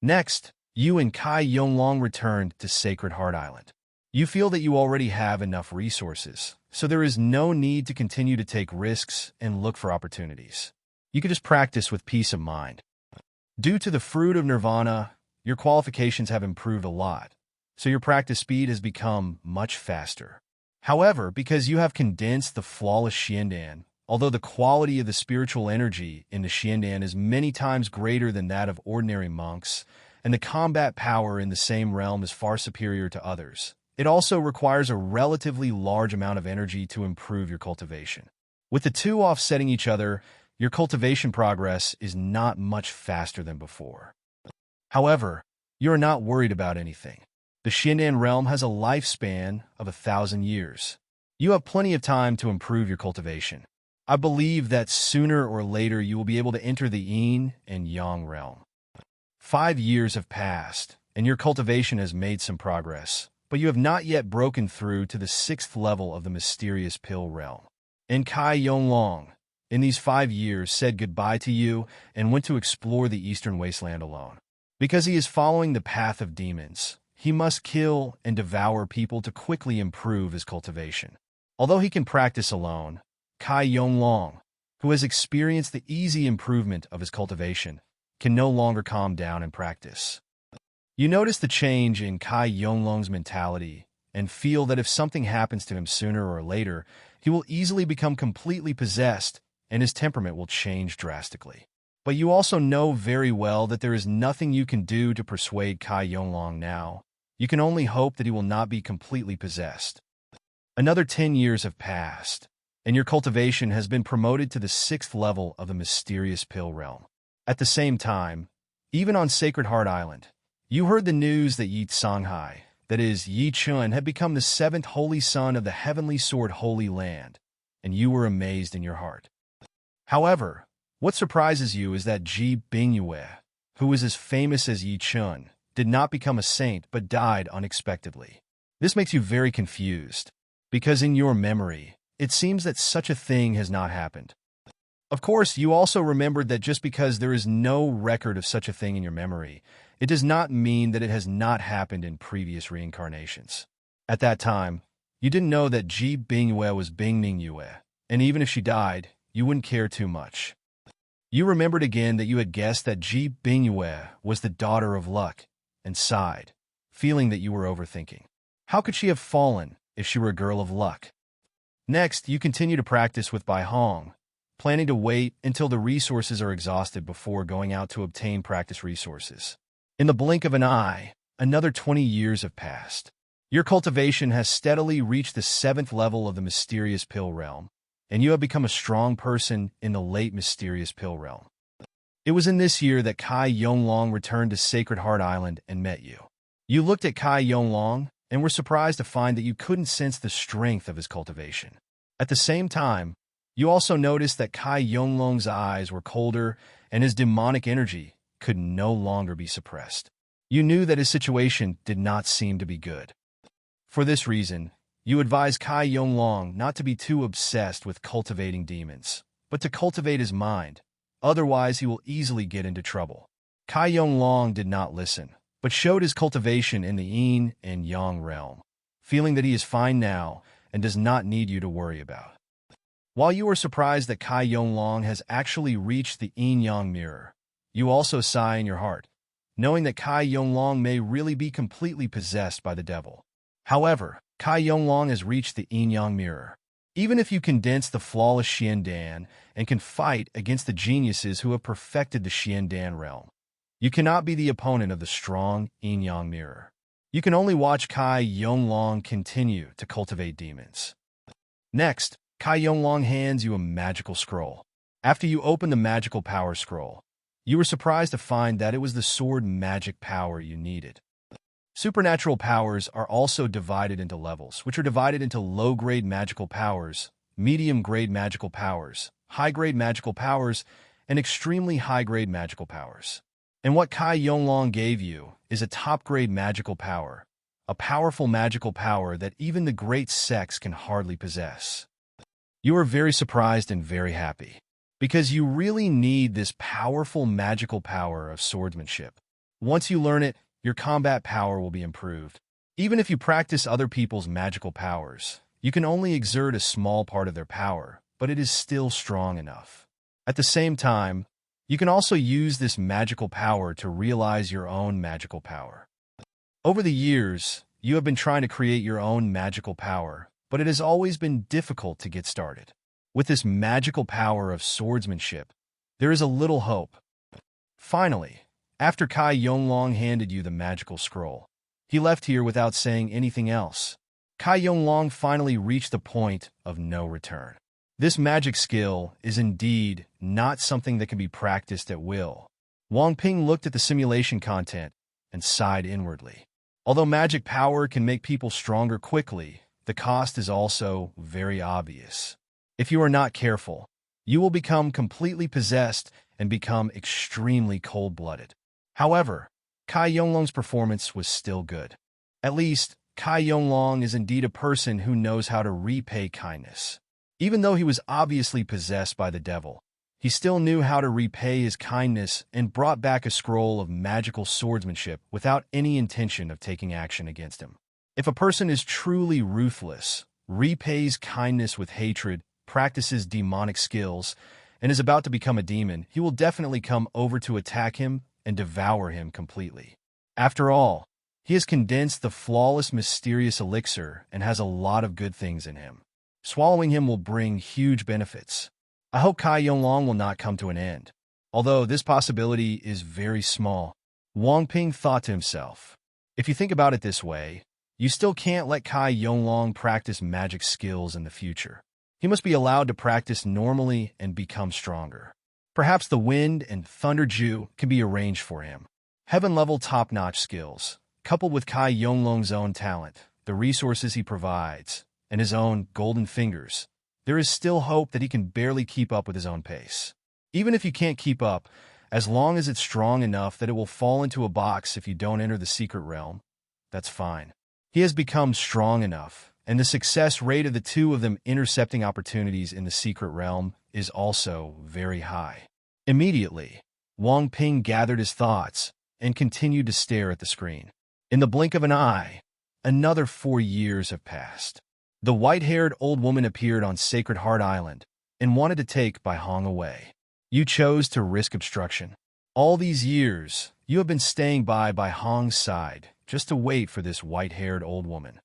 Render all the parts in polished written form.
Next, you and Kai Yonglong returned to Sacred Heart Island. You feel that you already have enough resources, so there is no need to continue to take risks and look for opportunities. You can just practice with peace of mind. Due to the fruit of nirvana, your qualifications have improved a lot, so your practice speed has become much faster. However, because you have condensed the flawless Xiandan, although the quality of the spiritual energy in the Xiandan is many times greater than that of ordinary monks, and the combat power in the same realm is far superior to others, it also requires a relatively large amount of energy to improve your cultivation. With the two offsetting each other, your cultivation progress is not much faster than before. However, you are not worried about anything. The Xiandan realm has a lifespan of 1,000 years. You have plenty of time to improve your cultivation. I believe that sooner or later you will be able to enter the Yin and Yang realm. 5 years have passed, and your cultivation has made some progress, but you have not yet broken through to the 6th level of the mysterious pill realm. And Kai Yonglong, in these 5 years, said goodbye to you and went to explore the Eastern Wasteland alone. Because he is following the path of demons, he must kill and devour people to quickly improve his cultivation. Although he can practice alone, Kai Yonglong, who has experienced the easy improvement of his cultivation, can no longer calm down and practice. You notice the change in Kai Yonglong's mentality and feel that if something happens to him sooner or later, he will easily become completely possessed and his temperament will change drastically. But you also know very well that there is nothing you can do to persuade Kai Yonglong now. You can only hope that he will not be completely possessed. Another 10 years have passed, and your cultivation has been promoted to the 6th level of the mysterious pill realm. At the same time, even on Sacred Heart Island, you heard the news that Yi Songhai, that is, Yi Chun, had become the 7th holy son of the Heavenly Sword Holy Land, and you were amazed in your heart. However, what surprises you is that Ji Bingyue, who was as famous as Yi Chun, did not become a saint but died unexpectedly. This makes you very confused, because in your memory, it seems that such a thing has not happened. Of course, you also remembered that just because there is no record of such a thing in your memory, it does not mean that it has not happened in previous reincarnations. At that time, you didn't know that Ji Bingyue was Bingming Yue, and even if she died, you wouldn't care too much. You remembered again that you had guessed that Ji Bingyue was the daughter of luck, and sighed, feeling that you were overthinking. How could she have fallen if she were a girl of luck? Next, you continue to practice with Bai Hong, planning to wait until the resources are exhausted before going out to obtain practice resources. In the blink of an eye, another 20 years have passed. Your cultivation has steadily reached the 7th level of the mysterious pill realm, and you have become a strong person in the late mysterious pill realm. It was in this year that Kai Yonglong returned to Sacred Heart Island and met you. You looked at Kai Yonglong and were surprised to find that you couldn't sense the strength of his cultivation. At the same time, you also noticed that Kai Yonglong's eyes were colder and his demonic energy could no longer be suppressed. You knew that his situation did not seem to be good. For this reason, you advised Kai Yonglong not to be too obsessed with cultivating demons, but to cultivate his mind. Otherwise, he will easily get into trouble. Kai Yonglong did not listen, but showed his cultivation in the Yin and Yang realm, feeling that he is fine now and does not need you to worry about. While you are surprised that Kai Yonglong has actually reached the Yin-Yang mirror, you also sigh in your heart, knowing that Kai Yonglong may really be completely possessed by the devil. However, Kai Yonglong has reached the Yin-Yang mirror. Even if you condense the flawless Xiandan and can fight against the geniuses who have perfected the Xiandan realm, you cannot be the opponent of the strong Yin-Yang mirror. You can only watch Kai Yonglong continue to cultivate demons. Next, Kai Yonglong hands you a magical scroll. After you open the magical power scroll, you were surprised to find that it was the sword magic power you needed. Supernatural powers are also divided into levels, which are divided into low-grade magical powers, medium-grade magical powers, high-grade magical powers, and extremely high-grade magical powers. And what Kai Yonglong gave you is a top-grade magical power, a powerful magical power that even the great sects can hardly possess. You are very surprised and very happy, because you really need this powerful magical power of swordsmanship. Once you learn it, your combat power will be improved. Even if you practice other people's magical powers, you can only exert a small part of their power, but it is still strong enough. At the same time, you can also use this magical power to realize your own magical power. Over the years, you have been trying to create your own magical power, but it has always been difficult to get started. With this magical power of swordsmanship, there is a little hope. Finally, after Kai Yonglong handed you the magical scroll, he left here without saying anything else. Kai Yonglong finally reached the point of no return. This magic skill is indeed not something that can be practiced at will. Wang Ping looked at the simulation content and sighed inwardly. Although magic power can make people stronger quickly, the cost is also very obvious. If you are not careful, you will become completely possessed and become extremely cold-blooded. However, Kai Yonglong's performance was still good. At least, Kai Yonglong is indeed a person who knows how to repay kindness. Even though he was obviously possessed by the devil, he still knew how to repay his kindness and brought back a scroll of magical swordsmanship without any intention of taking action against him. If a person is truly ruthless, repays kindness with hatred, practices demonic skills, and is about to become a demon, he will definitely come over to attack him and devour him completely. After all, he has condensed the flawless mysterious elixir and has a lot of good things in him. Swallowing him will bring huge benefits. I hope Kai Yonglong will not come to an end. Although this possibility is very small, Wang Ping thought to himself. If you think about it this way, you still can't let Kai Yonglong practice magic skills in the future. He must be allowed to practice normally and become stronger. Perhaps the wind and thunder Ju can be arranged for him. Heaven-level top-notch skills, coupled with Kai Yonglong's own talent, the resources he provides, and his own golden fingers, there is still hope that he can barely keep up with his own pace. Even if you can't keep up, as long as it's strong enough that it will fall into a box if you don't enter the secret realm, that's fine. He has become strong enough, and the success rate of the two of them intercepting opportunities in the secret realm is also very high. Immediately, Wang Ping gathered his thoughts and continued to stare at the screen. In the blink of an eye, another 4 years have passed. The white-haired old woman appeared on Sacred Heart Island and wanted to take Bai Hong away. You chose to risk obstruction. All these years, you have been staying by Bai Hong's side just to wait for this white-haired old woman.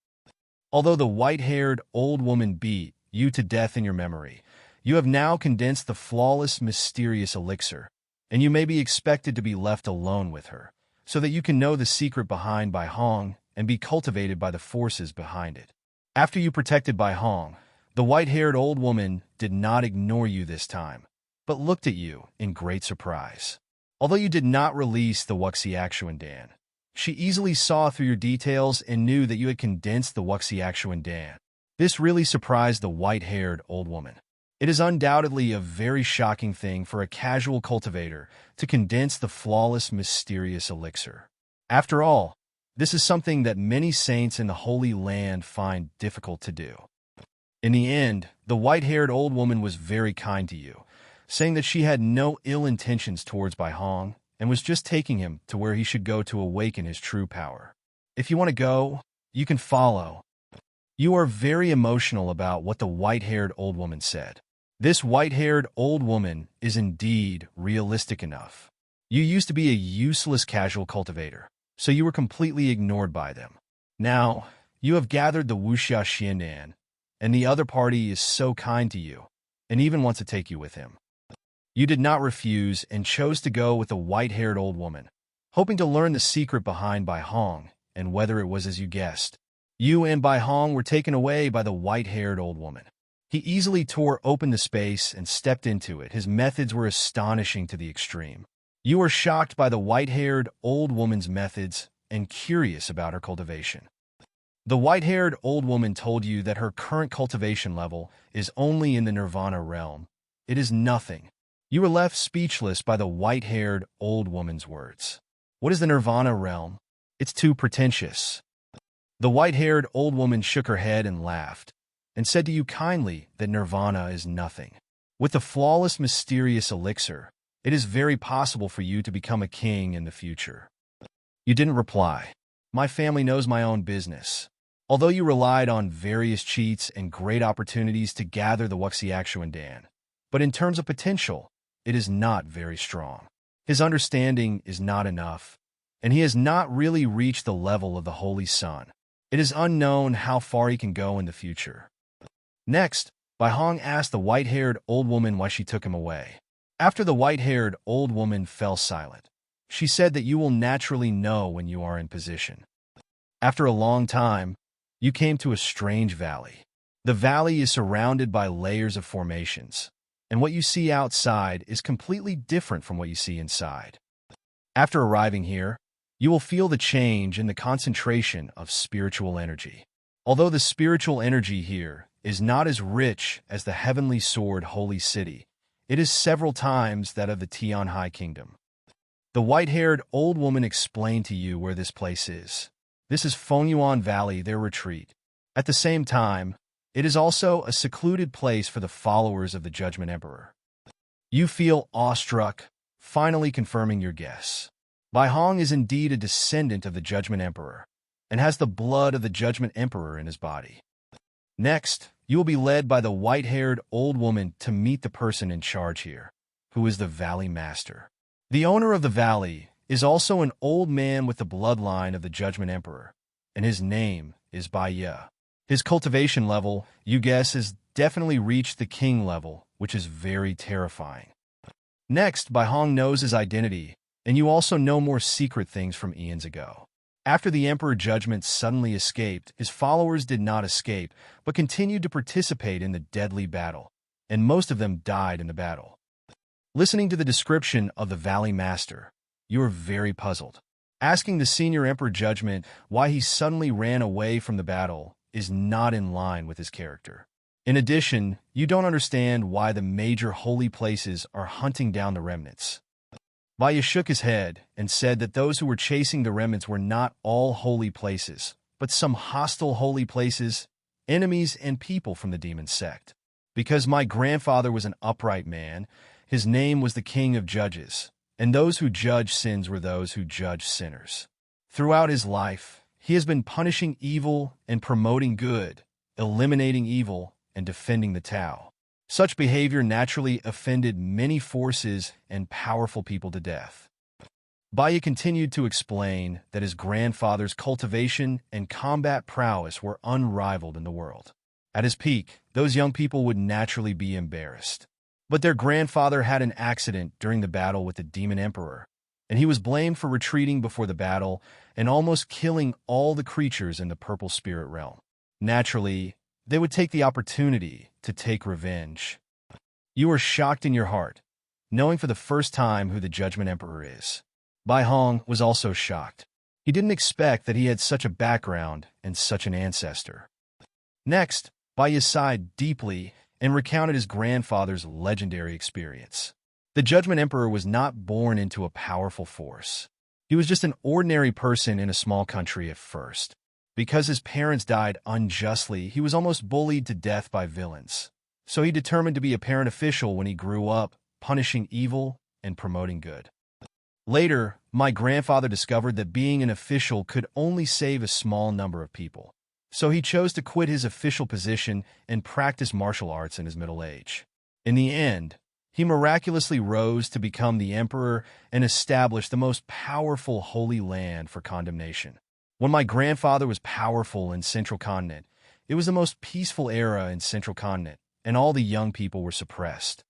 Although the white-haired old woman beat you to death in your memory, you have now condensed the flawless, mysterious elixir, and you may be expected to be left alone with her, so that you can know the secret behind Bai Hong and be cultivated by the forces behind it. After you protected Bai Hong, the white-haired old woman did not ignore you this time, but looked at you in great surprise. Although you did not release the Wuxiaxuandan, she easily saw through your details and knew that you had condensed the Wuxiaxuandan. This really surprised the white-haired old woman. It is undoubtedly a very shocking thing for a casual cultivator to condense the flawless, mysterious elixir. After all, this is something that many saints in the Holy Land find difficult to do. In the end, the white-haired old woman was very kind to you, saying that she had no ill intentions towards Bai Hong and was just taking him to where he should go to awaken his true power. If you want to go, you can follow. You are very emotional about what the white-haired old woman said. This white-haired old woman is indeed realistic enough. You used to be a useless casual cultivator, so you were completely ignored by them. Now, you have gathered the Wuxia Xiandan, and the other party is so kind to you, and even wants to take you with him. You did not refuse and chose to go with the white-haired old woman, hoping to learn the secret behind Bai Hong and whether it was as you guessed. You and Bai Hong were taken away by the white-haired old woman. He easily tore open the space and stepped into it. His methods were astonishing to the extreme. You were shocked by the white-haired old woman's methods and curious about her cultivation. The white-haired old woman told you that her current cultivation level is only in the nirvana realm. It is nothing. You were left speechless by the white-haired old woman's words. What is the nirvana realm? It's too pretentious. The white-haired old woman shook her head and laughed, and said to you kindly that nirvana is nothing. With the flawless, mysterious elixir, it is very possible for you to become a king in the future. You didn't reply. My family knows my own business. Although you relied on various cheats and great opportunities to gather the Wuxiaxuandan, but in terms of potential, it is not very strong. His understanding is not enough, and he has not really reached the level of the Holy Sun. It is unknown how far he can go in the future. Next, Bai Hong asked the white-haired old woman why she took him away. After the white-haired old woman fell silent, she said that you will naturally know when you are in position. After a long time, you came to a strange valley. The valley is surrounded by layers of formations, and what you see outside is completely different from what you see inside. After arriving here, you will feel the change in the concentration of spiritual energy. Although the spiritual energy here is not as rich as the heavenly sword holy city, it is several times that of the Tianhai kingdom. The white-haired old woman explained to you where this place is. This is Fengyuan Valley, their retreat. At the same time, it is also a secluded place for the followers of the Judgment Emperor. You feel awestruck, finally confirming your guess. Bai Hong is indeed a descendant of the Judgment Emperor, and has the blood of the Judgment Emperor in his body. Next, you will be led by the white-haired old woman to meet the person in charge here, who is the Valley Master. The owner of the valley is also an old man with the bloodline of the Judgment Emperor, and his name is Bai Ye. His cultivation level, you guess, has definitely reached the king level, which is very terrifying. Next, Bai Hong knows his identity, and you also know more secret things from eons ago. After the Emperor Judgment suddenly escaped, his followers did not escape, but continued to participate in the deadly battle, and most of them died in the battle. Listening to the description of the Valley Master, you are very puzzled. Asking the Senior Emperor Judgment why he suddenly ran away from the battle is not in line with his character. In addition, you don't understand why the major holy places are hunting down the remnants. Bai Ye shook his head and said that those who were chasing the remnants were not all holy places, but some hostile holy places, enemies and people from the demon sect. Because my grandfather was an upright man, his name was the King of Judges, and those who judge sins were those who judge sinners. Throughout his life, he has been punishing evil and promoting good, eliminating evil and defending the Tao. Such behavior naturally offended many forces and powerful people to death. Bai Ye continued to explain that his grandfather's cultivation and combat prowess were unrivaled in the world. At his peak, those young people would naturally be embarrassed. But their grandfather had an accident during the battle with the Demon Emperor, and he was blamed for retreating before the battle and almost killing all the creatures in the Purple Spirit Realm. Naturally, they would take the opportunity to take revenge. You are shocked in your heart, knowing for the first time who the Judgment Emperor is. Bai Hong was also shocked. He didn't expect that he had such a background and such an ancestor. Next, Bai Ye sighed deeply and recounted his grandfather's legendary experience. The Judgment Emperor was not born into a powerful force. He was just an ordinary person in a small country at first. Because his parents died unjustly, he was almost bullied to death by villains. So he determined to be a parent official when he grew up, punishing evil and promoting good. Later, my grandfather discovered that being an official could only save a small number of people. So he chose to quit his official position and practice martial arts in his middle age. In the end, he miraculously rose to become the emperor and establish the most powerful holy land for condemnation. When my grandfather was powerful in Central Continent, it was the most peaceful era in Central Continent, and all the young people were suppressed.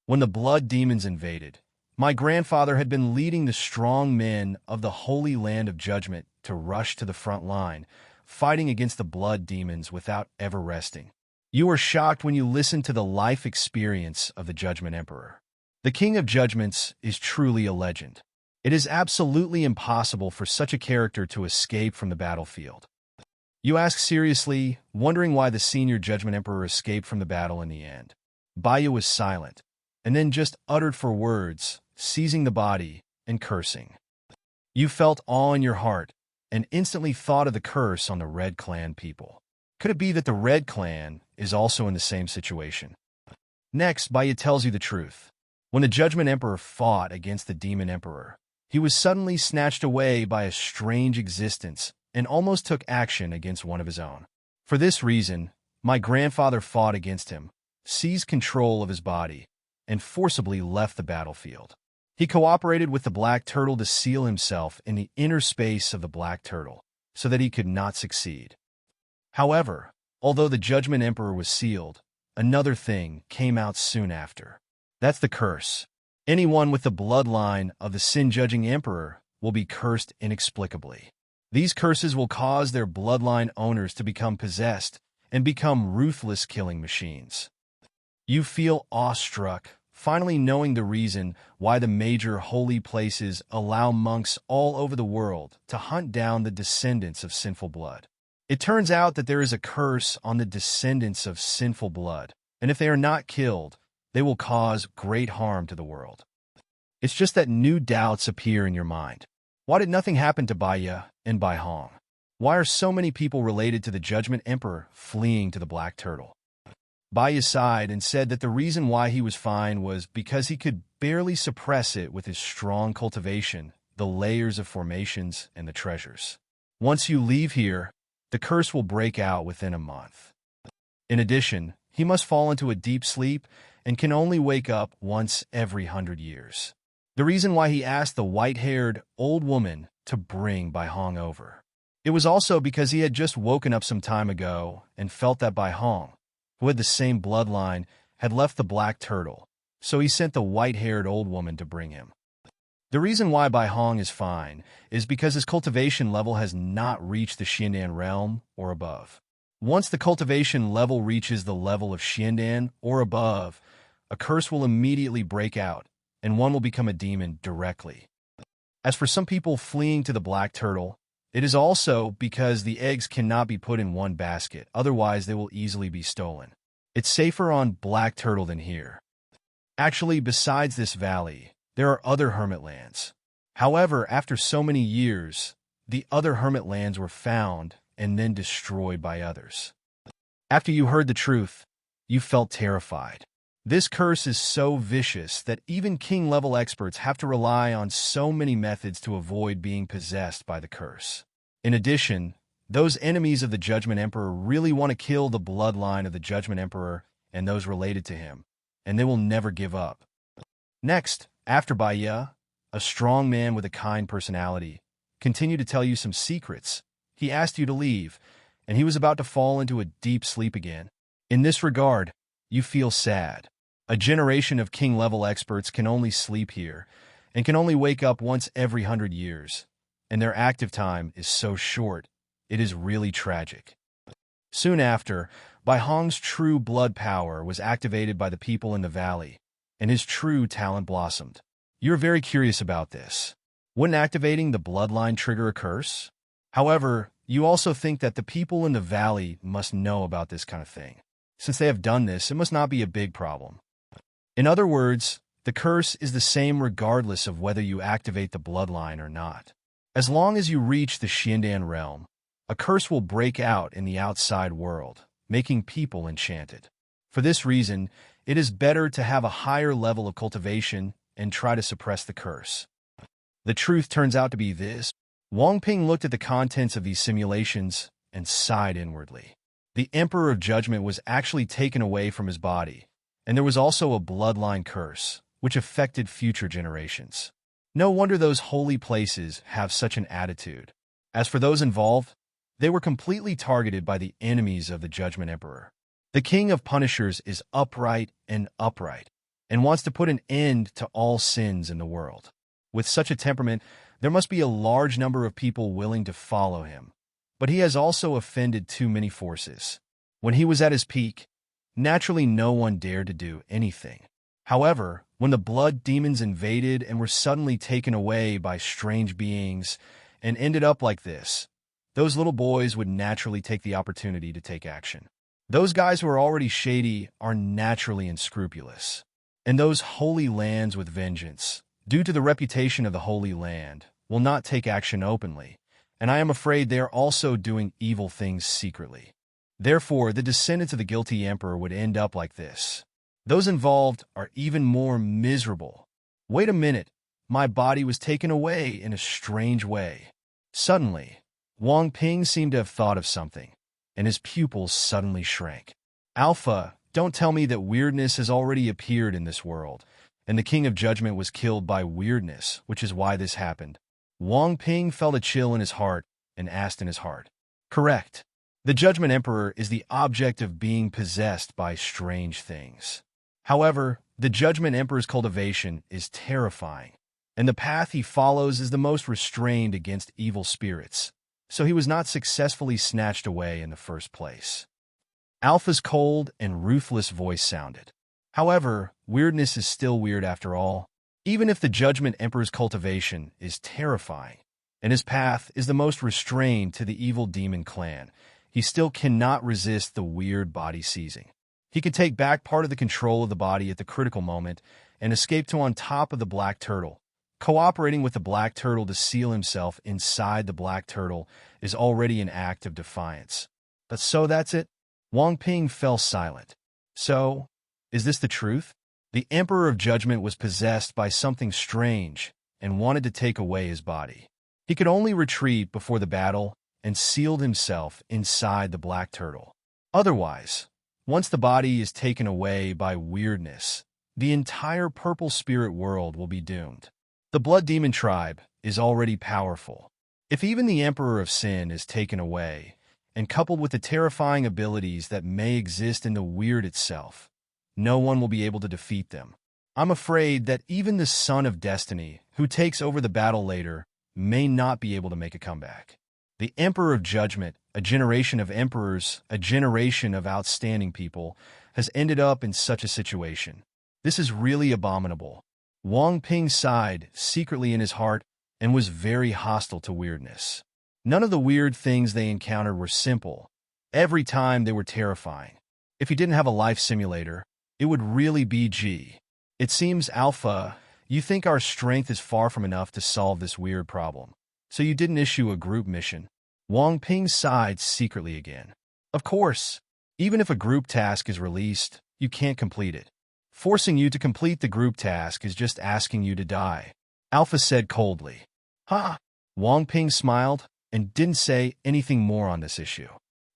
When the blood demons invaded, my grandfather had been leading the strong men of the Holy Land of Judgment to rush to the front line, fighting against the blood demons without ever resting. You were shocked when you listened to the life experience of the Judgment Emperor. The King of Judgments is truly a legend. It is absolutely impossible for such a character to escape from the battlefield. You ask seriously, wondering why the senior Judgment Emperor escaped from the battle in the end. Bai Ye was silent, and then just uttered 4 words, seizing the body and cursing. You felt awe in your heart, and instantly thought of the curse on the Red Clan people. Could it be that the Red Clan is also in the same situation? Next, Bai Ye tells you the truth. When the Judgment Emperor fought against the Demon Emperor, He was suddenly snatched away by a strange existence and almost took action against one of his own. For this reason, my grandfather fought against him, seized control of his body, and forcibly left the battlefield. He cooperated with the Black Turtle to seal himself in the inner space of the Black Turtle so that he could not succeed. However, although the Judgment Emperor was sealed, another thing came out soon after. That's the curse. Anyone with the bloodline of the sin-judging emperor will be cursed inexplicably. These curses will cause their bloodline owners to become possessed and become ruthless killing machines. You feel awestruck, finally knowing the reason why the major holy places allow monks all over the world to hunt down the descendants of sinful blood. It turns out that there is a curse on the descendants of sinful blood, and if they are not killed, they will cause great harm to the world. It's just that new doubts appear in your mind. Why did nothing happen to Baya and Bai Hong? Why are so many people related to the Judgment Emperor fleeing to the Black Turtle? Baya sighed and said that the reason why he was fine was because he could barely suppress it with his strong cultivation, the layers of formations, and the treasures. Once you leave here, the curse will break out within a month. In addition, he must fall into a deep sleep and can only wake up once every 100 years. The reason why he asked the white-haired old woman to bring Bai Hong over. It was also because he had just woken up some time ago and felt that Bai Hong, who had the same bloodline, had left the Black Turtle, so he sent the white-haired old woman to bring him. The reason why Bai Hong is fine is because his cultivation level has not reached the Xiandan realm or above. Once the cultivation level reaches the level of Xiandan or above, a curse will immediately break out, and one will become a demon directly. As for some people fleeing to the Black Turtle, it is also because the eggs cannot be put in one basket, otherwise they will easily be stolen. It's safer on Black Turtle than here. Actually, besides this valley, there are other hermit lands. However, after so many years, the other hermit lands were found and then destroyed by others. After you heard the truth, you felt terrified. This curse is so vicious that even king-level experts have to rely on so many methods to avoid being possessed by the curse. In addition, those enemies of the Judgment Emperor really want to kill the bloodline of the Judgment Emperor and those related to him, and they will never give up. Next, after Baya, a strong man with a kind personality, continued to tell you some secrets. He asked you to leave, and he was about to fall into a deep sleep again. In this regard, you feel sad. A generation of king-level experts can only sleep here, and can only wake up once every 100 years, and their active time is so short, it is really tragic. Soon after, Bai Hong's true blood power was activated by the people in the valley, and his true talent blossomed. You're very curious about this. Wouldn't activating the bloodline trigger a curse? However, you also think that the people in the valley must know about this kind of thing. Since they have done this, it must not be a big problem. In other words, the curse is the same regardless of whether you activate the bloodline or not. As long as you reach the Xiandan realm, a curse will break out in the outside world, making people enchanted. For this reason, it is better to have a higher level of cultivation and try to suppress the curse. The truth turns out to be this. Wang Ping looked at the contents of these simulations and sighed inwardly. The Emperor of Judgment was actually taken away from his body, and there was also a bloodline curse, which affected future generations. No wonder those holy places have such an attitude. As for those involved, they were completely targeted by the enemies of the Judgment Emperor. The King of Punishers is upright, and wants to put an end to all sins in the world. With such a temperament, there must be a large number of people willing to follow him. But he has also offended too many forces. When he was at his peak, naturally no one dared to do anything. However, when the blood demons invaded and were suddenly taken away by strange beings and ended up like this, those little boys would naturally take the opportunity to take action. Those guys who are already shady are naturally unscrupulous. And those holy lands with vengeance, due to the reputation of the Holy Land, will not take action openly, and I am afraid they are also doing evil things secretly. Therefore, the descendants of the guilty emperor would end up like this. Those involved are even more miserable. Wait a minute, my body was taken away in a strange way. Suddenly, Wang Ping seemed to have thought of something, and his pupils suddenly shrank. Alpha, don't tell me that weirdness has already appeared in this world, and the King of Judgment was killed by weirdness, which is why this happened. Wang Ping felt a chill in his heart and asked in his heart. Correct. The Judgment Emperor is the object of being possessed by strange things. However, the Judgment Emperor's cultivation is terrifying, and the path he follows is the most restrained against evil spirits, so he was not successfully snatched away in the first place. Alpha's cold and ruthless voice sounded. However, weirdness is still weird after all. Even if the Judgment Emperor's cultivation is terrifying, and his path is the most restrained to the evil demon clan, he still cannot resist the weird body seizing. He could take back part of the control of the body at the critical moment and escape to on top of the black turtle. Cooperating with the black turtle to seal himself inside the black turtle is already an act of defiance. But so that's it? Wang Ping fell silent. So, is this the truth? The Emperor of Judgment was possessed by something strange and wanted to take away his body. He could only retreat before the battle and sealed himself inside the black turtle. Otherwise, once the body is taken away by weirdness, the entire purple spirit world will be doomed. The Blood Demon tribe is already powerful. If even the Emperor of Sin is taken away, and coupled with the terrifying abilities that may exist in the weird itself, no one will be able to defeat them. I'm afraid that even the Son of Destiny, who takes over the battle later, may not be able to make a comeback. The Emperor of Judgment, a generation of emperors, a generation of outstanding people, has ended up in such a situation. This is really abominable. Wang Ping sighed secretly in his heart and was very hostile to weirdness. None of the weird things they encountered were simple. Every time they were terrifying. If he didn't have a life simulator, it would really be G. It seems, Alpha, you think our strength is far from enough to solve this weird problem. So you didn't issue a group mission. Wang Ping sighed secretly again. Of course, even if a group task is released, you can't complete it. Forcing you to complete the group task is just asking you to die, Alpha said coldly. Ha! Wang Ping smiled and didn't say anything more on this issue.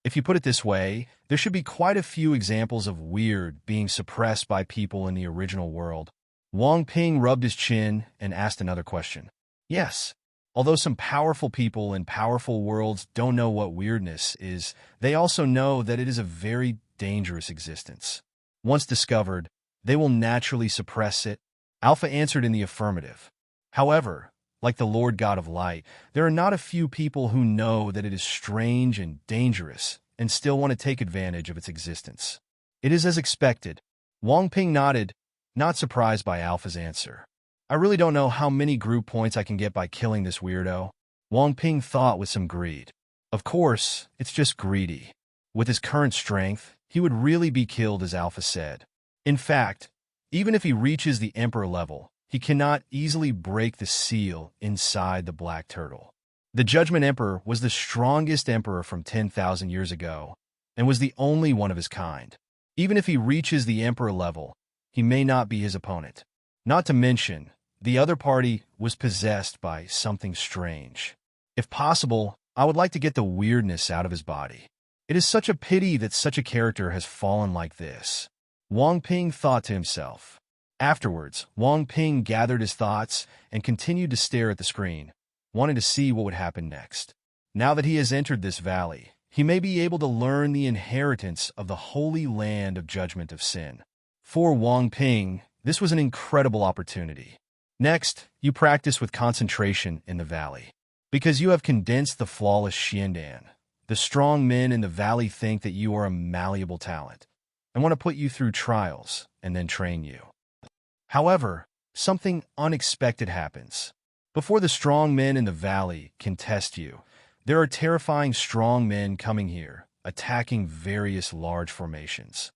If you put it this way, there should be quite a few examples of weird being suppressed by people in the original world. Wang Ping rubbed his chin and asked another question. Yes. Although some powerful people in powerful worlds don't know what weirdness is, they also know that it is a very dangerous existence. Once discovered, they will naturally suppress it. Alpha answered in the affirmative. However, like the Lord God of Light, there are not a few people who know that it is strange and dangerous and still want to take advantage of its existence. It is as expected. Wang Ping nodded, not surprised by Alpha's answer. I really don't know how many group points I can get by killing this weirdo, Wang Ping thought with some greed. Of course, it's just greedy. With his current strength, he would really be killed, as Alpha said. In fact, even if he reaches the Emperor level, he cannot easily break the seal inside the black turtle. The Judgment Emperor was the strongest emperor from 10,000 years ago, and was the only one of his kind. Even if he reaches the Emperor level, he may not be his opponent. Not to mention, the other party was possessed by something strange. If possible, I would like to get the weirdness out of his body. It is such a pity that such a character has fallen like this, Wang Ping thought to himself. Afterwards, Wang Ping gathered his thoughts and continued to stare at the screen, wanting to see what would happen next. Now that he has entered this valley, he may be able to learn the inheritance of the holy land of judgment of sin. For Wang Ping, this was an incredible opportunity. Next, you practice with concentration in the valley. Because you have condensed the flawless Xiandan, the strong men in the valley think that you are a malleable talent and want to put you through trials and then train you. However, something unexpected happens. Before the strong men in the valley can test you, there are terrifying strong men coming here, attacking various large formations.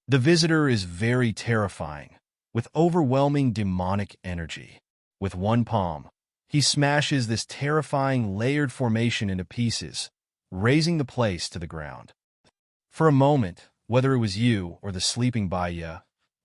The visitor is very terrifying, with overwhelming demonic energy. With one palm, he smashes this terrifying layered formation into pieces, razing the place to the ground. For a moment, whether it was you or the sleeping Baya,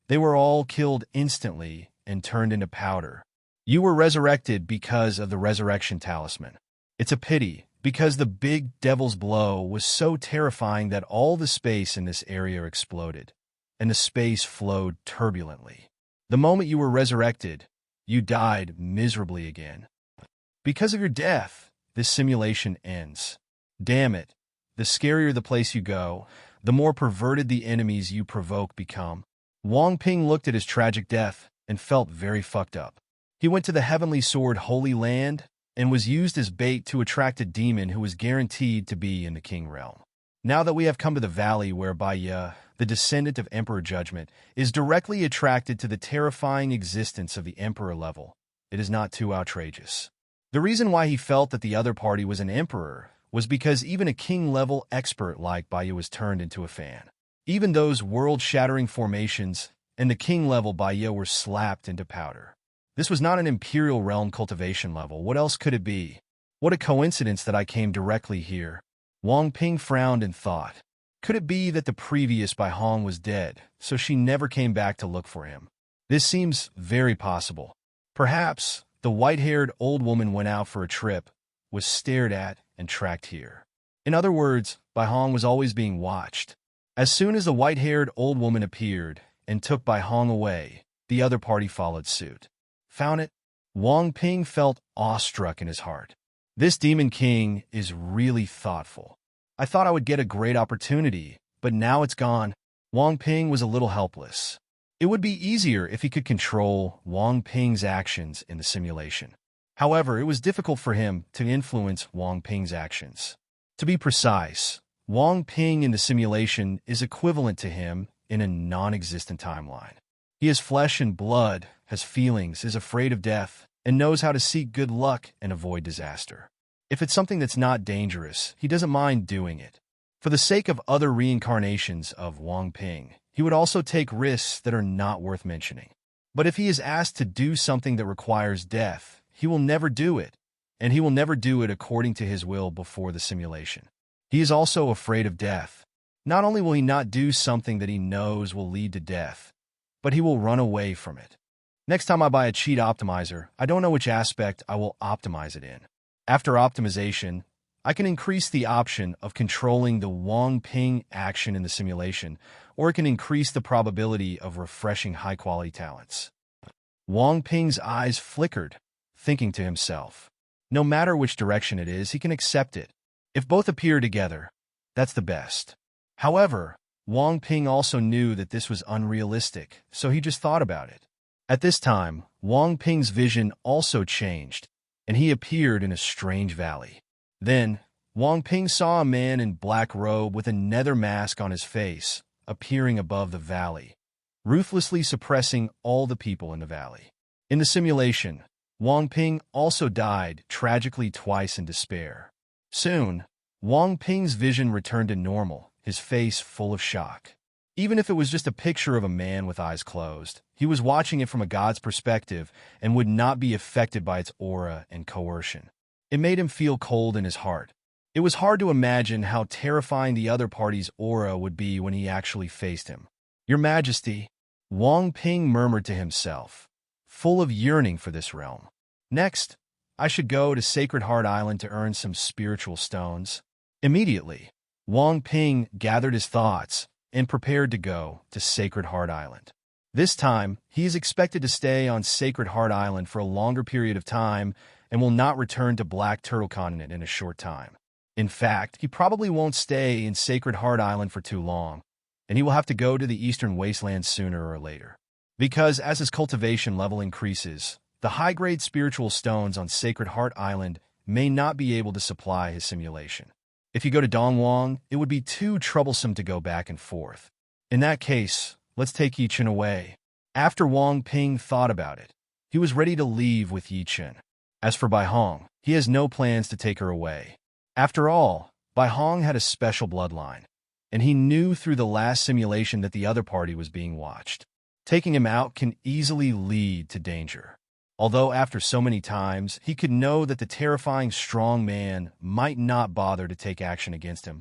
they were all killed instantly and turned into powder. You were resurrected because of the resurrection talisman. It's a pity, because the big devil's blow was so terrifying that all the space in this area exploded, and the space flowed turbulently. The moment you were resurrected, you died miserably again. Because of your death, this simulation ends. Damn it, the scarier the place you go, the more perverted the enemies you provoke become. Wang Ping looked at his tragic death and felt very fucked up. He went to the Heavenly Sword Holy Land and was used as bait to attract a demon who was guaranteed to be in the King Realm. Now that we have come to the valley where Baiya, the descendant of Emperor Judgment, is directly attracted to the terrifying existence of the Emperor level, it is not too outrageous. The reason why he felt that the other party was an Emperor was because even a King-level expert like Baiya was turned into a fan. Even those world-shattering formations and the King-level Baiya were slapped into powder. This was not an Imperial Realm cultivation level. What else could it be? What a coincidence that I came directly here. Wang Ping frowned and thought. Could it be that the previous Bai Hong was dead, so she never came back to look for him? This seems very possible. Perhaps the white-haired old woman went out for a trip, was stared at, and tracked here. In other words, Bai Hong was always being watched. As soon as the white-haired old woman appeared and took Bai Hong away, the other party followed suit. Found it? Wang Ping felt awestruck in his heart. This Demon King is really thoughtful. I thought I would get a great opportunity, but now it's gone. Wang Ping was a little helpless. It would be easier if he could control Wang Ping's actions in the simulation. However, it was difficult for him to influence Wang Ping's actions. To be precise, Wang Ping in the simulation is equivalent to him in a non-existent timeline. He is flesh and blood, has feelings, is afraid of death, and knows how to seek good luck and avoid disaster. If it's something that's not dangerous, he doesn't mind doing it. For the sake of other reincarnations of Wang Ping, he would also take risks that are not worth mentioning. But if he is asked to do something that requires death, he will never do it, and he will never do it according to his will before the simulation. He is also afraid of death. Not only will he not do something that he knows will lead to death, but he will run away from it. Next time I buy a cheat optimizer, I don't know which aspect I will optimize it in. After optimization, I can increase the option of controlling the Wang Ping action in the simulation, or it can increase the probability of refreshing high-quality talents. Wang Ping's eyes flickered, thinking to himself, no matter which direction it is, he can accept it. If both appear together, that's the best. However, Wang Ping also knew that this was unrealistic, so he just thought about it. At this time, Wang Ping's vision also changed, and he appeared in a strange valley. Then, Wang Ping saw a man in black robe with a nether mask on his face, appearing above the valley, ruthlessly suppressing all the people in the valley. In the simulation, Wang Ping also died tragically twice in despair. Soon, Wang Ping's vision returned to normal, his face full of shock. Even if it was just a picture of a man with eyes closed, he was watching it from a god's perspective and would not be affected by its aura and coercion. It made him feel cold in his heart. It was hard to imagine how terrifying the other party's aura would be when he actually faced him. Your Majesty, Wang Ping murmured to himself, full of yearning for this realm. Next, I should go to Sacred Heart Island to earn some spiritual stones. Immediately, Wang Ping gathered his thoughts and prepared to go to Sacred Heart Island. This time, he is expected to stay on Sacred Heart Island for a longer period of time and will not return to Black Turtle Continent in a short time. In fact, he probably won't stay in Sacred Heart Island for too long, and he will have to go to the Eastern Wasteland sooner or later. Because as his cultivation level increases, the high-grade spiritual stones on Sacred Heart Island may not be able to supply his simulation. If you go to Dongwang, it would be too troublesome to go back and forth. In that case, let's take Yichen away. After Wang Ping thought about it, he was ready to leave with Yichen. As for Bai Hong, he has no plans to take her away. After all, Bai Hong had a special bloodline, and he knew through the last simulation that the other party was being watched. Taking him out can easily lead to danger. Although after so many times, he could know that the terrifying strong man might not bother to take action against him,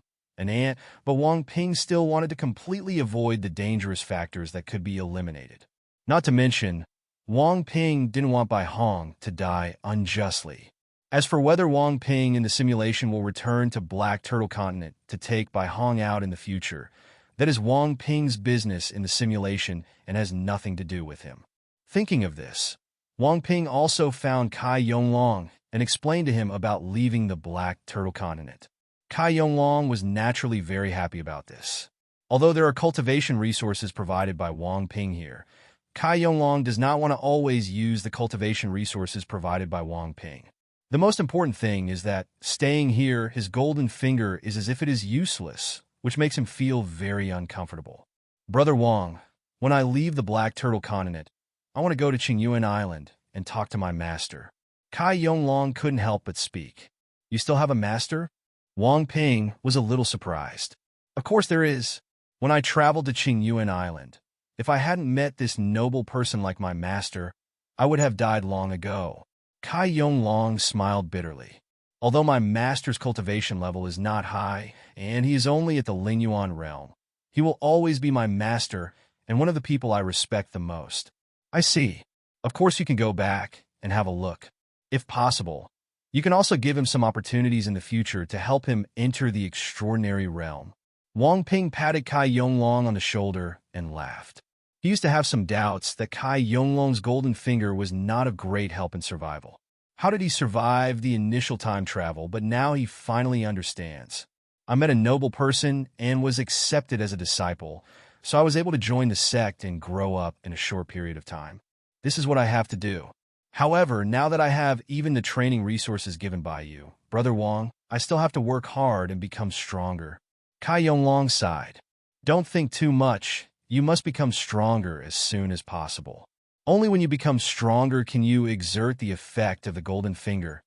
but Wang Ping still wanted to completely avoid the dangerous factors that could be eliminated. Not to mention, Wang Ping didn't want Bai Hong to die unjustly. As for whether Wang Ping in the simulation will return to Black Turtle Continent to take Bai Hong out in the future, that is Wang Ping's business in the simulation and has nothing to do with him. Thinking of this, Wang Ping also found Kai Yonglong and explained to him about leaving the Black Turtle Continent. Kai Yonglong was naturally very happy about this. Although there are cultivation resources provided by Wang Ping here, Kai Yonglong does not want to always use the cultivation resources provided by Wang Ping. The most important thing is that, staying here, his golden finger is as if it is useless, which makes him feel very uncomfortable. Brother Wang, when I leave the Black Turtle Continent, I want to go to Qingyuan Island and talk to my master. Kai Yonglong couldn't help but speak. You still have a master? Wang Ping was a little surprised. Of course there is. When I traveled to Qingyuan Island, if I hadn't met this noble person like my master, I would have died long ago. Kai Yonglong smiled bitterly. Although my master's cultivation level is not high, and he is only at the Lingyuan realm, he will always be my master and one of the people I respect the most. I see. Of course you can go back and have a look. If possible, you can also give him some opportunities in the future to help him enter the extraordinary realm. Wang Ping patted Kai Yonglong on the shoulder and laughed. He used to have some doubts that Kai Yonglong's golden finger was not of great help in survival. How did he survive the initial time travel, but now he finally understands. I met a noble person and was accepted as a disciple, so I was able to join the sect and grow up in a short period of time. This is what I have to do. However, now that I have even the training resources given by you, Brother Wang, I still have to work hard and become stronger. Kai Yonglong sighed. Don't think too much. You must become stronger as soon as possible. Only when you become stronger can you exert the effect of the golden finger,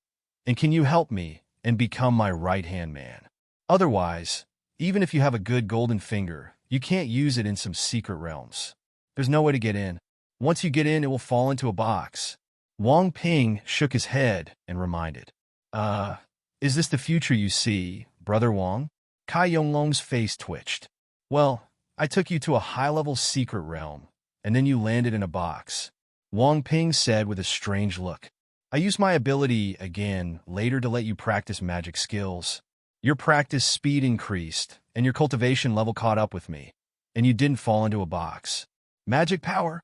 and can you help me and become my right-hand man. Otherwise, even if you have a good golden finger, you can't use it in some secret realms. There's no way to get in. Once you get in, it will fall into a box. Wang Ping shook his head and reminded. Is this the future you see, Brother Wang? Kai Yonglong's face twitched. Well, I took you to a high-level secret realm, and then you landed in a box. Wang Ping said with a strange look. I used my ability again later to let you practice magic skills. Your practice speed increased, and your cultivation level caught up with me, and you didn't fall into a box. Magic power?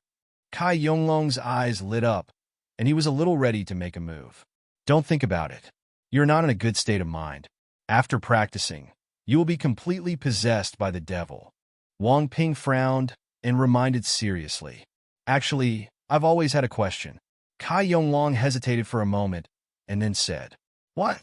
Kai Yonglong's eyes lit up, and he was a little ready to make a move. Don't think about it. You're not in a good state of mind. After practicing, you will be completely possessed by the devil. Wang Ping frowned and reminded seriously. Actually, I've always had a question. Kai Yonglong hesitated for a moment and then said, What?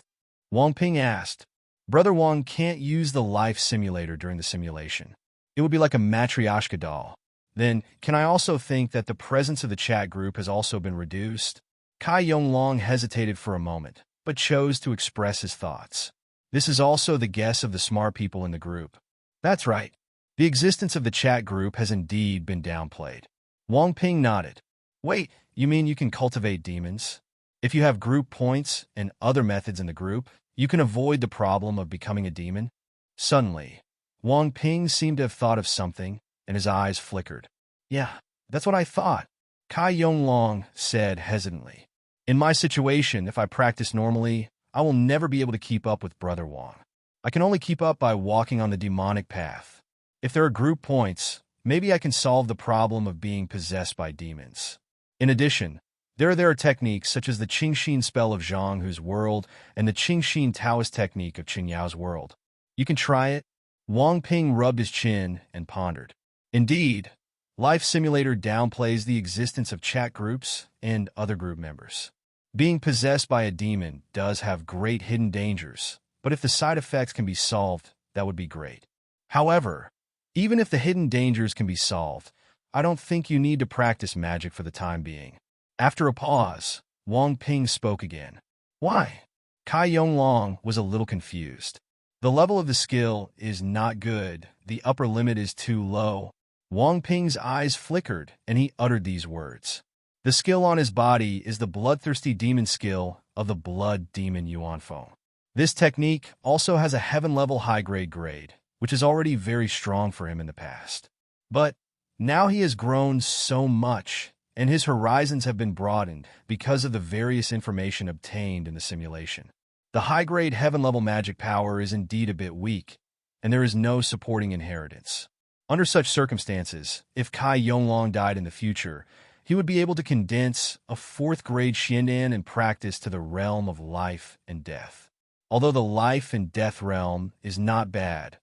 Wang Ping asked. Brother Wang can't use the life simulator during the simulation. It would be like a matryoshka doll. Then, can I also think that the presence of the chat group has also been reduced? Kai Yonglong hesitated for a moment, but chose to express his thoughts. This is also the guess of the smart people in the group. That's right. The existence of the chat group has indeed been downplayed. Wang Ping nodded. Wait, you mean you can cultivate demons? If you have group points and other methods in the group, you can avoid the problem of becoming a demon? Suddenly, Wang Ping seemed to have thought of something, and his eyes flickered. Yeah, that's what I thought, Kai Yonglong said hesitantly. In my situation, if I practice normally, I will never be able to keep up with Brother Wang. I can only keep up by walking on the demonic path. If there are group points, maybe I can solve the problem of being possessed by demons. In addition, there are techniques such as the Qingxin spell of Zhang Hu's world and the Qingxin Taoist technique of Qin Yao's world. You can try it. Wang Ping rubbed his chin and pondered. Indeed, Life Simulator downplays the existence of chat groups and other group members. Being possessed by a demon does have great hidden dangers, but if the side effects can be solved, that would be great. However, even if the hidden dangers can be solved, I don't think you need to practice magic for the time being. After a pause, Wang Ping spoke again. Why? Kai Yonglong was a little confused. The level of the skill is not good. The upper limit is too low. Wang Ping's eyes flickered, and he uttered these words. The skill on his body is the bloodthirsty demon skill of the blood demon Yuanfeng. This technique also has a heaven-level high-grade grade, which is already very strong for him in the past. But now he has grown so much and his horizons have been broadened because of the various information obtained in the simulation. The high-grade heaven-level magic power is indeed a bit weak, and there is no supporting inheritance. Under such circumstances, if Kai Yonglong died in the future, he would be able to condense a fourth-grade Xiandan and practice to the realm of life and death. Although the life and death realm is not bad,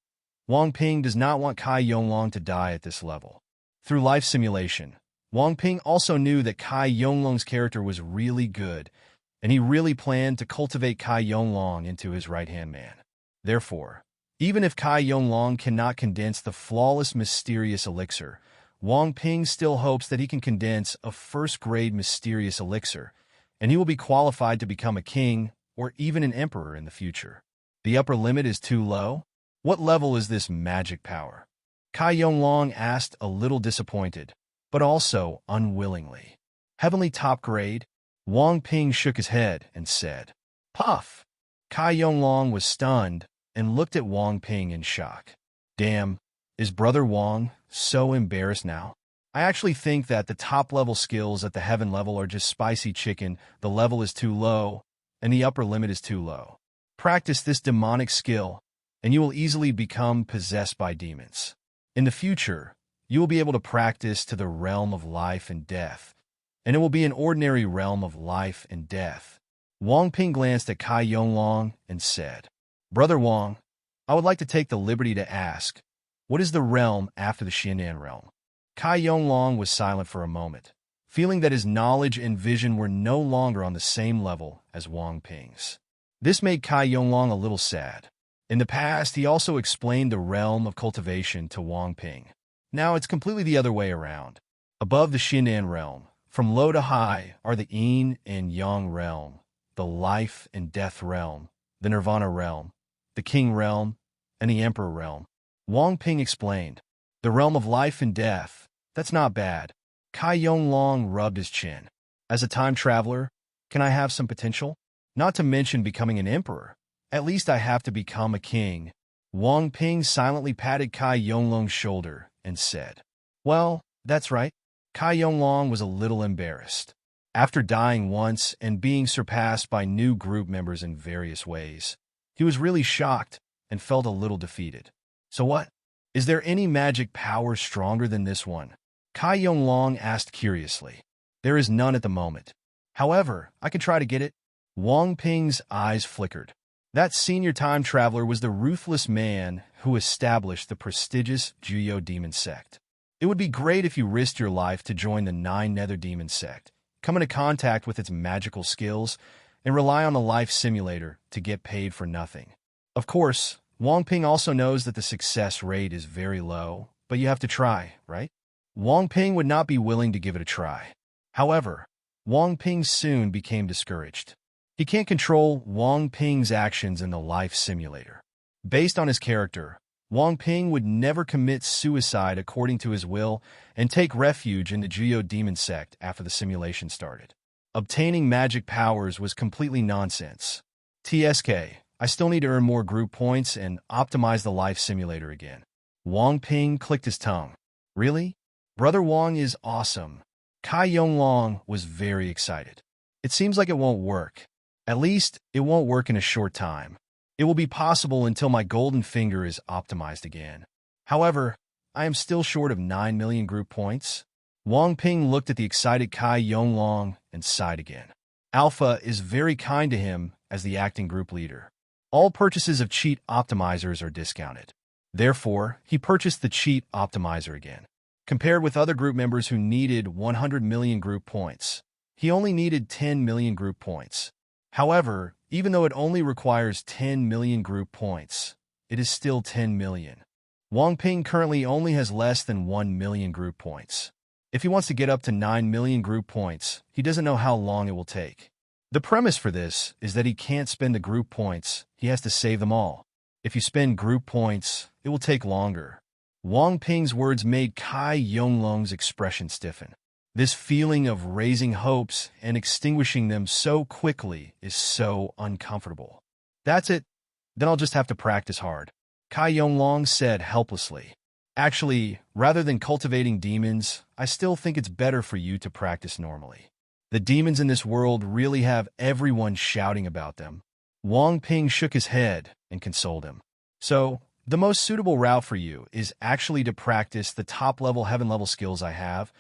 Wang Ping does not want Kai Yonglong to die at this level. Through life simulation, Wang Ping also knew that Kai Yonglong's character was really good, and he really planned to cultivate Kai Yonglong into his right-hand man. Therefore, even if Kai Yonglong cannot condense the flawless mysterious elixir, Wang Ping still hopes that he can condense a first-grade mysterious elixir, and he will be qualified to become a king or even an emperor in the future. The upper limit is too low? What level is this magic power? Kai Yonglong asked, a little disappointed, but also unwillingly. Heavenly top grade? Wang Ping shook his head and said, "Puff!" Kai Yonglong was stunned and looked at Wang Ping in shock. Damn, is Brother Wang so embarrassed now? I actually think that the top-level skills at the heaven level are just spicy chicken. The level is too low, and the upper limit is too low. Practice this demonic skill, and you will easily become possessed by demons. In the future, you will be able to practice to the realm of life and death, and it will be an ordinary realm of life and death. Wang Ping glanced at Kai Yonglong and said, "Brother Wang, I would like to take the liberty to ask, what is the realm after the Xiandan realm?" Kai Yonglong was silent for a moment, feeling that his knowledge and vision were no longer on the same level as Wang Ping's. This made Kai Yonglong a little sad. In the past, he also explained the realm of cultivation to Wang Ping. Now it's completely the other way around. Above the Xiandan realm, from low to high, are the Yin and Yang realm, the life and death realm, the Nirvana realm, the King realm, and the Emperor realm. Wang Ping explained, "The realm of life and death, that's not bad." Kai Yonglong rubbed his chin. "As a time traveler, can I have some potential? Not to mention becoming an emperor. At least I have to become a king." Wang Ping silently patted Kai Yonglong's shoulder and said, "Well, that's right." Kai Yonglong was a little embarrassed. After dying once and being surpassed by new group members in various ways, he was really shocked and felt a little defeated. "So what? Is there any magic power stronger than this one?" Kai Yonglong asked curiously. "There is none at the moment. However, I can try to get it." Wang Ping's eyes flickered. That senior time traveler was the ruthless man who established the prestigious Juyo demon sect. It would be great if you risked your life to join the 9 Nether Demon sect, come into contact with its magical skills, and rely on the life simulator to get paid for nothing. Of course, Wang Ping also knows that the success rate is very low, but you have to try, right? Wang Ping would not be willing to give it a try. However, Wang Ping soon became discouraged. He can't control Wang Ping's actions in the life simulator. Based on his character, Wang Ping would never commit suicide according to his will and take refuge in the Juyo demon sect after the simulation started. Obtaining magic powers was completely nonsense. TSK, I still need to earn more group points and optimize the life simulator again. Wang Ping clicked his tongue. Really? Brother Wang is awesome. Kai Yonglong was very excited. It seems like it won't work. At least, it won't work in a short time. It will be possible until my golden finger is optimized again. However, I am still short of 9 million group points. Wang Ping looked at the excited Kai Yonglong and sighed again. Alpha is very kind to him as the acting group leader. All purchases of cheat optimizers are discounted. Therefore, he purchased the cheat optimizer again. Compared with other group members who needed 100 million group points, he only needed 10 million group points. However, even though it only requires 10 million group points, it is still 10 million. Wang Ping currently only has less than 1 million group points. If he wants to get up to 9 million group points, he doesn't know how long it will take. The premise for this is that he can't spend the group points, he has to save them all. If you spend group points, it will take longer. Wang Ping's words made Kai Yonglong's expression stiffen. This feeling of raising hopes and extinguishing them so quickly is so uncomfortable. That's it. Then I'll just have to practice hard. Kai Yonglong said helplessly. Actually, rather than cultivating demons, I still think it's better for you to practice normally. The demons in this world really have everyone shouting about them. Wang Ping shook his head and consoled him. So, the most suitable route for you is actually to practice the top-level heaven-level skills I have,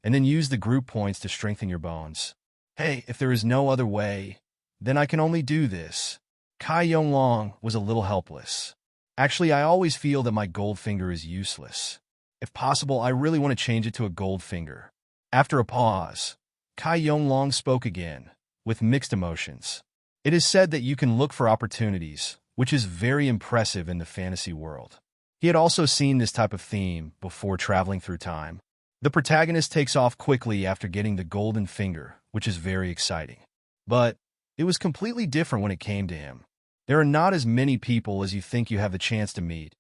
and then use the group points to strengthen your bones. Hey, if there is no other way, then I can only do this. Kai Yonglong was a little helpless. Actually, I always feel that my gold finger is useless. If possible, I really want to change it to a gold finger. After a pause, Kai Yonglong spoke again, with mixed emotions. It is said that you can look for opportunities, which is very impressive in the fantasy world. He had also seen this type of theme before traveling through time. The protagonist takes off quickly after getting the golden finger, which is very exciting. But it was completely different when it came to him. There are not as many people as you think you have the chance to meet,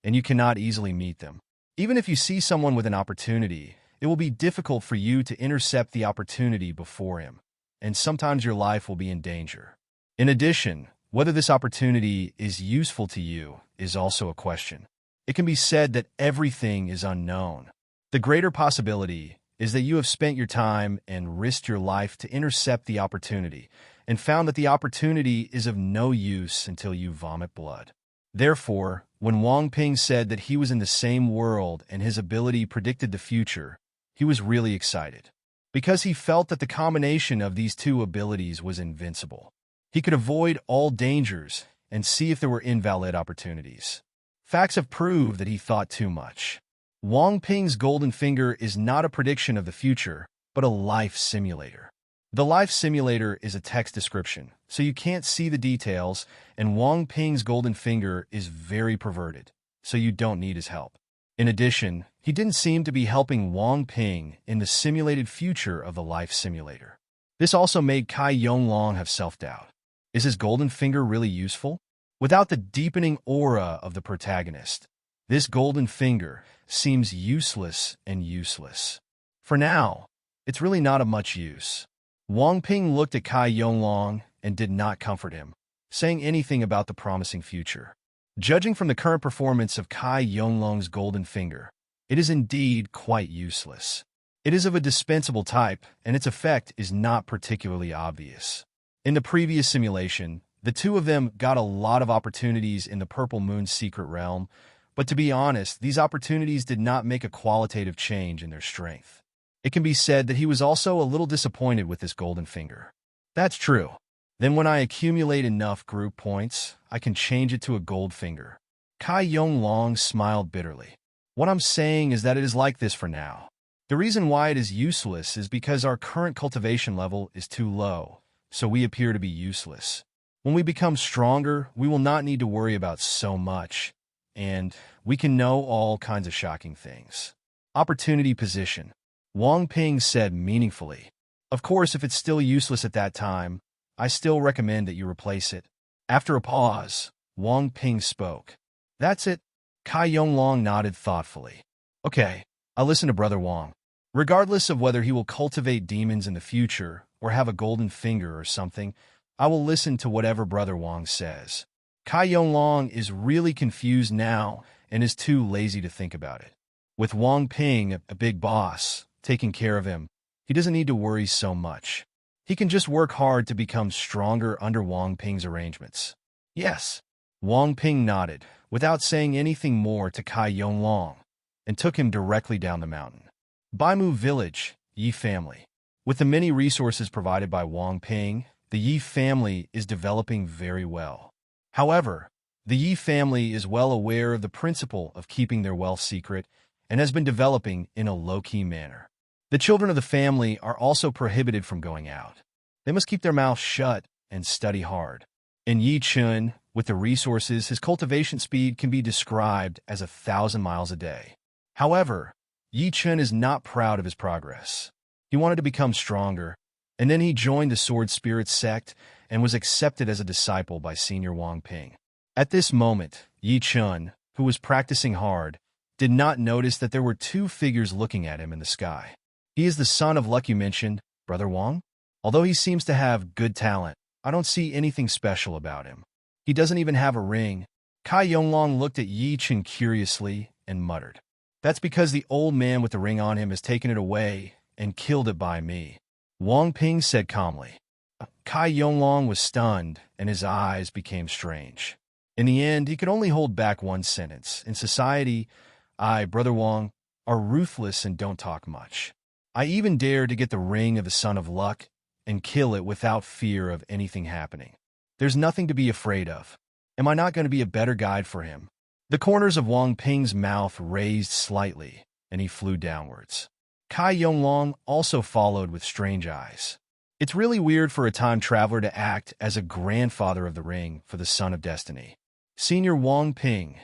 and you cannot easily meet them. Even if you see someone with an opportunity, it will be difficult for you to intercept the opportunity before him, and sometimes your life will be in danger. In addition, whether this opportunity is useful to you is also a question. It can be said that everything is unknown. The greater possibility is that you have spent your time and risked your life to intercept the opportunity, and found that the opportunity is of no use until you vomit blood. Therefore, when Wang Ping said that he was in the same world and his ability predicted the future, he was really excited, because he felt that the combination of these two abilities was invincible. He could avoid all dangers and see if there were invalid opportunities. Facts have proved that he thought too much. Wang Ping's golden finger is not a prediction of the future, but a life simulator. The life simulator is a text description, so you can't see the details, and Wang Ping's golden finger is very perverted, so you don't need his help. In addition, he didn't seem to be helping Wang Ping in the simulated future of the life simulator. This also made Kai Yonglong have self-doubt. Is his golden finger really useful? Without the deepening aura of the protagonist, this golden finger seems useless and useless. For now, it's really not of much use. Wang Ping looked at Kai Yonglong and did not comfort him, saying anything about the promising future. Judging from the current performance of Kai Yonglong's golden finger, it is indeed quite useless. It is of a dispensable type, and its effect is not particularly obvious. In the previous simulation, the two of them got a lot of opportunities in the Purple Moon's secret realm, but to be honest, these opportunities did not make a qualitative change in their strength. It can be said that he was also a little disappointed with this golden finger. That's true. Then when I accumulate enough group points, I can change it to a gold finger. Kai Yonglong smiled bitterly. What I'm saying is that it is like this for now. The reason why it is useless is because our current cultivation level is too low, so we appear to be useless. When we become stronger, we will not need to worry about so much, and we can know all kinds of shocking things. Opportunity position. Wang Ping said meaningfully. Of course, if it's still useless at that time, I still recommend that you replace it. After a pause, Wang Ping spoke. That's it. Kai Yonglong nodded thoughtfully. Okay, I'll listen to Brother Wang. Regardless of whether he will cultivate demons in the future or have a golden finger or something, I will listen to whatever Brother Wang says. Kai Yonglong is really confused now and is too lazy to think about it. With Wang Ping, a big boss, taking care of him, he doesn't need to worry so much. He can just work hard to become stronger under Wang Ping's arrangements. Yes. Wang Ping nodded, without saying anything more to Kai Yonglong, and took him directly down the mountain. Baimu Village, Yi family. With the many resources provided by Wang Ping, the Yi family is developing very well. However, the Yi family is well aware of the principle of keeping their wealth secret and has been developing in a low-key manner. The children of the family are also prohibited from going out. They must keep their mouths shut and study hard. In Yi Chun, with the resources, his cultivation speed can be described as 1,000 miles a day. However, Yi Chun is not proud of his progress. He wanted to become stronger, and then he joined the Sword Spirit sect and was accepted as a disciple by Senior Wang Ping. At this moment, Yi Chun, who was practicing hard, did not notice that there were two figures looking at him in the sky. He is the son of luck you mentioned, Brother Wang? Although he seems to have good talent, I don't see anything special about him. He doesn't even have a ring. Kai Yonglong looked at Yi Chun curiously and muttered. That's because the old man with the ring on him has taken it away and killed it by me, Wang Ping said calmly. Kai Yonglong was stunned, and his eyes became strange. In the end, he could only hold back one sentence. In society, I, Brother Wang, are ruthless and don't talk much. I even dare to get the ring of the Son of Luck and kill it without fear of anything happening. There's nothing to be afraid of. Am I not going to be a better guide for him? The corners of Wang Ping's mouth raised slightly, and he flew downwards. Kai Yonglong also followed with strange eyes. It's really weird for a time traveler to act as a grandfather of the ring for the Son of Destiny. Senior Wang Ping.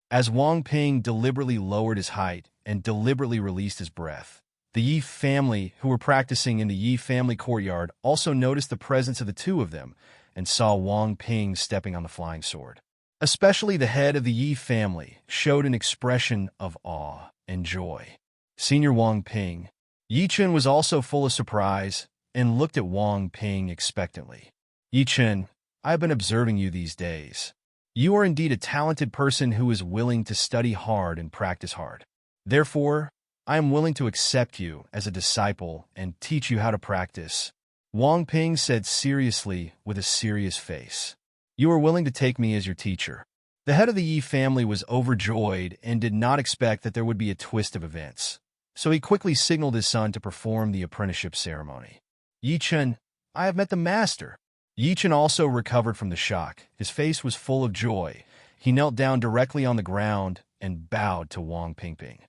As Wang Ping deliberately lowered his height and deliberately released his breath, the Yi family, who were practicing in the Yi family courtyard, also noticed the presence of the two of them and saw Wang Ping stepping on the flying sword. Especially the head of the Yi family showed an expression of awe and joy. Senior Wang Ping. Yi Chen was also full of surprise and looked at Wang Ping expectantly. Yi Chen, I have been observing you these days. You are indeed a talented person who is willing to study hard and practice hard. Therefore, I am willing to accept you as a disciple and teach you how to practice. Wang Ping said seriously with a serious face. You are willing to take me as your teacher. The head of the Yi family was overjoyed and did not expect that there would be a twist of events. So he quickly signaled his son to perform the apprenticeship ceremony. Yi Chen, I have met the master. Yi Chen also recovered from the shock. His face was full of joy. He knelt down directly on the ground and bowed to Wang Ping.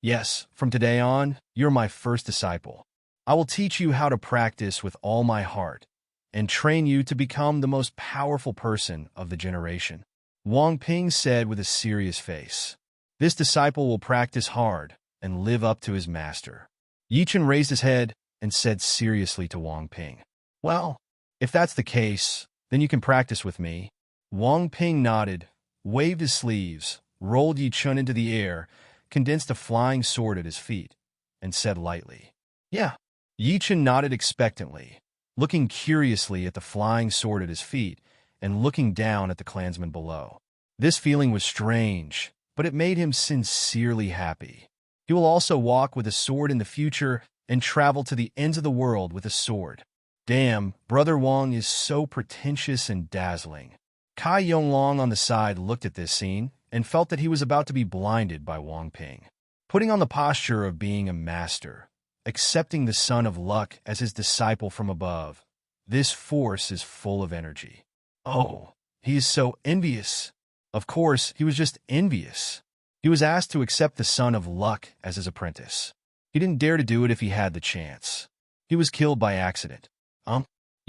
Yes, from today on, you're my first disciple. I will teach you how to practice with all my heart and train you to become the most powerful person of the generation. Wang Ping said with a serious face. This disciple will practice hard and live up to his master. Yi Chen raised his head and said seriously to Wang Ping. Well, if that's the case, then you can practice with me. Wang Ping nodded, waved his sleeves, rolled Yi Chen into the air, condensed a flying sword at his feet, and said lightly, Yeah. Yi Chen nodded expectantly, looking curiously at the flying sword at his feet and looking down at the clansmen below. This feeling was strange, but it made him sincerely happy. He will also walk with a sword in the future and travel to the ends of the world with a sword. Damn, Brother Wang is so pretentious and dazzling. Kai Yonglong on the side looked at this scene and felt that he was about to be blinded by Wang Ping. Putting on the posture of being a master, accepting the Son of Luck as his disciple from above, this force is full of energy. Oh, he is so envious. Of course, he was just envious. He was asked to accept the Son of Luck as his apprentice. He didn't dare to do it if he had the chance. He was killed by accident.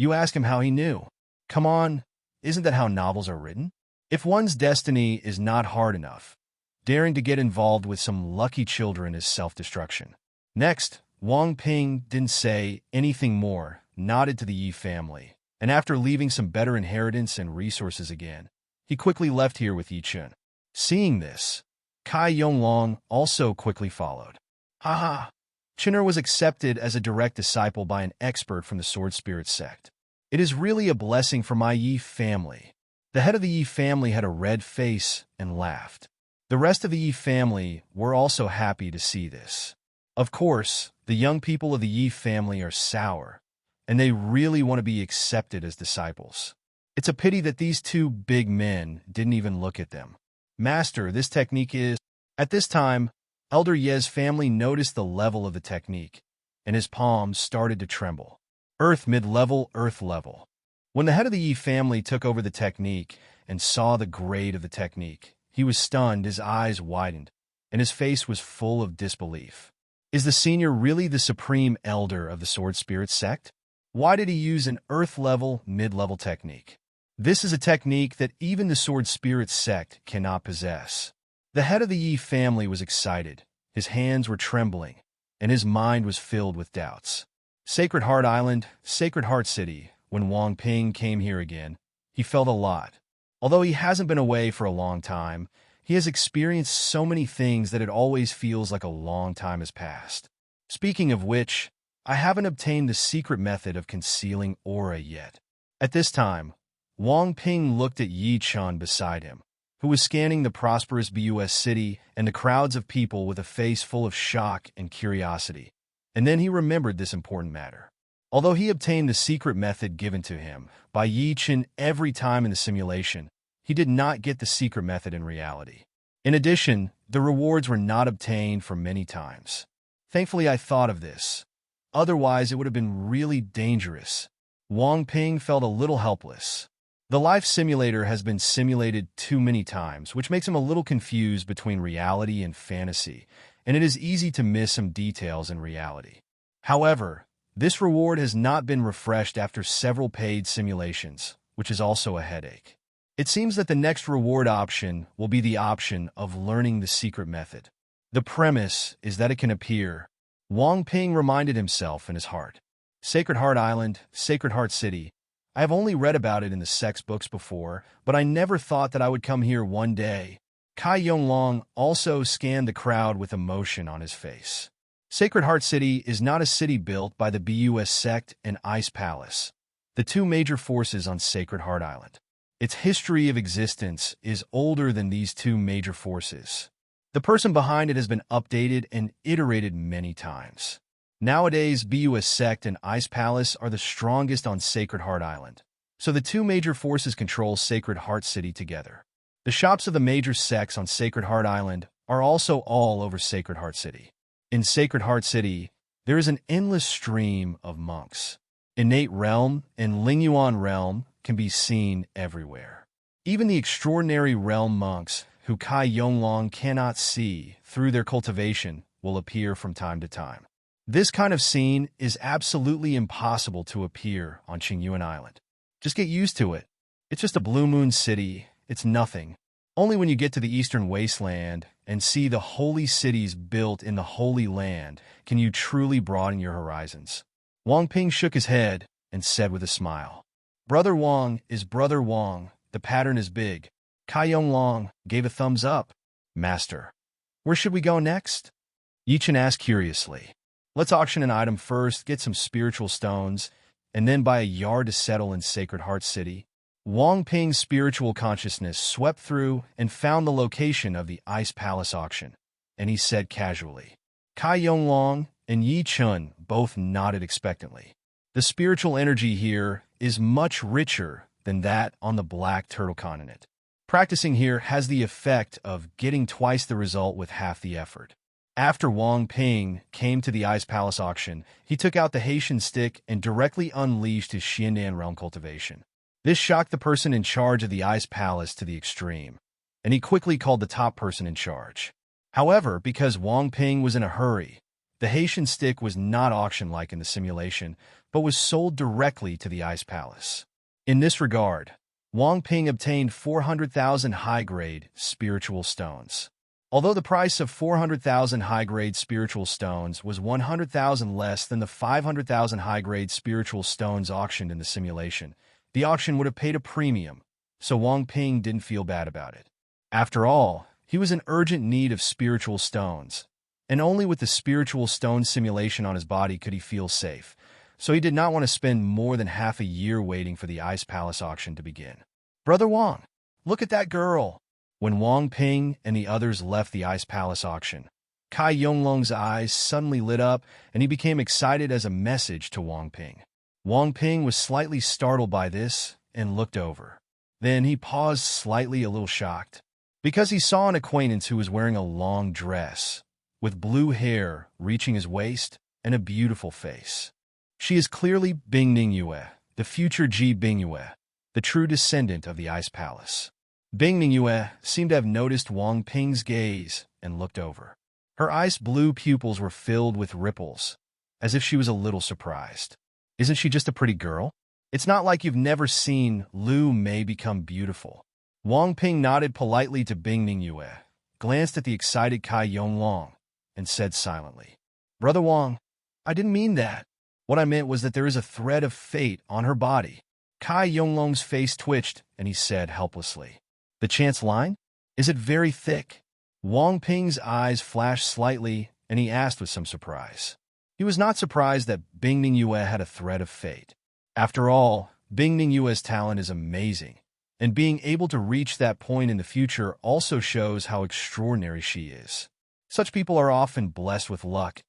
You ask him how he knew. Come on, isn't that how novels are written? If one's destiny is not hard enough, daring to get involved with some lucky children is self-destruction. Next, Wang Ping didn't say anything more, nodded to the Yi family, and after leaving some better inheritance and resources again, he quickly left here with Yi Chen. Seeing this, Kai Yonglong also quickly followed. Haha! Chinner was accepted as a direct disciple by an expert from the Sword Spirit sect. It is really a blessing for my Yi family. The head of the Yi family had a red face and laughed. The rest of the Yi family were also happy to see this. Of course, the young people of the Yi family are sour, and they really want to be accepted as disciples. It's a pity that these two big men didn't even look at them. Master, this technique is... At this time, Elder Ye's family noticed the level of the technique, and his palms started to tremble. Earth mid-level, earth level. When the head of the Yi family took over the technique and saw the grade of the technique, he was stunned, his eyes widened, and his face was full of disbelief. Is the senior really the supreme elder of the Sword Spirit sect? Why did he use an earth-level, mid-level technique? This is a technique that even the Sword Spirit sect cannot possess. The head of the Yi family was excited, his hands were trembling, and his mind was filled with doubts. Sacred Heart Island, Sacred Heart City, when Wang Ping came here again, he felt a lot. Although he hasn't been away for a long time, he has experienced so many things that it always feels like a long time has passed. Speaking of which, I haven't obtained the secret method of concealing aura yet. At this time, Wang Ping looked at Yi Chen beside him, who was scanning the prosperous BUS city and the crowds of people with a face full of shock and curiosity. And then he remembered this important matter. Although he obtained the secret method given to him by Yi Chen every time in the simulation, he did not get the secret method in reality. In addition, the rewards were not obtained for many times. Thankfully, I thought of this. Otherwise, it would have been really dangerous. Wang Ping felt a little helpless. The life simulator has been simulated too many times, which makes him a little confused between reality and fantasy, and it is easy to miss some details in reality. However, this reward has not been refreshed after several paid simulations, which is also a headache. It seems that the next reward option will be the option of learning the secret method. The premise is that it can appear. Wang Ping reminded himself in his heart. Sacred Heart Island, Sacred Heart City. I have only read about it in the sex books before, but I never thought that I would come here one day. Kai Yonglong also scanned the crowd with emotion on his face. Sacred Heart City is not a city built by the BUS sect and Ice Palace, the two major forces on Sacred Heart Island. Its history of existence is older than these two major forces. The person behind it has been updated and iterated many times. Nowadays, BUS sect and Ice Palace are the strongest on Sacred Heart Island, so the two major forces control Sacred Heart City together. The shops of the major sects on Sacred Heart Island are also all over Sacred Heart City. In Sacred Heart City, there is an endless stream of monks. Innate Realm and Lingyuan Realm can be seen everywhere. Even the extraordinary realm monks, who Kai Yonglong cannot see through their cultivation, will appear from time to time. This kind of scene is absolutely impossible to appear on Qingyuan Island. Just get used to it. It's just a blue moon city. It's nothing. Only when you get to the eastern wasteland and see the holy cities built in the Holy Land can you truly broaden your horizons. Wang Ping shook his head and said with a smile, "Brother Wang is Brother Wang. The pattern is big." Kai Yonglong gave a thumbs up. "Master, where should we go next?" Yi Chen asked curiously. "Let's auction an item first, get some spiritual stones, and then buy a yard to settle in Sacred Heart City." Wang Ping's spiritual consciousness swept through and found the location of the Ice Palace auction, and he said casually. Kai Yonglong and Yi Chen both nodded expectantly. The spiritual energy here is much richer than that on the Black Turtle Continent. Practicing here has the effect of getting twice the result with half the effort. After Wang Ping came to the Ice Palace auction, he took out the Haitian stick and directly unleashed his Xiandan realm cultivation. This shocked the person in charge of the Ice Palace to the extreme, and he quickly called the top person in charge. However, because Wang Ping was in a hurry, the Haitian stick was not auction-like in the simulation, but was sold directly to the Ice Palace. In this regard, Wang Ping obtained 400,000 high-grade spiritual stones. Although the price of 400,000 high-grade spiritual stones was 100,000 less than the 500,000 high-grade spiritual stones auctioned in the simulation, the auction would have paid a premium, so Wang Ping didn't feel bad about it. After all, he was in urgent need of spiritual stones, and only with the spiritual stone simulation on his body could he feel safe, so he did not want to spend more than half a year waiting for the Ice Palace auction to begin. "Brother Wang, look at that girl!" When Wang Ping and the others left the Ice Palace auction, Kai Yonglong's eyes suddenly lit up, and he became excited as a message to Wang Ping. Wang Ping was slightly startled by this and looked over. Then he paused slightly, a little shocked, because he saw an acquaintance who was wearing a long dress, with blue hair reaching his waist and a beautiful face. She is clearly Bing Ningyue, the future Ji Bingyue, the true descendant of the Ice Palace. Bing Ningyue seemed to have noticed Wang Ping's gaze and looked over. Her ice blue pupils were filled with ripples, as if she was a little surprised. "Isn't she just a pretty girl? It's not like you've never seen Lu Mei become beautiful." Wang Ping nodded politely to Bing Ningyue, glanced at the excited Kai Yonglong, and said silently, "Brother Wang, I didn't mean that. What I meant was that there is a thread of fate on her body." Kai Yonglong's face twitched, and he said helplessly, "The chance line? Is it very thick?" Wang Ping's eyes flashed slightly, and he asked with some surprise. He was not surprised that Bing Ningyue had a thread of fate. After all, Bing Ningyue's talent is amazing, And being able to reach that point in the future also shows how extraordinary she is. Such people are often blessed with luck,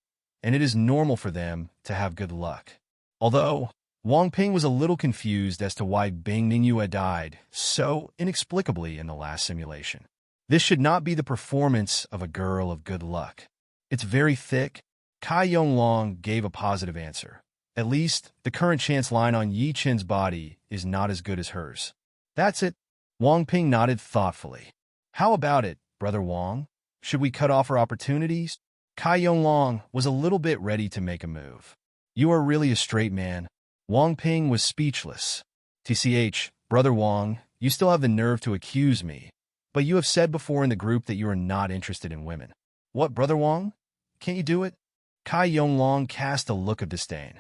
and it is normal for them to have good luck. Although, Wang Ping was a little confused as to why Bing Ningyue died so inexplicably in the last simulation. This should not be the performance of a girl of good luck. It's very thick. Kai Yonglong gave a positive answer. At least, the current chance line on Yi Chen's body is not as good as hers. That's it. Wang Ping nodded thoughtfully. How about it, Brother Wang? Should we cut off our opportunities? Kai Yonglong was a little bit ready to make a move. You are really a straight man. Wang Ping was speechless. TCH, Brother Wang, you still have the nerve to accuse me, but you have said before in the group that you are not interested in women. What, Brother Wang? Can't you do it? Kai Yonglong cast a look of disdain.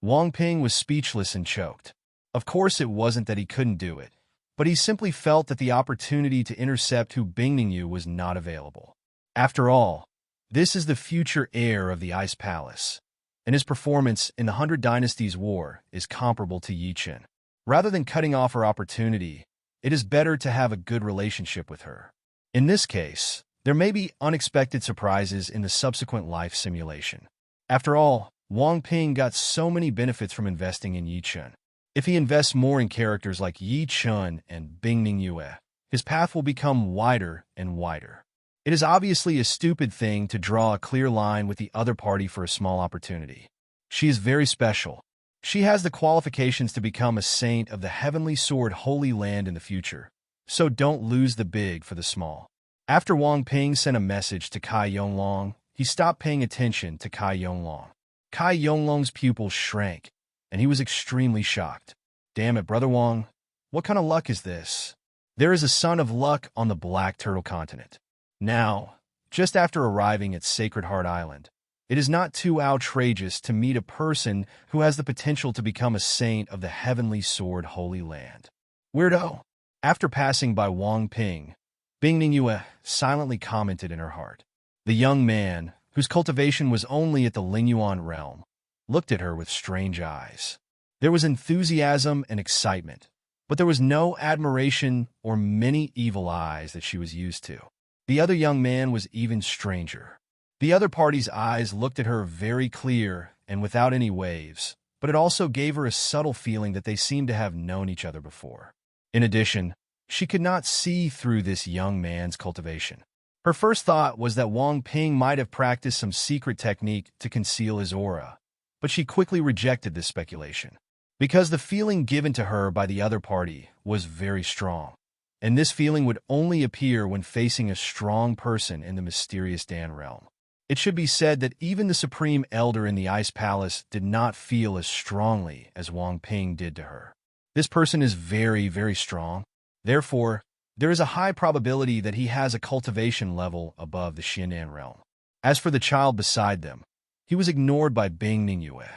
Wang Ping was speechless and choked. Of course it wasn't that he couldn't do it, but he simply felt that the opportunity to intercept Hu Bingmingyu was not available. After all, this is the future heir of the Ice Palace, and his performance in the 100 Dynasties War is comparable to Yi Chen. Rather than cutting off her opportunity, it is better to have a good relationship with her. In this case, there may be unexpected surprises in the subsequent life simulation. After all, Wang Ping got so many benefits from investing in Yi Chen. If he invests more in characters like Yi Chen and Bing Ningyue, his path will become wider and wider. It is obviously a stupid thing to draw a clear line with the other party for a small opportunity. She is very special. She has the qualifications to become a saint of the Heavenly Sword Holy Land in the future, so don't lose the big for the small. After Wang Ping sent a message to Kai Yonglong, he stopped paying attention to Kai Yonglong. Kai Yonglong's pupils shrank, and he was extremely shocked. Damn it, Brother Wang, what kind of luck is this? There is a son of luck on the Black Turtle continent. Now, just after arriving at Sacred Heart Island, it is not too outrageous to meet a person who has the potential to become a saint of the Heavenly Sword Holy Land. Weirdo. After passing by Wang Ping, Bing Ningyue silently commented in her heart. The young man, whose cultivation was only at the Lingyuan realm, looked at her with strange eyes. There was enthusiasm and excitement, but there was no admiration or many evil eyes that she was used to. The other young man was even stranger. The other party's eyes looked at her very clear and without any waves, but it also gave her a subtle feeling that they seemed to have known each other before. In addition, she could not see through this young man's cultivation. Her first thought was that Wang Ping might have practiced some secret technique to conceal his aura, but she quickly rejected this speculation, because the feeling given to her by the other party was very strong, and this feeling would only appear when facing a strong person in the mysterious Dan realm. It should be said that even the Supreme Elder in the Ice Palace did not feel as strongly as Wang Ping did to her. This person is very, very strong. Therefore, there is a high probability that he has a cultivation level above the Xianan realm. As for the child beside them, he was ignored by Bing Ningyue.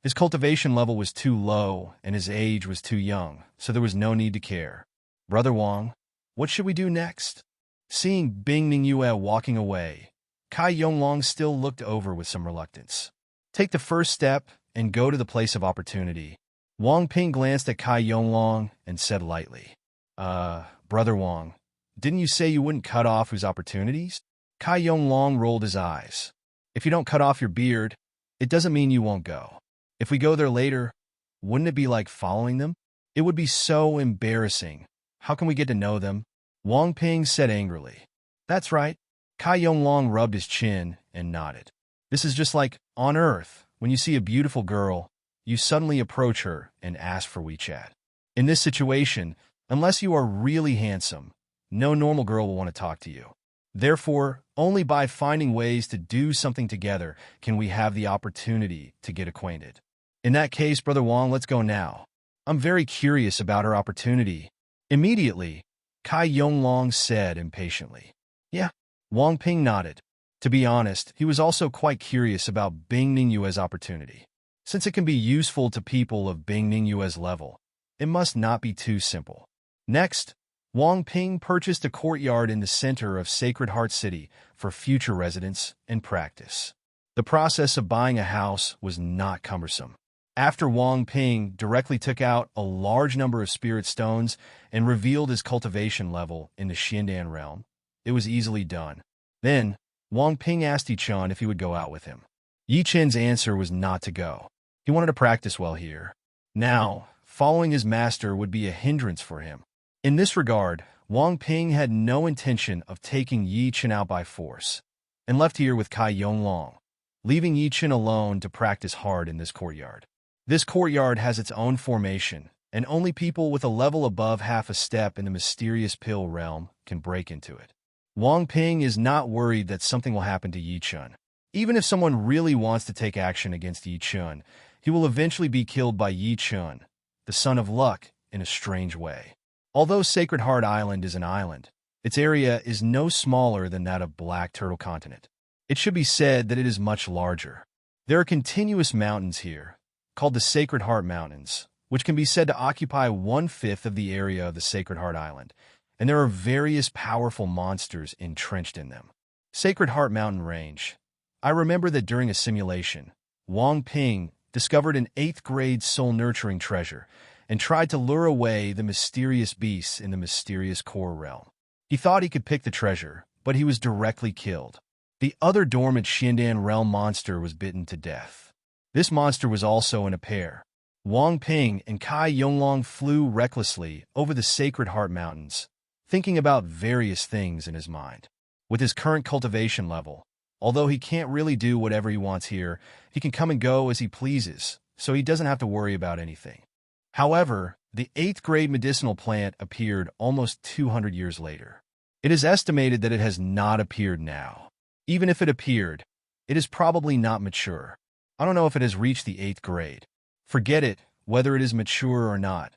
His cultivation level was too low and his age was too young, so there was no need to care. Brother Wang, what should we do next? Seeing Bing Ningyue walking away, Kai Yonglong still looked over with some reluctance. Take the first step and go to the place of opportunity. Wang Ping glanced at Kai Yonglong and said lightly, Brother Wang, didn't you say you wouldn't cut off whose opportunities? Kai Yonglong rolled his eyes. If you don't cut off your beard, it doesn't mean you won't go. If we go there later, wouldn't it be like following them? It would be so embarrassing. How can we get to know them? Wang Ping said angrily. That's right. Kai Yonglong rubbed his chin and nodded. This is just like on Earth. When you see a beautiful girl, you suddenly approach her and ask for WeChat. In this situation, unless you are really handsome, no normal girl will want to talk to you. Therefore, only by finding ways to do something together can we have the opportunity to get acquainted. In that case, Brother Wang, let's go now. I'm very curious about her opportunity. Immediately, Kai Yonglong said impatiently. Yeah. Wang Ping nodded. To be honest, he was also quite curious about Bing Ningyue's opportunity. Since it can be useful to people of Bing Ningyue's level, it must not be too simple. Next, Wang Ping purchased a courtyard in the center of Sacred Heart City for future residence and practice. The process of buying a house was not cumbersome. After Wang Ping directly took out a large number of spirit stones and revealed his cultivation level in the Xindan realm, it was easily done. Then, Wang Ping asked Yi Chen if he would go out with him. Yi Chen's answer was not to go. He wanted to practice well here. Now, following his master would be a hindrance for him. In this regard, Wang Ping had no intention of taking Yi Chen out by force, and left here with Cai Yonglong, leaving Yi Chen alone to practice hard in this courtyard. This courtyard has its own formation, and only people with a level above half a step in the mysterious pill realm can break into it. Wang Ping is not worried that something will happen to Yi Chen. Even if someone really wants to take action against Yi Chen, he will eventually be killed by Yi Chen, the son of luck, in a strange way. Although Sacred Heart Island is an island, its area is no smaller than that of Black Turtle Continent. It should be said that it is much larger. There are continuous mountains here, called the Sacred Heart Mountains, which can be said to occupy 1/5 of the area of the Sacred Heart Island, and there are various powerful monsters entrenched in them. Sacred Heart Mountain Range. I remember that during a simulation, Wang Ping discovered an 8th grade soul-nurturing treasure and tried to lure away the mysterious beasts in the mysterious core realm. He thought he could pick the treasure, but he was directly killed. The other dormant Xindan realm monster was bitten to death. This monster was also in a pair. Wang Ping and Cai Yonglong flew recklessly over the Sacred Heart Mountains, thinking about various things in his mind. With his current cultivation level, although he can't really do whatever he wants here, he can come and go as he pleases, so he doesn't have to worry about anything. However, the 8th grade medicinal plant appeared almost 200 years later. It is estimated that it has not appeared now. Even if it appeared, it is probably not mature. I don't know if it has reached the 8th grade. Forget it, whether it is mature or not.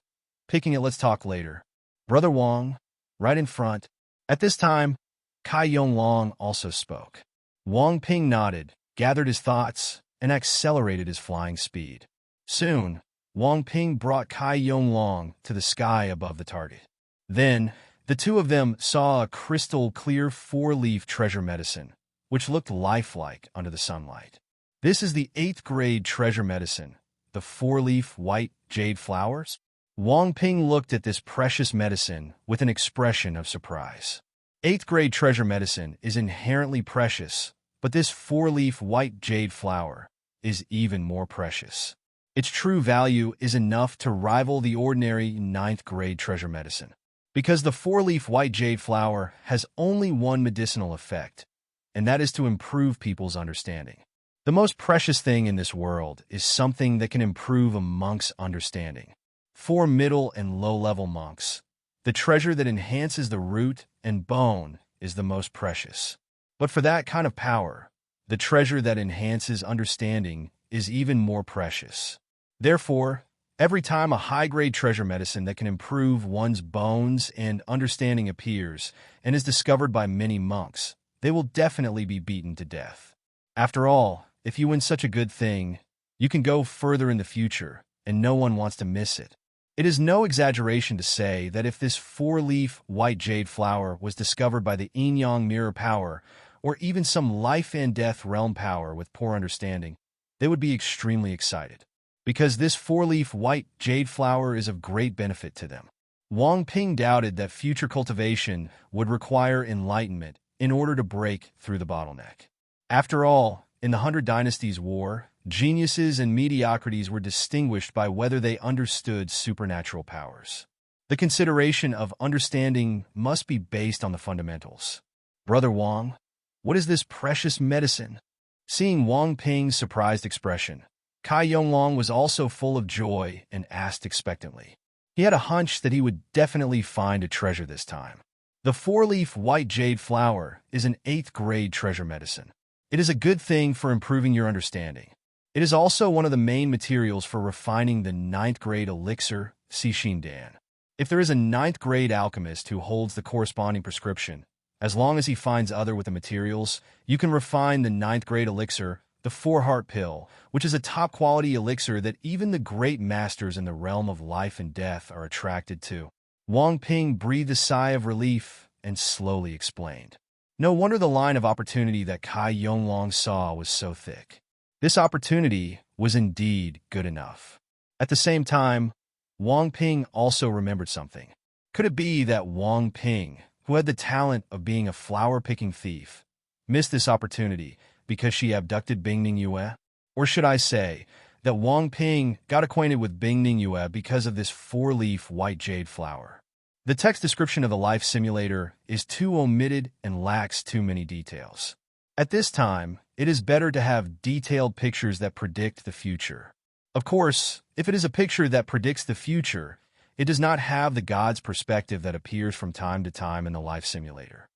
Picking it, let's talk later. Brother Wang, right in front. At this time, Cai Yonglong also spoke. Wang Ping nodded, gathered his thoughts, and accelerated his flying speed. Soon, Wang Ping brought Cai Yonglong to the sky above the target. Then, the two of them saw a crystal-clear 4-leaf treasure medicine, which looked lifelike under the sunlight. This is the 8th grade treasure medicine, the 4-leaf white jade flowers. Wang Ping looked at this precious medicine with an expression of surprise. 8th grade treasure medicine is inherently precious, but this 4-leaf white jade flower is even more precious. Its true value is enough to rival the ordinary 9th grade treasure medicine. Because the 4-leaf white jade flower has only one medicinal effect, and that is to improve people's understanding. The most precious thing in this world is something that can improve a monk's understanding. For middle and low-level monks, the treasure that enhances the root and bone is the most precious. But for that kind of power, the treasure that enhances understanding is even more precious. Therefore, every time a high-grade treasure medicine that can improve one's bones and understanding appears and is discovered by many monks, they will definitely be beaten to death. After all, if you win such a good thing, you can go further in the future, and no one wants to miss it. It is no exaggeration to say that if this 4-leaf white jade flower was discovered by the yin-yang mirror power, or even some life and death realm power with poor understanding, they would be extremely excited. Because this 4-leaf white jade flower is of great benefit to them. Wang Ping doubted that future cultivation would require enlightenment in order to break through the bottleneck. After all, in the 100 Dynasties War, geniuses and mediocrities were distinguished by whether they understood supernatural powers. The consideration of understanding must be based on the fundamentals. Brother Wang, what is this precious medicine? Seeing Wang Ping's surprised expression, Cai Yonglong was also full of joy and asked expectantly. He had a hunch that he would definitely find a treasure this time. The 4-leaf white jade flower is an 8th grade treasure medicine. It is a good thing for improving your understanding. It is also one of the main materials for refining the 9th grade elixir, Xixin Dan. If there is a 9th grade alchemist who holds the corresponding prescription, as long as he finds other with the materials, you can refine the 9th grade elixir, the 4-heart pill, which is a top-quality elixir that even the great masters in the realm of life and death are attracted to. Wang Ping breathed a sigh of relief and slowly explained. No wonder the line of opportunity that Cai Yonglong saw was so thick. This opportunity was indeed good enough. At the same time, Wang Ping also remembered something. Could it be that Wang Ping, who had the talent of being a flower-picking thief, missed this opportunity because she abducted Bingning Yue? Or should I say that Wang Ping got acquainted with Bingning Yue because of this four-leaf white jade flower? The text description of the life simulator is too omitted and lacks too many details. At this time, it is better to have detailed pictures that predict the future. Of course, if it is a picture that predicts the future, it does not have the God's perspective that appears from time to time in the life simulator.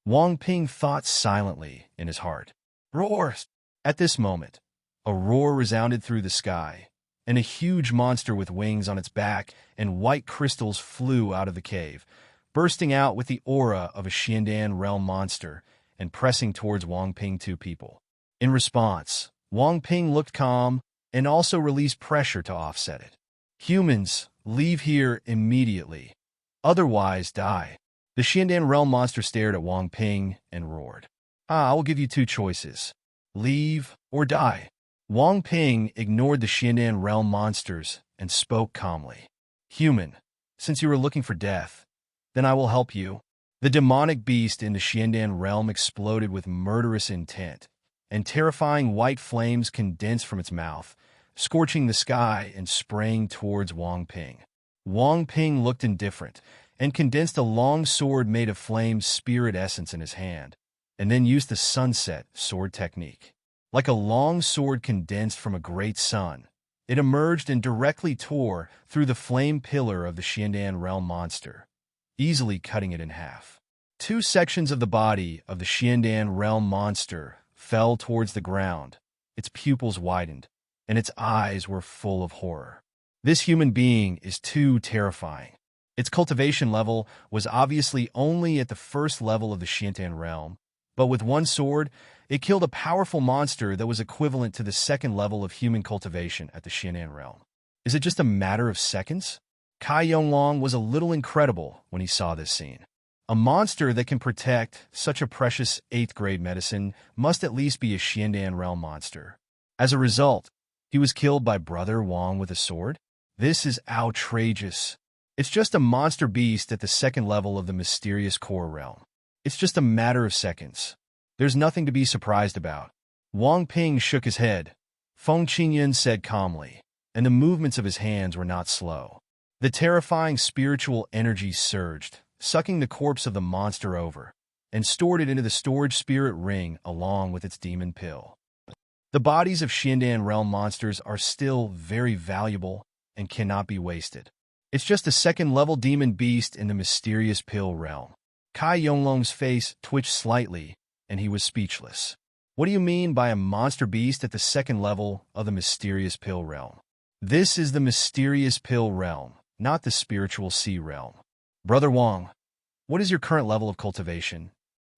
Wang Ping thought silently in his heart. Roar! At this moment, a roar resounded through the sky, and a huge monster with wings on its back and white crystals flew out of the cave, bursting out with the aura of a Xiandan realm monster and pressing towards Wang Ping two people. In response, Wang Ping looked calm and also released pressure to offset it. Humans, leave here immediately. Otherwise, die. The Xiandan realm monster stared at Wang Ping and roared. I will give you two choices. Leave or die. Wang Ping ignored the Xiandan realm monsters and spoke calmly. Human, since you are looking for death, then I will help you. The demonic beast in the Xiandan realm exploded with murderous intent, and terrifying white flames condensed from its mouth, scorching the sky and spraying towards Wang Ping. Wang Ping looked indifferent and condensed a long sword made of flame spirit essence in his hand, and then used the sunset sword technique. Like a long sword condensed from a great sun, it emerged and directly tore through the flame pillar of the Xiandan realm monster, easily cutting it in half. Two sections of the body of the Xiandan realm monster fell towards the ground, its pupils widened, and its eyes were full of horror. This human being is too terrifying. Its cultivation level was obviously only at the first level of the Xiandan realm, but with one sword, it killed a powerful monster that was equivalent to the second level of human cultivation at the Xiandan realm. Is it just a matter of seconds? Kai Yonglong was a little incredible when he saw this scene. A monster that can protect such a precious 8th grade medicine must at least be a Xiandan realm monster. As a result, he was killed by Brother Wang with a sword? This is outrageous. It's just a monster beast at the second level of the mysterious core realm. It's just a matter of seconds. There's nothing to be surprised about. Wang Ping shook his head. Feng Qingyan said calmly, and the movements of his hands were not slow. The terrifying spiritual energy surged, sucking the corpse of the monster over, and stored it into the storage spirit ring along with its demon pill. The bodies of Xiandan realm monsters are still very valuable and cannot be wasted. It's just a second-level demon beast in the mysterious pill realm. Kai Yonglong's face twitched slightly, and he was speechless. What do you mean by a monster beast at the second level of the mysterious pill realm? This is the mysterious pill realm, not the spiritual sea realm. Brother Wang, what is your current level of cultivation?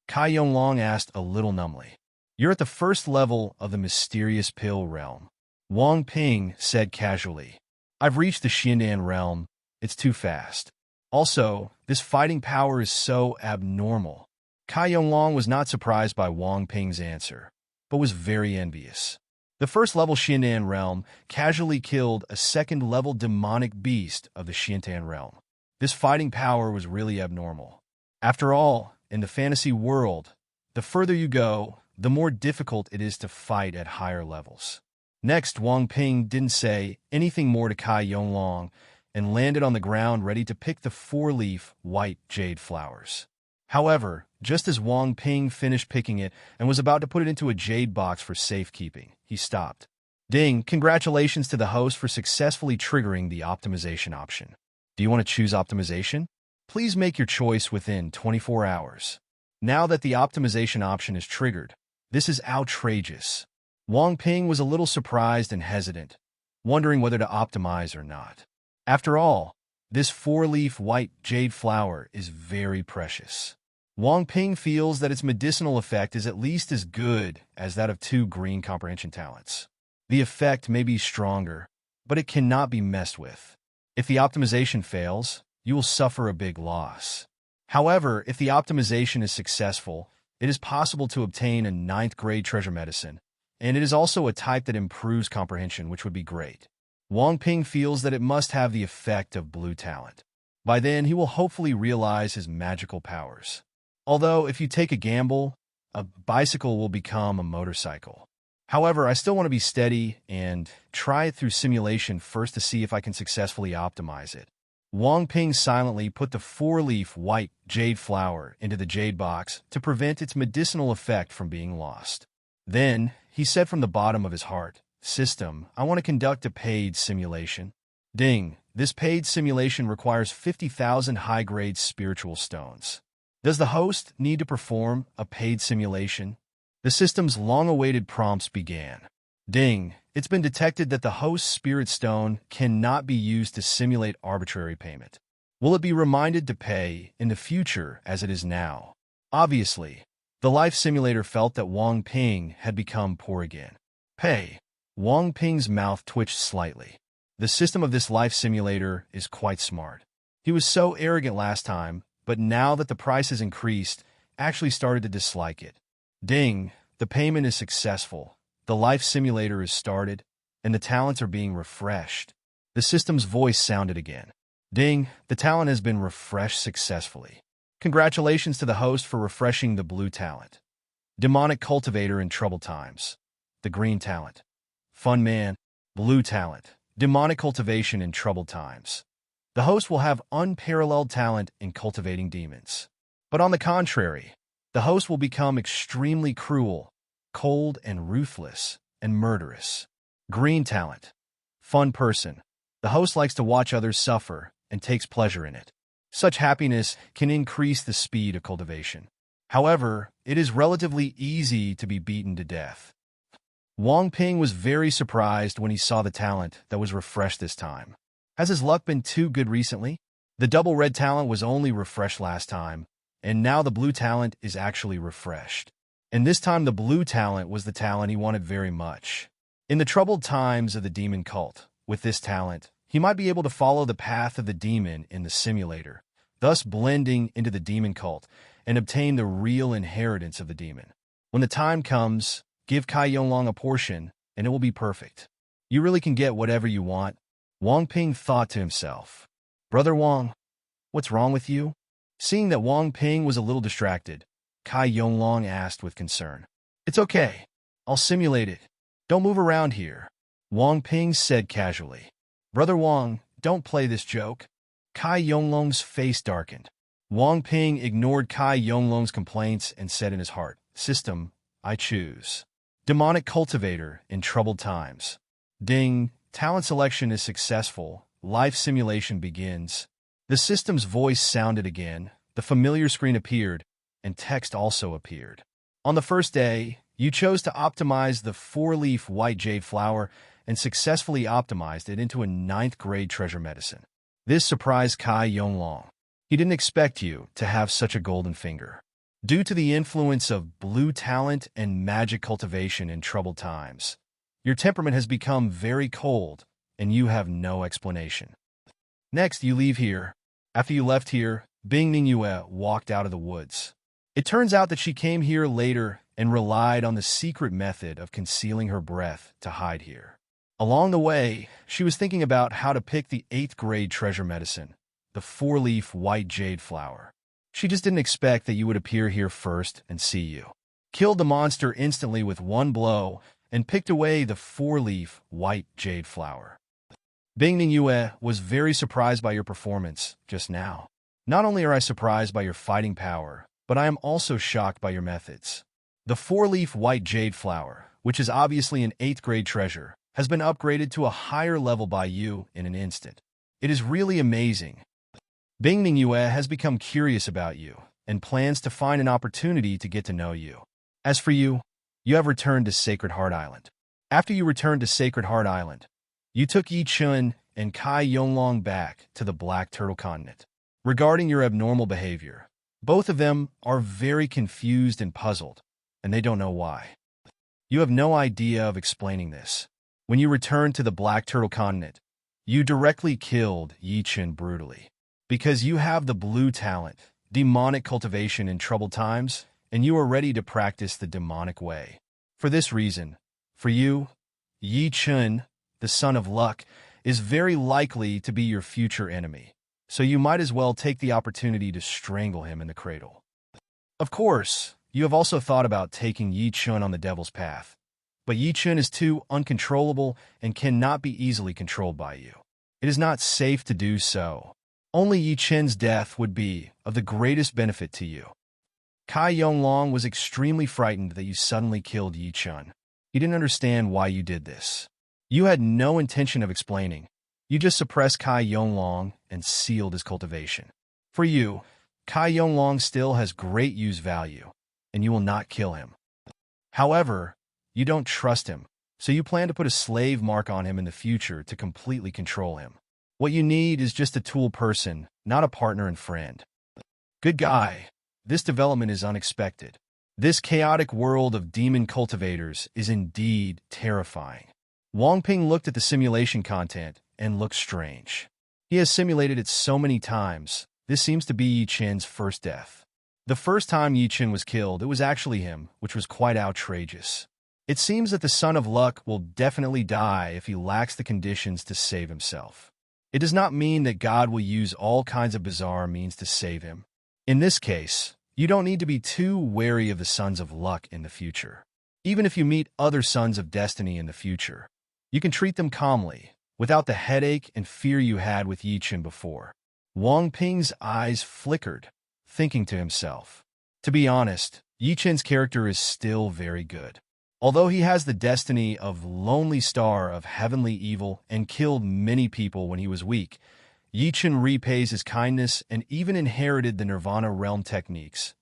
Kai Yonglong asked a little numbly. You're at the first level of the mysterious pill realm. Wang Ping said casually. I've reached the Xiandan realm. It's too fast. Also, this fighting power is so abnormal. Kai Yonglong was not surprised by Wang Ping's answer, but was very envious. The first-level Xiandan realm casually killed a second-level demonic beast of the Xiandan realm. This fighting power was really abnormal. After all, in the fantasy world, the further you go, the more difficult it is to fight at higher levels. Next, Wang Ping didn't say anything more to Kai Yonglong and landed on the ground ready to pick the four-leaf white jade flowers. However, just as Wang Ping finished picking it and was about to put it into a jade box for safekeeping, he stopped. Ding, congratulations to the host for successfully triggering the optimization option. Do you want to choose optimization? Please make your choice within 24 hours. Now that the optimization option is triggered, this is outrageous. Wang Ping was a little surprised and hesitant, wondering whether to optimize or not. After all, this four-leaf white jade flower is very precious. Wang Ping feels that its medicinal effect is at least as good as that of 2 green comprehension talents. The effect may be stronger, but it cannot be messed with. If the optimization fails, you will suffer a big loss. However, if the optimization is successful, it is possible to obtain a 9th grade treasure medicine and it is also a type that improves comprehension, which would be great. Wang Ping feels that it must have the effect of blue talent. By then, he will hopefully realize his magical powers. Although, if you take a gamble, a bicycle will become a motorcycle. However, I still want to be steady and try it through simulation first to see if I can successfully optimize it. Wang Ping silently put the 4-leaf white jade flower into the jade box to prevent its medicinal effect from being lost. Then, he said from the bottom of his heart, "System, I want to conduct a paid simulation." Ding! This paid simulation requires 50,000 high-grade spiritual stones. Does the host need to perform a paid simulation? The system's long-awaited prompts began. Ding! It's been detected that the host's spirit stone cannot be used to simulate arbitrary payment. Will it be reminded to pay in the future as it is now? Obviously, the life simulator felt that Wang Ping had become poor again. Pay. Wang Ping's mouth twitched slightly. The system of this life simulator is quite smart. He was so arrogant last time, but now that the price has increased, actually started to dislike it. Ding! The payment is successful. The life simulator is started, and the talents are being refreshed. The system's voice sounded again. Ding! The talent has been refreshed successfully. Congratulations to the host for refreshing the blue talent. Demonic cultivator in troubled times. The green talent. Fun man. Blue talent. Demonic cultivation in troubled times. The host will have unparalleled talent in cultivating demons. But on the contrary, the host will become extremely cruel, cold and ruthless, and murderous. Green talent. Fun person. The host likes to watch others suffer and takes pleasure in it. Such happiness can increase the speed of cultivation. However, it is relatively easy to be beaten to death. Wang Ping was very surprised when he saw the talent that was refreshed this time. Has his luck been too good recently? The double red talent was only refreshed last time, and now the blue talent is actually refreshed. And this time the blue talent was the talent he wanted very much. In the troubled times of the demon cult, with this talent, he might be able to follow the path of the demon in the simulator, thus blending into the demon cult and obtain the real inheritance of the demon. When the time comes, give Kai Yonglong a portion, and it will be perfect. You really can get whatever you want. Wang Ping thought to himself. Brother Wang, what's wrong with you? Seeing that Wang Ping was a little distracted, Kai Yonglong asked with concern. It's okay. I'll simulate it. Don't move around here. Wang Ping said casually. Brother Wang, don't play this joke. Kai Yonglong's face darkened. Wang Ping ignored Kai Yonglong's complaints and said in his heart, System, I choose. Demonic cultivator in troubled times. Ding! Talent selection is successful. Life simulation begins. The system's voice sounded again. The familiar screen appeared, and text also appeared. On the first day, you chose to optimize the 4-leaf white jade flower and successfully optimized it into a 9th-grade treasure medicine. This surprised Kai Yonglong. He didn't expect you to have such a golden finger. Due to the influence of blue talent and magic cultivation in troubled times, your temperament has become very cold, and you have no explanation. Next, you leave here. After you left here, Bing Ningyue walked out of the woods. It turns out that she came here later and relied on the secret method of concealing her breath to hide here. Along the way, she was thinking about how to pick the 8th-grade treasure medicine, the 4-leaf white jade flower. She just didn't expect that you would appear here first and see you. Killed the monster instantly with one blow and picked away the 4-leaf white jade flower. Bing Ningyue was very surprised by your performance just now. Not only are I surprised by your fighting power, but I am also shocked by your methods. The 4-leaf white jade flower, which is obviously an 8th-grade treasure, has been upgraded to a higher level by you in an instant. It is really amazing. Bing Ningyue has become curious about you and plans to find an opportunity to get to know you. As for you, you have returned to Sacred Heart Island. After you returned to Sacred Heart Island, you took Yi Chun and Kai Yonglong back to the Black Turtle Continent. Regarding your abnormal behavior, both of them are very confused and puzzled, and they don't know why. You have no idea of explaining this. When you returned to the Black Turtle Continent, you directly killed Yi Chun brutally. Because you have the blue talent, demonic cultivation in troubled times, and you are ready to practice the demonic way. For this reason, For you, Yi Chun, the son of luck, is very likely to be your future enemy, so you might as well take the opportunity to strangle him in the cradle. Of course, you have also thought about taking Yi Chun on the devil's path, but Yi Chun is too uncontrollable and cannot be easily controlled by you. It is not safe to do so. Only Yi Chun's death would be of the greatest benefit to you. Kai Yonglong was extremely frightened that you suddenly killed Yi Chun. He didn't understand why you did this. You had no intention of explaining. You just suppressed Kai Yonglong and sealed his cultivation. For you, Kai Yonglong still has great use value, and you will not kill him. However, you don't trust him, so you plan to put a slave mark on him in the future to completely control him. What you need is just a tool person, not a partner and friend. Good guy. This development is unexpected. This chaotic world of demon cultivators is indeed terrifying. Wang Ping looked at the simulation content and looked strange. He has simulated it so many times. This seems to be Yi Chun's first death. The first time Yi Chun was killed, it was actually him, which was quite outrageous. It seems that the son of luck will definitely die if he lacks the conditions to save himself. It does not mean that God will use all kinds of bizarre means to save him. In this case, you don't need to be too wary of the sons of luck in the future. Even if you meet other sons of destiny in the future, you can treat them calmly, without the headache and fear you had with Yi Chun before. Wang Ping's eyes flickered, thinking to himself. To be honest, Yi Chun's character is still very good. Although he has the destiny of lonely star of heavenly evil and killed many people when he was weak, Yi Chun repays his kindness and even inherited the Nirvana realm techniques.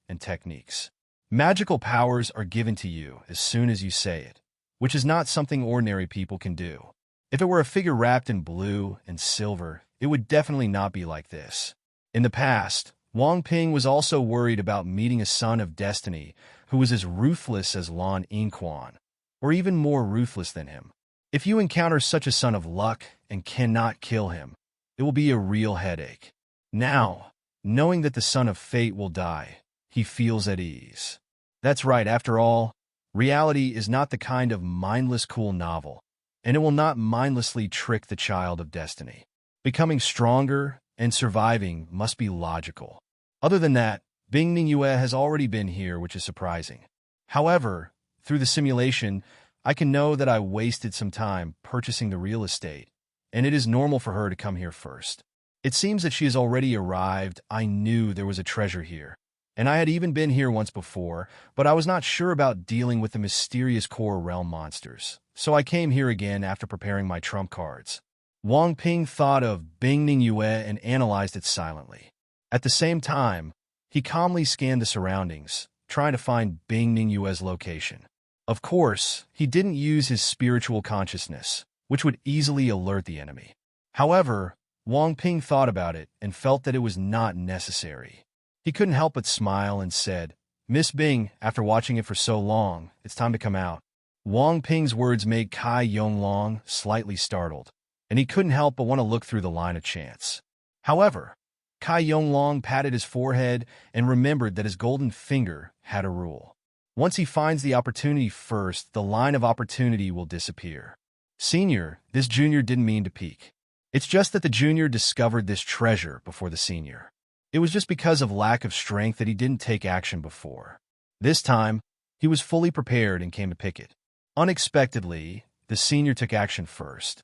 Magical powers are given to you as soon as you say it, which is not something ordinary people can do. If it were a figure wrapped in blue and silver, it would definitely not be like this. In the past, Wang Ping was also worried about meeting a son of destiny who was as ruthless as Lan Yingquan, or even more ruthless than him. If you encounter such a son of luck and cannot kill him, it will be a real headache. Now, knowing that the son of fate will die, he feels at ease. That's right, after all, reality is not the kind of mindless cool novel, and it will not mindlessly trick the child of destiny. Becoming stronger and surviving must be logical. Other than that, Bing Ningyue has already been here, which is surprising. However, through the simulation, I can know that I wasted some time purchasing the real estate, and it is normal for her to come here first. It seems that she has already arrived. I knew there was a treasure here, and I had even been here once before, but I was not sure about dealing with the mysterious core realm monsters, so I came here again after preparing my trump cards. Wang Ping thought of Bing Ningyue and analyzed it silently. At the same time, he calmly scanned the surroundings, trying to find Bing Ningyue's location. Of course, he didn't use his spiritual consciousness, which would easily alert the enemy. However, Wang Ping thought about it and felt that it was not necessary. He couldn't help but smile and said, "Miss Bing, after watching it for so long, it's time to come out." Wang Ping's words made Kai Yonglong slightly startled, and he couldn't help but want to look through the line of chance. However, Kai Yonglong patted his forehead and remembered that his golden finger had a rule. Once he finds the opportunity first, the line of opportunity will disappear. Senior, this junior didn't mean to peek. It's just that the junior discovered this treasure before the senior. It was just because of lack of strength that he didn't take action before. This time, he was fully prepared and came to pick it. Unexpectedly, the senior took action first.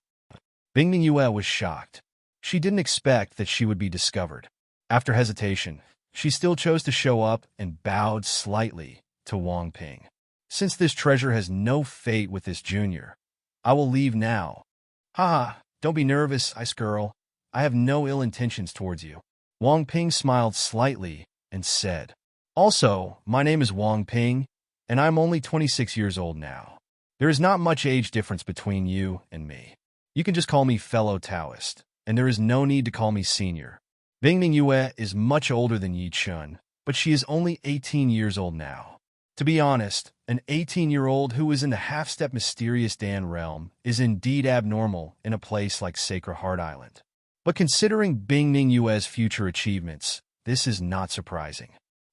Bing Ningyue was shocked. She didn't expect that she would be discovered. After hesitation, she still chose to show up and bowed slightly to Wang Ping. "Since this treasure has no fate with this junior, I will leave now." "Haha, don't be nervous, ice girl. I have no ill intentions towards you." Wang Ping smiled slightly and said, "Also, my name is Wang Ping, and I'm only 26 years old now. There is not much age difference between you and me. You can just call me fellow Taoist, and there is no need to call me senior. Bing Ningyue is much older than Yi Chun, but she is only 18 years old now. To be honest, an 18-year-old who is in the half-step mysterious Dan realm is indeed abnormal in a place like Sacred Heart Island. But considering Bing Ningyue's future achievements, this is not surprising.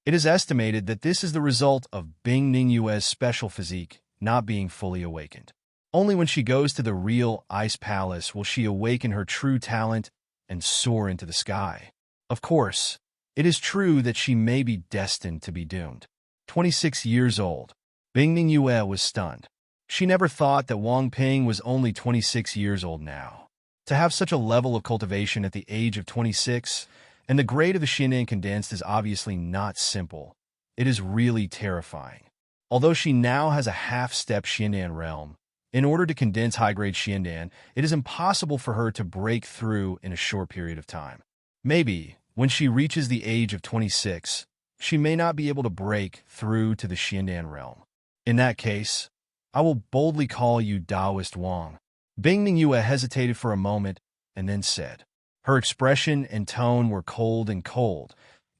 It is estimated that this is the result of Bing Ningyue's special physique not being fully awakened. Only when she goes to the real Ice Palace will she awaken her true talent and soar into the sky. Of course, it is true that she may be destined to be doomed. 26 years old, Bingning Yue was stunned. She never thought that Wang Ping was only 26 years old now. To have such a level of cultivation at the age of 26, and the grade of the Xian'an condensed is obviously not simple. It is really terrifying. Although she now has a half-step Xian'an realm, in order to condense high-grade Xian'an, it is impossible for her to break through in a short period of time. Maybe, when she reaches the age of 26, she may not be able to break through to the Xian'an realm. In that case, I will boldly call you Taoist Wang. Bingning Yue hesitated for a moment and then said. Her expression and tone were cold,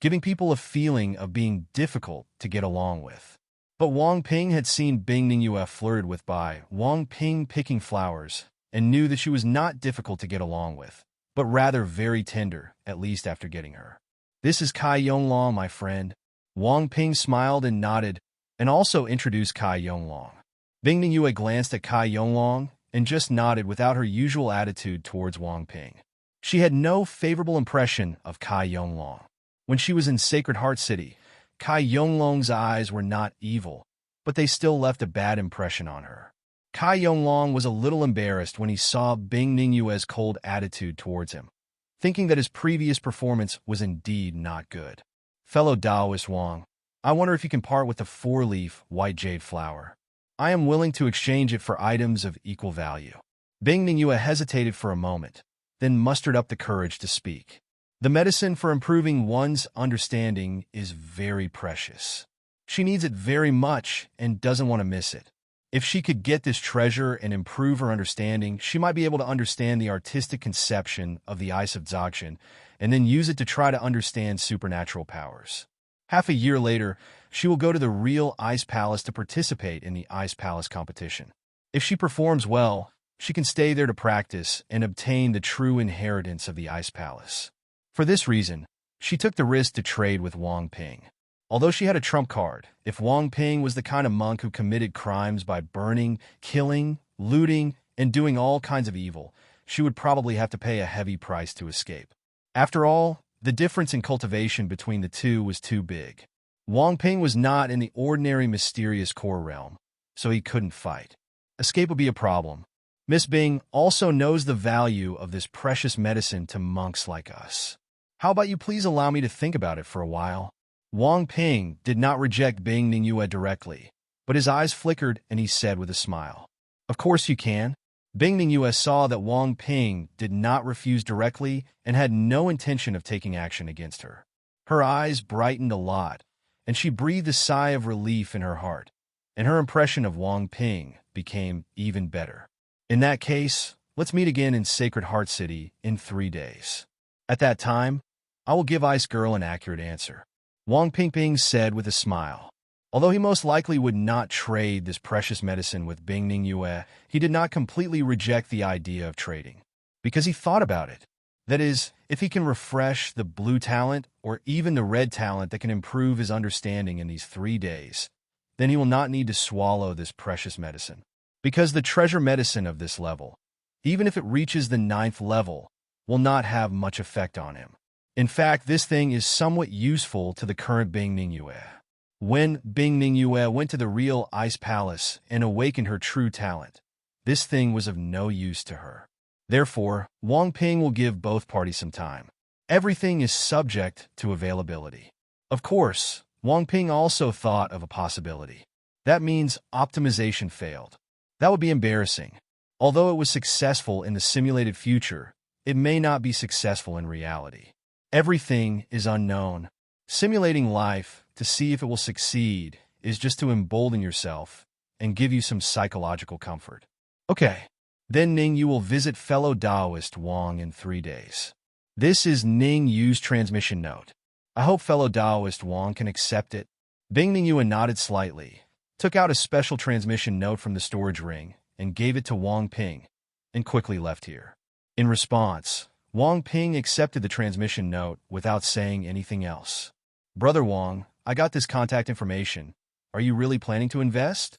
giving people a feeling of being difficult to get along with. But Wang Ping had seen Bingning Yue flirted with by Wang Ping picking flowers and knew that she was not difficult to get along with, but rather very tender, at least after getting her. This is Kai Yonglong, my friend. Wang Ping smiled and nodded, and also introduced Kai Yonglong. Bingning Yue glanced at Kai Yonglong and just nodded without her usual attitude towards Wang Ping. She had no favorable impression of Kai Yonglong. When she was in Sacred Heart City, Kai Yonglong's eyes were not evil, but they still left a bad impression on her. Kai Yonglong was a little embarrassed when he saw Bingning Yue's cold attitude towards him, thinking that his previous performance was indeed not good. Fellow Taoist Wang, I wonder if you can part with the 4-leaf white jade flower. I am willing to exchange it for items of equal value. Bingning Yue hesitated for a moment, then mustered up the courage to speak. The medicine for improving one's understanding is very precious. She needs it very much and doesn't want to miss it. If she could get this treasure and improve her understanding, she might be able to understand the artistic conception of the Ice of Dzogchen and then use it to try to understand supernatural powers. Half a year later, she will go to the real Ice Palace to participate in the Ice Palace competition. If she performs well, she can stay there to practice and obtain the true inheritance of the Ice Palace. For this reason, she took the risk to trade with Wang Ping. Although she had a trump card, if Wang Ping was the kind of monk who committed crimes by burning, killing, looting, and doing all kinds of evil, she would probably have to pay a heavy price to escape. After all, the difference in cultivation between the two was too big. Wang Ping was not in the ordinary mysterious core realm, so he couldn't fight. Escape would be a problem. Miss Bing also knows the value of this precious medicine to monks like us. How about you please allow me to think about it for a while? Wang Ping did not reject Bingning Yue directly, but his eyes flickered and he said with a smile, Of course you can. Bingning Yue saw that Wang Ping did not refuse directly and had no intention of taking action against her. Her eyes brightened a lot, and she breathed a sigh of relief in her heart, and her impression of Wang Ping became even better. In that case, let's meet again in Sacred Heart City in 3 days. At that time, I will give Ice Girl an accurate answer. Wang Ping said with a smile. Although he most likely would not trade this precious medicine with Bingning Yue, he did not completely reject the idea of trading, because he thought about it. That is, if he can refresh the blue talent or even the red talent that can improve his understanding in these 3 days, then he will not need to swallow this precious medicine. Because the treasure medicine of this level, even if it reaches the 9th level, will not have much effect on him. In fact, this thing is somewhat useful to the current Bingning Yue. When Bingning Yue went to the real Ice Palace and awakened her true talent, this thing was of no use to her. Therefore, Wang Ping will give both parties some time. Everything is subject to availability. Of course, Wang Ping also thought of a possibility. That means optimization failed. That would be embarrassing. Although it was successful in the simulated future, it may not be successful in reality. Everything is unknown. Simulating life to see if it will succeed is just to embolden yourself and give you some psychological comfort. Okay, then Ning Yu will visit fellow Taoist Wang in 3 days. This is Ning Yu's transmission note. I hope fellow Taoist Wang can accept it. Bingning Yu nodded slightly, took out a special transmission note from the storage ring, and gave it to Wang Ping, and quickly left here. In response, Wang Ping accepted the transmission note without saying anything else. Brother Wang, I got this contact information. Are you really planning to invest?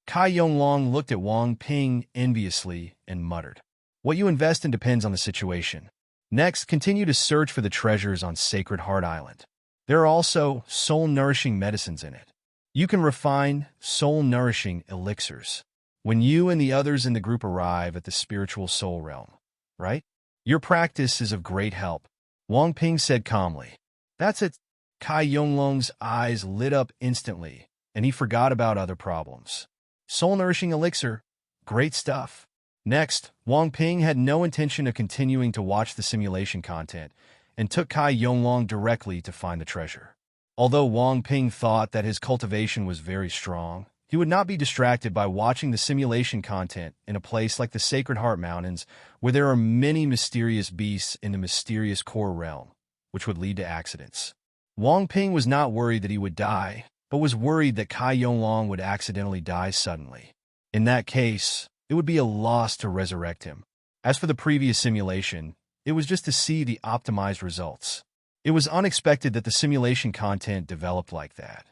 Kai Yonglong looked at Wang Ping enviously and muttered, "What you invest in depends on the situation. Next, continue to search for the treasures on Sacred Heart Island. There are also soul-nourishing medicines in it. You can refine soul-nourishing elixirs when you and the others in the group arrive at the spiritual soul realm, right? Your practice is of great help," Wang Ping said calmly. "That's it." Kai Yonglong's eyes lit up instantly, and he forgot about other problems. Soul-nourishing elixir, great stuff. Next, Wang Ping had no intention of continuing to watch the simulation content and took Kai Yonglong directly to find the treasure. Although Wang Ping thought that his cultivation was very strong, he would not be distracted by watching the simulation content in a place like the Sacred Heart Mountains, where there are many mysterious beasts in the mysterious core realm, which would lead to accidents. Wang Ping was not worried that he would die, but was worried that Kai Yonglong would accidentally die suddenly. In that case, it would be a loss to resurrect him. As for the previous simulation, it was just to see the optimized results. It was unexpected that the simulation content developed like that.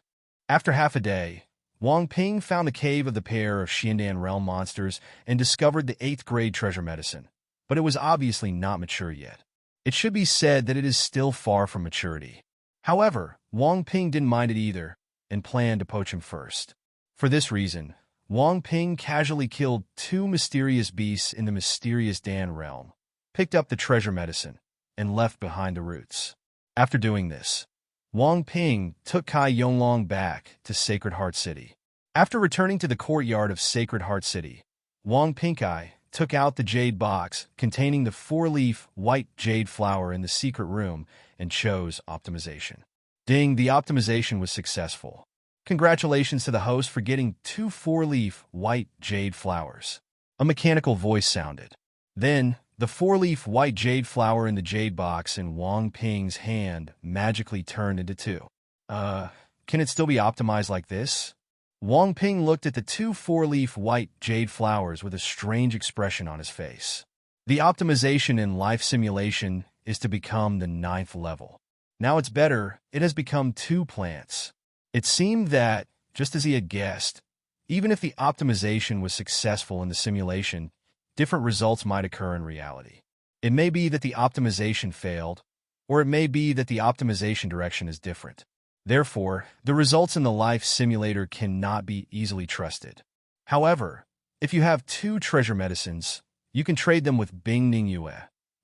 After half a day, Wang Ping found the cave of the pair of Xiandan realm monsters and discovered the 8th grade treasure medicine, but it was obviously not mature yet. It should be said that it is still far from maturity. However, Wang Ping didn't mind it either and planned to poach him first. For this reason, Wang Ping casually killed 2 mysterious beasts in the mysterious Dan realm, picked up the treasure medicine, and left behind the roots. After doing this, Wang Ping took Kai Yonglong back to Sacred Heart City. After returning to the courtyard of Sacred Heart City, Wang Pingkai took out the jade box containing the 4-leaf white jade flower in the secret room and chose optimization. Ding, the optimization was successful. Congratulations to the host for getting 2 4-leaf white jade flowers. A mechanical voice sounded. Then, the 4-leaf white jade flower in the jade box in Wang Ping's hand magically turned into 2. Can it still be optimized like this? Wang Ping looked at the 2 4-leaf white jade flowers with a strange expression on his face. The optimization in life simulation is to become the 9th level. Now it's better, it has become 2 plants. It seemed that, just as he had guessed, even if the optimization was successful in the simulation, different results might occur in reality. It may be that the optimization failed, or it may be that the optimization direction is different. Therefore, the results in the life simulator cannot be easily trusted. However, if you have 2 treasure medicines, you can trade them with Bing Ning Yue,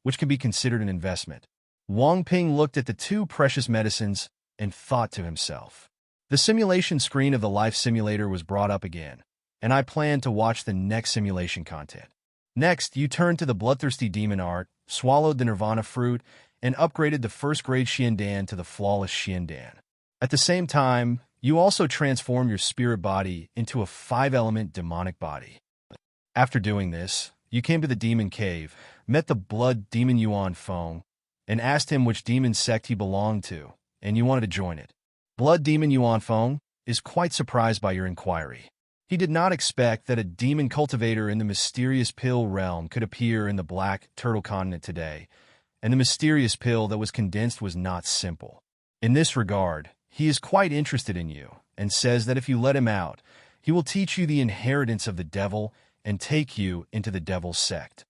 which can be considered an investment. Wang Ping looked at the 2 precious medicines and thought to himself. The simulation screen of the life simulator was brought up again, and I plan to watch the next simulation content. Next, you turned to the bloodthirsty demon art, swallowed the nirvana fruit, and upgraded the 1st grade Xiandan to the flawless Xiandan. At the same time, you also transformed your spirit body into a 5-element demonic body. After doing this, you came to the demon cave, met the blood demon Yuan Feng, and asked him which demon sect he belonged to, and you wanted to join it. Blood demon Yuan Feng is quite surprised by your inquiry. He did not expect that a demon cultivator in the mysterious pill realm could appear in the Black Turtle Continent today, and the mysterious pill that was condensed was not simple. In this regard, he is quite interested in you, and says that if you let him out, he will teach you the inheritance of the devil and take you into the devil's sect.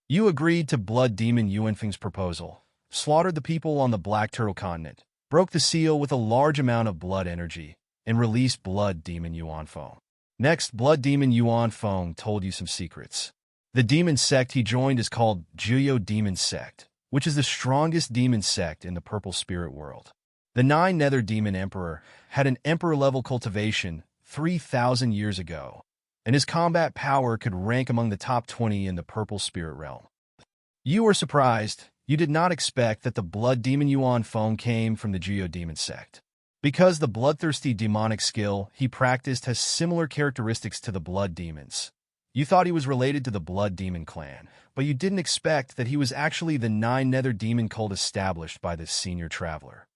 You agreed to Blood Demon Yuanfeng's proposal, slaughtered the people on the Black Turtle Continent, broke the seal with a large amount of blood energy, and released Blood Demon Yuanfeng. Next, Blood Demon Yuanfeng told you some secrets. The demon sect he joined is called Juyo Demon Sect, which is the strongest demon sect in the purple spirit world. The 9 Nether Demon Emperor had an emperor-level cultivation 3,000 years ago, and his combat power could rank among the top 20 in the purple spirit realm. You were surprised. You did not expect that the Blood Demon Yuanfeng came from the Juyo Demon Sect. Because the bloodthirsty demonic skill he practiced has similar characteristics to the Blood Demons. You thought he was related to the Blood Demon clan, but you didn't expect that he was actually the 9 Nether Demon cult established by this senior traveler.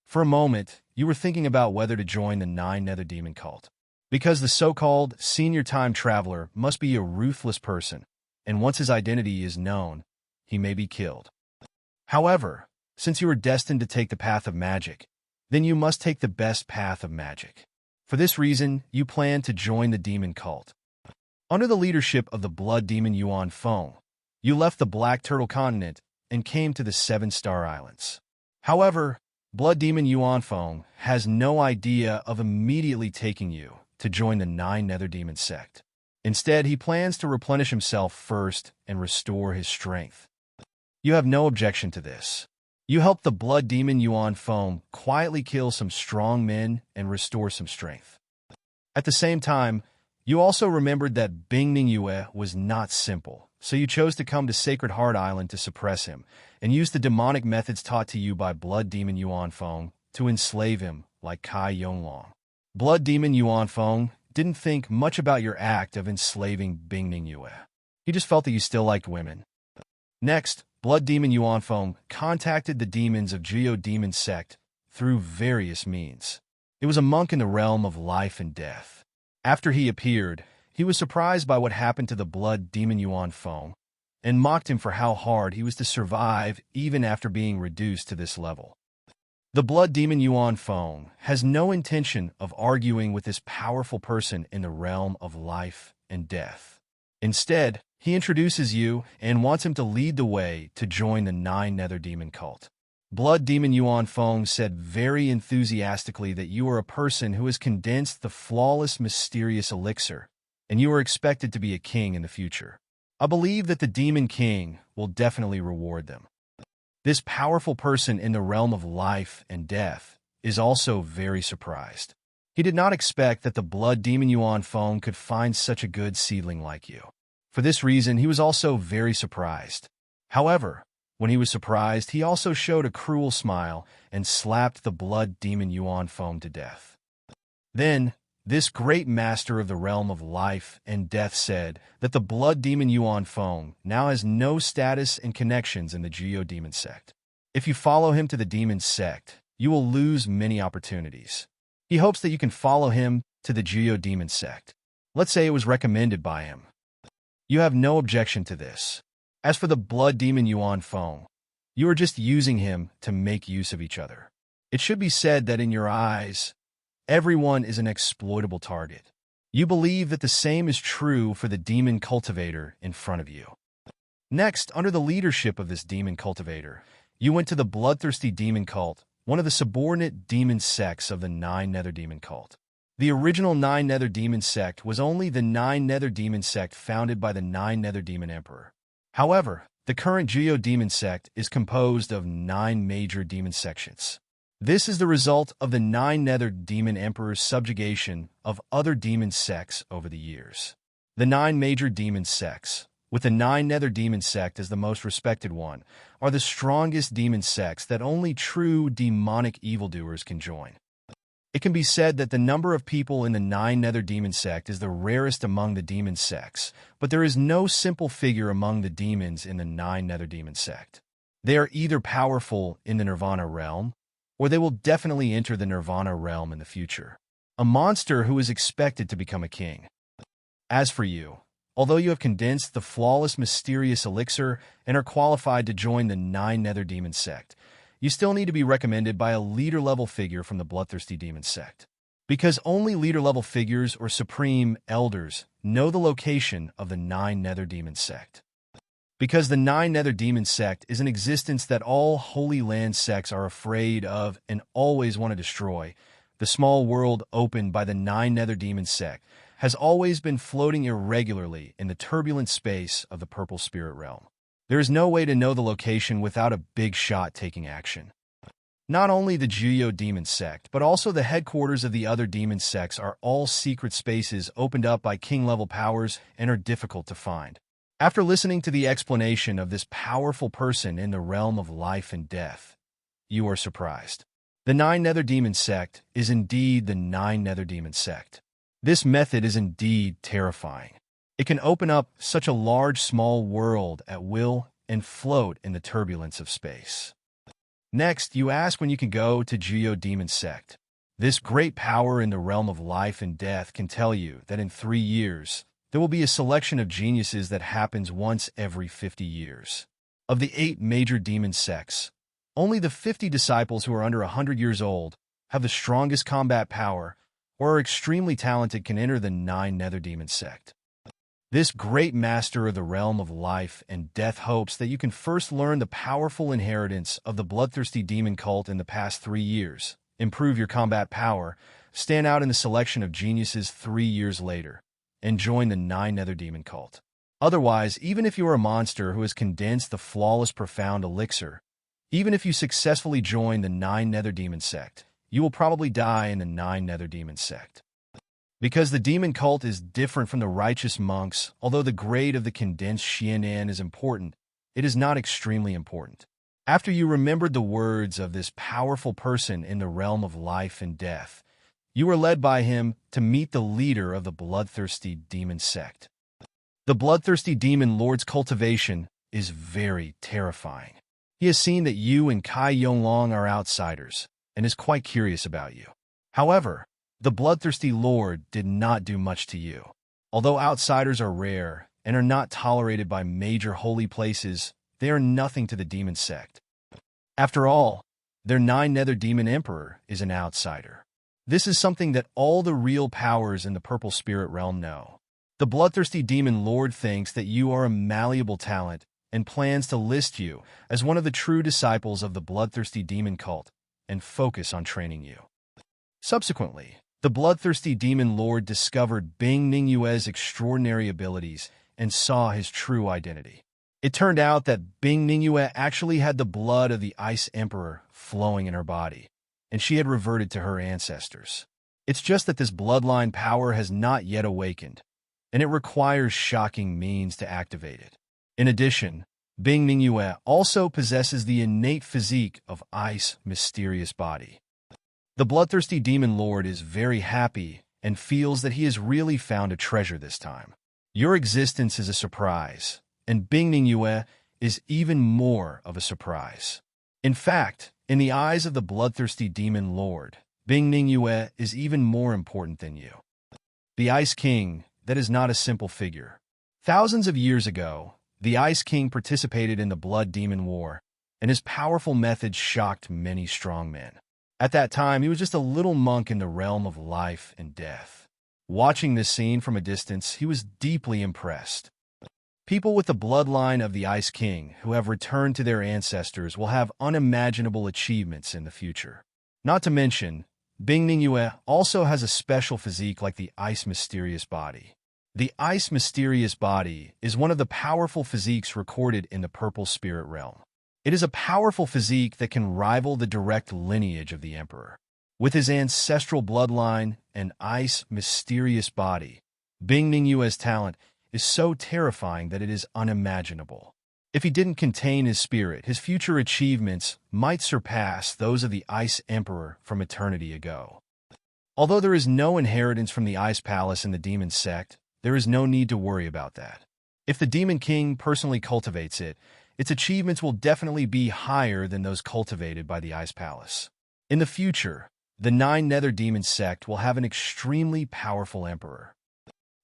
For a moment, you were thinking about whether to join the 9 Nether Demon cult, because the so-called senior time traveler must be a ruthless person, and once his identity is known, he may be killed. However, since you are destined to take the path of magic, then you must take the best path of magic. For this reason, you plan to join the demon cult. Under the leadership of the blood demon Yuan Feng, you left the Black Turtle Continent and came to the Seven-Star Islands. However, blood demon Yuan Feng has no idea of immediately taking you to join the Nine Nether Demon sect. Instead, he plans to replenish himself first and restore his strength. You have no objection to this. You help the blood demon Yuan Feng quietly kill some strong men and restore some strength. At the same time, you also remembered that Bingning Yue was not simple, so you chose to come to Sacred Heart Island to suppress him, and use the demonic methods taught to you by blood demon Yuan Feng to enslave him like Kai Yonglong. Blood demon Yuan Feng didn't think much about your act of enslaving Bingning Yue. He just felt that you still liked women. Next, blood demon Yuan Feng contacted the demons of Geo Demon sect through various means. It was a monk in the realm of life and death. After he appeared, he was surprised by what happened to the blood demon Yuan Feng and mocked him for how hard he was to survive even after being reduced to this level. The blood demon Yuan Feng has no intention of arguing with this powerful person in the realm of life and death. Instead, he introduces you and wants him to lead the way to join the Nine Nether Demon cult. Blood demon Yuan Feng said very enthusiastically that you are a person who has condensed the flawless mysterious elixir, and you are expected to be a king in the future. I believe that the demon king will definitely reward them. This powerful person in the realm of life and death is also very surprised. He did not expect that the blood demon Yuan Feng could find such a good seedling like you. For this reason, he was also very surprised. However, when he was surprised, he also showed a cruel smile and slapped the blood demon Yuan Feng to death. Then, this great master of the realm of life and death said that the blood demon Yuan Feng now has no status and connections in the Geo Demon sect. If you follow him to the demon sect, you will lose many opportunities. He hopes that you can follow him to the Geo Demon sect. Let's say it was recommended by him. You have no objection to this. As for the blood demon Yuan Feng, you are just using him to make use of each other. It should be said that in your eyes, everyone is an exploitable target. You believe that the same is true for the demon cultivator in front of you. Next, under the leadership of this demon cultivator, you went to the bloodthirsty demon cult, one of the subordinate demon sects of the Nine Nether Demon cult. The original Nine Nether Demon sect was only the Nine Nether Demon sect founded by the Nine Nether Demon Emperor. However, the current Geo Demon sect is composed of 9 major demon sections. This is the result of the Nine Nether Demon Emperor's subjugation of other demon sects over the years. The 9 major demon sects, with the Nine Nether Demon sect as the most respected one, are the strongest demon sects that only true demonic evildoers can join. It can be said that the number of people in the Nine Nether Demon sect is the rarest among the demon sects, but there is no simple figure among the demons in the Nine Nether Demon sect. They are either powerful in the Nirvana realm, or they will definitely enter the Nirvana realm in the future. A monster who is expected to become a king. As for you, although you have condensed the flawless mysterious elixir and are qualified to join the Nine Nether Demon sect, you still need to be recommended by a leader-level figure from the Bloodthirsty Demon sect. Because only leader-level figures or supreme elders know the location of the Nine Nether Demon sect. Because the Nine Nether Demon sect is an existence that all Holy Land sects are afraid of and always want to destroy, the small world opened by the Nine Nether Demon sect has always been floating irregularly in the turbulent space of the Purple Spirit Realm. There is no way to know the location without a big shot taking action. Not only the Geo Demon sect, but also the headquarters of the other demon sects are all secret spaces opened up by king-level powers and are difficult to find. After listening to the explanation of this powerful person in the realm of life and death, you are surprised. The Nine Nether Demon sect is indeed the Nine Nether Demon sect. This method is indeed terrifying. It can open up such a large small world at will and float in the turbulence of space. Next, you ask when you can go to Geo Demon sect. This great power in the realm of life and death can tell you that in 3 years, there will be a selection of geniuses that happens once every 50 years. Of the 8 major demon sects, only the 50 disciples who are under 100 years old have the strongest combat power, or are extremely talented can enter the Nine Nether Demon sect. This great master of the realm of life and death hopes that you can first learn the powerful inheritance of the bloodthirsty demon cult in the past 3 years, improve your combat power, stand out in the selection of geniuses 3 years later, and join the Nine Nether Demon cult. Otherwise, even if you are a monster who has condensed the flawless profound elixir, even if you successfully join the Nine Nether Demon sect, you will probably die in the Nine Nether Demon sect. Because the demon cult is different from the righteous monks, although the grade of the condensed Xianan is important, it is not extremely important. After you remembered the words of this powerful person in the realm of life and death, you were led by him to meet the leader of the bloodthirsty demon sect. The bloodthirsty demon lord's cultivation is very terrifying. He has seen that you and Kai Yonglong are outsiders, and is quite curious about you. However, the bloodthirsty lord did not do much to you. Although outsiders are rare and are not tolerated by major holy places, they are nothing to the demon sect. After all, their Nine Nether Demon Emperor is an outsider. This is something that all the real powers in the purple spirit realm know. The bloodthirsty demon lord thinks that you are a malleable talent and plans to list you as one of the true disciples of the bloodthirsty demon cult and focus on training you. Subsequently, the bloodthirsty demon lord discovered Bing Ningyue's extraordinary abilities and saw his true identity. It turned out that Bing Ningyue actually had the blood of the Ice Emperor flowing in her body, and she had reverted to her ancestors. It's just that this bloodline power has not yet awakened, and it requires shocking means to activate it. In addition, Bing Ningyue also possesses the innate physique of Ice Mysterious Body. The bloodthirsty demon lord is very happy and feels that he has really found a treasure this time. Your existence is a surprise, and Bing Ningyue is even more of a surprise. In fact, in the eyes of the bloodthirsty demon lord, Bing Ningyue is even more important than you. The Ice King, that is not a simple figure. Thousands of years ago, the Ice King participated in the Blood Demon War, and his powerful methods shocked many strong men. At that time, he was just a little monk in the realm of life and death. Watching this scene from a distance, he was deeply impressed. People with the bloodline of the Ice King who have returned to their ancestors will have unimaginable achievements in the future. Not to mention, Bing Ningyue also has a special physique like the Ice Mysterious Body. The Ice Mysterious Body is one of the powerful physiques recorded in the Purple Spirit Realm. It is a powerful physique that can rival the direct lineage of the Emperor. With his ancestral bloodline and Ice Mysterious Body, Bing Ningyue's talent is so terrifying that it is unimaginable. If he didn't contain his spirit, his future achievements might surpass those of the Ice Emperor from eternity ago. Although there is no inheritance from the Ice Palace in the Demon Sect, there is no need to worry about that. If the Demon King personally cultivates it, its achievements will definitely be higher than those cultivated by the Ice Palace. In the future, the Nine Nether Demon Sect will have an extremely powerful emperor.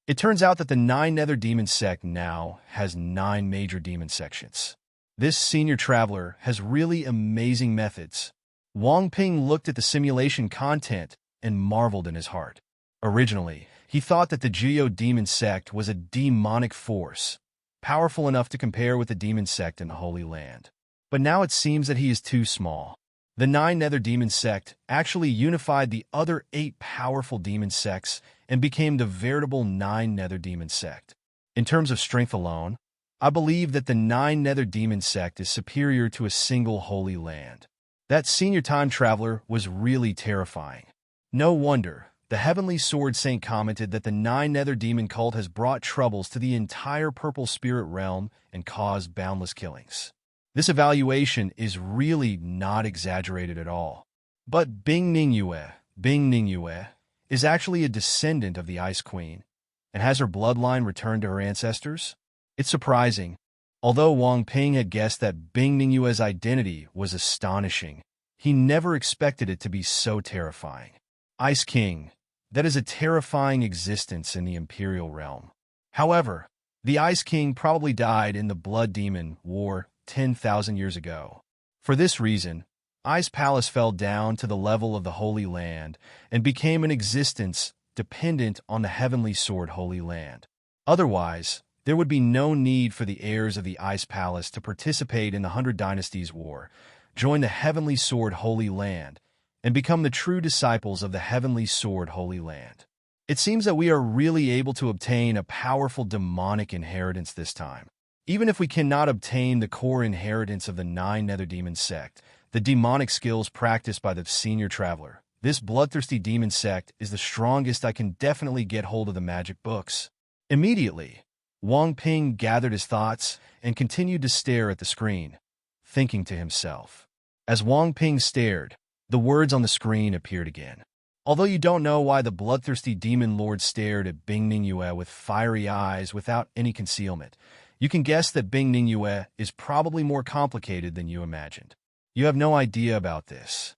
It turns out that the Nine Nether Demon Sect now has 9 major demon sections. This senior traveler has really amazing methods. Wang Ping looked at the simulation content and marveled in his heart. Originally, he thought that the Geo Demon Sect was a demonic force, powerful enough to compare with the demon sect in the Holy Land. But now it seems that he is too small. The Nine Nether Demon Sect actually unified the other 8 powerful demon sects and became the veritable Nine Nether Demon Sect. In terms of strength alone, I believe that the Nine Nether Demon Sect is superior to a single Holy Land. That senior time traveler was really terrifying. No wonder the Heavenly Sword Saint commented that the Nine Nether Demon cult has brought troubles to the entire Purple Spirit Realm and caused boundless killings. This evaluation is really not exaggerated at all. But Bing Ningyue, is actually a descendant of the Ice Queen and has her bloodline returned to her ancestors. It's surprising. Although Wang Ping had guessed that Bing Ningyue's identity was astonishing, he never expected it to be so terrifying. Ice King, that is a terrifying existence in the Imperial Realm. However, the Ice King probably died in the Blood Demon War 10,000 years ago. For this reason, Ice Palace fell down to the level of the Holy Land and became an existence dependent on the heavenly sword Holy Land. Otherwise, there would be no need for the heirs of the Ice Palace to participate in the 100 Dynasties War, join the heavenly sword Holy Land, and become the true disciples of the heavenly sword Holy Land. It seems that we are really able to obtain a powerful demonic inheritance this time. Even if we cannot obtain the core inheritance of the 9 Nether Demon sect, the demonic skills practiced by the senior traveler, this bloodthirsty demon sect is the strongest. I can definitely get hold of the magic books. Immediately, Wang Ping gathered his thoughts and continued to stare at the screen, thinking to himself. As Wang Ping stared, the words on the screen appeared again. Although you don't know why the bloodthirsty demon lord stared at Bing Ningyue with fiery eyes without any concealment, you can guess that Bing Ningyue is probably more complicated than you imagined. You have no idea about this.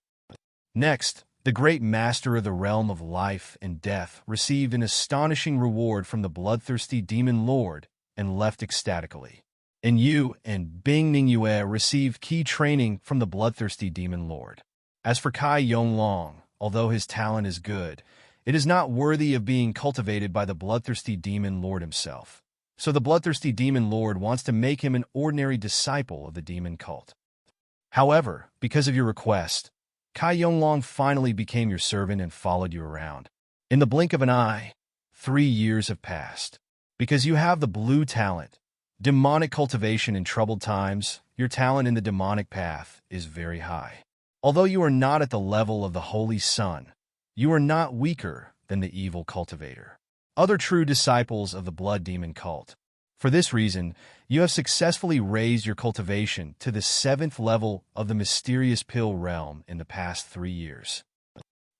Next, the great master of the realm of life and death received an astonishing reward from the bloodthirsty demon lord and left ecstatically. And you and Bing Ningyue received key training from the bloodthirsty demon lord. As for Kai Yonglong, although his talent is good, it is not worthy of being cultivated by the bloodthirsty demon lord himself. So the bloodthirsty demon lord wants to make him an ordinary disciple of the demon cult. However, because of your request, Kai Yonglong finally became your servant and followed you around. In the blink of an eye, 3 years have passed. Because you have the blue talent, demonic cultivation in troubled times, your talent in the demonic path is very high. Although you are not at the level of the Holy Sun, you are not weaker than the evil cultivator, other true disciples of the blood demon cult. For this reason, you have successfully raised your cultivation to the 7th level of the mysterious pill realm in the past 3 years.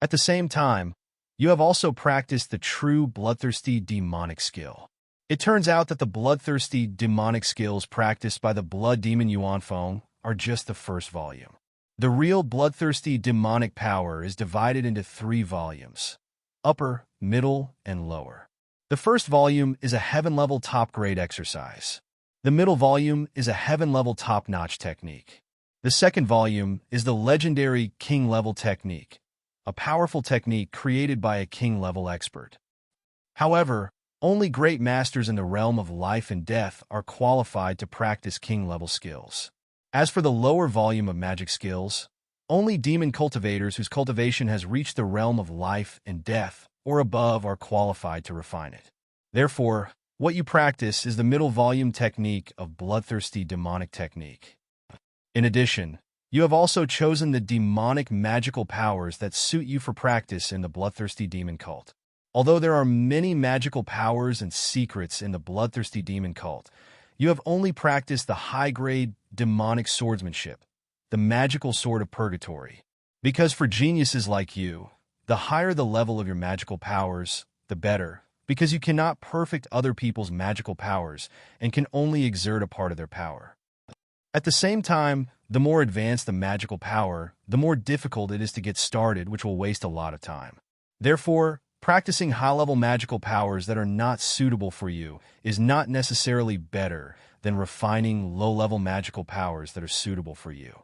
At the same time, you have also practiced the true bloodthirsty demonic skill. It turns out that the bloodthirsty demonic skills practiced by the blood demon Yuanfeng are just the first volume. The real bloodthirsty demonic power is divided into 3 volumes: upper, middle, and lower. The first volume is a heaven-level top-grade exercise. The middle volume is a heaven-level top-notch technique. The second volume is the legendary king-level technique, a powerful technique created by a king-level expert. However, only great masters in the realm of life and death are qualified to practice king-level skills. As for the lower volume of magic skills, only demon cultivators whose cultivation has reached the realm of life and death or above are qualified to refine it. Therefore, what you practice is the middle volume technique of bloodthirsty demonic technique. In addition, you have also chosen the demonic magical powers that suit you for practice in the bloodthirsty demon cult. Although there are many magical powers and secrets in the bloodthirsty demon cult, you have only practiced the high-grade demonic swordsmanship, the magical sword of purgatory. Because for geniuses like you, the higher the level of your magical powers, the better, because you cannot perfect other people's magical powers and can only exert a part of their power. At the same time, the more advanced the magical power, the more difficult it is to get started, which will waste a lot of time. Therefore, practicing high-level magical powers that are not suitable for you is not necessarily better than refining low-level magical powers that are suitable for you.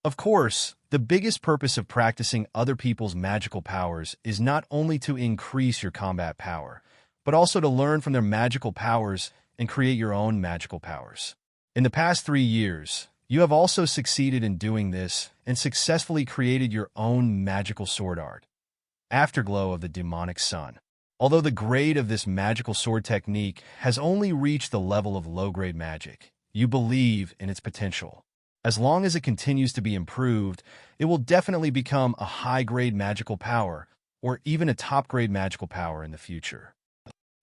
Of course, the biggest purpose of practicing other people's magical powers is not only to increase your combat power, but also to learn from their magical powers and create your own magical powers. In the past 3 years, you have also succeeded in doing this and successfully created your own magical sword art, Afterglow of the Demonic Sun. Although the grade of this magical sword technique has only reached the level of low-grade magic, you believe in its potential. As long as it continues to be improved, it will definitely become a high-grade magical power, or even a top-grade magical power in the future.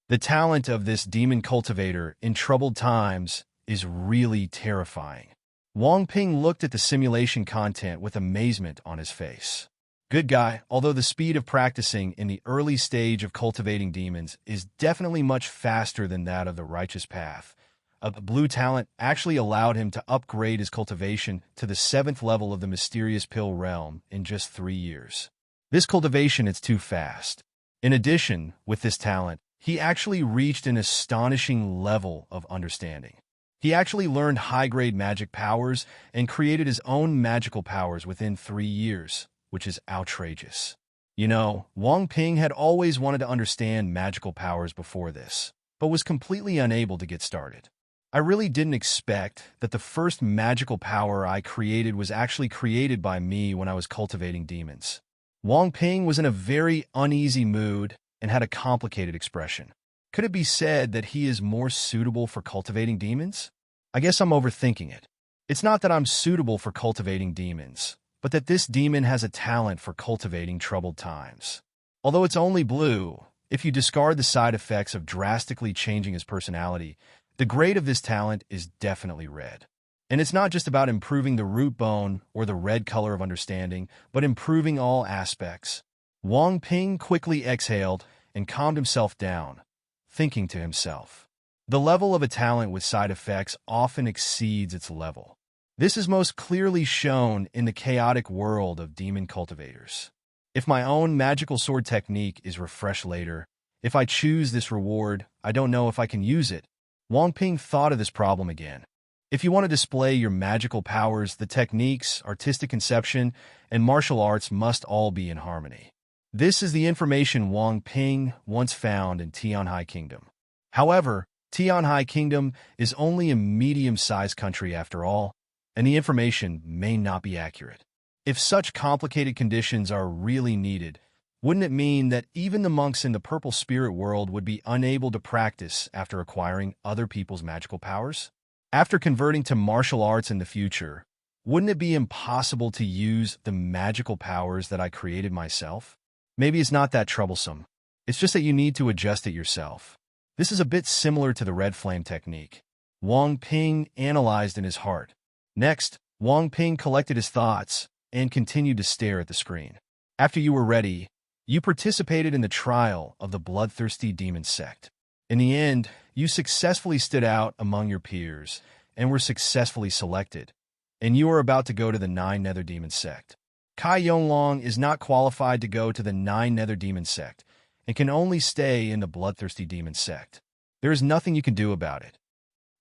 The talent of this demon cultivator in troubled times is really terrifying. Wang Ping looked at the simulation content with amazement on his face. Good guy, although the speed of practicing in the early stage of cultivating demons is definitely much faster than that of the righteous path. A blue talent actually allowed him to upgrade his cultivation to the 7th level of the mysterious pill realm in just 3 years. This cultivation is too fast. In addition, with this talent, he actually reached an astonishing level of understanding. He actually learned high-grade magic powers and created his own magical powers within 3 years, which is outrageous. You know, Wang Ping had always wanted to understand magical powers before this, but was completely unable to get started. I really didn't expect that the first magical power I created was actually created by me when I was cultivating demons. Wang Ping was in a very uneasy mood and had a complicated expression. Could it be said that he is more suitable for cultivating demons? I guess I'm overthinking it. It's not that I'm suitable for cultivating demons, but that this demon has a talent for cultivating troubled times. Although it's only blue, if you discard the side effects of drastically changing his personality, the grade of this talent is definitely red. And it's not just about improving the root bone or the red color of understanding, but improving all aspects. Wang Ping quickly exhaled and calmed himself down, thinking to himself, the level of a talent with side effects often exceeds its level. This is most clearly shown in the chaotic world of demon cultivators. If my own magical sword technique is refreshed later, if I choose this reward, I don't know if I can use it. Wang Ping thought of this problem again. If you want to display your magical powers, the techniques, artistic conception, and martial arts must all be in harmony. This is the information Wang Ping once found in Tianhai Kingdom. However, Tianhai Kingdom is only a medium-sized country after all, and the information may not be accurate. If such complicated conditions are really needed, wouldn't it mean that even the monks in the purple spirit world would be unable to practice after acquiring other people's magical powers? After converting to martial arts in the future, wouldn't it be impossible to use the magical powers that I created myself? Maybe it's not that troublesome. It's just that you need to adjust it yourself. This is a bit similar to the red flame technique. Wang Ping analyzed in his heart. Next, Wang Ping collected his thoughts and continued to stare at the screen. After you were ready, you participated in the trial of the bloodthirsty demon sect. In the end, you successfully stood out among your peers and were successfully selected, and you are about to go to the 9 Nether Demon sect. Kai Yonglong is not qualified to go to the 9 Nether Demon sect and can only stay in the bloodthirsty demon sect. There is nothing you can do about it.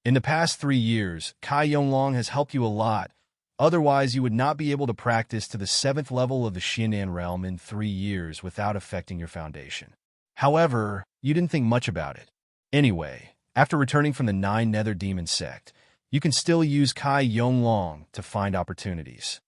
In the past 3 years, Kai Yonglong has helped you a lot. Otherwise, you would not be able to practice to the 7th level of the Xianan realm in 3 years without affecting your foundation. However, you didn't think much about it. Anyway, after returning from the 9 Nether Demon sect, you can still use Kai Yonglong to find opportunities.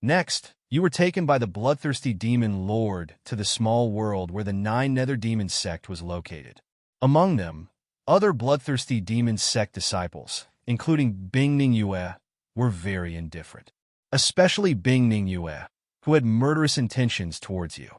Next, you were taken by the bloodthirsty demon lord to the small world where the 9 Nether Demon sect was located. Among them, other bloodthirsty demon sect disciples, including Bingning Yue, were very indifferent. Especially Bingning Yue, who had murderous intentions towards you.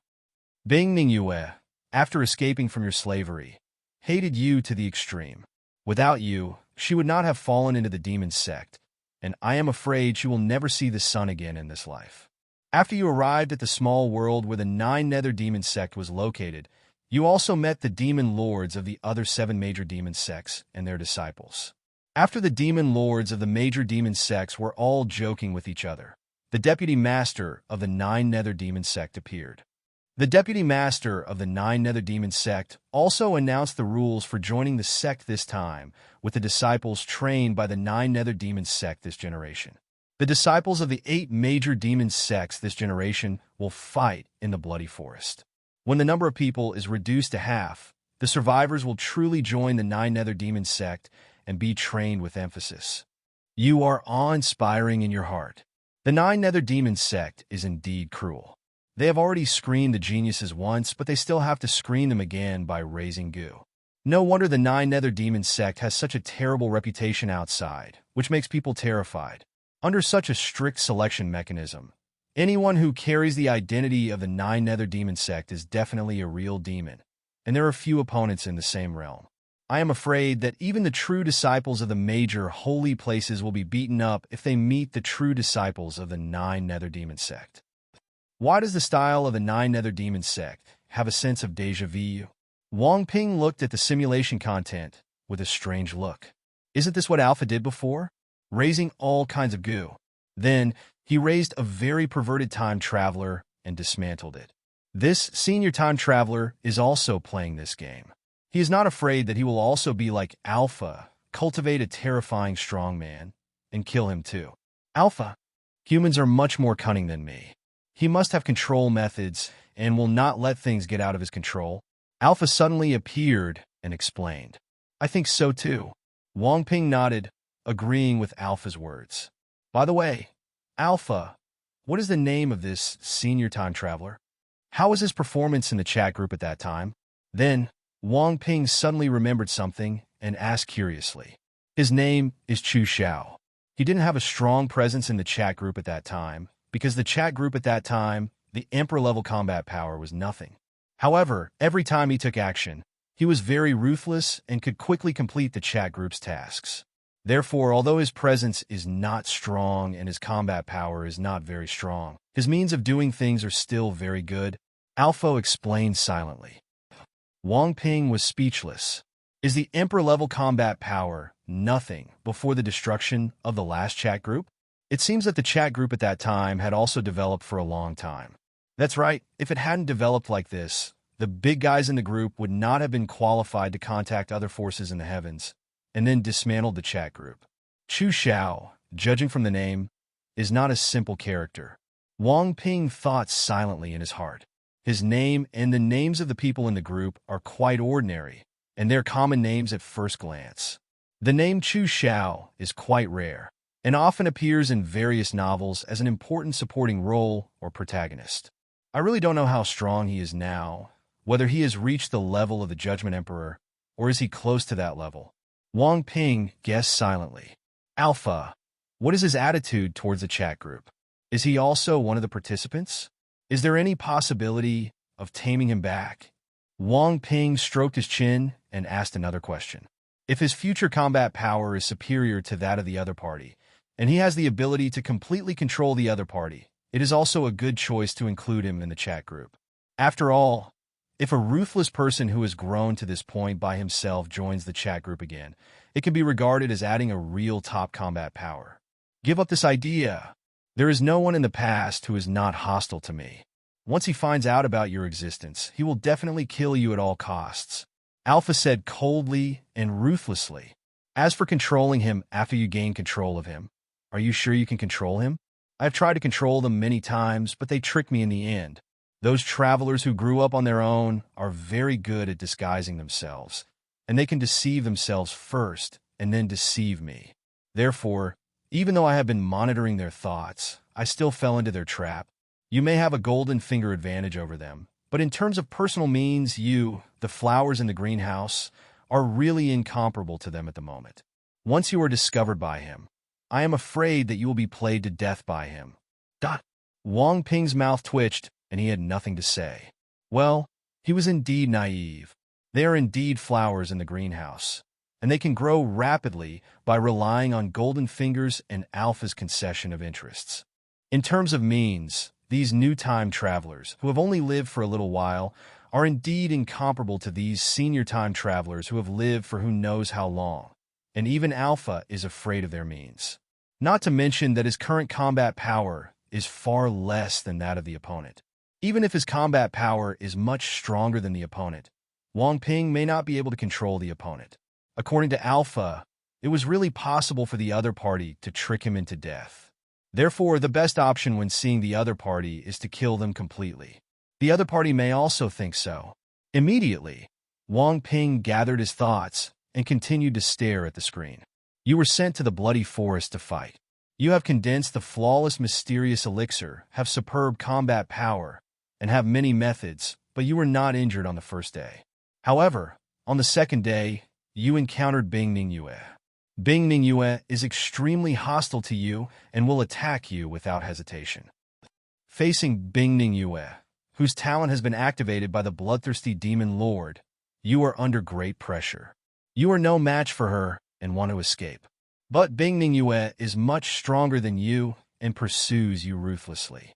Bingning Yue, after escaping from your slavery, hated you to the extreme. Without you, she would not have fallen into the demon sect, and I am afraid she will never see the sun again in this life. After you arrived at the small world where the 9 Nether Demon sect was located, you also met the demon lords of the other 7 major demon sects and their disciples. After the demon lords of the major demon sects were all joking with each other, the deputy master of the 9 Nether Demon sect appeared. The deputy master of the 9 Nether Demon sect also announced the rules for joining the sect this time, with the disciples trained by the 9 Nether Demon sect this generation. The disciples of the 8 major demon sects this generation will fight in the Bloody Forest. When the number of people is reduced to half, the survivors will truly join the 9 Nether Demon sect and be trained with emphasis. You are awe-inspiring in your heart. The 9 Nether Demon sect is indeed cruel. They have already screened the geniuses once, but they still have to screen them again by raising goo. No wonder the 9 Nether Demon sect has such a terrible reputation outside, which makes people terrified. Under such a strict selection mechanism, anyone who carries the identity of the 9 Nether Demon sect is definitely a real demon, and there are few opponents in the same realm. I am afraid that even the true disciples of the major holy places will be beaten up if they meet the true disciples of the 9 Nether Demon sect. Why does the style of the 9 Nether Demon sect have a sense of déjà vu? Wang Ping looked at the simulation content with a strange look. Isn't this what Alpha did before? Raising all kinds of goo. Then, he raised a very perverted time traveler and dismantled it. This senior time traveler is also playing this game. He is not afraid that he will also be like Alpha, cultivate a terrifying strongman, and kill him too. Alpha. Humans are much more cunning than me. He must have control methods and will not let things get out of his control. Alpha suddenly appeared and explained. I think so too. Wang Ping nodded, agreeing with Alpha's words. By the way, Alpha, what is the name of this senior time traveler? How was his performance in the chat group at that time? Then, Wang Ping suddenly remembered something and asked curiously. His name is Chu Xiao. He didn't have a strong presence in the chat group at that time, because the chat group at that time, the Emperor-level combat power was nothing. However, every time he took action, he was very ruthless and could quickly complete the chat group's tasks. Therefore, although his presence is not strong and his combat power is not very strong, his means of doing things are still very good, Alpha explained silently. Wang Ping was speechless. Is the Emperor-level combat power nothing before the destruction of the last chat group? It seems that the chat group at that time had also developed for a long time. That's right, if it hadn't developed like this, the big guys in the group would not have been qualified to contact other forces in the heavens, and then dismantled the chat group. Chu Xiao, judging from the name, is not a simple character. Wang Ping thought silently in his heart. His name and the names of the people in the group are quite ordinary, and they're common names at first glance. The name Chu Xiao is quite rare, and often appears in various novels as an important supporting role or protagonist. I really don't know how strong he is now, whether he has reached the level of the Judgment Emperor, or is he close to that level. Wang Ping guessed silently. Alpha, what is his attitude towards the chat group? Is he also one of the participants? Is there any possibility of taming him back? Wang Ping stroked his chin and asked another question. If his future combat power is superior to that of the other party, and he has the ability to completely control the other party, it is also a good choice to include him in the chat group. After all, if a ruthless person who has grown to this point by himself joins the chat group again, it can be regarded as adding a real top combat power. Give up this idea. There is no one in the past who is not hostile to me. Once he finds out about your existence, he will definitely kill you at all costs. Alpha said coldly and ruthlessly. As for controlling him after you gain control of him, are you sure you can control him? I have tried to control them many times, but they trick me in the end. Those travelers who grew up on their own are very good at disguising themselves, and they can deceive themselves first and then deceive me. Therefore, even though I have been monitoring their thoughts, I still fell into their trap. You may have a golden finger advantage over them, but in terms of personal means, you, the flowers in the greenhouse, are really incomparable to them at the moment. Once you are discovered by him, I am afraid that you will be played to death by him. Wang Ping's mouth twitched, and he had nothing to say. Well, he was indeed naive. They are indeed flowers in the greenhouse, and they can grow rapidly by relying on golden fingers and Alpha's concession of interests. In terms of means, these new time travelers, who have only lived for a little while, are indeed incomparable to these senior time travelers who have lived for who knows how long, and even Alpha is afraid of their means. Not to mention that his current combat power is far less than that of the opponent. Even if his combat power is much stronger than the opponent, Wang Ping may not be able to control the opponent. According to Alpha, it was really possible for the other party to trick him into death. Therefore, the best option when seeing the other party is to kill them completely. The other party may also think so. Immediately, Wang Ping gathered his thoughts and continued to stare at the screen. You were sent to the bloody forest to fight. You have condensed the flawless mysterious elixir, have superb combat power, and have many methods, but you were not injured on the first day. However, on the second day, you encountered Bing Ningyue. Bing Ningyue is extremely hostile to you and will attack you without hesitation. Facing Bing Ningyue, whose talent has been activated by the bloodthirsty demon lord, you are under great pressure. You are no match for her and want to escape. But Bing Ningyue is much stronger than you and pursues you ruthlessly.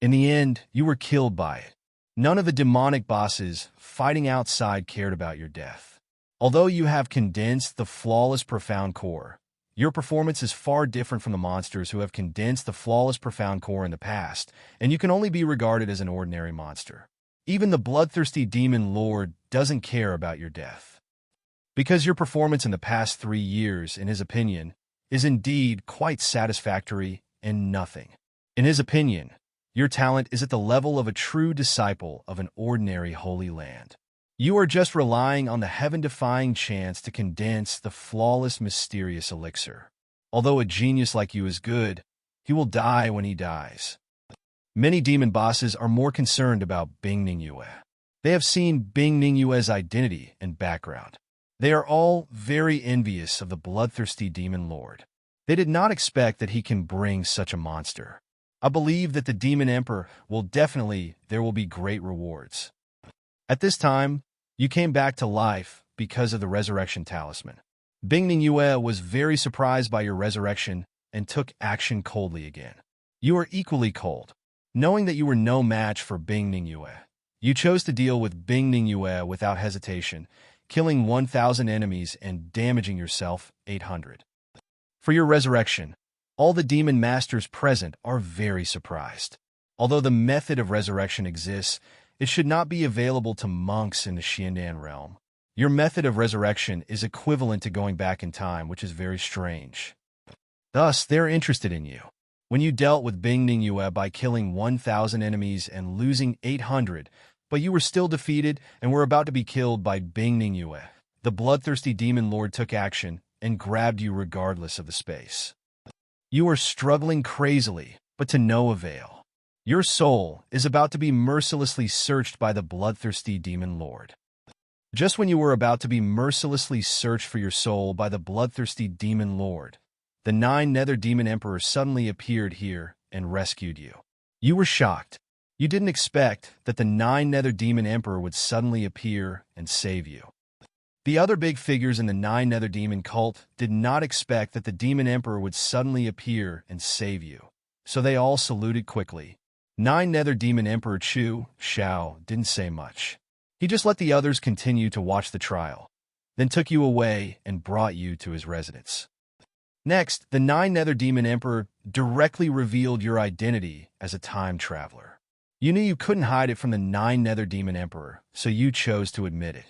In the end, you were killed by it. None of the demonic bosses fighting outside cared about your death. Although you have condensed the flawless profound core, your performance is far different from the monsters who have condensed the flawless profound core in the past, and you can only be regarded as an ordinary monster. Even the bloodthirsty demon lord doesn't care about your death. because your performance in the past 3 years, in his opinion, is indeed quite satisfactory and nothing. In his opinion, your talent is at the level of a true disciple of an ordinary holy land. You are just relying on the heaven-defying chance to condense the flawless, mysterious elixir. Although a genius like you is good, he will die when he dies. Many demon bosses are more concerned about Bing Ningyue. They have seen Bing Ningyue's identity and background. They are all very envious of the bloodthirsty demon lord. They did not expect that he can bring such a monster. I believe that the demon emperor there will be great rewards. At this time, you came back to life because of the resurrection talisman. Bing Ningyue was very surprised by your resurrection and took action coldly again. You are equally cold. Knowing that you were no match for Bing Ningyue, you chose to deal with Bing Ningyue without hesitation, killing 1,000 enemies and damaging yourself 800. For your resurrection, all the demon masters present are very surprised. Although the method of resurrection exists, it should not be available to monks in the Xiandan realm. Your method of resurrection is equivalent to going back in time, which is very strange. Thus, they're interested in you. When you dealt with Bing Ningyue by killing 1,000 enemies and losing 800, but you were still defeated and were about to be killed by Bing Ningyue, the bloodthirsty demon lord took action and grabbed you regardless of the space. You are struggling crazily, but to no avail. Your soul is about to be mercilessly searched by the bloodthirsty demon lord. Just when you were about to be mercilessly searched for your soul by the bloodthirsty demon lord, the 9 Nether Demon Emperors suddenly appeared here and rescued you. You were shocked. You didn't expect that the 9 Nether Demon Emperor would suddenly appear and save you. The other big figures in the 9 Nether Demon cult did not expect that the Demon Emperor would suddenly appear and save you, so they all saluted quickly. 9 Nether Demon Emperor Chu Xiao didn't say much. He just let the others continue to watch the trial, then took you away and brought you to his residence. Next, the 9 Nether Demon Emperor directly revealed your identity as a time traveler. You knew you couldn't hide it from the 9 Nether Demon Emperor, so you chose to admit it.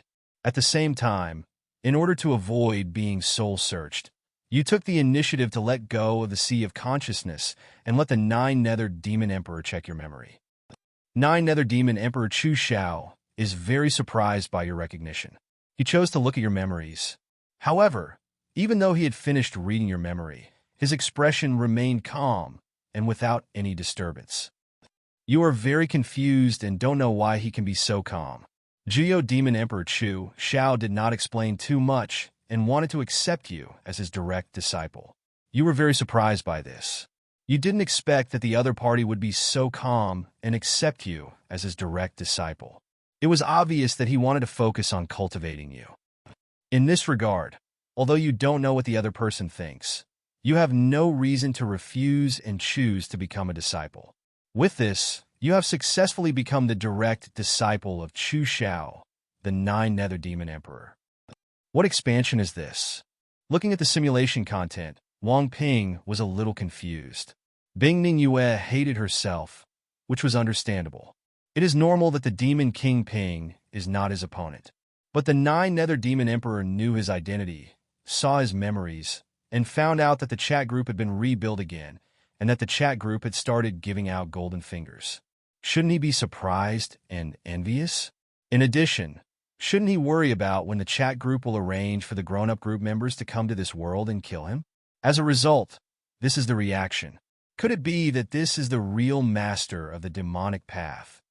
At the same time, in order to avoid being soul-searched, you took the initiative to let go of the Sea of Consciousness and let the 9 Nether Demon Emperor check your memory. 9 Nether Demon Emperor Chu Xiao is very surprised by your recognition. He chose to look at your memories. However, even though he had finished reading your memory, his expression remained calm and without any disturbance. You are very confused and don't know why he can be so calm. Geo Demon Emperor Chu Xiao did not explain too much and wanted to accept you as his direct disciple. You were very surprised by this. You didn't expect that the other party would be so calm and accept you as his direct disciple. It was obvious that he wanted to focus on cultivating you. In this regard, although you don't know what the other person thinks, you have no reason to refuse and choose to become a disciple. With this, you have successfully become the direct disciple of Chu Xiao, the 9 Nether Demon Emperor. What expansion is this? Looking at the simulation content, Wang Ping was a little confused. Bing Ningyue hated herself, which was understandable. It is normal that the Demon King Ping is not his opponent. But the 9 Nether Demon Emperor knew his identity, saw his memories, and found out that the chat group had been rebuilt again, and that the chat group had started giving out golden fingers. Shouldn't he be surprised and envious? In addition, shouldn't he worry about when the chat group will arrange for the grown-up group members to come to this world and kill him? As a result, this is the reaction. Could it be that this is the real master of the demonic path,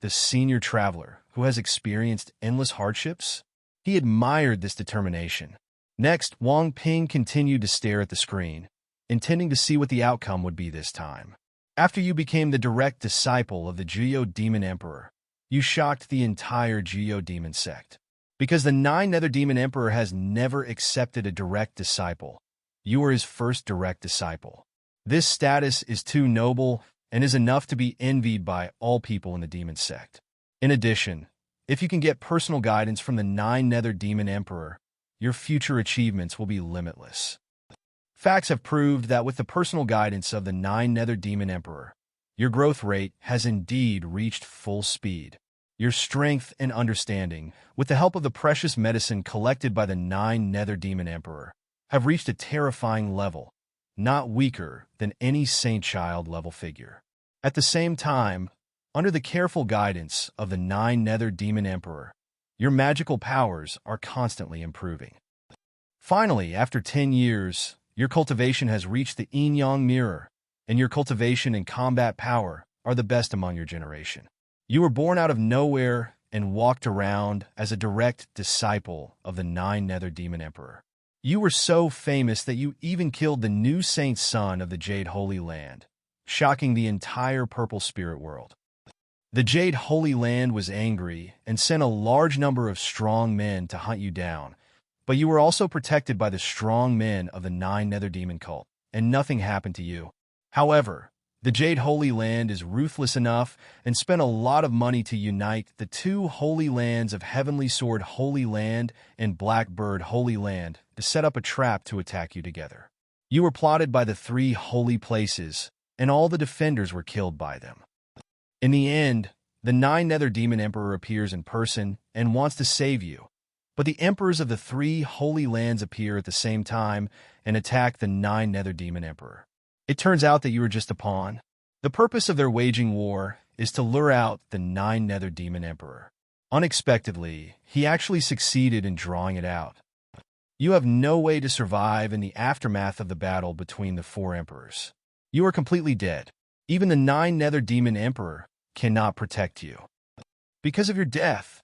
the senior traveler who has experienced endless hardships? He admired this determination. Next, Wang Ping continued to stare at the screen, intending to see what the outcome would be this time. After you became the direct disciple of the Geo Demon Emperor, you shocked the entire Geo Demon sect. Because the 9 Nether Demon Emperor has never accepted a direct disciple, you are his first direct disciple. This status is too noble and is enough to be envied by all people in the demon sect. In addition, if you can get personal guidance from the 9 Nether Demon Emperor, your future achievements will be limitless. Facts have proved that with the personal guidance of the 9 Nether Demon Emperor, your growth rate has indeed reached full speed. Your strength and understanding, with the help of the precious medicine collected by the 9 Nether Demon Emperor, have reached a terrifying level, not weaker than any saint child level figure. At the same time, under the careful guidance of the 9 Nether Demon Emperor, your magical powers are constantly improving. Finally, after 10 years, your cultivation has reached the yin-yang mirror, and your cultivation and combat power are the best among your generation. You were born out of nowhere and walked around as a direct disciple of the 9 Nether Demon Emperor. You were so famous that you even killed the new saint's son of the Jade Holy Land, shocking the entire purple spirit world. The Jade Holy Land was angry and sent a large number of strong men to hunt you down, but you were also protected by the strong men of the 9 Nether Demon cult, and nothing happened to you. However, the Jade Holy Land is ruthless enough and spent a lot of money to unite the 2 holy lands of Heavenly Sword Holy Land and Blackbird Holy Land to set up a trap to attack you together. You were plotted by the 3 holy places, and all the defenders were killed by them. In the end, the 9 Nether Demon Emperor appears in person and wants to save you, but the emperors of the 3 holy lands appear at the same time and attack the 9 Nether Demon Emperor. It turns out that you were just a pawn. The purpose of their waging war is to lure out the 9 Nether Demon Emperor. Unexpectedly, he actually succeeded in drawing it out. You have no way to survive in the aftermath of the battle between the 4 emperors. You are completely dead. Even the 9 Nether Demon Emperor cannot protect you. Because of your death,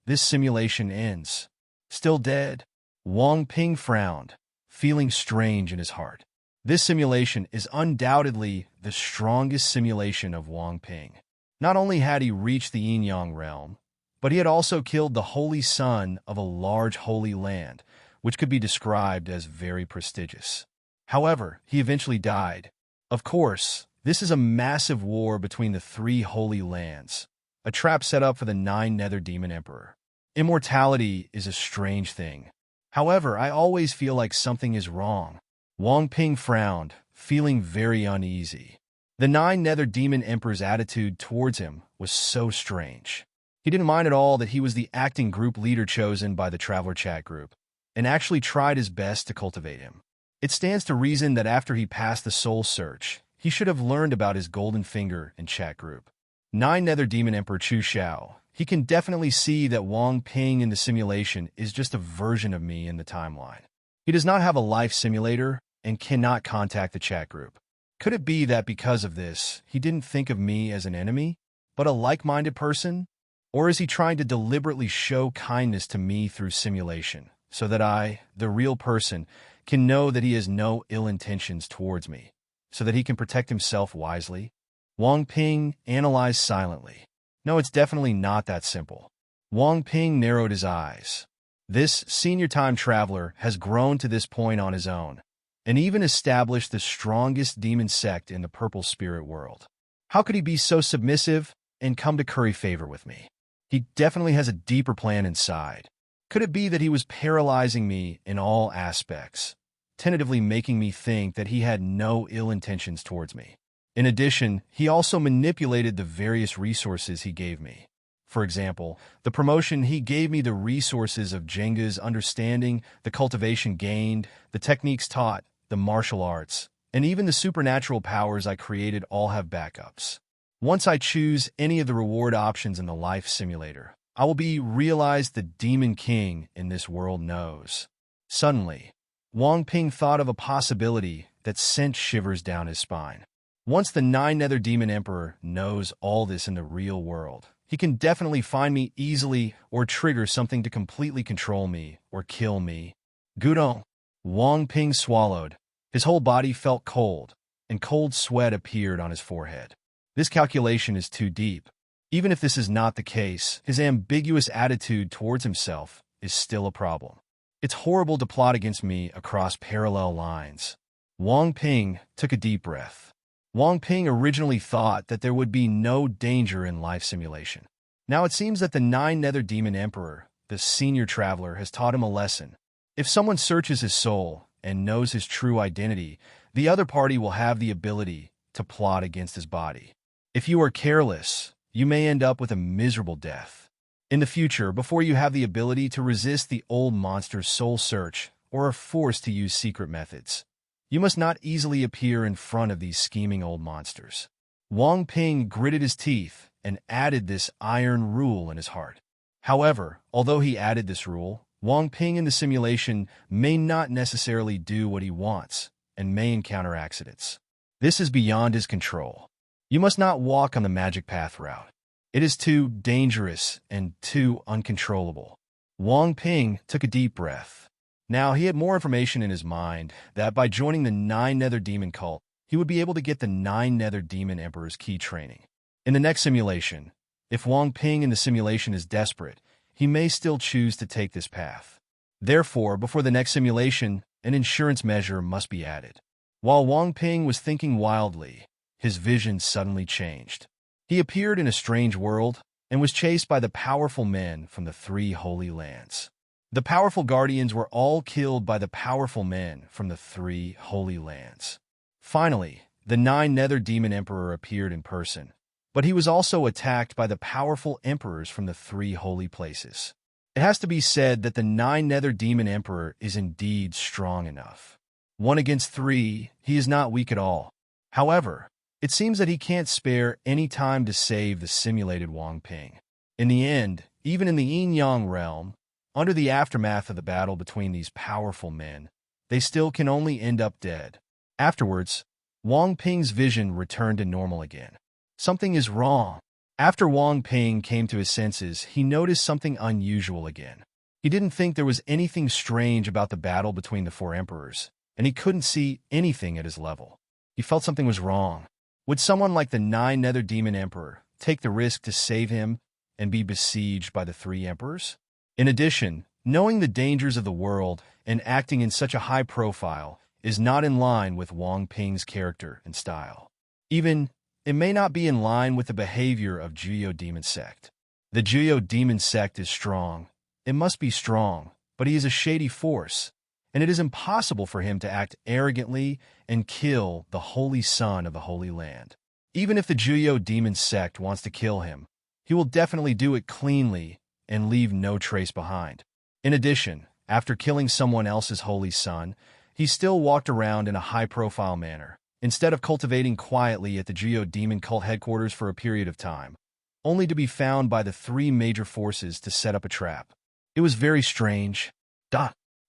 this simulation ends. Still dead? Wang Ping frowned, feeling strange in his heart. This simulation is undoubtedly the strongest simulation of Wang Ping. Not only had he reached the yin-yang realm, but he had also killed the holy son of a large holy land, which could be described as very prestigious. However, he eventually died. Of course, this is a massive war between the 3 holy lands, a trap set up for the 9 Nether Demon Emperor. Immortality is a strange thing. However, I always feel like something is wrong. Wang Ping frowned, feeling very uneasy. The 9 Nether Demon Emperor's attitude towards him was so strange. He didn't mind at all that he was the acting group leader chosen by the Traveler Chat group, and actually tried his best to cultivate him. It stands to reason that after he passed the soul search, he should have learned about his golden finger in chat group. 9 Nether Demon Emperor Chu Xiao. He can definitely see that Wang Ping in the simulation is just a version of me in the timeline. He does not have a life simulator and cannot contact the chat group. Could it be that because of this, he didn't think of me as an enemy, but a like-minded person? Or is he trying to deliberately show kindness to me through simulation, so that I, the real person, can know that he has no ill intentions towards me, so that he can protect himself wisely? Wang Ping analyzed silently. No, it's definitely not that simple. Wang Ping narrowed his eyes. This senior time traveler has grown to this point on his own, and even established the strongest demon sect in the purple spirit world. How could he be so submissive and come to curry favor with me? He definitely has a deeper plan inside. Could it be that he was paralyzing me in all aspects, tentatively making me think that he had no ill intentions towards me? In addition, he also manipulated the various resources he gave me. For example, the promotion he gave me, the resources of Jenga's understanding, the cultivation gained, the techniques taught, the martial arts, and even the supernatural powers I created all have backups. Once I choose any of the reward options in the life simulator, I will be realized the Demon King in this world knows. Suddenly, Wang Ping thought of a possibility that sent shivers down his spine. Once the 9 Nether Demon Emperor knows all this in the real world, he can definitely find me easily or trigger something to completely control me or kill me. Gudong. Wang Ping swallowed. His whole body felt cold, and cold sweat appeared on his forehead. This calculation is too deep. Even if this is not the case, his ambiguous attitude towards himself is still a problem. It's horrible to plot against me across parallel lines. Wang Ping took a deep breath. Wang Ping originally thought that there would be no danger in life simulation. Now it seems that the 9 Nether Demon Emperor, the senior traveler, has taught him a lesson. If someone searches his soul and knows his true identity, the other party will have the ability to plot against his body. If you are careless, you may end up with a miserable death. In the future, before you have the ability to resist the old monster's soul search or are forced to use secret methods, you must not easily appear in front of these scheming old monsters. Wang Ping gritted his teeth and added this iron rule in his heart. However, although he added this rule, Wang Ping in the simulation may not necessarily do what he wants and may encounter accidents. This is beyond his control. You must not walk on the magic path route. It is too dangerous and too uncontrollable. Wang Ping took a deep breath. Now he had more information in his mind that by joining the 9 Nether Demon cult, he would be able to get the 9 Nether Demon Emperor's key training. In the next simulation, if Wang Ping in the simulation is desperate, he may still choose to take this path. Therefore, before the next simulation, an insurance measure must be added. While Wang Ping was thinking wildly, his vision suddenly changed. He appeared in a strange world and was chased by the powerful men from the 3 Holy Lands. The powerful guardians were all killed by the powerful men from the 3 Holy Lands. Finally, the 9 Nether Demon Emperor appeared in person, but he was also attacked by the powerful emperors from the 3 holy places. It has to be said that the 9 Nether Demon Emperor is indeed strong enough. 1 against 3, he is not weak at all. However, it seems that he can't spare any time to save the simulated Wang Ping. In the end, even in the Yin-Yang realm, under the aftermath of the battle between these powerful men, they still can only end up dead. Afterwards, Wang Ping's vision returned to normal again. Something is wrong. After Wang Ping came to his senses, he noticed something unusual again. He didn't think there was anything strange about the battle between the 4 emperors, and he couldn't see anything at his level. He felt something was wrong. Would someone like the 9 Nether Demon Emperor take the risk to save him and be besieged by the 3 emperors? In addition, knowing the dangers of the world and acting in such a high profile is not in line with Wang Ping's character and style. Even, it may not be in line with the behavior of Juyo Demon Sect. The Juyo Demon Sect is strong. It must be strong, but he is a shady force, and it is impossible for him to act arrogantly and kill the Holy Son of the Holy Land. Even if the Juyo Demon Sect wants to kill him, he will definitely do it cleanly and leave no trace behind. In addition, after killing someone else's Holy Son, he still walked around in a high-profile manner, instead of cultivating quietly at the Juyo Demon Cult headquarters for a period of time, only to be found by the 3 major forces to set up a trap. It was very strange.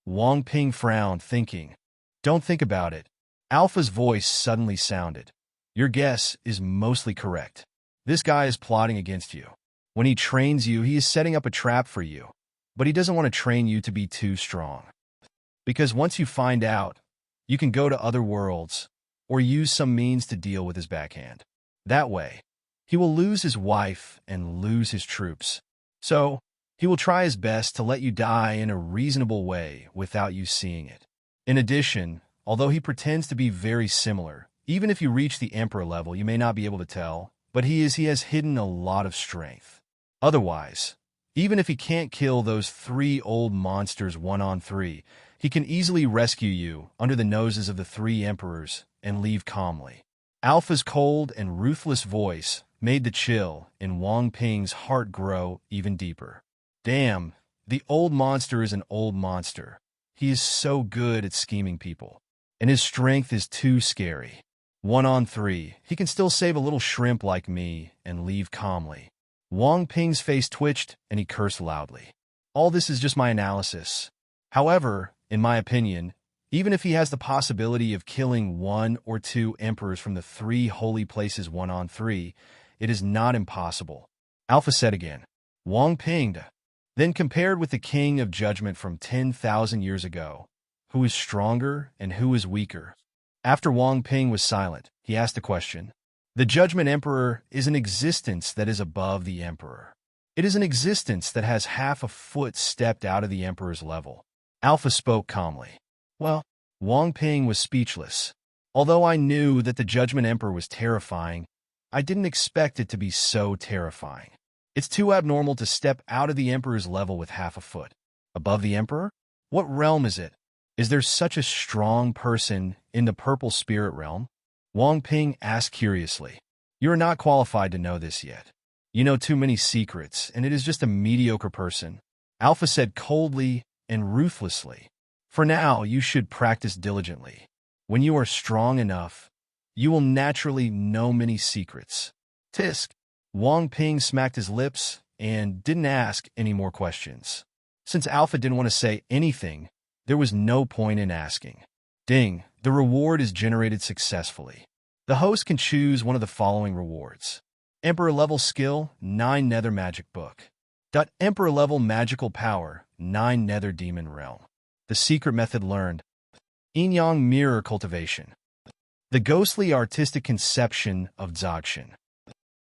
Wang Ping frowned, thinking. Don't think about it. Alpha's voice suddenly sounded. Your guess is mostly correct. This guy is plotting against you. When he trains you, he is setting up a trap for you. But he doesn't want to train you to be too strong. Because once you find out, you can go to other worlds, or use some means to deal with his backhand. That way, he will lose his wife and lose his troops. So, he will try his best to let you die in a reasonable way without you seeing it. In addition, although he pretends to be very similar, even if you reach the Emperor level, you may not be able to tell, but he has hidden a lot of strength. Otherwise, even if he can't kill those 3 old monsters 1-on-3, he can easily rescue you under the noses of the 3 emperors and leave calmly. Alpha's cold and ruthless voice made the chill in Wang Ping's heart grow even deeper. Damn, the old monster is an old monster. He is so good at scheming people, and his strength is too scary. 1-on-3, he can still save a little shrimp like me and leave calmly. Wang Ping's face twitched and he cursed loudly. All this is just my analysis. However, in my opinion, even if he has the possibility of killing 1 or 2 emperors from the 3 holy places 1-on-3, it is not impossible. Alpha said again. Wang Ping. Then compared with the King of Judgment from 10,000 years ago, who is stronger and who is weaker? After Wang Ping was silent, he asked a question. The Judgment Emperor is an existence that is above the Emperor. It is an existence that has half a foot stepped out of the Emperor's level. Alpha spoke calmly. Well, Wang Ping was speechless. Although I knew that the Judgment Emperor was terrifying, I didn't expect it to be so terrifying. It's too abnormal to step out of the Emperor's level with half a foot. Above the Emperor? What realm is it? Is there such a strong person in the purple spirit realm? Wang Ping asked curiously. You are not qualified to know this yet. You know too many secrets, and it is just a mediocre person. Alpha said coldly and ruthlessly. For now, you should practice diligently. When you are strong enough, you will naturally know many secrets. Tisk. Wang Ping smacked his lips and didn't ask any more questions. Since Alpha didn't want to say anything, there was no point in asking. Ding, the reward is generated successfully. The host can choose one of the following rewards. Emperor level skill, 9 Nether Magic Book. Emperor level magical power, 9 Nether Demon Realm. The secret method learned. Yin-Yang mirror cultivation. The ghostly artistic conception of Dzogchen.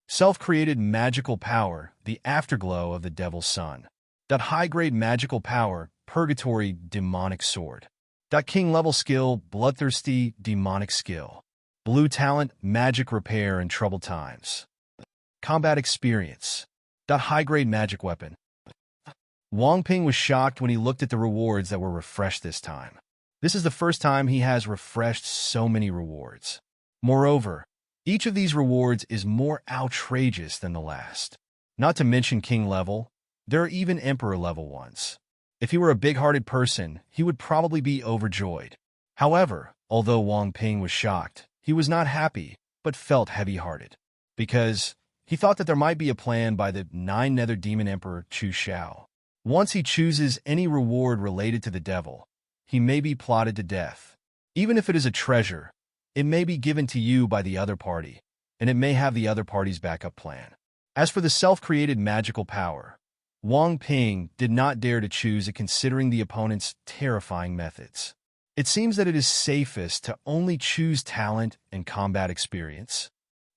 Self-created magical power, the afterglow of the devil's sun. High-grade magical power, purgatory demonic sword. King level skill, bloodthirsty demonic skill. Blue talent, magic repair in troubled times. Combat experience. High-grade magic weapon. Wang Ping was shocked when he looked at the rewards that were refreshed this time. This is the first time he has refreshed so many rewards. Moreover, each of these rewards is more outrageous than the last. Not to mention king level, there are even emperor level ones. If he were a big-hearted person, he would probably be overjoyed. However, although Wang Ping was shocked, he was not happy, but felt heavy-hearted. Because he thought that there might be a plan by the 9 Nether Demon Emperor Chu Xiao. Once he chooses any reward related to the devil, he may be plotted to death. Even if it is a treasure, it may be given to you by the other party, and it may have the other party's backup plan. As for the self-created magical power, Wang Ping did not dare to choose it considering the opponent's terrifying methods. It seems that it is safest to only choose talent and combat experience.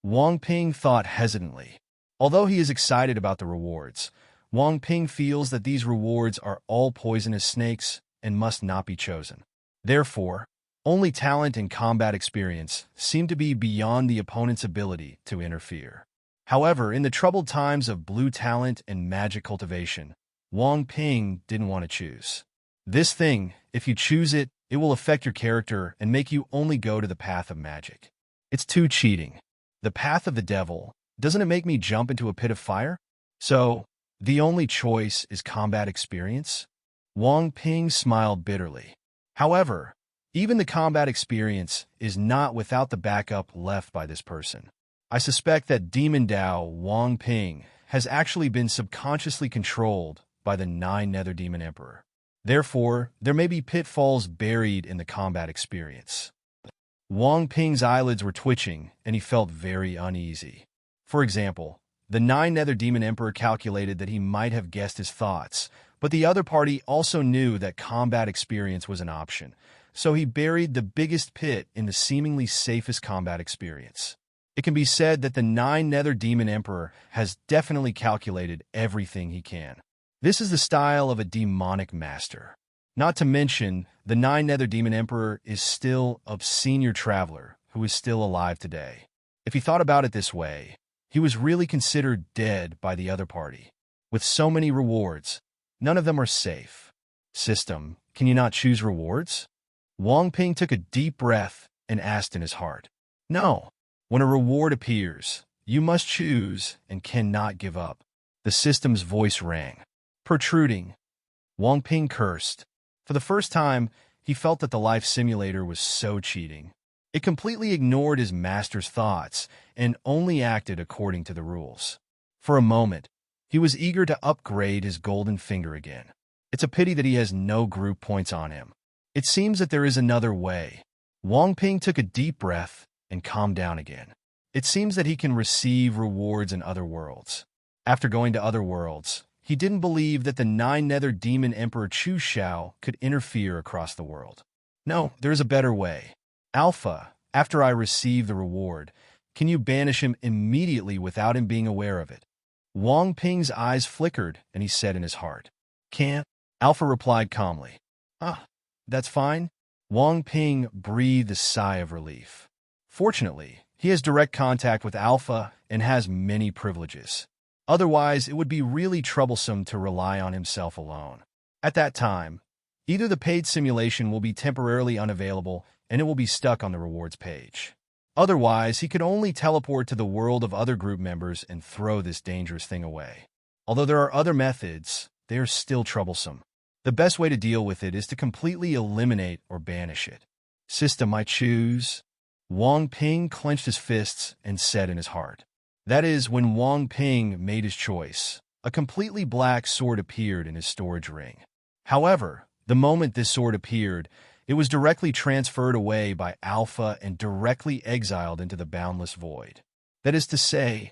Wang Ping thought hesitantly. Although he is excited about the rewards, Wang Ping feels that these rewards are all poisonous snakes and must not be chosen. Therefore, only talent and combat experience seem to be beyond the opponent's ability to interfere. However, in the troubled times of blue talent and magic cultivation, Wang Ping didn't want to choose. This thing, if you choose it, it will affect your character and make you only go to the path of magic. It's too cheating. The path of the devil, doesn't it make me jump into a pit of fire? So, the only choice is combat experience? Wang Ping smiled bitterly. However, even the combat experience is not without the backup left by this person. I suspect that Demon Dao Wang Ping has actually been subconsciously controlled by the 9 Nether Demon Emperor. Therefore, there may be pitfalls buried in the combat experience. Wang Ping's eyelids were twitching, and he felt very uneasy. For example, the 9 Nether Demon Emperor calculated that he might have guessed his thoughts, but the other party also knew that combat experience was an option, so he buried the biggest pit in the seemingly safest combat experience. It can be said that the 9 Nether Demon Emperor has definitely calculated everything he can. This is the style of a demonic master. Not to mention, the 9 Nether Demon Emperor is still a senior traveler who is still alive today. If he thought about it this way, he was really considered dead by the other party. With so many rewards, none of them are safe. System, can you not choose rewards? Wang Ping took a deep breath and asked in his heart. No. When a reward appears, you must choose and cannot give up. The system's voice rang. Protruding. Wang Ping cursed. For the first time, he felt that the life simulator was so cheating. It completely ignored his master's thoughts and only acted according to the rules. For a moment, he was eager to upgrade his golden finger again. It's a pity that he has no group points on him. It seems that there is another way. Wang Ping took a deep breath and calmed down again. It seems that he can receive rewards in other worlds. After going to other worlds, he didn't believe that the 9 Nether Demon Emperor Chu Xiao could interfere across the world. No, there is a better way. Alpha, after I receive the reward, can you banish him immediately without him being aware of it? Wang Ping's eyes flickered, and he said in his heart, Can't. Alpha replied calmly. That's fine. Wang Ping breathed a sigh of relief. Fortunately, he has direct contact with Alpha and has many privileges. Otherwise, it would be really troublesome to rely on himself alone. At that time, either the paid simulation will be temporarily unavailable and it will be stuck on the rewards page. Otherwise, he could only teleport to the world of other group members and throw this dangerous thing away. Although there are other methods, they are still troublesome. The best way to deal with it is to completely eliminate or banish it. System I choose. Wang Ping clenched his fists and said in his heart. That is, when Wang Ping made his choice, a completely black sword appeared in his storage ring. However, the moment this sword appeared, it was directly transferred away by Alpha and directly exiled into the boundless void. That is to say,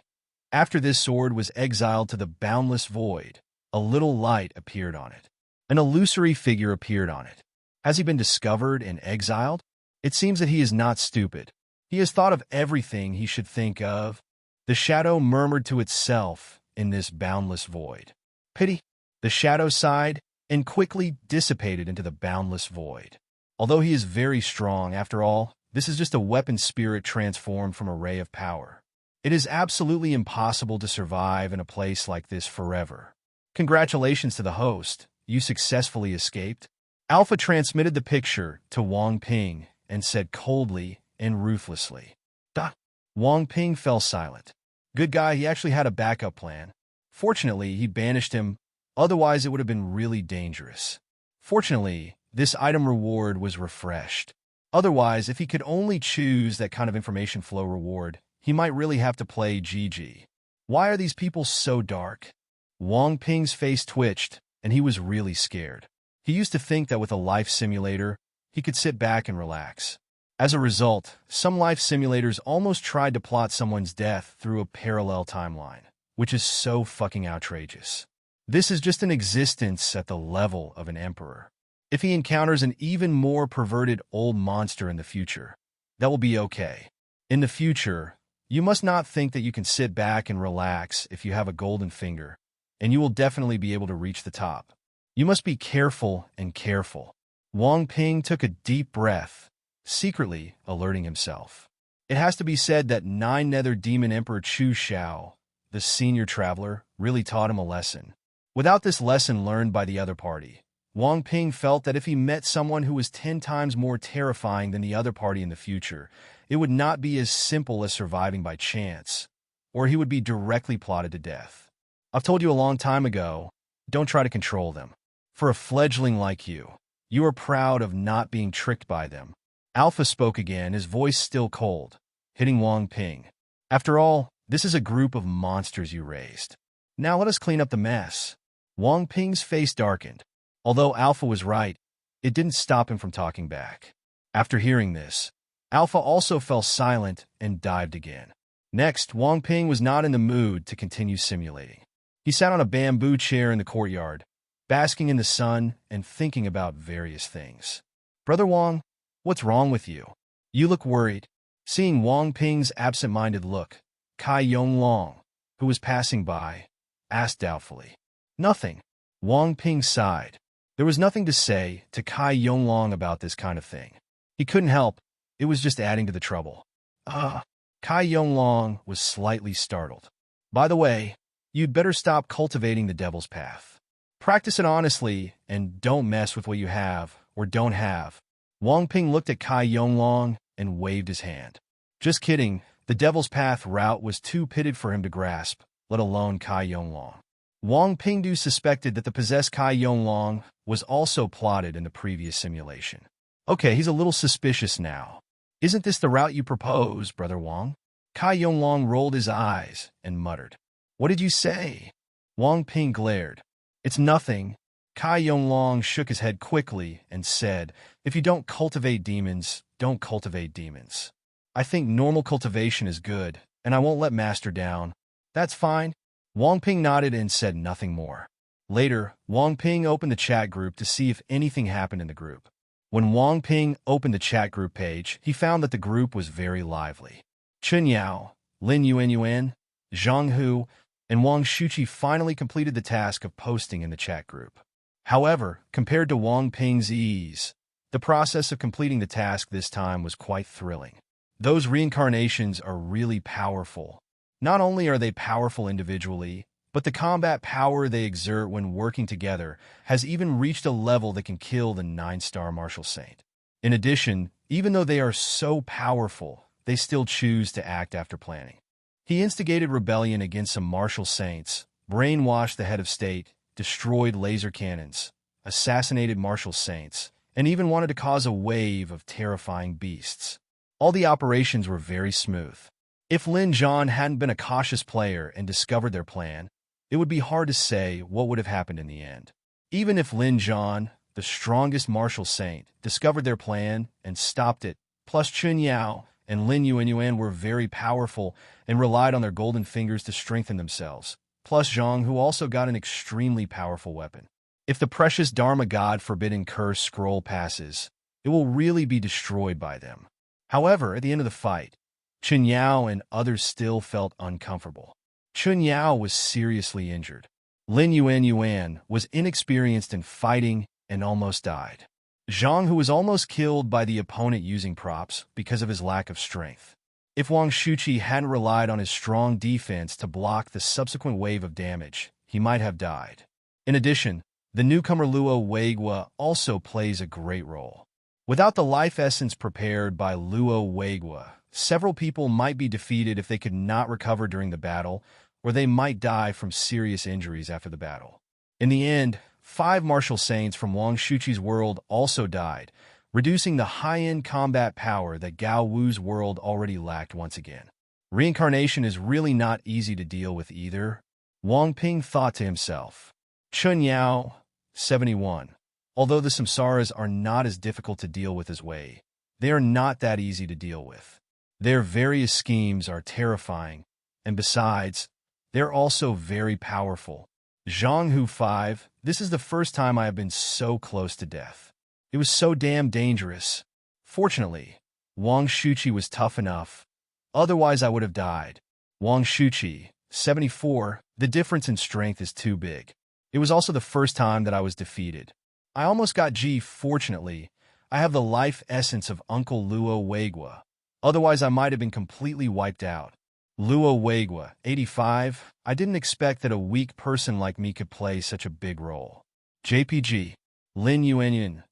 after this sword was exiled to the boundless void, a little light appeared on it. An illusory figure appeared on it. Has he been discovered and exiled? It seems that he is not stupid. He has thought of everything he should think of. The shadow murmured to itself in this boundless void. Pity. The shadow sighed and quickly dissipated into the boundless void. Although he is very strong, after all, this is just a weapon spirit transformed from a ray of power. It is absolutely impossible to survive in a place like this forever. Congratulations to the host. You successfully escaped. Alpha transmitted the picture to Wang Ping and said coldly and ruthlessly. Wang Ping fell silent. Good guy, he actually had a backup plan. Fortunately, he banished him, otherwise it would have been really dangerous. Fortunately, this item reward was refreshed. Otherwise, if he could only choose that kind of information flow reward, he might really have to play GG. Why are these people so dark? Wang Ping's face twitched, and he was really scared. He used to think that with a life simulator, he could sit back and relax. As a result, some life simulators almost tried to plot someone's death through a parallel timeline, which is so fucking outrageous. This is just an existence at the level of an emperor. If he encounters an even more perverted old monster in the future, that will be okay. In the future, you must not think that you can sit back and relax if you have a golden finger, and you will definitely be able to reach the top. You must be careful and careful. Wang Ping took a deep breath, secretly alerting himself. It has to be said that Nine-Nether Demon Emperor Chu Xiao, the senior traveler, really taught him a lesson. Without this lesson learned by the other party, Wang Ping felt that if he met someone who was 10 times more terrifying than the other party in the future, it would not be as simple as surviving by chance, or he would be directly plotted to death. I've told you a long time ago, don't try to control them. For a fledgling like you, you are proud of not being tricked by them. Alpha spoke again, his voice still cold, hitting Wang Ping. After all, this is a group of monsters you raised. Now let us clean up the mess. Wang Ping's face darkened. Although Alpha was right, it didn't stop him from talking back. After hearing this, Alpha also fell silent and dived again. Next, Wang Ping was not in the mood to continue simulating. He sat on a bamboo chair in the courtyard, basking in the sun and thinking about various things. Brother Wang, what's wrong with you? You look worried. Seeing Wang Ping's absent-minded look, Kai Yonglong, who was passing by, asked doubtfully. Nothing. Wang Ping sighed. There was nothing to say to Kai Yonglong about this kind of thing. He couldn't help. It was just adding to the trouble. Kai Yonglong was slightly startled. By the way, you'd better stop cultivating the devil's path. Practice it honestly and don't mess with what you have or don't have. Wang Ping looked at Kai Yonglong and waved his hand. Just kidding, the devil's path route was too pitted for him to grasp, let alone Kai Yonglong. Wang Pingdu suspected that the possessed Kai Yonglong was also plotted in the previous simulation. Okay, he's a little suspicious now. Isn't this the route you propose, Brother Wang? Kai Yonglong rolled his eyes and muttered. What did you say? Wang Ping glared. It's nothing. Kai Yonglong shook his head quickly and said, if you don't cultivate demons, don't cultivate demons. I think normal cultivation is good, and I won't let Master down. That's fine. Wang Ping nodded and said nothing more. Later, Wang Ping opened the chat group to see if anything happened in the group. When Wang Ping opened the chat group page, he found that the group was very lively. Chun Yao, Lin Yuan, Zhang Hu, and Wang Shuqi finally completed the task of posting in the chat group. However, compared to Wang Ping's ease, the process of completing the task this time was quite thrilling. Those reincarnations are really powerful. Not only are they powerful individually, but the combat power they exert when working together has even reached a level that can kill the 9-star martial saint. In addition, even though they are so powerful, they still choose to act after planning. He instigated rebellion against some martial saints, brainwashed the head of state, destroyed laser cannons, assassinated martial saints, and even wanted to cause a wave of terrifying beasts. All the operations were very smooth. If Lin Zhan hadn't been a cautious player and discovered their plan, it would be hard to say what would have happened in the end. Even if Lin Zhan, the strongest martial saint, discovered their plan and stopped it, plus Chun Yao and Lin Yuanyuan were very powerful and relied on their golden fingers to strengthen themselves, plus Zhang, who also got an extremely powerful weapon. If the precious Dharma God Forbidden Curse scroll passes, it will really be destroyed by them. However, at the end of the fight, Chun Yao and others still felt uncomfortable. Chun Yao was seriously injured. Lin Yuanyuan was inexperienced in fighting and almost died. Zhang, who was almost killed by the opponent using props because of his lack of strength. If Wang Shuqi hadn't relied on his strong defense to block the subsequent wave of damage, he might have died. In addition, the newcomer Luo Weigua also plays a great role. Without the life essence prepared by Luo Weigua, several people might be defeated if they could not recover during the battle, or they might die from serious injuries after the battle. In the end, 5 martial saints from Wang Shuqi's world also died, reducing the high-end combat power that Gao Wu's world already lacked once again. Reincarnation is really not easy to deal with either, Wang Ping thought to himself. Chun Yao, 71. Although the samsaras are not as difficult to deal with as Wei, they are not that easy to deal with. Their various schemes are terrifying, and besides, they're also very powerful. Zhang Hu 5, this is the first time I have been so close to death. It was so damn dangerous. Fortunately, Wang Shuqi was tough enough. Otherwise, I would have died. Wang Shuqi, 74, the difference in strength is too big. It was also the first time that I was defeated. I almost got G. Fortunately, I have the life essence of Uncle Luo Weigua. Otherwise, I might have been completely wiped out. Luo Weigua, 85, I didn't expect that a weak person like me could play such a big role. JPG, Lin Yuanyuan,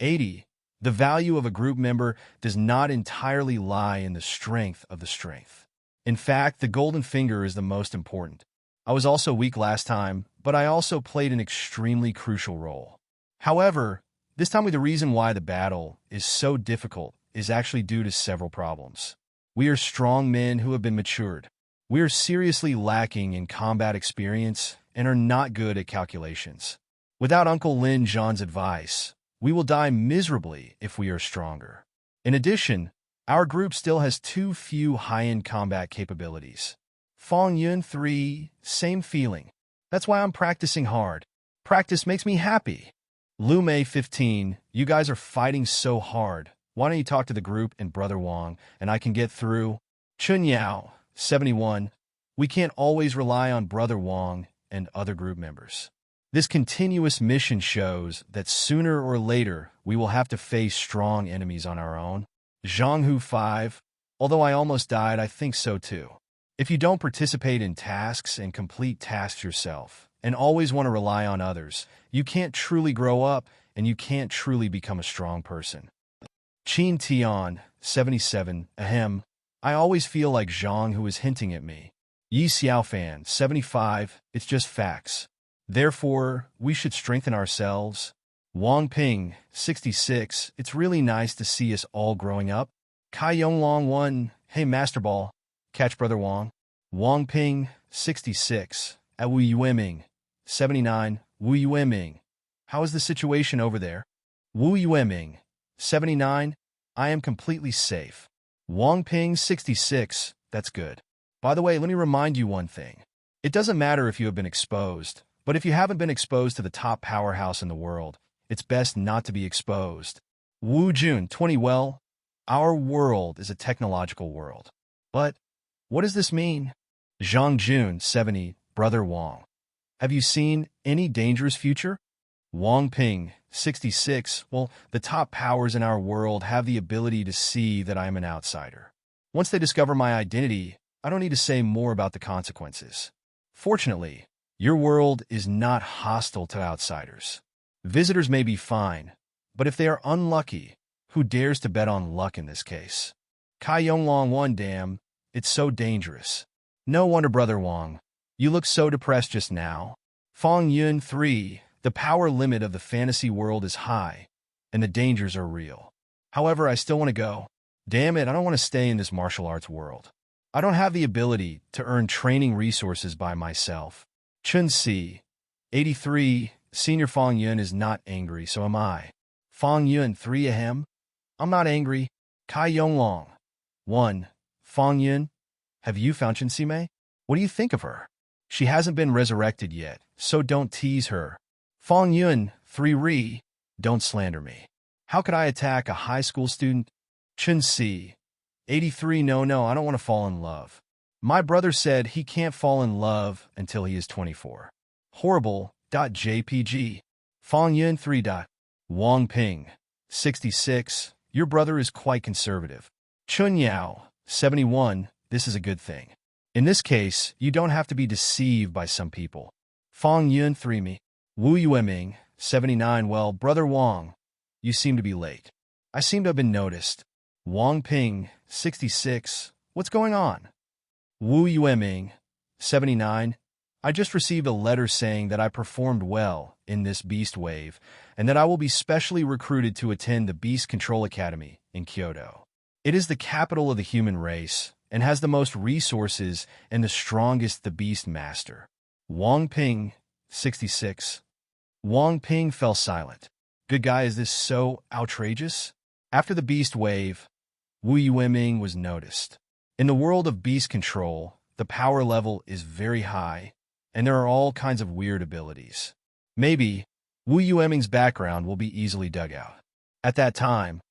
80, the value of a group member does not entirely lie in the strength of the strength. In fact, the golden finger is the most important. I was also weak last time, but I also played an extremely crucial role. However, this time the reason why the battle is so difficult is actually due to several problems. We are strong men who have been matured. We are seriously lacking in combat experience and are not good at calculations. Without Uncle Lin Zhan's advice, we will die miserably if we are stronger. In addition, our group still has too few high-end combat capabilities. Fong Yun 3, same feeling. That's why I'm practicing hard. Practice makes me happy. Lu Mei 15, you guys are fighting so hard. Why don't you talk to the group and Brother Wang, and I can get through? Chun Yao, 71, we can't always rely on Brother Wang and other group members. This continuous mission shows that sooner or later we will have to face strong enemies on our own. Zhang Hu 5, although I almost died, I think so too. If you don't participate in tasks and complete tasks yourself, and always want to rely on others, you can't truly grow up and you can't truly become a strong person. Qin Tian, 77, ahem. I always feel like Zhang Hu is hinting at me. Yi Xiaofan, 75, it's just facts. Therefore, we should strengthen ourselves. Wang Ping, 66, it's really nice to see us all growing up. Kai Yonglong 1, hey Master Ball, catch Brother Wang. Wang Ping, 66, at Wu Yueming, 79, Wu Yueming. How is the situation over there? Wu Yueming, 79, I am completely safe. Wang Ping, 66, that's good. By the way, let me remind you one thing. It doesn't matter if you have been exposed, but if you haven't been exposed to the top powerhouse in the world, it's best not to be exposed. Wu Jun, 20, well, our world is a technological world. But what does this mean? Zhang Jun, 70, Brother Wang. Have you seen any dangerous future? Wang Ping, 66, well, the top powers in our world have the ability to see that I am an outsider. Once they discover my identity, I don't need to say more about the consequences. Fortunately, your world is not hostile to outsiders. Visitors may be fine, but if they are unlucky, who dares to bet on luck in this case? Kai Yonglong 1 damn, it's so dangerous. No wonder Brother Wang. You look so depressed just now. Fong Yun 3, the power limit of the fantasy world is high, and the dangers are real. However, I still want to go. Damn it, I don't want to stay in this martial arts world. I don't have the ability to earn training resources by myself. Chun Si, 83, Senior Fong Yun is not angry, so am I. Fong Yun 3 ahem? I'm not angry. Kai Yonglong 1, Fong Yun, have you found Chun Si Mei? What do you think of her? She hasn't been resurrected yet, so don't tease her. Fong Yun 3 Ri, don't slander me. How could I attack a high school student? Chun Si, 83 no, I don't want to fall in love. My brother said he can't fall in love until he is 24. Horrible.jpg. Fong Yun 3. Wang Ping, 66, your brother is quite conservative. Chun Yao, 71, this is a good thing. In this case, you don't have to be deceived by some people. Fong Yun 3 me. Wu Yueming, 79, well, Brother Wang, you seem to be late. I seem to have been noticed. Wang Ping, 66, what's going on? Wu Yueming, 79, I just received a letter saying that I performed well in this beast wave and that I will be specially recruited to attend the Beast Control Academy in Kyoto. It is the capital of the human race and has the most resources and the strongest the beast master. Wang Ping, 66. Wang Ping fell silent. Good guy, is this so outrageous? After the beast wave, Wu Yueming was noticed. In the world of beast control, the power level is very high, and there are all kinds of weird abilities. Maybe Wu Yueming's background will be easily dug out. At that time,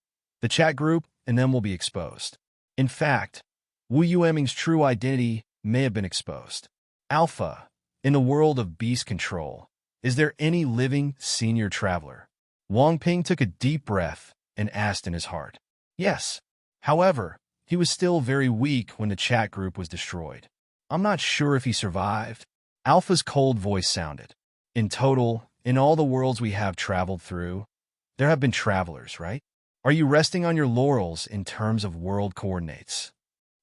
the chat group and them will be exposed. In fact, Wu Yueming's true identity may have been exposed. Alpha, in the world of beast control, is there any living senior traveler? Wang Ping took a deep breath and asked in his heart. Yes. However, he was still very weak when the chat group was destroyed. I'm not sure if he survived. Alpha's cold voice sounded. In total, in all the worlds we have traveled through, there have been travelers, right? Are you resting on your laurels in terms of world coordinates?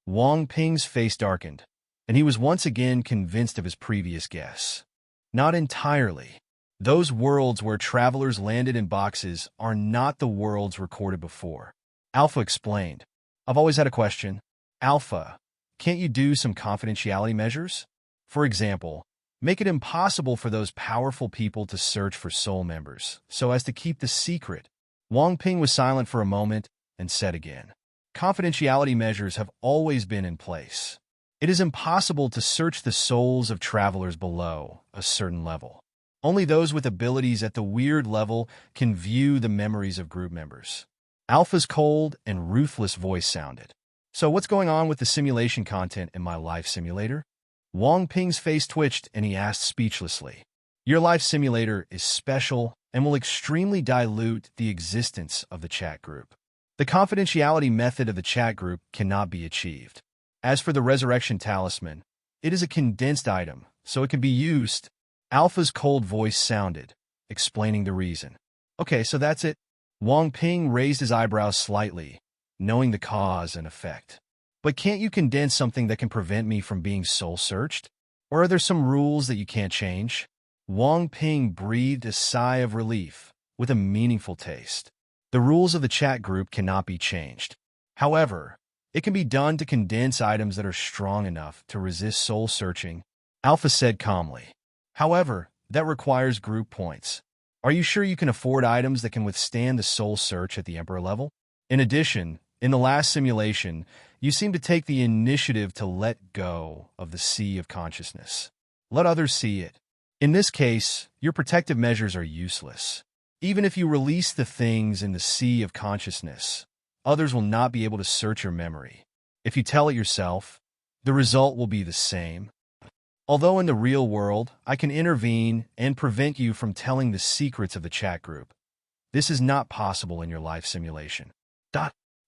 Wang Ping's face darkened, and he was once again convinced of his previous guess. Not entirely. Those worlds where travelers landed in boxes are not the worlds recorded before. Alpha explained. I've always had a question. Alpha, can't you do some confidentiality measures? For example, make it impossible for those powerful people to search for soul members, so as to keep the secret. Wang Ping was silent for a moment and said again, confidentiality measures have always been in place. It is impossible to search the souls of travelers below a certain level. Only those with abilities at the weird level can view the memories of group members. Alpha's cold and ruthless voice sounded. So what's going on with the simulation content in my life simulator? Wang Ping's face twitched and he asked speechlessly. Your life simulator is special and will extremely dilute the existence of the chat group. The confidentiality method of the chat group cannot be achieved. As for the resurrection talisman, it is a condensed item, so it can be used. Alpha's cold voice sounded, explaining the reason. Okay, so that's it. Wang Ping raised his eyebrows slightly, knowing the cause and effect. But can't you condense something that can prevent me from being soul-searched? Or are there some rules that you can't change? Wang Ping breathed a sigh of relief, with a meaningful taste. The rules of the chat group cannot be changed. However, it can be done to condense items that are strong enough to resist soul-searching, Alpha said calmly. However, that requires group points. Are you sure you can afford items that can withstand the soul search at the Emperor level? In addition, in the last simulation, you seem to take the initiative to let go of the sea of consciousness. Let others see it. In this case, your protective measures are useless. Even if you release the things in the sea of consciousness, others will not be able to search your memory. If you tell it yourself, the result will be the same. Although in the real world, I can intervene and prevent you from telling the secrets of the chat group. This is not possible in your life simulation.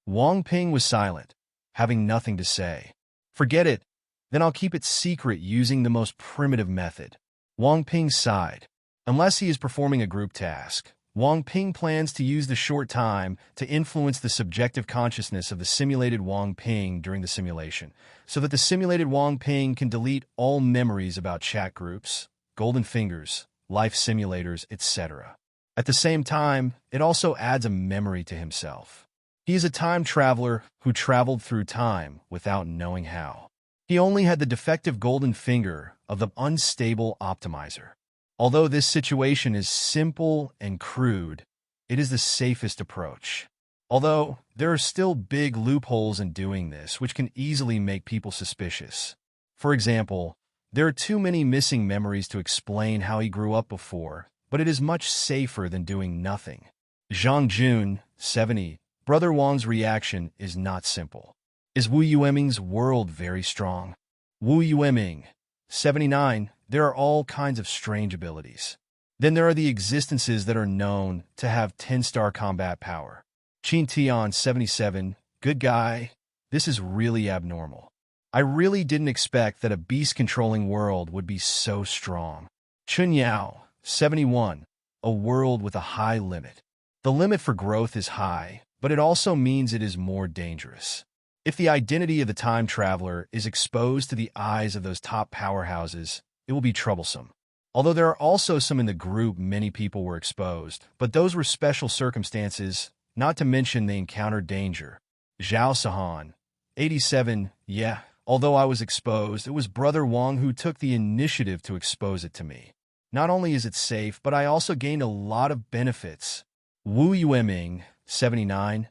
Wang Ping was silent, having nothing to say. Forget it, then I'll keep it secret using the most primitive method. Wang Ping sighed. Unless he is performing a group task, Wang Ping plans to use the short time to influence the subjective consciousness of the simulated Wang Ping during the simulation, so that the simulated Wang Ping can delete all memories about chat groups, golden fingers, life simulators, etc. At the same time, it also adds a memory to himself. He is a time traveler who traveled through time without knowing how. He only had the defective golden finger of the unstable optimizer. Although this situation is simple and crude, it is the safest approach. Although, there are still big loopholes in doing this, which can easily make people suspicious. For example, there are too many missing memories to explain how he grew up before, but it is much safer than doing nothing. Zhang Jun, 70. Brother Wang's reaction is not simple. Is Wu Yueming's world very strong? Wu Yueming, 79. There are all kinds of strange abilities. Then there are the existences that are known to have 10-star combat power. Qin Tian, 77. Good guy. This is really abnormal. I really didn't expect that a beast-controlling world would be so strong. Chun Yao, 71. A world with a high limit. The limit for growth is high, but it also means it is more dangerous. If the identity of the time traveler is exposed to the eyes of those top powerhouses, it will be troublesome. Although there are also some in the group many people were exposed, but those were special circumstances, not to mention they encountered danger. Zhao Sahan, 87. Yeah, although I was exposed, it was Brother Wang who took the initiative to expose it to me. Not only is it safe, but I also gained a lot of benefits. Wu Yueming, 79.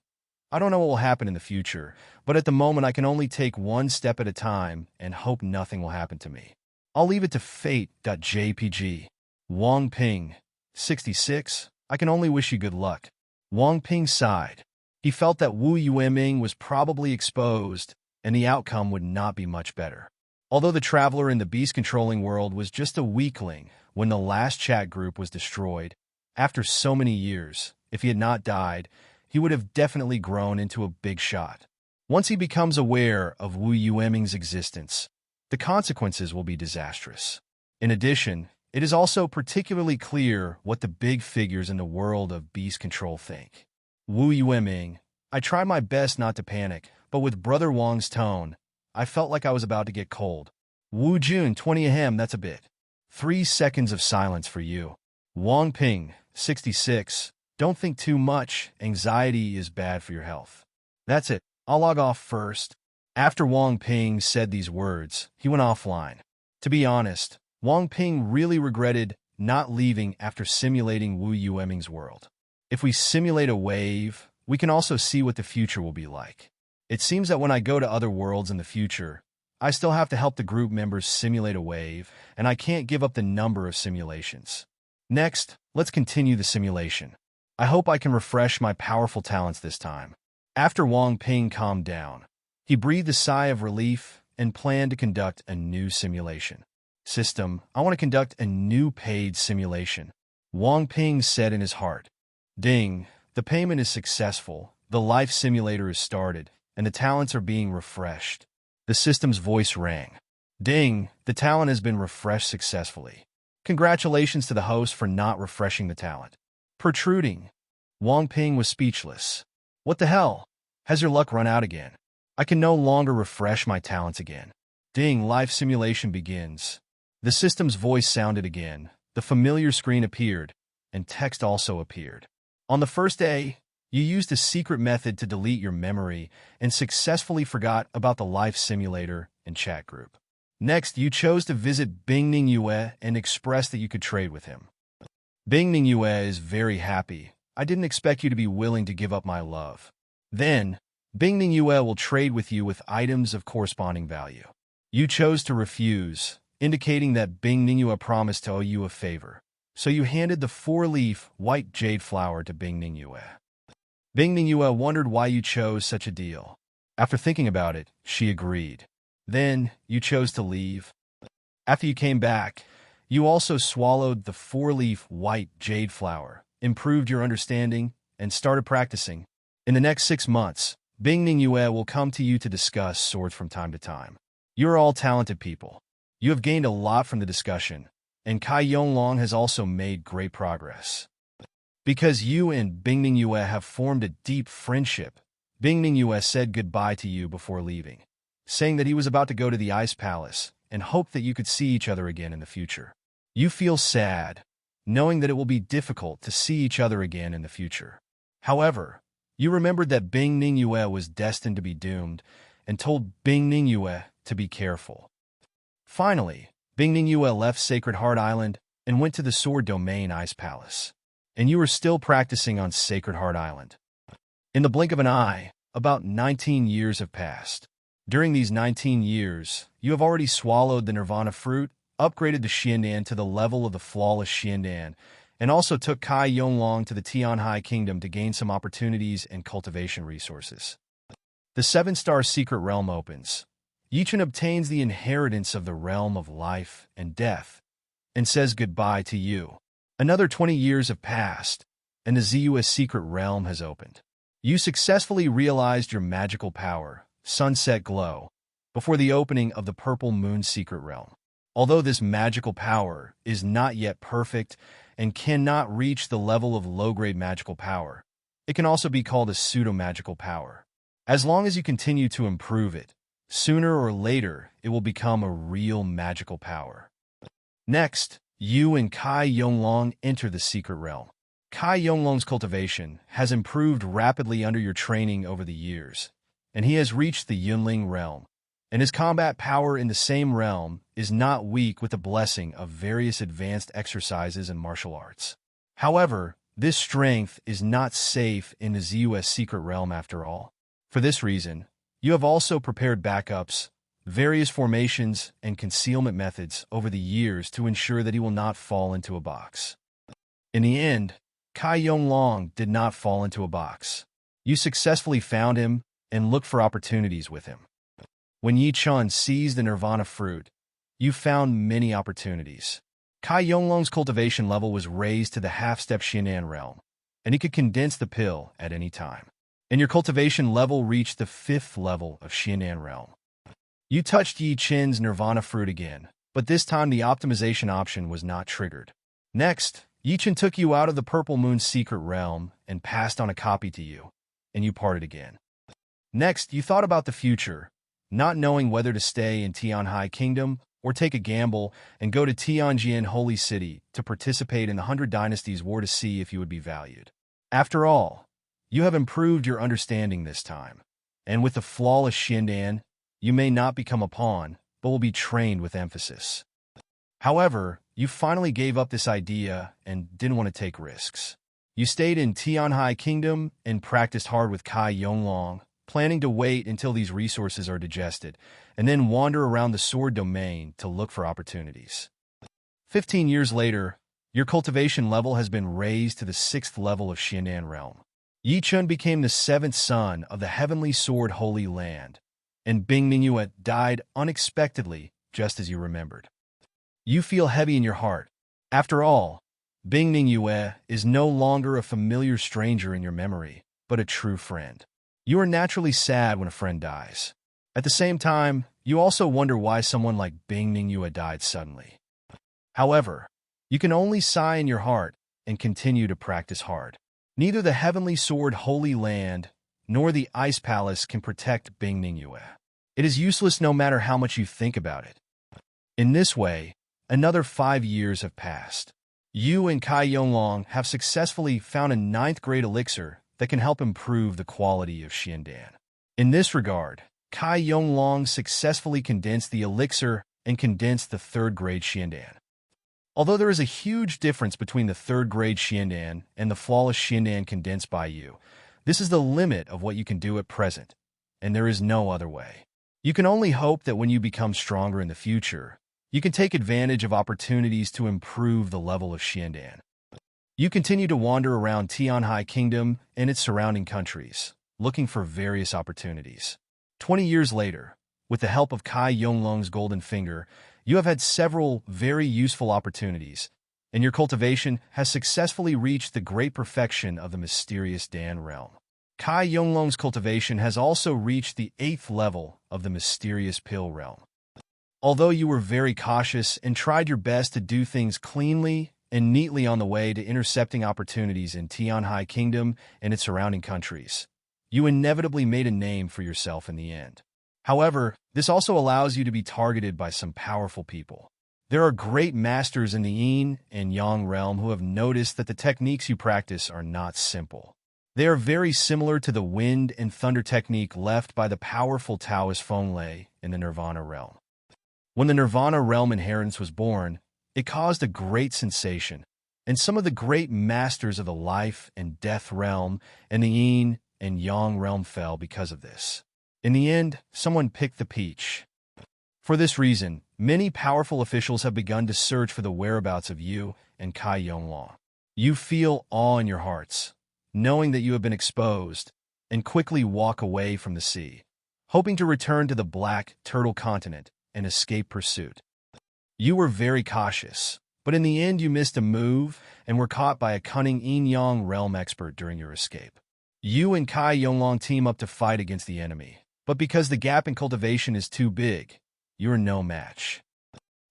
I don't know what will happen in the future, but at the moment I can only take one step at a time and hope nothing will happen to me. I'll leave it to fate.jpg. Wang Ping, 66. I can only wish you good luck. Wang Ping sighed. He felt that Wu Yueming was probably exposed, and the outcome would not be much better. Although the traveler in the beast-controlling world was just a weakling when the last chat group was destroyed, after so many years, if he had not died, he would have definitely grown into a big shot. Once he becomes aware of Wu Yueming's existence, the consequences will be disastrous. In addition, it is also particularly clear what the big figures in the world of beast control think. Wu Yueming, I tried my best not to panic, but with Brother Wang's tone, I felt like I was about to get cold. Wu Jun, 20 ahem, that's a bit. 3 seconds of silence for you. Wang Ping, 66. Don't think too much. Anxiety is bad for your health. That's it. I'll log off first. After Wang Ping said these words, he went offline. To be honest, Wang Ping really regretted not leaving after simulating Wu Yueming's world. If we simulate a wave, we can also see what the future will be like. It seems that when I go to other worlds in the future, I still have to help the group members simulate a wave, and I can't give up the number of simulations. Next, let's continue the simulation. I hope I can refresh my powerful talents this time. After Wang Ping calmed down, he breathed a sigh of relief and planned to conduct a new simulation. System, I want to conduct a new paid simulation. Wang Ping said in his heart. Ding, the payment is successful, the life simulator is started, and the talents are being refreshed. The system's voice rang. Ding, the talent has been refreshed successfully. Congratulations to the host for not refreshing the talent. Protruding. Wang Ping was speechless. What the hell? Has your luck run out again? I can no longer refresh my talents again. Ding, life simulation begins. The system's voice sounded again, the familiar screen appeared, and text also appeared. On the first day, you used a secret method to delete your memory and successfully forgot about the life simulator and chat group. Next, you chose to visit Bingning Yue and express that you could trade with him. Bingning Yue is very happy. I didn't expect you to be willing to give up my love. Then, Bingning Yue will trade with you with items of corresponding value. You chose to refuse, indicating that Bingning Yue promised to owe you a favor. So you handed the 4-leaf white jade flower to Bingning Yue. Bingning Yue wondered why you chose such a deal. After thinking about it, she agreed. Then, you chose to leave. After you came back, you also swallowed the 4-leaf white jade flower, improved your understanding, and started practicing. In the next 6 months, Bingning Yue will come to you to discuss swords from time to time. You are all talented people. You have gained a lot from the discussion, and Kai Yonglong has also made great progress. Because you and Bingning Yue have formed a deep friendship, Bingning Yue said goodbye to you before leaving, saying that he was about to go to the Ice Palace and hoped that you could see each other again in the future. You feel sad, knowing that it will be difficult to see each other again in the future. However, you remembered that Bingning Yue was destined to be doomed and told Bingning Yue to be careful. Finally, Bingning Yue left Sacred Heart Island and went to the Sword Domain Ice Palace. And you were still practicing on Sacred Heart Island. In the blink of an eye, about 19 years have passed. During these 19 years, you have already swallowed the Nirvana fruit, upgraded the Xiandan to the level of the flawless Xiandan, and also took Kai Yonglong to the Tianhai Kingdom to gain some opportunities and cultivation resources. The 7-star secret realm opens. Yichen obtains the inheritance of the realm of life and death, and says goodbye to you. Another 20 years have passed, and the ZUS secret realm has opened. You successfully realized your magical power, Sunset Glow, before the opening of the Purple Moon secret realm. Although this magical power is not yet perfect and cannot reach the level of low-grade magical power, it can also be called a pseudo-magical power. As long as you continue to improve it, sooner or later it will become a real magical power. Next, you and Kai Yonglong enter the secret realm. Kai Yonglong's cultivation has improved rapidly under your training over the years, and he has reached the Yunling realm, and his combat power in the same realm is not weak with the blessing of various advanced exercises and martial arts. However, this strength is not safe in the ZUS secret realm after all. For this reason, you have also prepared backups, various formations, and concealment methods over the years to ensure that he will not fall into a box. In the end, Kai Yonglong did not fall into a box. You successfully found him and looked for opportunities with him. When Yi Chun seized the Nirvana fruit, you found many opportunities. Kai Yonglong's cultivation level was raised to the half-step Xianan realm, and he could condense the pill at any time. And your cultivation level reached the 5th level of Xianan realm. You touched Yi Chen's Nirvana fruit again, but this time the optimization option was not triggered. Next, Yi Chen took you out of the Purple Moon secret realm and passed on a copy to you, and you parted again. Next, you thought about the future, not knowing whether to stay in Tianhai Kingdom or take a gamble and go to Tianjin Holy City to participate in the 100 Dynasties War to see if you would be valued. After all, you have improved your understanding this time, and with the flawless Xiandan, you may not become a pawn, but will be trained with emphasis. However, you finally gave up this idea and didn't want to take risks. You stayed in Tianhai Kingdom and practiced hard with Kai Yonglong, planning to wait until these resources are digested, and then wander around the Sword Domain to look for opportunities. 15 years later, your cultivation level has been raised to the 6th level of Xianan realm. Yi Chun became the 7th son of the Heavenly Sword Holy Land, and Bingning Yue died unexpectedly, just as you remembered. You feel heavy in your heart. After all, Bingning Yue is no longer a familiar stranger in your memory, but a true friend. You are naturally sad when a friend dies. At the same time, you also wonder why someone like Bingning Yue died suddenly. However, you can only sigh in your heart and continue to practice hard. Neither the Heavenly Sword Holy Land nor the Ice Palace can protect Bingning Yue. It is useless no matter how much you think about it. In this way, another 5 years have passed. You and Kai Yonglong have successfully found a 9th grade elixir that can help improve the quality of Xiandan. In this regard, Kai Yonglong successfully condensed the elixir and condensed the 3rd grade Xiandan. Although there is a huge difference between the 3rd grade Xiandan and the flawless Xiandan condensed by you, this is the limit of what you can do at present, and there is no other way. You can only hope that when you become stronger in the future, you can take advantage of opportunities to improve the level of Xiandan. You continue to wander around Tianhai Kingdom and its surrounding countries, looking for various opportunities. 20 years later, with the help of Kai Yonglong's golden finger, you have had several very useful opportunities, and your cultivation has successfully reached the great perfection of the mysterious Dan realm. Kai Yonglong's cultivation has also reached the 8th level of the mysterious pill realm. Although you were very cautious and tried your best to do things cleanly and neatly on the way to intercepting opportunities in Tianhai Kingdom and its surrounding countries. You inevitably made a name for yourself in the end. However, this also allows you to be targeted by some powerful people. There are great masters in the Yin and Yang realm who have noticed that the techniques you practice are not simple. They are very similar to the wind and thunder technique left by the powerful Taoist Feng in the Nirvana realm. When the Nirvana realm inheritance was born, it caused a great sensation, and some of the great masters of the life and death realm and the Yin and Yang realm fell because of this. In the end, someone picked the peach. For this reason, many powerful officials have begun to search for the whereabouts of you and Kai Yonglong. You feel awe in your hearts, knowing that you have been exposed, and quickly walk away from the sea, hoping to return to the Black Turtle continent and escape pursuit. You were very cautious, but in the end you missed a move and were caught by a cunning Yin-Yang realm expert during your escape. You and Kai Yonglong team up to fight against the enemy, but because the gap in cultivation is too big, you are no match.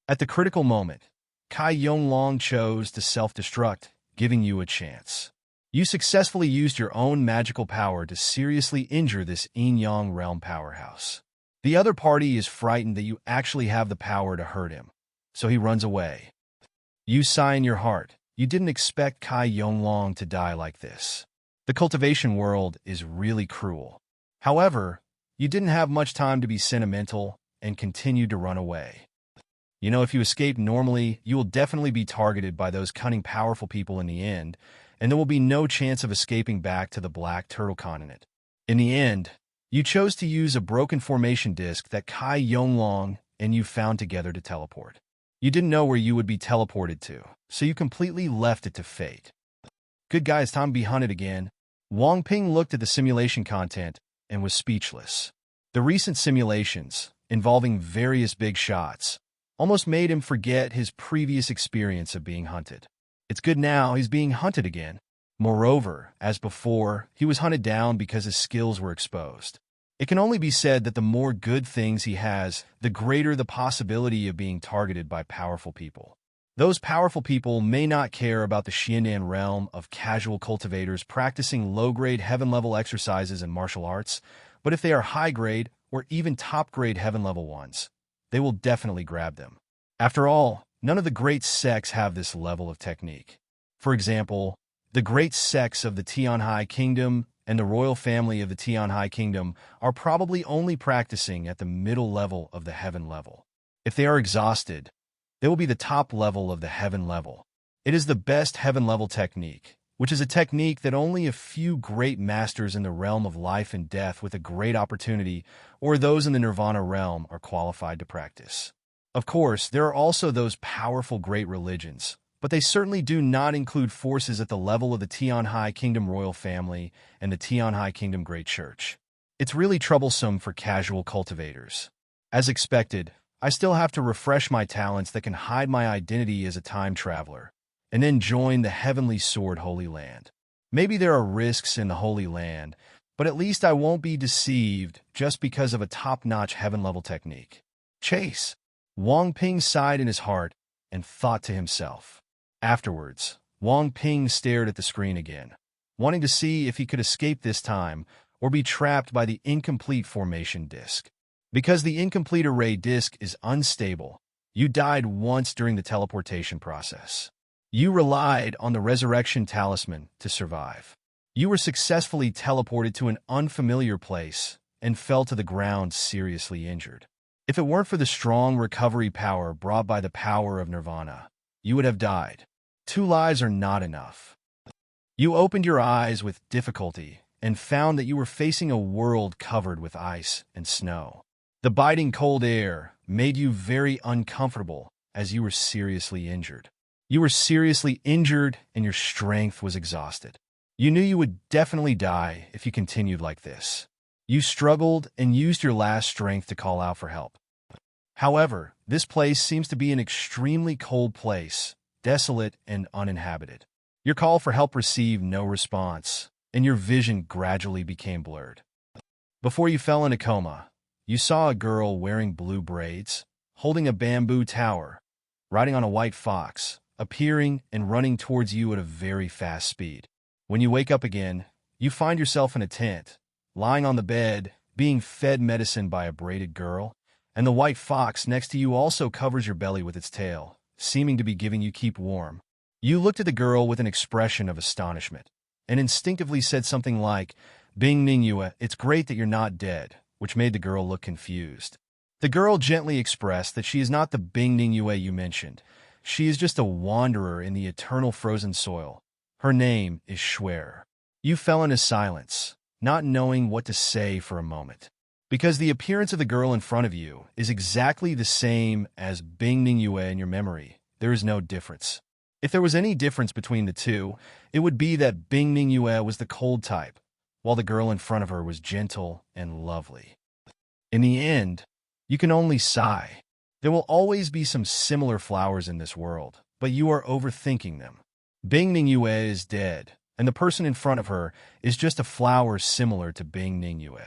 At the critical moment, Kai Yonglong chose to self-destruct, giving you a chance. You successfully used your own magical power to seriously injure this Yin-Yang realm powerhouse. The other party is frightened that you actually have the power to hurt him, so he runs away. You sigh in your heart. You didn't expect Kai Yonglong to die like this. The cultivation world is really cruel. However, you didn't have much time to be sentimental and continued to run away. You know, if you escape normally, you will definitely be targeted by those cunning powerful people in the end, and there will be no chance of escaping back to the Black Turtle continent. In the end, you chose to use a broken formation disk that Kai Yonglong and you found together to teleport. You didn't know where you would be teleported to, so you completely left it to fate. Good guys, time to be hunted again. Wang Ping looked at the simulation content and was speechless. The recent simulations, involving various big shots, almost made him forget his previous experience of being hunted. It's good now he's being hunted again. Moreover, as before, he was hunted down because his skills were exposed. It can only be said that the more good things he has, the greater the possibility of being targeted by powerful people. Those powerful people may not care about the Xiandan realm of casual cultivators practicing low-grade heaven-level exercises and martial arts, but if they are high-grade or even top-grade heaven-level ones, they will definitely grab them. After all, none of the great sects have this level of technique. For example, the great sects of the Tianhai Kingdom and the royal family of the Tianhai Kingdom are probably only practicing at the middle level of the heaven level. If they are exhausted, they will be the top level of the heaven level. It is the best heaven level technique, which is a technique that only a few great masters in the realm of life and death with a great opportunity or those in the Nirvana realm are qualified to practice. Of course, there are also those powerful great religions, but they certainly do not include forces at the level of the Tianhai Kingdom royal family and the Tianhai Kingdom Great Church. It's really troublesome for casual cultivators. As expected, I still have to refresh my talents that can hide my identity as a time traveler, and then join the Heavenly Sword Holy Land. Maybe there are risks in the Holy Land, but at least I won't be deceived just because of a top-notch heaven-level technique. Chase! Wang Ping sighed in his heart and thought to himself. Afterwards, Wang Ping stared at the screen again, wanting to see if he could escape this time or be trapped by the incomplete formation disk. Because the incomplete array disk is unstable, you died once during the teleportation process. You relied on the resurrection talisman to survive. You were successfully teleported to an unfamiliar place and fell to the ground seriously injured. If it weren't for the strong recovery power brought by the power of Nirvana, you would have died. 2 lives are not enough. You opened your eyes with difficulty and found that you were facing a world covered with ice and snow. The biting cold air made you very uncomfortable as you were seriously injured. You were seriously injured and your strength was exhausted. You knew you would definitely die if you continued like this. You struggled and used your last strength to call out for help. However, this place seems to be an extremely cold place, desolate and uninhabited. Your call for help received no response, and your vision gradually became blurred. Before you fell in a coma, you saw a girl wearing blue braids, holding a bamboo tower, riding on a white fox, appearing and running towards you at a very fast speed. When you wake up again, you find yourself in a tent, lying on the bed, being fed medicine by a braided girl, and the white fox next to you also covers your belly with its tail, seeming to be giving you keep warm. You looked at the girl with an expression of astonishment, and instinctively said something like, "Bing Ning Yue, it's great that you're not dead," which made the girl look confused. The girl gently expressed that she is not the Bing Ning Yue you mentioned. She is just a wanderer in the eternal frozen soil. Her name is Shuer. You fell into silence, not knowing what to say for a moment. Because the appearance of the girl in front of you is exactly the same as Bing Ning Yue in your memory, there is no difference. If there was any difference between the two, it would be that Bing Ning Yue was the cold type, while the girl in front of her was gentle and lovely. In the end, you can only sigh. There will always be some similar flowers in this world, but you are overthinking them. Bing Ning Yue is dead, and the person in front of her is just a flower similar to Bing Ning Yue.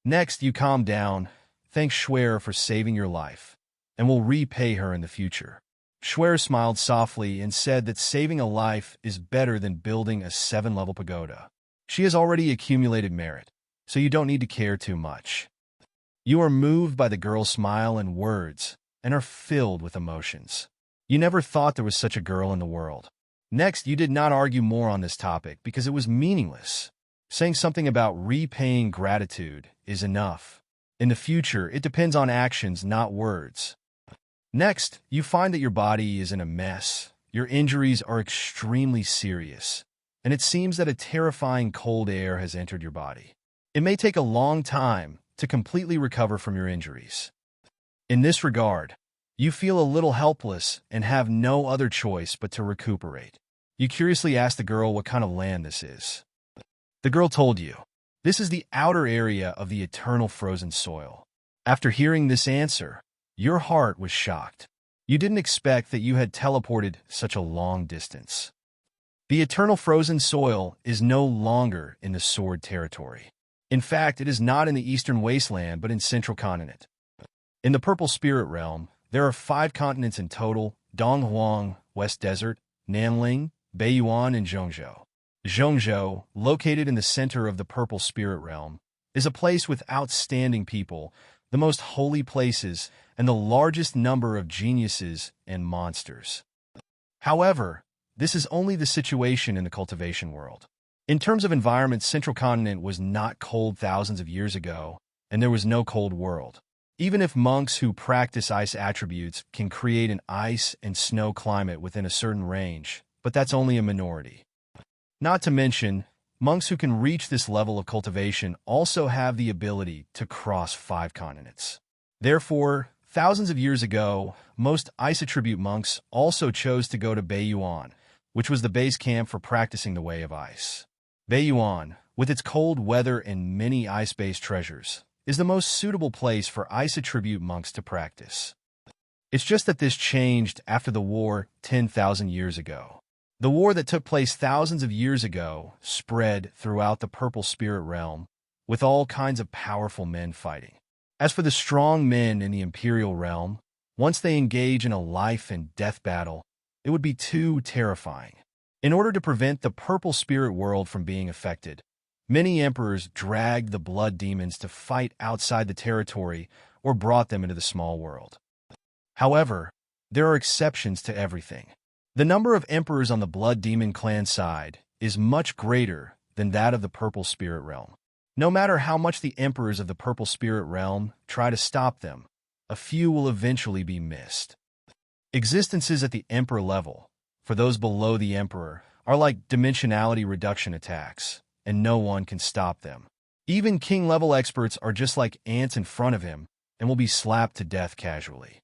Next, you calm down, thank Shuer for saving your life, and will repay her in the future. Shuer smiled softly and said that saving a life is better than building a 7-level pagoda. She has already accumulated merit, so you don't need to care too much. You are moved by the girl's smile and words, and are filled with emotions. You never thought there was such a girl in the world. Next, you did not argue more on this topic because it was meaningless. Saying something about repaying gratitude is enough. In the future, it depends on actions, not words. Next, you find that your body is in a mess. Your injuries are extremely serious, and it seems that a terrifying cold air has entered your body. It may take a long time to completely recover from your injuries. In this regard, you feel a little helpless and have no other choice but to recuperate. You curiously ask the girl what kind of land this is. The girl told you, this is the outer area of the eternal frozen soil. After hearing this answer, your heart was shocked. You didn't expect that you had teleported such a long distance. The eternal frozen soil is no longer in the sword territory. In fact, it is not in the eastern wasteland, but in central continent. In the purple spirit realm, there are 5 continents in total: Donghuang, West Desert, Nanling, Beiyuan, and Zhongzhou. Zhongzhou, located in the center of the purple spirit realm, is a place with outstanding people, the most holy places, and the largest number of geniuses and monsters. However, this is only the situation in the cultivation world. In terms of environment, Central Continent was not cold thousands of years ago, and there was no cold world. Even if monks who practice ice attributes can create an ice and snow climate within a certain range, but that's only a minority. Not to mention, monks who can reach this level of cultivation also have the ability to cross 5 continents. Therefore, thousands of years ago, most ice attribute monks also chose to go to Beiyuan, which was the base camp for practicing the way of ice. Beiyuan, with its cold weather and many ice-based treasures, is the most suitable place for ice attribute monks to practice. It's just that this changed after the war 10,000 years ago. The war that took place thousands of years ago spread throughout the purple spirit realm, with all kinds of powerful men fighting. As for the strong men in the imperial realm, once they engage in a life and death battle, it would be too terrifying. In order to prevent the purple spirit world from being affected, many emperors dragged the blood demons to fight outside the territory or brought them into the small world. However, there are exceptions to everything. The number of emperors on the blood demon clan side is much greater than that of the purple spirit realm. No matter how much the emperors of the purple spirit realm try to stop them, a few will eventually be missed. Existences at the emperor level, for those below the emperor, are like dimensionality reduction attacks, and no one can stop them. Even king-level experts are just like ants in front of him and will be slapped to death casually.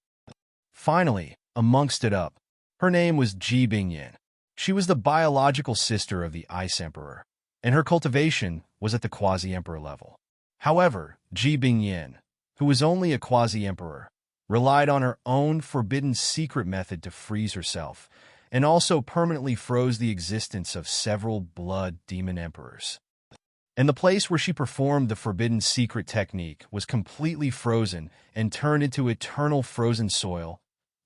Finally, a monk stood up. Her name was Ji Bingyan. She was the biological sister of the Ice Emperor, and her cultivation was at the quasi-emperor level. However, Ji Bingyan, who was only a quasi-emperor, relied on her own forbidden secret method to freeze herself, and also permanently froze the existence of several blood demon emperors. And the place where she performed the forbidden secret technique was completely frozen and turned into eternal frozen soil,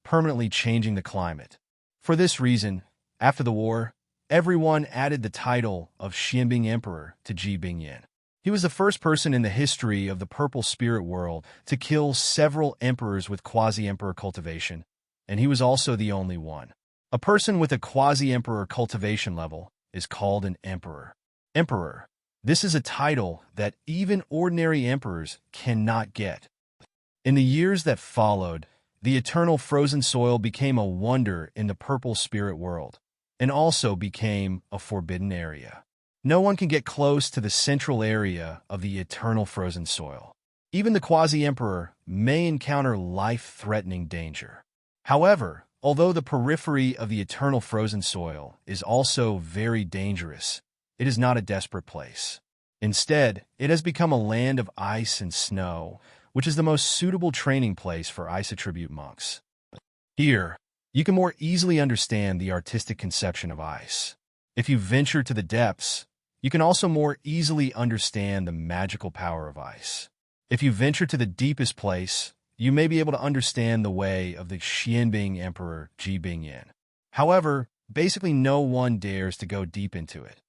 permanently changing the climate. For this reason, after the war, everyone added the title of Xianbing Emperor to Ji Bingyan. He was the first person in the history of the purple spirit world to kill several emperors with quasi-emperor cultivation, and he was also the only one. A person with a quasi-emperor cultivation level is called an emperor. Emperor. This is a title that even ordinary emperors cannot get. In the years that followed, the eternal frozen soil became a wonder in the purple spirit world, and also became a forbidden area. No one can get close to the central area of the eternal frozen soil. Even the quasi-emperor may encounter life-threatening danger. However, although the periphery of the eternal frozen soil is also very dangerous, it is not a desperate place. Instead, it has become a land of ice and snow, which is the most suitable training place for ice attribute monks. Here, you can more easily understand the artistic conception of ice. If you venture to the depths, you can also more easily understand the magical power of ice. If you venture to the deepest place, you may be able to understand the way of the Xianbing Emperor Ji Bingyan. However, basically no one dares to go deep into it.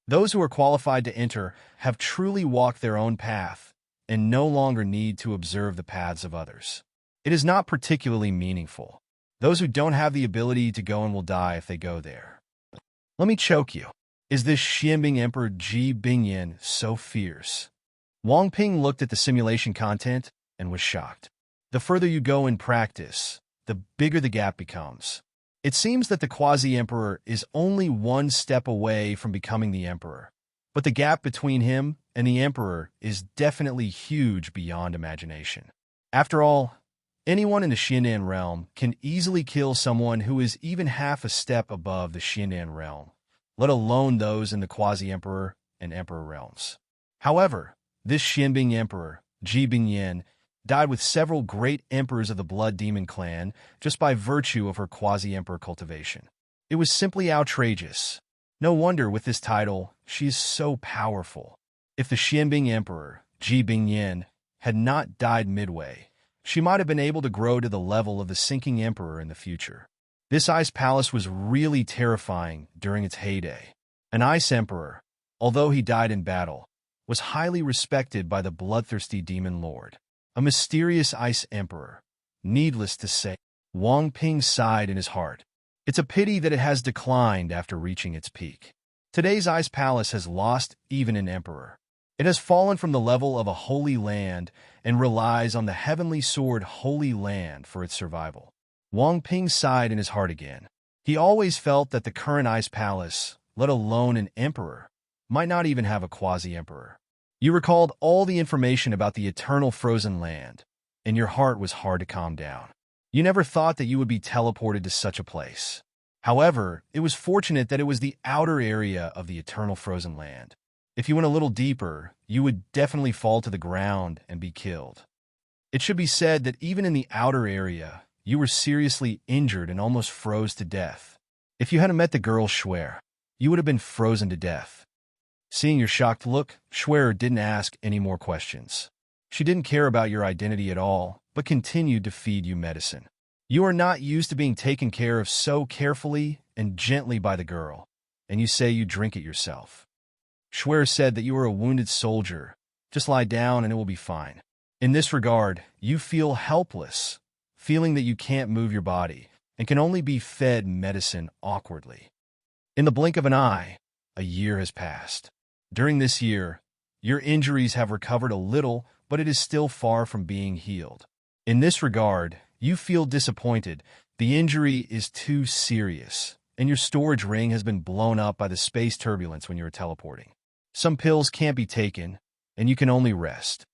Those who are qualified to enter have truly walked their own path and no longer need to observe the paths of others. It is not particularly meaningful. Those who don't have the ability to go and will die if they go there. Let me choke you. Is this Xianbing Emperor Ji Bingyan so fierce? Wang Ping looked at the simulation content and was shocked. The further you go in practice, the bigger the gap becomes. It seems that the quasi-emperor is only one step away from becoming the emperor, but the gap between him and the emperor is definitely huge beyond imagination. After all, anyone in the Xiandan realm can easily kill someone who is even half a step above the Xiandan realm, let alone those in the quasi-emperor and emperor realms. However, this Xianbing Emperor, Ji Bingyan, died with several great emperors of the Blood Demon clan just by virtue of her quasi-emperor cultivation. It was simply outrageous. No wonder with this title, she is so powerful. If the Xianbing Emperor, Ji Bingyan, had not died midway, she might have been able to grow to the level of the sinking emperor in the future. This ice palace was really terrifying during its heyday. An ice emperor, although he died in battle, was highly respected by the bloodthirsty demon lord. A mysterious ice emperor. Needless to say, Wang Ping sighed in his heart. It's a pity that it has declined after reaching its peak. Today's ice palace has lost even an emperor. It has fallen from the level of a holy land and relies on the heavenly sword Holy Land for its survival. Wang Ping sighed in his heart again. He always felt that the current ice palace, let alone an emperor, might not even have a quasi-emperor. You recalled all the information about the eternal frozen land, and your heart was hard to calm down. You never thought that you would be teleported to such a place. However, it was fortunate that it was the outer area of the eternal frozen land. If you went a little deeper, you would definitely fall to the ground and be killed. It should be said that even in the outer area, you were seriously injured and almost froze to death. If you hadn't met the girl Schwer, you would have been frozen to death. Seeing your shocked look, Schwer didn't ask any more questions. She didn't care about your identity at all, but continued to feed you medicine. You are not used to being taken care of so carefully and gently by the girl, and you say you drink it yourself. Schwer said that you are a wounded soldier. Just lie down and it will be fine. In this regard, you feel helpless, feeling that you can't move your body and can only be fed medicine awkwardly. In the blink of an eye, a year has passed. During this year, your injuries have recovered a little, but it is still far from being healed. In this regard, you feel disappointed. The injury is too serious, and your storage ring has been blown up by the space turbulence when you are teleporting. Some pills can't be taken, and you can only rest.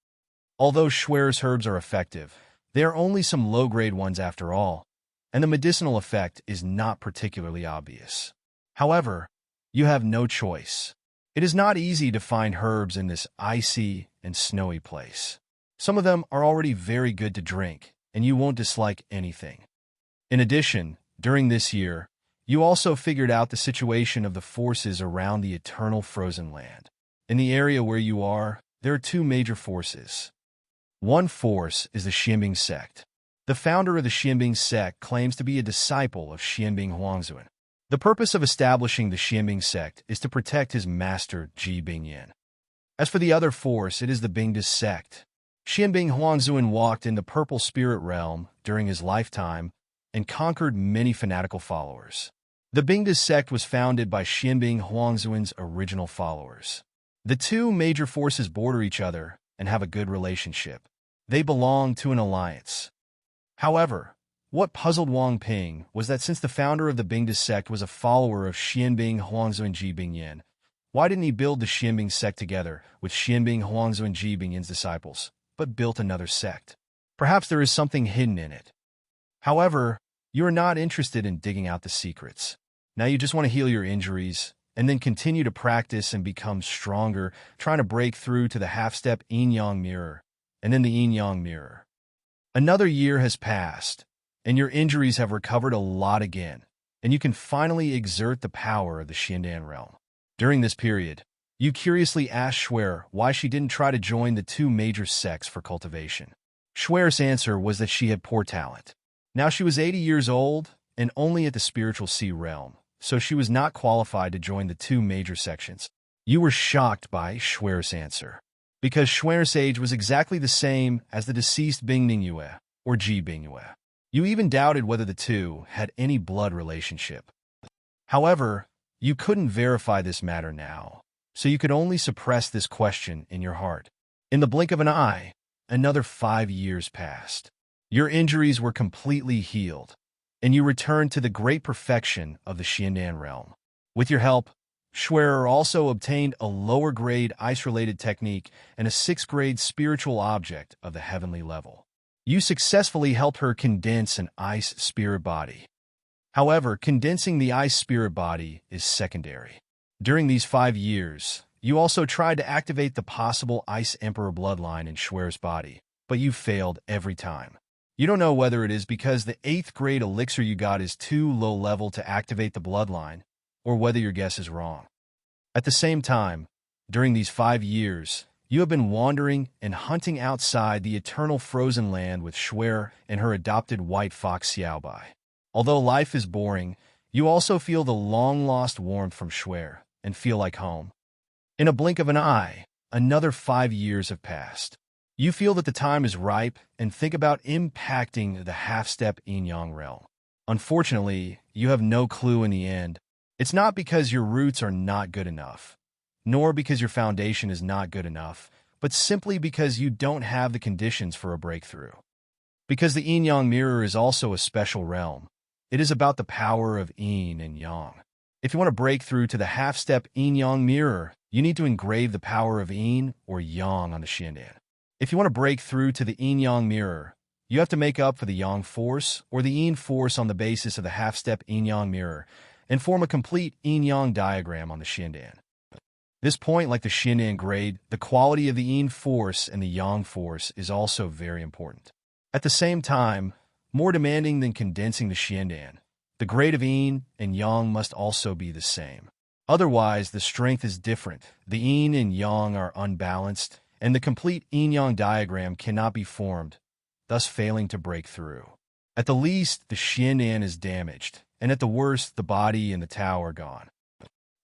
Although Schwer's herbs are effective, they are only some low-grade ones after all, and the medicinal effect is not particularly obvious. However, you have no choice. It is not easy to find herbs in this icy and snowy place. Some of them are already very good to drink, and you won't dislike anything. In addition, during this year, you also figured out the situation of the forces around the eternal frozen land. In the area where you are, there are two major forces. One force is the Xianbing sect. The founder of the Xianbing sect claims to be a disciple of Xianbing Huangzuan. The purpose of establishing the Xianbing sect is to protect his master Ji Bingyan. As for the other force, it is the Bingda sect. Xianbing Huangzuan walked in the purple spirit realm during his lifetime and conquered many fanatical followers. The Bingda sect was founded by Xianbing Huangzuan's original followers. The two major forces border each other and have a good relationship. They belong to an alliance. However, what puzzled Wang Ping was that since the founder of the Bingda sect was a follower of Xianbing Huangzuan Ji Bingyan, why didn't he build the Xianbing sect together with Xianbing Huangzuan Ji Bingyan's disciples, but built another sect? Perhaps there is something hidden in it. However, you are not interested in digging out the secrets. Now you just want to heal your injuries, and then continue to practice and become stronger, trying to break through to the half-step yin-yang mirror, and then the yin-yang mirror. Another year has passed, and your injuries have recovered a lot again, and you can finally exert the power of the Xiandan realm. During this period, you curiously asked Shuer why she didn't try to join the two major sects for cultivation. Shuer's answer was that she had poor talent. Now she was 80 years old and only at the spiritual sea realm, so she was not qualified to join the two major sections. You were shocked by Shuer's answer, because Shuer's age was exactly the same as the deceased Bing Ningyue, or Ji Bingyue. You even doubted whether the two had any blood relationship. However, you couldn't verify this matter now, so you could only suppress this question in your heart. In the blink of an eye, another 5 years passed. Your injuries were completely healed, and you returned to the great perfection of the Xiandan realm. With your help, Shuer also obtained a lower-grade ice-related technique and a 6th-grade spiritual object of the heavenly level. You successfully helped her condense an ice spirit body. However, condensing the ice spirit body is secondary. During these 5 years, you also tried to activate the possible Ice Emperor bloodline in Shuer's body, but you failed every time. You don't know whether it is because the 8th-grade elixir you got is too low level to activate the bloodline, or whether your guess is wrong. At the same time, during these 5 years, you have been wandering and hunting outside the eternal frozen land with Shuer and her adopted white fox Xiaobai. Although life is boring, you also feel the long-lost warmth from Shuer and feel like home. In a blink of an eye, another 5 years have passed. You feel that the time is ripe and think about impacting the half-step yin-yang realm. Unfortunately, you have no clue in the end. It's not because your roots are not good enough, nor because your foundation is not good enough, but simply because you don't have the conditions for a breakthrough. Because the yin-yang mirror is also a special realm. It is about the power of yin and yang. If you want to break through to the half-step yin-yang mirror, you need to engrave the power of yin or yang on the Xiandan. If you want to break through to the yin-yang mirror, you have to make up for the yang force or the yin force on the basis of the half-step yin-yang mirror and form a complete yin-yang diagram on the Xiandan. This point, like the Xiandan grade, the quality of the yin force and the yang force is also very important. At the same time, more demanding than condensing the Xiandan, the grade of yin and yang must also be the same. Otherwise, the strength is different, the yin and yang are unbalanced, and the complete yin-yang diagram cannot be formed, thus failing to break through. At the least, the Xiandan is damaged, and at the worst, the body and the Tao are gone.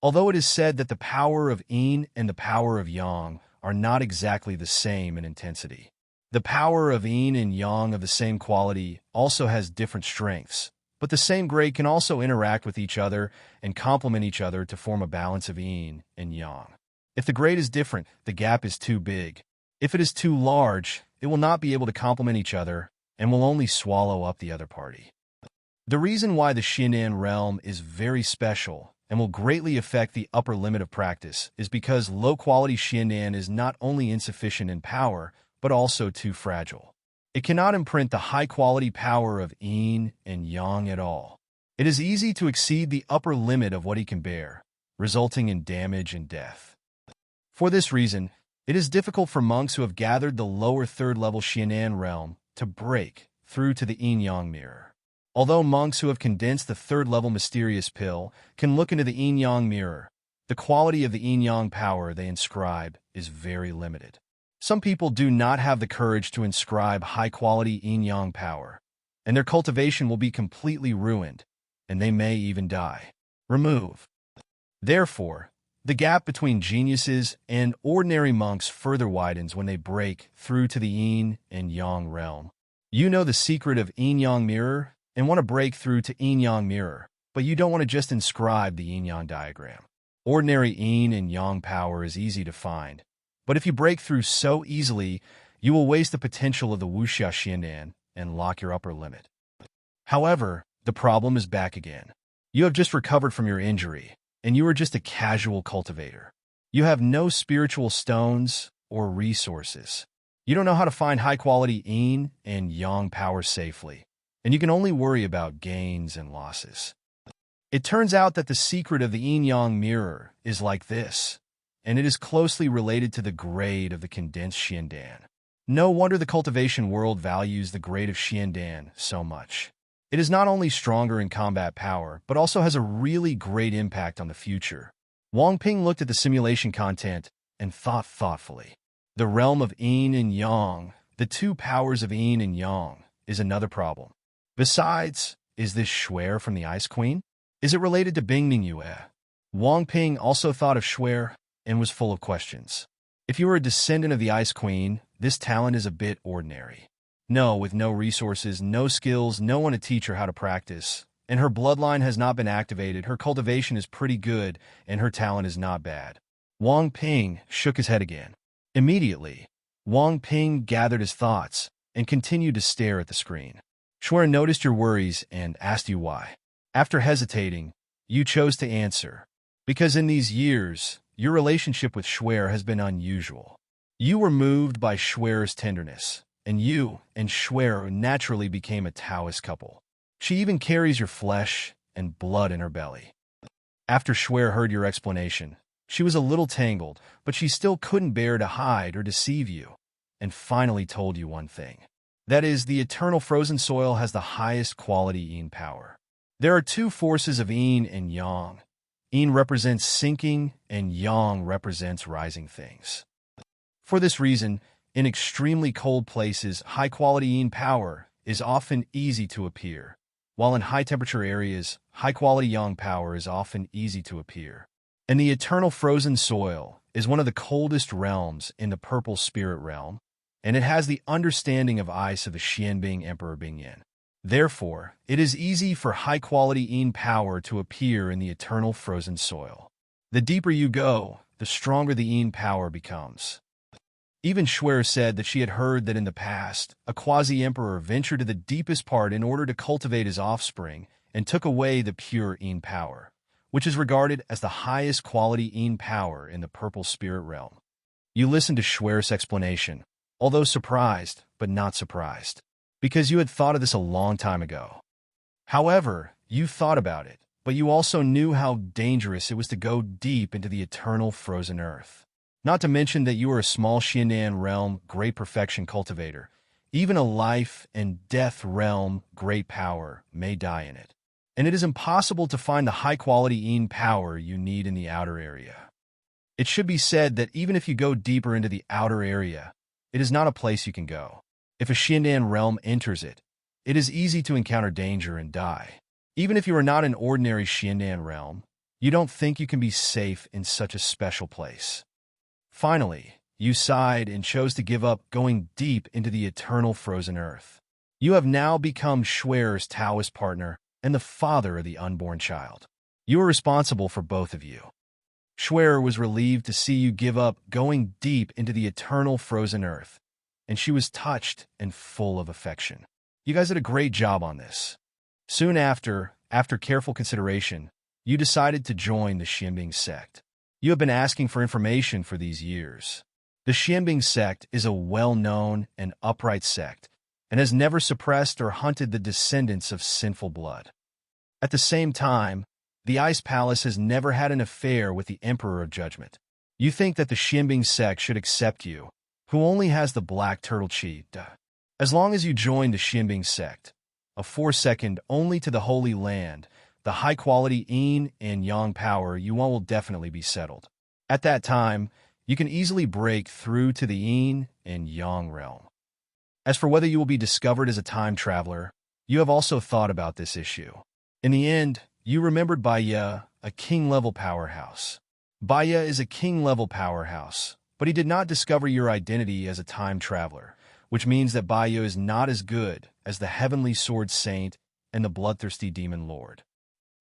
Although it is said that the power of yin and the power of yang are not exactly the same in intensity, the power of yin and yang of the same quality also has different strengths, but the same grade can also interact with each other and complement each other to form a balance of yin and yang. If the grade is different, the gap is too big. If it is too large, it will not be able to complement each other and will only swallow up the other party. The reason why the Xiandan realm is very special and will greatly affect the upper limit of practice is because low-quality Xiandan is not only insufficient in power, but also too fragile. It cannot imprint the high-quality power of yin and yang at all. It is easy to exceed the upper limit of what he can bear, resulting in damage and death. For this reason, it is difficult for monks who have gathered the lower third-level Xiandan realm to break through to the yin-yang mirror. Although monks who have condensed the third-level mysterious pill can look into the yin-yang mirror, the quality of the yin-yang power they inscribe is very limited. Some people do not have the courage to inscribe high-quality yin-yang power, and their cultivation will be completely ruined, and they may even die. Remove. Therefore, the gap between geniuses and ordinary monks further widens when they break through to the yin and yang realm. You know the secret of yin-yang mirror and want to break through to yin-yang mirror, but you don't want to just inscribe the yin-yang diagram. Ordinary yin and yang power is easy to find, but if you break through so easily, you will waste the potential of the wuxia xiandan and lock your upper limit. However, the problem is back again. You have just recovered from your injury, and you are just a casual cultivator. You have no spiritual stones or resources. You don't know how to find high-quality yin and yang power safely, and you can only worry about gains and losses. It turns out that the secret of the yin-yang mirror is like this, and it is closely related to the grade of the condensed xiandan. No wonder the cultivation world values the grade of xiandan so much. It is not only stronger in combat power, but also has a really great impact on the future. Wang Ping looked at the simulation content and thought thoughtfully. The realm of yin and yang, the two powers of yin and yang, is another problem. Besides, is this Shuer from the Ice Queen? Is it related to Bingning Yue? Wang Ping also thought of Shuer and was full of questions. If you are a descendant of the Ice Queen, this talent is a bit ordinary. No, with no resources, no skills, no one to teach her how to practice, and her bloodline has not been activated, her cultivation is pretty good, and her talent is not bad. Wang Ping shook his head again. Immediately, Wang Ping gathered his thoughts and continued to stare at the screen. Shuer noticed your worries and asked you why. After hesitating, you chose to answer. Because in these years, your relationship with Shuer has been unusual. You were moved by Shuer's tenderness, and you and Shuer naturally became a Taoist couple. She even carries your flesh and blood in her belly. After Shuer heard your explanation, she was a little tangled, but she still couldn't bear to hide or deceive you, and finally told you one thing. That is, the eternal frozen soil has the highest quality yin power. There are two forces of yin and yang. Yin represents sinking, and yang represents rising things. For this reason, in extremely cold places, high-quality yin power is often easy to appear, while in high-temperature areas, high-quality yang power is often easy to appear. And the eternal frozen soil is one of the coldest realms in the purple spirit realm, and it has the understanding of ice of the Xianbing Emperor Bingyan. Therefore, it is easy for high-quality yin power to appear in the eternal frozen soil. The deeper you go, the stronger the yin power becomes. Even Shuer said that she had heard that in the past, a quasi-emperor ventured to the deepest part in order to cultivate his offspring and took away the pure yin power, which is regarded as the highest quality yin power in the purple spirit realm. You listened to Shuer's explanation, although surprised, but not surprised, because you had thought of this a long time ago. However, you thought about it, but you also knew how dangerous it was to go deep into the eternal frozen earth. Not to mention that you are a small Xiandan realm great perfection cultivator. Even a life and death realm great power may die in it. And it is impossible to find the high-quality yin power you need in the outer area. It should be said that even if you go deeper into the outer area, it is not a place you can go. If a Xiandan realm enters it, it is easy to encounter danger and die. Even if you are not an ordinary Xiandan realm, you don't think you can be safe in such a special place. Finally, you sighed and chose to give up going deep into the eternal frozen earth. You have now become Shuer's Taoist partner and the father of the unborn child. You are responsible for both of you. Shuer was relieved to see you give up going deep into the eternal frozen earth, and she was touched and full of affection. You guys did a great job on this. Soon after careful consideration, you decided to join the Xianbing sect. You have been asking for information for these years. The Xianbing sect is a well-known and upright sect, and has never suppressed or hunted the descendants of sinful blood. At the same time, the Ice Palace has never had an affair with the Emperor of Judgment. You think that the Xianbing sect should accept you, who only has the black turtle chi. As long as you join the Xianbing sect, a 4-second only to the Holy Land, the high-quality yin and yang power you want will definitely be settled. At that time, you can easily break through to the yin and yang realm. As for whether you will be discovered as a time traveler, you have also thought about this issue. In the end, you remembered Baya, a king-level powerhouse. Baya is a king-level powerhouse, but he did not discover your identity as a time traveler, which means that Baya is not as good as the Heavenly Sword Saint and the Bloodthirsty Demon Lord.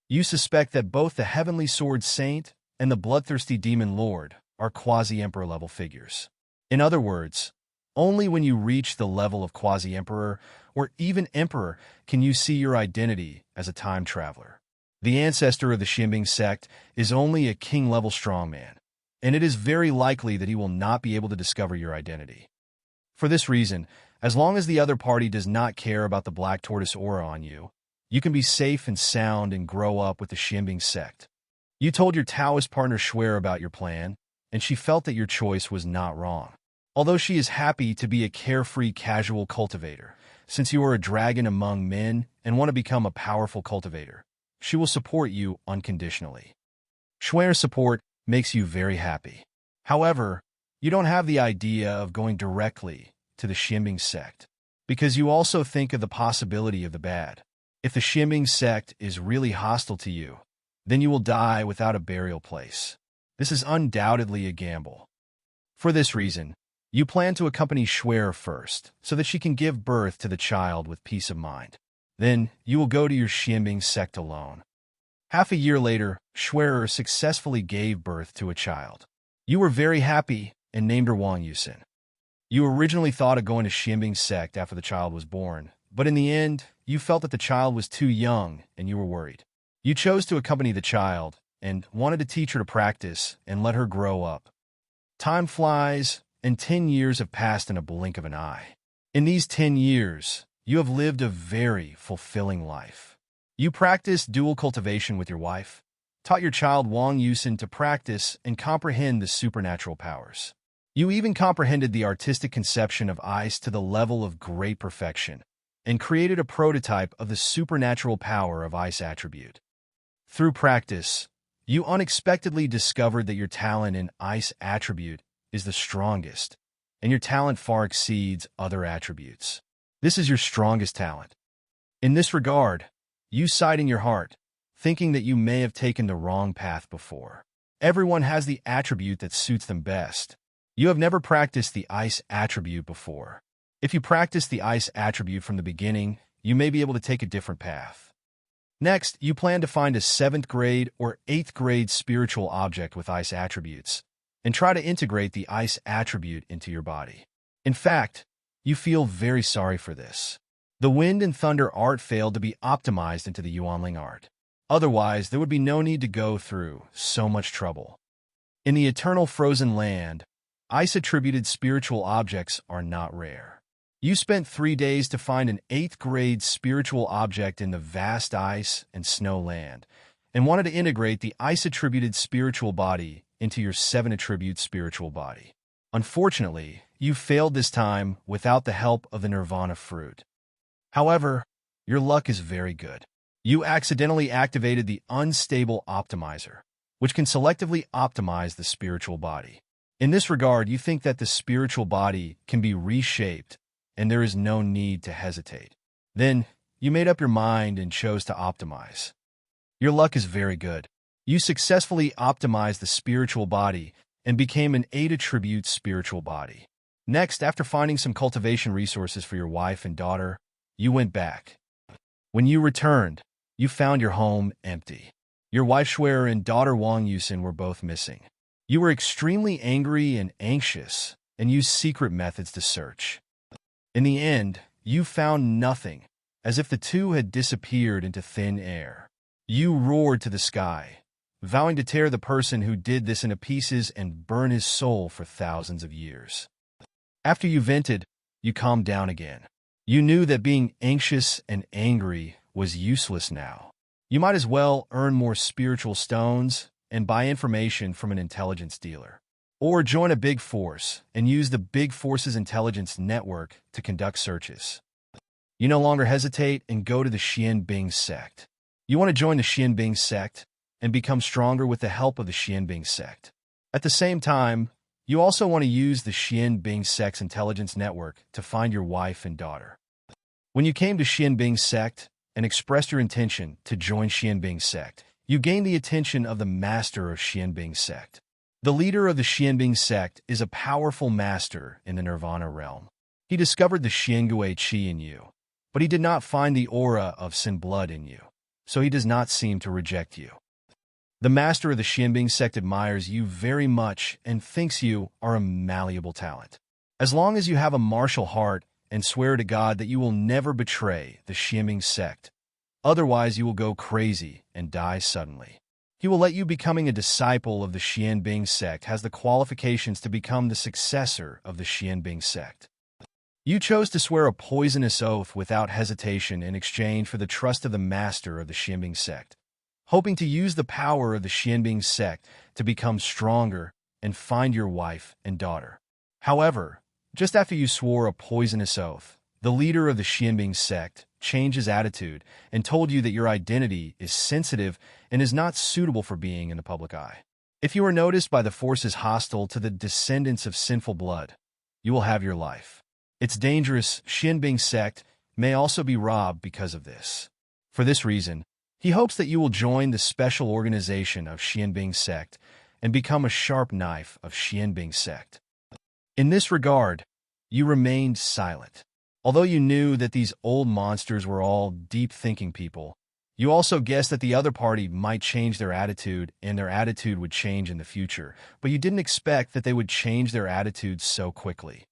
You suspect that both the Heavenly Sword Saint and the Bloodthirsty Demon Lord are quasi-emperor level figures. In other words, only when you reach the level of quasi-emperor or even emperor can you see your identity as a time traveler. The ancestor of the Xianbing sect is only a king-level strongman, and it is very likely that he will not be able to discover your identity. For this reason, as long as the other party does not care about the Black Tortoise aura on you, you can be safe and sound and grow up with the Xianbing sect. You told your Taoist partner Shuer about your plan, and she felt that your choice was not wrong. Although she is happy to be a carefree casual cultivator, since you are a dragon among men and want to become a powerful cultivator, she will support you unconditionally. Shuer's support makes you very happy. However, you don't have the idea of going directly to the Xianbing sect, because you also think of the possibility of the bad. If the Xianbing sect is really hostile to you, then you will die without a burial place. This is undoubtedly a gamble. For this reason, you plan to accompany Shuer first, so that she can give birth to the child with peace of mind. Then, you will go to your Xianbing sect alone. Half a year later, Shuer successfully gave birth to a child. You were very happy and named her Wang Yusin. You originally thought of going to Xianbing sect after the child was born, but in the end, you felt that the child was too young and you were worried. You chose to accompany the child and wanted to teach her to practice and let her grow up. Time flies, and 10 years have passed in a blink of an eye. In these 10 years, you have lived a very fulfilling life. You practiced dual cultivation with your wife, taught your child Wang Yusin to practice and comprehend the supernatural powers. You even comprehended the artistic conception of ice to the level of great perfection, and created a prototype of the supernatural power of ice attribute. Through practice, you unexpectedly discovered that your talent in ice attribute is the strongest, and your talent far exceeds other attributes. This is your strongest talent. In this regard, you sighed in your heart, thinking that you may have taken the wrong path before. Everyone has the attribute that suits them best. You have never practiced the ice attribute before. If you practice the ice attribute from the beginning, you may be able to take a different path. Next, you plan to find a 7th grade or 8th grade spiritual object with ice attributes, and try to integrate the ice attribute into your body. In fact, you feel very sorry for this. The wind and thunder art failed to be optimized into the Yuanling art. Otherwise, there would be no need to go through so much trouble. In the eternal frozen land, ice-attributed spiritual objects are not rare. You spent 3 days to find an 8th grade spiritual object in the vast ice and snow land, and wanted to integrate the ice-attributed spiritual body into your 7-attribute spiritual body. Unfortunately, you failed this time without the help of the nirvana fruit. However, your luck is very good. You accidentally activated the unstable optimizer, which can selectively optimize the spiritual body. In this regard, you think that the spiritual body can be reshaped and there is no need to hesitate. Then, you made up your mind and chose to optimize. Your luck is very good. You successfully optimized the spiritual body and became an 8-attribute spiritual body. Next, after finding some cultivation resources for your wife and daughter, you went back. When you returned, you found your home empty. Your wife Shuer and daughter Wang Yusin were both missing. You were extremely angry and anxious and used secret methods to search. In the end, you found nothing, as if the two had disappeared into thin air. You roared to the sky, vowing to tear the person who did this into pieces and burn his soul for thousands of years. After you vented, you calmed down again. You knew that being anxious and angry was useless now. You might as well earn more spiritual stones and buy information from an intelligence dealer. Or join a big force and use the big force's intelligence network to conduct searches. You no longer hesitate and go to the Xianbing sect. You want to join the Xianbing sect and become stronger with the help of the Xianbing sect. At the same time, you also want to use the Xianbing sect's intelligence network to find your wife and daughter. When you came to Xianbing's sect and expressed your intention to join Xianbing's sect, you gained the attention of the master of Xianbing's sect. The leader of the Xianbing sect is a powerful master in the Nirvana realm. He discovered the Xiangui Qi in you, but he did not find the aura of Sin blood in you, so he does not seem to reject you. The master of the Xianbing sect admires you very much and thinks you are a malleable talent. As long as you have a martial heart and swear to God that you will never betray the Xianbing sect, otherwise you will go crazy and die suddenly. He will let you becoming a disciple of the Xianbing sect has the qualifications to become the successor of the Xianbing sect. You chose to swear a poisonous oath without hesitation in exchange for the trust of the master of the Xianbing sect, hoping to use the power of the Xianbing sect to become stronger and find your wife and daughter. However, just after you swore a poisonous oath, the leader of the Xianbing sect changed his attitude and told you that your identity is sensitive and is not suitable for being in the public eye. If you are noticed by the forces hostile to the descendants of sinful blood, you will have your life. Its dangerous Xianbing sect may also be robbed because of this. For this reason, he hopes that you will join the special organization of Xianbing sect and become a sharp knife of Xianbing sect. In this regard, you remained silent. Although you knew that these old monsters were all deep-thinking people, you also guessed that the other party might change their attitude and their attitude would change in the future, but you didn't expect that they would change their attitudes so quickly.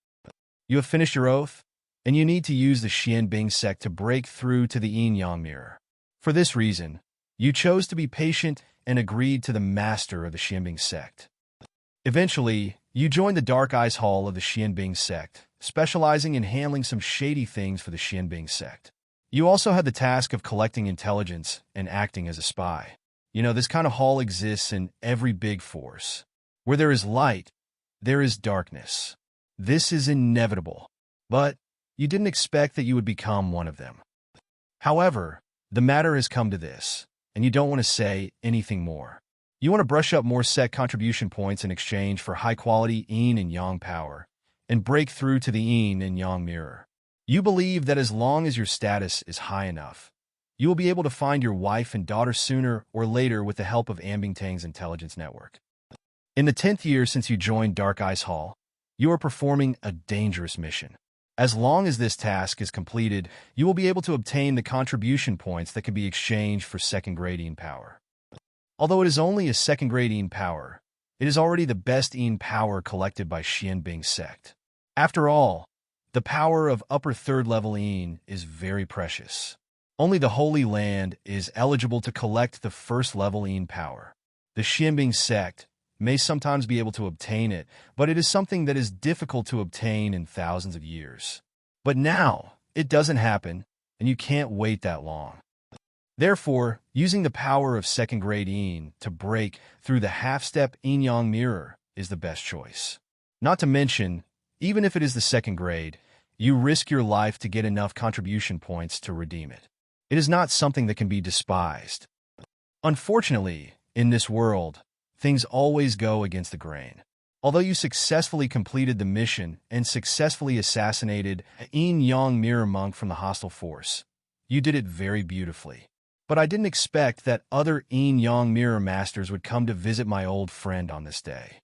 You have finished your oath, and you need to use the Xianbing sect to break through to the yin-yang mirror. For this reason, you chose to be patient and agreed to the master of the Xianbing sect. Eventually, you joined the Dark Eyes Hall of the Xianbing sect, specializing in handling some shady things for the Xianbing sect. You also had the task of collecting intelligence and acting as a spy. This kind of hall exists in every big force. Where there is light, there is darkness. This is inevitable, but you didn't expect that you would become one of them. However, the matter has come to this, and you don't want to say anything more. You want to brush up more sect contribution points in exchange for high-quality yin and yang power, and break through to the yin and yang mirror. You believe that as long as your status is high enough, you will be able to find your wife and daughter sooner or later with the help of Ambingtang's intelligence network. In the 10th year since you joined Dark Eyes Hall, you are performing a dangerous mission. As long as this task is completed, you will be able to obtain the contribution points that can be exchanged for second-grade yin power. Although it is only a second-grade yin power, it is already the best yin power collected by Xianbing sect. After all, the power of upper third-level yin is very precious. Only the Holy Land is eligible to collect the first-level yin power. The Xianbing sect may sometimes be able to obtain it, but it is something that is difficult to obtain in thousands of years. But now, it doesn't happen, and you can't wait that long. Therefore, using the power of second-grade yin to break through the half-step yin-yang mirror is the best choice. Not to mention, even if it is the second grade, you risk your life to get enough contribution points to redeem it. It is not something that can be despised. Unfortunately, in this world, things always go against the grain. Although you successfully completed the mission and successfully assassinated a yin-yang mirror monk from the hostile force, you did it very beautifully. But I didn't expect that other yin-yang mirror masters would come to visit my old friend on this day.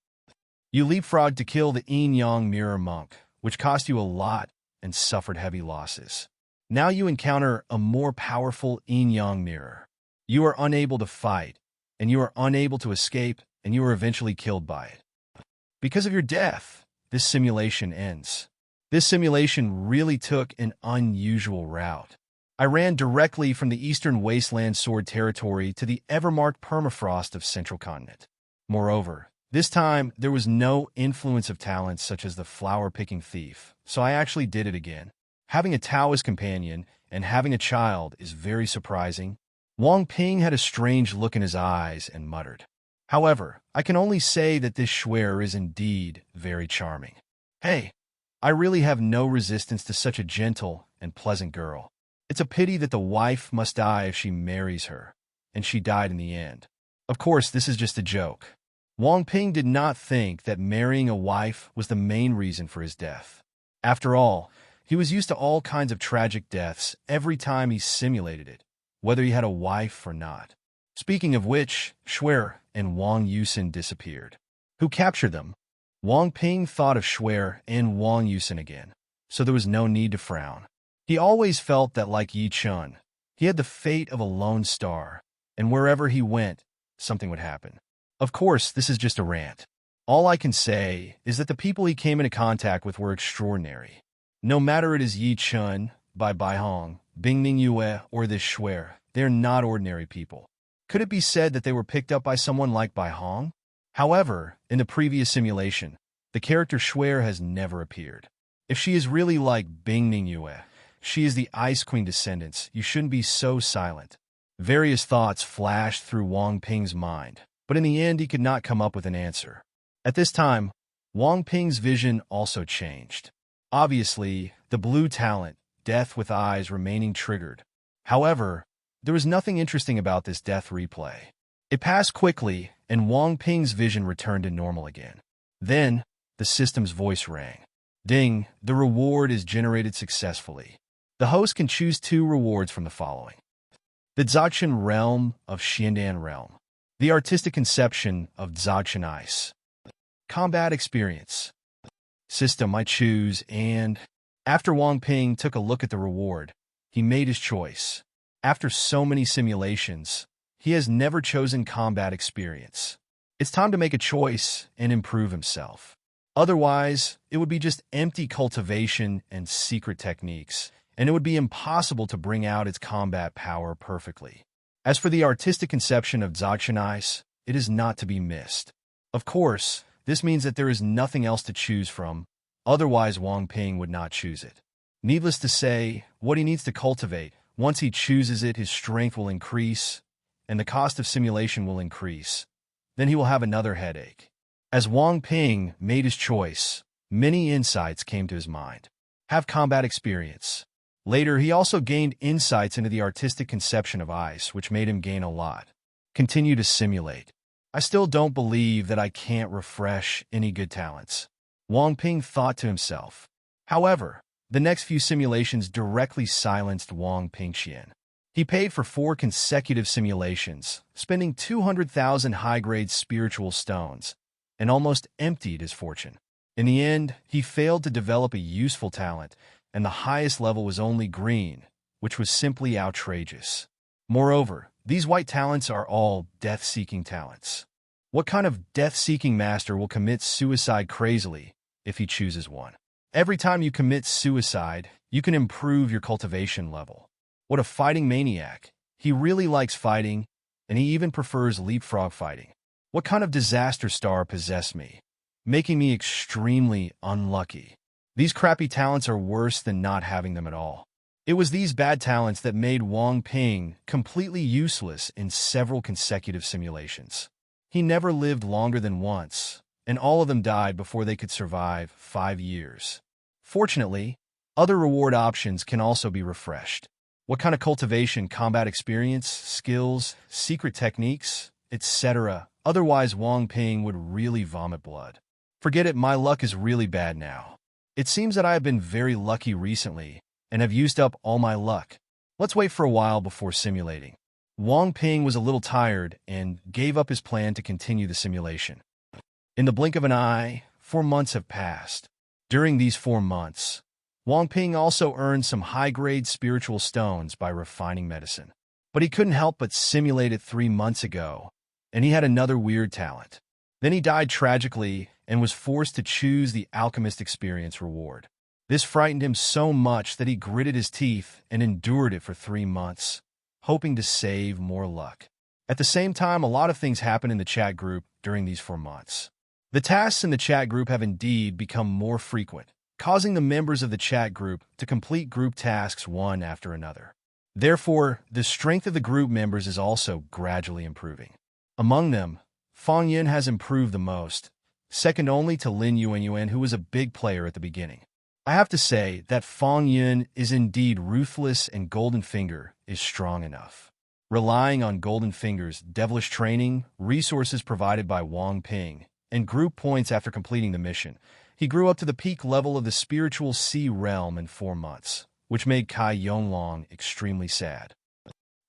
You leapfrogged to kill the yin-yang mirror monk, which cost you a lot and suffered heavy losses. Now you encounter a more powerful yin-yang mirror. You are unable to fight, and you are unable to escape, and you are eventually killed by it. Because of your death, this simulation ends. This simulation really took an unusual route. I ran directly from the Eastern Wasteland Sword territory to the ever-marked permafrost of Central Continent. Moreover, this time, there was no influence of talents such as the flower-picking thief, so I actually did it again. Having a Taoist companion and having a child is very surprising. Wang Ping had a strange look in his eyes and muttered. However, I can only say that this Schwer is indeed very charming. Hey, I really have no resistance to such a gentle and pleasant girl. It's a pity that the wife must die if she marries her, and she died in the end. Of course, this is just a joke. Wang Ping did not think that marrying a wife was the main reason for his death. After all, He was used to all kinds of tragic deaths every time he simulated it, whether he had a wife or not. Speaking of which, Shuer and Wang Yusin disappeared. Who captured them? Wang Ping thought of Shuer and Wang Yusin again, so there was no need to frown. He always felt that, like Yi Chun, he had the fate of a lone star, and wherever he went, something would happen. Of course, this is just a rant. All I can say is that the people he came into contact with were extraordinary. No matter it is Yi Chun, Bai Baihong, Bingming Yue, or this Shuer, they're not ordinary people. Could it be said that they were picked up by someone like Baihong? However, in the previous simulation, the character Shuer has never appeared. If she is really like Bingming Yue, she is the Ice Queen descendants, you shouldn't be so silent. Various thoughts flashed through Wang Ping's mind, but in the end he could not come up with an answer. At this time, Wang Ping's vision also changed. Obviously, the blue talent, Death with Eyes, remaining triggered. However, there was nothing interesting about this death replay. It passed quickly, and Wang Ping's vision returned to normal again. Then, the system's voice rang. Ding, the reward is generated successfully. The host can choose 2 rewards from the following. The Dzogchen Realm of Xiandan Realm. The Artistic Conception of Dzogchen Ice. Combat Experience. System I choose, and after Wang Ping took a look at the reward, he made his choice. After so many simulations, he has never chosen combat experience. It's time to make a choice and improve himself. Otherwise, it would be just empty cultivation and secret techniques, and it would be impossible to bring out its combat power perfectly. As for the artistic conception of Dzogchen Ice, it is not to be missed. Of course, this means that there is nothing else to choose from, otherwise Wang Ping would not choose it. Needless to say, what he needs to cultivate, once he chooses it, his strength will increase, and the cost of simulation will increase. Then he will have another headache. As Wang Ping made his choice, many insights came to his mind. Have combat experience. Later, he also gained insights into the artistic conception of ice, which made him gain a lot. Continue to simulate. I still don't believe that I can't refresh any good talents. Wang Ping thought to himself. However, the next few simulations directly silenced Wang Pingxian. He paid for 4 consecutive simulations, spending 200,000 high-grade spiritual stones, and almost emptied his fortune. In the end, he failed to develop a useful talent, and the highest level was only green, which was simply outrageous. Moreover, these white talents are all death-seeking talents. What kind of death-seeking master will commit suicide crazily if he chooses one? Every time you commit suicide, you can improve your cultivation level. What a fighting maniac. He really likes fighting, and he even prefers leapfrog fighting. What kind of disaster star possessed me, making me extremely unlucky? These crappy talents are worse than not having them at all. It was these bad talents that made Wang Ping completely useless in several consecutive simulations. He never lived longer than once, and all of them died before they could survive 5 years. Fortunately, other reward options can also be refreshed. What kind of cultivation, combat experience, skills, secret techniques, etc. Otherwise, Wang Ping would really vomit blood. Forget it, my luck is really bad now. It seems that I have been very lucky recently and have used up all my luck. Let's wait for a while before simulating. Wang Ping was a little tired and gave up his plan to continue the simulation. In the blink of an eye, 4 months have passed. During these 4 months, Wang Ping also earned some high-grade spiritual stones by refining medicine. But he couldn't help but simulate it 3 months ago, and he had another weird talent. Then he died tragically and was forced to choose the alchemist experience reward. This frightened him so much that he gritted his teeth and endured it for 3 months, hoping to save more luck. At the same time, a lot of things happened in the chat group during these 4 months. The tasks in the chat group have indeed become more frequent, causing the members of the chat group to complete group tasks one after another. Therefore, the strength of the group members is also gradually improving. Among them, Fang Yun has improved the most, second only to Lin Yuanyuan, who was a big player at the beginning. I have to say that Fang Yun is indeed ruthless and Golden Finger is strong enough. Relying on Golden Finger's devilish training, resources provided by Wang Ping, and group points after completing the mission, He grew up to the peak level of the spiritual sea realm in 4 months, which made Kai Yonglong extremely sad.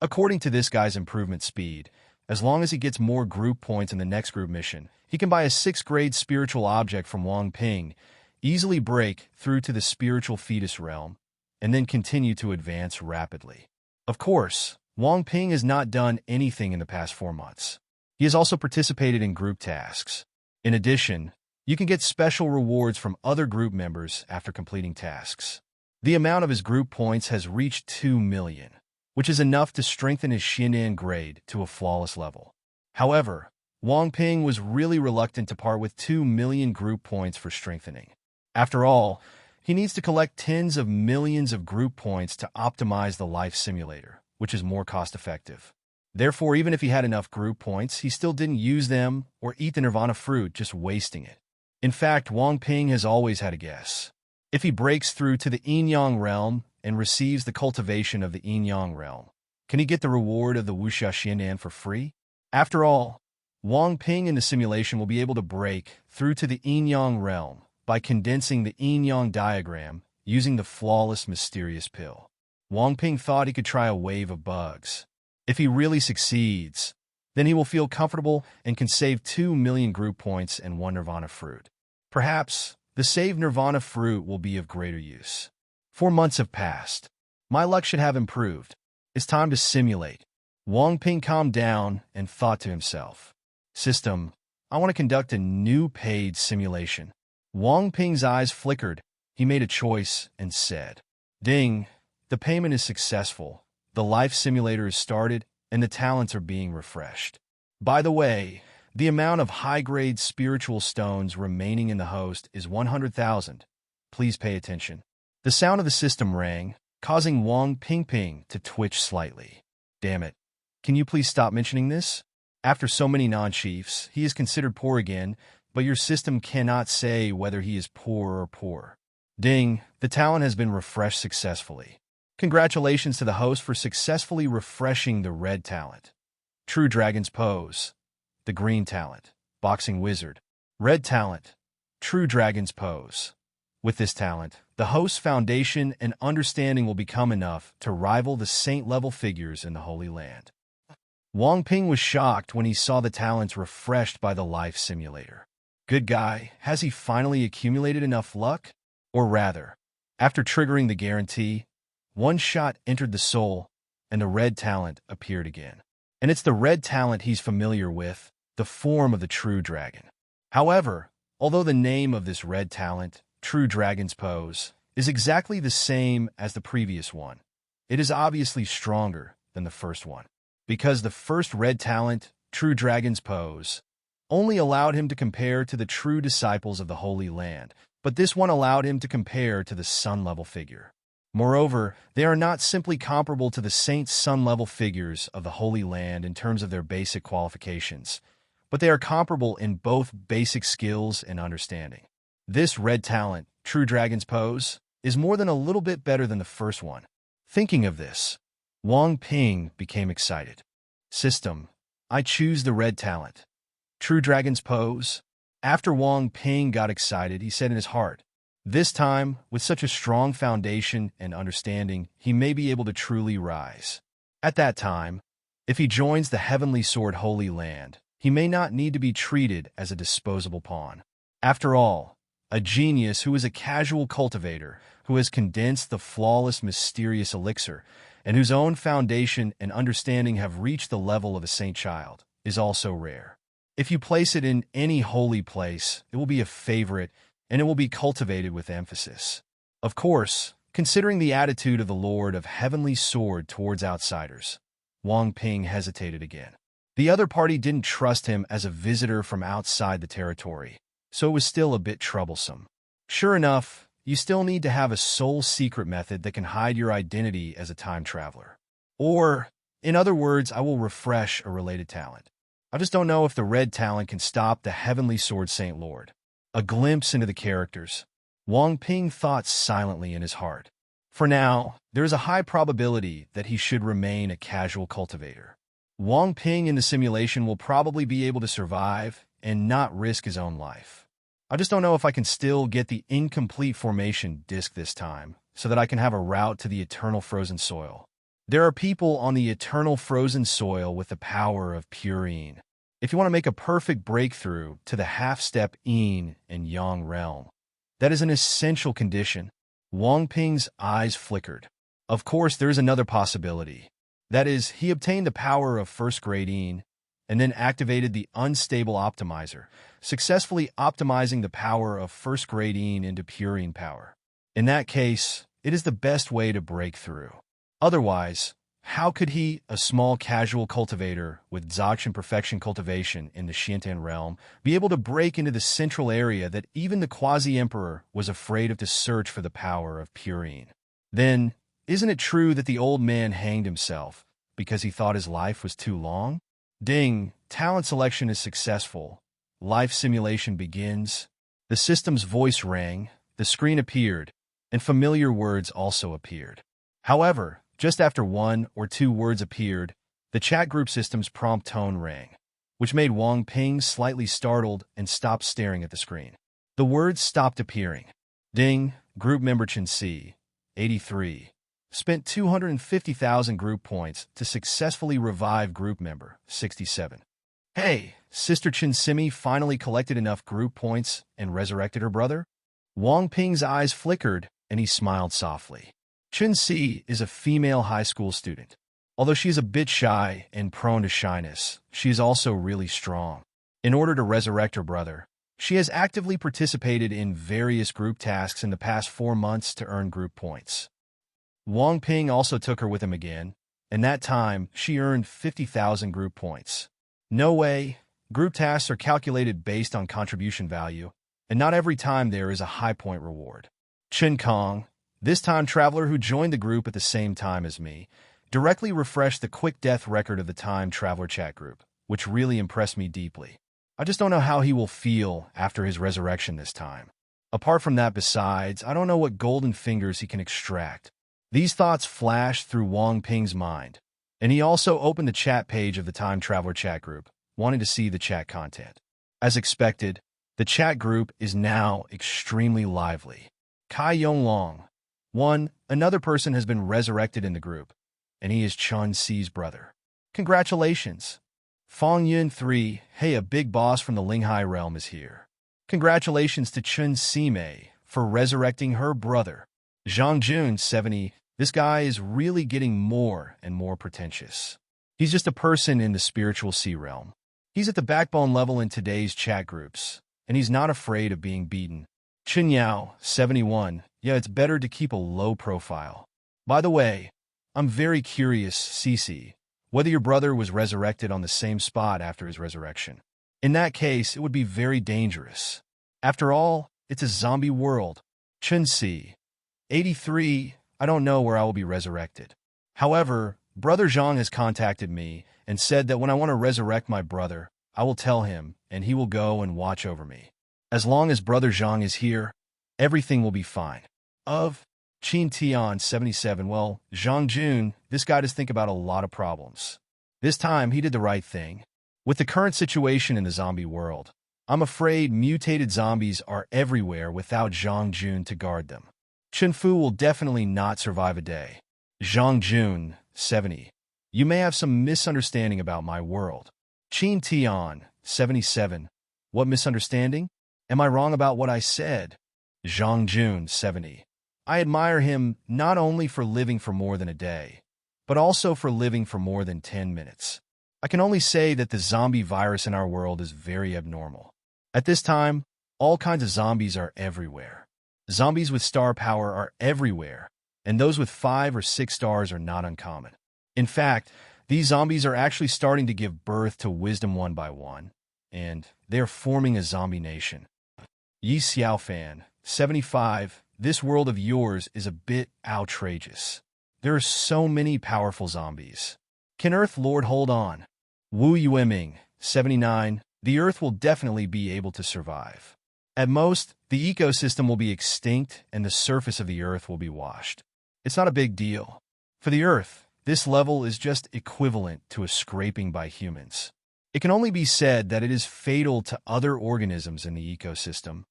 According to this guy's improvement speed, as long as he gets more group points in the next group mission, he can buy a 6th grade spiritual object from Wang Ping, easily break through to the spiritual fetus realm, and then continue to advance rapidly. Of course, Wang Ping has not done anything in the past 4 months. He has also participated in group tasks. In addition, you can get special rewards from other group members after completing tasks. The amount of his group points has reached 2 million, which is enough to strengthen his Xinan grade to a flawless level. However, Wang Ping was really reluctant to part with 2 million group points for strengthening. After all, he needs to collect tens of millions of group points to optimize the life simulator, which is more cost-effective. Therefore, even if he had enough group points, he still didn't use them or eat the Nirvana fruit, just wasting it. In fact, Wang Ping has always had a guess. If he breaks through to the Yin-Yang realm and receives the cultivation of the Yin-Yang realm, can he get the reward of the Wuxia Xinan for free? After all, Wang Ping in the simulation will be able to break through to the Yin-Yang realm by condensing the Yin-Yang diagram using the flawless mysterious pill. Wang Ping thought he could try a wave of bugs. If he really succeeds, then he will feel comfortable and can save 2 million group points and 1 Nirvana fruit. Perhaps the saved Nirvana fruit will be of greater use. 4 months have passed. My luck should have improved. It's time to simulate. Wang Ping calmed down and thought to himself, "System, I want to conduct a new paid simulation." Wang Ping's eyes flickered. He made a choice and said, "Ding, the payment is successful. The life simulator is started, and the talents are being refreshed. By the way, the amount of high-grade spiritual stones remaining in the host is 100,000. Please pay attention." The sound of the system rang, causing Wang Ping to twitch slightly. "Damn it. Can you please stop mentioning this? After so many non-chiefs, he is considered poor again, but your system cannot say whether he is poor or poor." Ding, the talent has been refreshed successfully. Congratulations to the host for successfully refreshing the red talent. True Dragon's Pose. The green talent. Boxing Wizard. Red talent. True Dragon's Pose. With this talent, the host's foundation and understanding will become enough to rival the saint-level figures in the Holy Land. Wang Ping was shocked when he saw the talents refreshed by the life simulator. Good guy, has he finally accumulated enough luck? Or rather, after triggering the guarantee, one shot entered the soul, and the red talent appeared again. And it's the red talent he's familiar with, the form of the true dragon. However, although the name of this red talent, True Dragon's Pose, is exactly the same as the previous one, it is obviously stronger than the first one. Because the first red talent, True Dragon's Pose, only allowed him to compare to the true disciples of the Holy Land, but this one allowed him to compare to the sun-level figure. Moreover, they are not simply comparable to the saints' sun-level figures of the Holy Land in terms of their basic qualifications, but they are comparable in both basic skills and understanding. This red talent, True Dragon's Pose, is more than a little bit better than the first one. Thinking of this, Wang Ping became excited. System, I choose the red talent. True Dragon's Pose. After Wang Ping got excited, he said in his heart, "This time, with such a strong foundation and understanding, he may be able to truly rise." At that time, if he joins the Heavenly Sword Holy Land, he may not need to be treated as a disposable pawn. After all, a genius who is a casual cultivator, who has condensed the flawless mysterious elixir, and whose own foundation and understanding have reached the level of a saint child, is also rare. If you place it in any holy place, it will be a favorite, and it will be cultivated with emphasis. Of course, considering the attitude of the Lord of Heavenly Sword towards outsiders, Wang Ping hesitated again. The other party didn't trust him as a visitor from outside the territory, so it was still a bit troublesome. Sure enough, you still need to have a soul secret method that can hide your identity as a time traveler. Or, in other words, I will refresh a related talent. I just don't know if the red talent can stop the Heavenly Sword Saint Lord. A glimpse into the characters. Wang Ping thought silently in his heart. For now, there is a high probability that he should remain a casual cultivator. Wang Ping in the simulation will probably be able to survive and not risk his own life. I just don't know if I can still get the incomplete formation disk this time, so that I can have a route to the eternal frozen soil. There are people on the eternal frozen soil with the power of pure Yin. If you want to make a perfect breakthrough to the half-step Yin and Yang realm, that is an essential condition. Wang Ping's eyes flickered. Of course, there is another possibility. That is, he obtained the power of first-grade Yin and then activated the unstable optimizer, successfully optimizing the power of first-grade Yin into pure Yin power. In that case, it is the best way to break through. Otherwise, how could he, a small casual cultivator with Dzogchen perfection cultivation in the Shintan realm, be able to break into the central area that even the quasi-emperor was afraid of to search for the power of pure Yin? Then, isn't it true that the old man hanged himself because he thought his life was too long? Ding! Talent selection is successful. Life simulation begins. The system's voice rang, the screen appeared, and familiar words also appeared. However, just after one or two words appeared, the chat group system's prompt tone rang, which made Wang Ping slightly startled and stopped staring at the screen. The words stopped appearing. Ding! Group member Chen Si, 83. Spent 250,000 group points to successfully revive group member, 67. Hey, Sister Chen Simi finally collected enough group points and resurrected her brother? Wang Ping's eyes flickered, and he smiled softly. Chen Si is a female high school student. Although she is a bit shy and prone to shyness, she is also really strong. In order to resurrect her brother, she has actively participated in various group tasks in the past 4 months to earn group points. Wang Ping also took her with him again, and that time she earned 50,000 group points. No way, group tasks are calculated based on contribution value, and not every time there is a high point reward. Chen Kong, this time traveler who joined the group at the same time as me, directly refreshed the quick death record of the time traveler chat group, which really impressed me deeply. I just don't know how he will feel after his resurrection this time. Apart from that, besides, I don't know what golden fingers he can extract. These thoughts flashed through Wang Ping's mind, and he also opened the chat page of the time traveler chat group, wanting to see the chat content. As expected, the chat group is now extremely lively. Kai Yonglong, another person has been resurrected in the group, and he is Chun Si's brother. Congratulations. Fong Yun 3, hey, a big boss from the Linghai realm is here. Congratulations to Chun Si Mei for resurrecting her brother. Zhang Jun 70, this guy is really getting more and more pretentious. He's just a person in the spiritual sea realm. He's at the backbone level in today's chat groups, and he's not afraid of being beaten. Chen Yao, 71, yeah, it's better to keep a low profile. By the way, I'm very curious, Cece, whether your brother was resurrected on the same spot after his resurrection. In that case, it would be very dangerous. After all, it's a zombie world. Chen Si, 83, I don't know where I will be resurrected. However, Brother Zhang has contacted me and said that when I want to resurrect my brother, I will tell him, and he will go and watch over me. As long as Brother Zhang is here, everything will be fine. Of Qin Tian, 77, well, Zhang Jun, this guy does think about a lot of problems. This time, he did the right thing. With the current situation in the zombie world, I'm afraid mutated zombies are everywhere without Zhang Jun to guard them. Chen Fu will definitely not survive a day. Zhang Jun, 70. You may have some misunderstanding about my world. Qin Tian, 77. What misunderstanding? Am I wrong about what I said? Zhang Jun, 70. I admire him not only for living for more than a day, but also for living for more than 10 minutes. I can only say that the zombie virus in our world is very abnormal. At this time, all kinds of zombies are everywhere. Zombies with star power are everywhere, and those with 5 or 6 stars are not uncommon. In fact, these zombies are actually starting to give birth to wisdom one by one, and they are forming a zombie nation. Yi Xiaofan, 75, this world of yours is a bit outrageous. There are so many powerful zombies. Can Earth Lord hold on? Wu Yueming, 79, the Earth will definitely be able to survive. At most, the ecosystem will be extinct and the surface of the Earth will be washed. It's not a big deal. For the Earth, this level is just equivalent to a scraping by humans. It can only be said that it is fatal to other organisms in the ecosystem,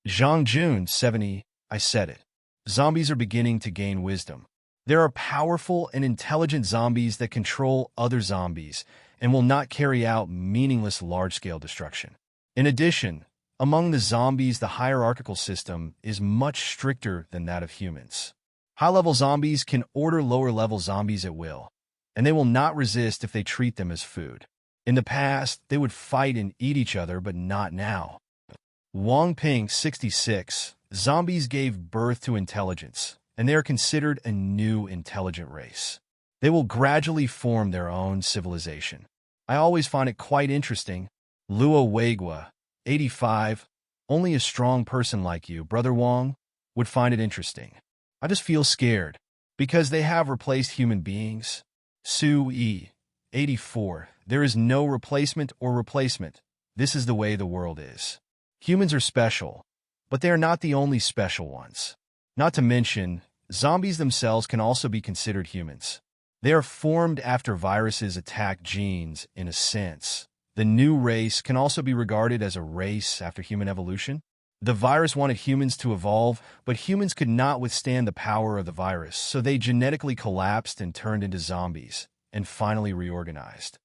Zhang Jun, 70, I said it. Zombies are beginning to gain wisdom. There are powerful and intelligent zombies that control other zombies and will not carry out meaningless large-scale destruction. In addition, among the zombies, the hierarchical system is much stricter than that of humans. High-level zombies can order lower-level zombies at will, and they will not resist if they treat them as food. In the past, they would fight and eat each other, but not now. Wang Ping, 66, zombies gave birth to intelligence, and they are considered a new intelligent race. They will gradually form their own civilization. I always find it quite interesting. Luo Weigua, 85, only a strong person like you, Brother Wang, would find it interesting. I just feel scared, because they have replaced human beings. Su E, 84, there is no replacement or replacement. This is the way the world is. Humans are special, but they are not the only special ones. Not to mention, zombies themselves can also be considered humans. They are formed after viruses attack genes, in a sense. The new race can also be regarded as a race after human evolution. The virus wanted humans to evolve, but humans could not withstand the power of the virus, so they genetically collapsed and turned into zombies, and finally reorganized.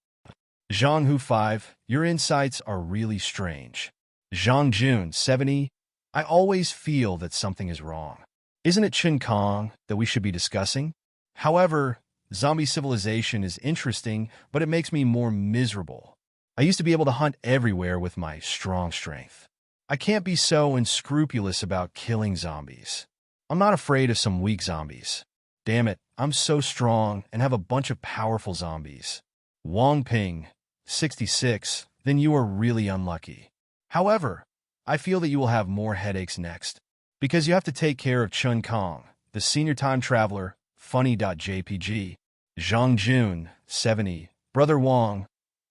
Zhang Hu 5, your insights are really strange. Zhang Jun, 70, I always feel that something is wrong. Isn't it Chen Kong that we should be discussing? However, zombie civilization is interesting, but it makes me more miserable. I used to be able to hunt everywhere with my strong strength. I can't be so unscrupulous about killing zombies. I'm not afraid of some weak zombies. Damn it, I'm so strong and have a bunch of powerful zombies. Wang Ping, 66, then you are really unlucky. However, I feel that you will have more headaches next, because you have to take care of Chen Kong, the senior time traveler, funny.jpg. Zhang Jun, 70, Brother Wang,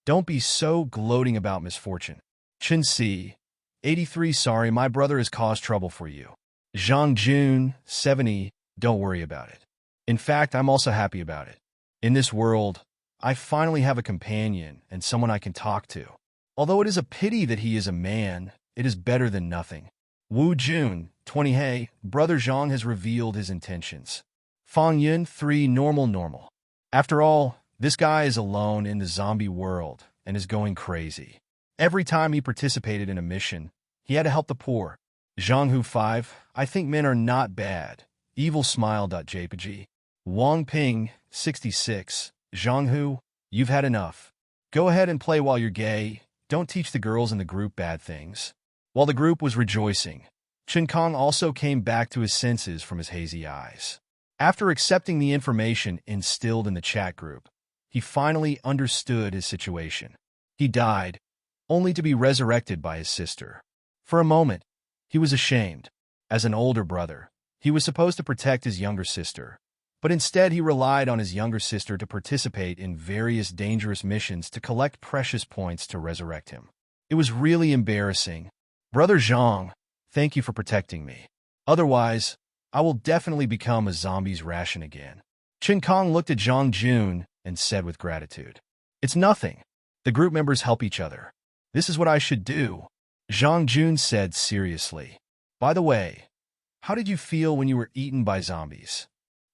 don't be so gloating about misfortune. Chen Si, 83, sorry, my brother has caused trouble for you. Zhang Jun, 70, don't worry about it. In fact, I'm also happy about it. In this world, I finally have a companion and someone I can talk to. Although it is a pity that he is a man, it is better than nothing. Wu Jun, 20, hey, Brother Zhang has revealed his intentions. Fang Yun, 3, normal. After all, this guy is alone in the zombie world and is going crazy. Every time he participated in a mission, he had to help the poor. Zhang Hu 5, I think men are not bad. Evil smile.jpg. Wang Ping, 66, Zhang Hu, you've had enough. Go ahead and play while you're gay. Don't teach the girls in the group bad things. While the group was rejoicing, Chen Kong also came back to his senses from his hazy eyes. After accepting the information instilled in the chat group, he finally understood his situation. He died, only to be resurrected by his sister. For a moment, he was ashamed. As an older brother, he was supposed to protect his younger sister, but instead he relied on his younger sister to participate in various dangerous missions to collect precious points to resurrect him. It was really embarrassing. Brother Zhang, thank you for protecting me. Otherwise, I will definitely become a zombie's ration again. Chen Kong looked at Zhang Jun and said with gratitude, it's nothing. The group members help each other. This is what I should do. Zhang Jun said seriously. By the way, how did you feel when you were eaten by zombies?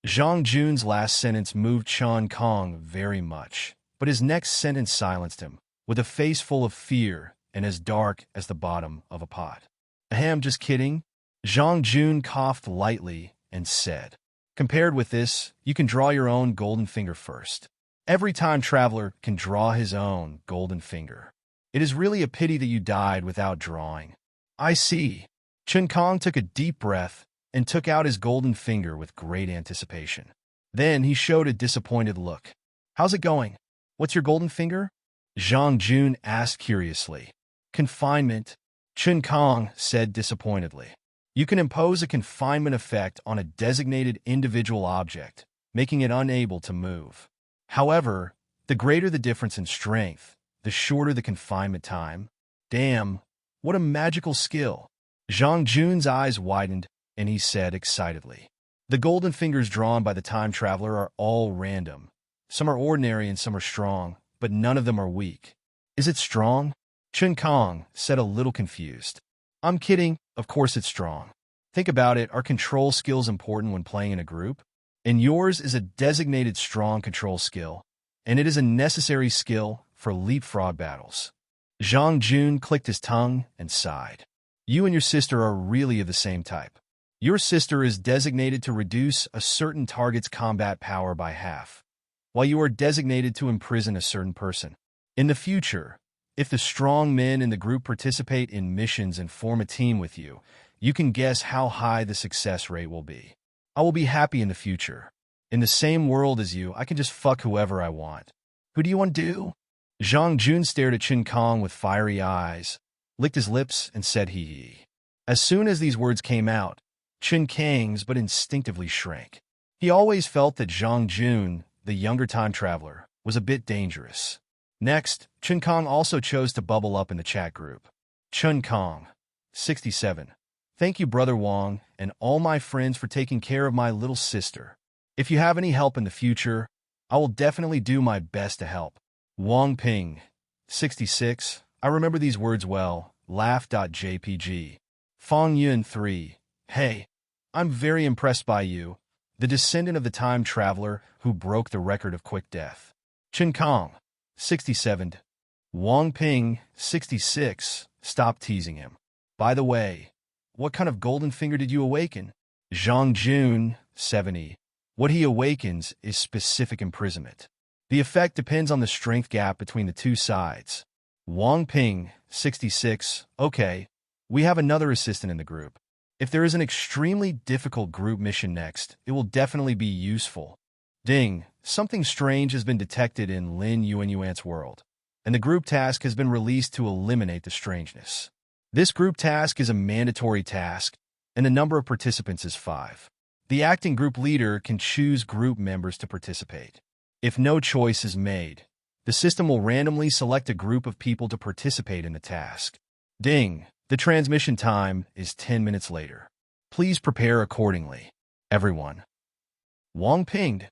Zhang Jun's last sentence moved Chen Kong very much, but his next sentence silenced him, with a face full of fear and as dark as the bottom of a pot. Ahem, just kidding. Zhang Jun coughed lightly and said, compared with this, you can draw your own golden finger first. Every time traveler can draw his own golden finger. It is really a pity that you died without drawing. I see. Chen Kong took a deep breath and took out his golden finger with great anticipation. Then he showed a disappointed look. How's it going? What's your golden finger? Zhang Jun asked curiously. Confinement, Chen Kong said disappointedly. You can impose a confinement effect on a designated individual object, making it unable to move. However, the greater the difference in strength, the shorter the confinement time. Damn, what a magical skill. Zhang Jun's eyes widened, and he said excitedly. The golden fingers drawn by the time traveler are all random. Some are ordinary and some are strong, but none of them are weak. Is it strong? Chen Kong said a little confused. I'm kidding. Of course it's strong. Think about it. Are control skills important when playing in a group? And yours is a designated strong control skill, and it is a necessary skill for leapfrog battles. Zhang Jun clicked his tongue and sighed. You and your sister are really of the same type. Your sister is designated to reduce a certain target's combat power by half, while you are designated to imprison a certain person. In the future, if the strong men in the group participate in missions and form a team with you, you can guess how high the success rate will be. I will be happy in the future. In the same world as you, I can just fuck whoever I want. Who do you want to do? Zhang Jun stared at Chen Kong with fiery eyes, licked his lips, and said hee hee. As soon as these words came out, Chen Kang's but instinctively shrank. He always felt that Zhang Jun, the younger time traveler, was a bit dangerous. Next, Chen Kong also chose to bubble up in the chat group. Chen Kong, 67. Thank you, Brother Wang, and all my friends for taking care of my little sister. If you have any help in the future, I will definitely do my best to help. Wang Ping, 66. I remember these words well. Laugh.jpg. Fong Yun 3. Hey, I'm very impressed by you, the descendant of the time traveler who broke the record of quick death. Chen Kong, 67. Wang Ping, 66. Stop teasing him. By the way, what kind of golden finger did you awaken? Zhang Jun, 70. What he awakens is specific imprisonment. The effect depends on the strength gap between the two sides. Wang Ping, 66. Okay, we have another assistant in the group. If there is an extremely difficult group mission next, it will definitely be useful. Ding, something strange has been detected in Lin Yuanyuan's world, and the group task has been released to eliminate the strangeness. This group task is a mandatory task, and the number of participants is 5. The acting group leader can choose group members to participate. If no choice is made, the system will randomly select a group of people to participate in the task. Ding, the transmission time is 10 minutes later. Please prepare accordingly. Everyone. Wang pinged.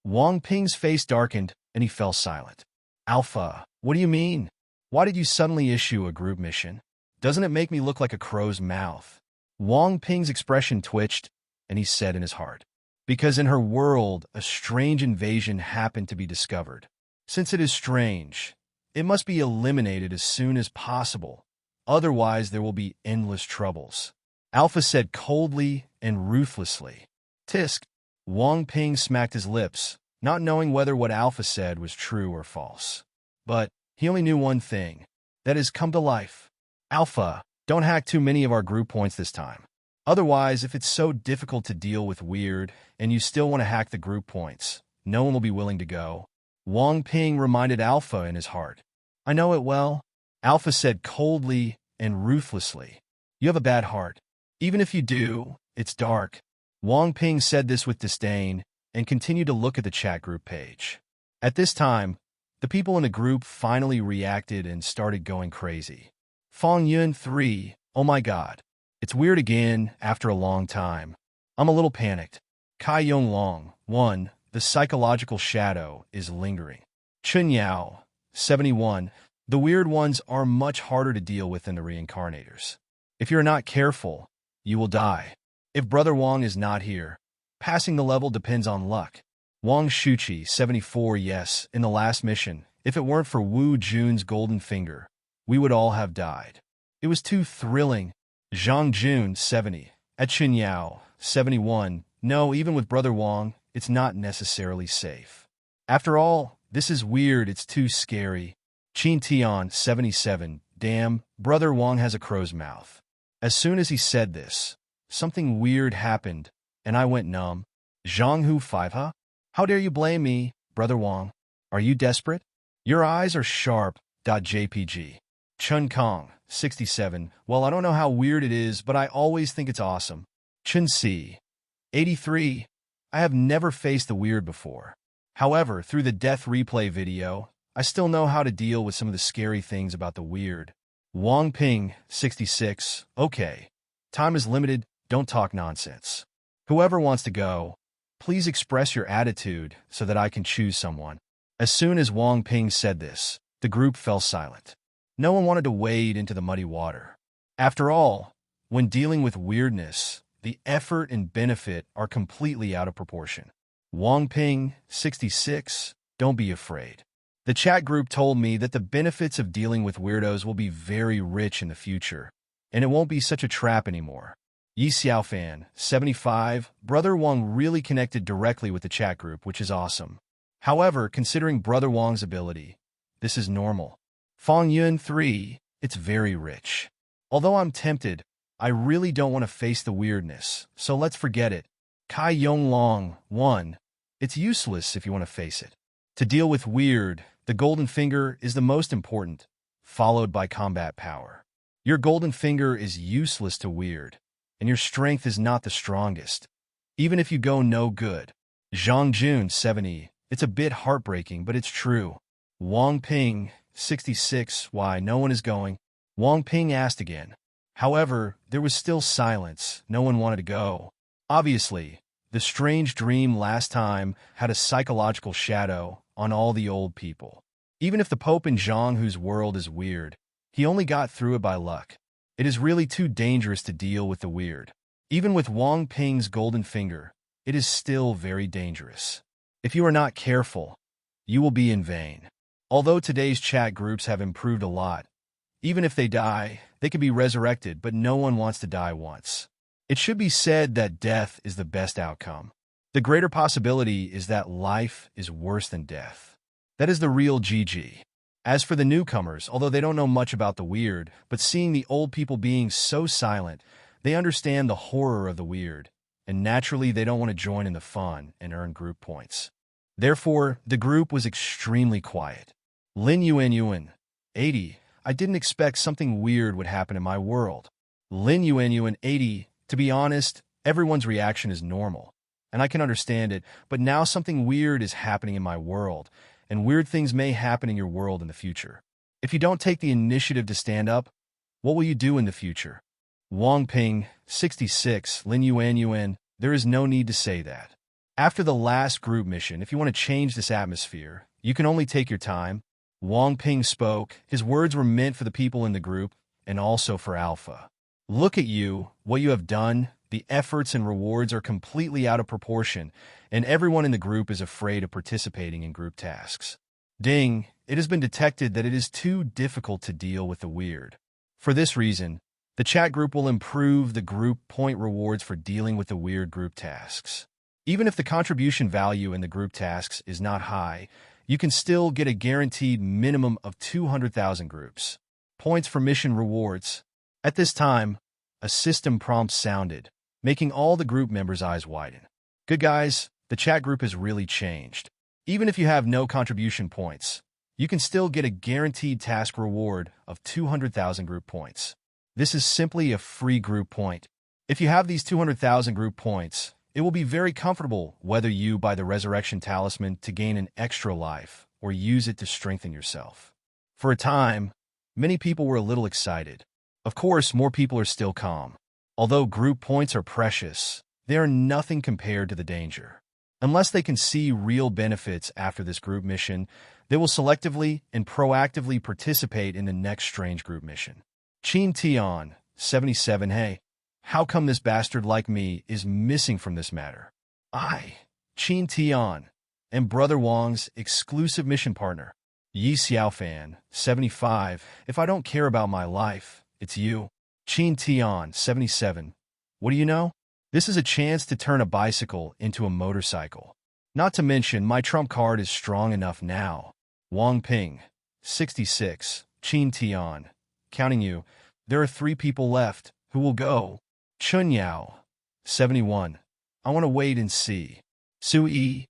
Wang Ping's face darkened, and he fell silent. Alpha, what do you mean? Why did you suddenly issue a group mission? Doesn't it make me look like a crow's mouth? Wang Ping's expression twitched, and he said in his heart, because in her world, a strange invasion happened to be discovered. Since it is strange, it must be eliminated as soon as possible. Otherwise, there will be endless troubles. Alpha said coldly and ruthlessly. Tisk. Wang Ping smacked his lips, not knowing whether what Alpha said was true or false. But he only knew one thing. That is, come to life. Alpha, don't hack too many of our group points this time. Otherwise, if it's so difficult to deal with weird and you still want to hack the group points, no one will be willing to go. Wang Ping reminded Alpha in his heart. I know it well. Alpha said coldly and ruthlessly. You have a bad heart. Even if you do, it's dark. Wang Ping said this with disdain and continued to look at the chat group page. At this time, the people in the group finally reacted and started going crazy. Fong Yun 3. Oh my god. It's weird again after a long time. I'm a little panicked. Kai Yong Long. 1. The psychological shadow is lingering. Chun Yao. 71. The weird ones are much harder to deal with than the reincarnators. If you're not careful, you will die. If Brother Wang is not here, passing the level depends on luck. Wang Shuqi, 74. Yes, in the last mission, if it weren't for Wu Jun's golden finger, we would all have died. It was too thrilling. Zhang Jun, 70. At Chun Yao, 71. No, even with Brother Wang, it's not necessarily safe. After all, this is weird, it's too scary. Qin Tian, 77. Damn, Brother Wang has a crow's mouth. As soon as he said this, something weird happened, and I went numb. Zhang Hu 5. Huh? How dare you blame me, Brother Wang? Are you desperate? Your eyes are sharp. .jpg. Chun Kong, 67. Well, I don't know how weird it is, but I always think it's awesome. Chun Si, 83. I have never faced the weird before. However, through the death replay video, I still know how to deal with some of the scary things about the weird. Wang Ping, 66. Okay. Time is limited, don't talk nonsense. Whoever wants to go, please express your attitude so that I can choose someone. As soon as Wang Ping said this, the group fell silent. No one wanted to wade into the muddy water. After all, When dealing with weirdness, the effort and benefit are completely out of proportion. Wang Ping, 66, don't be afraid. The chat group told me that the benefits of dealing with weirdos will be very rich in the future, and it won't be such a trap anymore. Yi Xiaofan, 75, Brother Wang really connected directly with the chat group, which is awesome. However, considering Brother Wang's ability, this is normal. Fang Yun, 3, it's very rich. Although I'm tempted, I really don't want to face the weirdness, so let's forget it. Kai Yonglong, 1, it's useless if you want to face it. To deal with weird, the golden finger is the most important, followed by combat power. Your golden finger is useless to weird, and your strength is not the strongest, even if you go no good. Zhang Jun, 70, it's a bit heartbreaking, but it's true. Wang Ping, 66, why no one is going? Wang Ping asked again. However, there was still silence. No one wanted to go. Obviously, the strange dream last time had a psychological shadow on all the old people. Even if the Pope in Zhang, whose world is weird, he only got through it by luck. It is really too dangerous to deal with the weird. Even with Wang Ping's golden finger, it is still very dangerous. If you are not careful, you will be in vain. Although today's chat groups have improved a lot, even if they die, they can be resurrected, but no one wants to die once. It should be said that death is the best outcome. The greater possibility is that life is worse than death. That is the real GG. As for the newcomers, although they don't know much about the weird, but seeing the old people being so silent, they understand the horror of the weird, and naturally they don't want to join in the fun and earn group points. Therefore, the group was extremely quiet. Lin Yuan, 80, I didn't expect something weird would happen in my world. Lin Yuan, 80, to be honest, everyone's reaction is normal, and I can understand it, but now something weird is happening in my world, and weird things may happen in your world in the future. If you don't take the initiative to stand up, what will you do in the future? Wang Ping, 66, Lin Yuan, there is no need to say that. After the last group mission, if you want to change this atmosphere, you can only take your time. Wang Ping spoke. His words were meant for the people in the group, and also for Alpha. Look at you, what you have done. The efforts and rewards are completely out of proportion, and everyone in the group is afraid of participating in group tasks. Ding, it has been detected that it is too difficult to deal with the weird. For this reason, the chat group will improve the group point rewards for dealing with the weird group tasks. Even if the contribution value in the group tasks is not high, you can still get a guaranteed minimum of 200,000 groups points for mission rewards. At this time, a system prompt sounded, making all the group members' eyes widen. Good guys, the chat group has really changed. Even if you have no contribution points, you can still get a guaranteed task reward of 200,000 group points. This is simply a free group point. If you have these 200,000 group points, it will be very comfortable whether you buy the Resurrection Talisman to gain an extra life or use it to strengthen yourself. For a time, many people were a little excited. Of course, more people are still calm. Although group points are precious, they are nothing compared to the danger. Unless they can see real benefits after this group mission, they will selectively and proactively participate in the next strange group mission. Qin Tian, 77, hey. How come this bastard like me is missing from this matter? I, Qin Tian, am Brother Wang's exclusive mission partner. Yi Xiaofan, 75, if I don't care about my life, it's you. Qin Tian, 77, what do you know? This is a chance to turn a bicycle into a motorcycle. Not to mention, my trump card is strong enough now. Wang Ping, 66, Qin Tian, counting you, there are 3 people left. Who will go? Chun Yao, 71. I want to wait and see. Sui,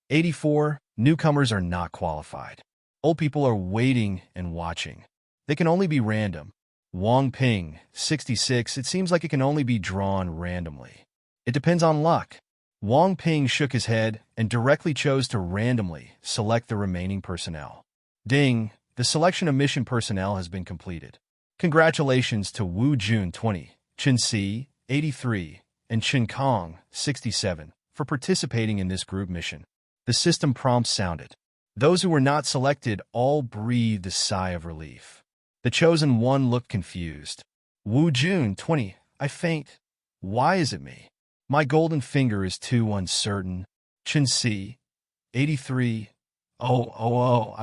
84. Newcomers are not qualified. Old people are waiting and watching. They can only be random. Wang Ping, 66. It seems like it can only be drawn randomly. It depends on luck. Wang Ping shook his head and directly chose to randomly select the remaining personnel. Ding, the selection of mission personnel has been completed. Congratulations to Wu Jun, 20, Chen Si, 83, and Chen Kong, 67, for participating in this group mission. The system prompt sounded. Those who were not selected all breathed a sigh of relief. The chosen one looked confused. Wu Jun, 20, I faint. Why is it me? My golden finger is too uncertain. Chen Si, 83. I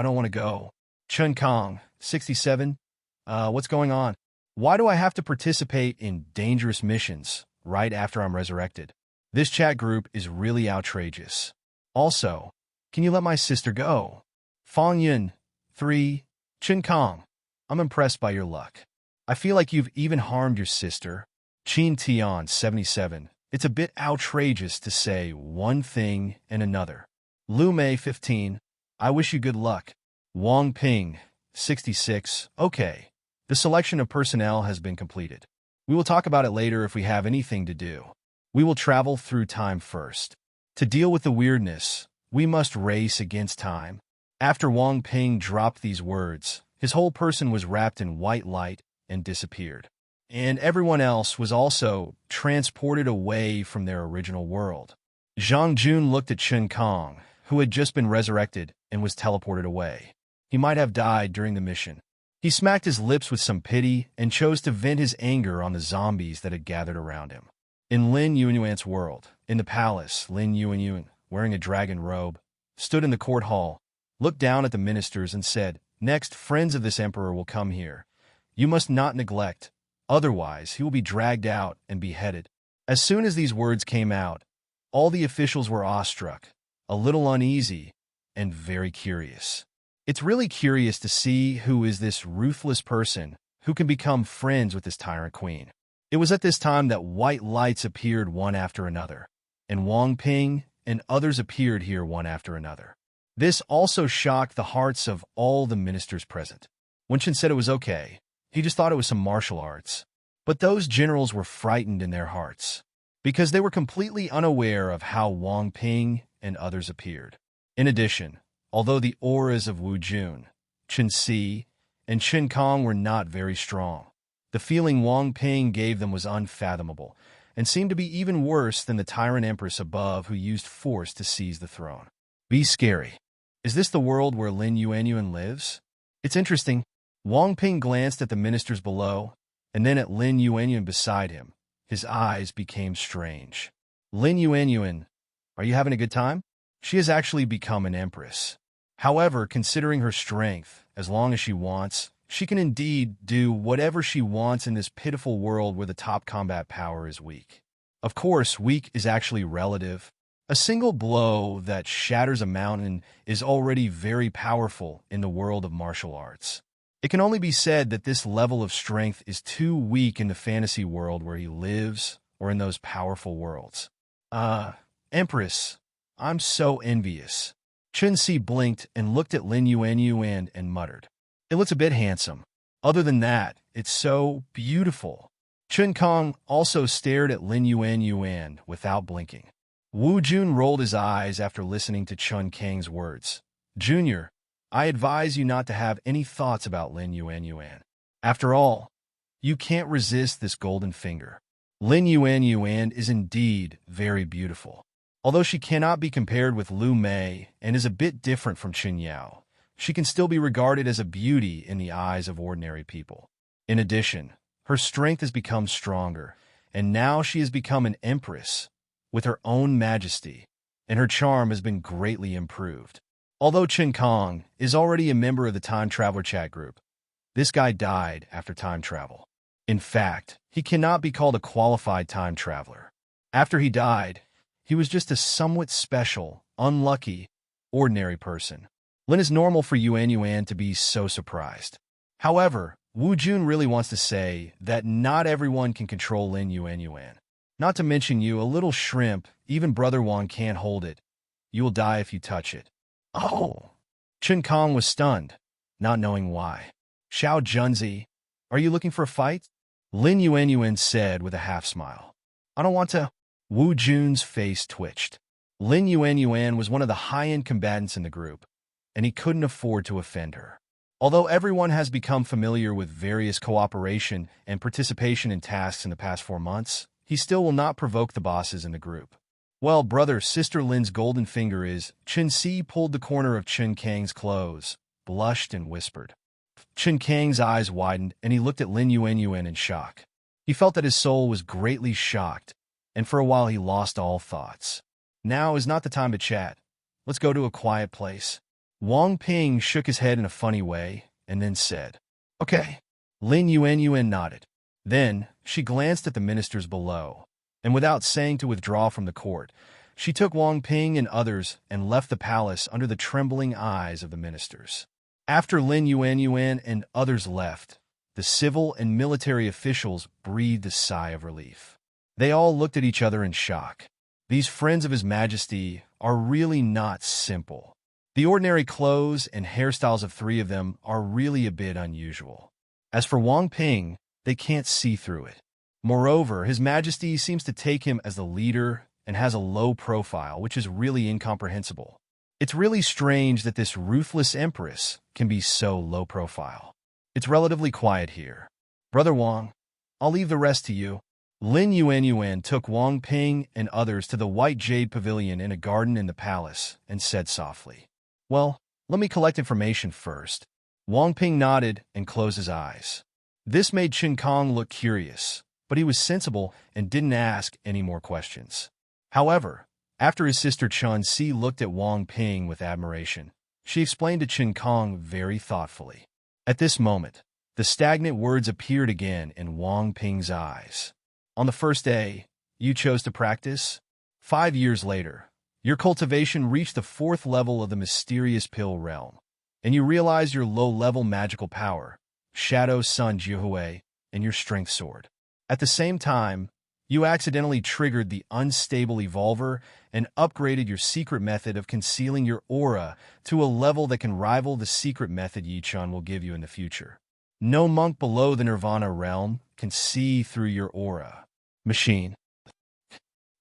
don't want to go. Chun Kong, 67. What's going on? Why do I have to participate in dangerous missions right after I'm resurrected? This chat group is really outrageous. Also, can you let my sister go? Fong Yun, 3. Chun Kong, I'm impressed by your luck. I feel like you've even harmed your sister. Chin Tian, 77. It's a bit outrageous to say one thing and another. Lu Mei, 15. I wish you good luck. Wang Ping, 66. Okay. The selection of personnel has been completed. We will talk about it later if we have anything to do. We will travel through time first. To deal with the weirdness, we must race against time. After Wang Ping dropped these words, his whole person was wrapped in white light and disappeared. And everyone else was also transported away from their original world. Zhang Jun looked at Chun Kong, who had just been resurrected and was teleported away. He might have died during the mission. He smacked his lips with some pity and chose to vent his anger on the zombies that had gathered around him. In Lin Yuanyuan's world, in the palace, Lin Yuanyuan, wearing a dragon robe, stood in the court hall, looked down at the ministers and said, "Next, friends of this emperor will come here. You must not neglect, otherwise he will be dragged out and beheaded." As soon as these words came out, all the officials were awestruck, a little uneasy, and very curious. It's really curious to see who is this ruthless person who can become friends with this tyrant queen. It was at this time that white lights appeared one after another, and Wang Ping and others appeared here one after another. This also shocked the hearts of all the ministers present. When Chen said it was okay, he just thought it was some martial arts. But those generals were frightened in their hearts, because they were completely unaware of how Wang Ping and others appeared. In addition, although the auras of Wu Jun, Chen Si, and Chen Kong were not very strong, the feeling Wang Ping gave them was unfathomable, and seemed to be even worse than the tyrant empress above who used force to seize the throne. Be scary. Is this the world where Lin Yuanyuan lives? It's interesting. Wang Ping glanced at the ministers below, and then at Lin Yuanyuan beside him. His eyes became strange. Lin Yuanyuan, are you having a good time? She has actually become an empress. However, considering her strength, as long as she wants, she can indeed do whatever she wants in this pitiful world where the top combat power is weak. Of course, weak is actually relative. A single blow that shatters a mountain is already very powerful in the world of martial arts. It can only be said that this level of strength is too weak in the fantasy world where he lives or in those powerful worlds. Empress, I'm so envious. Chen Si blinked and looked at Lin Yuanyuan and muttered, "It looks a bit handsome. Other than that, it's so beautiful." Chen Kong also stared at Lin Yuanyuan without blinking. Wu Jun rolled his eyes after listening to Chun Kang's words. "Junior, I advise you not to have any thoughts about Lin Yuanyuan. After all, you can't resist this golden finger. Lin Yuanyuan is indeed very beautiful. Although she cannot be compared with Lu Mei and is a bit different from Qin Yao, she can still be regarded as a beauty in the eyes of ordinary people. In addition, her strength has become stronger, and now she has become an empress with her own majesty, and her charm has been greatly improved. Although Chen Kong is already a member of the Time Traveler chat group, this guy died after time travel. In fact, he cannot be called a qualified time traveler. After he died, he was just a somewhat special, unlucky, ordinary person. Lin is normal for Yuanyuan to be so surprised. However, Wu Jun really wants to say that not everyone can control Lin Yuanyuan. Not to mention you, a little shrimp, even Brother Wang can't hold it. You will die if you touch it. Oh! Chen Kong was stunned, not knowing why. Xiao Junzi, are you looking for a fight? Lin Yuanyuan said with a half-smile. I don't want to. Wu Jun's face twitched. Lin Yuanyuan was one of the high-end combatants in the group, and he couldn't afford to offend her. Although everyone has become familiar with various cooperation and participation in tasks in the past 4 months, he still will not provoke the bosses in the group. Well, brother, sister Lin's golden finger is. Chen Si pulled the corner of Chen Kang's clothes, blushed and whispered. Chen Kang's eyes widened, and he looked at Lin Yuanyuan in shock. He felt that his soul was greatly shocked, and for a while he lost all thoughts. Now is not the time to chat. Let's go to a quiet place. Wang Ping shook his head in a funny way, and then said, "Okay." Lin Yuan nodded. Then, she glanced at the ministers below, and without saying to withdraw from the court, she took Wang Ping and others and left the palace under the trembling eyes of the ministers. After Lin Yuan and others left, the civil and military officials breathed a sigh of relief. They all looked at each other in shock. These friends of His Majesty are really not simple. The ordinary clothes and hairstyles of three of them are really a bit unusual. As for Wang Ping, they can't see through it. Moreover, His Majesty seems to take him as the leader and has a low profile, which is really incomprehensible. It's really strange that this ruthless empress can be so low profile. It's relatively quiet here. Brother Wang, I'll leave the rest to you. Lin Yuan took Wang Ping and others to the White Jade Pavilion in a garden in the palace and said softly, "Well, let me collect information first." Wang Ping nodded and closed his eyes. This made Qin Kong look curious, but he was sensible and didn't ask any more questions. However, after his sister Chun Si looked at Wang Ping with admiration, she explained to Qin Kong very thoughtfully. At this moment, the stagnant words appeared again in Wang Ping's eyes. On the first day, you chose to practice. 5 years later, your cultivation reached the 4th level of the mysterious pill realm, and you realized your low-level magical power, Shadow Sun Jiuhui, and your strength sword. At the same time, you accidentally triggered the unstable evolver and upgraded your secret method of concealing your aura to a level that can rival the secret method Yi-Chun will give you in the future. No monk below the Nirvana realm can see through your aura. Machine.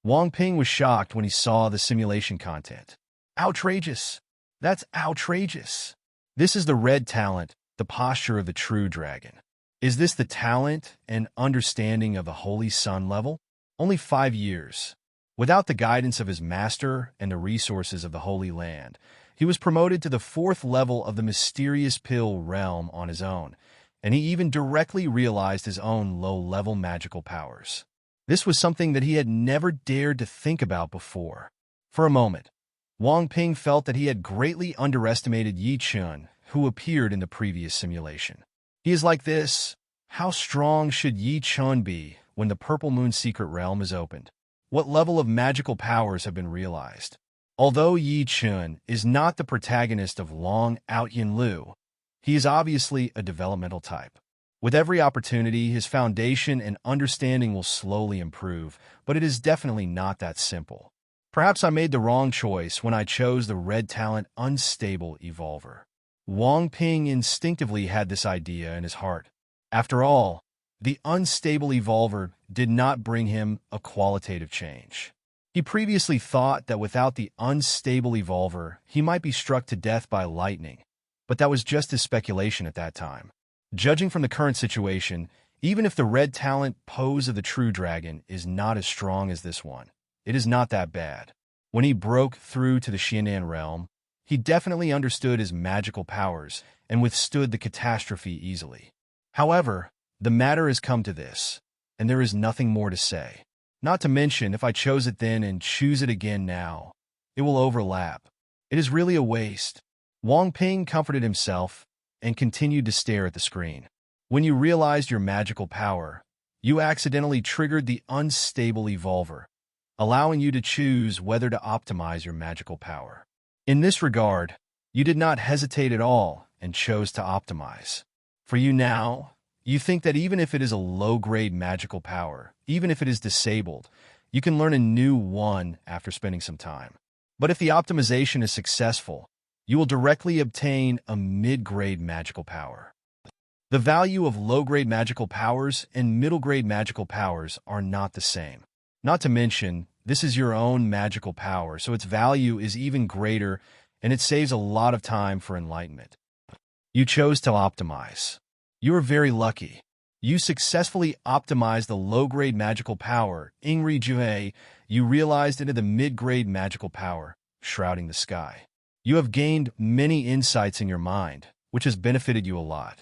Wang Ping was shocked when he saw the simulation content. Outrageous! That's outrageous! This is the red talent, the posture of the true dragon. Is this the talent and understanding of the Holy Sun level? Only 5 years. Without the guidance of his master and the resources of the Holy Land, he was promoted to the 4th level of the mysterious pill realm on his own, and he even directly realized his own low-level magical powers. This was something that he had never dared to think about before. For a moment, Wang Ping felt that he had greatly underestimated Yi Chun, who appeared in the previous simulation. He is like this. How strong should Yi Chun be when the Purple Moon secret realm is opened? What level of magical powers have been realized? Although Yi Chun is not the protagonist of Long Out Yin Lu, he is obviously a developmental type. With every opportunity, his foundation and understanding will slowly improve, but it is definitely not that simple. Perhaps I made the wrong choice when I chose the red talent unstable evolver. Wang Ping instinctively had this idea in his heart. After all, the unstable evolver did not bring him a qualitative change. He previously thought that without the unstable evolver, he might be struck to death by lightning, but that was just his speculation at that time. Judging from the current situation, even if the red talent pose of the true dragon is not as strong as this one, it is not that bad. When he broke through to the Xianan realm, he definitely understood his magical powers and withstood the catastrophe easily. However, the matter has come to this, and there is nothing more to say. Not to mention, if I chose it then and choose it again now, it will overlap. It is really a waste. Wang Ping comforted himself and continued to stare at the screen. When you realized your magical power, you accidentally triggered the unstable evolver, allowing you to choose whether to optimize your magical power. In this regard, you did not hesitate at all and chose to optimize. For you now, you think that even if it is a low-grade magical power, even if it is disabled, you can learn a new one after spending some time. But if the optimization is successful, you will directly obtain a mid-grade magical power. The value of low-grade magical powers and middle-grade magical powers are not the same. Not to mention, this is your own magical power, so its value is even greater, and it saves a lot of time for enlightenment. You chose to optimize. You are very lucky. You successfully optimized the low-grade magical power, Ingri Jue. You realized into the mid-grade magical power, shrouding the sky. You have gained many insights in your mind, which has benefited you a lot.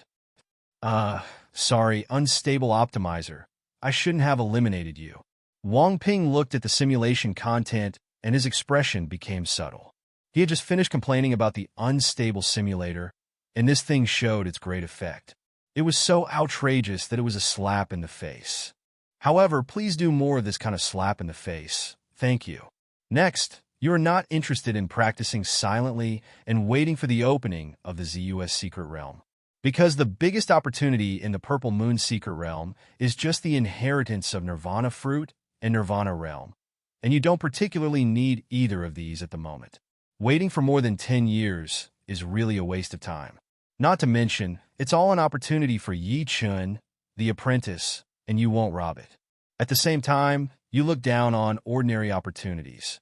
Sorry, unstable optimizer. I shouldn't have eliminated you. Wang Ping looked at the simulation content, and his expression became subtle. He had just finished complaining about the unstable simulator, and this thing showed its great effect. It was so outrageous that it was a slap in the face. However, please do more of this kind of slap in the face. Thank you. Next, you are not interested in practicing silently and waiting for the opening of the ZUS Secret Realm. Because the biggest opportunity in the Purple Moon Secret Realm is just the inheritance of Nirvana Fruit and Nirvana Realm, and you don't particularly need either of these at the moment. Waiting for more than 10 years is really a waste of time. Not to mention, it's all an opportunity for Yi Chun, the apprentice, and you won't rob it. At the same time, you look down on ordinary opportunities.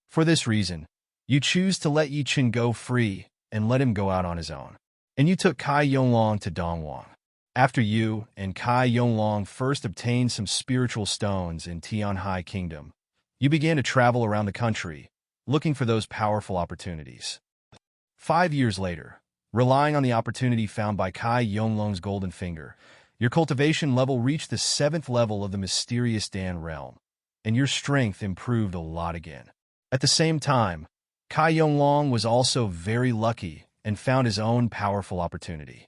For this reason, you choose to let Yi Chun go free and let him go out on his own. And you took Kai Yonglong to Dongwang. After you and Kai Yonglong first obtained some spiritual stones in Tianhai Kingdom, you began to travel around the country, looking for those powerful opportunities. 5 years later, relying on the opportunity found by Kai Yonglong's golden finger, your cultivation level reached the 7th level of the mysterious Dan realm, and your strength improved a lot again. At the same time, Kai Yonglong was also very lucky and found his own powerful opportunity.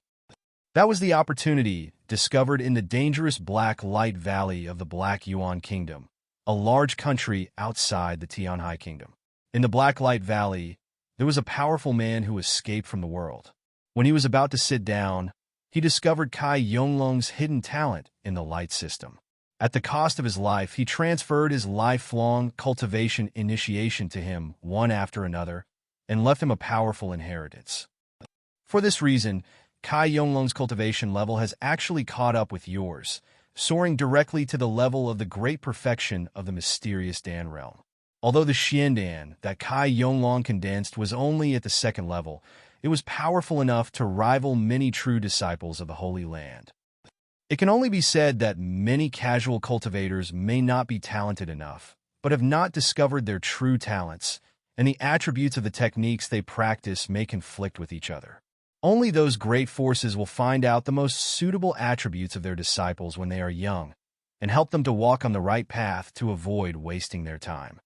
That was the opportunity discovered in the dangerous Black Light Valley of the Black Yuan Kingdom, a large country outside the Tianhai Kingdom. In the Black Light Valley, there was a powerful man who escaped from the world. When he was about to sit down, he discovered Kai Yonglong's hidden talent in the light system. At the cost of his life, he transferred his lifelong cultivation initiation to him one after another and left him a powerful inheritance. For this reason, Kai Yonglong's cultivation level has actually caught up with yours, soaring directly to the level of the great perfection of the mysterious Dan realm. Although the Xiandan that Kai Yonglong condensed was only at the 2nd level, it was powerful enough to rival many true disciples of the Holy Land. It can only be said that many casual cultivators may not be talented enough, but have not discovered their true talents, and the attributes of the techniques they practice may conflict with each other. Only those great forces will find out the most suitable attributes of their disciples when they are young, and help them to walk on the right path to avoid wasting their time.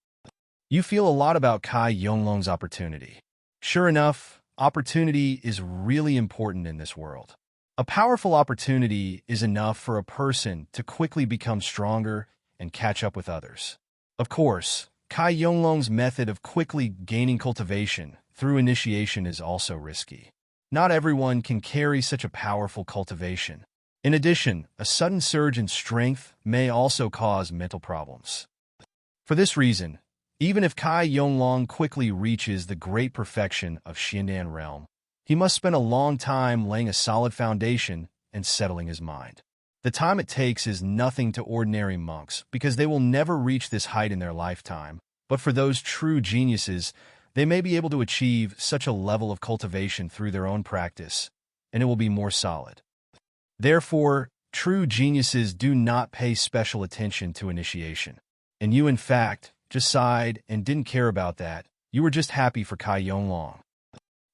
You feel a lot about Kai Yonglong's opportunity. Sure enough, opportunity is really important in this world. A powerful opportunity is enough for a person to quickly become stronger and catch up with others. Of course, Kai Yonglong's method of quickly gaining cultivation through initiation is also risky. Not everyone can carry such a powerful cultivation. In addition, a sudden surge in strength may also cause mental problems. For this reason, even if Kai Yonglong quickly reaches the great perfection of Xiandan realm, he must spend a long time laying a solid foundation and settling his mind. The time it takes is nothing to ordinary monks because they will never reach this height in their lifetime, but for those true geniuses, they may be able to achieve such a level of cultivation through their own practice, and it will be more solid. Therefore, true geniuses do not pay special attention to initiation. And you, in fact, just sighed and didn't care about that. You were just happy for Kai Yonglong.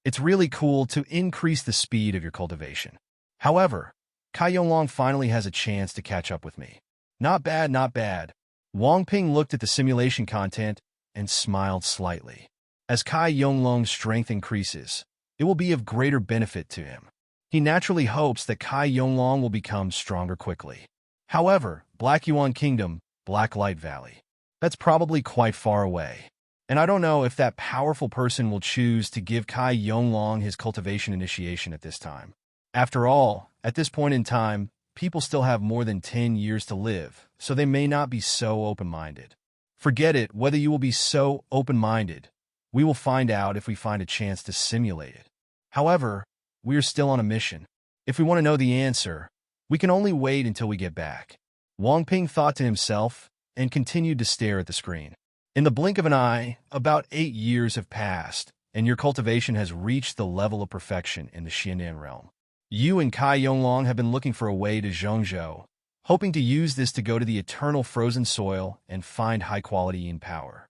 It's really cool to increase the speed of your cultivation. However, Kai Yonglong finally has a chance to catch up with me. Not bad, not bad. Wang Ping looked at the simulation content and smiled slightly. As Kai Yonglong's strength increases, it will be of greater benefit to him. He naturally hopes that Kai Yonglong will become stronger quickly. However, Black Yuan Kingdom, Black Light Valley, that's probably quite far away. And I don't know if that powerful person will choose to give Kai Yonglong his cultivation initiation at this time. After all, at this point in time, people still have more than 10 years to live, so they may not be so open-minded. Forget it, whether you will be so open-minded. We will find out if we find a chance to simulate it. However, we are still on a mission. If we want to know the answer, we can only wait until we get back. Wang Ping thought to himself and continued to stare at the screen. In the blink of an eye, about 8 years have passed, and your cultivation has reached the level of perfection in the Xiandan realm. You and Kai Yonglong have been looking for a way to Zhongzhou, hoping to use this to go to the eternal frozen soil and find high-quality yin power.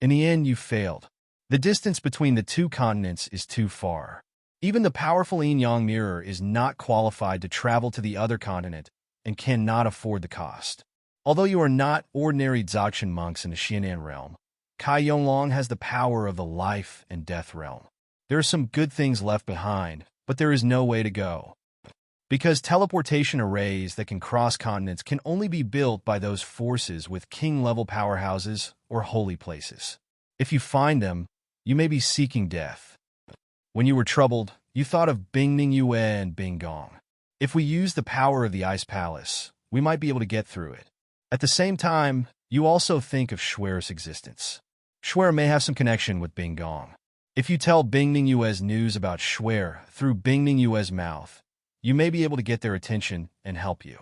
In the end, you failed. The distance between the two continents is too far. Even the powerful yin-yang mirror is not qualified to travel to the other continent and cannot afford the cost. Although you are not ordinary Dzogchen monks in the Xianan realm, Kai Yonglong has the power of the life and death realm. There are some good things left behind, but there is no way to go. Because teleportation arrays that can cross continents can only be built by those forces with king-level powerhouses or holy places. If you find them, you may be seeking death. When you were troubled, you thought of Bingning Yue and Binggong. If we use the power of the Ice Palace, we might be able to get through it. At the same time, you also think of Shuer's existence. Shuer may have some connection with Binggong. If you tell Bingning Yue's news about Shuer through Bingning Yue's mouth, you may be able to get their attention and help you.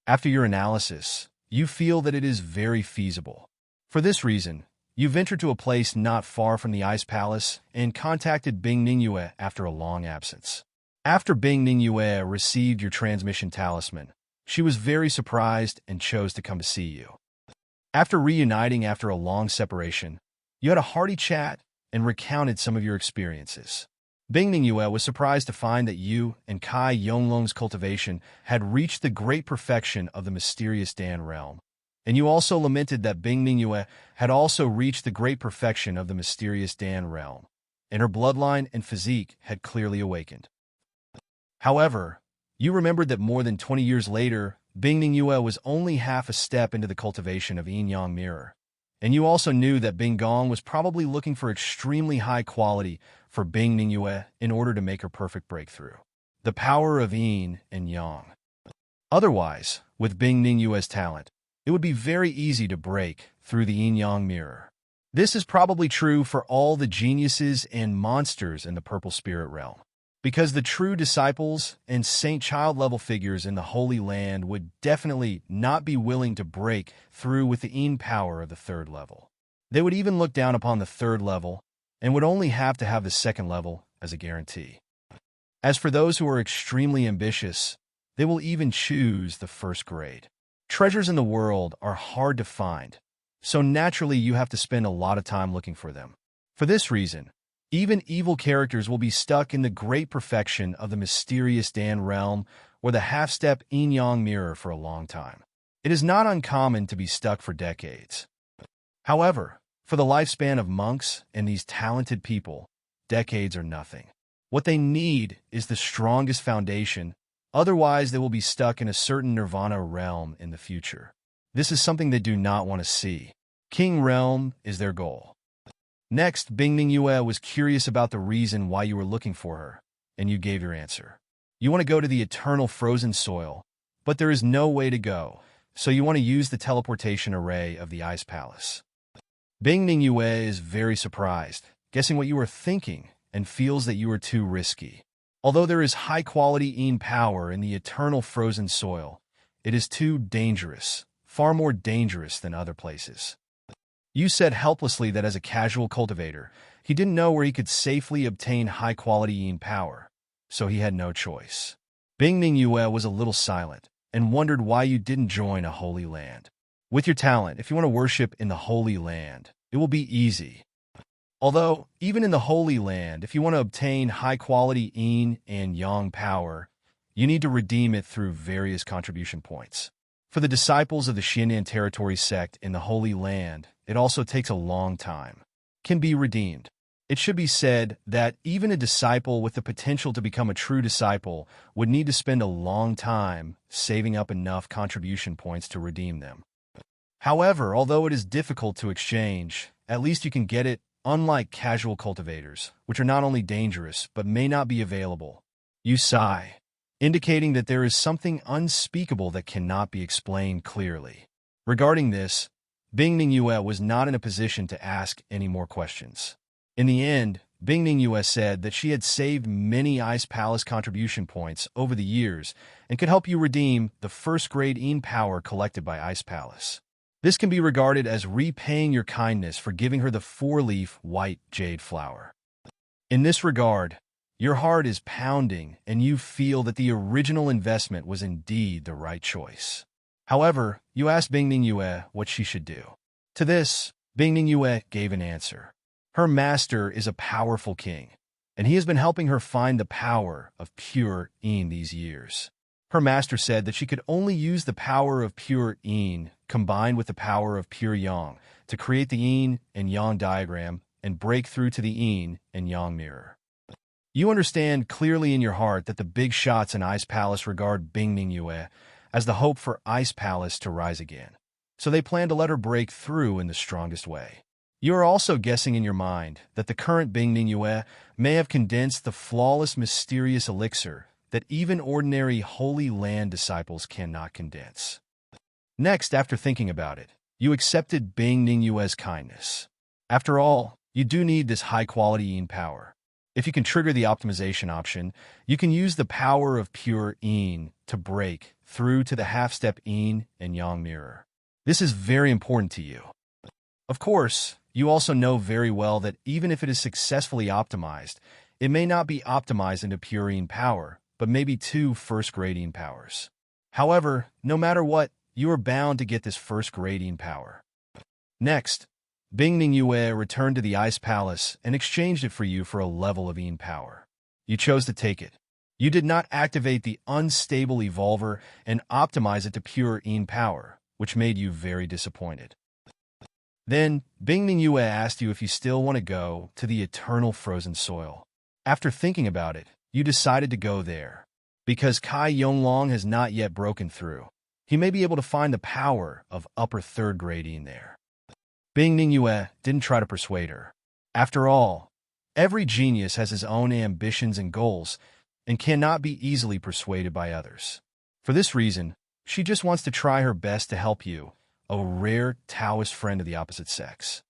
After your analysis, you feel that it is very feasible. For this reason, you ventured to a place not far from the Ice Palace and contacted Bingning Yue after a long absence. After Bingning Yue received your transmission talisman, she was very surprised and chose to come to see you. After reuniting after a long separation, you had a hearty chat and recounted some of your experiences. Bingning Yue was surprised to find that you and Kai Yonglong's cultivation had reached the great perfection of the mysterious Dan realm, and you also lamented that Bingning Yue had also reached the great perfection of the mysterious Dan realm, and her bloodline and physique had clearly awakened. However, you remembered that more than 20 years later, Bingning Yue was only half a step into the cultivation of Yin-Yang Mirror, and you also knew that Binggong was probably looking for extremely high quality for Bingning Yue in order to make her perfect breakthrough. The power of Yin and Yang. Otherwise, with Bingning Yue's talent, it would be very easy to break through the Yin-Yang Mirror. This is probably true for all the geniuses and monsters in the Purple Spirit realm, because the true disciples and Saint Child level figures in the Holy Land would definitely not be willing to break through with the Yin power of the third level. They would even look down upon the third level and would only have to have the second level as a guarantee. As for those who are extremely ambitious, they will even choose the first grade. Treasures in the world are hard to find, so naturally you have to spend a lot of time looking for them. For this reason, even evil characters will be stuck in the great perfection of the mysterious Dan realm or the half-step Yin-Yang Mirror for a long time. It is not uncommon to be stuck for decades. However, for the lifespan of monks and these talented people, decades are nothing. What they need is the strongest foundation, otherwise they will be stuck in a certain nirvana realm in the future. This is something they do not want to see. King realm is their goal. Next, Bingning Yue was curious about the reason why you were looking for her, and you gave your answer. You want to go to the eternal frozen soil, but there is no way to go, so you want to use the teleportation array of the Ice Palace. Bingning Yue is very surprised, guessing what you were thinking, and feels that you are too risky. Although there is high-quality Yin power in the eternal frozen soil, it is too dangerous, far more dangerous than other places. You said helplessly that as a casual cultivator, he didn't know where he could safely obtain high-quality Yin power, so he had no choice. Bingning Yue was a little silent and wondered why you didn't join a holy land. With your talent, if you want to worship in the Holy Land, it will be easy. Although, even in the Holy Land, if you want to obtain high-quality Yin and Yang power, you need to redeem it through various contribution points. For the disciples of the Xianan Territory sect in the Holy Land, it also takes a long time. Can be redeemed. It should be said that even a disciple with the potential to become a true disciple would need to spend a long time saving up enough contribution points to redeem them. However, although it is difficult to exchange, at least you can get it, unlike casual cultivators, which are not only dangerous but may not be available. You sigh, indicating that there is something unspeakable that cannot be explained clearly. Regarding this, Bingning Yue was not in a position to ask any more questions. In the end, Bingning Yue said that she had saved many Ice Palace contribution points over the years and could help you redeem the first-grade Yin power collected by Ice Palace. This can be regarded as repaying your kindness for giving her the 4-leaf white jade flower. In this regard, your heart is pounding and you feel that the original investment was indeed the right choice. However, you asked Bingning Yue what she should do. To this, Bingning Yue gave an answer. Her master is a powerful king, and he has been helping her find the power of pure Yin these years. Her master said that she could only use the power of pure yin combined with the power of pure yang to create the yin and yang diagram and break through to the yin and yang mirror. You understand clearly in your heart that the big shots in Ice Palace regard Bingming Yue as the hope for Ice Palace to rise again. So they plan to let her break through in the strongest way. You are also guessing in your mind that the current Bingming Yue may have condensed the flawless, mysterious elixir that even ordinary Holy Land disciples cannot condense. Next, after thinking about it, you accepted Bingming Yue's kindness. After all, you do need this high-quality yin power. If you can trigger the optimization option, you can use the power of pure yin to break through to the half-step yin and yang mirror. This is very important to you. Of course, you also know very well that even if it is successfully optimized, it may not be optimized into pure yin power, but maybe 2 first-grade yin powers. However, no matter what, you are bound to get this first-grade yin power. Next, Bingming Yue returned to the Ice Palace and exchanged it for you for a level of yin power. You chose to take it. You did not activate the unstable evolver and optimize it to pure yin power, which made you very disappointed. Then, Bingming Yue asked you if you still want to go to the eternal frozen soil. After thinking about it, you decided to go there. Because Kai Yonglong has not yet broken through, he may be able to find the power of upper third-grade yin there. Bingming Yue didn't try to persuade her. After all, every genius has his own ambitions and goals and cannot be easily persuaded by others. For this reason, she just wants to try her best to help you, a rare Taoist friend of the opposite sex.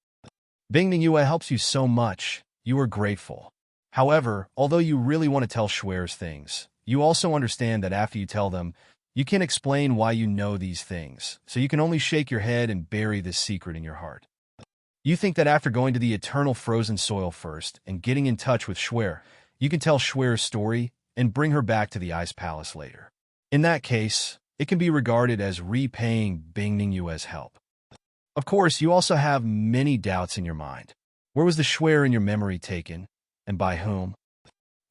Bingming Yue helps you so much, you are grateful. However, although you really want to tell Shuer's things, you also understand that after you tell them, you can't explain why you know these things, so you can only shake your head and bury this secret in your heart. You think that after going to the eternal frozen soil first and getting in touch with Shuer, you can tell Shuer's story and bring her back to the Ice Palace later. In that case, it can be regarded as repaying Bingming Yue's help. Of course, you also have many doubts in your mind. Where was the Shuer in your memory taken, and by whom?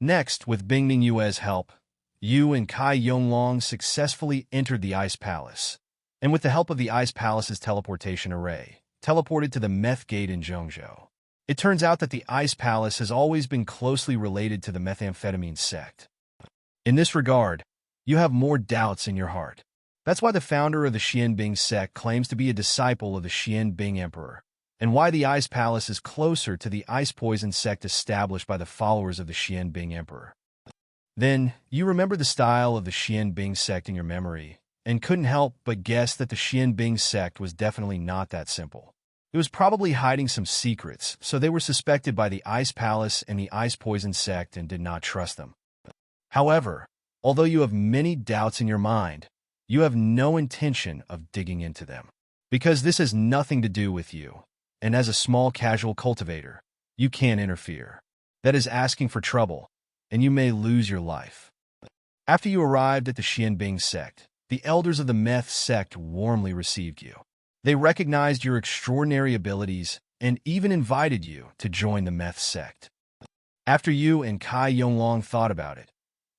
Next, with Bingming Yue's help, you and Kai Yonglong successfully entered the Ice Palace, and with the help of the Ice Palace's teleportation array, teleported to the Meth Gate in Zhongzhou. It turns out that the Ice Palace has always been closely related to the methamphetamine sect. In this regard, you have more doubts in your heart. That's why the founder of the Xianbing sect claims to be a disciple of the Xianbing Emperor, and why the Ice Palace is closer to the ice poison sect established by the followers of the Xianbing Emperor. Then, you remember the style of the Xianbing sect in your memory, and couldn't help but guess that the Xianbing sect was definitely not that simple. It was probably hiding some secrets, so they were suspected by the Ice Palace and the Ice Poison sect and did not trust them. However, although you have many doubts in your mind, you have no intention of digging into them. Because this has nothing to do with you, and as a small casual cultivator, you can't interfere. That is asking for trouble, and you may lose your life. After you arrived at the Xianbing sect, the elders of the Meth sect warmly received you. They recognized your extraordinary abilities and even invited you to join the Meth sect. After you and Kai Yonglong thought about it,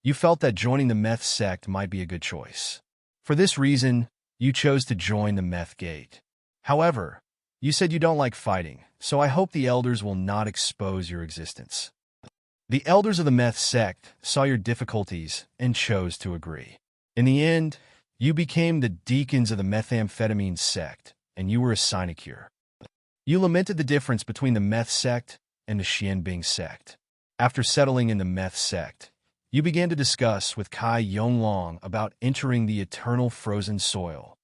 you felt that joining the Meth sect might be a good choice. For this reason, you chose to join the Meth Gate. However, you said you don't like fighting, so I hope the elders will not expose your existence. The elders of the Meth sect saw your difficulties and chose to agree. In the end, you became the deacons of the methamphetamine sect, and you were a sinecure. You lamented the difference between the Meth sect and the Xianbing sect. After settling in the Meth sect, you began to discuss with Kai Yonglong about entering the eternal frozen soil.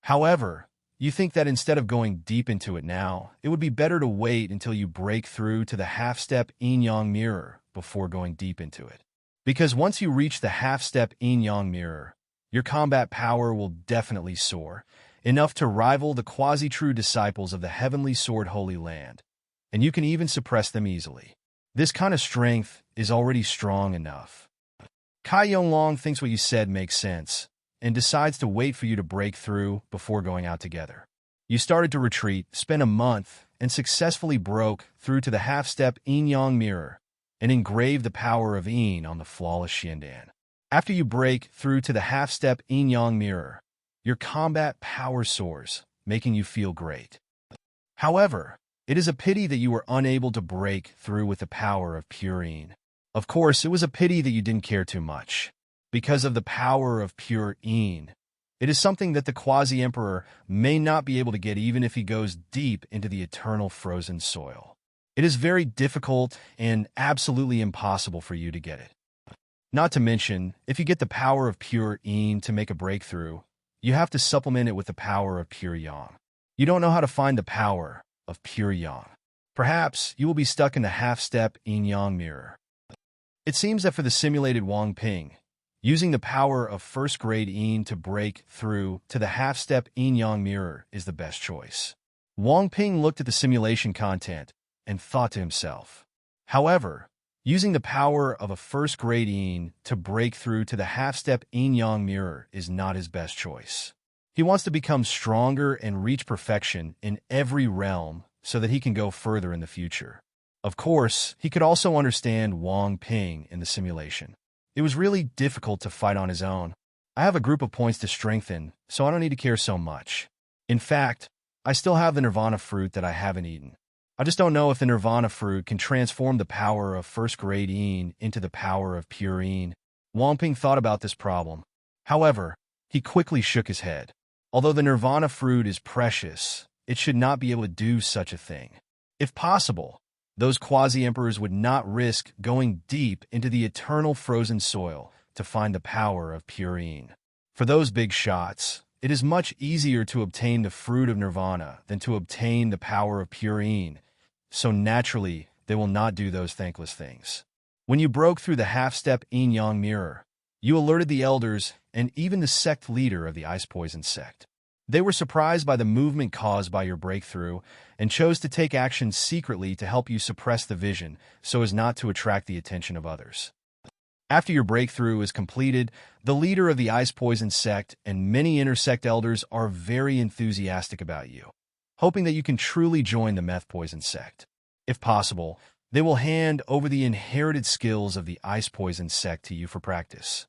However, you think that instead of going deep into it now, it would be better to wait until you break through to the half-step yin-yang mirror before going deep into it. Because once you reach the half-step yin-yang mirror, your combat power will definitely soar, enough to rival the quasi-true disciples of the Heavenly Sword Holy Land, and you can even suppress them easily. This kind of strength is already strong enough. Kai Yonglong thinks what you said makes sense, and decides to wait for you to break through before going out together. You started to retreat, spent a month, and successfully broke through to the half-step yin-yang mirror, and engraved the power of yin on the flawless Xiandan. After you break through to the half-step yin-yang mirror, your combat power soars, making you feel great. However, it is a pity that you were unable to break through with the power of pure yin. Of course, it was a pity that you didn't care too much. Because of the power of pure yin, it is something that the quasi-emperor may not be able to get even if he goes deep into the eternal frozen soil. It is very difficult and absolutely impossible for you to get it. Not to mention, if you get the power of pure yin to make a breakthrough, you have to supplement it with the power of pure yang. You don't know how to find the power of pure yang. Perhaps you will be stuck in the half-step yin-yang mirror. It seems that for the simulated Wang Ping, using the power of first-grade yin to break through to the half-step yin-yang mirror is the best choice. Wang Ping looked at the simulation content and thought to himself. However, using the power of a first-grade yin to break through to the half-step yin-yang mirror is not his best choice. He wants to become stronger and reach perfection in every realm so that he can go further in the future. Of course, he could also understand Wang Ping in the simulation. It was really difficult to fight on his own. I have a group of points to strengthen, so I don't need to care so much. In fact, I still have the nirvana fruit that I haven't eaten. I just don't know if the nirvana fruit can transform the power of first-grade yin into the power of pure yin. Wang Ping thought about this problem. However, he quickly shook his head. Although the nirvana fruit is precious, it should not be able to do such a thing. If possible, those quasi-emperors would not risk going deep into the eternal frozen soil to find the power of pure yin. For those big shots, it is much easier to obtain the fruit of nirvana than to obtain the power of pure yin, so naturally they will not do those thankless things. When you broke through the half-step yin-yang mirror, you alerted the elders and even the sect leader of the ice poison sect. They were surprised by the movement caused by your breakthrough and chose to take action secretly to help you suppress the vision so as not to attract the attention of others. After your breakthrough is completed, the leader of the ice poison sect and many intersect elders are very enthusiastic about you, hoping that you can truly join the meth poison sect. If possible, they will hand over the inherited skills of the ice poison sect to you for practice.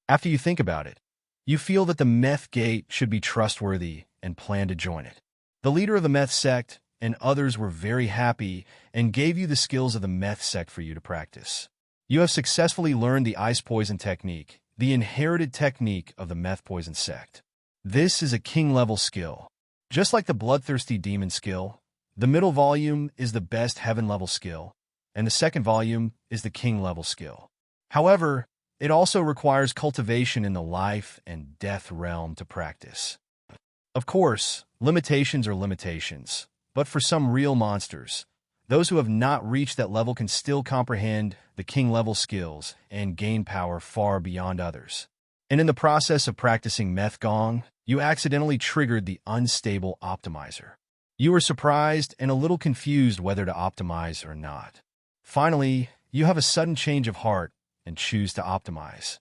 After you think about it, you feel that the meth gate should be trustworthy and plan to join it. The leader of the meth sect and others were very happy and gave you the skills of the meth sect for you to practice. You have successfully learned the ice poison technique, the inherited technique of the meth poison sect. This is a king-level skill. Just like the bloodthirsty demon skill, the middle volume is the best heaven-level skill, and the second volume is the king-level skill. However, it also requires cultivation in the life and death realm to practice. Of course, limitations are limitations, but for some real monsters, those who have not reached that level can still comprehend the king-level skills and gain power far beyond others. And in the process of practicing Meth Gong, you accidentally triggered the unstable optimizer. You were surprised and a little confused whether to optimize or not. Finally, you have a sudden change of heart and choose to optimize.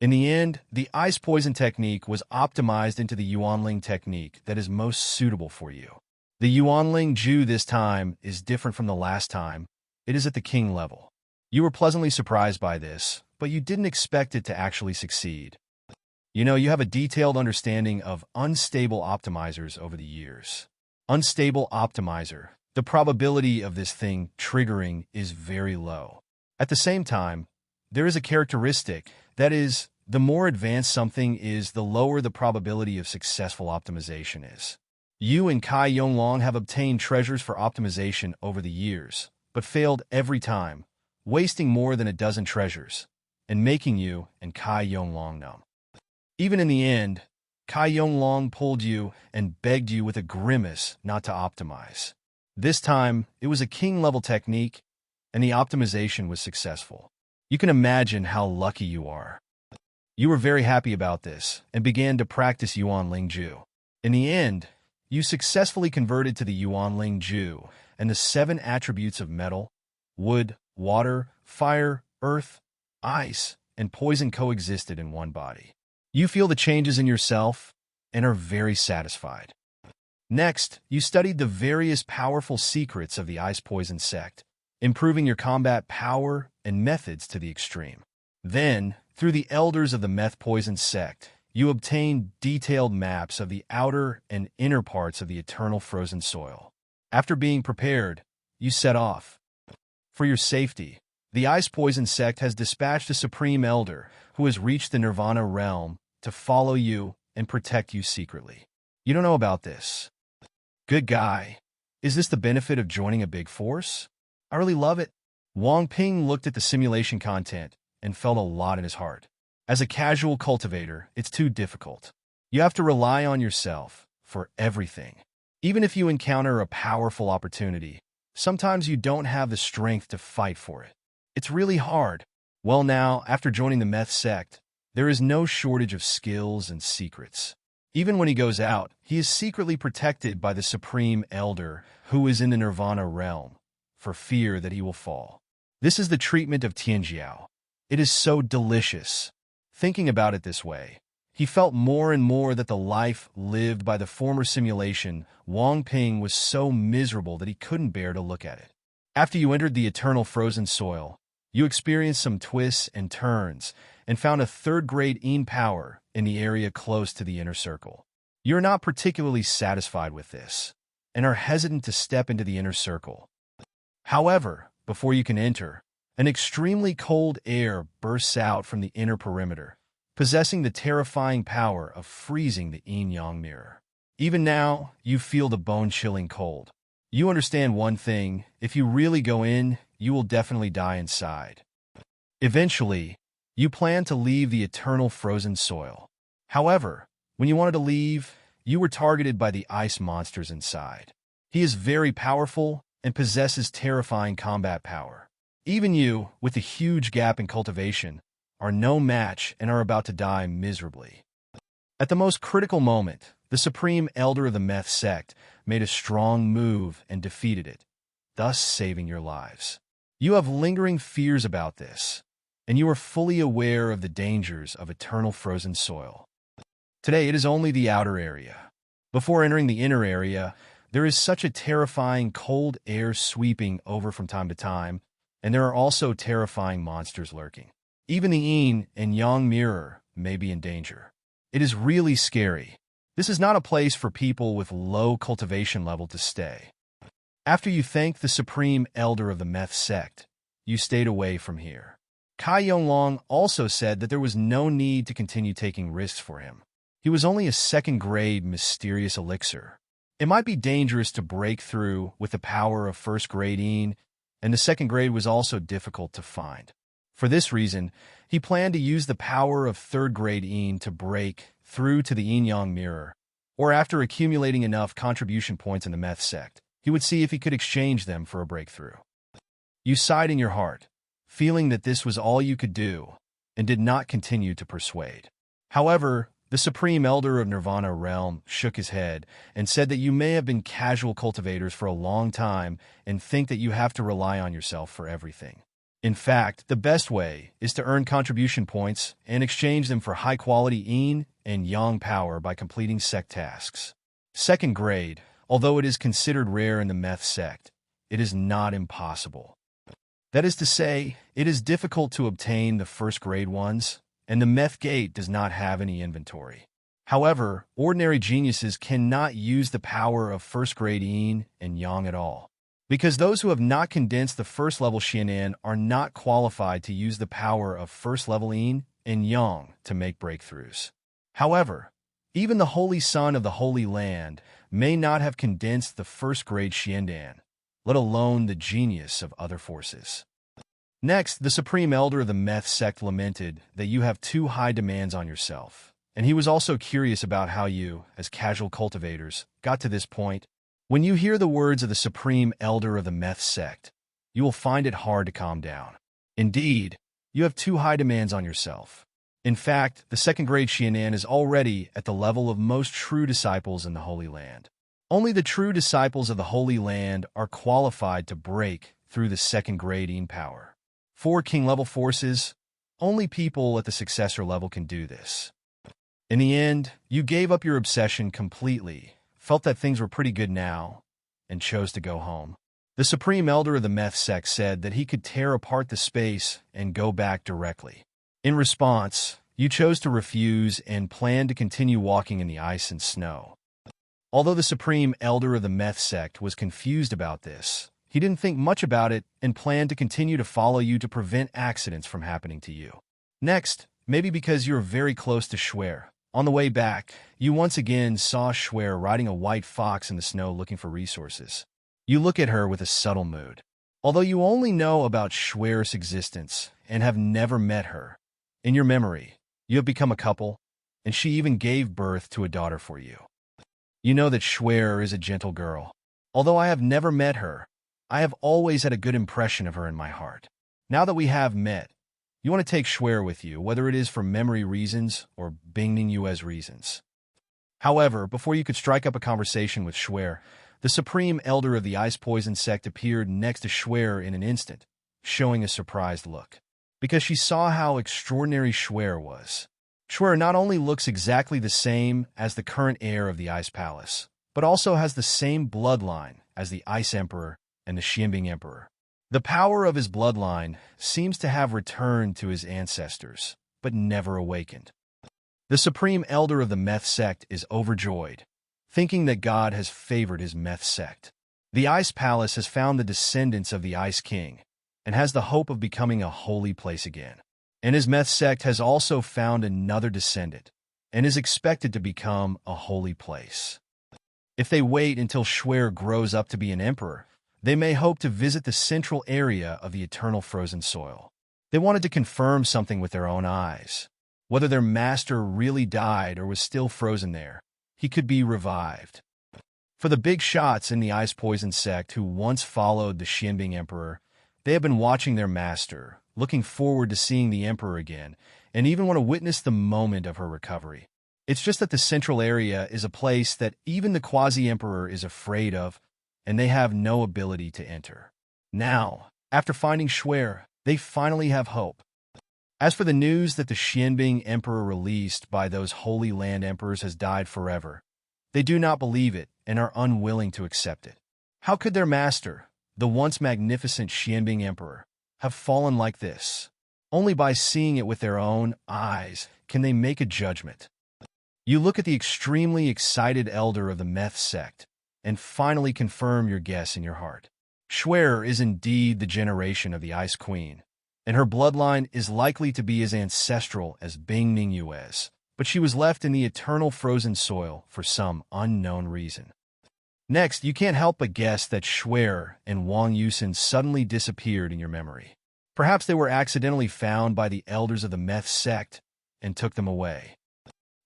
In the end, the ice poison technique was optimized into the Yuanling technique that is most suitable for you. The Yuanling Ju this time is different from the last time. It is at the king level. You were pleasantly surprised by this, but you didn't expect it to actually succeed. You know, you have a detailed understanding of unstable optimizers over the years. Unstable optimizer, the probability of this thing triggering is very low. At the same time, there is a characteristic, that is, the more advanced something is, the lower the probability of successful optimization is. You and Kai Yonglong have obtained treasures for optimization over the years, but failed every time, wasting more than a dozen treasures, and making you and Kai Yonglong numb. Even in the end, Kai Yonglong pulled you and begged you with a grimace not to optimize. This time, it was a king-level technique, and the optimization was successful. You can imagine how lucky you are. You were very happy about this and began to practice Yuanling Ju. In the end, you successfully converted to the Yuanling Ju, and the 7 attributes of metal, wood, water, fire, earth, ice, and poison coexisted in one body. You feel the changes in yourself and are very satisfied. Next, you studied the various powerful secrets of the ice poison sect, improving your combat power and methods to the extreme. Then, Through the elders of the meth-poisoned sect, you obtain detailed maps of the outer and inner parts of the eternal frozen soil. After being prepared, you set off. For your safety, the ice-poisoned sect has dispatched a supreme elder who has reached the Nirvana realm to follow you and protect you secretly. You don't know about this. Good guy. Is this the benefit of joining a big force? I really love it. Wang Ping looked at the simulation content and felt a lot in his heart. As a casual cultivator, it's too difficult. You have to rely on yourself for everything. Even if you encounter a powerful opportunity, sometimes you don't have the strength to fight for it. It's really hard. Well now, after joining the meth sect, there is no shortage of skills and secrets. Even when he goes out, he is secretly protected by the Supreme Elder who is in the Nirvana realm, for fear that he will fall. This is the treatment of Tianjiao. It is so delicious. Thinking about it this way, he felt more and more that the life lived by the former simulation, Wang Ping, was so miserable that he couldn't bear to look at it. After you entered the eternal frozen soil, you experienced some twists and turns and found a third-grade Yin power in the area close to the inner circle. You're not particularly satisfied with this and are hesitant to step into the inner circle. However, before you can enter, an extremely cold air bursts out from the inner perimeter, possessing the terrifying power of freezing the yin-yang mirror. Even now, you feel the bone-chilling cold. You understand one thing: if you really go in, you will definitely die inside. Eventually, you plan to leave the eternal frozen soil. However, when you wanted to leave, you were targeted by the ice monsters inside. He is very powerful and possesses terrifying combat power. Even you, with a huge gap in cultivation, are no match and are about to die miserably. At the most critical moment, the Supreme Elder of the Meth Sect made a strong move and defeated it, thus saving your lives. You have lingering fears about this, and you are fully aware of the dangers of eternal frozen soil. Today, it is only the outer area. Before entering the inner area, there is such a terrifying cold air sweeping over from time to time, and there are also terrifying monsters lurking. Even the yin and yang mirror may be in danger. It is really scary. This is not a place for people with low cultivation level to stay. After you thanked the Supreme Elder of the Meth Sect, you stayed away from here. Kai Yonglong also said that there was no need to continue taking risks for him. He was only a second-grade mysterious elixir. It might be dangerous to break through with the power of first-grade yin, and the second grade was also difficult to find. For this reason, he planned to use the power of third-grade yin to break through to the yin-yang mirror, or after accumulating enough contribution points in the meth sect, he would see if he could exchange them for a breakthrough. You sighed in your heart, feeling that this was all you could do, and did not continue to persuade. However, the Supreme Elder of Nirvana Realm shook his head and said that you may have been casual cultivators for a long time and think that you have to rely on yourself for everything. In fact, the best way is to earn contribution points and exchange them for high-quality yin and yang power by completing sect tasks. Second grade, although it is considered rare in the meth sect, it is not impossible. That is to say, it is difficult to obtain the first-grade ones, and the meth gate does not have any inventory. However, ordinary geniuses cannot use the power of first-grade yin and yang at all, because those who have not condensed the first-level Xianan are not qualified to use the power of first-level yin and yang to make breakthroughs. However, even the Holy Son of the Holy Land may not have condensed the first-grade Xiandan, let alone the genius of other forces. Next, the Supreme Elder of the Meth Sect lamented that you have too high demands on yourself, and he was also curious about how you, as casual cultivators, got to this point. When you hear the words of the Supreme Elder of the Meth Sect, you will find it hard to calm down. Indeed, you have too high demands on yourself. In fact, the second-grade Xianan is already at the level of most true disciples in the Holy Land. Only the true disciples of the Holy Land are qualified to break through the second-grade yin power. For king-level forces, only people at the successor level can do this. In the end, you gave up your obsession completely, felt that things were pretty good now, and chose to go home. The Supreme Elder of the Meth Sect said that he could tear apart the space and go back directly. In response, you chose to refuse and planned to continue walking in the ice and snow. Although the Supreme Elder of the Meth sect was confused about this, he didn't think much about it and planned to continue to follow you to prevent accidents from happening to you. Next, maybe because you were very close to Schwer. On the way back, you once again saw Schwer riding a white fox in the snow looking for resources. You look at her with a subtle mood. Although you only know about Schwer's existence and have never met her, in your memory, you have become a couple, and she even gave birth to a daughter for you. You know that Schwer is a gentle girl. Although I have never met her, I have always had a good impression of her in my heart. Now that we have met, you want to take Schwer with you, whether it is for memory reasons or Bingning Yue's reasons. However, before you could strike up a conversation with Schwer, the Supreme Elder of the Ice Poison sect appeared next to Schwer in an instant, showing a surprised look. Because she saw how extraordinary Schwer was. Schwer not only looks exactly the same as the current heir of the Ice Palace, but also has the same bloodline as the Ice Emperor and the Xianbing Emperor. The power of his bloodline seems to have returned to his ancestors, but never awakened. The Supreme Elder of the Meth sect is overjoyed, thinking that God has favored his Meth sect. The Ice Palace has found the descendants of the Ice King, and has the hope of becoming a holy place again. And his Meth sect has also found another descendant, and is expected to become a holy place. If they wait until Schwer grows up to be an emperor, they may hope to visit the central area of the eternal frozen soil. They wanted to confirm something with their own eyes. Whether their master really died or was still frozen there, he could be revived. For the big shots in the Ice Poison sect who once followed the Xianbing Emperor, they have been watching their master, looking forward to seeing the Emperor again, and even want to witness the moment of her recovery. It's just that the central area is a place that even the Quasi-Emperor is afraid of, and they have no ability to enter. Now, after finding Schwer, they finally have hope. As for the news that the Xianbing Emperor released by those Holy Land Emperors has died forever, they do not believe it and are unwilling to accept it. How could their master, the once magnificent Xianbing Emperor, have fallen like this? Only by seeing it with their own eyes can they make a judgment. You look at the extremely excited elder of the Meth sect and finally confirm your guess in your heart. Schwer is indeed the generation of the Ice Queen, and her bloodline is likely to be as ancestral as Bingning Yue's, but she was left in the eternal frozen soil for some unknown reason. Next, you can't help but guess that Schwer and Wang Yusin suddenly disappeared in your memory. Perhaps they were accidentally found by the elders of the Meth sect and took them away.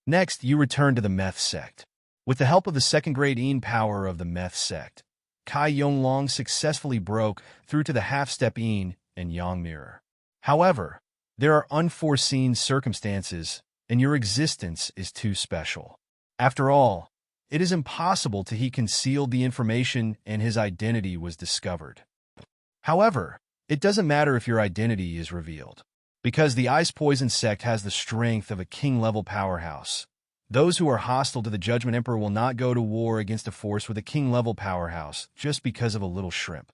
Next, you return to the Meth sect. With the help of the second-grade Yin power of the Meth sect, Kai Yonglong successfully broke through to the half-step Yin and Yang mirror. However, there are unforeseen circumstances, and your existence is too special. After all, it is impossible to he concealed the information and his identity was discovered. However, it doesn't matter if your identity is revealed, because the Ice Poison sect has the strength of a king-level powerhouse. Those who are hostile to the Judgment Emperor will not go to war against a force with a king-level powerhouse just because of a little shrimp.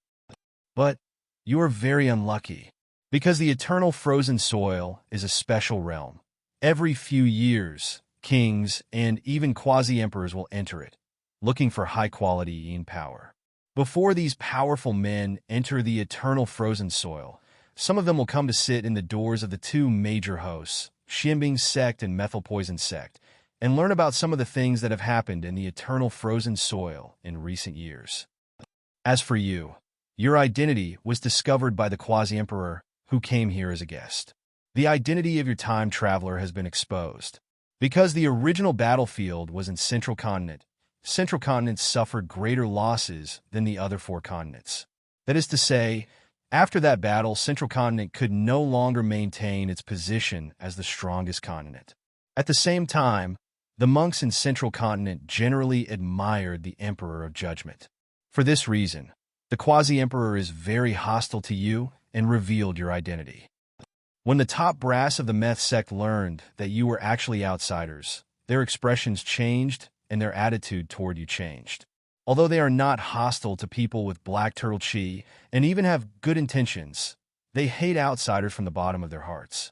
But you are very unlucky, because the eternal frozen soil is a special realm. Every few years, kings and even quasi-emperors will enter it, looking for high-quality Yin power. Before these powerful men enter the eternal frozen soil, some of them will come to sit in the doors of the two major hosts, Xianbing sect and Methyl Poison sect, and learn about some of the things that have happened in the eternal frozen soil in recent years. As for you, your identity was discovered by the Quasi-Emperor who came here as a guest. The identity of your time traveler has been exposed. Because the original battlefield was in Central Continent suffered greater losses than the other four continents. That is to say, after that battle, Central Continent could no longer maintain its position as the strongest continent. At the same time, the monks in Central Continent generally admired the Emperor of Judgment. For this reason, the Quasi-Emperor is very hostile to you and revealed your identity. When the top brass of the Meth sect learned that you were actually outsiders, their expressions changed and their attitude toward you changed. Although they are not hostile to people with black turtle chi and even have good intentions, they hate outsiders from the bottom of their hearts.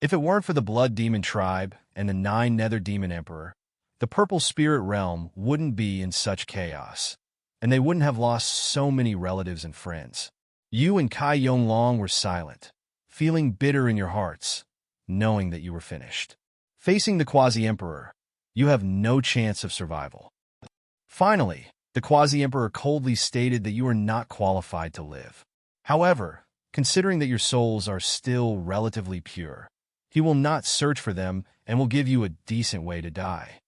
If it weren't for the Blood Demon Tribe and the 9 Nether Demon Emperor, the Purple Spirit Realm wouldn't be in such chaos, and they wouldn't have lost so many relatives and friends. You and Kai Yonglong were silent, feeling bitter in your hearts, knowing that you were finished. Facing the Quasi-Emperor, you have no chance of survival. Finally, the Quasi-Emperor coldly stated that you are not qualified to live. However, considering that your souls are still relatively pure, he will not search for them and will give you a decent way to die.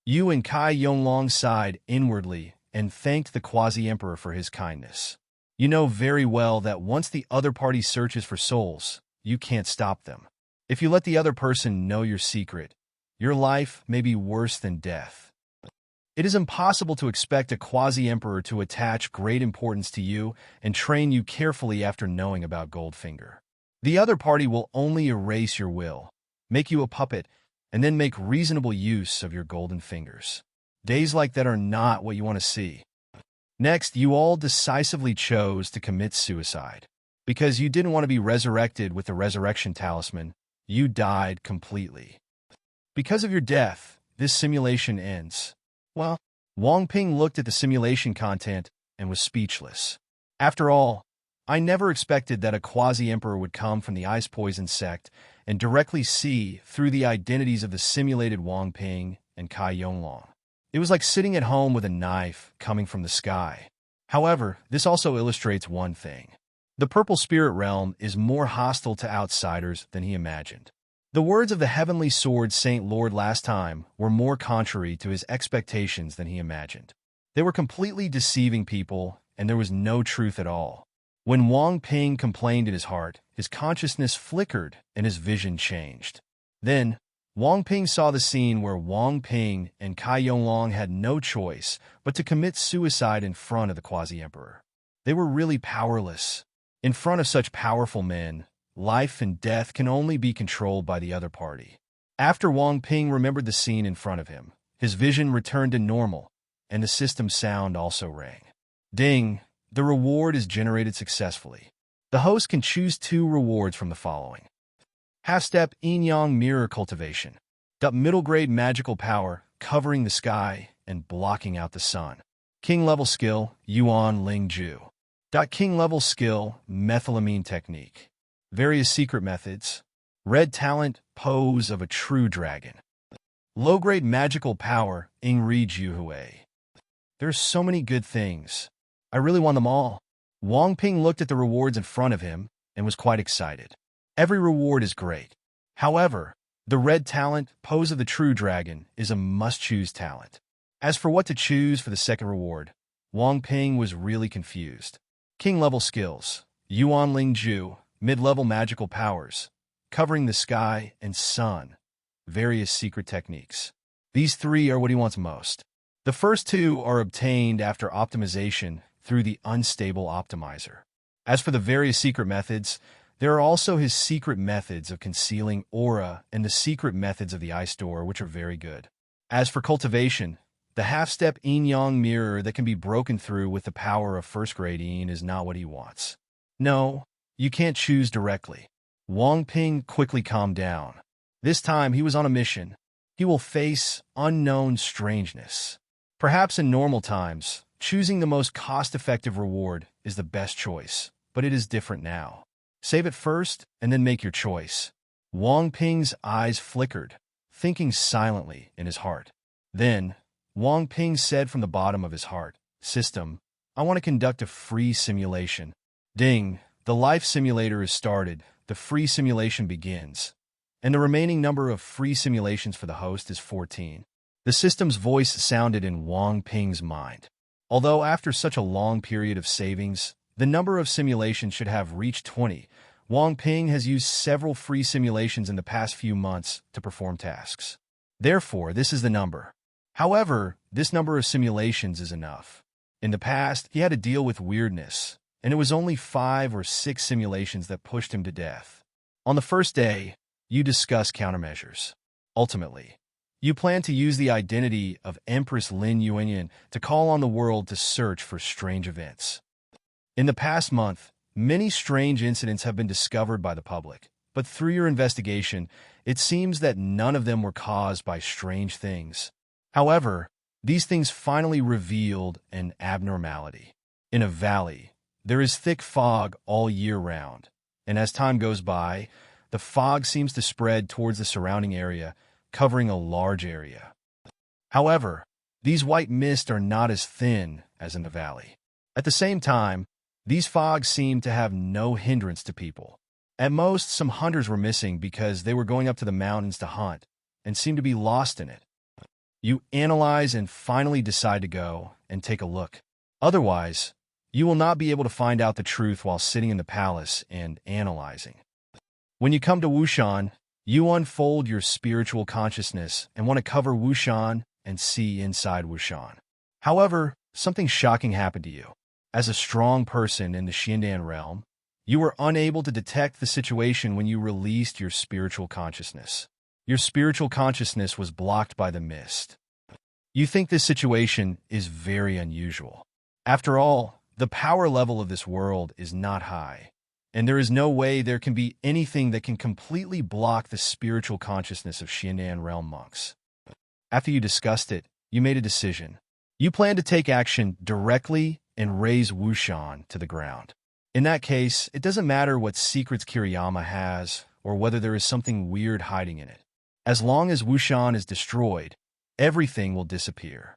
You and Kai Yonglong sighed inwardly and thanked the Quasi-Emperor for his kindness. You know very well that once the other party searches for souls, you can't stop them. If you let the other person know your secret, your life may be worse than death. It is impossible to expect a Quasi-Emperor to attach great importance to you and train you carefully after knowing about Goldfinger. The other party will only erase your will, make you a puppet, and then make reasonable use of your golden fingers. Days like that are not what you want to see. Next, you all decisively chose to commit suicide. Because you didn't want to be resurrected with the resurrection talisman, you died completely. Because of your death, this simulation ends. Well, Wang Ping looked at the simulation content and was speechless. After all, I never expected that a Quasi-Emperor would come from the ice poison sect and directly see through the identities of the simulated Wang Ping and Kai Yonglong. It was like sitting at home with a knife coming from the sky. However, this also illustrates one thing. The Purple Spirit Realm is more hostile to outsiders than he imagined. The words of the Heavenly Sword Saint Lord last time were more contrary to his expectations than he imagined. They were completely deceiving people, and there was no truth at all. When Wang Ping complained in his heart, his consciousness flickered and his vision changed. Then, Wang Ping saw the scene where Wang Ping and Kai Yonglong had no choice but to commit suicide in front of the Quasi-Emperor. They were really powerless. In front of such powerful men, life and death can only be controlled by the other party. After Wang Ping remembered the scene in front of him, his vision returned to normal, and the system sound also rang. Ding! The reward is generated successfully. The host can choose 2 rewards from the following. Half-step Yin-Yang Mirror Cultivation. Middle grade magical power, covering the sky and blocking out the sun. King level skill, Yuan Ling Ju. King level skill, Methylamine Technique. Various secret methods. Red talent, Pose of a True Dragon. Low grade magical power, Ing Ri Ju Hui. There's so many good things. I really want them all. Wang Ping looked at the rewards in front of him and was quite excited. Every reward is great. However, the red talent, Pose of the True Dragon, is a must-choose talent. As for what to choose for the second reward, Wang Ping was really confused. King-level skills, Yuan Ling Ju, mid-level magical powers, covering the sky and sun, various secret techniques. These 3 are what he wants most. The first 2 are obtained after optimization through the Unstable Optimizer. As for the various secret methods, there are also his secret methods of concealing aura and the secret methods of the Ice Door, which are very good. As for cultivation, the half-step Yin-Yang mirror that can be broken through with the power of first-grade Yin is not what he wants. No, you can't choose directly. Wang Ping quickly calmed down. This time he was on a mission. He will face unknown strangeness. Perhaps in normal times, choosing the most cost-effective reward is the best choice, but it is different now. Save it first, and then make your choice. Wang Ping's eyes flickered, thinking silently in his heart. Then, Wang Ping said from the bottom of his heart, System, I want to conduct a free simulation. Ding, the life simulator is started, the free simulation begins. And the remaining number of free simulations for the host is 14. The system's voice sounded in Wang Ping's mind. Although after such a long period of savings, the number of simulations should have reached 20, Wang Ping has used several free simulations in the past few months to perform tasks. Therefore, this is the number. However, this number of simulations is enough. In the past, he had to deal with weirdness, and it was only 5 or 6 simulations that pushed him to death. On the first day, you discuss countermeasures. Ultimately, you plan to use the identity of Empress Lin Yuanyan to call on the world to search for strange events. In the past month, many strange incidents have been discovered by the public, but through your investigation, it seems that none of them were caused by strange things. However, these things finally revealed an abnormality. In a valley, there is thick fog all year round, and as time goes by, the fog seems to spread towards the surrounding area, covering a large area. However, these white mists are not as thin as in the valley. At the same time, these fogs seem to have no hindrance to people. At most, some hunters were missing because they were going up to the mountains to hunt and seemed to be lost in it. You analyze and finally decide to go and take a look. Otherwise, you will not be able to find out the truth while sitting in the palace and analyzing. When you come to Wushan, you unfold your spiritual consciousness and want to cover Wushan and see inside Wushan. However, something shocking happened to you. As a strong person in the Xindan realm, you were unable to detect the situation when you released your spiritual consciousness. Your spiritual consciousness was blocked by the mist. You think this situation is very unusual. After all, the power level of this world is not high, and there is no way there can be anything that can completely block the spiritual consciousness of Xindan realm monks. After you discussed it, you made a decision. You plan to take action directly and raise Wushan to the ground. In that case, it doesn't matter what secrets Kiriyama has or whether there is something weird hiding in it. As long as Wushan is destroyed, everything will disappear.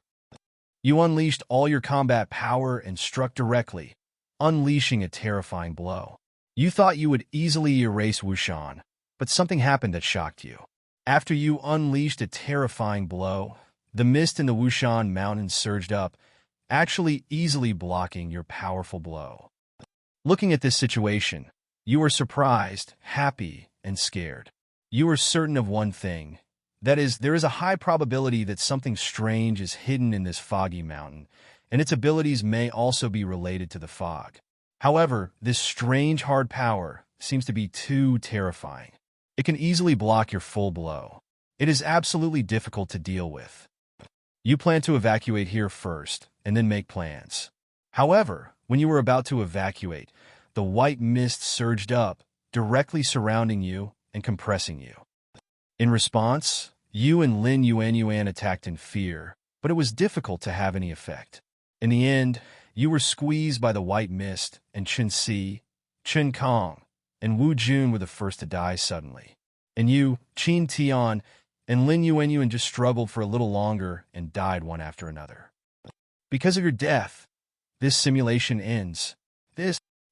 You unleashed all your combat power and struck directly, unleashing a terrifying blow. You thought you would easily erase Wushan, but something happened that shocked you. After you unleashed a terrifying blow, the mist in the Wushan mountains surged up, actually easily blocking your powerful blow. Looking at this situation, you were surprised, happy, and scared. You were certain of one thing. That is, there is a high probability that something strange is hidden in this foggy mountain, and its abilities may also be related to the fog. However, this strange hard power seems to be too terrifying. It can easily block your full blow. It is absolutely difficult to deal with. You plan to evacuate here first, and then make plans. However, when you were about to evacuate, the white mist surged up, directly surrounding you and compressing you. In response, you and Lin Yuan attacked in fear, but it was difficult to have any effect. In the end, you were squeezed by the white mist, and Chen Si, Chen Kong, and Wu Jun were the first to die suddenly. And you, Qin Tian, and Lin Yuan just struggled for a little longer and died one after another. Because of your death, this simulation ends.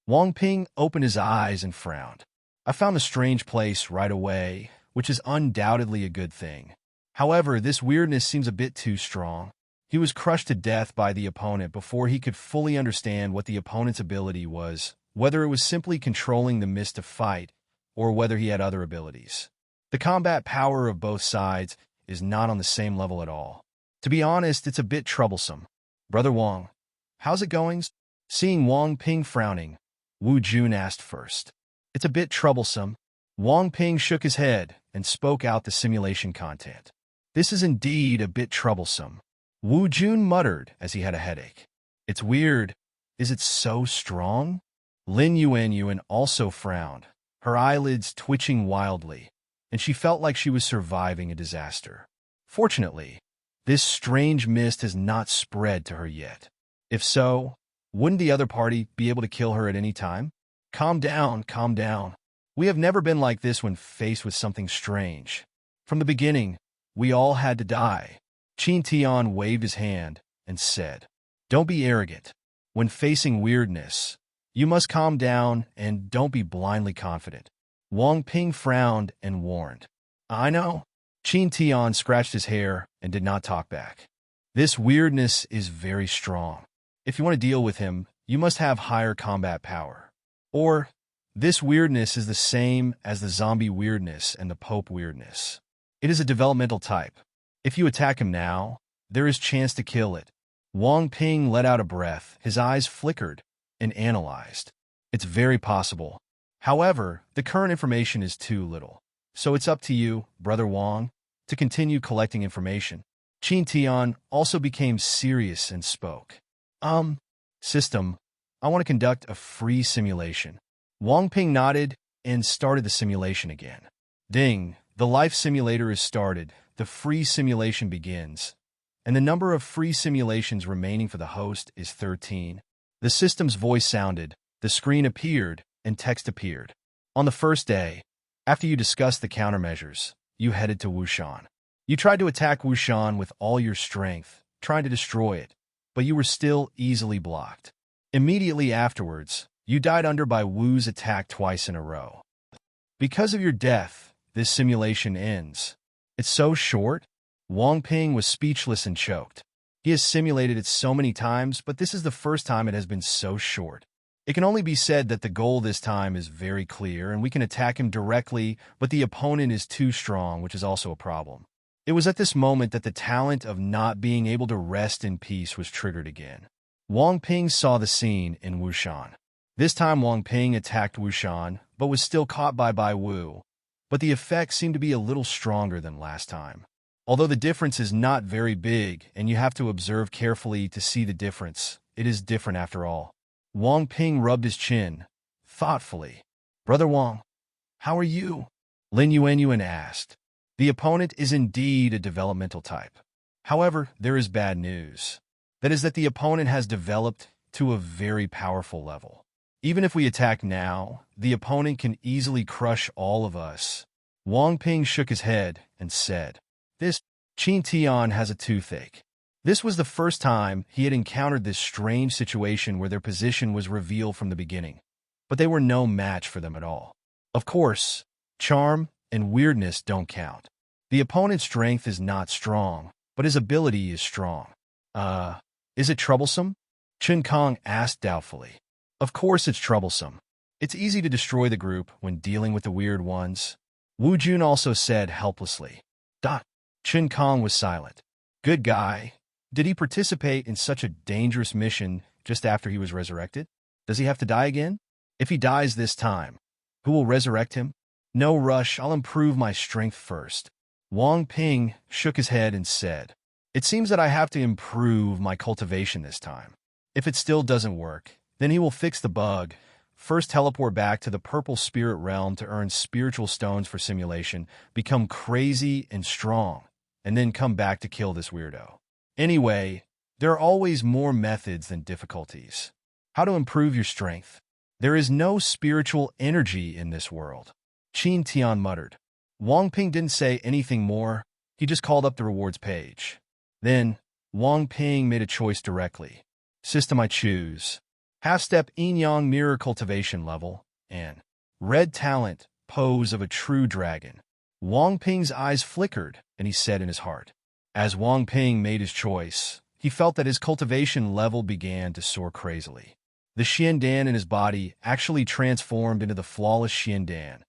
Wang Ping opened his eyes and frowned. I found a strange place right away, which is undoubtedly a good thing. However, this weirdness seems a bit too strong. He was crushed to death by the opponent before he could fully understand what the opponent's ability was, whether it was simply controlling the mist to fight, or whether he had other abilities. The combat power of both sides is not on the same level at all. To be honest, it's a bit troublesome. Brother Wang, how's it going? Seeing Wang Ping frowning, Wu Jun asked first. It's a bit troublesome. Wang Ping shook his head and spoke out the simulation content. This is indeed a bit troublesome. Wu Jun muttered as he had a headache. It's weird. Is it so strong? Lin Yuan also frowned, her eyelids twitching wildly, and she felt like she was surviving a disaster. Fortunately, this strange mist has not spread to her yet. If so, wouldn't the other party be able to kill her at any time? Calm down, calm down. We have never been like this when faced with something strange. From the beginning, we all had to die. Qin Tian waved his hand and said, Don't be arrogant. When facing weirdness, you must calm down and don't be blindly confident. Wang Ping frowned and warned. I know. Qin Tian scratched his hair and did not talk back. This weirdness is very strong. If you want to deal with him, you must have higher combat power. Or, this weirdness is the same as the zombie weirdness and the Pope weirdness. It is a developmental type. If you attack him now, there is chance to kill it. Wang Ping let out a breath, his eyes flickered, and analyzed. It's very possible. However, the current information is too little. So it's up to you, Brother Wang, to continue collecting information. Qin Tian also became serious and spoke. System, I want to conduct a free simulation. Wang Ping nodded, and started the simulation again. Ding! The life simulator is started, the free simulation begins, and the number of free simulations remaining for the host is 13. The system's voice sounded, the screen appeared, and text appeared. On the first day, after you discussed the countermeasures, you headed to Wushan. You tried to attack Wushan with all your strength, trying to destroy it, but you were still easily blocked. Immediately afterwards, you died under by Wu's attack twice in a row. Because of your death, this simulation ends. It's so short. Wang Ping was speechless and choked. He has simulated it so many times, but this is the first time it has been so short. It can only be said that the goal this time is very clear, and we can attack him directly, but the opponent is too strong, which is also a problem. It was at this moment that the talent of not being able to rest in peace was triggered again. Wang Ping saw the scene in Wushan. This time Wang Ping attacked Wushan, but was still caught by Wu. But the effect seemed to be a little stronger than last time. Although the difference is not very big, and you have to observe carefully to see the difference, it is different after all. Wang Ping rubbed his chin, thoughtfully. "Brother Wang, how are you?" Lin Yuanyuan asked. The opponent is indeed a developmental type. However, there is bad news. That is that the opponent has developed to a very powerful level. Even if we attack now, the opponent can easily crush all of us. Wang Ping shook his head and said, "This Qin Tian has a toothache." This was the first time he had encountered this strange situation where their position was revealed from the beginning, but they were no match for them at all. Of course, charm and weirdness don't count. The opponent's strength is not strong, but his ability is strong. Is it troublesome?" Chen Kong asked doubtfully. "Of course it's troublesome. It's easy to destroy the group when dealing with the weird ones," Wu Jun also said helplessly. Chen Kong was silent. Good guy. Did he participate in such a dangerous mission just after he was resurrected? Does he have to die again? If he dies this time, who will resurrect him? No rush, I'll improve my strength first. Wang Ping shook his head and said, "It seems that I have to improve my cultivation this time. If it still doesn't work, then he will fix the bug. First teleport back to the purple spirit realm to earn spiritual stones for simulation, become crazy and strong, and then come back to kill this weirdo. Anyway, there are always more methods than difficulties. How to improve your strength? There is no spiritual energy in this world." Qin Tian muttered. Wang Ping didn't say anything more. He just called up the rewards page. Then, Wang Ping made a choice directly. System I choose. Half-step yin-yang mirror cultivation level, and red talent, pose of a true dragon. Wang Ping's eyes flickered, and he said in his heart. As Wang Ping made his choice, he felt that his cultivation level began to soar crazily. The Xiandan in his body actually transformed into the flawless Xiandan,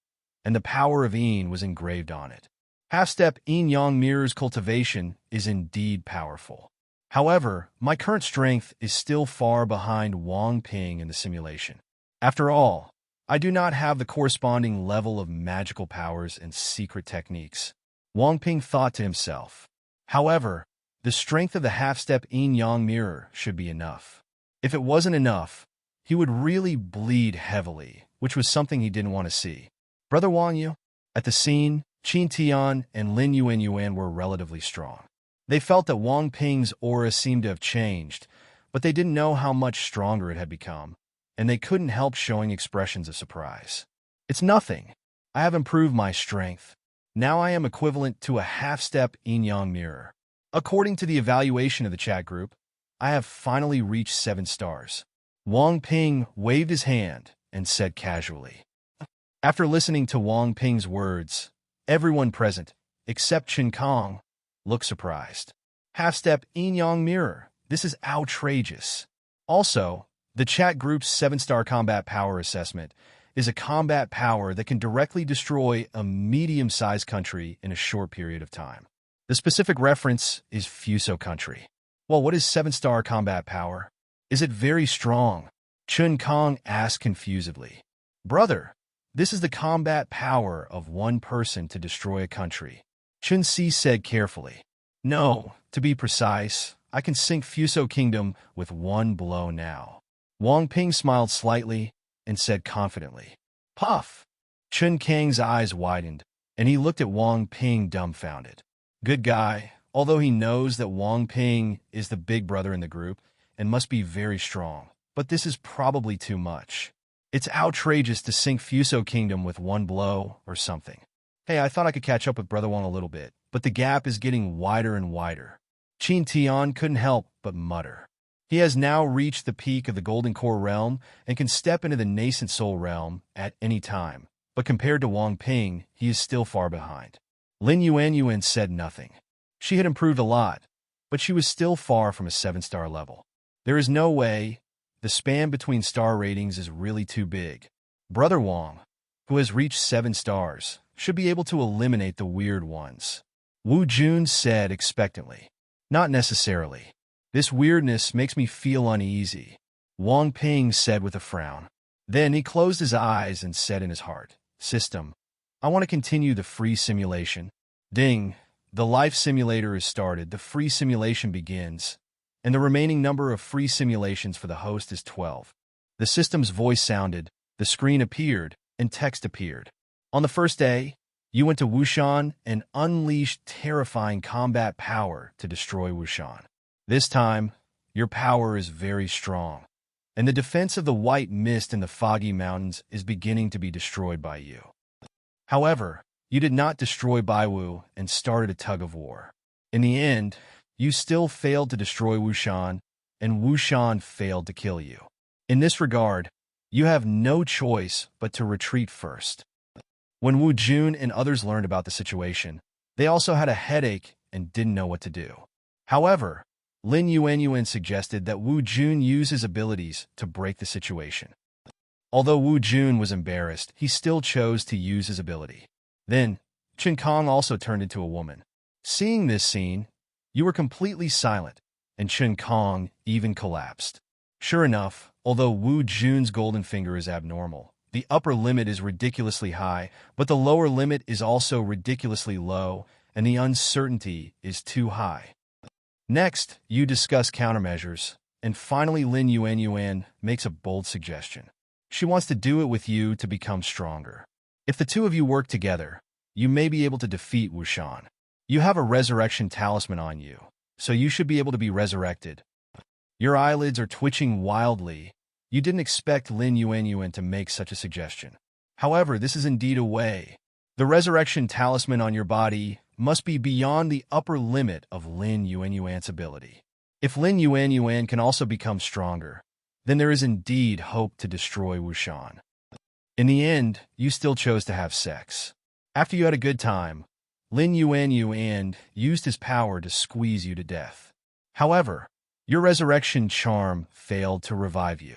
and the power of Yin was engraved on it. Half-step yin-yang mirror's cultivation is indeed powerful. However, my current strength is still far behind Wang Ping in the simulation. After all, I do not have the corresponding level of magical powers and secret techniques. Wang Ping thought to himself. However, the strength of the half-step yin-yang mirror should be enough. If it wasn't enough, he would really bleed heavily, which was something he didn't want to see. Brother Wang Yu? At the scene, Qin Tian and Lin Yuanyuan were relatively strong. They felt that Wang Ping's aura seemed to have changed, but they didn't know how much stronger it had become, and they couldn't help showing expressions of surprise. "It's nothing. I have improved my strength. Now I am equivalent to a half-step yin-yang mirror. According to the evaluation of the chat group, I have finally reached 7 stars. Wang Ping waved his hand and said casually. After listening to Wang Ping's words, everyone present, except Chen Kong, looked surprised. Half-step yin-yang mirror. This is outrageous. Also, the chat group's 7-star combat power assessment is a combat power that can directly destroy a medium-sized country in a short period of time. The specific reference is Fuso country. Well, what is 7-star combat power? Is it very strong? Chen Kong asked confusedly. Brother, this is the combat power of one person to destroy a country. Chen Si said carefully. No, to be precise, I can sink Fuso Kingdom with one blow now. Wang Ping smiled slightly and said confidently. Puff! Chun Kang's eyes widened, and he looked at Wang Ping dumbfounded. Good guy, although he knows that Wang Ping is the big brother in the group and must be very strong. But this is probably too much. It's outrageous to sink Fuso Kingdom with one blow or something. Hey, I thought I could catch up with Brother Wang a little bit, but the gap is getting wider and wider. Qin Tian couldn't help but mutter. He has now reached the peak of the Golden Core realm and can step into the nascent Soul realm at any time. But compared to Wang Ping, he is still far behind. Lin Yuanyuan said nothing. She had improved a lot, but she was still far from a 7-star level. There is no way. The span between star ratings is really too big. Brother Wang, who has reached 7 stars, should be able to eliminate the weird ones. Wu Jun said expectantly. Not necessarily. This weirdness makes me feel uneasy, Wang Ping said with a frown. Then he closed his eyes and said in his heart, System, I want to continue the free simulation. Ding, the life simulator is started, the free simulation begins, and the remaining number of free simulations for the host is 12. The system's voice sounded, the screen appeared, and text appeared. On the first day, you went to Wushan and unleashed terrifying combat power to destroy Wushan. This time, your power is very strong, and the defense of the white mist in the foggy mountains is beginning to be destroyed by you. However, you did not destroy Baiwu and started a tug-of-war. In the end, you still failed to destroy Wushan, and Wushan failed to kill you. In this regard, you have no choice but to retreat first. When Wu Jun and others learned about the situation, they also had a headache and didn't know what to do. However, Lin Yuanyuan suggested that Wu Jun use his abilities to break the situation. Although Wu Jun was embarrassed, he still chose to use his ability. Then, Chen Kong also turned into a woman. Seeing this scene, you were completely silent, and Chen Kong even collapsed. Sure enough, although Wu Jun's golden finger is abnormal, the upper limit is ridiculously high, but the lower limit is also ridiculously low, and the uncertainty is too high. Next, you discuss countermeasures, and finally Lin Yuanyuan makes a bold suggestion. She wants to do it with you to become stronger. If the two of you work together, you may be able to defeat Wushan. You have a resurrection talisman on you, so you should be able to be resurrected. Your eyelids are twitching wildly. You didn't expect Lin Yuanyuan to make such a suggestion. However, this is indeed a way. The resurrection talisman on your body must be beyond the upper limit of Lin Yuanyuan's ability. If Lin Yuanyuan can also become stronger, then there is indeed hope to destroy Wushan. In the end, you still chose to have sex. After you had a good time, Lin Yuanyuan used his power to squeeze you to death. However, your resurrection charm failed to revive you.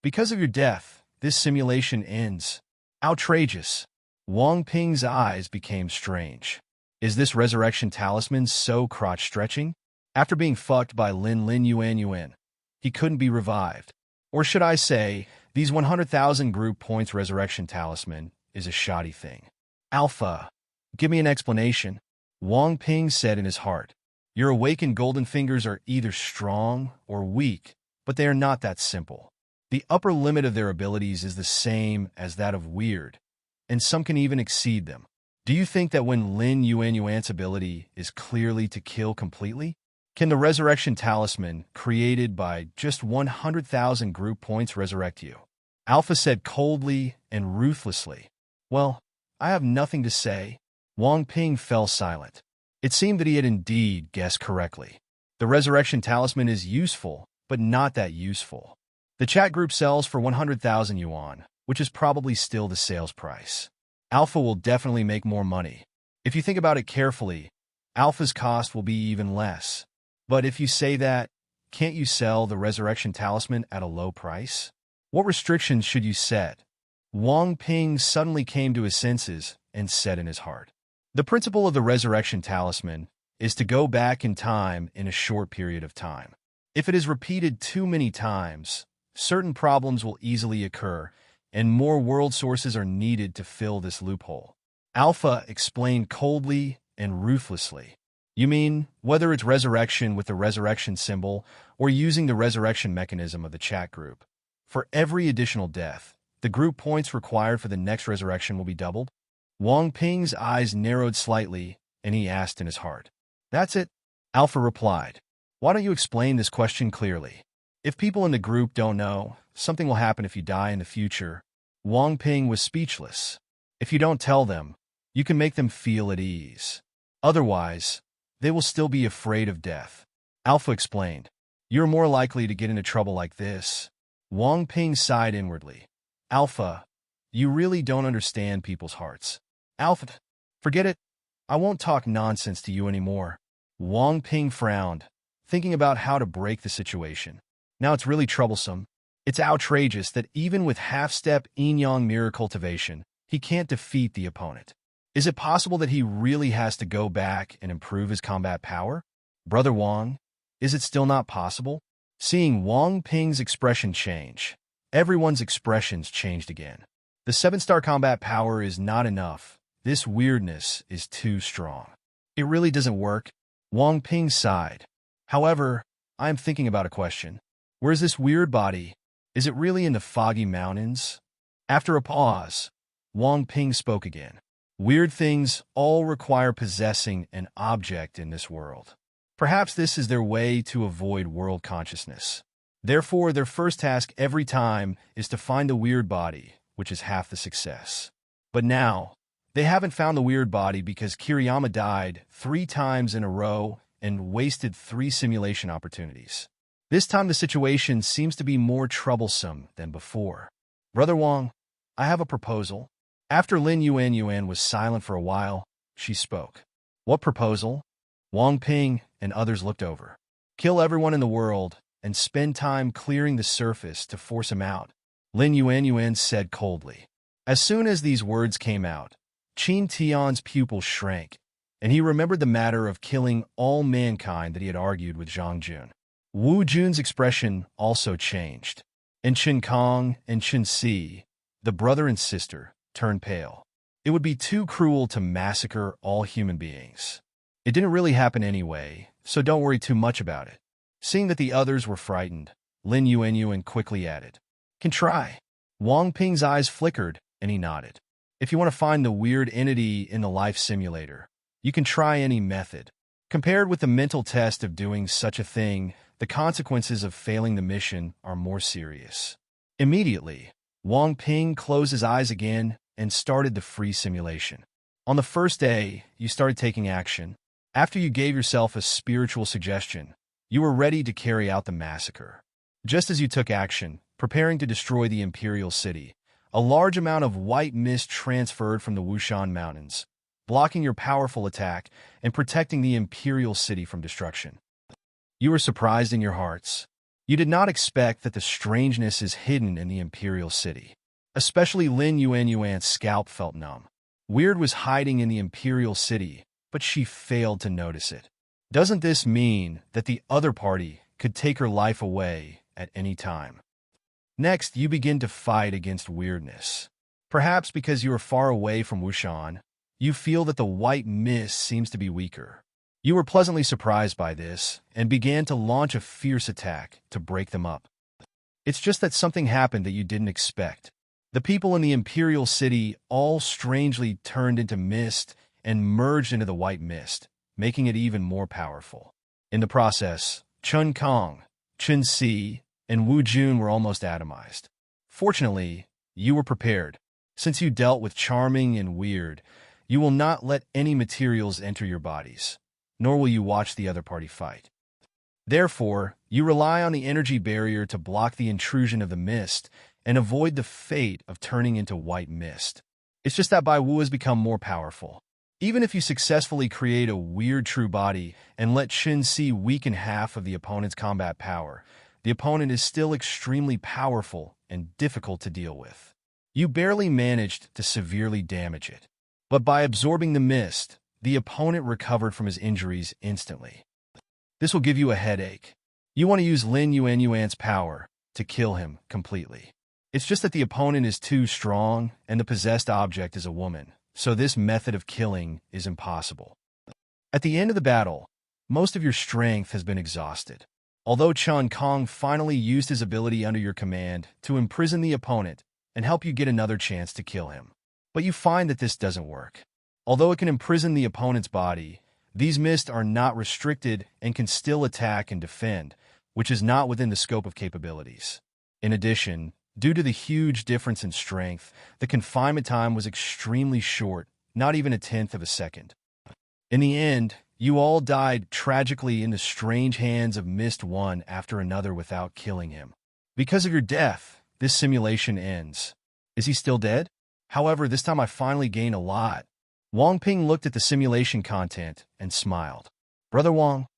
Because of your death, this simulation ends. Outrageous. Wang Ping's eyes became strange. Is this resurrection talisman so crotch-stretching? After being fucked by Lin Yuanyuan, he couldn't be revived. Or should I say, these 100,000 group points resurrection talisman is a shoddy thing. Alpha, give me an explanation, Wang Ping said in his heart. Your awakened golden fingers are either strong or weak, but they are not that simple. The upper limit of their abilities is the same as that of weird, and some can even exceed them. Do you think that when Lin Yuanyuan's ability is clearly to kill completely, can the resurrection talisman created by just 100,000 group points resurrect you? Alpha said coldly and ruthlessly. Well, I have nothing to say. Wang Ping fell silent. It seemed that he had indeed guessed correctly. The resurrection talisman is useful, but not that useful. The chat group sells for 100,000 yuan, which is probably still the sales price. Alpha will definitely make more money. If you think about it carefully, Alpha's cost will be even less. But if you say that, can't you sell the resurrection talisman at a low price? What restrictions should you set? Wang Ping suddenly came to his senses and said in his heart. The principle of the resurrection talisman is to go back in time in a short period of time. If it is repeated too many times, certain problems will easily occur, and more world sources are needed to fill this loophole. Alpha explained coldly and ruthlessly. You mean whether it's resurrection with the resurrection symbol or using the resurrection mechanism of the chat group? For every additional death, The group points required for the next resurrection will be doubled? Wang Ping's eyes narrowed slightly, and he asked in his heart. That's it, Alpha replied. Why don't you explain this question clearly? If people in the group don't know, something will happen if you die in the future. Wang Ping was speechless. If you don't tell them, you can make them feel at ease. Otherwise, they will still be afraid of death. Alpha explained. You're more likely to get into trouble like this. Wang Ping sighed inwardly. Alpha, you really don't understand people's hearts. Alpha, forget it. I won't talk nonsense to you anymore. Wang Ping frowned, thinking about how to break the situation. Now it's really troublesome. It's outrageous that even with half-step yin-yang mirror cultivation, he can't defeat the opponent. Is it possible that he really has to go back and improve his combat power? Brother Wang, is it still not possible? Seeing Wang Ping's expression change, everyone's expressions changed again. The 7-star combat power is not enough. This weirdness is too strong. It really doesn't work. Wang Ping sighed. However, I am thinking about a question. Where's this weird body? Is it really in the foggy mountains? After a pause, Wang Ping spoke again. Weird things all require possessing an object in this world. Perhaps this is their way to avoid world consciousness. Therefore, their first task every time is to find the weird body, which is half the success. But now, they haven't found the weird body because Kiriyama died 3 times in a row and wasted 3 simulation opportunities. This time the situation seems to be more troublesome than before. Brother Wang, I have a proposal. After Lin Yuan was silent for a while, she spoke. What proposal? Wang Ping and others looked over. Kill everyone in the world and spend time clearing the surface to force him out, Lin Yuan said coldly. As soon as these words came out, Qin Tian's pupil shrank, and he remembered the matter of killing all mankind that he had argued with Zhang Jun. Wu Jun's expression also changed, and Qin Kong and Qin Si, the brother and sister, turned pale. It would be too cruel to massacre all human beings. It didn't really happen anyway, so don't worry too much about it. Seeing that the others were frightened, Lin Yuan quickly added, Can try. Wang Ping's eyes flickered, and he nodded. If you want to find the weird entity in the life simulator, you can try any method. Compared with the mental test of doing such a thing, the consequences of failing the mission are more serious. Immediately, Wang Ping closed his eyes again and started the free simulation. On the first day, you started taking action. After you gave yourself a spiritual suggestion, you were ready to carry out the massacre. Just as you took action, preparing to destroy the imperial city, a large amount of white mist transferred from the Wushan Mountains, blocking your powerful attack and protecting the imperial city from destruction. You were surprised in your hearts. You did not expect that the strangeness is hidden in the imperial city. Especially Lin Yuan's scalp felt numb. Weird was hiding in the imperial city, but she failed to notice it. Doesn't this mean that the other party could take her life away at any time? Next, you begin to fight against weirdness. Perhaps because you are far away from Wushan, you feel that the white mist seems to be weaker. You were pleasantly surprised by this and began to launch a fierce attack to break them up. It's just that something happened that you didn't expect. The people in the imperial city all strangely turned into mist and merged into the white mist, making it even more powerful. In the process, Qin Kong, Qin Si, and Wu Jun were almost atomized. Fortunately, you were prepared. Since you dealt with charming and weird, you will not let any materials enter your bodies, nor will you watch the other party fight. Therefore, you rely on the energy barrier to block the intrusion of the mist and avoid the fate of turning into white mist. It's just that Bai Wu has become more powerful. Even if you successfully create a weird true body and let Qin Si weaken half of the opponent's combat power, the opponent is still extremely powerful and difficult to deal with. You barely managed to severely damage it. But by absorbing the mist, the opponent recovered from his injuries instantly. This will give you a headache. You want to use Lin Yuan's power to kill him completely. It's just that the opponent is too strong and the possessed object is a woman, so this method of killing is impossible. At the end of the battle, most of your strength has been exhausted. Although Qin Kong finally used his ability under your command to imprison the opponent, and help you get another chance to kill him. But you find that this doesn't work. Although it can imprison the opponent's body, these mists are not restricted and can still attack and defend, which is not within the scope of capabilities. In addition, due to the huge difference in strength, the confinement time was extremely short, not even a tenth of a second. In the end, you all died tragically in the strange hands of Mist one after another without killing him. Because of your death, this simulation ends. Is he still dead? However, this time I finally gain a lot. Wang Ping looked at the simulation content and smiled. Brother Wang,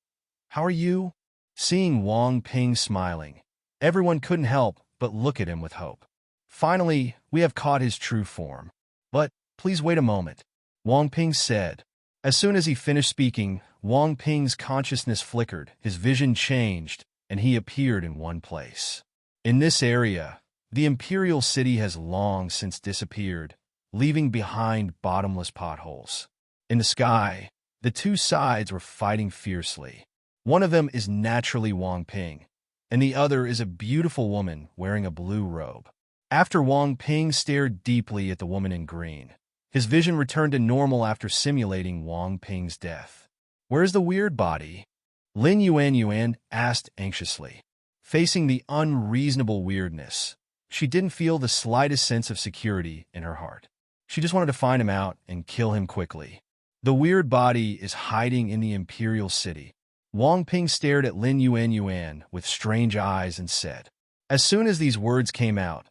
how are you? Seeing Wang Ping smiling, everyone couldn't help but look at him with hope. Finally, we have caught his true form. But please wait a moment, Wang Ping said. As soon as he finished speaking, Wang Ping's consciousness flickered, his vision changed, and he appeared in one place. In this area, the Imperial City has long since disappeared, leaving behind bottomless potholes. In the sky, the two sides were fighting fiercely. One of them is naturally Wang Ping, and the other is a beautiful woman wearing a blue robe. After Wang Ping stared deeply at the woman in green, his vision returned to normal after simulating Wang Ping's death. Where's the weird body? Lin Yuan asked anxiously. Facing the unreasonable weirdness, she didn't feel the slightest sense of security in her heart. She just wanted to find him out and kill him quickly. The weird body is hiding in the Imperial City. Wang Ping stared at Lin Yuan with strange eyes and said. As soon as these words came out,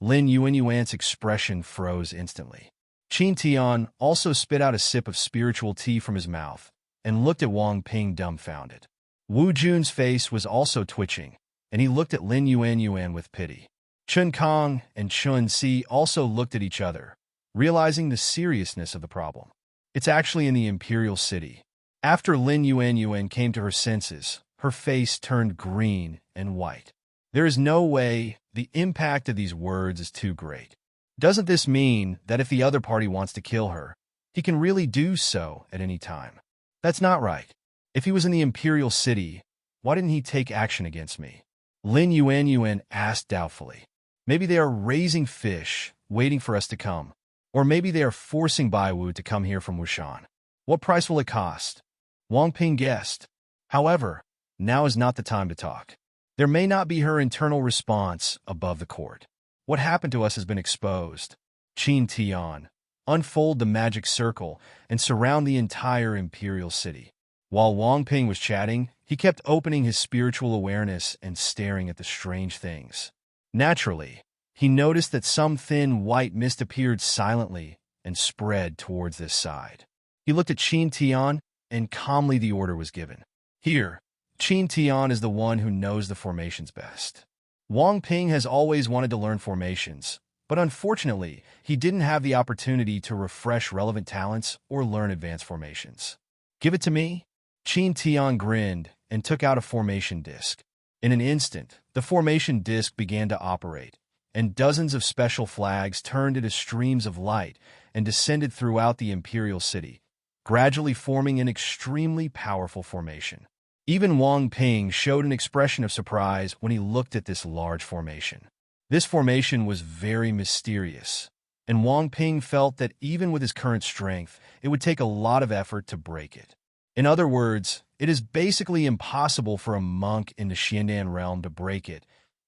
Lin Yuan's expression froze instantly. Qin Tian also spit out a sip of spiritual tea from his mouth and looked at Wang Ping dumbfounded. Wu Jun's face was also twitching, and he looked at Lin Yuan with pity. Chun Kong and Chun Si also looked at each other, realizing the seriousness of the problem. It's actually in the Imperial City. After Lin Yuan came to her senses, her face turned green and white. There is no way. The impact of these words is too great. Doesn't this mean that if the other party wants to kill her, he can really do so at any time? That's not right. If he was in the Imperial City, why didn't he take action against me? Lin Yuan asked doubtfully. Maybe they are raising fish, waiting for us to come. Or maybe they are forcing Baiwu to come here from Wushan. What price will it cost? Wang Ping guessed. However, now is not the time to talk. There may not be her internal response above the court. What happened to us has been exposed. Qin Tian, unfold the magic circle and surround the entire Imperial City. While Wang Ping was chatting, he kept opening his spiritual awareness and staring at the strange things. Naturally, he noticed that some thin white mist appeared silently and spread towards this side. He looked at Qin Tian, and calmly the order was given. Here, Qin Tian is the one who knows the formations best. Wang Ping has always wanted to learn formations, but unfortunately, he didn't have the opportunity to refresh relevant talents or learn advanced formations. Give it to me? Qin Tian grinned and took out a formation disc. In an instant, the formation disc began to operate, and dozens of special flags turned into streams of light and descended throughout the Imperial City, gradually forming an extremely powerful formation. Even Wang Ping showed an expression of surprise when he looked at this large formation. This formation was very mysterious, and Wang Ping felt that even with his current strength, it would take a lot of effort to break it. In other words, it is basically impossible for a monk in the Xiandan realm to break it,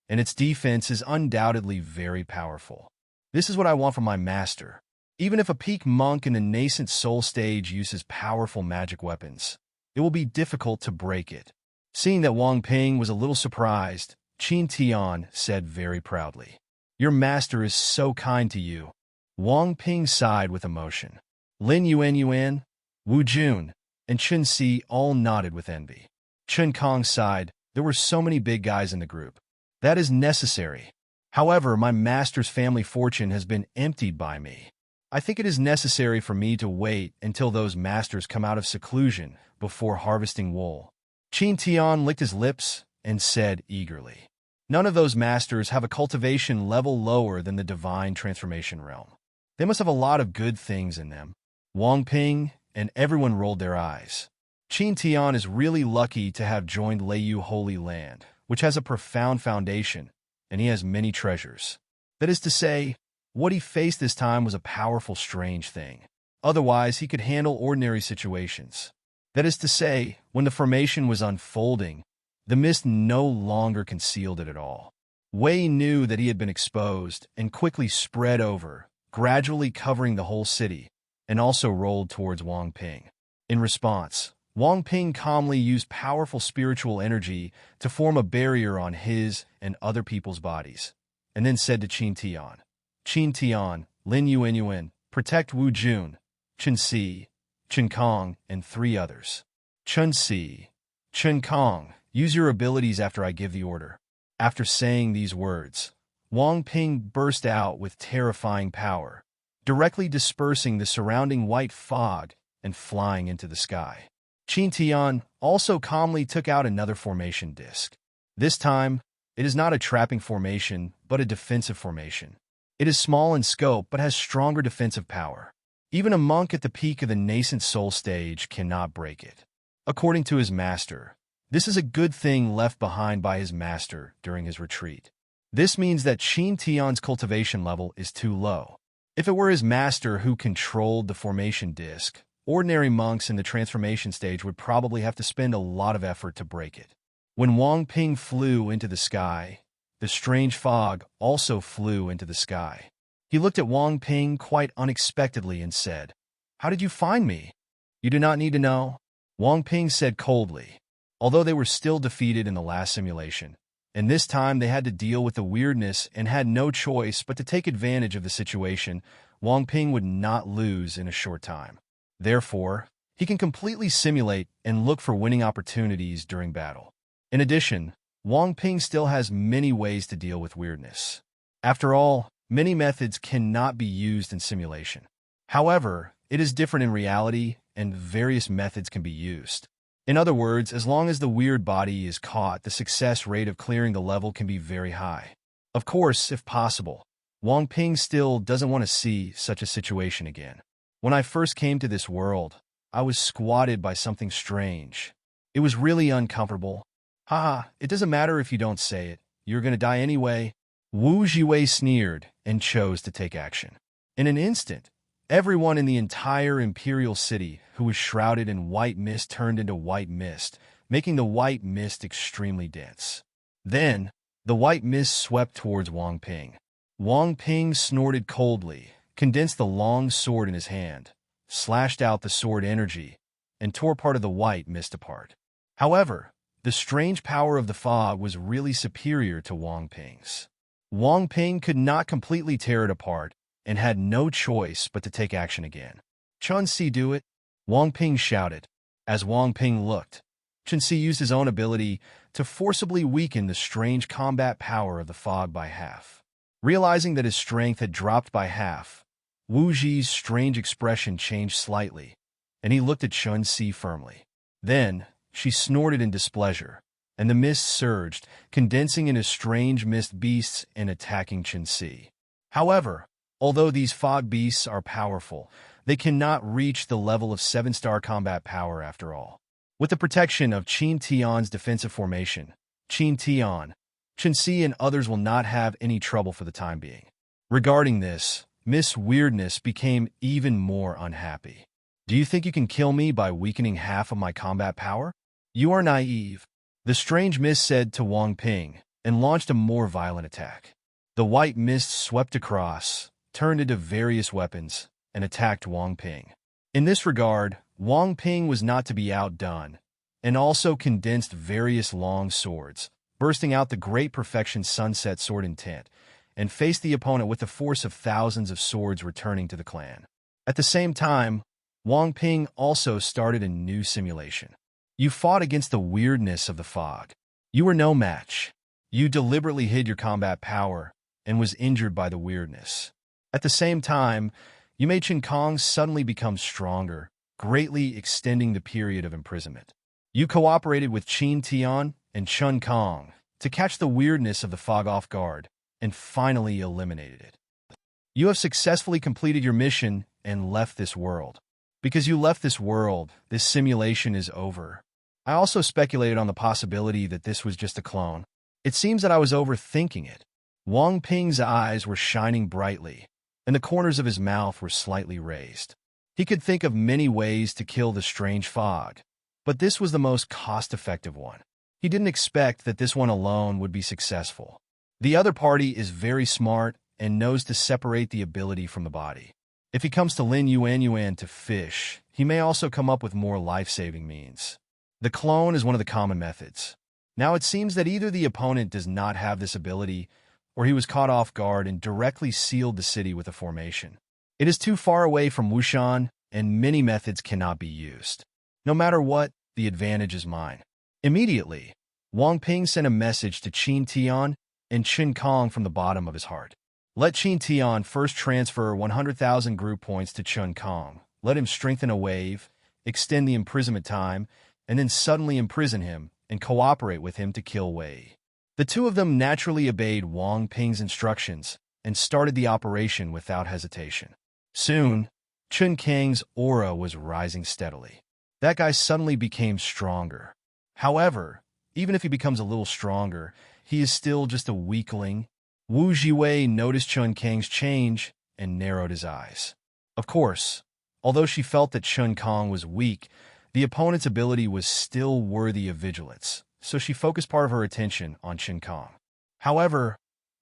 and its defense is undoubtedly very powerful. This is what I want from my master. Even if a peak monk in the nascent soul stage uses powerful magic weapons, it will be difficult to break it. Seeing that Wang Ping was a little surprised, Qin Tian said very proudly, Your master is so kind to you. Wang Ping sighed with emotion. Lin Yuan, Wu Jun, and Chun Si all nodded with envy. Chun Kong sighed. There were so many big guys in the group. That is necessary. However, my master's family fortune has been emptied by me. I think it is necessary for me to wait until those masters come out of seclusion before harvesting wool. Qin Tian licked his lips and said eagerly, None of those masters have a cultivation level lower than the divine transformation realm. They must have a lot of good things in them. Wang Ping and everyone rolled their eyes. Qin Tian is really lucky to have joined Leiyu Holy Land, which has a profound foundation, and he has many treasures. That is to say, what he faced this time was a powerful, strange thing. Otherwise, he could handle ordinary situations. That is to say, when the formation was unfolding, the mist no longer concealed it at all. Wei knew that he had been exposed and quickly spread over, gradually covering the whole city, and also rolled towards Wang Ping. In response, Wang Ping calmly used powerful spiritual energy to form a barrier on his and other people's bodies, and then said to Qin Tian, "Qin Tian, Lin Yuanyuan, protect Wu Jun, Chen Si, Chen Kong, and 3 others. Chen Si, Chen Kong, use your abilities after I give the order." After saying these words, Wang Ping burst out with terrifying power, directly dispersing the surrounding white fog and flying into the sky. Qin Tian also calmly took out another formation disc. This time, it is not a trapping formation, but a defensive formation. It is small in scope, but has stronger defensive power. Even a monk at the peak of the nascent soul stage cannot break it. According to his master, this is a good thing left behind by his master during his retreat. This means that Qin Tian's cultivation level is too low. If it were his master who controlled the formation disc, ordinary monks in the transformation stage would probably have to spend a lot of effort to break it. When Wang Ping flew into the sky, the strange fog also flew into the sky. He looked at Wang Ping quite unexpectedly and said, "How did you find me?" "You do not need to know," Wang Ping said coldly. Although they were still defeated in the last simulation, and this time they had to deal with the weirdness and had no choice but to take advantage of the situation, Wang Ping would not lose in a short time. Therefore, he can completely simulate and look for winning opportunities during battle. In addition, Wang Ping still has many ways to deal with weirdness. After all, many methods cannot be used in simulation. However, it is different in reality, and various methods can be used. In other words, as long as the weird body is caught, the success rate of clearing the level can be very high. Of course, if possible, Wang Ping still doesn't want to see such a situation again. When I first came to this world, I was squatted by something strange. It was really uncomfortable. Haha, it doesn't matter if you don't say it. You're going to die anyway. Wu Jiwei sneered and chose to take action. In an instant, everyone in the entire imperial city who was shrouded in white mist turned into white mist, making the white mist extremely dense. Then, the white mist swept towards Wang Ping. Wang Ping snorted coldly, condensed the long sword in his hand, slashed out the sword energy, and tore part of the white mist apart. However, the strange power of the fog was really superior to Wang Ping's. Wang Ping could not completely tear it apart and had no choice but to take action again. "Chen Si, do it!" Wang Ping shouted. As Wang Ping looked, Chen Si used his own ability to forcibly weaken the strange combat power of the fog by half. Realizing that his strength had dropped by half, Wu Ji's strange expression changed slightly, and he looked at Chen Si firmly. Then, she snorted in displeasure, and the mist surged, condensing into strange mist beasts and attacking Chen Si. However, although these fog beasts are powerful, they cannot reach the level of 7-star combat power after all. With the protection of Qin Tian's defensive formation, Qin Tian, Chen Si and others will not have any trouble for the time being. Regarding this, Miss Weirdness became even more unhappy. "Do you think you can kill me by weakening half of my combat power? You are naive," the strange mist said to Wang Ping, and launched a more violent attack. The white mist swept across, turned into various weapons, and attacked Wang Ping. In this regard, Wang Ping was not to be outdone, and also condensed various long swords, bursting out the Great Perfection Sunset Sword intent, and faced the opponent with the force of thousands of swords returning to the clan. At the same time, Wang Ping also started a new simulation. "You fought against the weirdness of the fog. You were no match. You deliberately hid your combat power and was injured by the weirdness. At the same time, you made Chen Kong suddenly become stronger, greatly extending the period of imprisonment. You cooperated with Qin Tian and Chen Kong to catch the weirdness of the fog off guard, and finally eliminated it. You have successfully completed your mission and left this world. Because you left this world, this simulation is over. I also speculated on the possibility that this was just a clone. It seems that I was overthinking it. Wang Ping's eyes were shining brightly, and the corners of his mouth were slightly raised. He could think of many ways to kill the strange fog, but this was the most cost-effective one. He didn't expect that this one alone would be successful. The other party is very smart and knows to separate the ability from the body. If he comes to Lin Yuan to fish, he may also come up with more life-saving means. The clone is one of the common methods. Now it seems that either the opponent does not have this ability, or he was caught off guard and directly sealed the city with a formation. It is too far away from Wushan, and many methods cannot be used. No matter what, the advantage is mine. Immediately, Wang Ping sent a message to Qin Tian and Qin Kong from the bottom of his heart. Let Qin Tian first transfer 100,000 group points to Qin Kong. Let him strengthen a wave, extend the imprisonment time, and then suddenly imprison him and cooperate with him to kill Wei. The two of them naturally obeyed Wang Ping's instructions and started the operation without hesitation. Soon, Qin Kang's aura was rising steadily. That guy suddenly became stronger. However, even if he becomes a little stronger, he is still just a weakling. Wu Jiwei noticed Qin Kang's change and narrowed his eyes. Of course, although she felt that Qin Kong was weak, the opponent's ability was still worthy of vigilance, so she focused part of her attention on Qin Kong. However,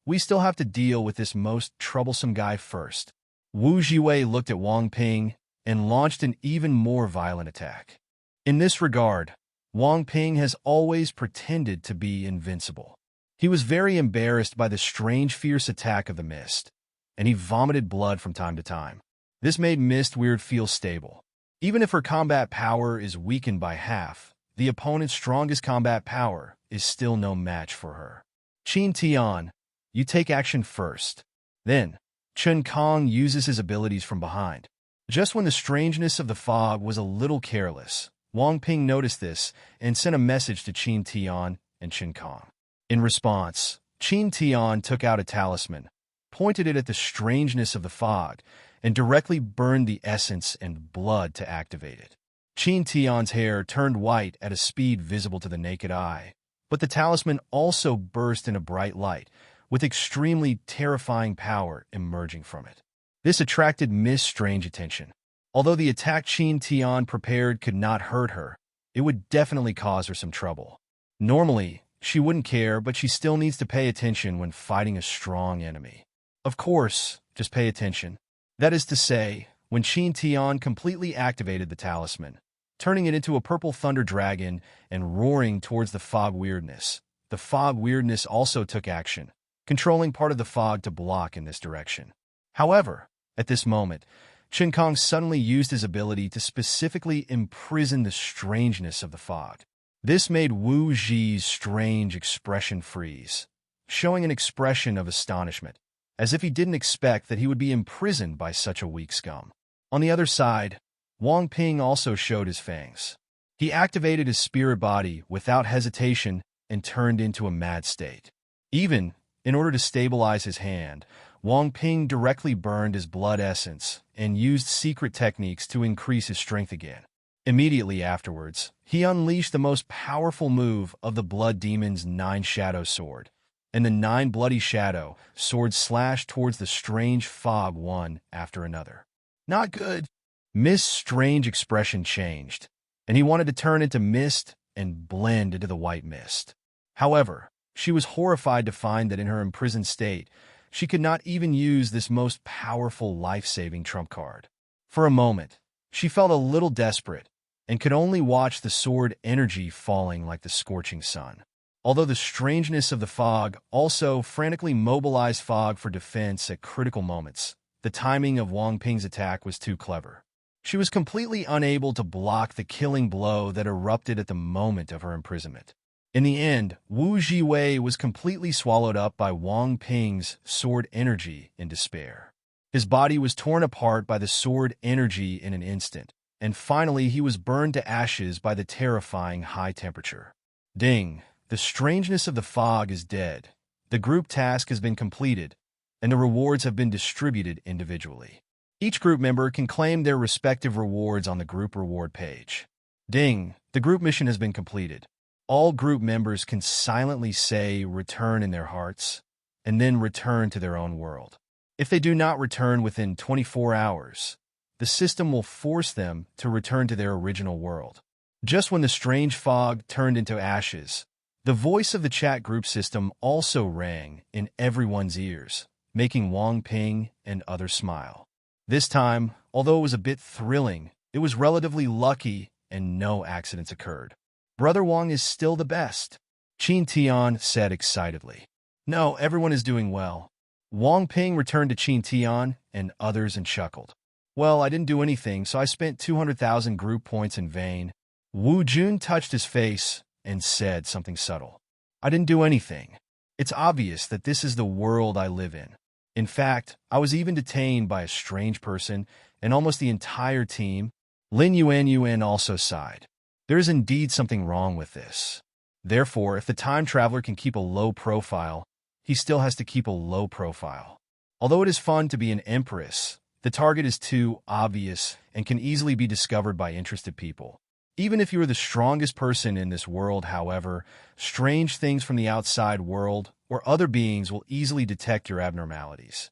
we still have to deal with this most troublesome guy first. Wu Jiwei looked at Wang Ping and launched an even more violent attack. In this regard, Wang Ping has always pretended to be invincible. He was very embarrassed by the strange, fierce attack of the mist, and he vomited blood from time to time. This made Mist Weird feel stable. Even if her combat power is weakened by half, the opponent's strongest combat power is still no match for her. Qin Tian, you take action first. Then, Qin Kong uses his abilities from behind. Just when the strangeness of the fog was a little careless, Wang Ping noticed this and sent a message to Qin Tian and Qin Kong. In response, Qin Tian took out a talisman, pointed it at the strangeness of the fog, and directly burned the essence and blood to activate it. Qin Tian's hair turned white at a speed visible to the naked eye, but the talisman also burst in a bright light, with extremely terrifying power emerging from it. This attracted Mist's strange attention. Although the attack Qin Tian prepared could not hurt her, it would definitely cause her some trouble. Normally, she wouldn't care, but she still needs to pay attention when fighting a strong enemy. Of course, just pay attention. That is to say, when Qin Tian completely activated the talisman, turning it into a purple thunder dragon and roaring towards the fog weirdness, the fog weirdness also took action, controlling part of the fog to block in this direction. However, at this moment, Qin Kong suddenly used his ability to specifically imprison the strangeness of the fog. This made Wu Ji's strange expression freeze, showing an expression of astonishment, as if he didn't expect that he would be imprisoned by such a weak scum. On the other side, Wang Ping also showed his fangs. He activated his spirit body without hesitation and turned into a mad state. Even, in order to stabilize his hand, Wang Ping directly burned his blood essence and used secret techniques to increase his strength again. Immediately afterwards, he unleashed the most powerful move of the Blood Demon's 9 Shadow Sword, and the 9 Bloody Shadow swords slashed towards the strange fog one after another. Not good. Mist's strange expression changed, and he wanted to turn into mist and blend into the white mist. However, she was horrified to find that in her imprisoned state, she could not even use this most powerful life-saving trump card. For a moment, she felt a little desperate and could only watch the sword energy falling like the scorching sun. Although the strangeness of the fog also frantically mobilized fog for defense at critical moments, the timing of Wang Ping's attack was too clever. She was completely unable to block the killing blow that erupted at the moment of her imprisonment. In the end, Wu Jiwei was completely swallowed up by Wang Ping's sword energy in despair. His body was torn apart by the sword energy in an instant, and finally he was burned to ashes by the terrifying high temperature. Ding! The strangeness of the fog is dead. The group task has been completed, and the rewards have been distributed individually. Each group member can claim their respective rewards on the group reward page. Ding! The group mission has been completed. All group members can silently say return in their hearts. and then return to their own world. If they do not return within 24 hours, the system will force them to return to their original world. Just when the strange fog turned into ashes, the voice of the chat group system also rang in everyone's ears, making Wang Ping and others smile. This time, although it was a bit thrilling, it was relatively lucky and no accidents occurred. Brother Wang is still the best, Qin Tian said excitedly. No, everyone is doing well. Wang Ping returned to Qin Tian and others and chuckled. Well, I didn't do anything, so I spent 200,000 group points in vain. Wu Jun touched his face and said something subtle. I didn't do anything. It's obvious that this is the world I live in. In fact, I was even detained by a strange person and almost the entire team. Lin Yuan also sighed. There is indeed something wrong with this. Therefore, if the time traveler can keep a low profile, he still has to keep a low profile. Although it is fun to be an empress, the target is too obvious and can easily be discovered by interested people. Even if you are the strongest person in this world, however, strange things from the outside world or other beings will easily detect your abnormalities.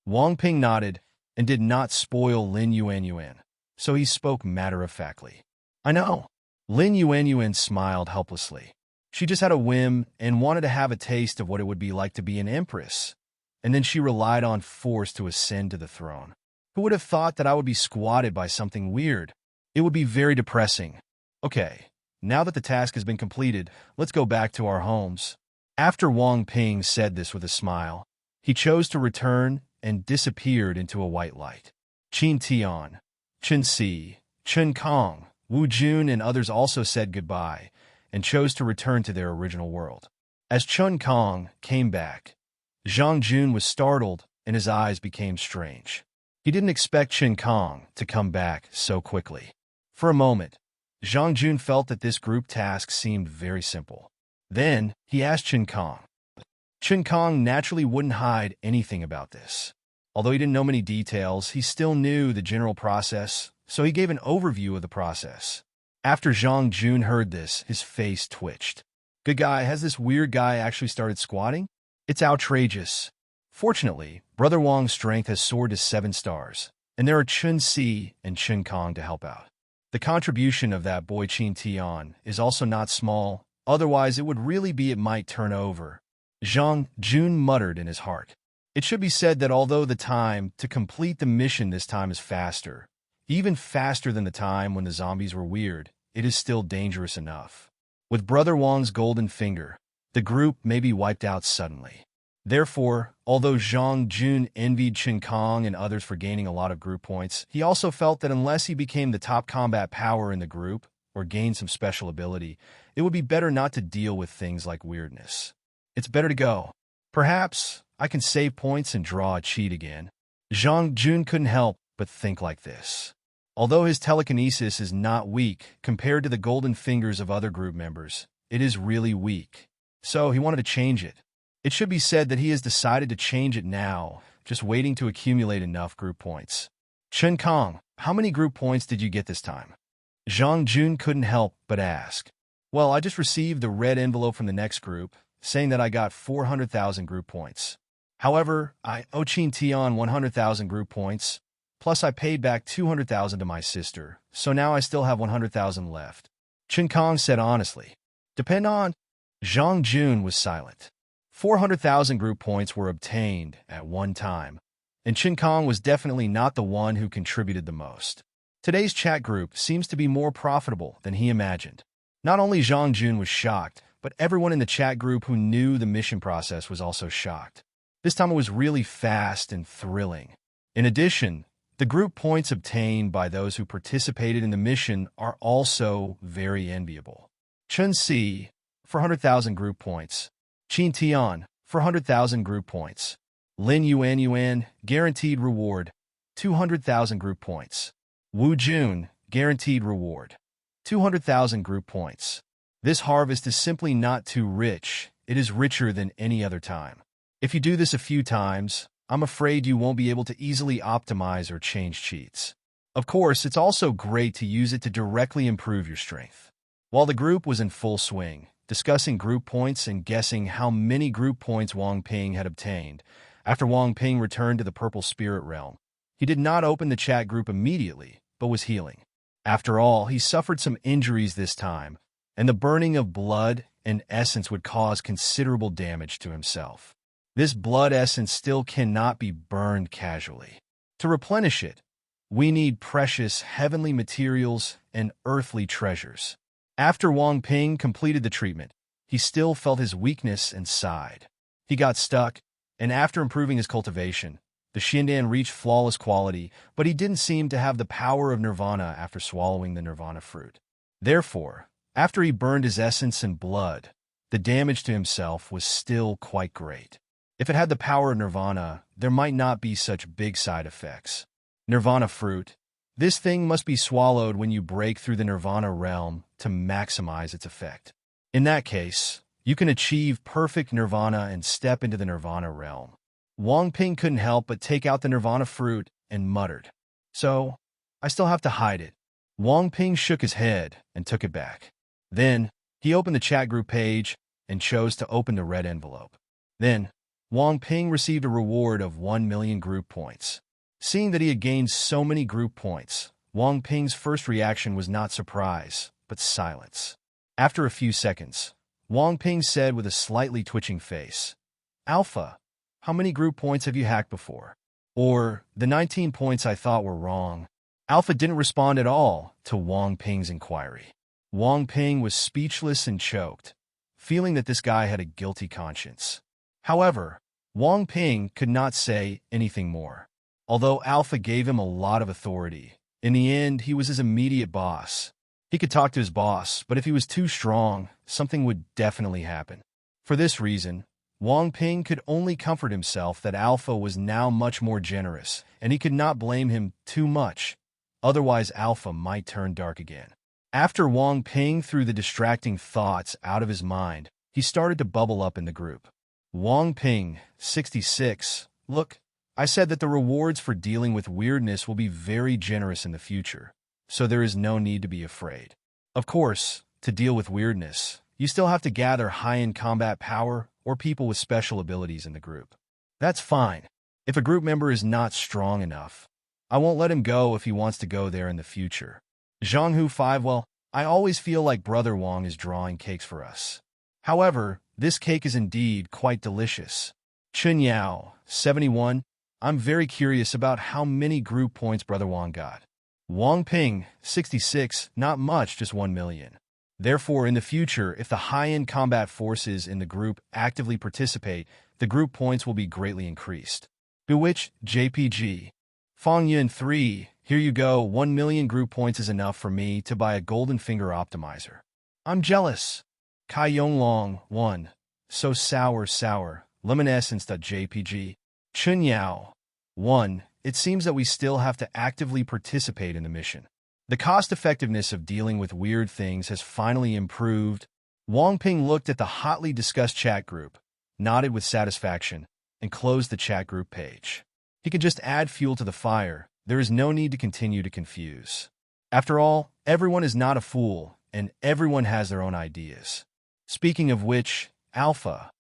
Wang Ping nodded and did not spoil Lin Yuan, so he spoke matter-of-factly. I know. Lin Yuan smiled helplessly. She just had a whim and wanted to have a taste of what it would be like to be an empress. And then she relied on force to ascend to the throne. Who would have thought that I would be squatted by something weird? It would be very depressing. Okay, now that the task has been completed, let's go back to our homes. After Wang Ping said this with a smile, he chose to return and disappeared into a white light. Qin Tian, Chen Si, Chen Kong, Wu Jun and others also said goodbye and chose to return to their original world. As Chen Kong came back, Zhang Jun was startled and his eyes became strange. He didn't expect Chen Kong to come back so quickly. For a moment, Zhang Jun felt that this group task seemed very simple. Then, he asked Chen Kong. Chen Kong naturally wouldn't hide anything about this. Although he didn't know many details, he still knew the general process, so he gave an overview of the process. After Zhang Jun heard this, his face twitched. Good guy, has this weird guy actually started squatting? It's outrageous. Fortunately, Brother Wang's strength has soared to 7 stars, and there are Chen Si and Chen Kong to help out. The contribution of that boy Qin Tian is also not small, otherwise it would really be it might turn over. Zhang Jun muttered in his heart. It should be said that although the time to complete the mission this time is faster, even faster than the time when the zombies were weird, it is still dangerous enough. With Brother Wang's golden finger, the group may be wiped out suddenly. Therefore, although Zhang Jun envied Chen Kong and others for gaining a lot of group points, he also felt that unless he became the top combat power in the group or gained some special ability, it would be better not to deal with things like weirdness. It's better to go. Perhaps I can save points and draw a cheat again. Zhang Jun couldn't help but think like this. Although his telekinesis is not weak compared to the golden fingers of other group members, it is really weak. So he wanted to change it. It should be said that he has decided to change it now, just waiting to accumulate enough group points. Chen Kong, how many group points did you get this time? Zhang Jun couldn't help but ask. Well, I just received the red envelope from the next group, saying that I got 400,000 group points. However, I owe Qin Tian 100,000 group points, plus I paid back 200,000 to my sister, so now I still have 100,000 left. Chen Kong said honestly. Depend on? Zhang Jun was silent. 400,000 group points were obtained at one time, and Chen Kong was definitely not the one who contributed the most. Today's chat group seems to be more profitable than he imagined. Not only Zhang Jun was shocked, but everyone in the chat group who knew the mission process was also shocked. This time it was really fast and thrilling. In addition, the group points obtained by those who participated in the mission are also very enviable. Chen Si, 400,000 group points. Qin Tian, 400,000 group points. Lin Yuan, guaranteed reward, 200,000 group points. Wu Jun, guaranteed reward, 200,000 group points. This harvest is simply not too rich, it is richer than any other time. If you do this a few times, I'm afraid you won't be able to easily optimize or change cheats. Of course, it's also great to use it to directly improve your strength. While the group was in full swing, discussing group points and guessing how many group points Wang Ping had obtained. After Wang Ping returned to the purple spirit realm, he did not open the chat group immediately, but was healing. After all, he suffered some injuries this time, and the burning of blood and essence would cause considerable damage to himself. This blood essence still cannot be burned casually. To replenish it, we need precious heavenly materials and earthly treasures. After Wang Ping completed the treatment, he still felt his weakness and sighed. He got stuck, and after improving his cultivation, the Shindan reached flawless quality, but he didn't seem to have the power of nirvana after swallowing the nirvana fruit. Therefore, after he burned his essence and blood, the damage to himself was still quite great. If it had the power of nirvana, there might not be such big side effects. Nirvana fruit. This thing must be swallowed when you break through the nirvana realm to maximize its effect. In that case, you can achieve perfect nirvana and step into the nirvana realm. Wang Ping couldn't help but take out the nirvana fruit and muttered, "So, I still have to hide it." Wang Ping shook his head and took it back. Then, he opened the chat group page and chose to open the red envelope. Then, Wang Ping received a reward of 1 million group points. Seeing that he had gained so many group points, Wang Ping's first reaction was not surprise, but silence. After a few seconds, Wang Ping said with a slightly twitching face, "Alpha, how many group points have you hacked before?" Or, the 19 points I thought were wrong. Alpha didn't respond at all to Wang Ping's inquiry. Wang Ping was speechless and choked, feeling that this guy had a guilty conscience. However, Wang Ping could not say anything more. Although Alpha gave him a lot of authority, in the end he was his immediate boss. He could talk to his boss, but if he was too strong, something would definitely happen. For this reason, Wang Ping could only comfort himself that Alpha was now much more generous, and he could not blame him too much, otherwise Alpha might turn dark again. After Wang Ping threw the distracting thoughts out of his mind, he started to bubble up in the group. Wang Ping, 66, look, I said that the rewards for dealing with weirdness will be very generous in the future, so there is no need to be afraid. Of course, to deal with weirdness, you still have to gather high-end combat power or people with special abilities in the group. That's fine. If a group member is not strong enough, I won't let him go if he wants to go there in the future. Zhanghu 5, well, I always feel like Brother Wang is drawing cakes for us. However, this cake is indeed quite delicious. Chun Yao, 71, I'm very curious about how many group points Brother Wang got. Wang Ping, 66, not much, just 1 million. Therefore, in the future, if the high-end combat forces in the group actively participate, the group points will be greatly increased. Bewitch, JPG. Fang Yun 3, here you go, 1 million group points is enough for me to buy a golden finger optimizer. I'm jealous. Kai Yonglong, 1, so sour, lemon essence.jpg. Chun Yao, 1, it seems that we still have to actively participate in the mission. The cost-effectiveness of dealing with weird things has finally improved. Wang Ping looked at the hotly discussed chat group, nodded with satisfaction, and closed the chat group page. He could just add fuel to the fire. There is no need to continue to confuse. After all, everyone is not a fool, and everyone has their own ideas. Speaking of which, Alpha,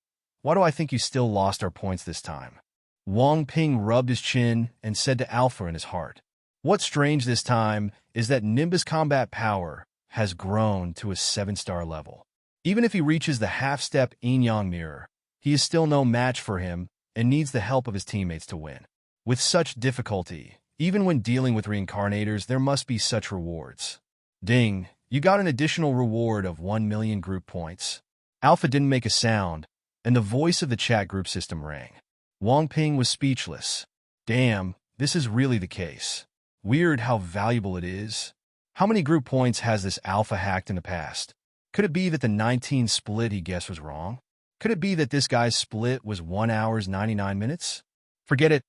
why do I think you still lost our points this time? Wang Ping rubbed his chin and said to Alpha in his heart, what's strange this time is that Nimbus combat power has grown to a 7-star level. Even if he reaches the half-step yin-yang mirror, he is still no match for him and needs the help of his teammates to win. With such difficulty, even when dealing with reincarnators, there must be such rewards. Ding, you got an additional reward of 1 million group points. Alpha didn't make a sound, and the voice of the chat group system rang. Wang Ping was speechless. Damn, this is really the case. Weird how valuable it is. How many group points has this Alpha hacked in the past? Could it be that the 19 split he guessed was wrong? Could it be that this guy's split was 1 hour 99 minutes? Forget it.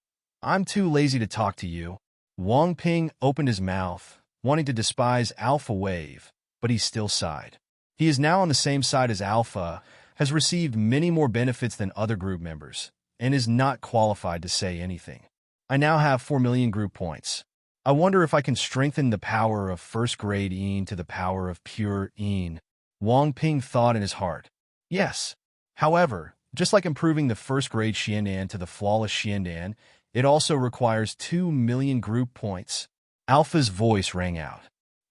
I'm too lazy to talk to you. Wang Ping opened his mouth, wanting to despise Alpha Wave, but he still sighed. He is now on the same side as Alpha, has received many more benefits than other group members, and is not qualified to say anything. I now have 4 million group points. I wonder if I can strengthen the power of first-grade Yin to the power of pure Yin. Wang Ping thought in his heart. Yes. However, just like improving the first-grade Xiandan to the flawless Xiandan, it also requires 2 million group points. Alpha's voice rang out.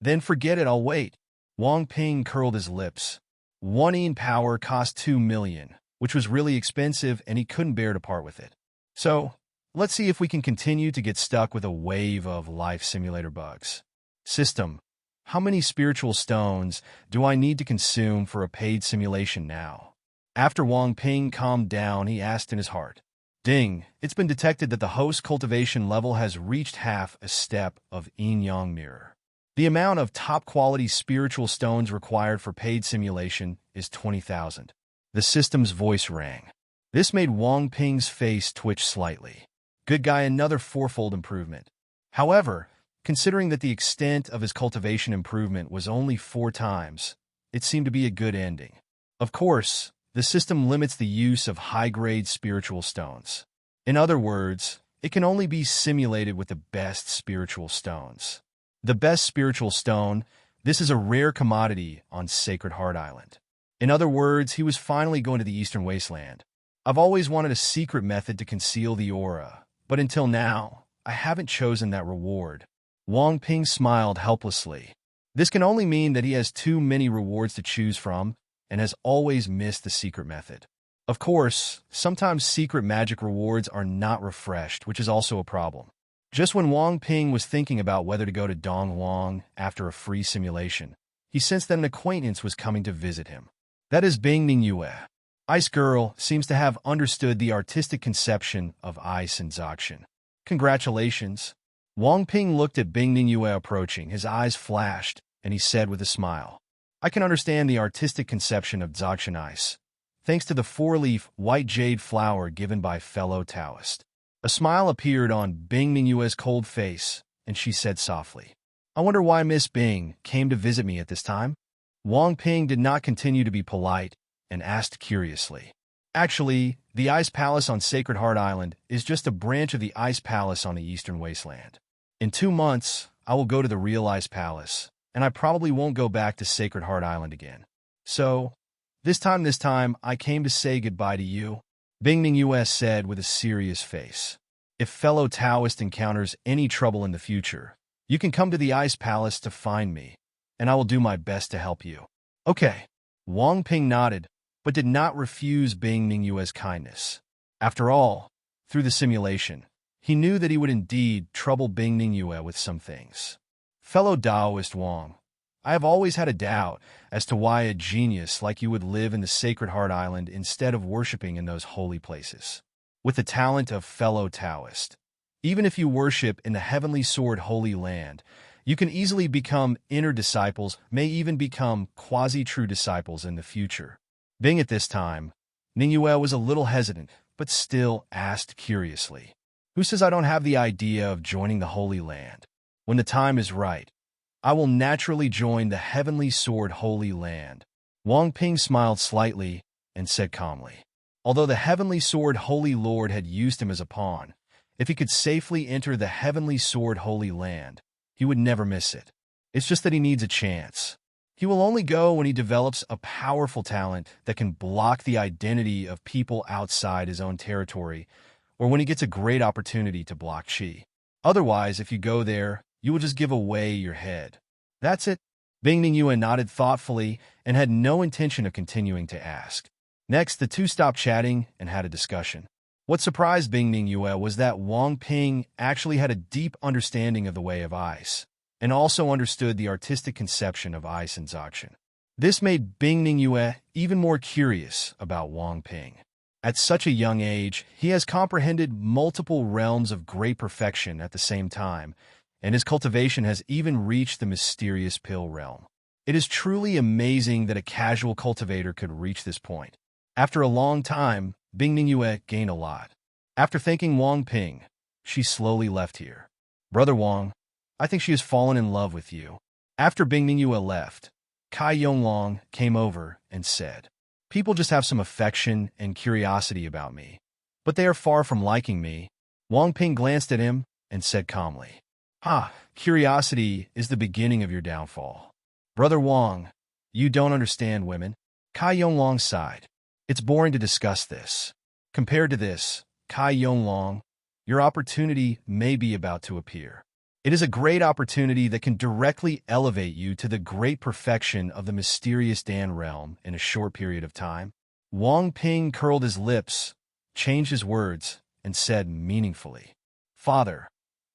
Then forget it, I'll wait. Wang Ping curled his lips. 1 power cost 2 million, which was really expensive and he couldn't bear to part with it. So, let's see if we can continue to get stuck with a wave of life simulator bugs. System. How many spiritual stones do I need to consume for a paid simulation now? After Wang Ping calmed down, he asked in his heart. Ding, it's been detected that the host cultivation level has reached half a step of yin-yang mirror. The amount of top-quality spiritual stones required for paid simulation is 20,000. The system's voice rang. This made Wang Ping's face twitch slightly. Good guy, another fourfold improvement. However, considering that the extent of his cultivation improvement was only 4 times, it seemed to be a good ending. Of course, the system limits the use of high-grade spiritual stones. In other words, it can only be simulated with the best spiritual stones. The best spiritual stone, this is a rare commodity on Sacred Heart Island. In other words, he was finally going to the Eastern Wasteland. I've always wanted a secret method to conceal the aura, but until now, I haven't chosen that reward. Wang Ping smiled helplessly. This can only mean that he has too many rewards to choose from and has always missed the secret method. Of course, sometimes secret magic rewards are not refreshed, which is also a problem. Just when Wang Ping was thinking about whether to go to Donghuang after a free simulation, he sensed that an acquaintance was coming to visit him. That is Bingning Yue. Ice Girl seems to have understood the artistic conception of ice and Zakshan. Congratulations. Wang Ping looked at Bingning Yue approaching. His eyes flashed, and he said with a smile, I can understand the artistic conception of Zakshan ice, thanks to the 4-leaf white jade flower given by fellow Taoist. A smile appeared on Bingning Yue's cold face, and she said softly, I wonder why Miss Bing came to visit me at this time? Wang Ping did not continue to be polite and asked curiously. Actually, the Ice Palace on Sacred Heart Island is just a branch of the Ice Palace on the Eastern Wasteland. In 2 months, I will go to the real Ice Palace, and I probably won't go back to Sacred Heart Island again. So, this time, I came to say goodbye to you, Bingning Yue said with a serious face. If fellow Taoist encounters any trouble in the future, you can come to the Ice Palace to find me, and I will do my best to help you. Okay. Wang Ping nodded, but did not refuse Bingning Yue's kindness. After all, through the simulation, he knew that he would indeed trouble Bingning Yue with some things. Fellow Taoist Wang, I have always had a doubt as to why a genius like you would live in the Sacred Heart Island instead of worshipping in those holy places. With the talent of fellow Taoist, even if you worship in the Heavenly Sword Holy Land, you can easily become inner disciples, may even become quasi-true disciples in the future. Being at this time, Ning Yue was a little hesitant, but still asked curiously, who says I don't have the idea of joining the Holy Land? When the time is right, I will naturally join the Heavenly Sword Holy Land. Wang Ping smiled slightly and said calmly, although the Heavenly Sword Holy Lord had used him as a pawn, if he could safely enter the Heavenly Sword Holy Land, he would never miss it. It's just that he needs a chance. He will only go when he develops a powerful talent that can block the identity of people outside his own territory, or when he gets a great opportunity to block Qi. Otherwise, if you go there, you will just give away your head. That's it. Bingning Yue nodded thoughtfully and had no intention of continuing to ask. Next, the two stopped chatting and had a discussion. What surprised Bingning Yue was that Wang Ping actually had a deep understanding of the way of ice, and also understood the artistic conception of ice and Zakshan. This made Bingning Yue even more curious about Wang Ping. At such a young age, he has comprehended multiple realms of great perfection at the same time, and his cultivation has even reached the mysterious pill realm. It is truly amazing that a casual cultivator could reach this point. After a long time, Bingning Yue gained a lot. After thanking Wang Ping, she slowly left here. Brother Wang, I think she has fallen in love with you. After Bingning Yue left, Kai Yonglong came over and said, people just have some affection and curiosity about me, but they are far from liking me. Wang Ping glanced at him and said calmly, curiosity is the beginning of your downfall. Brother Wang, you don't understand women. Kai Yonglong sighed. It's boring to discuss this. Compared to this, Kai Yonglong, your opportunity may be about to appear. It is a great opportunity that can directly elevate you to the great perfection of the mysterious Dan realm in a short period of time. Wang Ping curled his lips, changed his words, and said meaningfully, Father,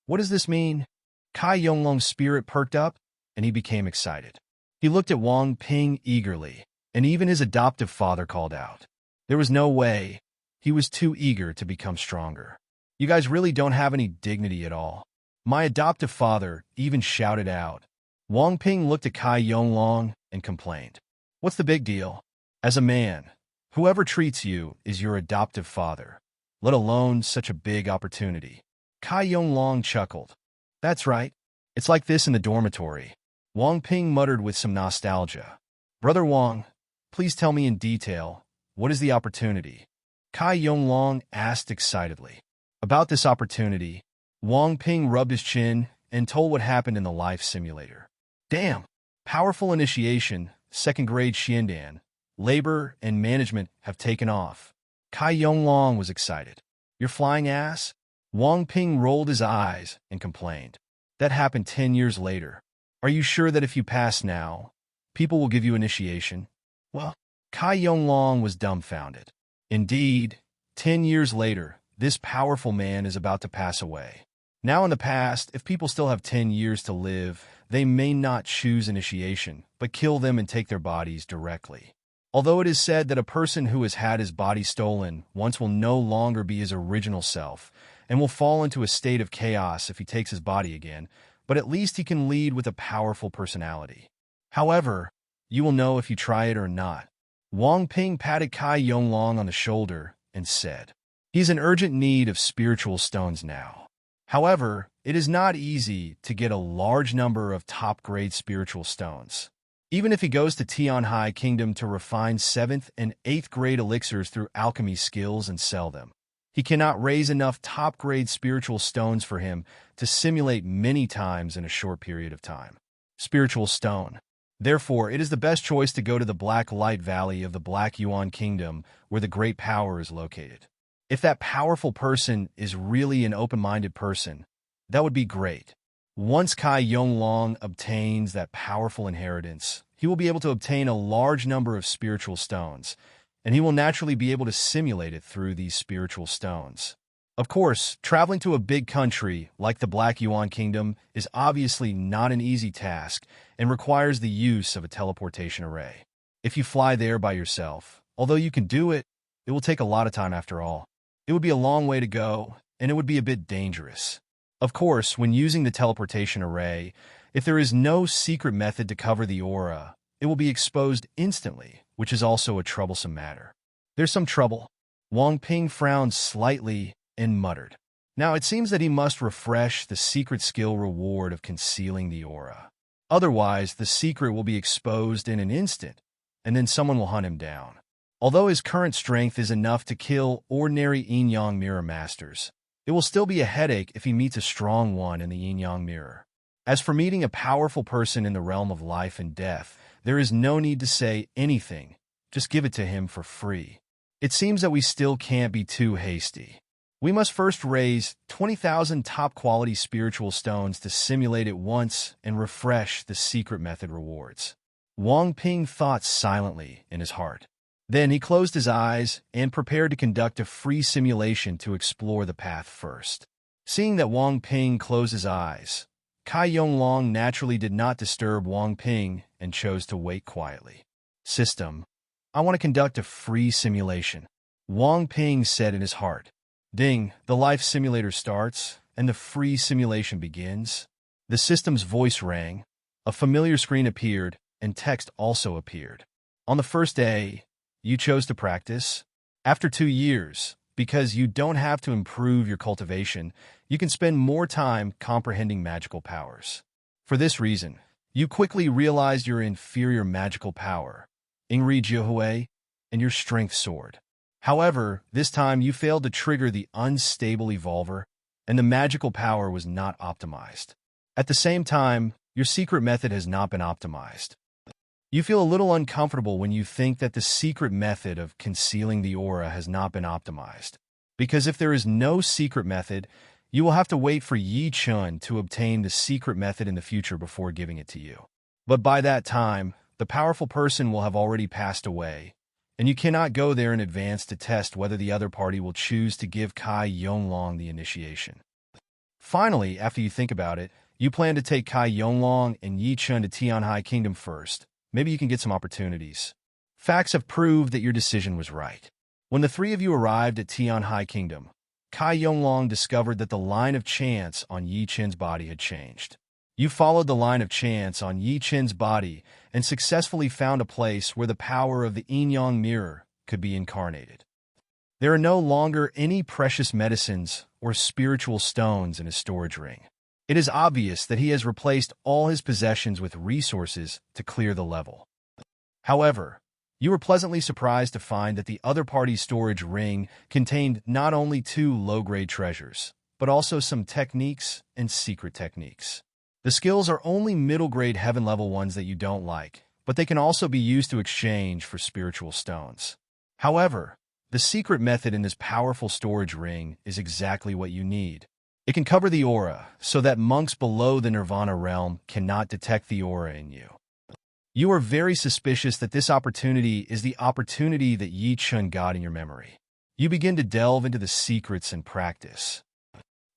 what does this mean? Kai Yonglong's spirit perked up, and he became excited. He looked at Wang Ping eagerly, and even his adoptive father called out. There was no way. He was too eager to become stronger. You guys really don't have any dignity at all. My adoptive father even shouted out. Wang Ping looked at Kai Yonglong and complained. What's the big deal? As a man, whoever treats you is your adoptive father, let alone such a big opportunity. Kai Yonglong chuckled. That's right. It's like this in the dormitory. Wang Ping muttered with some nostalgia. Brother Wang, please tell me in detail, what is the opportunity? Kai Yonglong asked excitedly. About this opportunity, Wang Ping rubbed his chin and told what happened in the life simulator. Damn! Powerful initiation, second-grade Xiandan, labor, and management have taken off. Kai Yonglong was excited. Your flying ass? Wang Ping rolled his eyes and complained. That happened 10 years later. Are you sure that if you pass now, people will give you initiation? Well, Kai Yonglong was dumbfounded. Indeed, 10 years later, this powerful man is about to pass away. Now in the past, if people still have 10 years to live, they may not choose initiation, but kill them and take their bodies directly. Although it is said that a person who has had his body stolen once will no longer be his original self, and will fall into a state of chaos if he takes his body again, but at least he can lead with a powerful personality. However, you will know if you try it or not. Wang Ping patted Kai Yonglong on the shoulder and said, He's in urgent need of spiritual stones now. However, it is not easy to get a large number of top-grade spiritual stones. Even if he goes to Tianhai Kingdom to refine 7th and 8th grade elixirs through alchemy skills and sell them, he cannot raise enough top-grade spiritual stones for him to simulate many times in a short period of time. Spiritual stone. Therefore, it is the best choice to go to the Black Light Valley of the Black Yuan Kingdom, where the great power is located. If that powerful person is really an open-minded person, that would be great. Once Kai Yonglong obtains that powerful inheritance, he will be able to obtain a large number of spiritual stones, and he will naturally be able to simulate it through these spiritual stones. Of course, traveling to a big country like the Black Yuan Kingdom is obviously not an easy task and requires the use of a teleportation array. If you fly there by yourself, although you can do it, it will take a lot of time after all. It would be a long way to go, and it would be a bit dangerous. Of course, when using the teleportation array, if there is no secret method to cover the aura, it will be exposed instantly, which is also a troublesome matter. There's some trouble. Wang Ping frowned slightly and muttered. Now it seems that he must refresh the secret skill reward of concealing the aura. Otherwise, the secret will be exposed in an instant, and then someone will hunt him down. Although his current strength is enough to kill ordinary yin-yang mirror masters, it will still be a headache if he meets a strong one in the yin-yang mirror. As for meeting a powerful person in the realm of life and death, there is no need to say anything. Just give it to him for free. It seems that we still can't be too hasty. We must first raise 20,000 top-quality spiritual stones to simulate it once and refresh the secret method rewards. Wang Ping thought silently in his heart. Then he closed his eyes and prepared to conduct a free simulation to explore the path first. Seeing that Wang Ping closed his eyes, Kai Yonglong naturally did not disturb Wang Ping and chose to wait quietly. System, I want to conduct a free simulation, Wang Ping said in his heart. Ding, the life simulator starts, and the free simulation begins. The system's voice rang, a familiar screen appeared, and text also appeared. On the first day, you chose to practice. After 2 years, because you don't have to improve your cultivation, you can spend more time comprehending magical powers. For this reason, you quickly realized your inferior magical power, Ingri Jihui, and your strength sword. However, this time you failed to trigger the unstable evolver, and the magical power was not optimized. At the same time, your secret method has not been optimized. You feel a little uncomfortable when you think that the secret method of concealing the aura has not been optimized. Because if there is no secret method, you will have to wait for Yi Chun to obtain the secret method in the future before giving it to you. But by that time, the powerful person will have already passed away, and you cannot go there in advance to test whether the other party will choose to give Kai Yonglong the initiation. Finally, after you think about it, you plan to take Kai Yonglong and Yi Chun to Tianhai Kingdom first. Maybe you can get some opportunities. Facts have proved that your decision was right. When the three of you arrived at Tianhai Kingdom, Kai Yonglong discovered that the line of chance on Yi Chen's body had changed. You followed the line of chance on Yi Chen's body and successfully found a place where the power of the Yin-Yang mirror could be incarnated. There are no longer any precious medicines or spiritual stones in his storage ring. It is obvious that he has replaced all his possessions with resources to clear the level. However, you were pleasantly surprised to find that the other party's storage ring contained not only 2 low-grade treasures, but also some techniques and secret techniques. The skills are only middle-grade heaven-level ones that you don't like, but they can also be used to exchange for spiritual stones. However, the secret method in this powerful storage ring is exactly what you need. It can cover the aura, so that monks below the Nirvana realm cannot detect the aura in you. You are very suspicious that this opportunity is the opportunity that Yi Chun got in your memory. You begin to delve into the secrets and practice.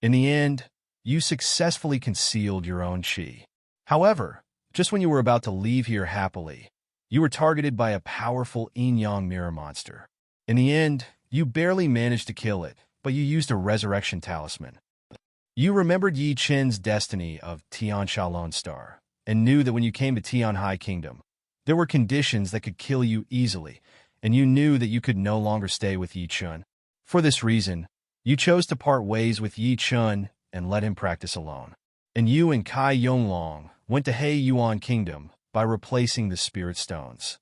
In the end, you successfully concealed your own chi. However, just when you were about to leave here happily, you were targeted by a powerful Yin-Yang mirror monster. In the end, you barely managed to kill it, but you used a resurrection talisman. You remembered Yi Chen's destiny of Tiansha Lone Star, and knew that when you came to Tianhai Kingdom, there were conditions that could kill you easily, and you knew that you could no longer stay with Yi Chun. For this reason, you chose to part ways with Yi Chun and let him practice alone. And you and Kai Yonglong went to Hei Yuan Kingdom by replacing the spirit stones.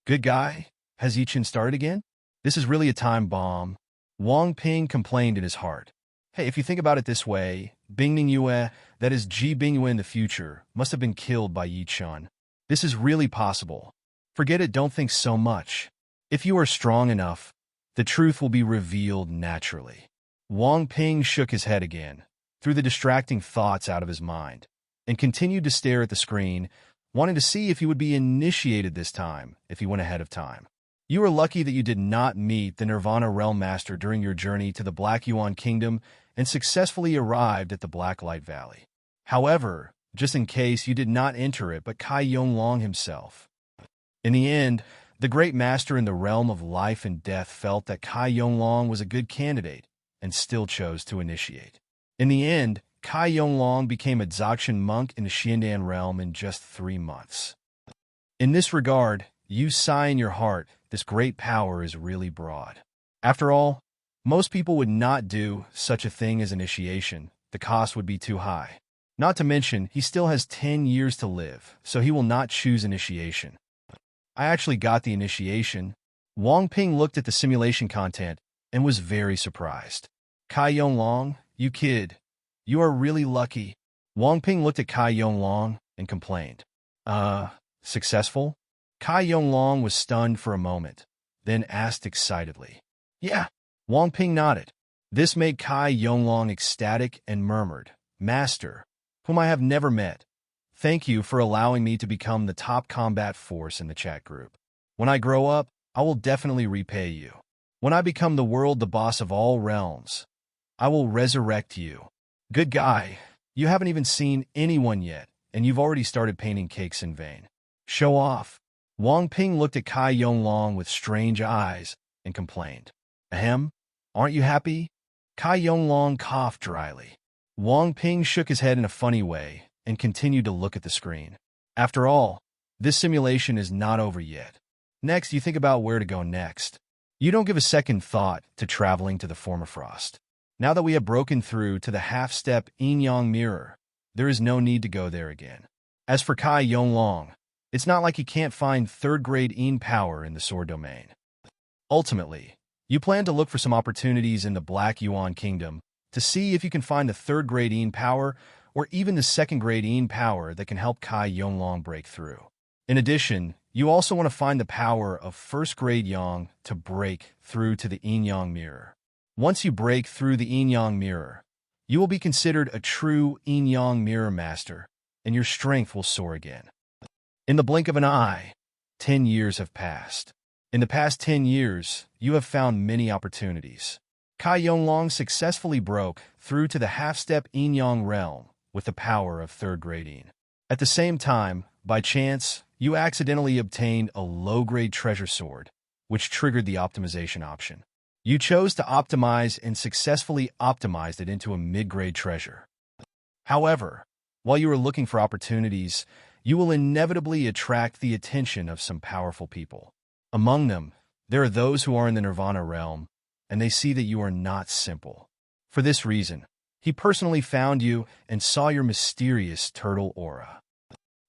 Good guy, has Yi Chun started again? This is really a time bomb. Wang Ping complained in his heart. Hey, if you think about it this way, Bingning Yue, that is Ji Bingyue in the future, must have been killed by Yi Chun. This is really possible. Forget it, don't think so much. If you are strong enough, the truth will be revealed naturally. Wang Ping shook his head again, threw the distracting thoughts out of his mind, and continued to stare at the screen, wanting to see if he would be initiated this time, if he went ahead of time. You are lucky that you did not meet the Nirvana Realm Master during your journey to the Black Yuan Kingdom and successfully arrived at the Black Light Valley. However, just in case you did not enter it but Kai Yonglong himself. In the end, the great master in the realm of life and death felt that Kai Yonglong was a good candidate and still chose to initiate. In the end, Kai Yonglong became a Dzogchen monk in the Xiandan realm in just 3 months. In this regard, you sigh in your heart, this great power is really broad. After all, most people would not do such a thing as initiation. The cost would be too high. Not to mention, he still has 10 years to live, so he will not choose initiation. I actually got the initiation. Wang Ping looked at the simulation content and was very surprised. Kai Yonglong, you kid, you are really lucky. Wang Ping looked at Kai Yonglong and complained. Successful? Kai Yonglong was stunned for a moment, then asked excitedly. Yeah. Wang Ping nodded. This made Kai Yonglong ecstatic and murmured, Master, whom I have never met, thank you for allowing me to become the top combat force in the chat group. When I grow up, I will definitely repay you. When I become the world, the boss of all realms, I will resurrect you. Good guy, you haven't even seen anyone yet, and you've already started painting cakes in vain. Show off. Wang Ping looked at Kai Yonglong with strange eyes and complained. Ahem, aren't you happy? Kai Yonglong coughed dryly. Wang Ping shook his head in a funny way and continued to look at the screen. After all, this simulation is not over yet. Next, you think about where to go next. You don't give a second thought to traveling to the Formafrost. Now that we have broken through to the half-step Yin-Yang mirror, there is no need to go there again. As for Kai Yonglong, it's not like he can't find third-grade Yin power in the sword domain. Ultimately, you plan to look for some opportunities in the Black Yuan Kingdom to see if you can find the third-grade Yin power or even the second-grade Yin power that can help Kai Yonglong break through. In addition, you also want to find the power of first-grade Yang to break through to the yin-yang mirror. Once you break through the yin-yang mirror, you will be considered a true yin-yang mirror master, and your strength will soar again. In the blink of an eye, 10 years have passed. In the past 10 years, you have found many opportunities. Kai Yonglong successfully broke through to the half-step yin-yang realm with the power of third-grade yin. At the same time, by chance, you accidentally obtained a low-grade treasure sword, which triggered the optimization option. You chose to optimize and successfully optimized it into a mid-grade treasure. However, while you are looking for opportunities, you will inevitably attract the attention of some powerful people. Among them, there are those who are in the Nirvana realm, and they see that you are not simple. For this reason, he personally found you and saw your mysterious turtle aura.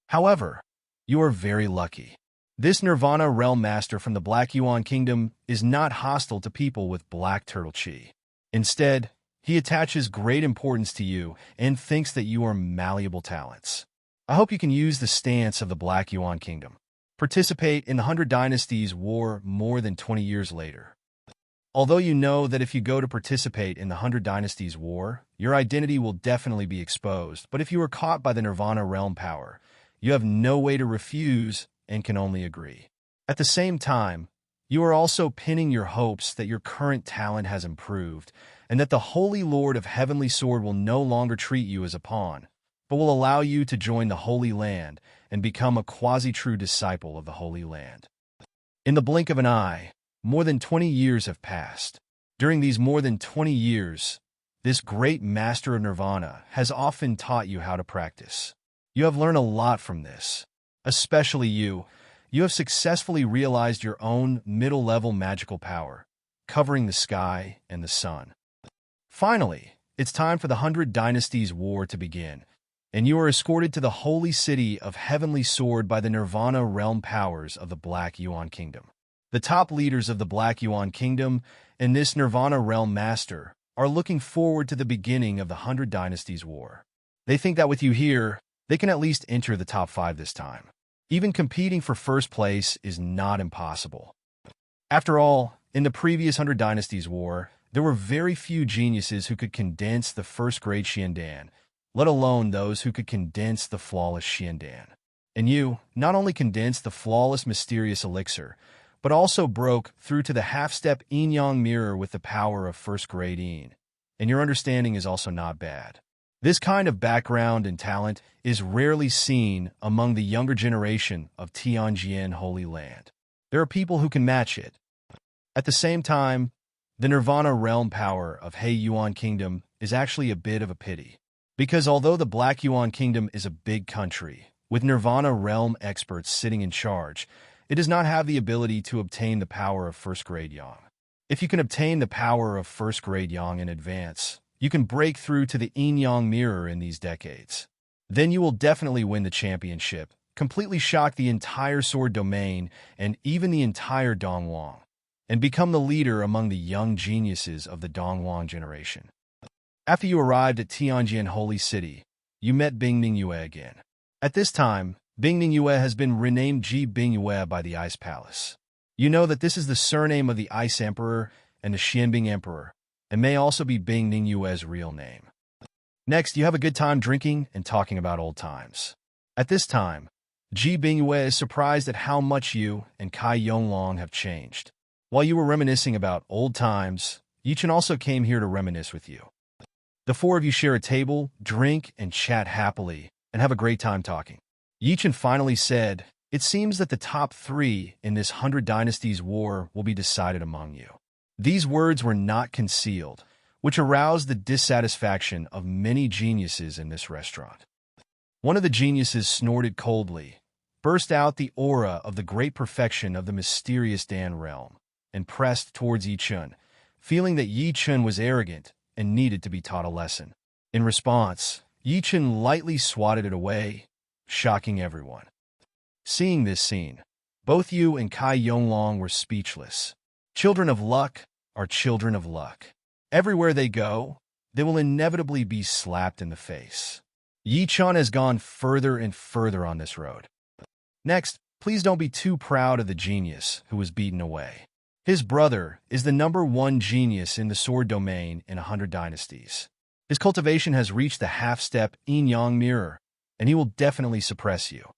However, you are very lucky. This Nirvana realm master from the Black Yuan Kingdom is not hostile to people with black turtle chi. Instead, he attaches great importance to you and thinks that you are malleable talents. I hope you can use the stance of the Black Yuan Kingdom. Participate in the 100 Dynasties War more than 20 years later. Although you know that if you go to participate in the 100 Dynasties War, your identity will definitely be exposed, but if you are caught by the Nirvana realm power, you have no way to refuse and can only agree. At the same time, you are also pinning your hopes that your current talent has improved and that the Holy Lord of Heavenly Sword will no longer treat you as a pawn, but will allow you to join the Holy Land and become a quasi-true disciple of the Holy Land. In the blink of an eye, more than 20 years have passed. During these more than 20 years, this great master of Nirvana has often taught you how to practice. You have learned a lot from this. Especially you have successfully realized your own middle-level magical power, covering the sky and the sun. Finally, it's time for the 100 Dynasties War to begin, and you are escorted to the holy city of Heavenly Sword by the Nirvana realm powers of the Black Yuan Kingdom. The top leaders of the Black Yuan Kingdom and this Nirvana realm master are looking forward to the beginning of the 100 Dynasties War. They think that with you here, they can at least enter the top 5 this time. Even competing for first place is not impossible. After all, in the previous 100 Dynasties War, there were very few geniuses who could condense the first-grade Xiandan, let alone those who could condense the flawless Xiandan. And you not only condensed the flawless mysterious elixir, but also broke through to the half-step yin-yang mirror with the power of first-grade yin. And your understanding is also not bad. This kind of background and talent is rarely seen among the younger generation of Tianjin Holy Land. There are people who can match it. At the same time, the Nirvana realm power of Hei Yuan Kingdom is actually a bit of a pity. Because although the Black Yuan Kingdom is a big country, with Nirvana realm experts sitting in charge, it does not have the ability to obtain the power of first-grade Yang. If you can obtain the power of first-grade Yang in advance, you can break through to the yin-yang mirror in these decades. Then you will definitely win the championship, completely shock the entire sword domain and even the entire Dongwang, and become the leader among the young geniuses of the Dongwang generation. After you arrived at Tianjin Holy City, you met Bingning Yue again. At this time, Bingning Yue has been renamed Ji Bing Yue by the Ice Palace. You know that this is the surname of the Ice Emperor and the Xianbing Emperor, and may also be Bingning Yue's real name. Next, you have a good time drinking and talking about old times. At this time, Ji Bing Yue is surprised at how much you and Kai Yonglong have changed. While you were reminiscing about old times, Yichen also came here to reminisce with you. The four of you share a table, drink, and chat happily, and have a great time talking. Yichen finally said, "It seems that the top 3 in this 100 Dynasties War will be decided among you." These words were not concealed, which aroused the dissatisfaction of many geniuses in this restaurant. One of the geniuses snorted coldly, burst out the aura of the great perfection of the mysterious Dan realm, and pressed towards Yi Chun, feeling that Yi Chun was arrogant and needed to be taught a lesson. In response, Yi Chun lightly swatted it away, shocking everyone. Seeing this scene, both you and Kai Yonglong were speechless. Children of luck are children of luck. Everywhere they go, they will inevitably be slapped in the face. Yi Chun has gone further and further on this road. Next, Please don't be too proud of the genius who was beaten away. His brother is the #1 genius in the sword domain in 100 dynasties. His cultivation has reached the half-step yin-yang mirror, and he will definitely suppress you.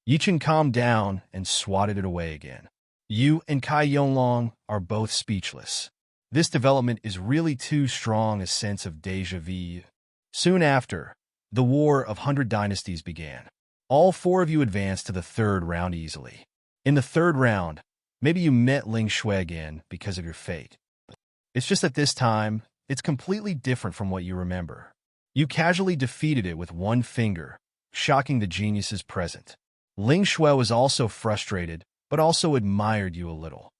Yi Chen calmed down and swatted it away again. You and Cai Yonglong are both speechless. This development is really too strong a sense of déjà vu. Soon after, the War of 100 Dynasties began. All 4 of you advanced to the 3rd round easily. In the 3rd round, maybe you met Ling Shui again because of your fate. It's just that this time, it's completely different from what you remember. You casually defeated it with 1 finger, shocking the geniuses present. Ling Shui was also frustrated, but also admired you a little.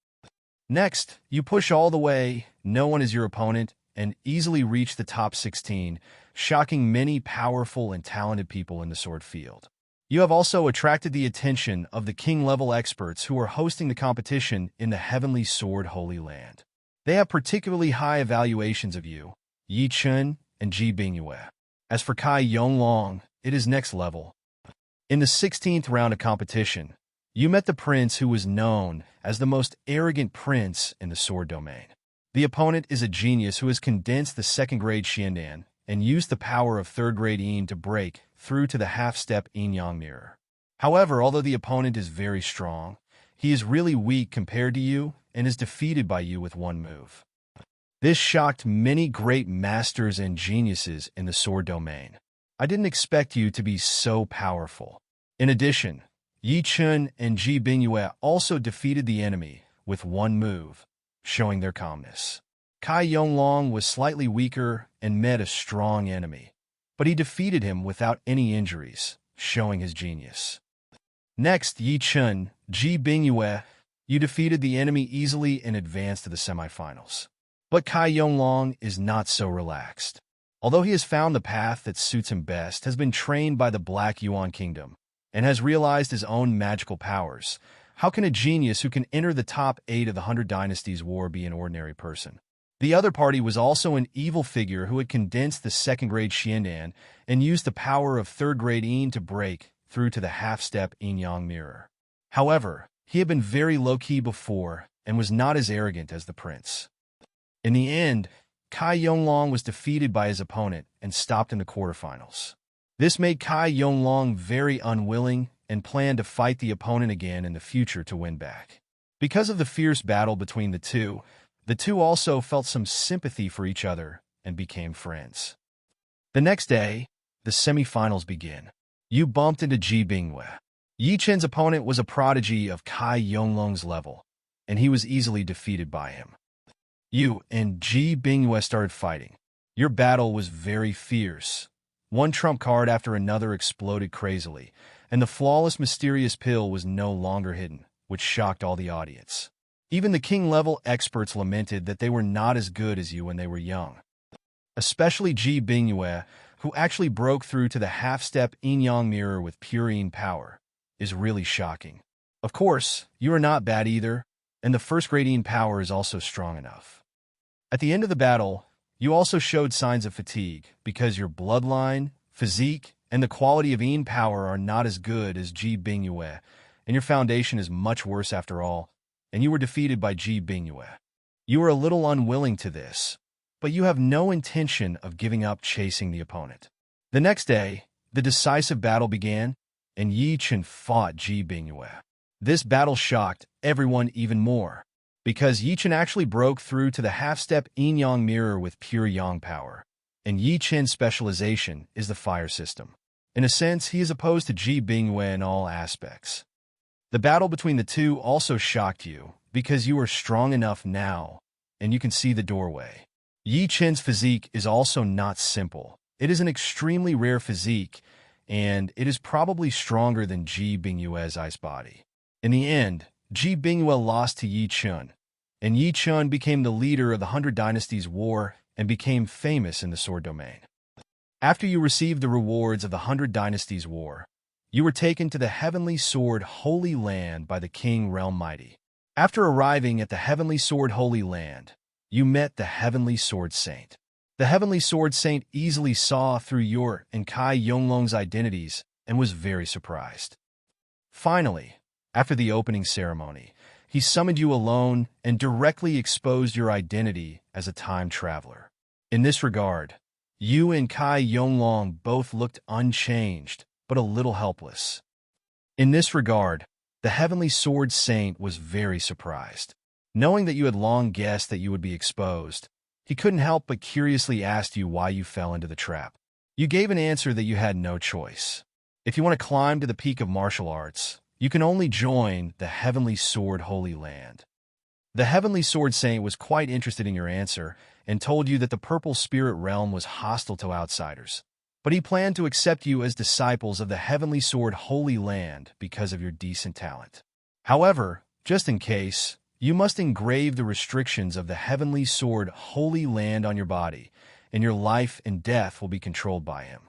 Next, you push all the way, no one is your opponent, and easily reach the top 16, shocking many powerful and talented people in the sword field. You have also attracted the attention of the king-level experts who are hosting the competition in the Heavenly Sword Holy Land. They have particularly high evaluations of you, Yi Chen and Ji Bingyue. As for Cai Yonglong, it is next level. In the 16th round of competition, you met the prince who was known as the most arrogant prince in the sword domain. The opponent is a genius who has condensed the 2nd-grade Xiandan and used the power of 3rd-grade Yin to break through to the half-step yin-yang mirror. However, although the opponent is very strong, he is really weak compared to you and is defeated by you with 1 move. This shocked many great masters and geniuses in the sword domain. I didn't expect you to be so powerful. In addition, Yi Chen and Ji Bingyue also defeated the enemy with 1 move, showing their calmness. Cai Yonglong was slightly weaker and met a strong enemy, but he defeated him without any injuries, showing his genius. Next, Yi Chen, Ji Bingyue, you defeated the enemy easily and advanced to the semifinals. But Cai Yonglong is not so relaxed. Although he has found the path that suits him best, has been trained by the Black Yuan Kingdom, and has realized his own magical powers, how can a genius who can enter the top 8 of the 100 Dynasties War be an ordinary person? The other party was also an evil figure who had condensed the 2nd-grade Xiandan and used the power of 3rd-grade Yin to break through to the half-step yin-yang mirror. However, he had been very low-key before and was not as arrogant as the prince. In the end, Cai Yonglong was defeated by his opponent and stopped in the quarterfinals. This made Cai Yonglong very unwilling and planned to fight the opponent again in the future to win back. Because of the fierce battle between the two also felt some sympathy for each other and became friends. The next day, the semifinals begin. You bumped into Ji Bingyue. Yi Chen's opponent was a prodigy of Cai Yonglong's level, and he was easily defeated by him. You and Ji Bingyue started fighting. Your battle was very fierce. 1 trump card after another exploded crazily, and the flawless mysterious pill was no longer hidden, which shocked all the audience. Even the king-level experts lamented that they were not as good as you when they were young. Especially Ji Bingyue, who actually broke through to the half-step yin-yang mirror with pure yin power, is really shocking. Of course, you are not bad either, and the 1st-grade yin power is also strong enough. At the end of the battle, you also showed signs of fatigue because your bloodline, physique, and the quality of yin power are not as good as Ji Bingyue, and your foundation is much worse after all, and you were defeated by Ji Bingyue. You are a little unwilling to this, but you have no intention of giving up chasing the opponent. The next day, the decisive battle began, and Yi Chen fought Ji Bingyue. This battle shocked everyone even more, because Yi Chen actually broke through to the half-step yin-yang mirror with pure yang power, and Yi Chen's specialization is the fire system. In a sense, he is opposed to Ji Bingyue in all aspects. The battle between the two also shocked you, because you are strong enough now, and you can see the doorway. Yi Chen's physique is also not simple. It is an extremely rare physique, and it is probably stronger than Ji Bingyue's ice body. In the end, Ji Bingyue lost to Yi Chen, and Yi Chen became the leader of the 100 Dynasties War and became famous in the sword domain. After you received the rewards of the 100 Dynasties War, you were taken to the Heavenly Sword Holy Land by the King Realm Mighty. After arriving at the Heavenly Sword Holy Land, you met the Heavenly Sword Saint. The Heavenly Sword Saint easily saw through your and Cai Yonglong's identities and was very surprised. Finally, After the opening ceremony, he summoned you alone and directly exposed your identity as a time traveler. In this regard, you and Kai Yonglong both looked unchanged, but a little helpless. In this regard, the Heavenly Sword Saint was very surprised. Knowing that you had long guessed that you would be exposed, he couldn't help but curiously ask you why you fell into the trap. You gave an answer that you had no choice. If you want to climb to the peak of martial arts, you can only join the Heavenly Sword Holy Land. The Heavenly Sword Saint was quite interested in your answer and told you that the Purple Spirit Realm was hostile to outsiders. But he planned to accept you as disciples of the Heavenly Sword Holy Land because of your decent talent. However, just in case, you must engrave the restrictions of the Heavenly Sword Holy Land on your body, and your life and death will be controlled by him.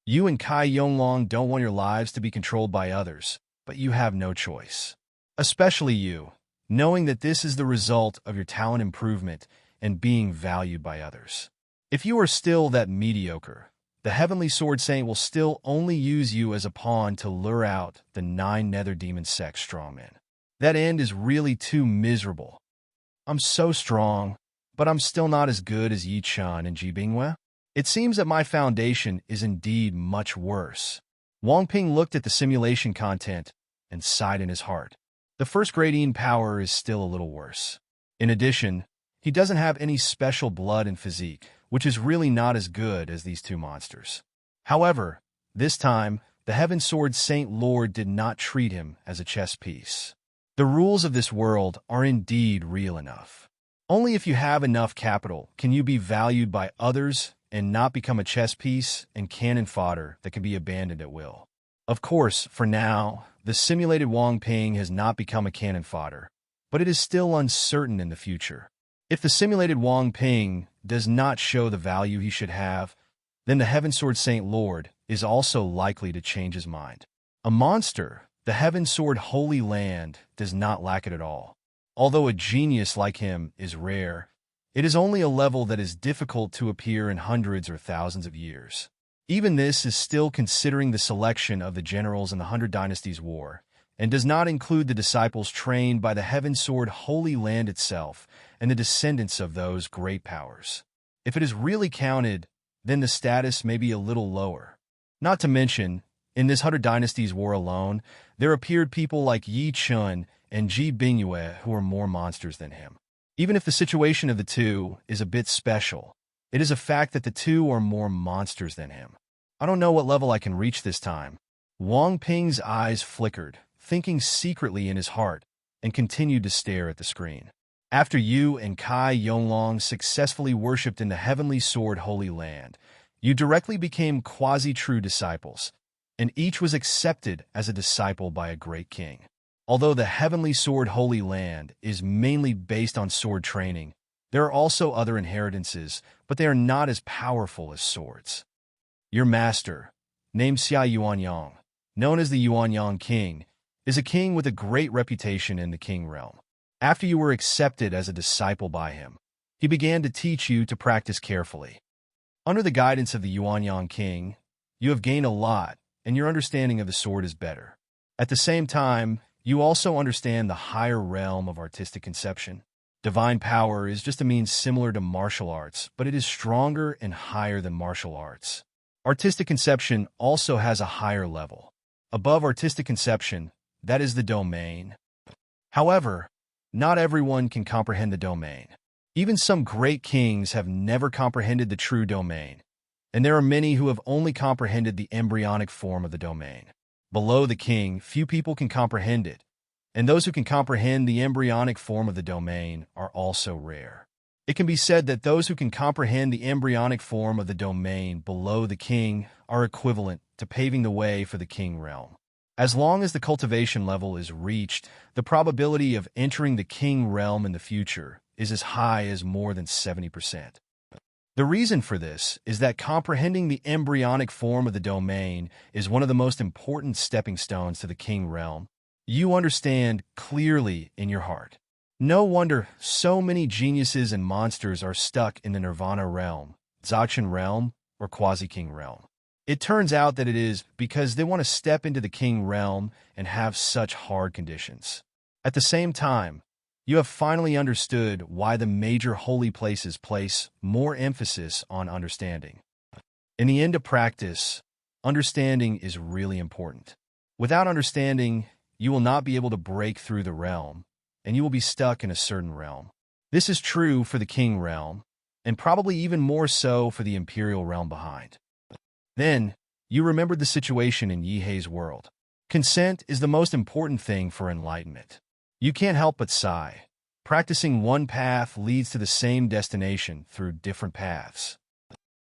You and Kai Yonglong don't want your lives to be controlled by others, but you have no choice. Especially you, knowing that this is the result of your talent improvement and being valued by others. If you are still that mediocre, the Heavenly Sword Saint will still only use you as a pawn to lure out the 9 Nether Demon Sect strongmen. That end is really too miserable. I'm so strong, but I'm still not as good as Yi Chun and Ji Bingwe. It seems that my foundation is indeed much worse. Wang Ping looked at the simulation content and sighed in his heart. The first grading power is still a little worse. In addition, he doesn't have any special blood and physique, which is really not as good as these two monsters. However, this time, the Heaven Sword Saint Lord did not treat him as a chess piece. The rules of this world are indeed real enough. Only if you have enough capital can you be valued by others and not become a chess piece and cannon fodder that can be abandoned at will. Of course, for now, the simulated Wang Ping has not become a cannon fodder, but it is still uncertain in the future. If the simulated Wang Ping does not show the value he should have, then the Heaven Sword Saint Lord is also likely to change his mind. A monster, the Heaven Sword Holy Land does not lack it at all. Although a genius like him is rare, it is only a level that is difficult to appear in hundreds or thousands of years. Even this is still considering the selection of the generals in the 100 Dynasties War, and does not include the disciples trained by the Heaven Sword Holy Land itself and the descendants of those great powers. If it is really counted, then the status may be a little lower. Not to mention, in this 100 Dynasties War alone, there appeared people like Yi Chun and Ji Bingwe who are more monsters than him. Even if the situation of the two is a bit special, it is a fact that the two are more monsters than him. I don't know what level I can reach this time. Wang Ping's eyes flickered, thinking secretly in his heart, and continued to stare at the screen. After you and Kai Yonglong successfully worshipped in the Heavenly Sword Holy Land, you directly became quasi-true disciples, and each was accepted as a disciple by a great king. Although the Heavenly Sword Holy Land is mainly based on sword training, there are also other inheritances, but they are not as powerful as swords. Your master, named Xia Yuanyang, known as the Yuanyang King, is a king with a great reputation in the King realm. After you were accepted as a disciple by him, he began to teach you to practice carefully. Under the guidance of the Yuanyang King, you have gained a lot, and your understanding of the sword is better. At the same time, you also understand the higher realm of artistic conception. Divine power is just a means similar to martial arts, but it is stronger and higher than martial arts. Artistic conception also has a higher level. Above artistic conception, that is the domain. However, not everyone can comprehend the domain. Even some great kings have never comprehended the true domain, and there are many who have only comprehended the embryonic form of the domain. Below the king, few people can comprehend it, and those who can comprehend the embryonic form of the domain are also rare. It can be said that those who can comprehend the embryonic form of the domain below the king are equivalent to paving the way for the king realm. As long as the cultivation level is reached, the probability of entering the king realm in the future is as high as more than 70%. The reason for this is that comprehending the embryonic form of the domain is one of the most important stepping stones to the king realm. You understand clearly in your heart. No wonder so many geniuses and monsters are stuck in the Nirvana realm, Dzogchen realm, or Quasi-King realm. It turns out that it is because they want to step into the king realm and have such hard conditions. At the same time, you have finally understood why the major holy places place more emphasis on understanding. In the end of practice, understanding is really important. Without understanding, you will not be able to break through the realm, and you will be stuck in a certain realm. This is true for the king realm, and probably even more so for the imperial realm behind. Then, you remembered the situation in Yihei's world. Consent is the most important thing for enlightenment. You can't help but sigh. Practicing one path leads to the same destination through different paths.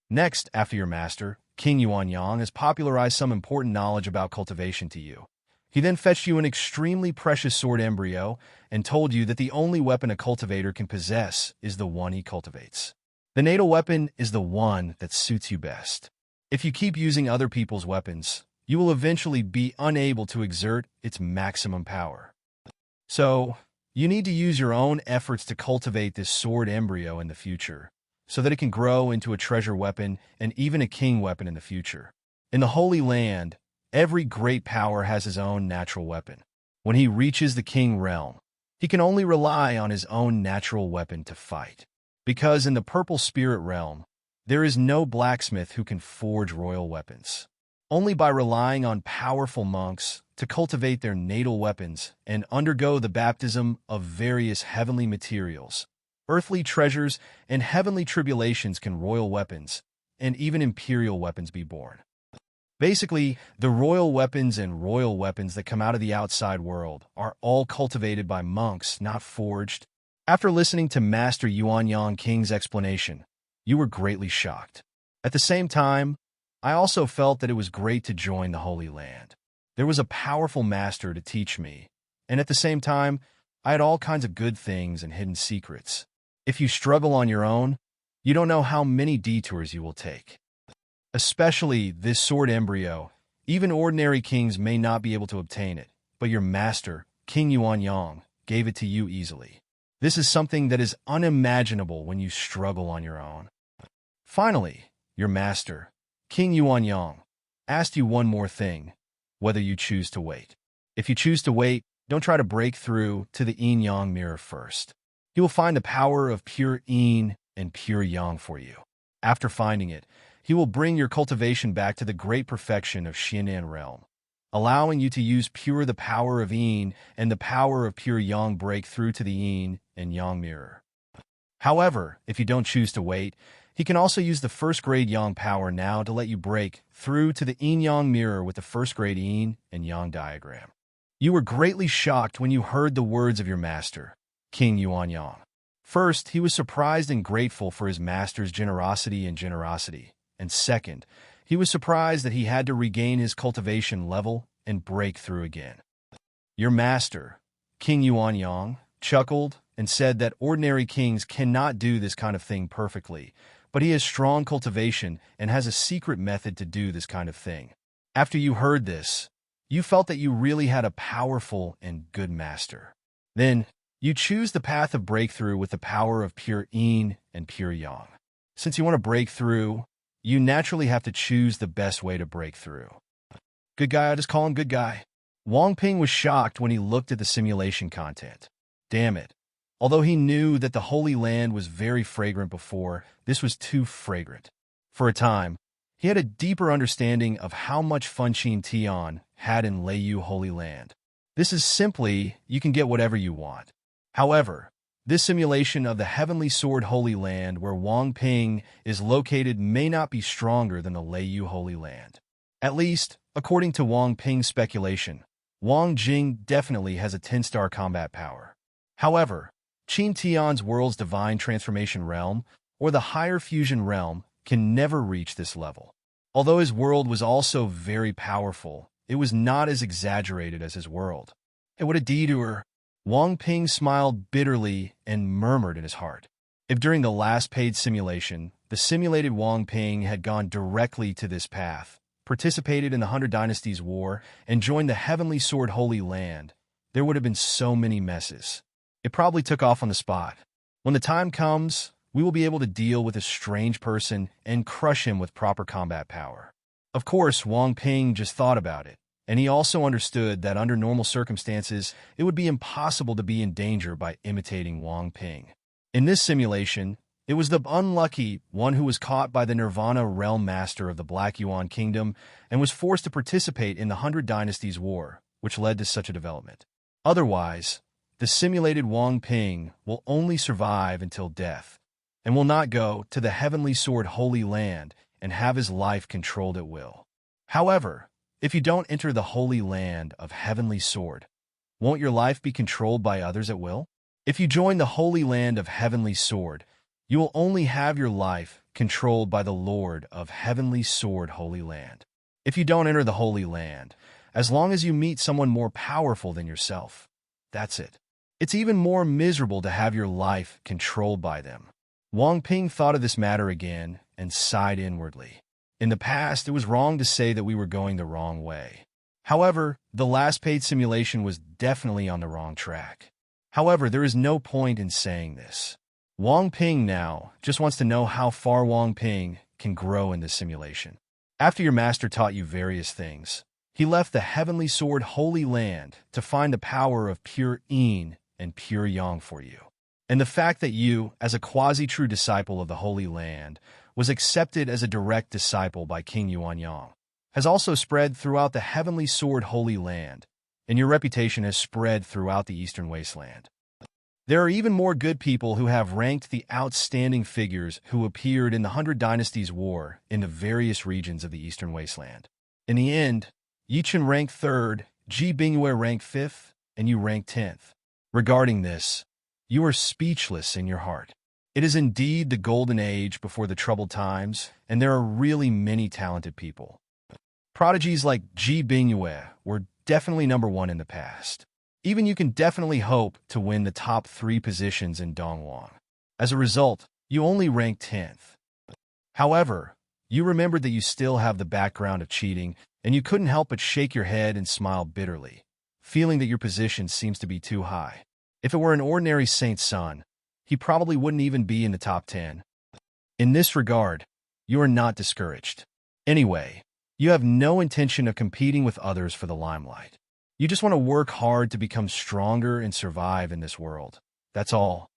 Next, after your master, King Yuanyang has popularized some important knowledge about cultivation to you. He then fetched you an extremely precious sword embryo and told you that the only weapon a cultivator can possess is the one he cultivates. The natal weapon is the one that suits you best. If you keep using other people's weapons, you will eventually be unable to exert its maximum power. So, you need to use your own efforts to cultivate this sword embryo in the future, so that it can grow into a treasure weapon and even a king weapon in the future. In the Holy Land, every great power has his own natural weapon. When he reaches the king realm, he can only rely on his own natural weapon to fight. Because in the purple spirit realm, there is no blacksmith who can forge royal weapons. Only by relying on powerful monks to cultivate their natal weapons and undergo the baptism of various heavenly materials, earthly treasures, and heavenly tribulations can royal weapons, and even imperial weapons be born. Basically, the royal weapons and royal weapons that come out of the outside world are all cultivated by monks, not forged. After listening to Master Yuanyang King's explanation, you were greatly shocked. At the same time, I also felt that it was great to join the Holy Land. There was a powerful master to teach me, and at the same time, I had all kinds of good things and hidden secrets. If you struggle on your own, you don't know how many detours you will take. Especially this sword embryo, even ordinary kings may not be able to obtain it, but your master, King Yuanyang, gave it to you easily. This is something that is unimaginable when you struggle on your own. Finally, your master, King Yuanyang, asked you one more thing, whether you choose to wait. If you choose to wait, don't try to break through to the yin-yang mirror first. He will find the power of pure yin and pure yang for you. After finding it, he will bring your cultivation back to the great perfection of Xianan realm, allowing you to use pure the power of yin and the power of pure yang break through to the yin and yang mirror. However, if you don't choose to wait, he can also use the first-grade yang power now to let you break through to the yin-yang mirror with the first-grade yin and yang diagram. You were greatly shocked when you heard the words of your master, King Yuanyang. First, he was surprised and grateful for his master's generosity, and second, he was surprised that he had to regain his cultivation level and break through again. Your master, King Yuanyang, chuckled and said that ordinary kings cannot do this kind of thing perfectly, but he has strong cultivation and has a secret method to do this kind of thing. After you heard this, you felt that you really had a powerful and good master. Then, you choose the path of breakthrough with the power of pure yin and pure yang. Since you want to break through, you naturally have to choose the best way to break through. Good guy, I just call him good guy. Wang Ping was shocked when he looked at the simulation content. Damn it. Although he knew that the Holy Land was very fragrant before, this was too fragrant. For a time, he had a deeper understanding of how much Funqin Tian had in Lei Holy Land. This is simply, you can get whatever you want. However, this simulation of the Heavenly Sword Holy Land where Wang Ping is located may not be stronger than the Lei Holy Land. At least, according to Wang Ping's speculation, Wang Jing definitely has a 10-star combat power. However, Qin Tian's world's divine transformation realm, or the higher fusion realm, can never reach this level. Although his world was also very powerful, it was not as exaggerated as his world. Hey, what a detour! Wang Ping smiled bitterly and murmured in his heart. If during the last paid simulation, the simulated Wang Ping had gone directly to this path, participated in the 100 Dynasties War, and joined the Heavenly Sword Holy Land, there would have been so many messes. It probably took off on the spot. When the time comes, we will be able to deal with this strange person and crush him with proper combat power. Of course, Wang Ping just thought about it, and he also understood that under normal circumstances, it would be impossible to be in danger by imitating Wang Ping. In this simulation, it was the unlucky one who was caught by the Nirvana realm master of the Black Yuan Kingdom and was forced to participate in the 100 Dynasties War, which led to such a development. Otherwise, the simulated Wang Ping will only survive until death, and will not go to the Heavenly Sword Holy Land and have his life controlled at will. However, if you don't enter the Holy Land of Heavenly Sword, won't your life be controlled by others at will? If you join the Holy Land of Heavenly Sword, you will only have your life controlled by the Lord of Heavenly Sword Holy Land. If you don't enter the Holy Land, as long as you meet someone more powerful than yourself, that's it. It's even more miserable to have your life controlled by them. Wang Ping thought of this matter again and sighed inwardly. In the past, it was wrong to say that we were going the wrong way. However, the last paid simulation was definitely on the wrong track. However, there is no point in saying this. Wang Ping now just wants to know how far Wang Ping can grow in this simulation. After your master taught you various things, he left the Heavenly Sword Holy Land to find the power of pure yin and pure yang for you. And the fact that you, as a quasi-true disciple of the Holy Land, was accepted as a direct disciple by King Yuanyang, has also spread throughout the Heavenly Sword Holy Land, and your reputation has spread throughout the Eastern Wasteland. There are even more good people who have ranked the outstanding figures who appeared in the 100 Dynasties War in the various regions of the Eastern Wasteland. In the end, Yichen ranked 3rd, Ji Bingyue ranked 5th, and you ranked 10th. Regarding this, you are speechless in your heart. It is indeed the golden age before the troubled times, and there are really many talented people. Prodigies like Ji Bingyue were definitely number 1 in the past. Even you can definitely hope to win the top 3 positions in Dongwang. As a result, you only ranked 10th. However, you remembered that you still have the background of cheating, and you couldn't help but shake your head and smile bitterly, feeling that your position seems to be too high. If it were an ordinary saint's son, he probably wouldn't even be in the top 10. In this regard, you are not discouraged. Anyway, you have no intention of competing with others for the limelight. You just want to work hard to become stronger and survive in this world. That's all.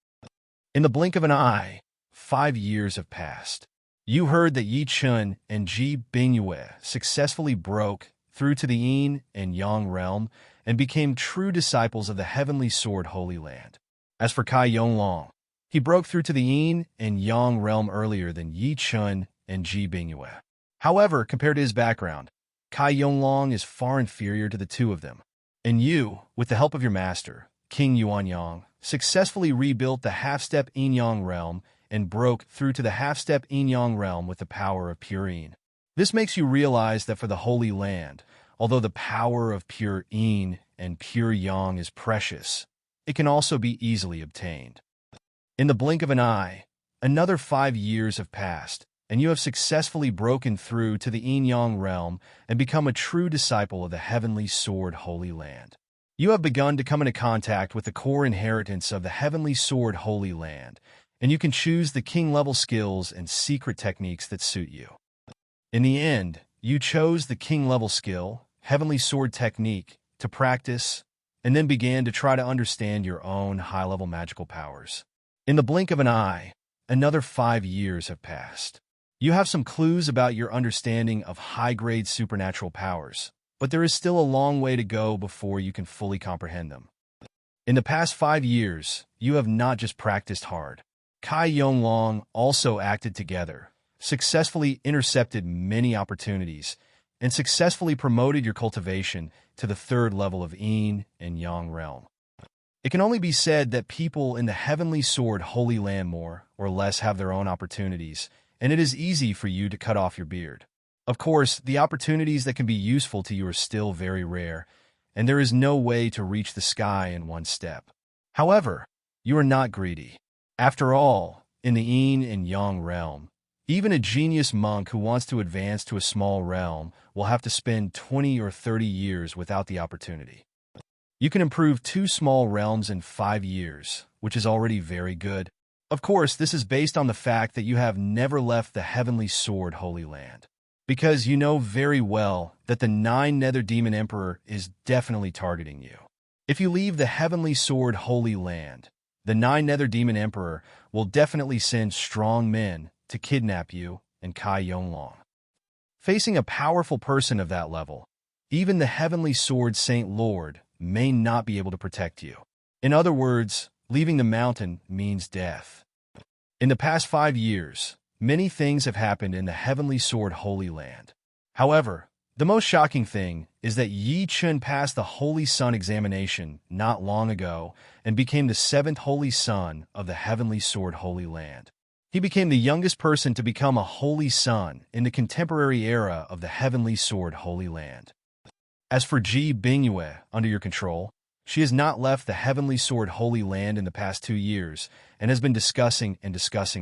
In the blink of an eye, 5 years have passed. You heard that Yi Chun and Ji Bingyue successfully broke through to the Yin and Yang realm and became true disciples of the Heavenly Sword Holy Land. As for Kai Yonglong, he broke through to the Yin and Yang realm earlier than Yi Chun and Ji Bingyue. However, compared to his background, Kai Yonglong is far inferior to the two of them. And you, with the help of your master, King Yuanyang, successfully rebuilt the half-step Yin-Yang realm and broke through to the half-step Yin-Yang realm with the power of pure Yin. This makes you realize that for the Holy Land, although the power of pure Yin and pure Yang is precious, it can also be easily obtained. In the blink of an eye, another 5 years have passed, and you have successfully broken through to the Yin-Yang realm and become a true disciple of the Heavenly Sword Holy Land. You have begun to come into contact with the core inheritance of the Heavenly Sword Holy Land, and you can choose the king-level skills and secret techniques that suit you. In the end, you chose the king-level skill, Heavenly Sword technique, to practice, and then began to try to understand your own high-level magical powers. In the blink of an eye, another 5 years have passed. You have some clues about your understanding of high-grade supernatural powers, but there is still a long way to go before you can fully comprehend them. In the past 5 years, you have not just practiced hard. Kai Yonglong also acted together, successfully intercepted many opportunities, and successfully promoted your cultivation to the 3rd level of Yin and Yang realm. It can only be said that people in the Heavenly Sword Holy Land more or less have their own opportunities, and it is easy for you to cut off your beard. Of course, the opportunities that can be useful to you are still very rare, and there is no way to reach the sky in one step. However, you are not greedy. After all, in the Yin and Yang realm, even a genius monk who wants to advance to a small realm will have to spend 20 or 30 years without the opportunity. You can improve 2 small realms in 5 years, which is already very good. Of course, this is based on the fact that you have never left the Heavenly Sword Holy Land. because you know very well that the 9 Nether Demon Emperor is definitely targeting you. If you leave the Heavenly Sword Holy Land, the 9 Nether Demon Emperor will definitely send strong men to kidnap you and Kai Yonglong. Facing a powerful person of that level, even the Heavenly Sword Saint Lord may not be able to protect you. In other words, leaving the mountain means death. In the past 5 years, many things have happened in the Heavenly Sword Holy Land. However, the most shocking thing is that Yi Chun passed the Holy Sun examination not long ago and became the 7th Holy Sun of the Heavenly Sword Holy Land. He became the youngest person to become a Holy Sun in the contemporary era of the Heavenly Sword Holy Land. As for Ji Bingyue, under your control, she has not left the Heavenly Sword Holy Land in the past 2 years and has been discussing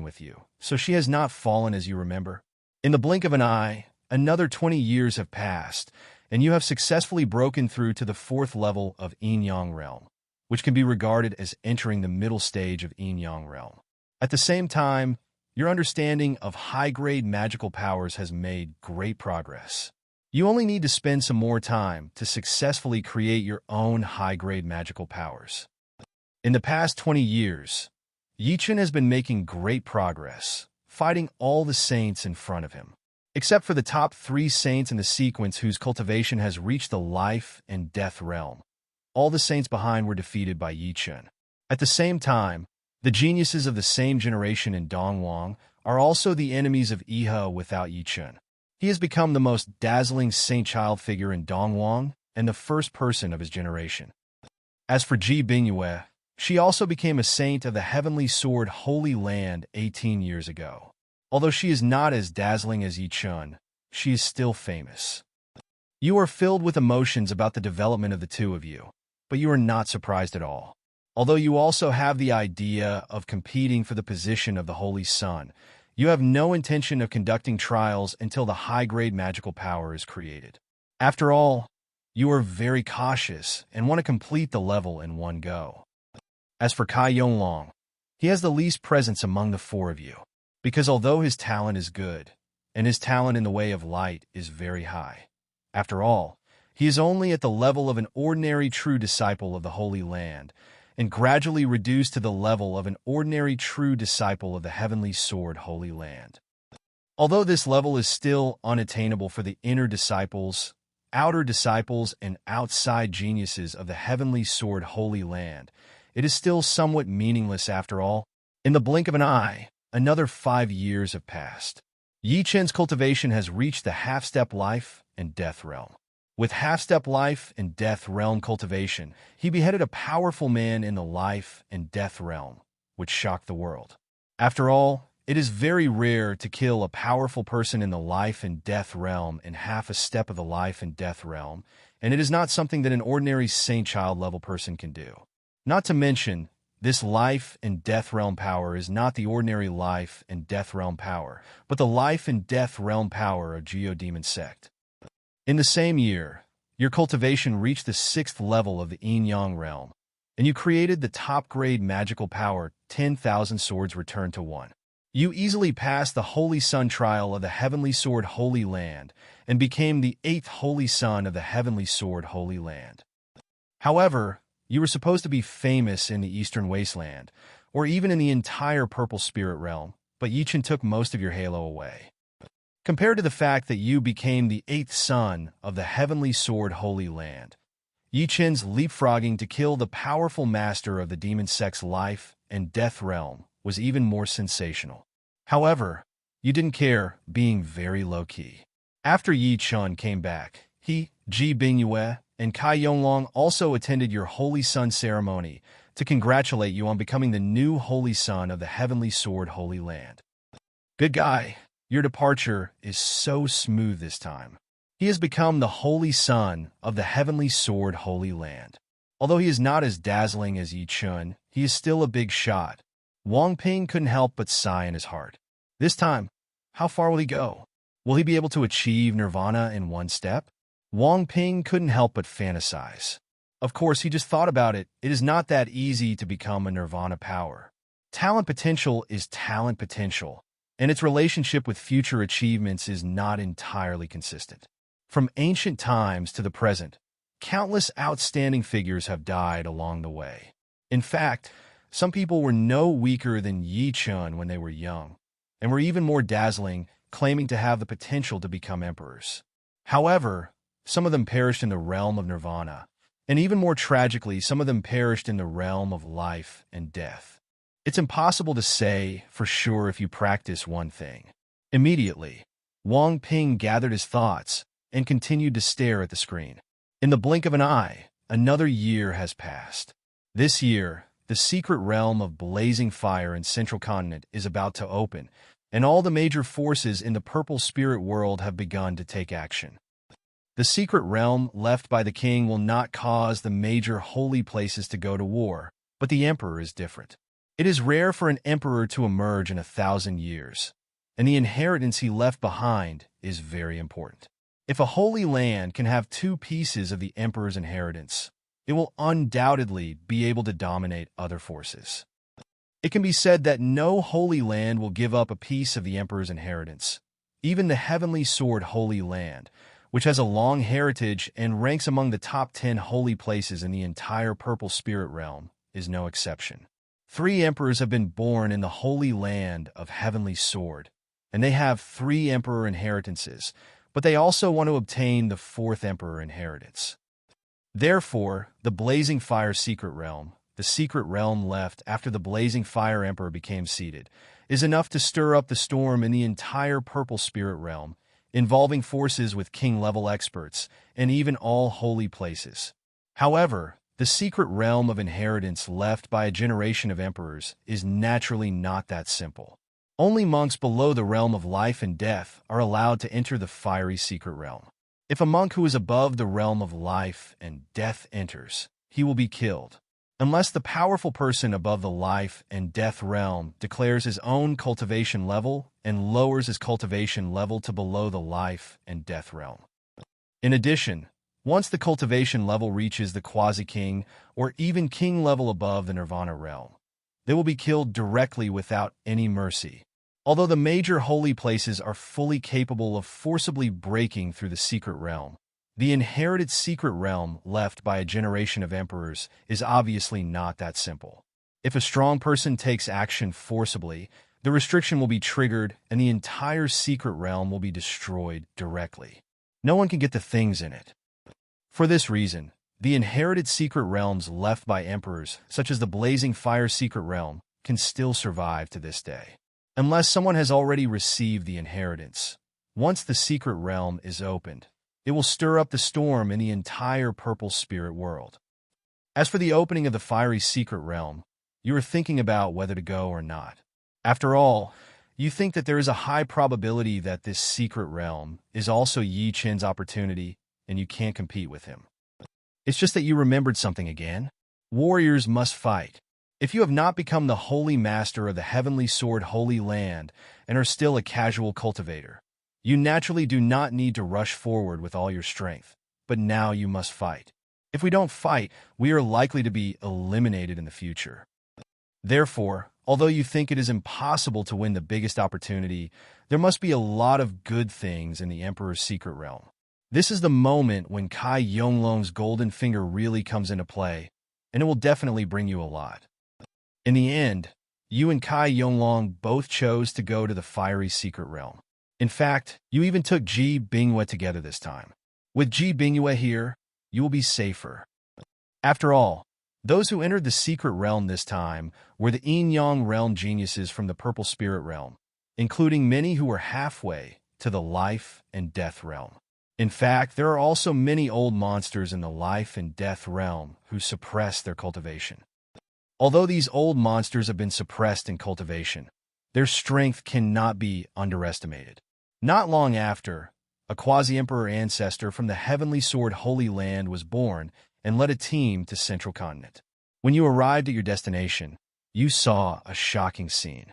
with you, so she has not fallen as you remember. In the blink of an eye, another 20 years have passed, and you have successfully broken through to the 4th level of Yin Yang Realm, which can be regarded as entering the middle stage of Yin Yang Realm. At the same time, your understanding of high-grade magical powers has made great progress. You only need to spend some more time to successfully create your own high-grade magical powers. In the past 20 years, Yi Chun has been making great progress, fighting all the saints in front of him, except for the top 3 saints in the sequence whose cultivation has reached the life and death realm. All the saints behind were defeated by Yi Chun. At the same time, the geniuses of the same generation in Dongwang are also the enemies of Iha without Yi Chun. He has become the most dazzling saint-child figure in Dongwang and the first person of his generation. As for Ji Bingyue, she also became a saint of the Heavenly Sword Holy Land 18 years ago. Although she is not as dazzling as Yi Chun, she is still famous. You are filled with emotions about the development of the two of you, but you are not surprised at all. Although you also have the idea of competing for the position of the Holy Sun, you have no intention of conducting trials until the high-grade magical power is created. After all, you are very cautious and want to complete the level in one go. As for Kai Yonglong, he has the least presence among the 4 of you, because although his talent is good, and his talent in the way of light is very high, after all, he is only at the level of an ordinary true disciple of the Holy Land, and gradually reduced to the level of an ordinary true disciple of the Heavenly Sword Holy Land. Although this level is still unattainable for the inner disciples, outer disciples, and outside geniuses of the Heavenly Sword Holy Land, it is still somewhat meaningless after all. In the blink of an eye, another 5 years have passed. Yi Chun's cultivation has reached the half-step life and death realm. With half-step life and death realm cultivation, he beheaded a powerful man in the life and death realm, which shocked the world. After all, it is very rare to kill a powerful person in the life and death realm in half a step of the life and death realm, and it is not something that an ordinary saint-child level person can do. Not to mention, this life and death realm power is not the ordinary life and death realm power, but the life and death realm power of Geodemon Sect. In the same year, your cultivation reached the 6th level of the Yin Yang realm, and you created the top-grade magical power 10,000 Swords Return to 1. You easily passed the Holy Sun trial of the Heavenly Sword Holy Land and became the 8th Holy Sun of the Heavenly Sword Holy Land. However, you were supposed to be famous in the Eastern Wasteland, or even in the entire Purple Spirit realm, but Yi Chun took most of your halo away. Compared to the fact that you became the 8th Sun of the Heavenly Sword Holy Land, Yi Chun's leapfrogging to kill the powerful master of the Demon Sect's life and death realm was even more sensational. However, you didn't care, being very low-key. After Yi Chun came back, he, Ji Bingyue, and Kai Yonglong also attended your Holy Sun ceremony to congratulate you on becoming the new Holy Sun of the Heavenly Sword Holy Land. Good guy. Your departure is so smooth this time. He has become the Holy Sun of the Heavenly Sword Holy Land. Although he is not as dazzling as Yi Chun, he is still a big shot. Wang Ping couldn't help but sigh in his heart. This time, how far will he go? Will he be able to achieve Nirvana in one step? Wang Ping couldn't help but fantasize. Of course, he just thought about it. It is not that easy to become a Nirvana power. Talent potential is talent potential. and its relationship with future achievements is not entirely consistent. From ancient times to the present, countless outstanding figures have died along the way. In fact, some people were no weaker than Yi Chun when they were young, and were even more dazzling, claiming to have the potential to become emperors. However, some of them perished in the realm of nirvana, and even more tragically, some of them perished in the realm of life and death. It's impossible to say for sure if you practice one thing. Immediately, Wang Ping gathered his thoughts and continued to stare at the screen. In the blink of an eye, another year has passed. This year, the secret realm of blazing fire in Central Continent is about to open, and all the major forces in the purple spirit world have begun to take action. The secret realm left by the king will not cause the major holy places to go to war, but the emperor is different. It is rare for an emperor to emerge in 1,000 years, and the inheritance he left behind is very important. If a holy land can have 2 pieces of the emperor's inheritance, it will undoubtedly be able to dominate other forces. It can be said that no holy land will give up a piece of the emperor's inheritance. Even the heavenly sword Holy Land, which has a long heritage and ranks among the top 10 holy places in the entire purple spirit realm, is no exception. 3 emperors have been born in the Holy Land of Heavenly Sword, and they have 3 emperor inheritances, but they also want to obtain the 4th emperor inheritance. Therefore, the Blazing Fire Secret Realm, the secret realm left after the Blazing Fire Emperor became seated, is enough to stir up the storm in the entire purple spirit realm, involving forces with king-level experts and even all holy places. However, the secret realm of inheritance left by a generation of emperors is naturally not that simple. Only monks below the realm of life and death are allowed to enter the fiery secret realm. If a monk who is above the realm of life and death enters, he will be killed, unless the powerful person above the life and death realm declares his own cultivation level and lowers his cultivation level to below the life and death realm. In addition, once the cultivation level reaches the quasi-king or even king level above the nirvana realm, they will be killed directly without any mercy. Although the major holy places are fully capable of forcibly breaking through the secret realm, the inherited secret realm left by a generation of emperors is obviously not that simple. If a strong person takes action forcibly, the restriction will be triggered and the entire secret realm will be destroyed directly. No one can get the things in it. For this reason, the inherited secret realms left by emperors, such as the Blazing Fire Secret Realm, can still survive to this day, unless someone has already received the inheritance. Once the secret realm is opened, it will stir up the storm in the entire purple spirit world. As for the opening of the fiery secret realm, you are thinking about whether to go or not. After all, you think that there is a high probability that this secret realm is also Yi Chen's opportunity, and you can't compete with him. It's just that you remembered something again. Warriors must fight. If you have not become the holy master of the heavenly sword Holy Land and are still a casual cultivator, you naturally do not need to rush forward with all your strength, but now you must fight. If we don't fight, we are likely to be eliminated in the future. Therefore, although you think it is impossible to win the biggest opportunity, there must be a lot of good things in the Emperor's secret realm. This is the moment when Kai Yonglong's golden finger really comes into play, and it will definitely bring you a lot. In the end, you and Kai Yonglong both chose to go to the fiery secret realm. In fact, you even took Ji Bingyue together this time. With Ji Bingyue here, you will be safer. After all, those who entered the secret realm this time were the Yin-Yang realm geniuses from the purple spirit realm, including many who were halfway to the life and death realm. In fact, there are also many old monsters in the life and death realm who suppress their cultivation. Although these old monsters have been suppressed in cultivation, their strength cannot be underestimated. Not long after, a quasi-emperor ancestor from the heavenly sword Holy Land was born and led a team to Central Continent. When you arrived at your destination, you saw a shocking scene.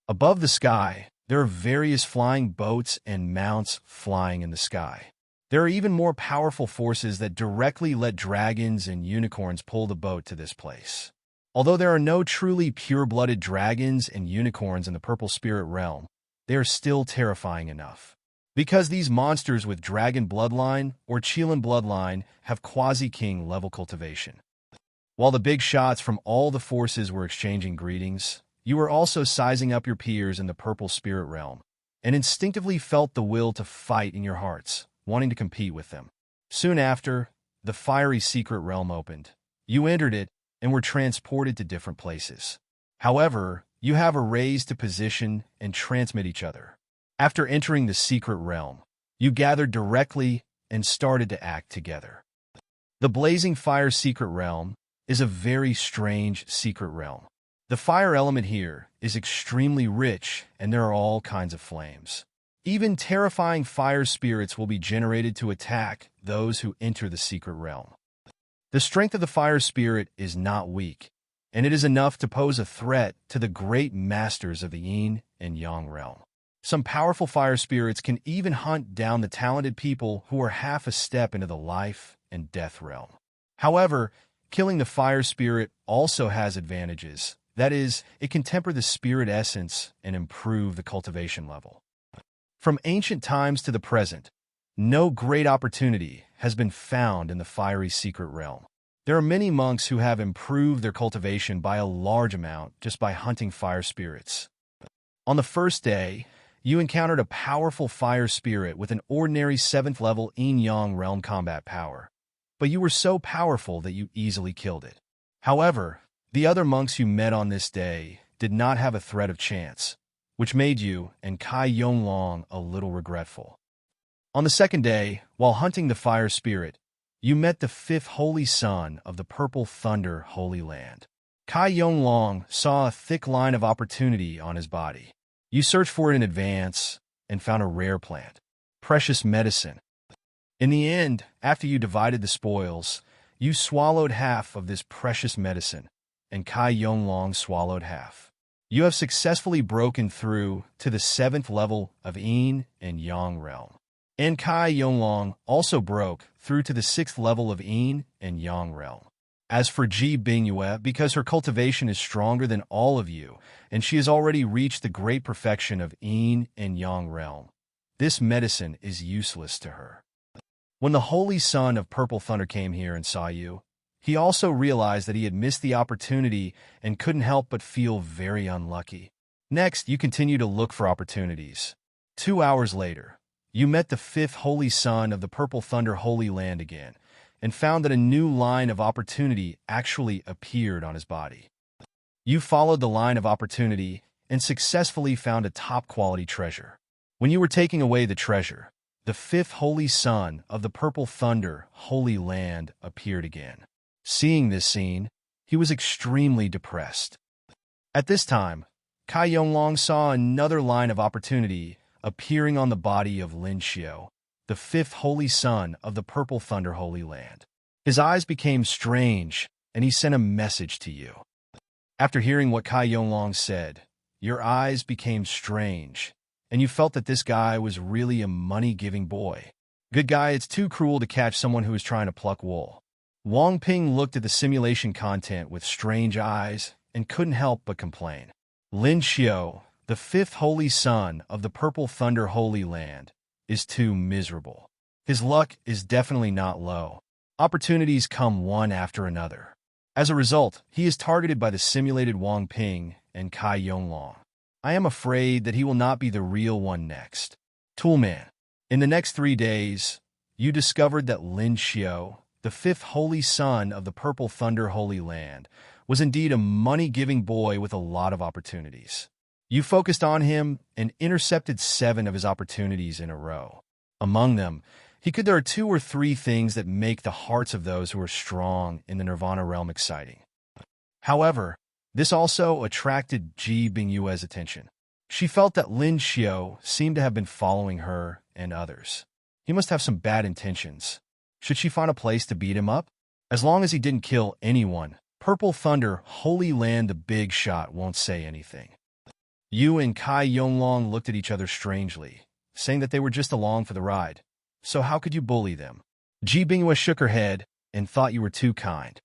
Above the sky, there are various flying boats and mounts flying in the sky. There are even more powerful forces that directly let dragons and unicorns pull the boat to this place. Although there are no truly pure-blooded dragons and unicorns in the purple spirit realm, they are still terrifying enough. Because these monsters with dragon bloodline or Qilin bloodline have quasi-king level cultivation. While the big shots from all the forces were exchanging greetings, you were also sizing up your peers in the purple spirit realm, and instinctively felt the will to fight in your hearts, wanting to compete with them. Soon after, the fiery secret realm opened. You entered it and were transported to different places. However, you have a raise to position and transmit each other. After entering the secret realm, you gathered directly and started to act together. The blazing fire secret realm is a very strange secret realm. The fire element here is extremely rich, and there are all kinds of flames. Even terrifying fire spirits will be generated to attack those who enter the secret realm. The strength of the fire spirit is not weak, and it is enough to pose a threat to the great masters of the yin and yang realm. Some powerful fire spirits can even hunt down the talented people who are half a step into the life and death realm. However, killing the fire spirit also has advantages. That is, it can temper the spirit essence and improve the cultivation level. From ancient times to the present, no great opportunity has been found in the fiery secret realm. There are many monks who have improved their cultivation by a large amount just by hunting fire spirits. On the first day, you encountered a powerful fire spirit with an ordinary 7th level yin-yang realm combat power, but you were so powerful that you easily killed it. However, the other monks you met on this day did not have a threat of chance, which made you and Kai Yonglong a little regretful. On the second day, while hunting the fire spirit, you met the 5th holy son of the Purple Thunder Holy Land. Kai Yonglong saw a thick line of opportunity on his body. You searched for it in advance and found a rare plant, precious medicine. In the end, after you divided the spoils, you swallowed half of this precious medicine, and Kai Yonglong swallowed half. You have successfully broken through to the 7th level of yin and yang realm. And Kai Yonglong also broke through to the 6th level of yin and yang realm. As for Ji Bingyue, because her cultivation is stronger than all of you, and she has already reached the great perfection of yin and yang realm, this medicine is useless to her. When the Holy Son of Purple Thunder came here and saw you, he also realized that he had missed the opportunity and couldn't help but feel very unlucky. Next, you continue to look for opportunities. 2 hours later, you met the 5th Holy Son of the Purple Thunder Holy Land again, and found that a new line of opportunity actually appeared on his body. You followed the line of opportunity and successfully found a top-quality treasure. When you were taking away the treasure, the 5th Holy Son of the Purple Thunder Holy Land appeared again. Seeing this scene, he was extremely depressed. At this time, Kai Yonglong saw another line of opportunity appearing on the body of Lin Xiao, the 5th Holy Son of the Purple Thunder Holy Land. His eyes became strange, and he sent a message to you. After hearing what Kai Yonglong said, your eyes became strange, and you felt that this guy was really a money-giving boy. Good guy, it's too cruel to catch someone who is trying to pluck wool. Wang Ping looked at the simulation content with strange eyes and couldn't help but complain. Lin Xiao, the 5th Holy Son of the Purple Thunder Holy Land, is too miserable. His luck is definitely not low. Opportunities come one after another. As a result, he is targeted by the simulated Wang Ping and Kai Yonglong. I am afraid that he will not be the real one next. Toolman, in the next 3 days, you discovered that Lin Xiao, the 5th Holy Son of the Purple Thunder Holy Land, was indeed a money-giving boy with a lot of opportunities. You focused on him and intercepted 7 of his opportunities in a row. Among them, there are 2 or 3 things that make the hearts of those who are strong in the Nirvana realm exciting. However, this also attracted Ji Bingyue's attention. She felt that Lin Xiao seemed to have been following her and others. He must have some bad intentions. Should she find a place to beat him up? As long as he didn't kill anyone, Purple Thunder Holy Land the big shot won't say anything. You and Kai Yonglong looked at each other strangely, saying that they were just along for the ride. So how could you bully them? Ji Bingyue shook her head and thought you were too kind.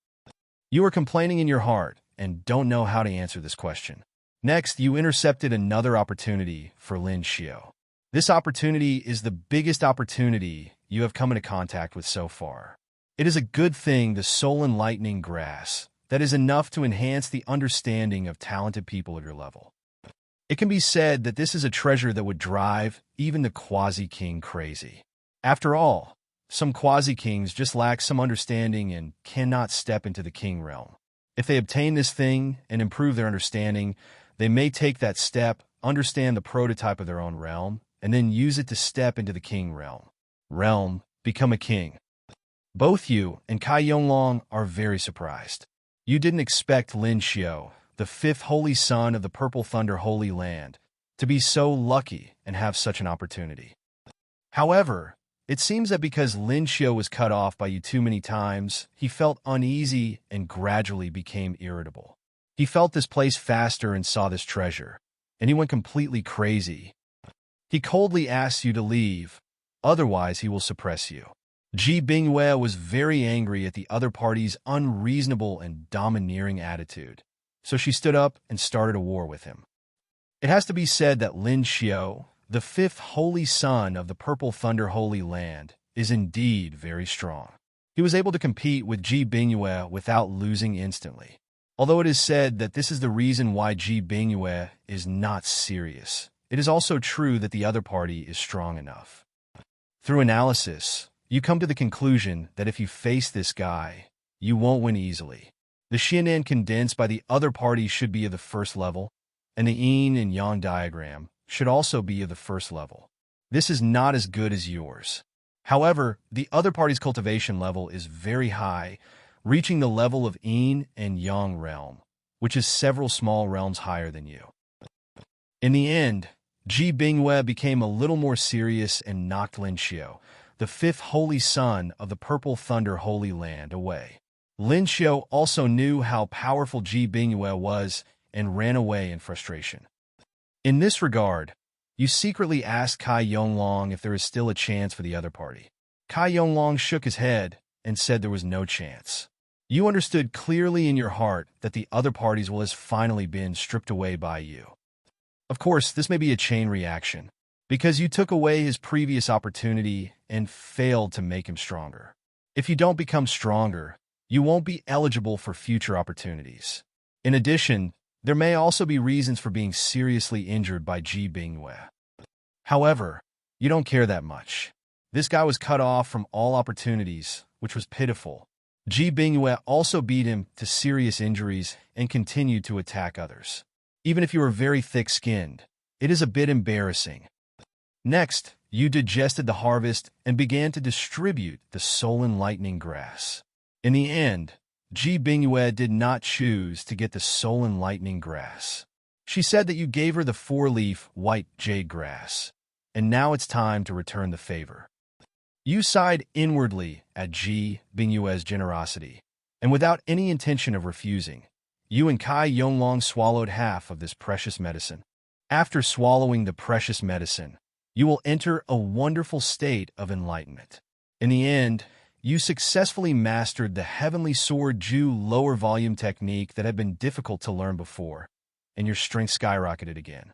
You are complaining in your heart and don't know how to answer this question. Next, you intercepted another opportunity for Lin Xiao. This opportunity is the biggest opportunity you have come into contact with so far. It is a good thing, the soul-enlightening grass, that is enough to enhance the understanding of talented people of your level. It can be said that this is a treasure that would drive even the quasi-king crazy. After all, some quasi-kings just lack some understanding and cannot step into the king realm. If they obtain this thing and improve their understanding, they may take that step, understand the prototype of their own realm, and then use it to step into the king realm, become a king. Both you and Kai Yonglong are very surprised. You didn't expect Lin Xiao, the fifth holy son of the Purple Thunder Holy Land, to be so lucky and have such an opportunity. However, it seems that because Lin Xiao was cut off by you too many times, he felt uneasy and gradually became irritable. He felt this place faster and saw this treasure, and he went completely crazy. He coldly asked you to leave, otherwise he will suppress you. Ji Bingyue was very angry at the other party's unreasonable and domineering attitude, so she stood up and started a war with him. It has to be said that Lin Xiao, the fifth holy son of the Purple Thunder Holy Land, is indeed very strong. He was able to compete with Ji Bingyue without losing instantly. Although it is said that this is the reason why Ji Bingyue is not serious, it is also true that the other party is strong enough. Through analysis, you come to the conclusion that if you face this guy, you won't win easily. The Xianan condensed by the other party should be of the first level, and the yin and yang diagram should also be of the first level. This is not as good as yours. However, the other party's cultivation level is very high, reaching the level of yin and yang realm, which is several small realms higher than you. In the end, Ji Bingyue became a little more serious and knocked Lin Xiao, the fifth holy son of the Purple Thunder Holy Land, away. Lin Xiao also knew how powerful Ji Bingyue was and ran away in frustration. In this regard, you secretly asked Kai Yonglong if there is still a chance for the other party. Kai Yonglong shook his head and said there was no chance. You understood clearly in your heart that the other parties will has finally been stripped away by you. Of course, this may be a chain reaction, because you took away his previous opportunity and failed to make him stronger. If you don't become stronger, you won't be eligible for future opportunities. In addition, there may also be reasons for being seriously injured by Ji Bingyue. However, you don't care that much. This guy was cut off from all opportunities, which was pitiful. Ji Bingyue also beat him to serious injuries and continued to attack others. Even if you are very thick-skinned, it is a bit embarrassing. Next, you digested the harvest and began to distribute the soul-enlightening grass. In the end, Ji Bingyue did not choose to get the soul-enlightening grass. She said that you gave her the four-leaf white jade grass, and now it's time to return the favor. You sighed inwardly at Ji Bingyue's generosity, and without any intention of refusing, you and Kai Yonglong swallowed half of this precious medicine. After swallowing the precious medicine, you will enter a wonderful state of enlightenment. In the end, you successfully mastered the Heavenly Sword Ju lower volume technique that had been difficult to learn before, and your strength skyrocketed again.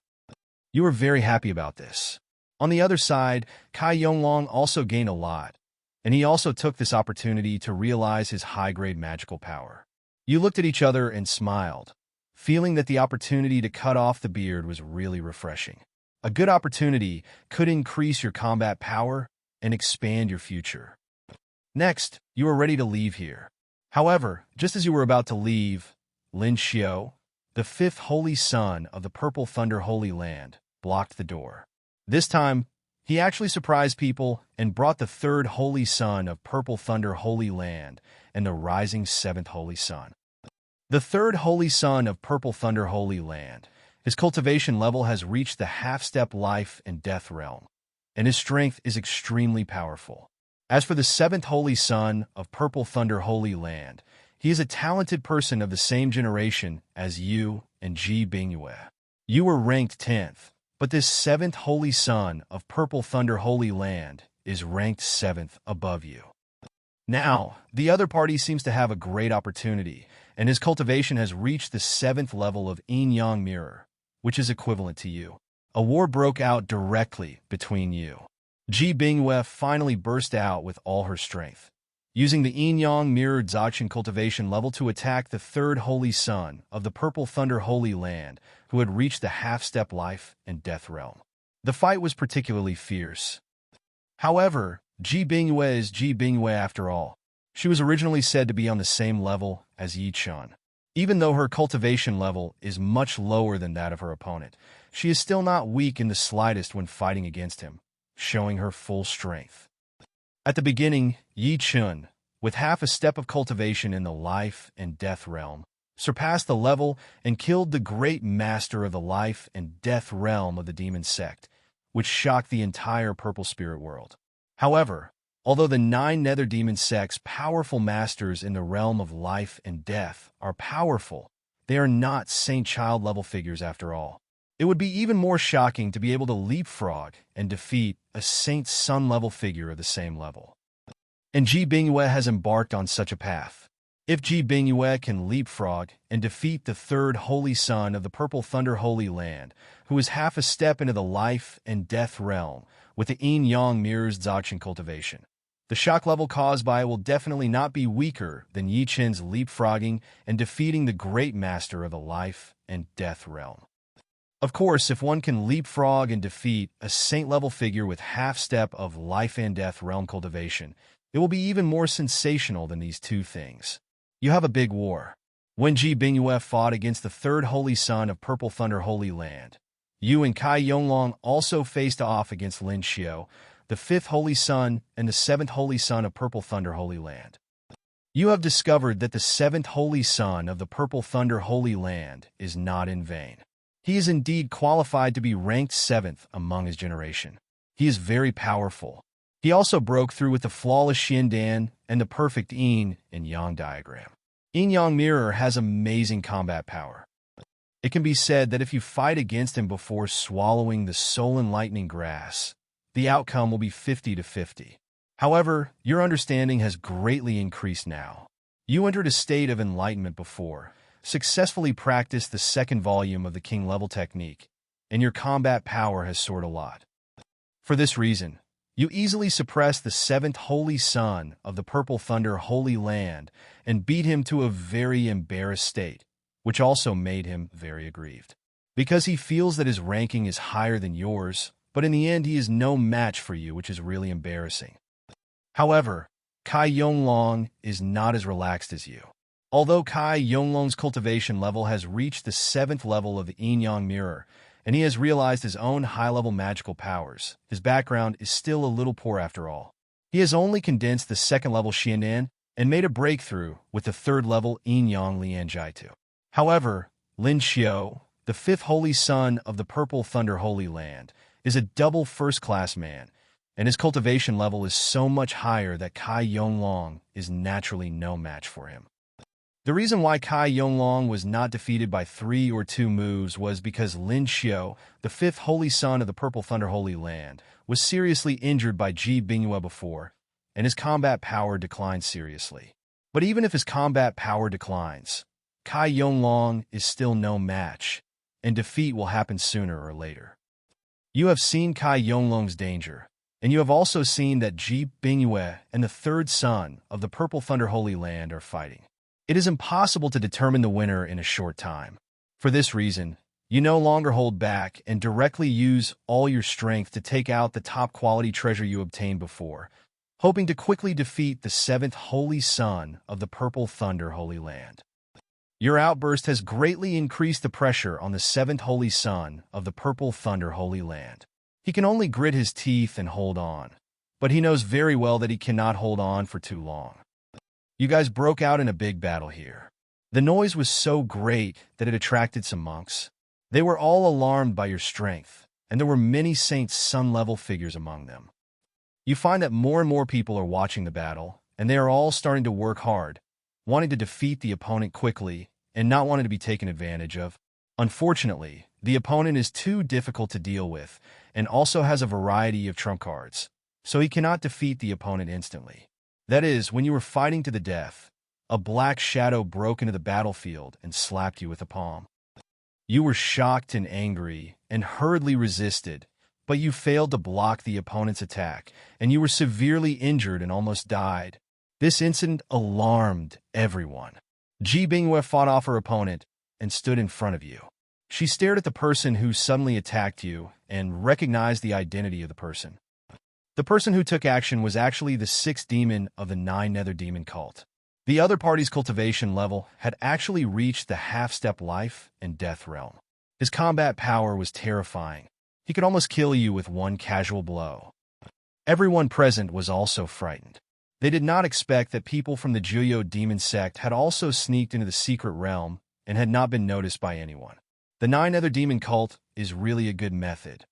You were very happy about this. On the other side, Kai Yonglong also gained a lot, and he also took this opportunity to realize his high-grade magical power. You looked at each other and smiled, feeling that the opportunity to cut off the beard was really refreshing. A good opportunity could increase your combat power and expand your future. Next, you were ready to leave here. However, just as you were about to leave, Lin Xiao, the fifth holy son of the Purple Thunder Holy Land, blocked the door. This time, he actually surprised people and brought the third holy son of Purple Thunder Holy Land and the rising seventh holy son. The third holy son of Purple Thunder Holy Land, his cultivation level has reached the half-step life and death realm, and his strength is extremely powerful. As for the seventh holy son of Purple Thunder Holy Land, he is a talented person of the same generation as you and Ji Bingyue. You were ranked 10th, but this seventh holy son of Purple Thunder Holy Land is ranked 7th above you. Now, the other party seems to have a great opportunity, and his cultivation has reached the 7th level of Yin-Yang Mirror, which is equivalent to you. A war broke out directly between you. Ji Bingyue finally burst out with all her strength, using the yin-yang mirror Dzogchen cultivation level to attack the third holy son of the Purple Thunder Holy Land, who had reached the half-step life and death realm. The fight was particularly fierce. However, Ji Bingyue is Ji Bingyue after all. She was originally said to be on the same level as Yi Chun. Even though her cultivation level is much lower than that of her opponent, she is still not weak in the slightest when fighting against him, showing her full strength. At the beginning, Yi Chun, with half a step of cultivation in the life and death realm, surpassed the level and killed the great master of the life and death realm of the demon sect, which shocked the entire purple spirit world. However, although the 9 nether demon sects' powerful masters in the realm of life and death are powerful, they are not Saint Child level figures after all. It would be even more shocking to be able to leapfrog and defeat a Saint Sun level figure of the same level. And Ji Bingyue has embarked on such a path. If Ji Bingyue can leapfrog and defeat the third holy son of the Purple Thunder Holy Land, who is half a step into the life and death realm with the yin-yang mirrors Dzogchen cultivation, the shock level caused by it will definitely not be weaker than Yi Chun's leapfrogging and defeating the great master of the life and death realm. Of course, if one can leapfrog and defeat a saint-level figure with half-step of life and death realm cultivation, it will be even more sensational than these two things. You have a big war. When Ji Bingyue fought against the third holy son of Purple Thunder Holy Land, Yu and Kai Yonglong also faced off against Lin Xiao, the 5th holy son and the 7th holy son of Purple Thunder Holy Land. You have discovered that the 7th holy son of the Purple Thunder Holy Land is not in vain. He is indeed qualified to be ranked 7th among his generation. He is very powerful. He also broke through with the flawless Xiandan and the perfect yin and yang diagram. Yin-yang mirror has amazing combat power. It can be said that if you fight against him before swallowing the soul enlightening grass, the outcome will be 50-50. However, your understanding has greatly increased now. You entered a state of enlightenment before, successfully practiced the 2nd volume of the King level technique, and your combat power has soared a lot. For this reason, you easily suppressed the 7th holy son of the Purple Thunder Holy Land and beat him to a very embarrassed state, which also made him very aggrieved. Because he feels that his ranking is higher than yours, but in the end he is no match for you, which is really embarrassing. However, Kai Yonglong is not as relaxed as you. Although Kai Yonglong's cultivation level has reached the 7th level of the yin-yang mirror, and he has realized his own high-level magical powers, his background is still a little poor after all. He has only condensed the 2nd level Xiandan and made a breakthrough with the 3rd level yin-yang lianjitu. However, Lin Xiao, the 5th holy son of the Purple Thunder Holy Land, is a double first-class man, and his cultivation level is so much higher that Kai Yonglong is naturally no match for him. The reason why Kai Yonglong was not defeated by 3 or 2 moves was because Lin Xiao, the 5th holy son of the Purple Thunder Holy Land, was seriously injured by Ji Bingyue before, and his combat power declined seriously. But even if his combat power declines, Kai Yonglong is still no match, and defeat will happen sooner or later. You have seen Kai Yonglong's danger, and you have also seen that Ji Bingyue and the 3rd son of the Purple Thunder Holy Land are fighting. It is impossible to determine the winner in a short time. For this reason, you no longer hold back and directly use all your strength to take out the top-quality treasure you obtained before, hoping to quickly defeat the 7th holy son of the Purple Thunder Holy Land. Your outburst has greatly increased the pressure on the 7th holy son of the Purple Thunder Holy Land. He can only grit his teeth and hold on, but he knows very well that he cannot hold on for too long. You guys broke out in a big battle here. The noise was so great that it attracted some monks. They were all alarmed by your strength, and there were many Saint Sun-level figures among them. You find that more and more people are watching the battle, and they are all starting to work hard, wanting to defeat the opponent quickly and not wanting to be taken advantage of. Unfortunately, the opponent is too difficult to deal with and also has a variety of trump cards, so he cannot defeat the opponent instantly. That is, when you were fighting to the death, a black shadow broke into the battlefield and slapped you with a palm. You were shocked and angry and hurriedly resisted, but you failed to block the opponent's attack, and you were severely injured and almost died. This incident alarmed everyone. Ji Bingyue fought off her opponent and stood in front of you. She stared at the person who suddenly attacked you and recognized the identity of the person. The person who took action was actually the sixth demon of the Nine Nether Demon cult. The other party's cultivation level had actually reached the half-step life and death realm. His combat power was terrifying. He could almost kill you with one casual blow. Everyone present was also frightened. They did not expect that people from the Juyo demon sect had also sneaked into the secret realm and had not been noticed by anyone. The Nine Nether Demon cult is really a good method.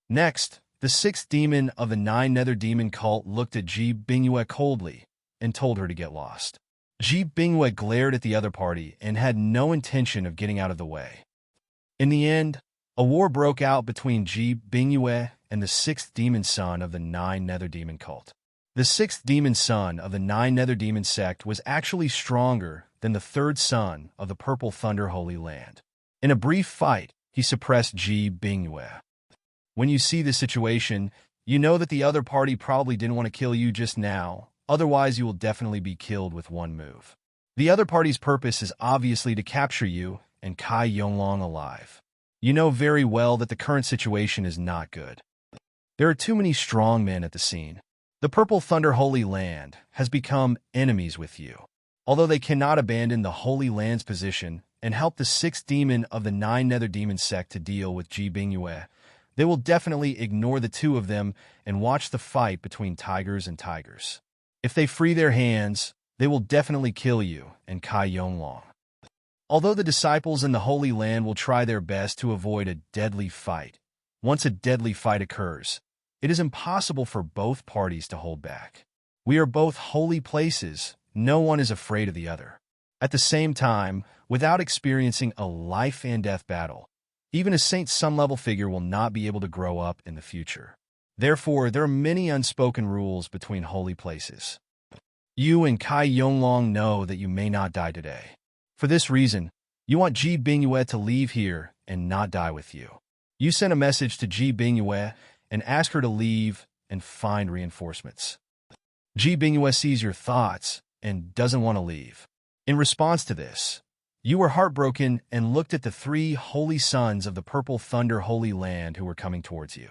Next, the sixth demon of the Nine Nether Demon cult looked at Ji Bingyue coldly and told her to get lost. Ji Bingyue glared at the other party and had no intention of getting out of the way. In the end, a war broke out between Ji Bingyue and the sixth demon son of the Nine Nether Demon cult. The sixth demon son of the Nine Nether Demon sect was actually stronger than the third son of the Purple Thunder Holy Land. In a brief fight, he suppressed Ji Bingyue. When you see this situation, you know that the other party probably didn't want to kill you just now, otherwise you will definitely be killed with one move. The other party's purpose is obviously to capture you and Kai Yonglong alive. You know very well that the current situation is not good. There are too many strong men at the scene. The Purple Thunder Holy Land has become enemies with you. Although they cannot abandon the Holy Land's position and help the sixth demon of the Nine Nether Demon sect to deal with Ji Bingyue, they will definitely ignore the two of them and watch the fight between tigers and tigers. If they free their hands, they will definitely kill you and Kai Yonglong. Although the disciples in the Holy Land will try their best to avoid a deadly fight, once a deadly fight occurs, it is impossible for both parties to hold back. We are both holy places. No one is afraid of the other. At the same time, without experiencing a life and death battle, even a Saint Sun-level figure will not be able to grow up in the future. Therefore, there are many unspoken rules between holy places. You and Kai Yonglong know that you may not die today. For this reason, you want Ji Bingyue to leave here and not die with you. You send a message to Ji Bingyue and ask her to leave and find reinforcements. Ji Bingyue sees your thoughts and doesn't want to leave. In response to this, you were heartbroken and looked at the three holy sons of the Purple Thunder Holy Land who were coming towards you.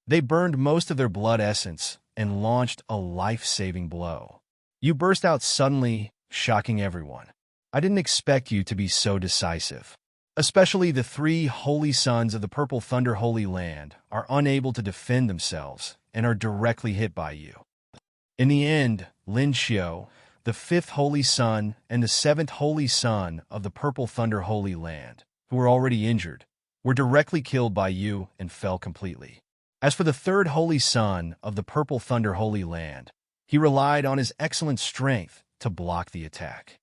They burned most of their blood essence and launched a life-saving blow. You burst out suddenly, shocking everyone. I didn't expect you to be so decisive. Especially the three holy sons of the Purple Thunder Holy Land are unable to defend themselves and are directly hit by you. In the end, Lin Xiu, the fifth holy son and the seventh holy son of the Purple Thunder Holy Land, who were already injured, were directly killed by you and fell completely. As for the third holy son of the Purple Thunder Holy Land, he relied on his excellent strength to block the attack.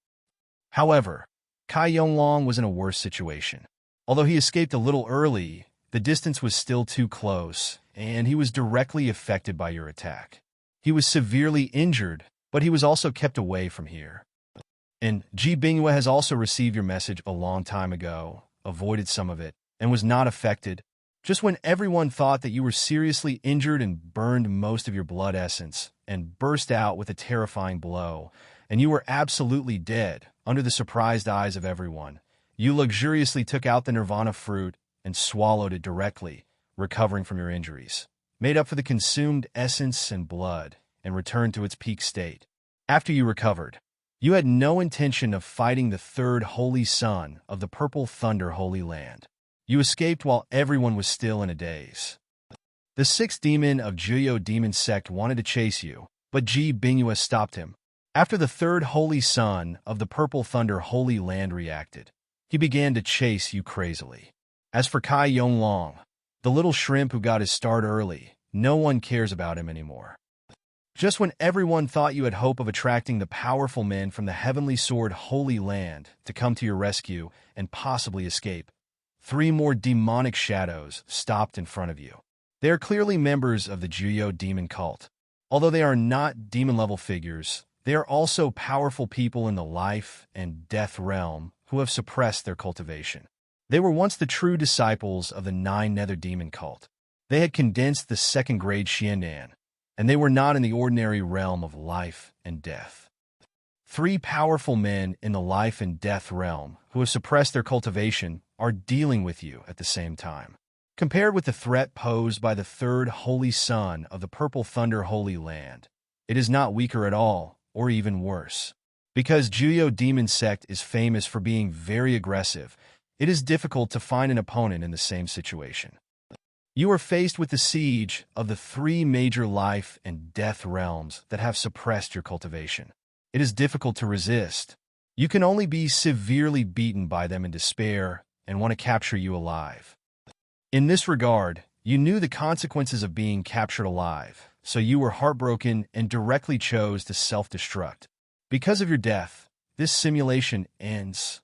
However, Kai Yonglong was in a worse situation. Although he escaped a little early, the distance was still too close, and he was directly affected by your attack. He was severely injured, but he was also kept away from here. And Ji Bingyue has also received your message a long time ago, avoided some of it, and was not affected. Just when everyone thought that you were seriously injured and burned most of your blood essence, and burst out with a terrifying blow, and you were absolutely dead under the surprised eyes of everyone, you luxuriously took out the nirvana fruit and swallowed it directly, recovering from your injuries, made up for the consumed essence and blood, and returned to its peak state. After you recovered, you had no intention of fighting the third holy son of the Purple Thunder Holy Land. You escaped while everyone was still in a daze. The sixth demon of Juyo demon sect wanted to chase you, but Ji Bingyue stopped him. After the third holy son of the Purple Thunder Holy Land reacted, he began to chase you crazily. As for Kai Yonglong, the little shrimp who got his start early, no one cares about him anymore. Just when everyone thought you had hope of attracting the powerful men from the Heavenly Sword Holy Land to come to your rescue and possibly escape, three more demonic shadows stopped in front of you. They are clearly members of the Juyo demon cult. Although they are not demon-level figures, they are also powerful people in the life and death realm who have suppressed their cultivation. They were once the true disciples of the Nine Nether Demon cult. They had condensed the second-grade Xiandan, and they were not in the ordinary realm of life and death. Three powerful men in the life and death realm who have suppressed their cultivation are dealing with you at the same time. Compared with the threat posed by the third holy son of the Purple Thunder Holy Land, it is not weaker at all, or even worse. Because Juyo Demon Sect is famous for being very aggressive, it is difficult to find an opponent in the same situation. You are faced with the siege of the three major life and death realms that have suppressed your cultivation. It is difficult to resist. You can only be severely beaten by them in despair and want to capture you alive. In this regard, you knew the consequences of being captured alive, so you were heartbroken and directly chose to self-destruct. Because of your death, this simulation ends.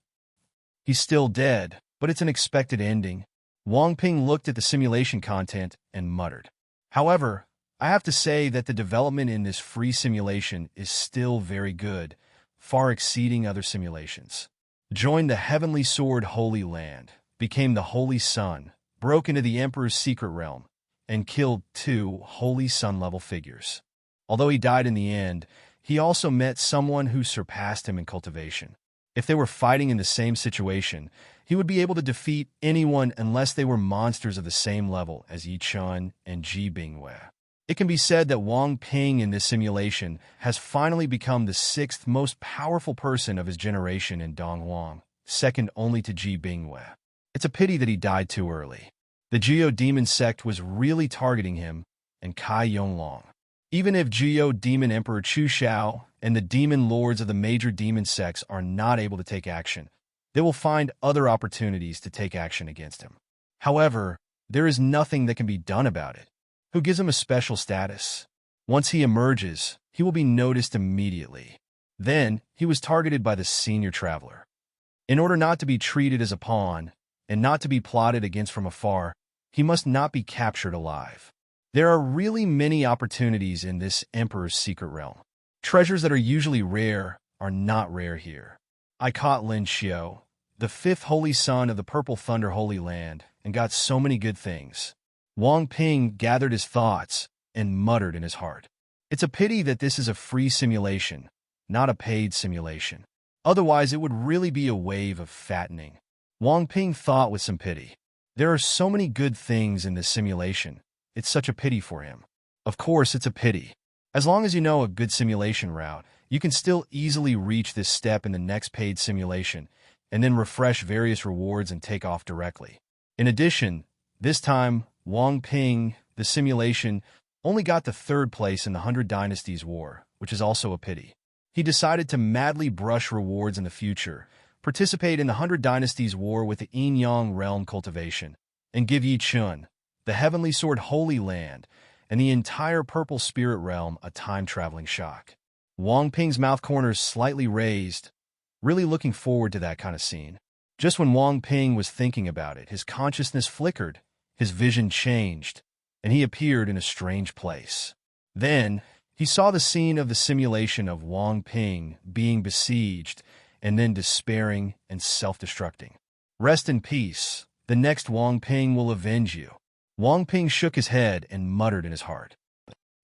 He's still dead, but it's an expected ending. Wang Ping looked at the simulation content and muttered. However, I have to say that the development in this free simulation is still very good, far exceeding other simulations. Joined the Heavenly Sword Holy Land, became the Holy Sun, broke into the Emperor's secret realm, and killed 2 Holy Sun-level figures. Although he died in the end, he also met someone who surpassed him in cultivation. If they were fighting in the same situation, he would be able to defeat anyone unless they were monsters of the same level as Yi Chun and Ji Bingwei. It can be said that Wang Ping in this simulation has finally become the 6th most powerful person of his generation in Donghuang, second only to Ji Bingwei. It's a pity that he died too early. The Juyo Demon Sect was really targeting him and Kai Yonglong. Even if Juyo Demon Emperor Chu Xiao and the demon lords of the major demon sects are not able to take action, they will find other opportunities to take action against him. However, there is nothing that can be done about it. Who gives him a special status? Once he emerges, he will be noticed immediately. Then, he was targeted by the senior traveler. In order not to be treated as a pawn, and not to be plotted against from afar, he must not be captured alive. There are really many opportunities in this Emperor's secret realm. Treasures that are usually rare are not rare here. I caught Lin Xiao, the 5th holy son of the Purple Thunder Holy Land, and got so many good things. Wang Ping gathered his thoughts and muttered in his heart. It's a pity that this is a free simulation, not a paid simulation. Otherwise, it would really be a wave of fattening. Wang Ping thought with some pity. There are so many good things in this simulation. It's such a pity for him. Of course, it's a pity. As long as you know a good simulation route, you can still easily reach this step in the next paid simulation, and then refresh various rewards and take off directly. In addition, this time, Wang Ping, the simulation, only got the 3rd place in the 100 Dynasties War, which is also a pity. He decided to madly brush rewards in the future, participate in the 100 Dynasties War with the Yin Yang realm cultivation, and give Yi Chun, the Heavenly Sword Holy Land, and the entire Purple Spirit realm a time-traveling shock. Wang Ping's mouth corners slightly raised, really looking forward to that kind of scene. Just when Wang Ping was thinking about it, his consciousness flickered, his vision changed, and he appeared in a strange place. Then, he saw the scene of the simulation of Wang Ping being besieged and then despairing and self-destructing. Rest in peace. The next Wang Ping will avenge you. Wang Ping shook his head and muttered in his heart.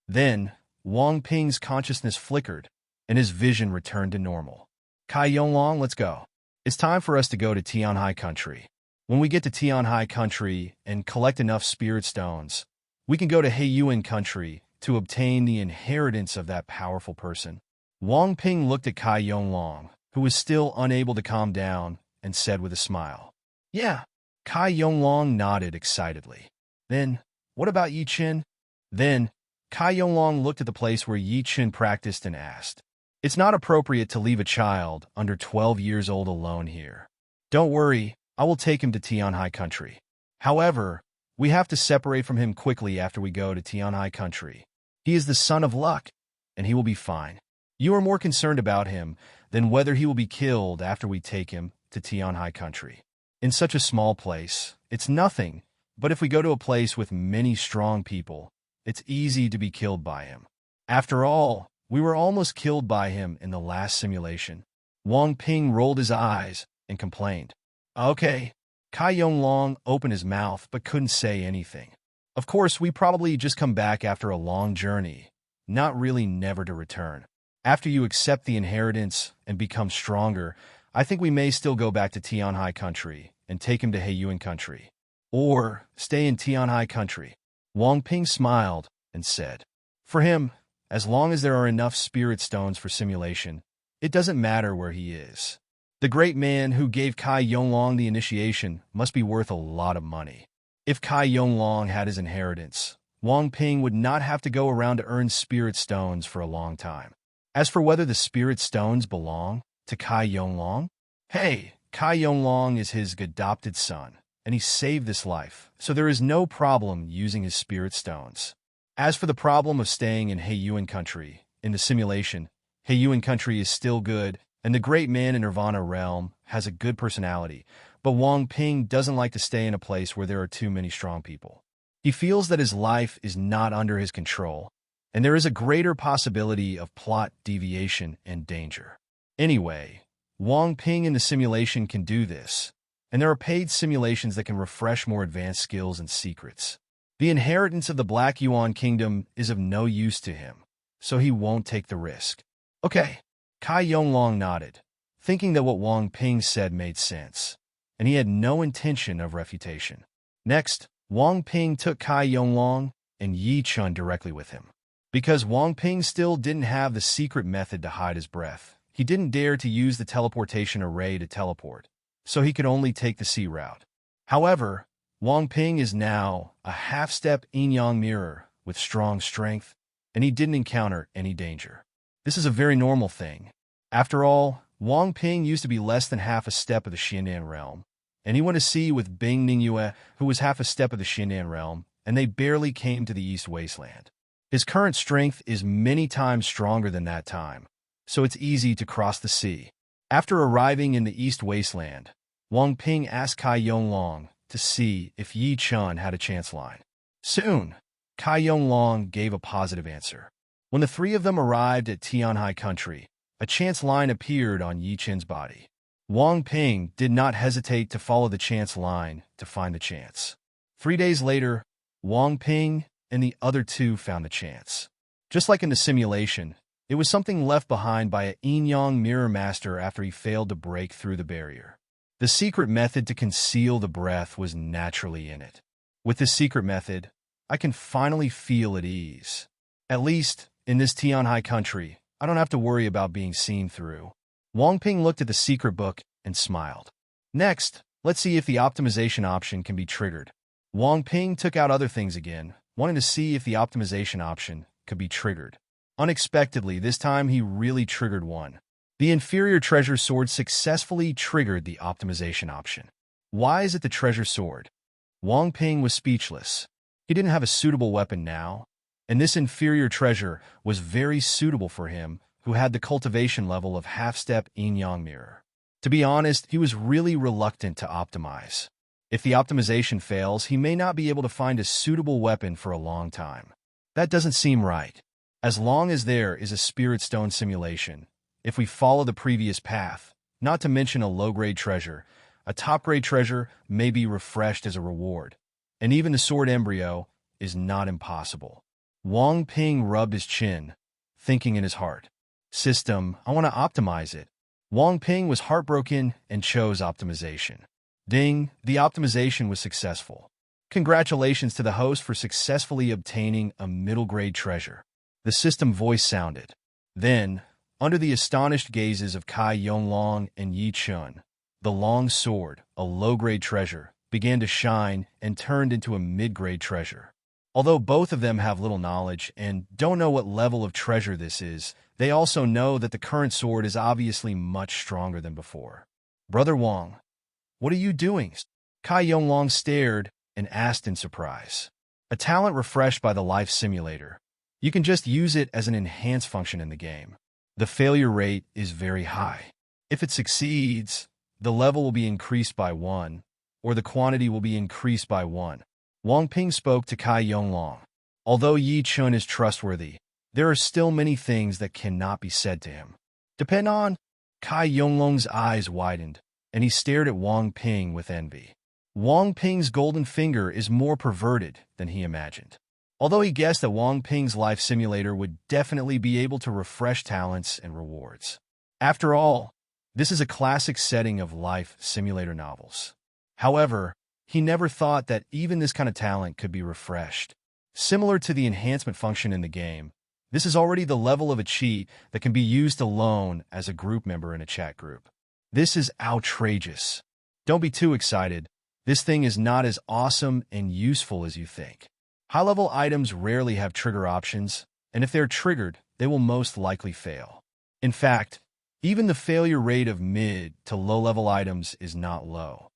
Then, Wang Ping's consciousness flickered, and his vision returned to normal. Kai Yonglong, let's go. It's time for us to go to Tianhai Country. When we get to Tianhai Country and collect enough spirit stones, we can go to Heiyuan Country to obtain the inheritance of that powerful person. Wang Ping looked at Kai Yonglong, who was still unable to calm down, and said with a smile, "Yeah." Kai Yonglong nodded excitedly. Then, what about Yi Chun? Then, Kai Yonglong looked at the place where Yi Chun practiced and asked, "It's not appropriate to leave a child under 12 years old alone here. Don't worry, I will take him to Tianhai Country. However, we have to separate from him quickly after we go to Tianhai Country. He is the son of luck, and he will be fine. You are more concerned about him than whether he will be killed after we take him to Tianhai Country. In such a small place, it's nothing, but if we go to a place with many strong people, it's easy to be killed by him. After all, we were almost killed by him in the last simulation." Wang Ping rolled his eyes and complained, "Okay, Kai Yonglong opened his mouth but couldn't say anything. Of course, we probably just come back after a long journey, not really never to return. After you accept the inheritance and become stronger, I think we may still go back to Tianhai country and take him to Heiyuan country. Or stay in Tianhai country. Wang Ping smiled and said, for him, as long as there are enough spirit stones for simulation, it doesn't matter where he is. The great man who gave Kai Yonglong the initiation must be worth a lot of money. If Kai Yonglong had his inheritance, Wang Ping would not have to go around to earn spirit stones for a long time. As for whether the spirit stones belong to Kai Yonglong, hey, Kai Yonglong is his adopted son, and he saved this life, so there is no problem using his spirit stones. As for the problem of staying in Heiyuan country, in the simulation, Heiyuan country is still good, and the great man in Nirvana realm has a good personality, but Wang Ping doesn't like to stay in a place where there are too many strong people. He feels that his life is not under his control, and there is a greater possibility of plot deviation and danger. Anyway, Wang Ping in the simulation can do this, and there are paid simulations that can refresh more advanced skills and secrets. The inheritance of the Black Yuan Kingdom is of no use to him, so he won't take the risk. Okay. Kai Yonglong nodded, thinking that what Wang Ping said made sense, and he had no intention of refutation. Next, Wang Ping took Kai Yonglong and Yi Chun directly with him. Because Wang Ping still didn't have the secret method to hide his breath, he didn't dare to use the teleportation array to teleport, so he could only take the sea route. However, Wang Ping is now a half-step yin-yang mirror with strong strength, and he didn't encounter any danger. This is a very normal thing. After all, Wang Ping used to be less than half a step of the Xindian realm, and he went to sea with Bing Ningyue, who was half a step of the Xindian realm, and they barely came to the East Wasteland. His current strength is many times stronger than that time, so it's easy to cross the sea. After arriving in the East Wasteland, Wang Ping asked Kai Yonglong to see if Yi Chun had a chance line. Soon, Kai Yonglong gave a positive answer. When the three of them arrived at Tianhai country, a chance line appeared on Yi Chun's body. Wang Ping did not hesitate to follow the chance line to find the chance. 3 days later, Wang Ping and the other two found the chance. Just like in the simulation, it was something left behind by a yin-yang mirror master after he failed to break through the barrier. The secret method to conceal the breath was naturally in it. With this secret method, I can finally feel at ease. At least, in this Tianhai country, I don't have to worry about being seen through. Wang Ping looked at the secret book and smiled. Next, let's see if the optimization option can be triggered. Wang Ping took out other things again, wanting to see if the optimization option could be triggered. Unexpectedly, this time he really triggered one. The inferior treasure sword successfully triggered the optimization option. Why is it the treasure sword? Wang Ping was speechless. He didn't have a suitable weapon now, and this inferior treasure was very suitable for him, who had the cultivation level of half-step yin-yang mirror. To be honest, he was really reluctant to optimize. If the optimization fails, he may not be able to find a suitable weapon for a long time. That doesn't seem right. As long as there is a spirit stone simulation, if we follow the previous path, not to mention a low-grade treasure, a top-grade treasure may be refreshed as a reward, and even the sword embryo is not impossible. Wang Ping rubbed his chin, thinking in his heart, "System, I want to optimize it." Wang Ping was heartbroken and chose optimization. Ding, the optimization was successful. Congratulations to the host for successfully obtaining a middle-grade treasure. The system voice sounded. Then, under the astonished gazes of Kai Yonglong and Yi Chun, the long sword, a low-grade treasure, began to shine and turned into a mid-grade treasure. Although both of them have little knowledge and don't know what level of treasure this is, they also know that the current sword is obviously much stronger than before. "Brother Wang, what are you doing?" Kai Yonglong stared and asked in surprise. A talent refreshed by the life simulator. You can just use it as an enhanced function in the game. The failure rate is very high. If it succeeds, the level will be increased by 1, or the quantity will be increased by 1. Wang Ping spoke to Kai Yonglong. Although Yi Chun is trustworthy, there are still many things that cannot be said to him. Depend on? Kai Yonglong's eyes widened, and he stared at Wang Ping with envy. Wang Ping's golden finger is more perverted than he imagined. Although he guessed that Wang Ping's life simulator would definitely be able to refresh talents and rewards. After all, this is a classic setting of life simulator novels. However, he never thought that even this kind of talent could be refreshed. Similar to the enhancement function in the game, this is already the level of a cheat that can be used alone as a group member in a chat group. This is outrageous. Don't be too excited. This thing is not as awesome and useful as you think. High-level items rarely have trigger options, and if they're triggered, they will most likely fail. In fact, even the failure rate of mid to low-level items is not low.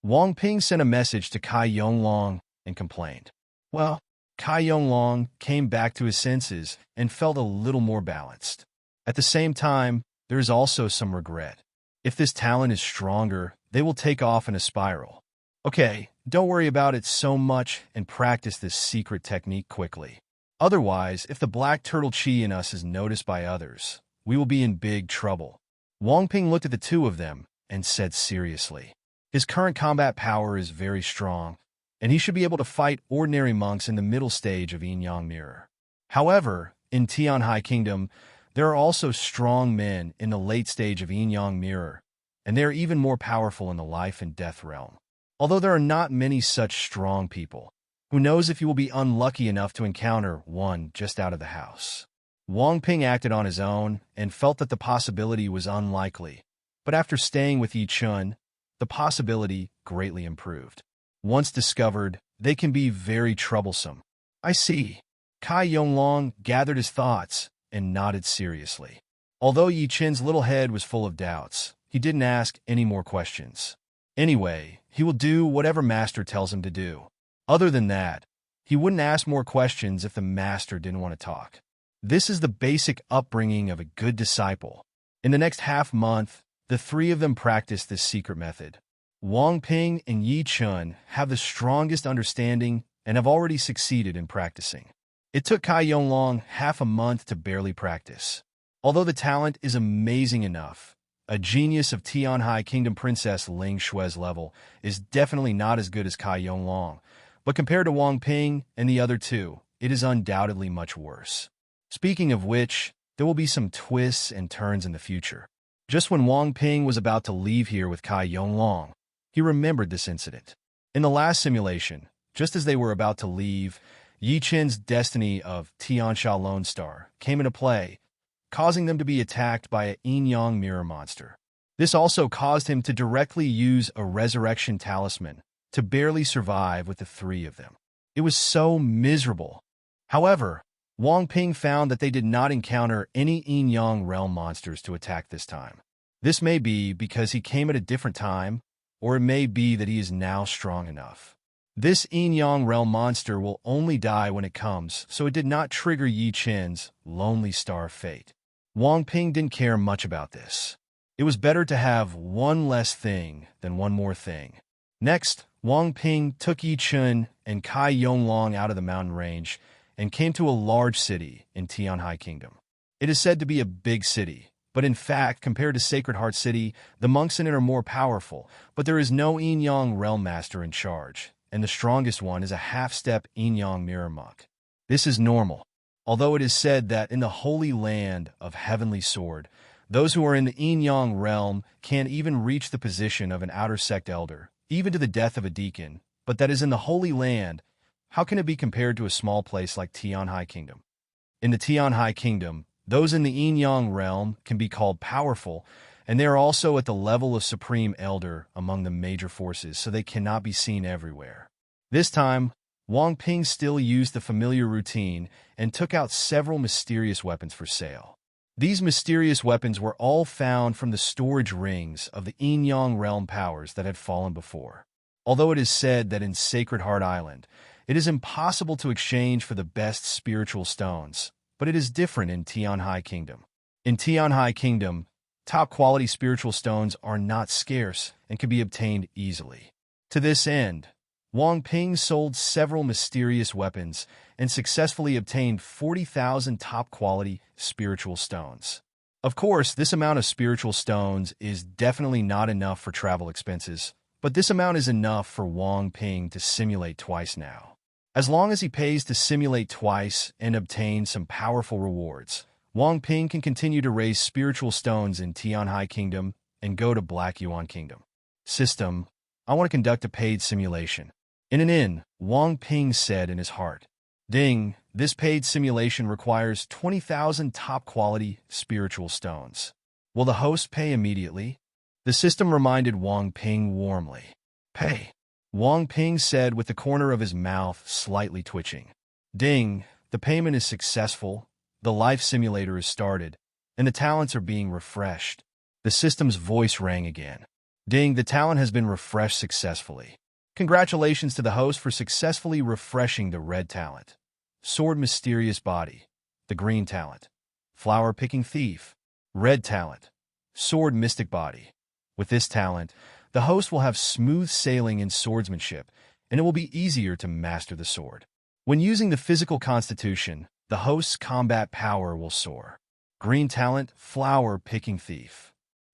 Wang Ping sent a message to Kai Yonglong and complained. Well, Kai Yonglong came back to his senses and felt a little more balanced. At the same time, there is also some regret. If this talent is stronger, they will take off in a spiral. Okay, don't worry about it so much and practice this secret technique quickly. Otherwise, if the black turtle chi in us is noticed by others, we will be in big trouble. Wang Ping looked at the two of them and said seriously. His current combat power is very strong, and he should be able to fight ordinary monks in the middle stage of Yin-Yang Mirror. However, in Tianhai Kingdom, there are also strong men in the late stage of Yin-Yang Mirror, and they are even more powerful in the life and death realm. Although there are not many such strong people, who knows if you will be unlucky enough to encounter one just out of the house. Wang Ping acted on his own and felt that the possibility was unlikely, but after staying with Yi Chun, the possibility greatly improved. Once discovered, they can be very troublesome. I see. Kai Yonglong gathered his thoughts and nodded seriously. Although Yi Chen's little head was full of doubts, he didn't ask any more questions. Anyway, he will do whatever master tells him to do. Other than that, he wouldn't ask more questions if the master didn't want to talk. This is the basic upbringing of a good disciple. In the next half-month, the three of them practice this secret method. Wang Ping and Yi Chun have the strongest understanding and have already succeeded in practicing. It took Kai Yonglong half a month to barely practice. Although the talent is amazing enough, a genius of Tianhai Kingdom Princess Ling Shui's level is definitely not as good as Kai Yonglong, but compared to Wang Ping and the other two, it is undoubtedly much worse. Speaking of which, there will be some twists and turns in the future. Just when Wang Ping was about to leave here with Kai Yonglong, he remembered this incident. In the last simulation, just as they were about to leave, Yi Chen's destiny of Tiansha Lone Star came into play, causing them to be attacked by a Yin-Yang Mirror monster. This also caused him to directly use a resurrection talisman to barely survive with the three of them. It was so miserable. However, Wang Ping found that they did not encounter any Yin-Yang realm monsters to attack this time. This may be because he came at a different time, or it may be that he is now strong enough. This Yin-Yang realm monster will only die when it comes, so it did not trigger Yi Chen's Lonely Star fate. Wang Ping didn't care much about this. It was better to have one less thing than one more thing. Next, Wang Ping took Yi Chun and Kai Yonglong out of the mountain range and came to a large city in Tianhai Kingdom. It is said to be a big city, but in fact, compared to Sacred Heart City, the monks in it are more powerful, but there is no Yin-Yang realm master in charge, and the strongest one is a half-step Yin-Yang mirror monk. This is normal. Although it is said that in the Holy Land of Heavenly Sword, those who are in the Yin-Yang realm can't even reach the position of an outer sect elder, even to the death of a deacon, but that is in the Holy Land, how can it be compared to a small place like Tianhai Kingdom? In the Tianhai Kingdom, those in the Yin-Yang realm can be called powerful, and they are also at the level of Supreme Elder among the major forces, so they cannot be seen everywhere. This time, Wang Ping still used the familiar routine and took out several mysterious weapons for sale. These mysterious weapons were all found from the storage rings of the Yin-Yang realm powers that had fallen before. Although it is said that in Sacred Heart Island, it is impossible to exchange for the best spiritual stones, but it is different in Tianhai Kingdom. In Tianhai Kingdom, top-quality spiritual stones are not scarce and can be obtained easily. To this end, Wang Ping sold several mysterious weapons and successfully obtained 40,000 top-quality spiritual stones. Of course, this amount of spiritual stones is definitely not enough for travel expenses, But this amount is enough for Wang Ping to simulate twice now. As long as he pays to simulate twice and obtain some powerful rewards, Wang Ping can continue to raise spiritual stones in Tianhai Kingdom and go to Black Yuan Kingdom. System, I want to conduct a paid simulation. In an inn, Wang Ping said in his heart. Ding, this paid simulation requires 20,000 top-quality spiritual stones. Will the host pay immediately? The system reminded Wang Ping warmly. Pay. Wang Ping said with the corner of his mouth slightly twitching. Ding, the payment is successful, the life simulator is started, and the talents are being refreshed. The system's voice rang again. Ding, the talent has been refreshed successfully. Congratulations to the host for successfully refreshing the red talent. Sword Mysterious Body, the green talent. Flower Picking Thief, red talent. Sword Mystic Body. With this talent, the host will have smooth sailing in swordsmanship, and it will be easier to master the sword. When using the physical constitution, the host's combat power will soar. Green talent, Flower Picking Thief.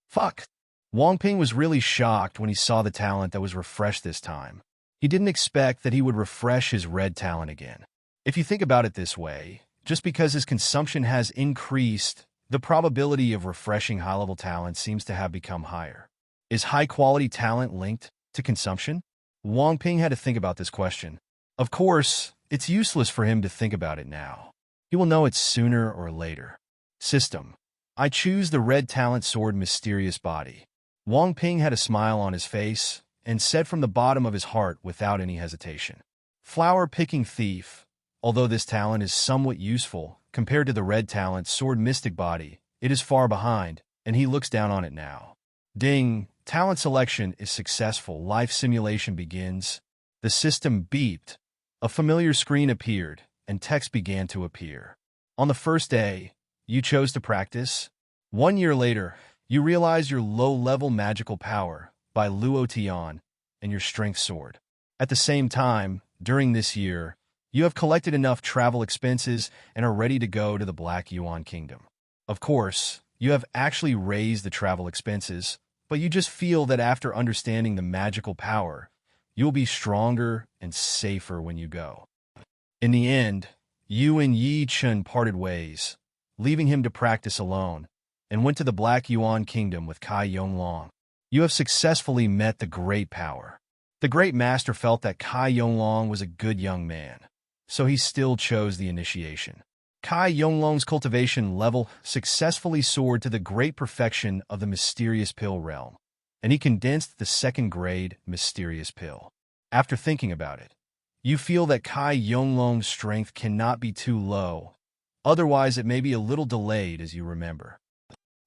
Fuck! Wang Ping was really shocked when he saw the talent that was refreshed this time. He didn't expect that he would refresh his red talent again. If you think about it this way, just because his consumption has increased, the probability of refreshing high-level talent seems to have become higher. Is high-quality talent linked to consumption? Wang Ping had to think about this question. Of course, it's useless for him to think about it now. He will know it sooner or later. System. I choose the red talent Sword Mysterious Body. Wang Ping had a smile on his face and said from the bottom of his heart without any hesitation. Flower Picking Thief. Although this talent is somewhat useful, compared to the red talent Sword Mystic Body, it is far behind, and he looks down on it now. Ding, talent selection is successful. Life simulation begins. The system beeped. A familiar screen appeared, and text began to appear. On the first day, you chose to practice. 1 year later, you realized your low-level magical power by Luo Tian and your strength sword. At the same time, during this year, you have collected enough travel expenses and are ready to go to the Black Yuan Kingdom. Of course, you have actually raised the travel expenses, but you just feel that after understanding the magical power, you will be stronger and safer when you go. In the end, you and Yi Chun parted ways, leaving him to practice alone, and went to the Black Yuan Kingdom with Kai Yonglong. You have successfully met the Great Power. The Great Master felt that Kai Yonglong was a good young man, so he still chose the initiation. Kai Yonglong's cultivation level successfully soared to the great perfection of the Mysterious Pill realm, and he condensed the 2nd grade Mysterious Pill. After thinking about it, you feel that Kai Yonglong's strength cannot be too low, otherwise it may be a little delayed as you remember.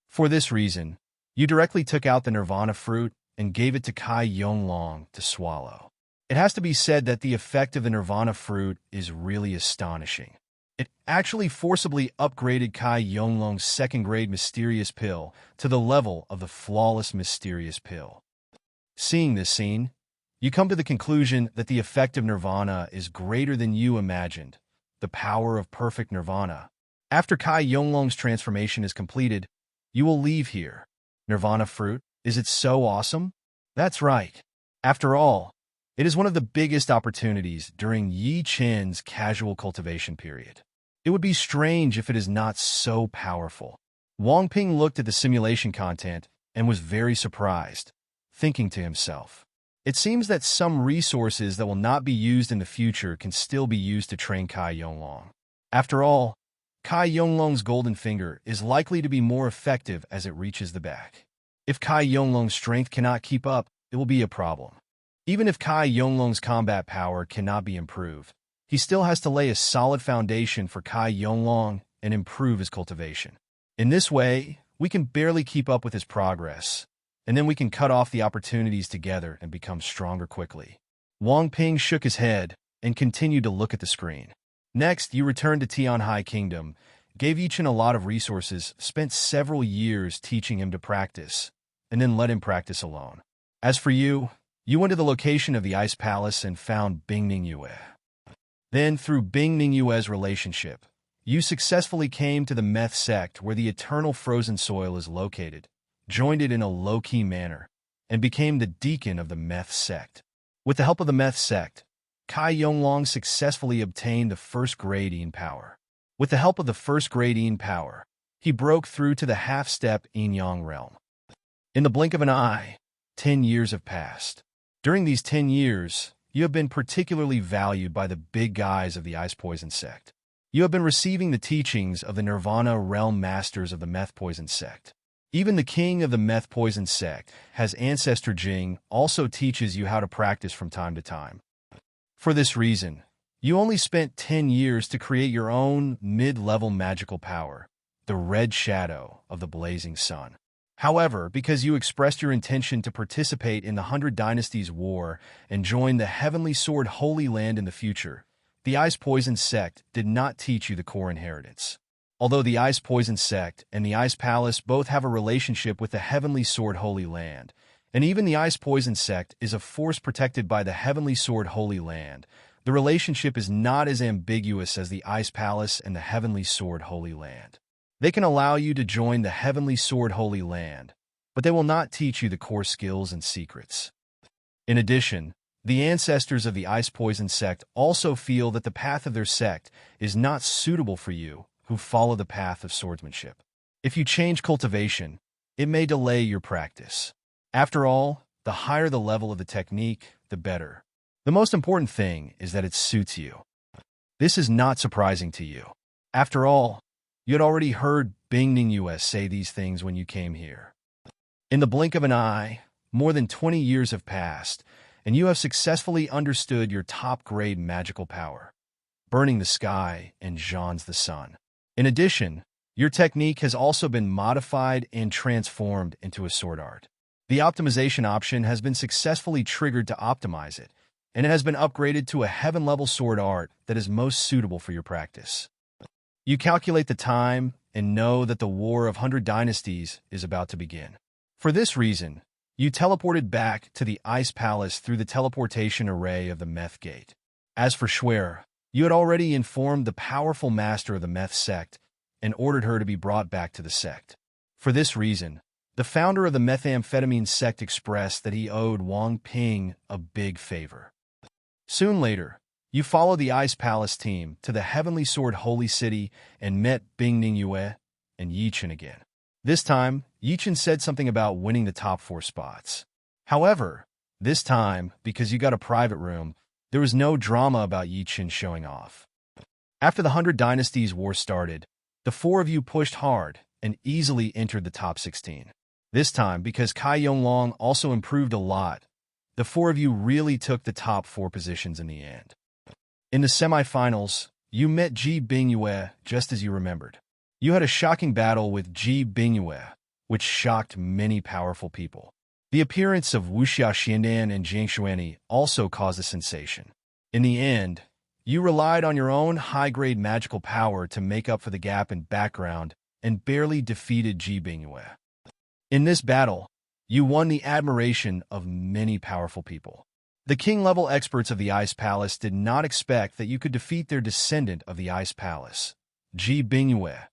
For this reason, you directly took out the Nirvana fruit and gave it to Kai Yonglong to swallow. It has to be said that the effect of the Nirvana fruit is really astonishing. It actually forcibly upgraded Kai Yonglong's 2nd grade Mysterious Pill to the level of the flawless Mysterious Pill. Seeing this scene, you come to the conclusion that the effect of Nirvana is greater than you imagined, the power of perfect Nirvana. After Kai Yonglong's transformation is completed, you will leave here. Nirvana fruit, is it so awesome? That's right. After all, it is one of the biggest opportunities during Yi Chen's casual cultivation period. It would be strange if it is not so powerful. Wang Ping looked at the simulation content and was very surprised, thinking to himself, it seems that some resources that will not be used in the future can still be used to train Kai Yonglong. After all, Kai Yonglong's golden finger is likely to be more effective as it reaches the back. If Kai Yonglong's strength cannot keep up, it will be a problem. Even if Kai Yonglong's combat power cannot be improved, he still has to lay a solid foundation for Kai Yonglong and improve his cultivation. In this way, we can barely keep up with his progress, and then we can cut off the opportunities together and become stronger quickly. Wang Ping shook his head and continued to look at the screen. Next, you returned to Tianhai Kingdom, gave Yi Chen a lot of resources, spent several years teaching him to practice, and then let him practice alone. As for you, you went to the location of the Ice Palace and found Bingning Yue. Then, through Bingning Yue's relationship, you successfully came to the Meth sect where the eternal frozen soil is located, joined it in a low-key manner, and became the deacon of the Meth sect. With the help of the Meth sect, Kai Yonglong successfully obtained the first-grade Yin power. With the help of the first-grade Yin power, he broke through to the half-step Yin-Yang realm. In the blink of an eye, 10 years have passed. During these 10 years, you have been particularly valued by the big guys of the Ice Poison sect. You have been receiving the teachings of the Nirvana realm masters of the Meth Poison sect. Even the king of the Meth Poison sect, his ancestor Jing, also teaches you how to practice from time to time. For this reason, you only spent 10 years to create your own mid-level magical power, the Red Shadow of the Blazing Sun. However, because you expressed your intention to participate in the 100 Dynasties War and join the Heavenly Sword Holy Land in the future, the Ice Poison sect did not teach you the core inheritance. Although the Ice Poison sect and the Ice Palace both have a relationship with the Heavenly Sword Holy Land, and even the Ice Poison sect is a force protected by the Heavenly Sword Holy Land, the relationship is not as ambiguous as the Ice Palace and the Heavenly Sword Holy Land. They can allow you to join the Heavenly Sword Holy Land, but they will not teach you the core skills and secrets. In addition, the ancestors of the Ice Poison sect also feel that the path of their sect is not suitable for you who follow the path of swordsmanship. If you change cultivation, it may delay your practice. After all, the higher the level of the technique, the better. The most important thing is that it suits you. This is not surprising to you. After all, you had already heard Bingning US say these things when you came here. In the blink of an eye, more than 20 years have passed, and you have successfully understood your top-grade magical power, burning the sky and Jean's the sun. In addition, your technique has also been modified and transformed into a sword art. The optimization option has been successfully triggered to optimize it, and it has been upgraded to a heaven-level sword art that is most suitable for your practice. You calculate the time and know that the War of 100 Dynasties is about to begin. For this reason, you teleported back to the Ice Palace through the teleportation array of the Meth Gate. As for Schwer, you had already informed the powerful master of the Meth sect and ordered her to be brought back to the sect. For this reason, the founder of the methamphetamine sect expressed that he owed Wang Ping a big favor. Soon later, you followed the Ice Palace team to the Heavenly Sword Holy City and met Bingning Yue and Yichen again. This time, Yichen said something about winning the top 4 spots. However, this time, because you got a private room, there was no drama about Yichen showing off. After the 100 Dynasties War started, the 4 of you pushed hard and easily entered the top 16. This time, because Kai Yonglong also improved a lot, the 4 of you really took the top 4 positions in the end. In the semifinals, you met Ji Bingyue just as you remembered. You had a shocking battle with Ji Bingyue, which shocked many powerful people. The appearance of Wuxia Xiandan and Jiang Xuani also caused a sensation. In the end, you relied on your own high-grade magical power to make up for the gap in background and barely defeated Ji Bingyue. In this battle, you won the admiration of many powerful people. The king-level experts of the Ice Palace did not expect that you could defeat their descendant of the Ice Palace, Ji Bingyue,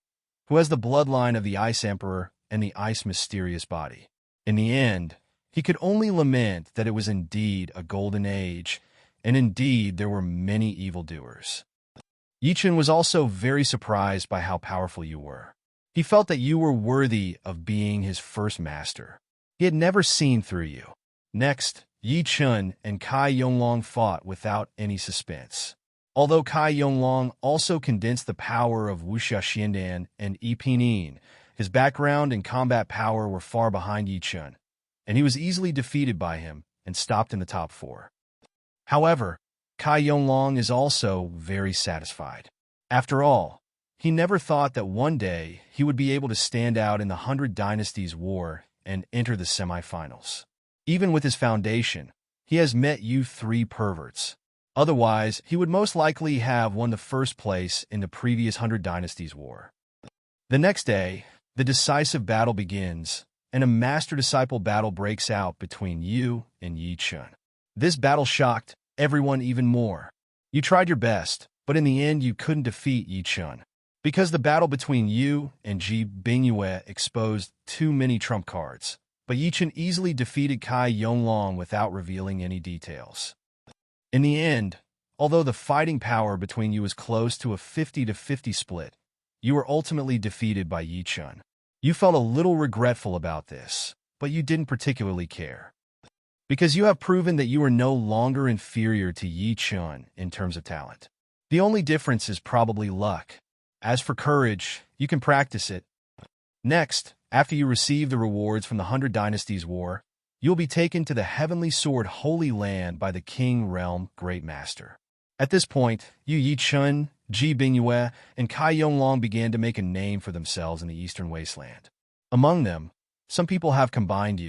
who has the bloodline of the Ice Emperor and the Ice Mysterious Body. In the end, he could only lament that it was indeed a golden age, and indeed there were many evildoers. Yichen was also very surprised by how powerful you were. He felt that you were worthy of being his first master. He had never seen through you. Next, Yi Chun and Kai Yonglong fought without any suspense. Although Kai Yonglong also condensed the power of Wuxia Xiandan and Yi Pinyin, his background and combat power were far behind Yi Chun, and he was easily defeated by him and stopped in the top 4. However, Kai Yonglong is also very satisfied. After all, he never thought that one day he would be able to stand out in the 100 Dynasties War and enter the semifinals. Even with his foundation, he has met you 3 perverts. Otherwise, he would most likely have won the first place in the previous 100 Dynasties War. The next day, the decisive battle begins, and a master-disciple battle breaks out between you and Yi Chun. This battle shocked everyone even more. You tried your best, but in the end you couldn't defeat Yi Chun. Because the battle between you and Ji Bingyue exposed too many trump cards, but Yi Chun easily defeated Kai Yonglong without revealing any details. In the end, although the fighting power between you was close to a 50-50 split, you were ultimately defeated by Yi Chun. You felt a little regretful about this, but you didn't particularly care. Because you have proven that you are no longer inferior to Yi Chun in terms of talent. The only difference is probably luck. As for courage, you can practice it. Next, after you receive the rewards from the 100 Dynasties War, you'll be taken to the Heavenly Sword Holy Land by the King Realm Great Master. At this point, Yi Chun, Ji Bingyue, and Kai Yonglong began to make a name for themselves in the Eastern Wasteland. Among them, some people have combined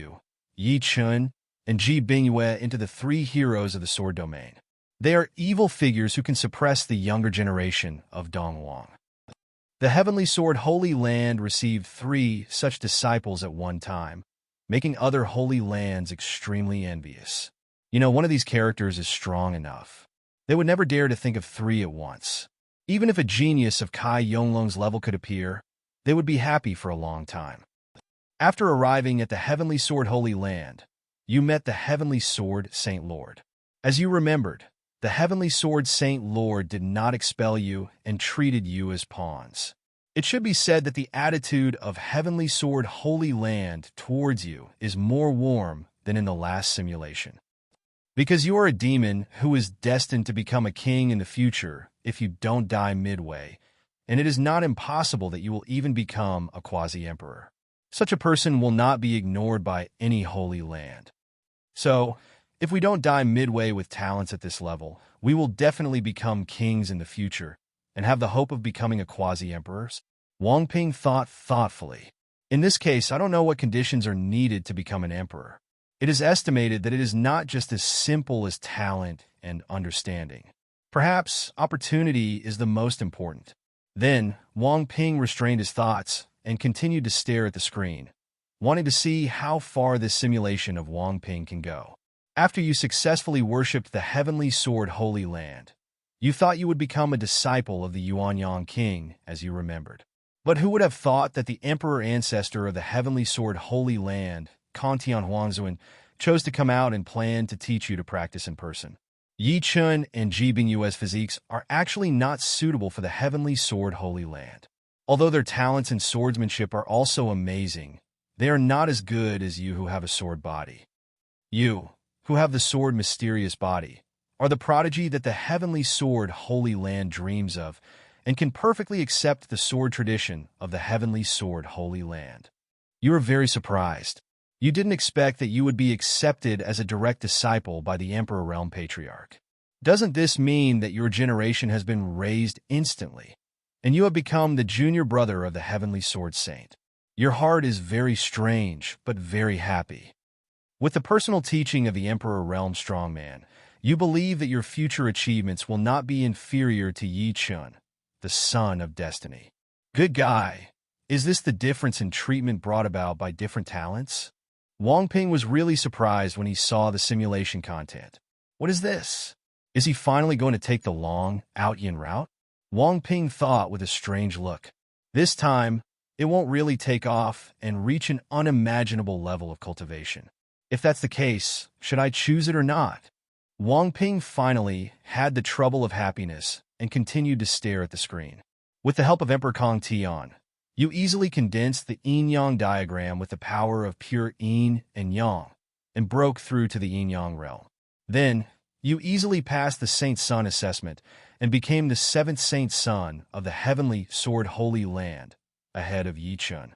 Yi Chun, and Ji Bingyue into the three heroes of the sword domain. They are evil figures who can suppress the younger generation of Dongwang. The Heavenly Sword Holy Land received 3 such disciples at one time, making other holy lands extremely envious. One of these characters is strong enough. They would never dare to think of 3 at once. Even if a genius of Kai Yonglong's level could appear, they would be happy for a long time. After arriving at the Heavenly Sword Holy Land, you met the Heavenly Sword Saint Lord. As you remembered, the Heavenly Sword Saint Lord did not expel you and treated you as pawns. It should be said that the attitude of Heavenly Sword Holy Land towards you is more warm than in the last simulation. Because you are a demon who is destined to become a king in the future if you don't die midway, and it is not impossible that you will even become a quasi-emperor. Such a person will not be ignored by any holy land. So, if we don't die midway with talents at this level, we will definitely become kings in the future and have the hope of becoming a quasi-emperors. Wang Ping thought thoughtfully. In this case, I don't know what conditions are needed to become an emperor. It is estimated that it is not just as simple as talent and understanding. Perhaps opportunity is the most important. Then, Wang Ping restrained his thoughts and continued to stare at the screen, wanting to see how far this simulation of Wang Ping can go. After you successfully worshipped the Heavenly Sword Holy Land, you thought you would become a disciple of the Yuanyang King, as you remembered. But who would have thought that the emperor ancestor of the Heavenly Sword Holy Land, Kantian Huangzuan, chose to come out and plan to teach you to practice in person? Yi Chun and Ji Bingyue's physiques are actually not suitable for the Heavenly Sword Holy Land. Although their talents in swordsmanship are also amazing, they are not as good as you who have a sword body. You, who have the sword mysterious body, are the prodigy that the Heavenly Sword Holy Land dreams of, and can perfectly accept the sword tradition of the Heavenly Sword Holy Land. You are very surprised. You didn't expect that you would be accepted as a direct disciple by the Emperor Realm Patriarch. Doesn't this mean that your generation has been raised instantly, and you have become the junior brother of the Heavenly Sword Saint? Your heart is very strange, but very happy. With the personal teaching of the Emperor Realm Strongman, you believe that your future achievements will not be inferior to Yi Chun, the son of destiny. Good guy. Is this the difference in treatment brought about by different talents? Wang Ping was really surprised when he saw the simulation content. What is this? Is he finally going to take the long, out-yin route? Wang Ping thought with a strange look. This time, it won't really take off and reach an unimaginable level of cultivation. If that's the case, should I choose it or not? Wang Ping finally had the trouble of happiness and continued to stare at the screen. With the help of Emperor Kong Tian, you easily condensed the yin-yang diagram with the power of pure yin and yang, and broke through to the yin-yang realm. Then, you easily passed the Saint Sun assessment and became the 7th Saint Sun of the Heavenly Sword Holy Land, ahead of Yi Chun.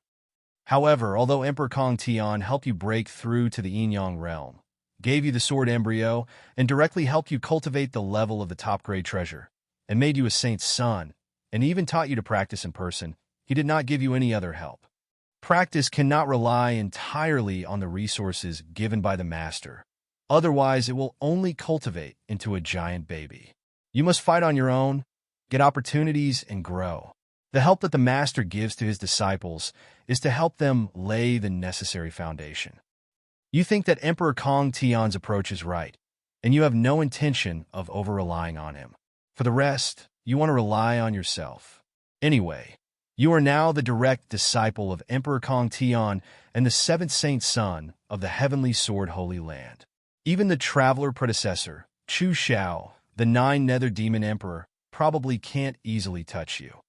However, although Emperor Kong Tian helped you break through to the yin-yang realm, gave you the sword embryo, and directly helped you cultivate the level of the top-grade treasure, and made you a Saint's son, and even taught you to practice in person, he did not give you any other help. Practice cannot rely entirely on the resources given by the master. Otherwise, it will only cultivate into a giant baby. You must fight on your own, get opportunities, and grow. The help that the master gives to his disciples is to help them lay the necessary foundation. You think that Emperor Kong Tian's approach is right, and you have no intention of over-relying on him. For the rest, you want to rely on yourself. Anyway, You are now the direct disciple of Emperor Kong Tian and the seventh saint son of the Heavenly Sword Holy Land. Even the traveler predecessor, Chu Xiao, the nine-nether demon emperor, probably can't easily touch you.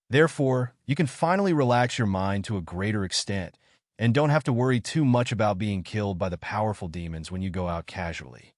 Therefore, you can finally relax your mind to a greater extent and don't have to worry too much about being killed by the powerful demons when you go out casually.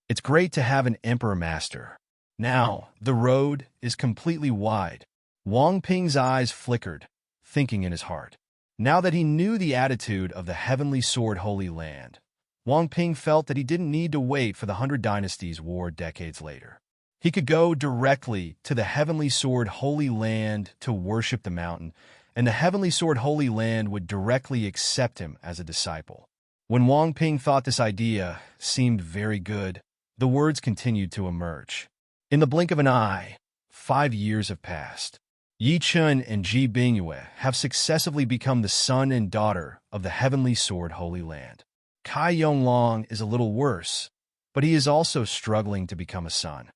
It's great to have an emperor master. Now, the road is completely wide. Wang Ping's eyes flickered, thinking in his heart. Now that he knew the attitude of the Heavenly Sword Holy Land, Wang Ping felt that he didn't need to wait for the 100 Dynasties War decades later. He could go directly to the Heavenly Sword Holy Land to worship the mountain, and the Heavenly Sword Holy Land would directly accept him as a disciple. When Wang Ping thought this idea seemed very good, the words continued to emerge. In the blink of an eye, 5 years have passed. Yi Chun and Ji Bingyue have successively become the son and daughter of the Heavenly Sword Holy Land. Kai Yonglong is a little worse, but he is also struggling to become a son.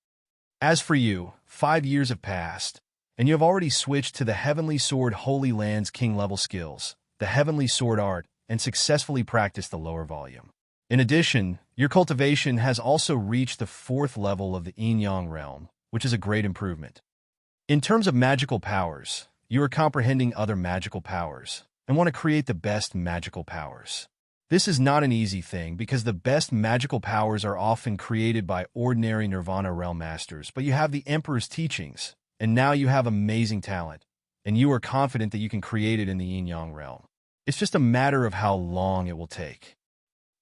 As for you, 5 years have passed, and you have already switched to the Heavenly Sword Holy Land's king-level skills, the Heavenly Sword Art, and successfully practiced the lower volume. In addition, your cultivation has also reached the 4th level of the Yin-Yang realm, which is a great improvement. In terms of magical powers, you are comprehending other magical powers and want to create the best magical powers. This is not an easy thing because the best magical powers are often created by ordinary Nirvana realm masters, but you have the Emperor's teachings, and now you have amazing talent, and you are confident that you can create it in the Yin-Yang realm. It's just a matter of how long it will take.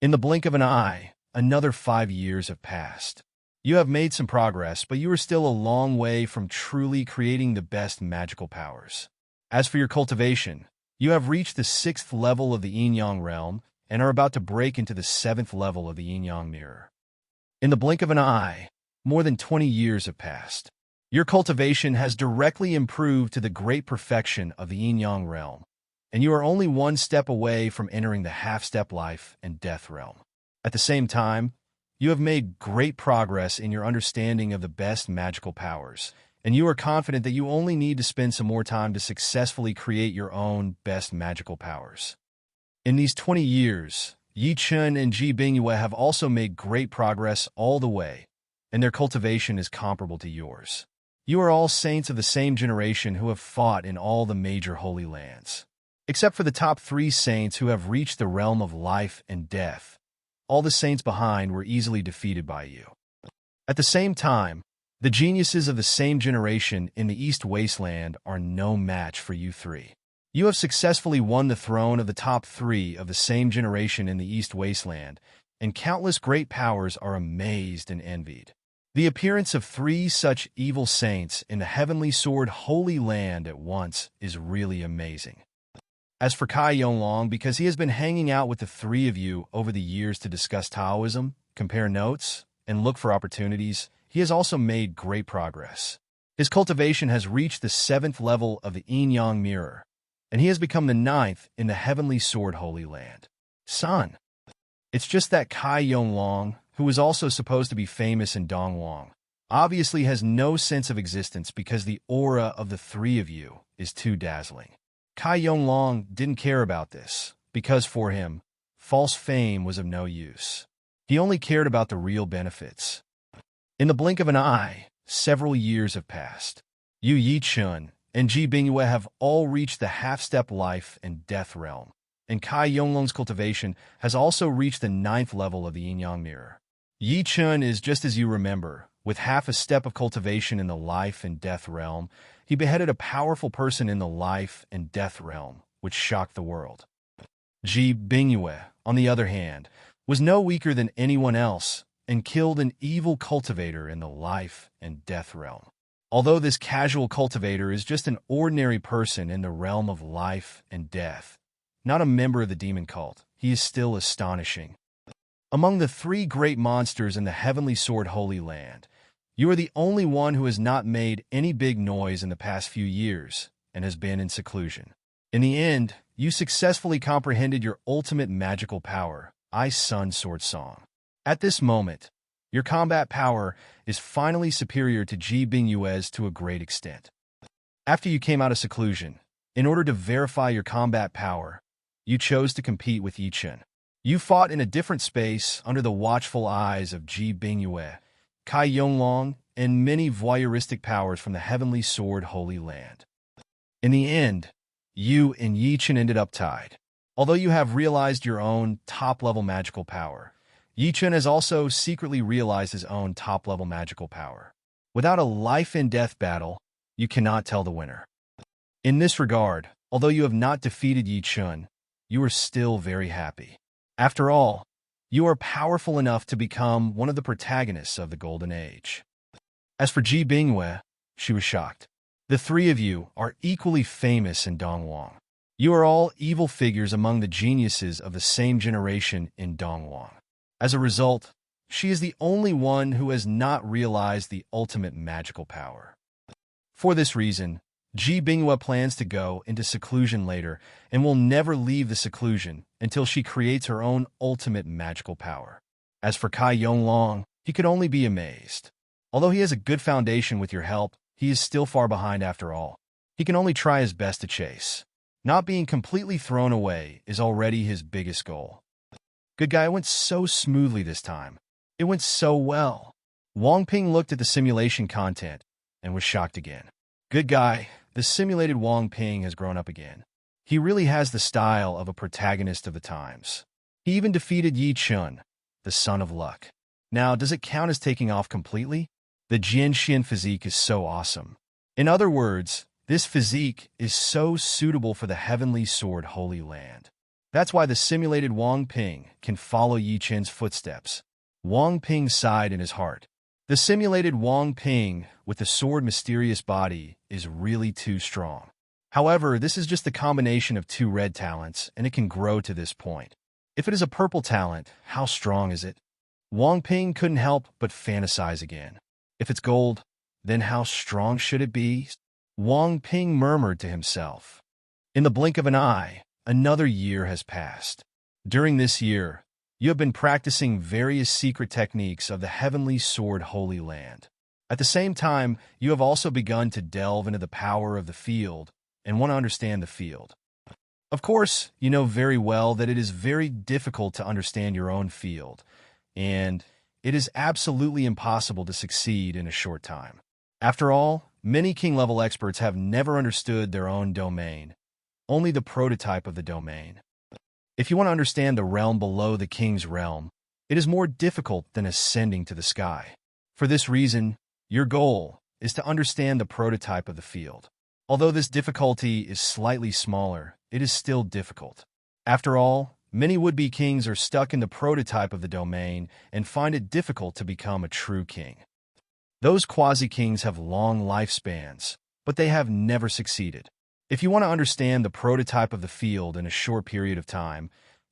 In the blink of an eye, another 5 years have passed. You have made some progress, but you are still a long way from truly creating the best magical powers. As for your cultivation, you have reached the 6th level of the Yin-Yang realm and are about to break into the 7th level of the Yin-Yang mirror. In the blink of an eye, more than 20 years have passed. Your cultivation has directly improved to the great perfection of the Yin-Yang realm, and you are only 1 step away from entering the half-step life and death realm. At the same time, you have made great progress in your understanding of the best magical powers, and you are confident that you only need to spend some more time to successfully create your own best magical powers. In these 20 years, Yi Chun and Ji Bingyue have also made great progress all the way, and their cultivation is comparable to yours. You are all saints of the same generation who have fought in all the major holy lands. Except for the top 3 saints who have reached the realm of life and death, all the saints behind were easily defeated by you. At the same time, the geniuses of the same generation in the East Wasteland are no match for you 3. You have successfully won the throne of the top 3 of the same generation in the East Wasteland, and countless great powers are amazed and envied. The appearance of 3 such evil saints in the Heavenly Sword Holy Land at once is really amazing. As for Kai Yonglong, because he has been hanging out with the 3 of you over the years to discuss Taoism, compare notes, and look for opportunities, he has also made great progress. His cultivation has reached the 7th level of the Yin-Yang mirror, and he has become the 9th in the Heavenly Sword Holy Land. Son, it's just that Kai Yonglong, who is also supposed to be famous in Dongwang, obviously has no sense of existence because the aura of the 3 of you is too dazzling. Kai Yonglong didn't care about this, because for him, false fame was of no use. He only cared about the real benefits. In the blink of an eye, several years have passed. You Yi Chun and Ji Bingyue have all reached the half-step life and death realm, and Kai Yonglong's cultivation has also reached the 9th level of the Yin-Yang mirror. Yi Chun is just as you remember. With half a step of cultivation in the life and death realm, he beheaded a powerful person in the life and death realm, which shocked the world. Ji Bingyue, on the other hand, was no weaker than anyone else and killed an evil cultivator in the life and death realm. Although this casual cultivator is just an ordinary person in the realm of life and death, not a member of the demon cult, he is still astonishing. Among the 3 great monsters in the Heavenly Sword Holy Land, you are the only one who has not made any big noise in the past few years and has been in seclusion. In the end, you successfully comprehended your ultimate magical power, I Sun Sword Song. At this moment, your combat power is finally superior to Ji Bingyue's to a great extent. After you came out of seclusion, In order to verify your combat power, you chose to compete with Yi Chen. You fought in a different space under the watchful eyes of Ji Bingyue, Kai Yonglong, and many voyeuristic powers from the Heavenly Sword Holy Land. In the end, you and Yi Chen ended up tied. Although you have realized your own top-level magical power, Yi Chen has also secretly realized his own top-level magical power. Without a life-and-death battle, you cannot tell the winner. In this regard, although you have not defeated Yi Chen, you are still very happy. After all, you are powerful enough to become one of the protagonists of the Golden Age. As for Ji Bingyue, she was shocked. The three of you are equally famous in Dongwang. You are all evil figures among the geniuses of the same generation in Dongwang. As a result, she is the only one who has not realized the ultimate magical power. For this reason, Ji Bingyue plans to go into seclusion later and will never leave the seclusion until she creates her own ultimate magical power. As for Kai Yonglong, he could only be amazed. Although he has a good foundation with your help, he is still far behind after all. He can only try his best to chase. Not being completely thrown away is already his biggest goal. Good guy, it went so smoothly this time. It went so well. Wang Ping looked at the simulation content and was shocked again. Good guy, the simulated Wang Ping has grown up again. He really has the style of a protagonist of the times. He even defeated Yi Chen, the son of luck. Now, does it count as taking off completely? The Jianxian physique is so awesome. In other words, this physique is so suitable for the Heavenly Sword Holy Land. That's why the simulated Wang Ping can follow Yi Chen's footsteps. Wang Ping sighed in his heart. The simulated Wang Ping with the sword mysterious body is really too strong. However, this is just the combination of two red talents, and it can grow to this point. If it is a purple talent, how strong is it? Wang Ping couldn't help but fantasize again. If it's gold, then how strong should it be? Wang Ping murmured to himself. In the blink of an eye, another year has passed. During this year, you have been practicing various secret techniques of the Heavenly Sword Holy Land. At the same time, you have also begun to delve into the power of the field and want to understand the field. Of course, you know very well that it is very difficult to understand your own field, and it is absolutely impossible to succeed in a short time. After all, many king-level experts have never understood their own domain, only the prototype of the domain. If you want to understand the realm below the king's realm, it is more difficult than ascending to the sky. For this reason, your goal is to understand the prototype of the field. Although this difficulty is slightly smaller, it is still difficult. After all, many would-be kings are stuck in the prototype of the domain and find it difficult to become a true king. Those quasi-kings have long lifespans, but they have never succeeded. If you want to understand the prototype of the field in a short period of time,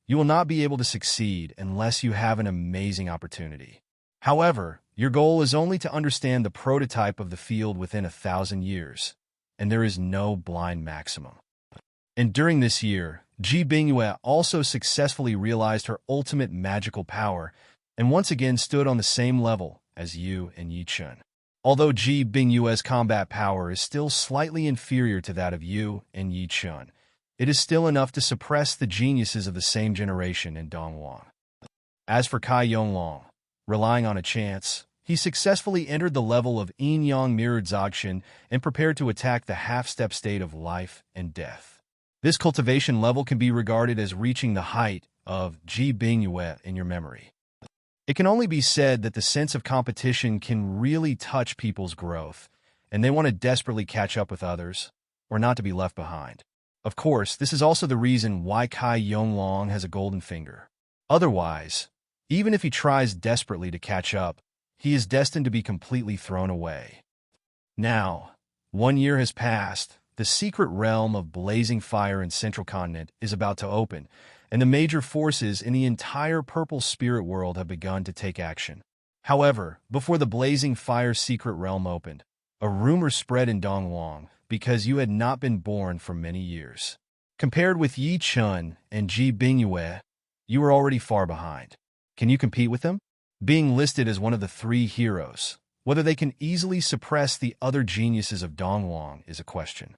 you will not be able to succeed unless you have an amazing opportunity. However, your goal is only to understand the prototype of the field within 1,000 years, and there is no blind maximum. And during this year, Ji Bingyue also successfully realized her ultimate magical power and once again stood on the same level as you and Yi Chen. Although Ji Bingyue's combat power is still slightly inferior to that of you and Yi Chen, it is still enough to suppress the geniuses of the same generation in Dongwang. As for Kai Yonglong, relying on a chance, he successfully entered the level of Yin-Yang Mirrored Zogshin and prepared to attack the half-step state of life and death. This cultivation level can be regarded as reaching the height of Ji Bingyue in your memory. It can only be said that the sense of competition can really touch people's growth, and they want to desperately catch up with others, or not to be left behind. Of course, this is also the reason why Kai Yonglong has a golden finger. Otherwise, even if he tries desperately to catch up, he is destined to be completely thrown away. Now, 1 year has passed, the secret realm of blazing fire in Central Continent is about to open, and the major forces in the entire Purple Spirit world have begun to take action. However, before the blazing fire secret realm opened, a rumor spread in Dongwang because you had not been born for many years. Compared with Yi Chen and Ji Bingyue, you were already far behind. Can you compete with them? Being listed as one of the 3 heroes, whether they can easily suppress the other geniuses of Dongwang is a question.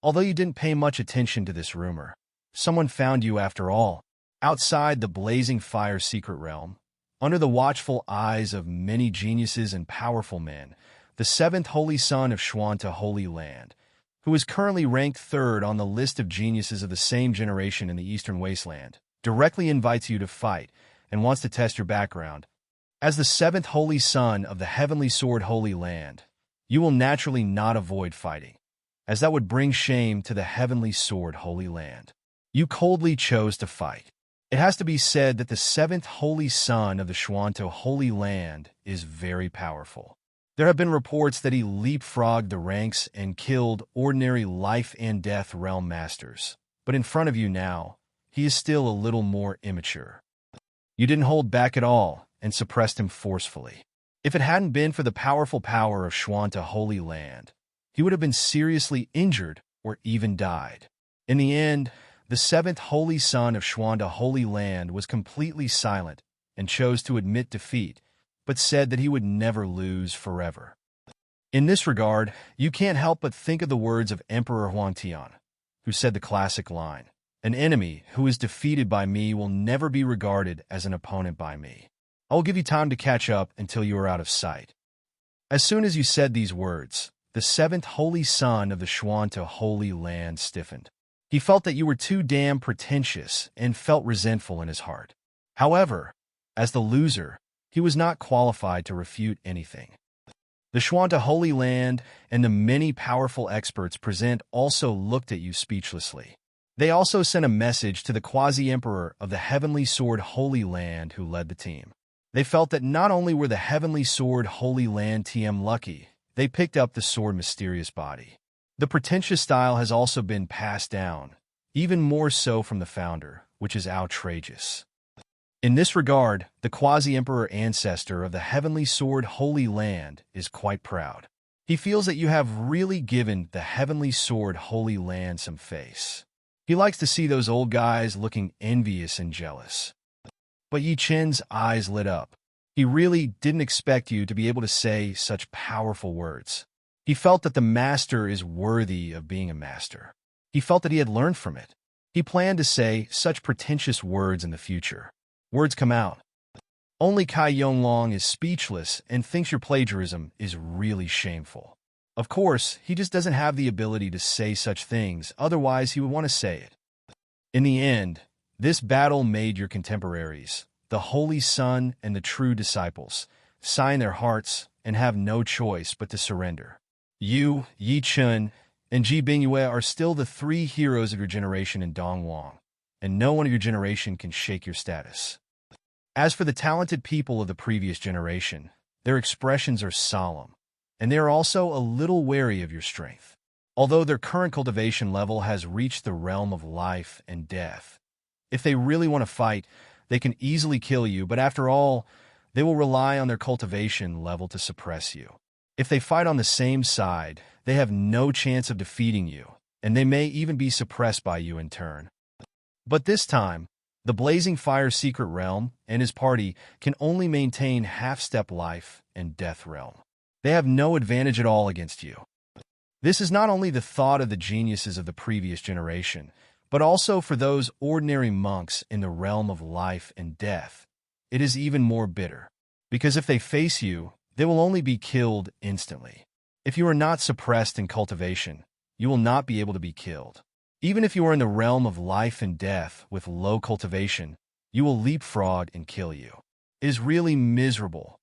Although you didn't pay much attention to this rumor, someone found you after all, outside the blazing fire secret realm, under the watchful eyes of many geniuses and powerful men. The seventh holy son of Xuanta Holy Land, who is currently ranked third on the list of geniuses of the same generation in the Eastern Wasteland, directly invites you to fight and wants to test your background. As the seventh holy son of the Heavenly Sword Holy Land, you will naturally not avoid fighting, as that would bring shame to the Heavenly Sword Holy Land. You coldly chose to fight. It has to be said that the seventh holy son of the Xuanta Holy Land is very powerful. There have been reports that he leapfrogged the ranks and killed ordinary life and death realm masters. But in front of you now, he is still a little more immature. You didn't hold back at all and suppressed him forcefully. If it hadn't been for the powerful power of Xuanta Holy Land, he would have been seriously injured or even died. In the end, the seventh holy son of Xuanta Holy Land was completely silent and chose to admit defeat, but said that he would never lose forever. In this regard, you can't help but think of the words of Emperor Wang Tian, who said the classic line, "An enemy who is defeated by me will never be regarded as an opponent by me. I will give you time to catch up until you are out of sight." As soon as you said these words, the seventh holy son of the Xuanta Holy Land stiffened. He felt that you were too damn pretentious and felt resentful in his heart. However, as the loser, he was not qualified to refute anything. The Xuanta Holy Land and the many powerful experts present also looked at you speechlessly. They also sent a message to the quasi-emperor of the Heavenly Sword Holy Land who led the team. They felt that not only were the Heavenly Sword Holy Land TM lucky, they picked up the sword mysterious body. The pretentious style has also been passed down, even more so from the founder, which is outrageous. In this regard, the quasi-emperor ancestor of the Heavenly Sword Holy Land is quite proud. He feels that you have really given the Heavenly Sword Holy Land some face. He likes to see those old guys looking envious and jealous. But Yi Chen's eyes lit up. He really didn't expect you to be able to say such powerful words. He felt that the master is worthy of being a master. He felt that he had learned from it. He planned to say such pretentious words in the future. Words come out. Only Kai Yonglong is speechless and thinks your plagiarism is really shameful. Of course, he just doesn't have the ability to say such things, otherwise he would want to say it. In the end, this battle made your contemporaries, the Holy Son and the true disciples, sign their hearts and have no choice but to surrender. You, Yi Chen, and Ji Bingyue are still the three heroes of your generation in Dongwang, and no one of your generation can shake your status. As for the talented people of the previous generation, their expressions are solemn, and they are also a little wary of your strength. Although their current cultivation level has reached the realm of life and death, if they really want to fight, they can easily kill you, but after all, they will rely on their cultivation level to suppress you. If they fight on the same side, they have no chance of defeating you, and they may even be suppressed by you in turn. But this time, the Blazing Fire Secret Realm and his party can only maintain half-step life and death realm. They have no advantage at all against you. This is not only the thought of the geniuses of the previous generation, but also for those ordinary monks in the realm of life and death. It is even more bitter, because if they face you, they will only be killed instantly. If you are not suppressed in cultivation, you will not be able to be killed. Even if you are in the realm of life and death with low cultivation, you will leapfrog and kill you. It is really miserable.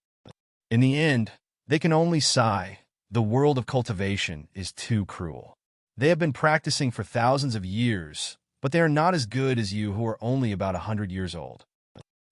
In the end, they can only sigh. The world of cultivation is too cruel. They have been practicing for thousands of years, but they are not as good as you who are only about 100 years old.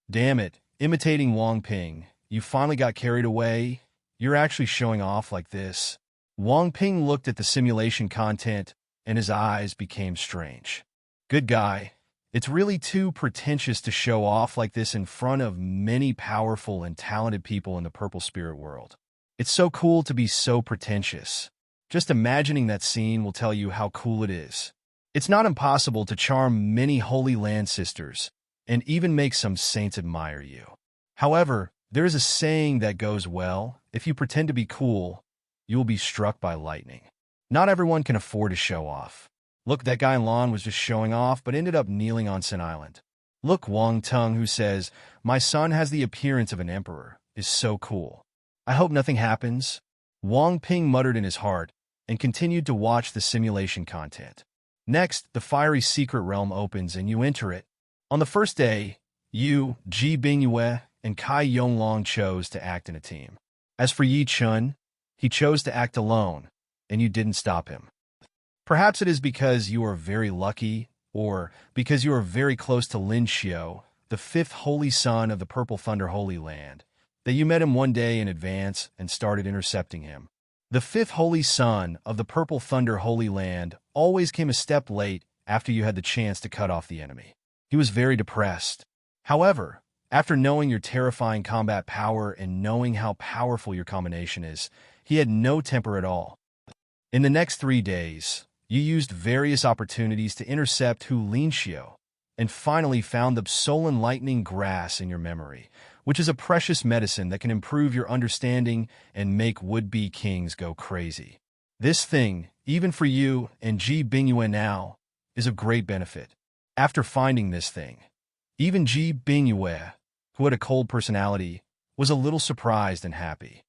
Damn it, imitating Wang Ping, you finally got carried away. You're actually showing off like this. Wang Ping looked at the simulation content, and his eyes became strange. Good guy. It's really too pretentious to show off like this in front of many powerful and talented people in the purple spirit world. It's so cool to be so pretentious. Just imagining that scene will tell you how cool it is. It's not impossible to charm many Holy Land sisters, and even make some saints admire you. However, there is a saying that goes well, if you pretend to be cool, you will be struck by lightning. Not everyone can afford to show off. Look, that guy in lawn was just showing off, but ended up kneeling on Sin Island. Look, Wang Tung, who says, my son has the appearance of an emperor, is so cool. I hope nothing happens. Wang Ping muttered in his heart and continued to watch the simulation content. Next, the fiery secret realm opens and you enter it. On the first day, you, Ji Bingyue, and Kai Yonglong chose to act in a team. As for Yi Chun, he chose to act alone, and you didn't stop him. Perhaps it is because you are very lucky, or because you are very close to Lin Xiao, the fifth holy son of the Purple Thunder Holy Land, that you met him one day in advance and started intercepting him. The fifth holy son of the Purple Thunder Holy Land always came a step late after you had the chance to cut off the enemy. He was very depressed. However, after knowing your terrifying combat power and knowing how powerful your combination is, he had no temper at all. In the next 3 days, you used various opportunities to intercept Hu Linxiu, and finally found the Solan Lightning Grass in your memory, which is a precious medicine that can improve your understanding and make would-be kings go crazy. This thing, even for you and Ji Bingyue now, is of great benefit. After finding this thing, even Ji Bingyue, who had a cold personality, was a little surprised and happy.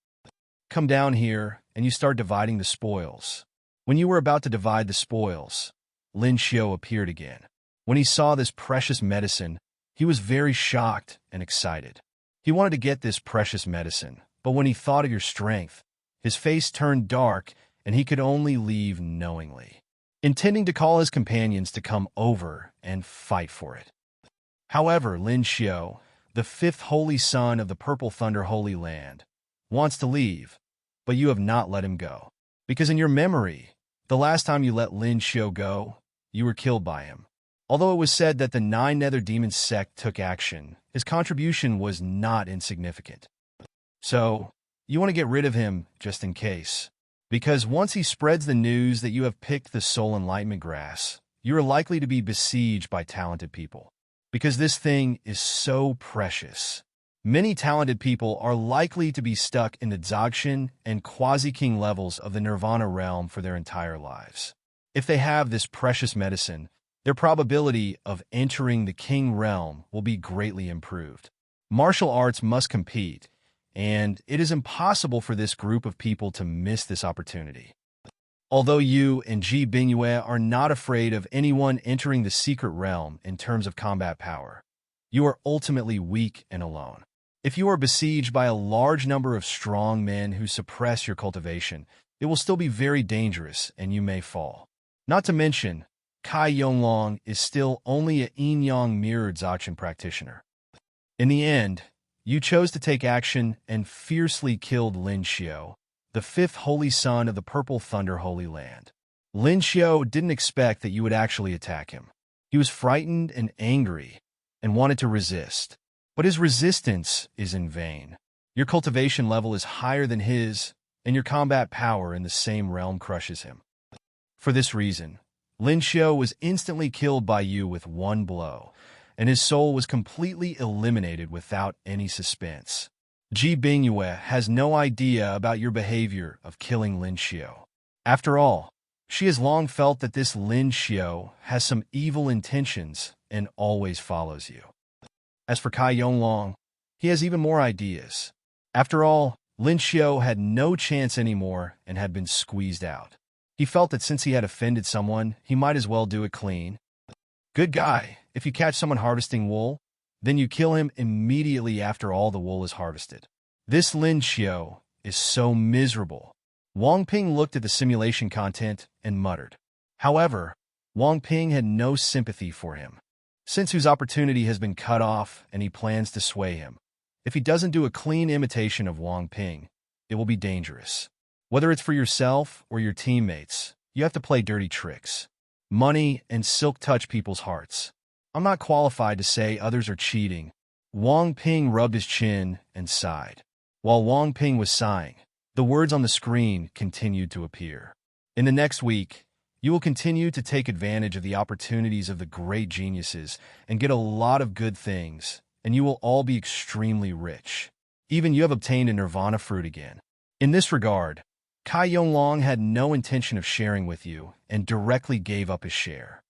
Come down here, and you start dividing the spoils. When you were about to divide the spoils, Lin Xiu appeared again. When he saw this precious medicine, he was very shocked and excited. He wanted to get this precious medicine, but when he thought of your strength, his face turned dark and he could only leave knowingly, intending to call his companions to come over and fight for it. However, Lin Xiu, the fifth holy son of the Purple Thunder Holy Land, wants to leave, but you have not let him go. Because in your memory, the last time you let Lin Xiu go, you were killed by him. Although it was said that the 9 Nether Demon sect took action, his contribution was not insignificant. So, you want to get rid of him just in case. Because once he spreads the news that you have picked the Soul Enlightenment Grass, you are likely to be besieged by talented people. Because this thing is so precious. Many talented people are likely to be stuck in the Dzogchen and Quasi-King levels of the Nirvana realm for their entire lives. If they have this precious medicine, their probability of entering the King realm will be greatly improved. Martial arts must compete, and it is impossible for this group of people to miss this opportunity. Although you and Ji Bingyue are not afraid of anyone entering the secret realm in terms of combat power, you are ultimately weak and alone. If you are besieged by a large number of strong men who suppress your cultivation, it will still be very dangerous and you may fall. Not to mention, Kai Yonglong is still only a yin-yang mirrored Dzogchen practitioner. In the end, you chose to take action and fiercely killed Lin Xiu, the fifth holy son of the Purple Thunder Holy Land. Lin Xiu didn't expect that you would actually attack him. He was frightened and angry and wanted to resist. But his resistance is in vain. Your cultivation level is higher than his, and your combat power in the same realm crushes him. For this reason, Lin Xiu was instantly killed by you with one blow, and his soul was completely eliminated without any suspense. Ji Bingyue has no idea about your behavior of killing Lin Xiu. After all, she has long felt that this Lin Xiu has some evil intentions and always follows you. As for Kai Yonglong, he has even more ideas. After all, Lin Xiu had no chance anymore and had been squeezed out. He felt that since he had offended someone, he might as well do it clean. Good guy, if you catch someone harvesting wool, then you kill him immediately after all the wool is harvested. This Lin Xiu is so miserable. Wang Ping looked at the simulation content and muttered. However, Wang Ping had no sympathy for him. Since whose opportunity has been cut off and he plans to sway him. If he doesn't do a clean imitation of Wang Ping, it will be dangerous. Whether it's for yourself or your teammates, you have to play dirty tricks. Money and silk touch people's hearts. I'm not qualified to say others are cheating. Wang Ping rubbed his chin and sighed. While Wang Ping was sighing, the words on the screen continued to appear. In the next week, you will continue to take advantage of the opportunities of the great geniuses and get a lot of good things, and you will all be extremely rich. Even you have obtained a nirvana fruit again. In this regard, Kai Yonglong had no intention of sharing with you and directly gave up his share.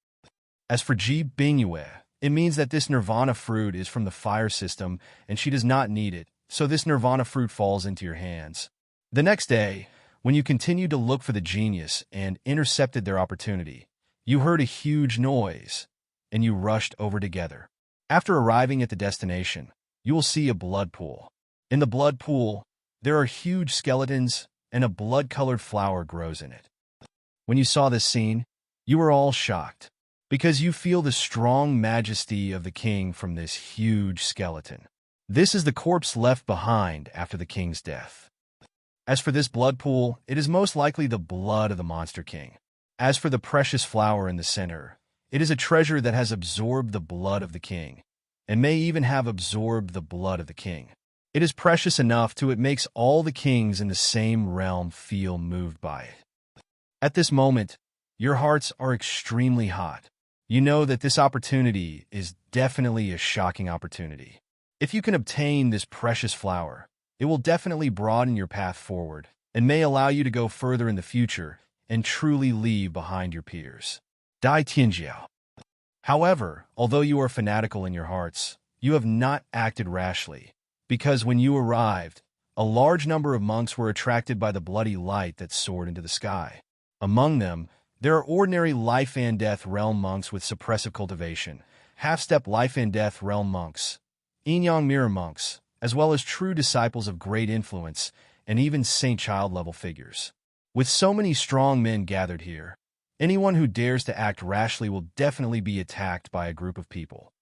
As for Ji Bingyue, it means that this nirvana fruit is from the fire system and she does not need it, so this nirvana fruit falls into your hands. The next day, when you continued to look for the genius and intercepted their opportunity, you heard a huge noise, and you rushed over together. After arriving at the destination, you will see a blood pool. In the blood pool, there are huge skeletons, and a blood-colored flower grows in it. When you saw this scene, you were all shocked, because you feel the strong majesty of the king from this huge skeleton. This is the corpse left behind after the king's death. As for this blood pool, it is most likely the blood of the Monster King. As for the precious flower in the center, it is a treasure that has absorbed the blood of the king, and may even have absorbed the blood of the king. It is precious enough to it makes all the kings in the same realm feel moved by it. At this moment, your hearts are extremely hot. You know that this opportunity is definitely a shocking opportunity. If you can obtain this precious flower, it will definitely broaden your path forward and may allow you to go further in the future and truly leave behind your peers. Dai Tianjiao. However, although you are fanatical in your hearts, you have not acted rashly, because when you arrived, a large number of monks were attracted by the bloody light that soared into the sky. Among them, there are ordinary life and death realm monks with suppressive cultivation, half-step life and death realm monks, yin-yang mirror monks, as well as true disciples of great influence, and even Saint Child-level figures. With so many strong men gathered here, anyone who dares to act rashly will definitely be attacked by a group of people.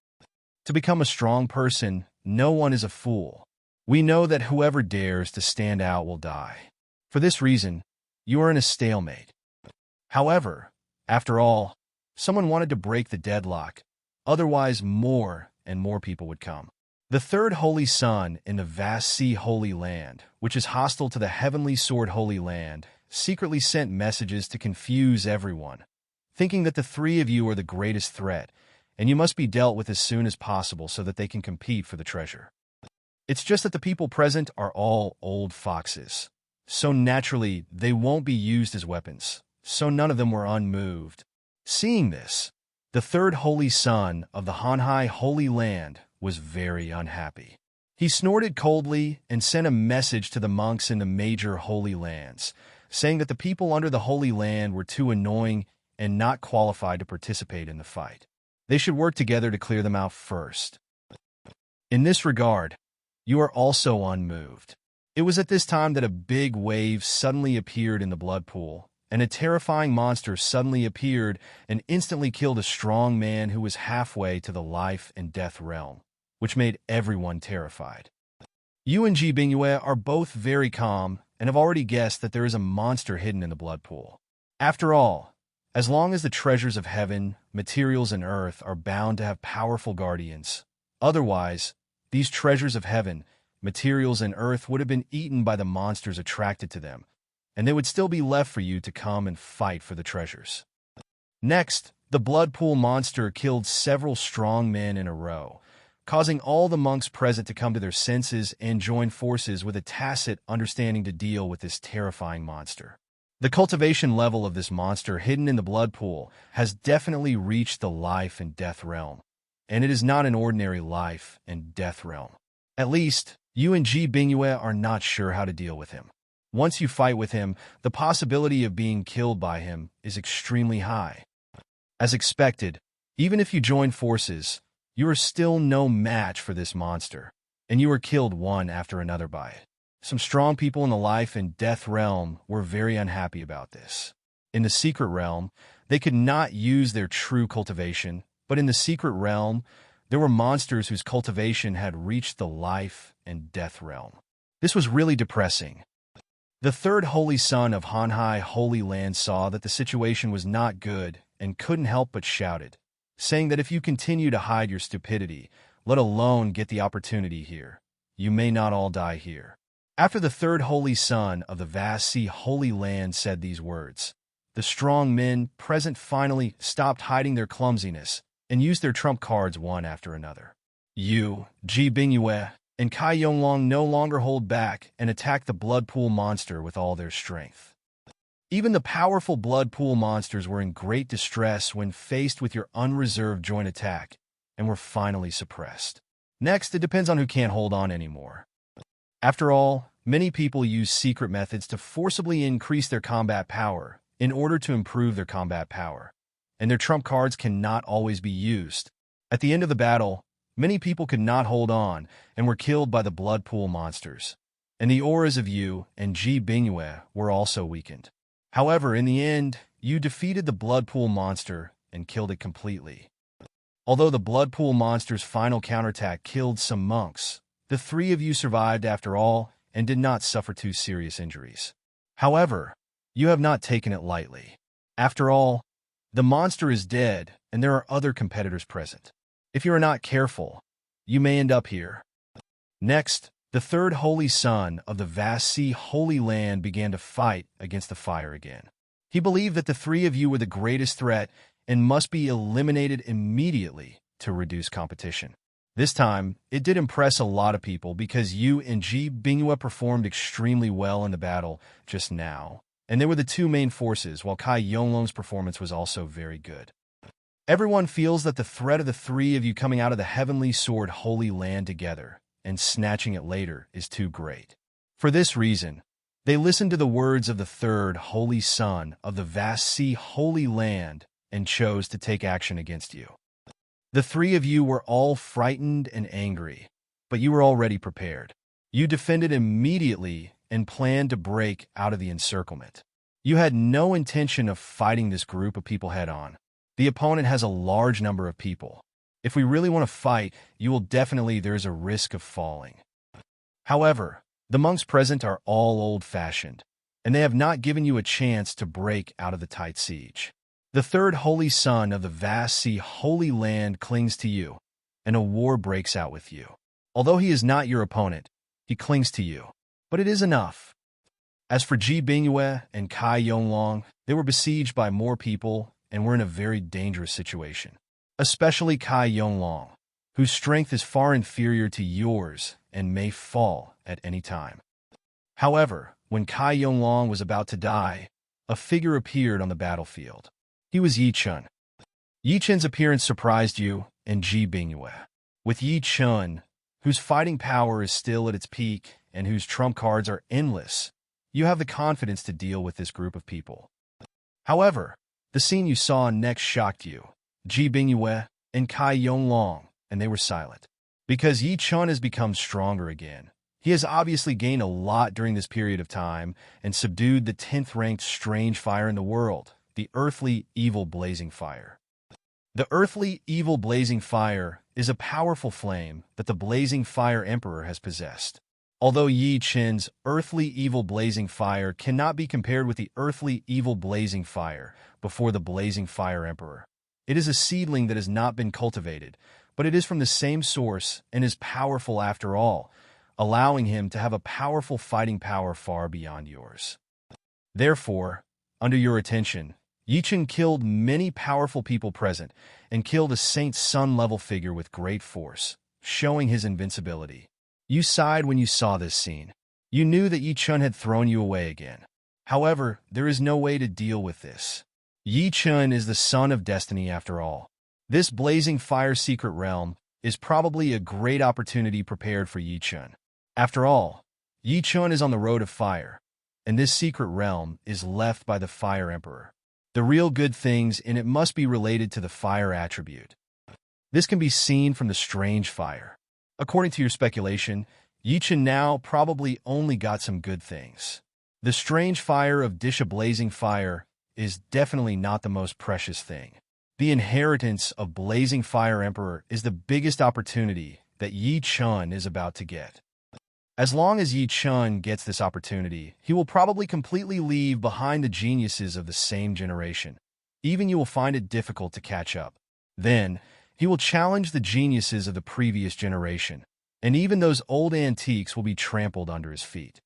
To become a strong person, no one is a fool. We know that whoever dares to stand out will die. For this reason, you are in a stalemate. However, after all, someone wanted to break the deadlock, otherwise more and more people would come. The third holy sun in the vast sea Holy Land, which is hostile to the heavenly sword Holy Land, secretly sent messages to confuse everyone, thinking that the three of you are the greatest threat, and you must be dealt with as soon as possible so that they can compete for the treasure. It's just that the people present are all old foxes, so naturally they won't be used as weapons, so none of them were unmoved. Seeing this, the third holy son of the Hanhai Holy Land was very unhappy. He snorted coldly and sent a message to the monks in the major holy lands, saying that the people under the Holy Land were too annoying and not qualified to participate in the fight. They should work together to clear them out first. In this regard, you are also unmoved. It was at this time that a big wave suddenly appeared in the blood pool, and a terrifying monster suddenly appeared and instantly killed a strong man who was halfway to the life and death realm, which made everyone terrified. You and Ji Bingyue are both very calm and have already guessed that there is a monster hidden in the blood pool. After all, as long as the treasures of heaven, materials, and earth are bound to have powerful guardians, otherwise, these treasures of heaven, materials, and earth would have been eaten by the monsters attracted to them, and they would still be left for you to come and fight for the treasures. Next, the blood pool monster killed several strong men in a row, causing all the monks present to come to their senses and join forces with a tacit understanding to deal with this terrifying monster. The cultivation level of this monster hidden in the blood pool has definitely reached the life and death realm, and it is not an ordinary life and death realm. At least, you and Ji Bingyue are not sure how to deal with him. Once you fight with him, the possibility of being killed by him is extremely high. As expected, even if you join forces, you are still no match for this monster, and you are killed one after another by it. Some strong people in the life and death realm were very unhappy about this. In the secret realm, they could not use their true cultivation, but in the secret realm, there were monsters whose cultivation had reached the life and death realm. This was really depressing. The third holy son of Hanhai Holy Land saw that the situation was not good and couldn't help but shouted, saying that if you continue to hide your stupidity, let alone get the opportunity here, you may not all die here. After the third holy son of the vast sea Holy Land said these words, the strong men present finally stopped hiding their clumsiness and used their trump cards one after another. You, Ji Bingyue, and Kai Yonglong no longer hold back and attack the blood pool monster with all their strength. Even the powerful blood pool monsters were in great distress when faced with your unreserved joint attack, and were finally suppressed. Next, it depends on who can't hold on anymore. After all, many people use secret methods to forcibly increase their combat power in order to improve their combat power, and their trump cards cannot always be used. At the end of the battle, many people could not hold on and were killed by the blood pool monsters, and the auras of Yu and Ji Bingyue were also weakened. However, in the end, Yu defeated the blood pool monster and killed it completely. Although the blood pool monster's final counterattack killed some monks, the three of you survived after all and did not suffer too serious injuries. However, you have not taken it lightly. After all, the monster is dead and there are other competitors present. If you are not careful, you may end up here. Next, the third holy son of the vast sea Holy Land began to fight against the fire again. He believed that the three of you were the greatest threat and must be eliminated immediately to reduce competition. This time, it did impress a lot of people because Yu and Ji Bingyue performed extremely well in the battle just now, and they were the two main forces, while Kai Yonglong's performance was also very good. Everyone feels that the threat of the three of you coming out of the Heavenly Sword Holy Land together and snatching it later is too great. For this reason, they listened to the words of the third holy son of the vast sea Holy Land and chose to take action against you. The three of you were all frightened and angry, but you were already prepared. You defended immediately and planned to break out of the encirclement. You had no intention of fighting this group of people head-on. The opponent has a large number of people. If we really want to fight, there is a risk of falling. However, the monks present are all old-fashioned, and they have not given you a chance to break out of the tight siege. The third holy son of the vast sea Holy Land clings to you, and a war breaks out with you. Although he is not your opponent, he clings to you. But it is enough. As for Ji Bingyue and Kai Yonglong, they were besieged by more people and were in a very dangerous situation. Especially Kai Yonglong, whose strength is far inferior to yours and may fall at any time. However, when Kai Yonglong was about to die, a figure appeared on the battlefield. He was Yi Chun. Yi Chun's appearance surprised you and Ji Bingyue. With Yi Chun, whose fighting power is still at its peak and whose trump cards are endless, you have the confidence to deal with this group of people. However, the scene you saw next shocked you, Ji Bingyue and Kai Yonglong, and they were silent. Because Yi Chun has become stronger again. He has obviously gained a lot during this period of time and subdued the 10th-ranked strange fire in the world, the earthly evil blazing fire. The earthly evil blazing fire is a powerful flame that the blazing fire emperor has possessed. Although Yi Chun's earthly evil blazing fire cannot be compared with the earthly evil blazing fire before the blazing fire emperor. It is a seedling that has not been cultivated, but it is from the same source and is powerful after all, allowing him to have a powerful fighting power far beyond yours. Therefore, under your attention, Yi Chun killed many powerful people present and killed a Saint Sun-level figure with great force, showing his invincibility. You sighed when you saw this scene. You knew that Yi Chun had thrown you away again. However, there is no way to deal with this. Yi Chun is the son of destiny after all. This blazing fire secret realm is probably a great opportunity prepared for Yi Chun. After all, Yi Chun is on the road of fire, and this secret realm is left by the Fire Emperor. The real good things in it must be related to the fire attribute. This can be seen from the strange fire. According to your speculation, Yi Chun now probably only got some good things. The strange fire of Disha Blazing Fire is definitely not the most precious thing. The inheritance of Blazing Fire Emperor is the biggest opportunity that Yi Chun is about to get. As long as Yi Chun gets this opportunity, he will probably completely leave behind the geniuses of the same generation. Even you will find it difficult to catch up. Then, he will challenge the geniuses of the previous generation, and even those old antiques will be trampled under his feet.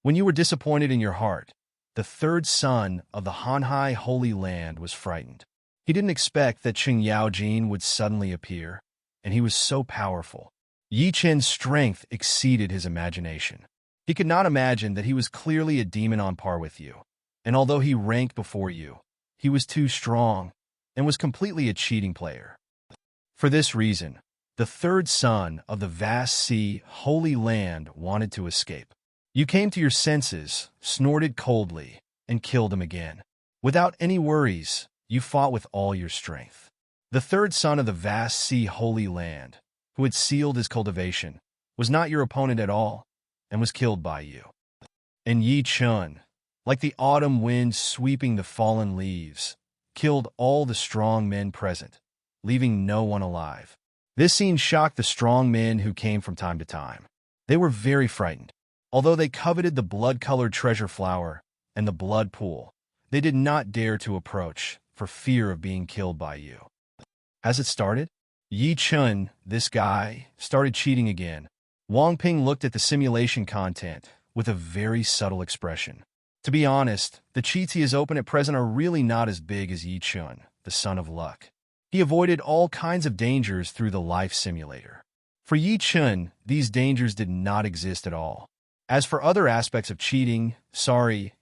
When you were disappointed in your heart, the third son of the Hanhai Holy Land was frightened. He didn't expect that Qing Yaojin would suddenly appear, and he was so powerful. Yi Chun's strength exceeded his imagination. He could not imagine that he was clearly a demon on par with you. And although he ranked before you, he was too strong and was completely a cheating player. For this reason, the third son of the vast sea, Holy Land, wanted to escape. You came to your senses, snorted coldly, and killed him again. Without any worries, you fought with all your strength. The third son of the vast sea, Holy Land, who had sealed his cultivation, was not your opponent at all, and was killed by you. And Yi Chun, like the autumn wind sweeping the fallen leaves, killed all the strong men present, leaving no one alive. This scene shocked the strong men who came from time to time. They were very frightened. Although they coveted the blood-colored treasure flower and the blood pool, they did not dare to approach for fear of being killed by you. As it started, Yi Chun, this guy, started cheating again. Wang Ping looked at the simulation content with a very subtle expression. To be honest, the cheats he has opened at present are really not as big as Yi Chun, the son of luck. He avoided all kinds of dangers through the life simulator. For Yi Chun, these dangers did not exist at all. As for other aspects of cheating,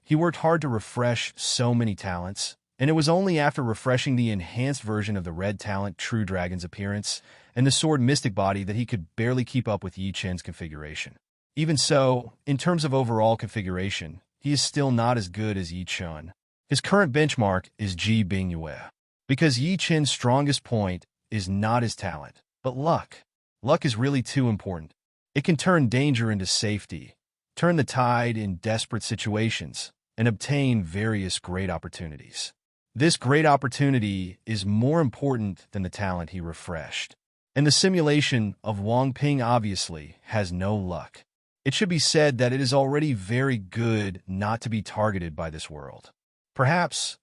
he worked hard to refresh so many talents, and it was only after refreshing the enhanced version of the red talent True Dragon's appearance and the sword Mystic Body that he could barely keep up with Yi Chun's configuration. Even so, in terms of overall configuration, he is still not as good as Yi Chun. His current benchmark is Ji Bingyue, because Yi Chun's strongest point is not his talent, but luck. Luck is really too important. It can turn danger into safety, turn the tide in desperate situations, and obtain various great opportunities. This great opportunity is more important than the talent he refreshed. And the simulation of Wang Ping obviously has no luck. It should be said that it is already very good not to be targeted by this world. Perhaps,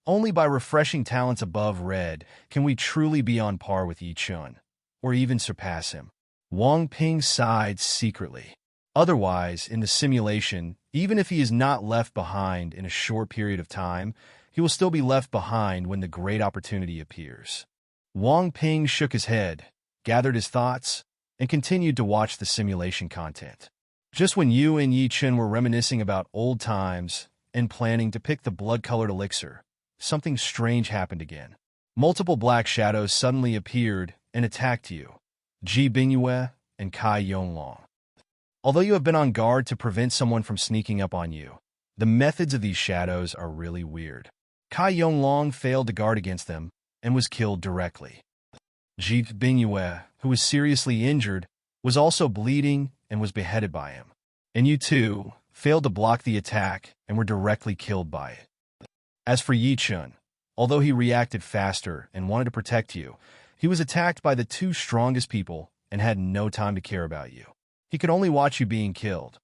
only by refreshing talents above red can we truly be on par with Yi Chun, or even surpass him. Wang Ping sighed secretly. Otherwise, in the simulation, even if he is not left behind in a short period of time, he will still be left behind when the great opportunity appears. Wang Ping shook his head, gathered his thoughts, and continued to watch the simulation content. Just when you and Yi Chun were reminiscing about old times and planning to pick the blood-colored elixir, something strange happened again. Multiple black shadows suddenly appeared and attacked you, Ji Bingyue and Kai Yonglong. Although you have been on guard to prevent someone from sneaking up on you, the methods of these shadows are really weird. Kai Yonglong failed to guard against them and was killed directly. Ji Bingyue, who was seriously injured, was also bleeding and was beheaded by him. And you too failed to block the attack and were directly killed by it. As for Yi Chun, although he reacted faster and wanted to protect you, he was attacked by the two strongest people and had no time to care about you. He could only watch you being killed.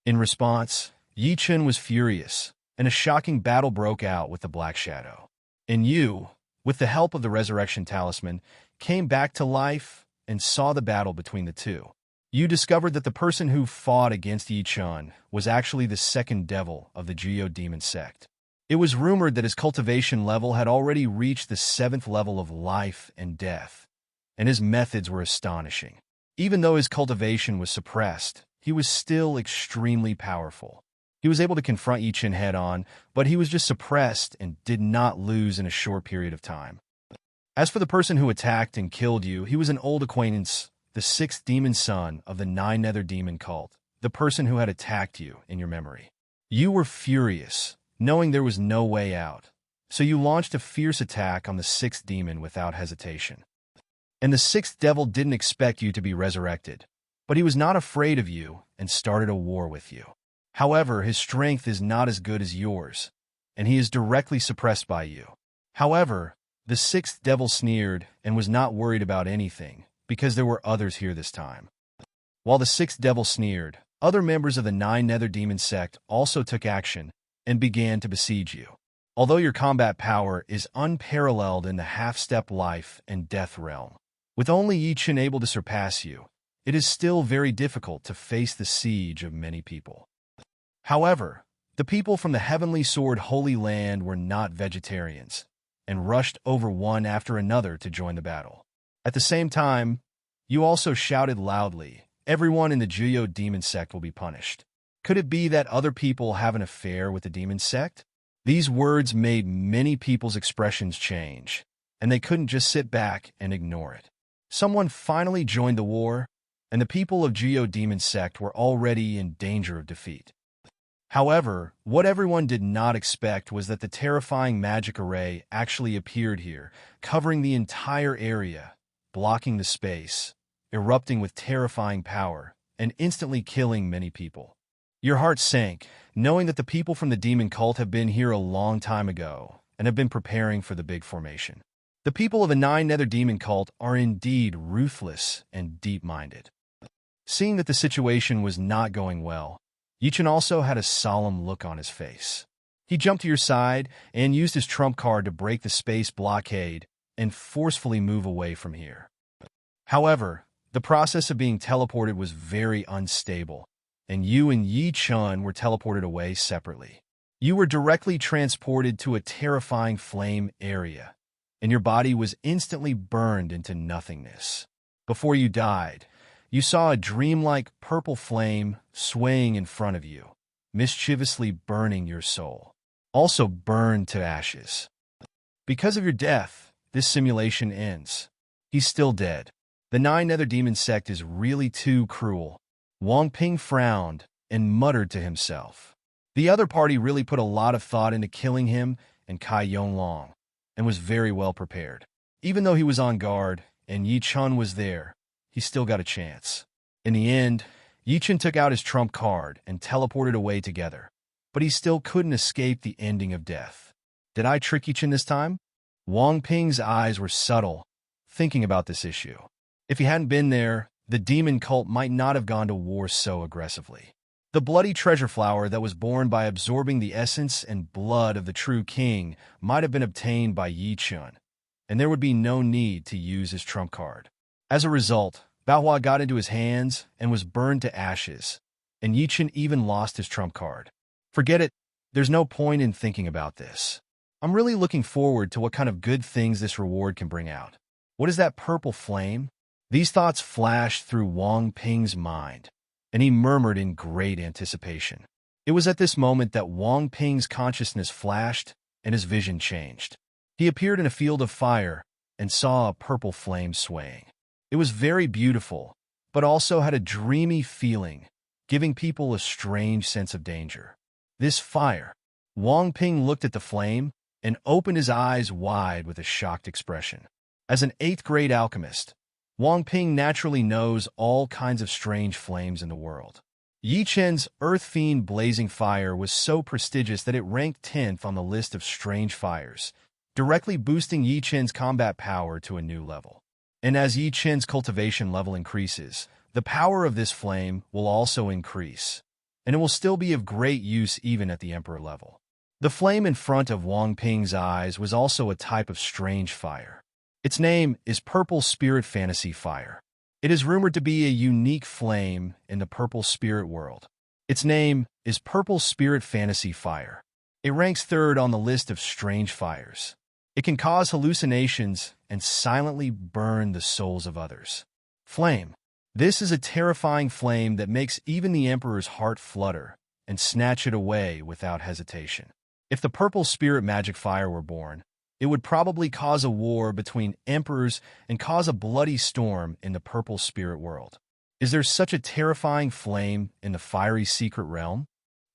In response, Yi Chun was furious, and a shocking battle broke out with the Black Shadow. And you, with the help of the Resurrection Talisman, came back to life and saw the battle between the two. You discovered that the person who fought against Yi Chun was actually the second devil of the Geodemon sect. It was rumored that his cultivation level had already reached the 7th level of life and death, and his methods were astonishing. Even though his cultivation was suppressed, he was still extremely powerful. He was able to confront Yi Chun head-on, but he was just suppressed and did not lose in a short period of time. As for the person who attacked and killed you, he was an old acquaintance, the 6th demon son of the 9 Nether Demon cult, the person who had attacked you in your memory. You were furious, knowing there was no way out, so you launched a fierce attack on the 6th demon without hesitation. And the 6th devil didn't expect you to be resurrected, but he was not afraid of you and started a war with you. However, his strength is not as good as yours, and he is directly suppressed by you. However, the 6th devil sneered and was not worried about anything, because there were others here this time. While the 6th devil sneered, other members of the 9 Nether Demon sect also took action and began to besiege you. Although your combat power is unparalleled in the half-step life and death realm, with only Yi Chun able to surpass you, it is still very difficult to face the siege of many people. However, the people from the Heavenly Sword Holy Land were not vegetarians, and rushed over one after another to join the battle. At the same time, you also shouted loudly, "Everyone in the Geodemon sect will be punished." Could it be that other people have an affair with the demon sect? These words made many people's expressions change, and they couldn't just sit back and ignore it. Someone finally joined the war, and the people of Geodemon sect were already in danger of defeat. However, what everyone did not expect was that the terrifying magic array actually appeared here, covering the entire area, blocking the space, erupting with terrifying power, and instantly killing many people. Your heart sank, knowing that the people from the demon cult have been here a long time ago and have been preparing for the big formation. The people of the Nine Nether Demon cult are indeed ruthless and deep-minded. Seeing that the situation was not going well, Yichen also had a solemn look on his face. He jumped to your side and used his trump card to break the space blockade and forcefully move away from here. However, the process of being teleported was very unstable, and you and Yi Chun were teleported away separately. You were directly transported to a terrifying flame area, and your body was instantly burned into nothingness. Before you died, you saw a dreamlike purple flame swaying in front of you, mischievously burning your soul. Also burned to ashes. Because of your death, this simulation ends. He's still dead. The Nine Nether Demon sect is really too cruel. Wang Ping frowned and muttered to himself. The other party really put a lot of thought into killing him and Kai Yonglong, and was very well prepared. Even though he was on guard and Yi Chun was there, he still got a chance. In the end, Yi Chun took out his trump card and teleported away together, but he still couldn't escape the ending of death. Did I trick Yi Chun this time? Wang Ping's eyes were subtle, thinking about this issue. If he hadn't been there, the demon cult might not have gone to war so aggressively. The bloody treasure flower that was born by absorbing the essence and blood of the true king might have been obtained by Yi Chun, and there would be no need to use his trump card. As a result, Baohua got into his hands and was burned to ashes, and Yi Chun even lost his trump card. Forget it, there's no point in thinking about this. I'm really looking forward to what kind of good things this reward can bring out. What is that purple flame? These thoughts flashed through Wang Ping's mind, and he murmured in great anticipation. It was at this moment that Wang Ping's consciousness flashed and his vision changed. He appeared in a field of fire and saw a purple flame swaying. It was very beautiful, but also had a dreamy feeling, giving people a strange sense of danger. This fire. Wang Ping looked at the flame and opened his eyes wide with a shocked expression. As an 8th grade alchemist, Wang Ping naturally knows all kinds of strange flames in the world. Yi Chen's Earth Fiend Blazing Fire was so prestigious that it ranked 10th on the list of strange fires, directly boosting Yi Chen's combat power to a new level. And as Yi Chen's cultivation level increases, the power of this flame will also increase, and it will still be of great use even at the Emperor level. The flame in front of Wang Ping's eyes was also a type of strange fire. Its name is Purple Spirit Fantasy Fire. It is rumored to be a unique flame in the Purple Spirit world. Its name is Purple Spirit Fantasy Fire. It ranks 3rd on the list of strange fires. It can cause hallucinations and silently burn the souls of others. Flame. This is a terrifying flame that makes even the Emperor's heart flutter and snatch it away without hesitation. If the Purple Spirit Magic Fire were born, it would probably cause a war between emperors and cause a bloody storm in the Purple Spirit world. Is there such a terrifying flame in the fiery secret realm?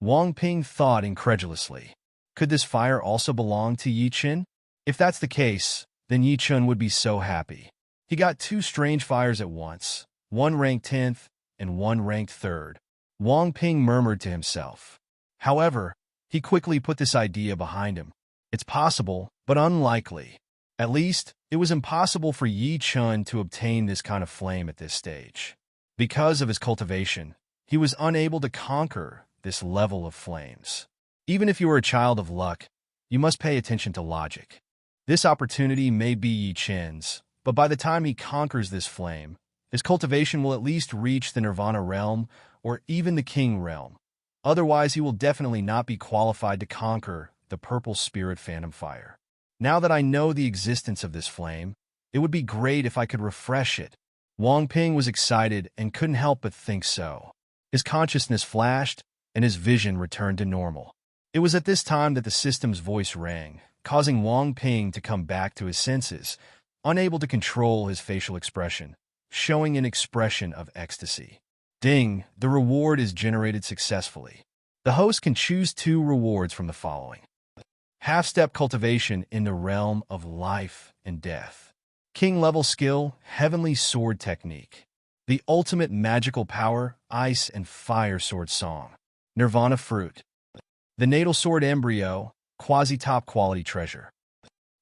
Wang Ping thought incredulously. Could this fire also belong to Yi Chun? If that's the case, then Yi Chun would be so happy. He got 2 strange fires at once, one ranked 10th and one ranked 3rd. Wang Ping murmured to himself. However, he quickly put this idea behind him. It's possible, but unlikely. At least, it was impossible for Yi Chun to obtain this kind of flame at this stage. Because of his cultivation, he was unable to conquer this level of flames. Even if you are a child of luck, you must pay attention to logic. This opportunity may be Yi Chun's, but by the time he conquers this flame, his cultivation will at least reach the Nirvana realm or even the King realm. Otherwise, he will definitely not be qualified to conquer the Purple Spirit Phantom Fire. Now that I know the existence of this flame, it would be great if I could refresh it. Wang Ping was excited and couldn't help but think so. His consciousness flashed, and his vision returned to normal. It was at this time that the system's voice rang, causing Wang Ping to come back to his senses, unable to control his facial expression, showing an expression of ecstasy. Ding, the reward is generated successfully. The host can choose 2 rewards from the following. Half-step cultivation in the realm of life and death. King-level skill, heavenly sword technique. The ultimate magical power, ice and fire sword song. Nirvana fruit. The natal sword embryo, quasi-top quality treasure.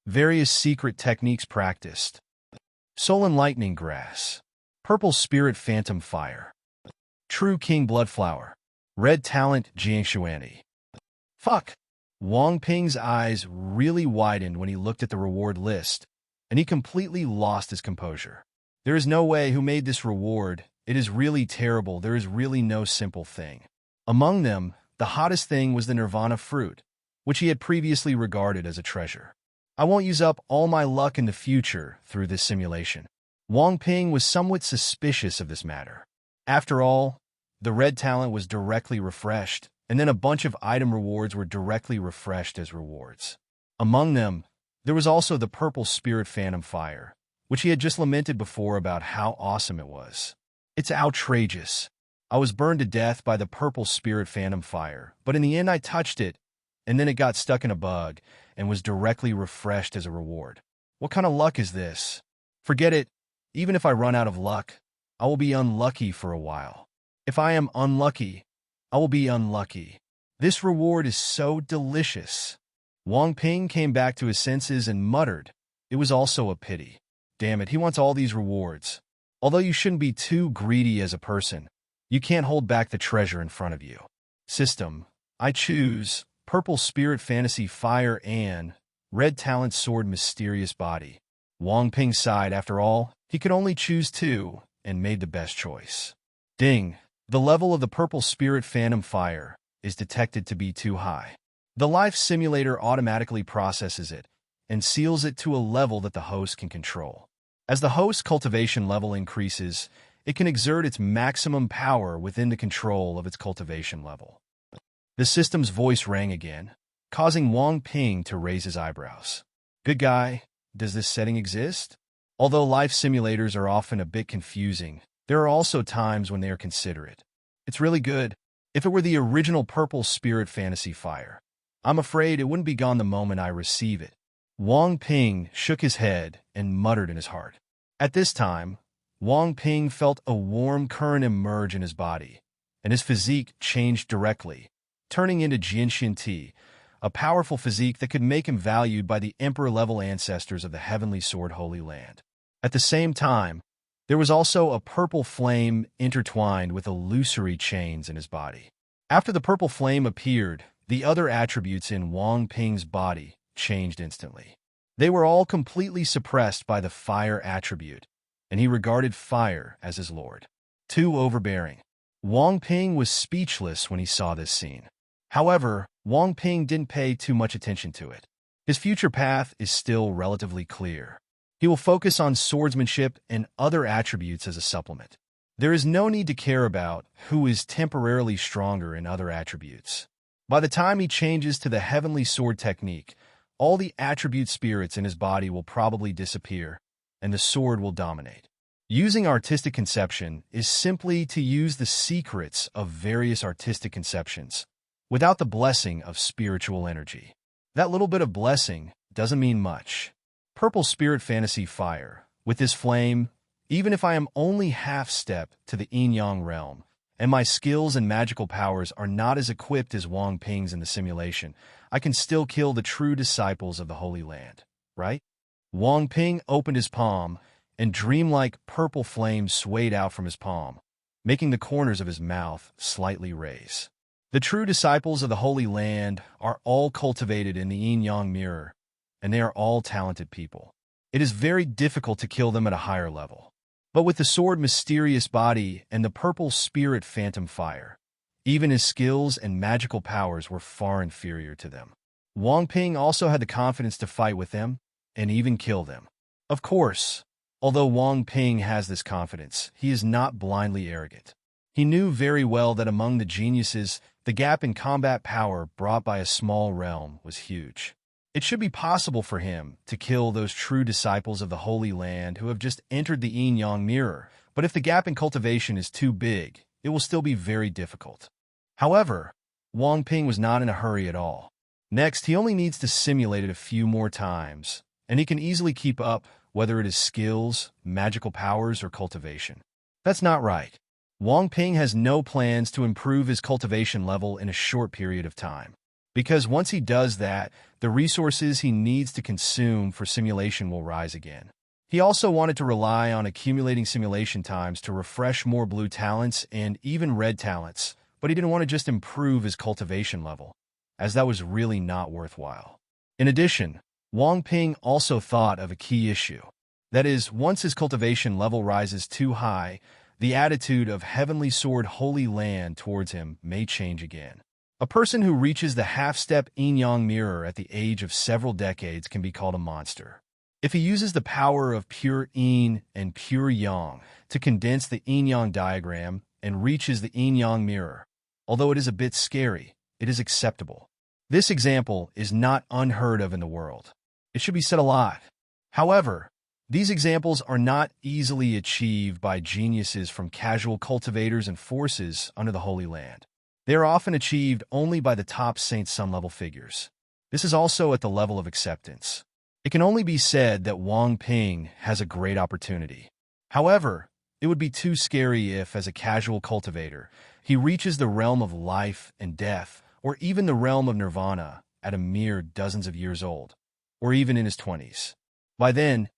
Various secret techniques practiced. Soul and lightning grass. Purple spirit phantom fire. True king blood flower. Red talent jiangshuani. Fuck. Wang Ping's eyes really widened when he looked at the reward list, and he completely lost his composure. There is no way who made this reward. It is really terrible. There is really no simple thing. Among them, the hottest thing was the Nirvana fruit, which he had previously regarded as a treasure. I won't use up all my luck in the future through this simulation. Wang Ping was somewhat suspicious of this matter. After all, the red talent was directly refreshed, and then a bunch of item rewards were directly refreshed as rewards. Among them, there was also the purple spirit phantom fire, which he had just lamented before about how awesome it was. It's outrageous. I was burned to death by the purple spirit phantom fire, but in the end I touched it, and then it got stuck in a bug and was directly refreshed as a reward. What kind of luck is this? Forget it. Even if I run out of luck, I will be unlucky for a while. If I am unlucky, I will be unlucky. This reward is so delicious. Wang Ping came back to his senses and muttered, it was also a pity. Damn it, he wants all these rewards. Although you shouldn't be too greedy as a person, you can't hold back the treasure in front of you. System, I choose purple spirit fantasy fire and red talent sword mysterious body. Wang Ping sighed. After all, he could only choose 2 and made the best choice. Ding. The level of the purple spirit phantom fire is detected to be too high. The life simulator automatically processes it and seals it to a level that the host can control. As the host's cultivation level increases, it can exert its maximum power within the control of its cultivation level. The system's voice rang again, causing Wang Ping to raise his eyebrows. Good guy, does this setting exist? Although life simulators are often a bit confusing, there are also times when they are considerate. It's really good. If it were the original purple spirit fantasy fire, I'm afraid it wouldn't be gone the moment I receive it. Wang Ping shook his head and muttered in his heart. At this time, Wang Ping felt a warm current emerge in his body, and his physique changed directly, turning into Jinshin Ti, a powerful physique that could make him valued by the emperor-level ancestors of the Heavenly Sword Holy Land. At the same time, there was also a purple flame intertwined with illusory chains in his body. After the purple flame appeared, the other attributes in Wang Ping's body changed instantly. They were all completely suppressed by the fire attribute, and he regarded fire as his lord. Too overbearing. Wang Ping was speechless when he saw this scene. However, Wang Ping didn't pay too much attention to it. His future path is still relatively clear. He will focus on swordsmanship and other attributes as a supplement. There is no need to care about who is temporarily stronger in other attributes. By the time he changes to the heavenly sword technique, all the attribute spirits in his body will probably disappear, and the sword will dominate. Using artistic conception is simply to use the secrets of various artistic conceptions, without the blessing of spiritual energy. That little bit of blessing doesn't mean much. Purple Spirit Fantasy Fire. With this flame, even if I am only half-step to the yin-yang realm, and my skills and magical powers are not as equipped as Wang Ping's in the simulation, I can still kill the true disciples of the Holy Land, right? Wang Ping opened his palm, and dreamlike purple flames swayed out from his palm, making the corners of his mouth slightly raise. The true disciples of the Holy Land are all cultivated in the yin-yang mirror, and they are all talented people. It is very difficult to kill them at a higher level. But with the sword Mysterious Body and the purple Spirit Phantom Fire, even his skills and magical powers were far inferior to them. Wang Ping also had the confidence to fight with them and even kill them. Of course, although Wang Ping has this confidence, he is not blindly arrogant. He knew very well that among the geniuses, The gap in combat power brought by a small realm was huge. It should be possible for him to kill those true disciples of the Holy Land who have just entered the yin-yang mirror, but if the gap in cultivation is too big, it will still be very difficult. However, Wang Ping was not in a hurry at all. Next, he only needs to simulate it a few more times, and he can easily keep up, whether it is skills, magical powers, or cultivation. That's not right. Wang Ping has no plans to improve his cultivation level in a short period of time. Because once he does that, the resources he needs to consume for simulation will rise again. He also wanted to rely on accumulating simulation times to refresh more blue talents and even red talents, but he didn't want to just improve his cultivation level, as that was really not worthwhile. In addition, Wang Ping also thought of a key issue. That is, once his cultivation level rises too high, the attitude of Heavenly Sword Holy Land towards him may change again. A person who reaches the half-step yin-yang mirror at the age of several decades can be called a monster. If he uses the power of pure yin and pure yang to condense the yin-yang diagram and reaches the yin-yang mirror, although it is a bit scary, it is acceptable. This example is not unheard of in the world. It should be said a lot. However, these examples are not easily achieved by geniuses from casual cultivators and forces under the Holy Land. They are often achieved only by the top Saint Sun level figures. This is also at the level of acceptance. It can only be said that Wang Ping has a great opportunity. However, it would be too scary if, as a casual cultivator, he reaches the realm of life and death, or even the realm of nirvana at a mere dozens of years old, or even in his 20s. By then,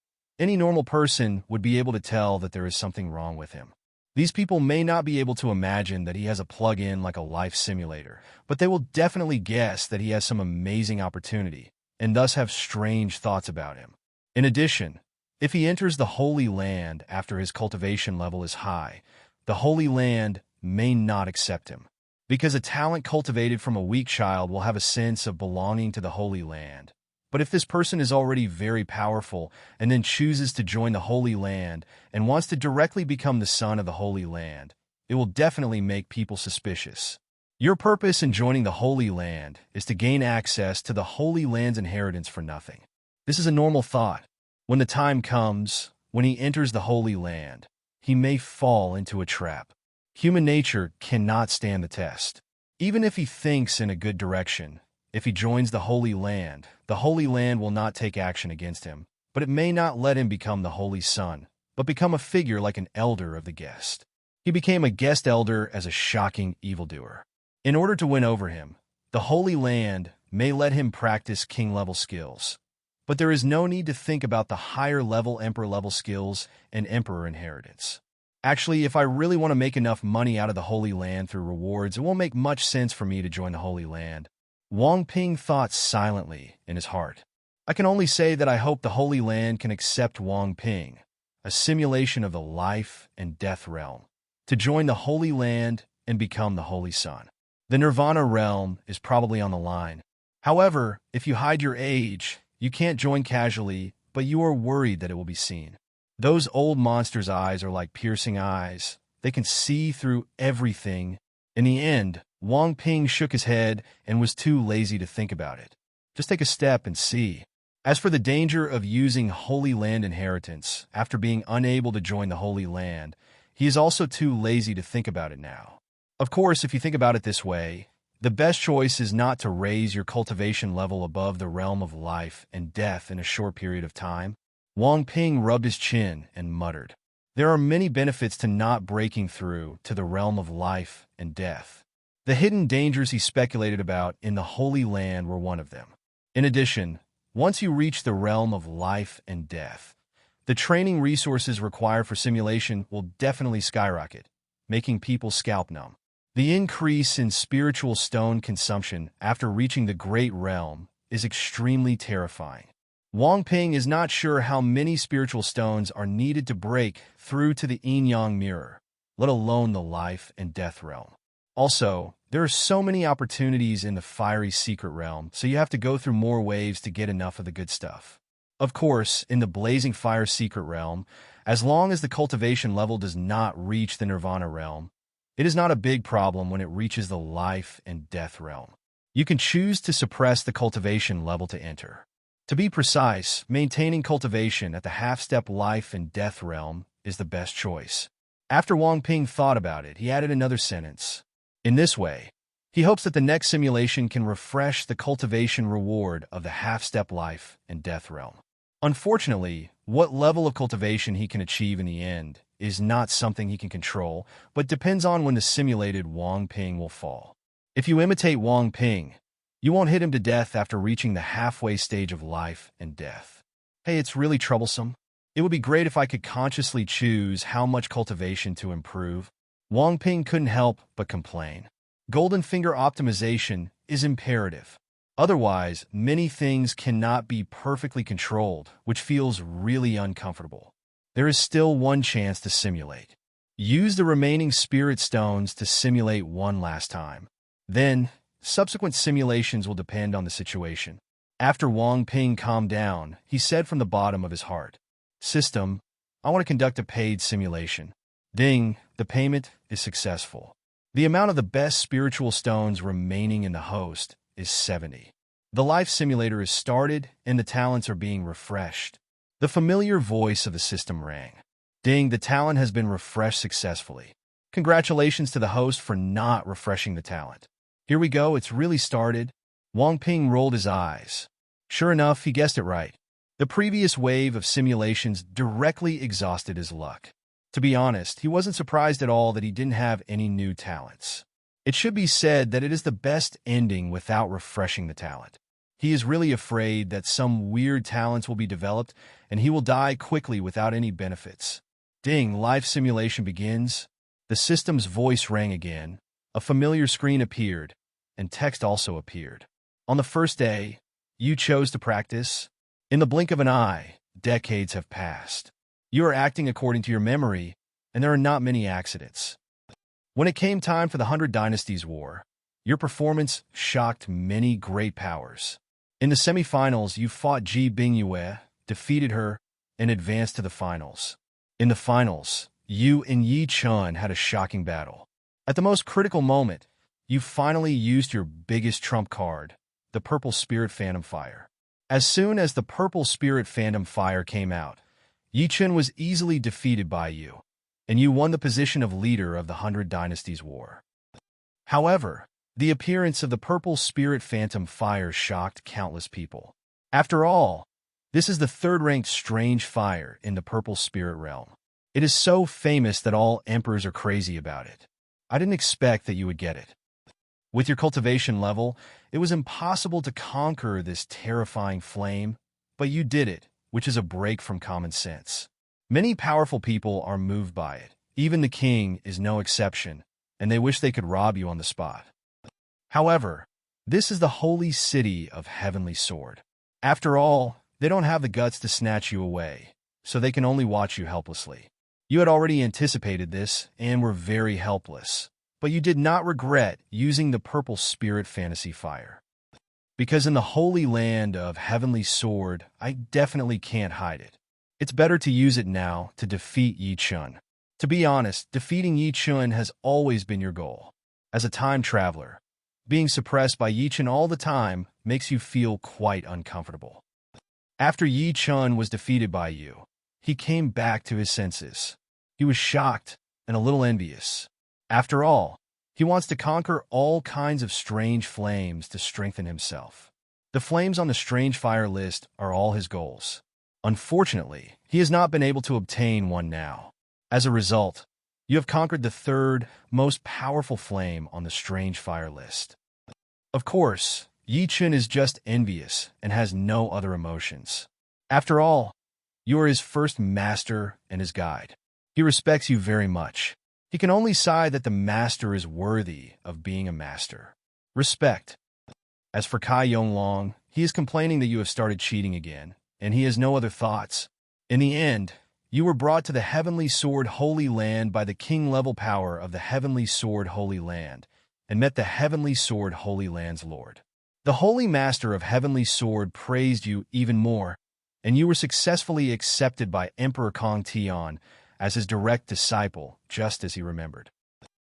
any normal person would be able to tell that there is something wrong with him. These people may not be able to imagine that he has a plug-in like a life simulator, but they will definitely guess that he has some amazing opportunity, and thus have strange thoughts about him. In addition, if he enters the Holy Land after his cultivation level is high, the Holy Land may not accept him, because a talent cultivated from a weak child will have a sense of belonging to the Holy Land. But if this person is already very powerful and then chooses to join the Holy Land and wants to directly become the son of the Holy Land, it will definitely make people suspicious. Your purpose in joining the Holy Land is to gain access to the Holy Land's inheritance for nothing. This is a normal thought. When the time comes, when he enters the Holy Land, he may fall into a trap. Human nature cannot stand the test. Even if he thinks in a good direction, if he joins the Holy Land will not take action against him, but it may not let him become the Holy Son, but become a figure like an elder of the guest. He became a guest elder as a shocking evildoer. In order to win over him, the Holy Land may let him practice king-level skills, but there is no need to think about the higher-level emperor-level skills and emperor inheritance. Actually, if I really want to make enough money out of the Holy Land through rewards, it won't make much sense for me to join the Holy Land. Wang Ping thought silently in his heart. I can only say that I hope the Holy Land can accept Wang Ping, a simulation of the life and death realm, to join the Holy Land and become the Holy Son. The Nirvana realm is probably on the line. However, if you hide your age, you can't join casually, but you are worried that it will be seen. Those old monsters' eyes are like piercing eyes. They can see through everything. In the end, Wang Ping shook his head and was too lazy to think about it. Just take a step and see. As for the danger of using Holy Land inheritance after being unable to join the Holy Land, he is also too lazy to think about it now. Of course, if you think about it this way, the best choice is not to raise your cultivation level above the realm of life and death in a short period of time. Wang Ping rubbed his chin and muttered, "There are many benefits to not breaking through to the realm of life and death." The hidden dangers he speculated about in the Holy Land were one of them. In addition, once you reach the realm of life and death, the training resources required for simulation will definitely skyrocket, making people scalp numb. The increase in spiritual stone consumption after reaching the Great Realm is extremely terrifying. Wang Ping is not sure how many spiritual stones are needed to break through to the yin-yang mirror, let alone the life and death realm. Also, there are so many opportunities in the fiery secret realm, so you have to go through more waves to get enough of the good stuff. Of course, in the blazing fire secret realm, as long as the cultivation level does not reach the nirvana realm, It is not a big problem when it reaches the life and death realm. You can choose to suppress the cultivation level to enter. To be precise, maintaining cultivation at the half-step life and death realm is the best choice. After Wang Ping thought about it, he added another sentence. In this way, he hopes that the next simulation can refresh the cultivation reward of the half-step life and death realm. Unfortunately, what level of cultivation he can achieve in the end is not something he can control, but depends on when the simulated Wang Ping will fall. If you imitate Wang Ping, you won't hit him to death after reaching the halfway stage of life and death. Hey, it's really troublesome. It would be great if I could consciously choose how much cultivation to improve. Wang Ping couldn't help but complain. Golden finger optimization is imperative. Otherwise, many things cannot be perfectly controlled, which feels really uncomfortable. There is still one chance to simulate. Use the remaining spirit stones to simulate one last time. Then, subsequent simulations will depend on the situation. After Wang Ping calmed down, he said from the bottom of his heart, "System, I want to conduct a paid simulation." Ding, the payment is successful. The amount of the best spiritual stones remaining in the host is 70. The life simulator is started and the talents are being refreshed. The familiar voice of the system rang. Ding, the talent has been refreshed successfully. Congratulations to the host for not refreshing the talent. Here we go, it's really started. Wang Ping rolled his eyes. Sure enough, he guessed it right. The previous wave of simulations directly exhausted his luck. To be honest, he wasn't surprised at all that he didn't have any new talents. It should be said that it is the best ending without refreshing the talent. He is really afraid that some weird talents will be developed and he will die quickly without any benefits. Ding, life simulation begins. The system's voice rang again. A familiar screen appeared, and text also appeared. On the first day, you chose to practice. In the blink of an eye, decades have passed. You are acting according to your memory, and there are not many accidents. When it came time for the 100 Dynasties War, your performance shocked many great powers. In the semifinals, you fought Ji Bingyue, defeated her, and advanced to the finals. In the finals, you and Yi Chun had a shocking battle. At the most critical moment, you finally used your biggest trump card, the Purple Spirit Phantom Fire. As soon as the Purple Spirit Phantom Fire came out, Yi Chun was easily defeated by you, and you won the position of leader of the 100 Dynasties War. However, the appearance of the Purple Spirit Phantom Fire shocked countless people. After all, this is the third-ranked strange fire in the Purple Spirit realm. It is so famous that all emperors are crazy about it. I didn't expect that you would get it. With your cultivation level, it was impossible to conquer this terrifying flame, but you did it, which is a break from common sense. Many powerful people are moved by it. Even the king is no exception, and they wish they could rob you on the spot. However, this is the holy city of Heavenly Sword. After all, they don't have the guts to snatch you away, so they can only watch you helplessly. You had already anticipated this and were very helpless, but you did not regret using the Purple Spirit Fantasy Fire. Because in the holy land of Heavenly Sword, I definitely can't hide it. It's better to use it now to defeat Yi Chun. To be honest, defeating Yi Chun has always been your goal. As a time traveler, being suppressed by Yi Chun all the time makes you feel quite uncomfortable. After Yi Chun was defeated by you, he came back to his senses. He was shocked and a little envious. After all, he wants to conquer all kinds of strange flames to strengthen himself. The flames on the strange fire list are all his goals. Unfortunately, he has not been able to obtain one now. As a result, you have conquered the third most powerful flame on the strange fire list. Of course, Yi Chun is just envious and has no other emotions. After all, you are his first master and his guide. He respects you very much. He can only sigh that the master is worthy of being a master. Respect. As for Kai Yonglong, he is complaining that you have started cheating again, and he has no other thoughts. In the end, you were brought to the Heavenly Sword Holy Land by the king-level power of the Heavenly Sword Holy Land, and met the Heavenly Sword Holy Land's Lord. The Holy Master of Heavenly Sword praised you even more, and you were successfully accepted by Emperor Kong Tian as his direct disciple, just as he remembered.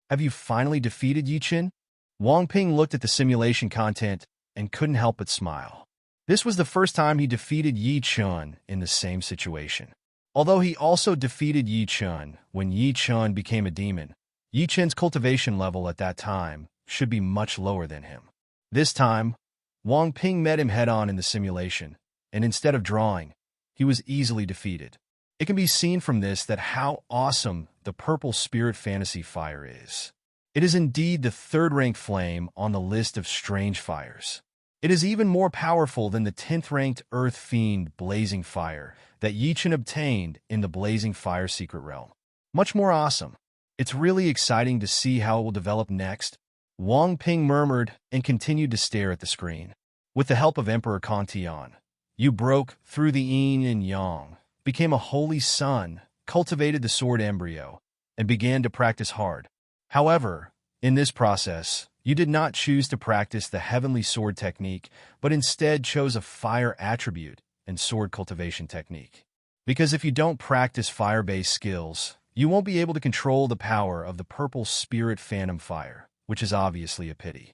Have you finally defeated Yi Chen? Wang Ping looked at the simulation content and couldn't help but smile. This was the first time he defeated Yi Chen in the same situation. Although he also defeated Yi Chen when Yi Chen became a demon, Yi Chen's cultivation level at that time should be much lower than him. This time, Wang Ping met him head-on in the simulation, and instead of drawing, he was easily defeated. It can be seen from this that how awesome the purple spirit fantasy fire is. It is indeed the third-ranked flame on the list of strange fires. It is even more powerful than the 10th-ranked Earth Fiend Blazing Fire that Yi Chen obtained in the Blazing Fire Secret Realm. Much more awesome. It's really exciting to see how it will develop next. Wang Ping murmured and continued to stare at the screen. With the help of Emperor Kantian, you broke through the yin and yang, became a holy son, cultivated the sword embryo, and began to practice hard. However, in this process, you did not choose to practice the heavenly sword technique, but instead chose a fire attribute and sword cultivation technique. Because if you don't practice fire-based skills, you won't be able to control the power of the purple spirit phantom fire, which is obviously a pity.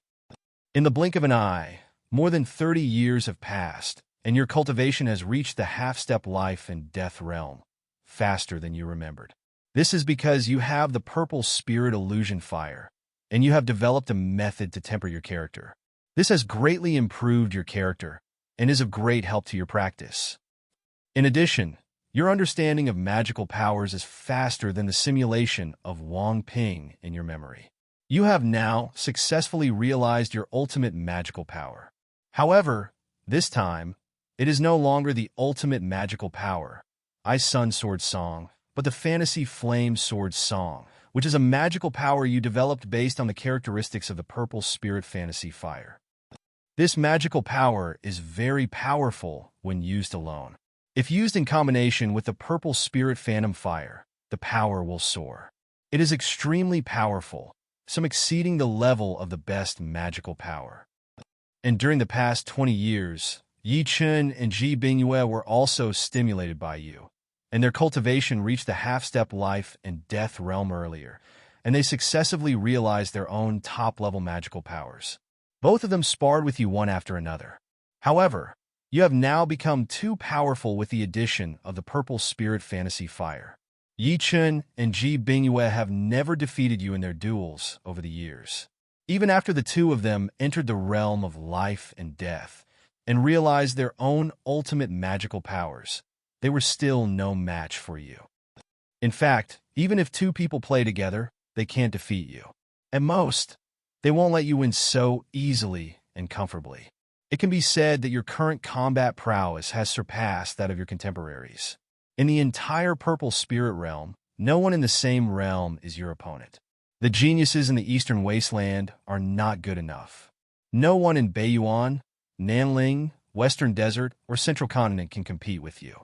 In the blink of an eye, more than 30 years have passed, and your cultivation has reached the half-step life and death realm, faster than you remembered. This is because you have the purple spirit illusion fire, and you have developed a method to temper your character. This has greatly improved your character, and is of great help to your practice. In addition, your understanding of magical powers is faster than the simulation of Wang Ping in your memory. You have now successfully realized your ultimate magical power. However, this time, it is no longer the ultimate magical power, Ice Sun Sword Song, but the Fantasy Flame Sword Song, which is a magical power you developed based on the characteristics of the purple spirit fantasy fire. This magical power is very powerful when used alone. If used in combination with the purple spirit phantom fire, the power will soar. It is extremely powerful, some exceeding the level of the best magical power. And during the past 20 years, Yi Chen and Ji Bingyue were also stimulated by you, and their cultivation reached the half-step life and death realm earlier, and they successively realized their own top-level magical powers. Both of them sparred with you one after another. However, you have now become too powerful with the addition of the purple spirit fantasy fire. Yi Chen and Ji Bingyue have never defeated you in their duels over the years. Even after the two of them entered the realm of life and death and realized their own ultimate magical powers, they were still no match for you. In fact, even if two people play together, they can't defeat you. At most, they won't let you win so easily and comfortably. It can be said that your current combat prowess has surpassed that of your contemporaries. In the entire purple spirit realm, no one in the same realm is your opponent. The geniuses in the Eastern Wasteland are not good enough. No one in Beiyuan, Nanling, Western Desert, or Central Continent can compete with you.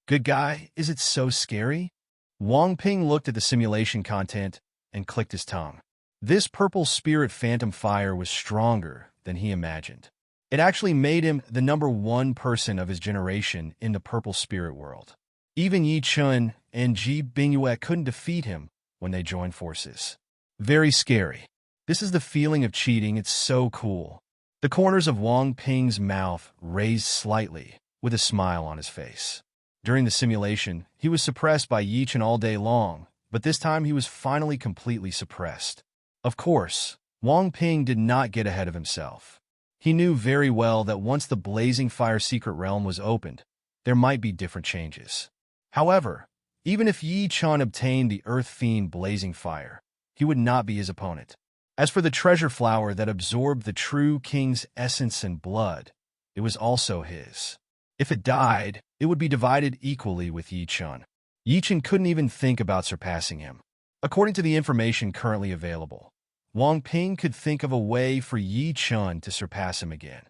Good guy, is it so scary? Wang Ping looked at the simulation content and clicked his tongue. This purple spirit phantom fire was stronger than he imagined. It actually made him the #1 person of his generation in the purple spirit world. Even Yi Chen and Ji Bingyue couldn't defeat him when they joined forces. Very scary. This is the feeling of cheating. It's so cool. The corners of Wang Ping's mouth raised slightly, with a smile on his face. During the simulation, he was suppressed by Yi Chen all day long, but this time he was finally completely suppressed. Of course, Wang Ping did not get ahead of himself. He knew very well that once the Blazing Fire Secret Realm was opened, there might be different changes. However, even if Yi Chen obtained the Earth Fiend Blazing Fire, he would not be his opponent. As for the treasure flower that absorbed the true king's essence and blood, it was also his. If it died, it would be divided equally with Yi Chen. Yi Chen couldn't even think about surpassing him. According to the information currently available, Wang Ping could think of a way for Yi Chen to surpass him again,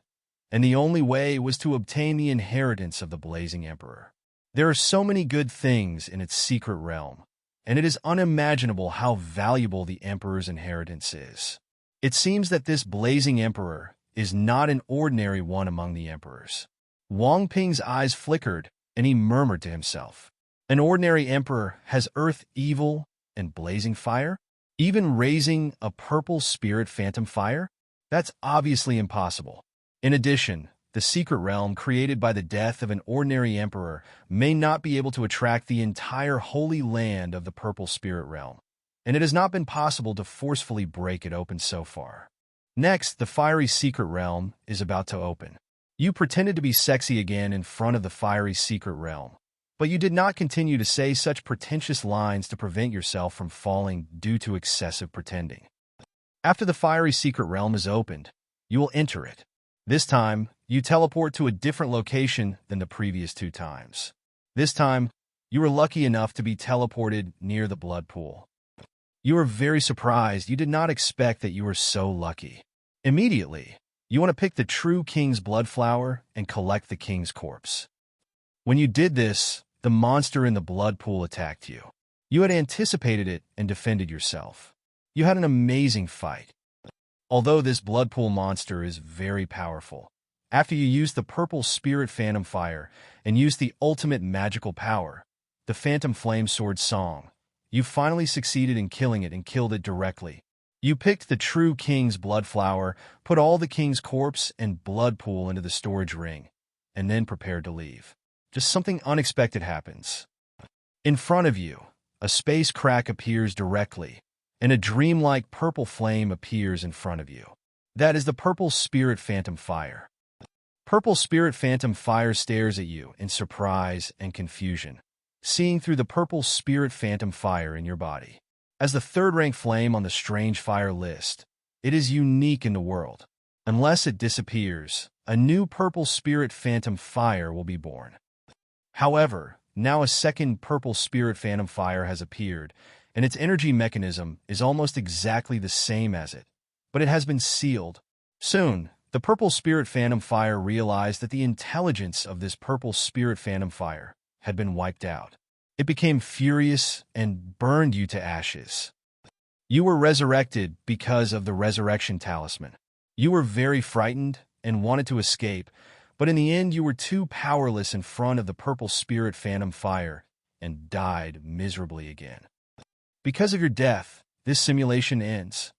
and the only way was to obtain the inheritance of the Blazing Emperor. There are so many good things in its secret realm, and it is unimaginable how valuable the Emperor's inheritance is. It seems that this Blazing Emperor is not an ordinary one among the emperors. Wang Ping's eyes flickered, and he murmured to himself, "An ordinary emperor has earth evil and blazing fire? Even raising a purple spirit phantom fire? That's obviously impossible. In addition, the secret realm created by the death of an ordinary emperor may not be able to attract the entire holy land of the purple spirit realm, and it has not been possible to forcefully break it open so far. Next, the fiery secret realm is about to open. You pretended to be sexy again in front of the fiery secret realm, but you did not continue to say such pretentious lines to prevent yourself from falling due to excessive pretending. After the fiery secret realm is opened, you will enter it. This time, you teleport to a different location than the previous 2 times. This time, you were lucky enough to be teleported near the blood pool. You are very surprised. You did not expect that you were so lucky. Immediately, you want to pick the true king's blood flower and collect the king's corpse. When you did this, the monster in the blood pool attacked you. You had anticipated it and defended yourself. You had an amazing fight. Although this blood pool monster is very powerful, after you used the purple spirit phantom fire and used the ultimate magical power, the phantom flame sword song, you finally succeeded in killing it and killed it directly. You picked the true king's blood flower, put all the king's corpse and blood pool into the storage ring, and then prepared to leave. Just something unexpected happens. In front of you, a space crack appears directly, and a dreamlike purple flame appears in front of you. That is the purple spirit phantom fire. Purple spirit phantom fire stares at you in surprise and confusion, seeing through the purple spirit phantom fire in your body. As the 3rd-rank flame on the strange fire list, it is unique in the world. Unless it disappears, a new purple spirit phantom fire will be born. However, now a 2nd purple spirit phantom fire has appeared, and its energy mechanism is almost exactly the same as it, but it has been sealed. Soon, the purple spirit phantom fire realized that the intelligence of this purple spirit phantom fire had been wiped out. It became furious and burned you to ashes. You were resurrected because of the resurrection talisman. You were very frightened and wanted to escape, but in the end you were too powerless in front of the purple spirit phantom fire and died miserably again. Because of your death, this simulation ends.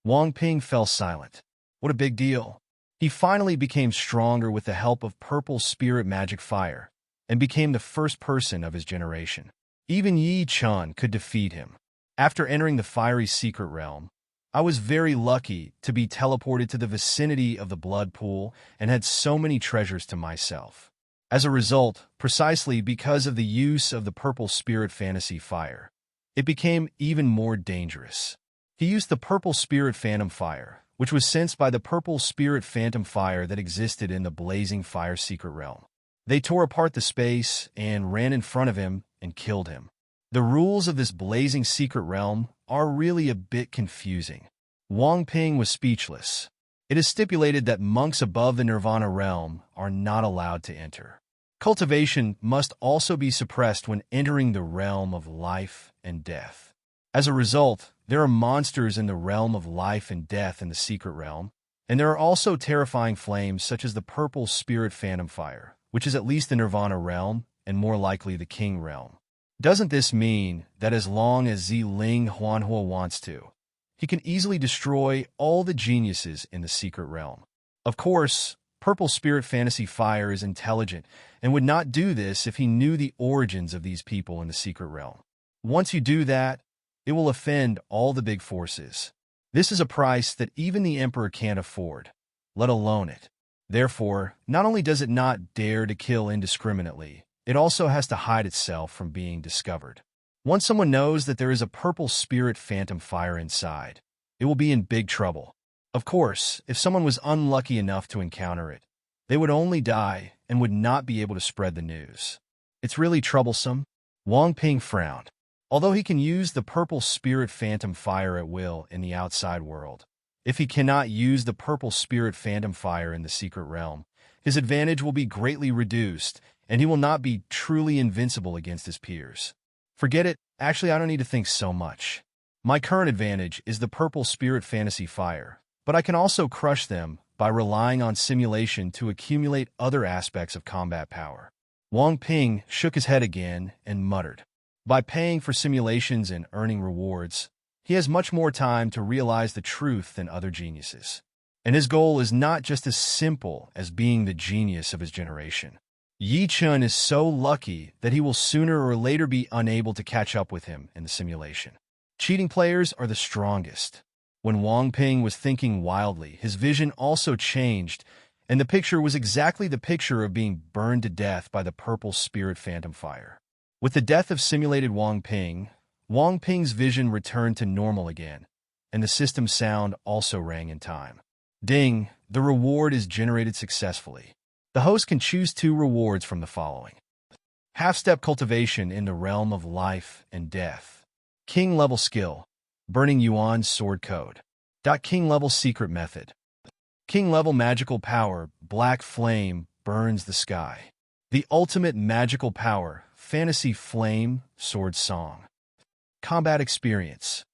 Wang Ping fell silent. What a big deal. He finally became stronger with the help of purple spirit magic fire, and became the first person of his generation. Even Yi Chun could defeat him. After entering the fiery secret realm, I was very lucky to be teleported to the vicinity of the blood pool and had so many treasures to myself. As a result, precisely because of the use of the purple spirit fantasy fire, it became even more dangerous. He used the purple spirit phantom fire, which was sensed by the purple spirit phantom fire that existed in the blazing fire secret realm. They tore apart the space and ran in front of him and killed him. The rules of this blazing secret realm are really a bit confusing. Wang Ping was speechless. It is stipulated that monks above the Nirvana realm are not allowed to enter. Cultivation must also be suppressed when entering the realm of life and death. As a result, there are monsters in the realm of life and death in the secret realm, and there are also terrifying flames such as the purple spirit phantom fire, which is at least the Nirvana realm, and more likely the King realm. Doesn't this mean that as long as Ziling Huanhua wants to, he can easily destroy all the geniuses in the secret realm? Of course, purple spirit fantasy fire is intelligent and would not do this if he knew the origins of these people in the secret realm. Once you do that, it will offend all the big forces. This is a price that even the emperor can't afford, let alone it. Therefore, not only does it not dare to kill indiscriminately, it also has to hide itself from being discovered. Once someone knows that there is a purple spirit phantom fire inside, it will be in big trouble. Of course, if someone was unlucky enough to encounter it, they would only die and would not be able to spread the news. It's really troublesome. Wang Ping frowned. Although he can use the purple spirit phantom fire at will in the outside world, if he cannot use the purple spirit phantom fire in the secret realm, his advantage will be greatly reduced, and he will not be truly invincible against his peers. Forget it. Actually, I don't need to think so much. My current advantage is the purple spirit fantasy fire, but I can also crush them by relying on simulation to accumulate other aspects of combat power. Wang Ping shook his head again and muttered. By paying for simulations and earning rewards, he has much more time to realize the truth than other geniuses. And his goal is not just as simple as being the genius of his generation. Yi Chun is so lucky that he will sooner or later be unable to catch up with him in the simulation. Cheating players are the strongest. When Wang Ping was thinking wildly, his vision also changed, and the picture was exactly the picture of being burned to death by the purple spirit phantom fire. With the death of simulated Wang Ping's vision returned to normal again, and the system sound also rang in time. Ding! The reward is generated successfully. The host can choose 2 rewards from the following. Half-step cultivation in the realm of life and death. King-level skill. Burning Yuan sword code. King-level secret method. King-level magical power. Black flame burns the sky. The ultimate magical power. Fantasy flame sword song. Combat experience.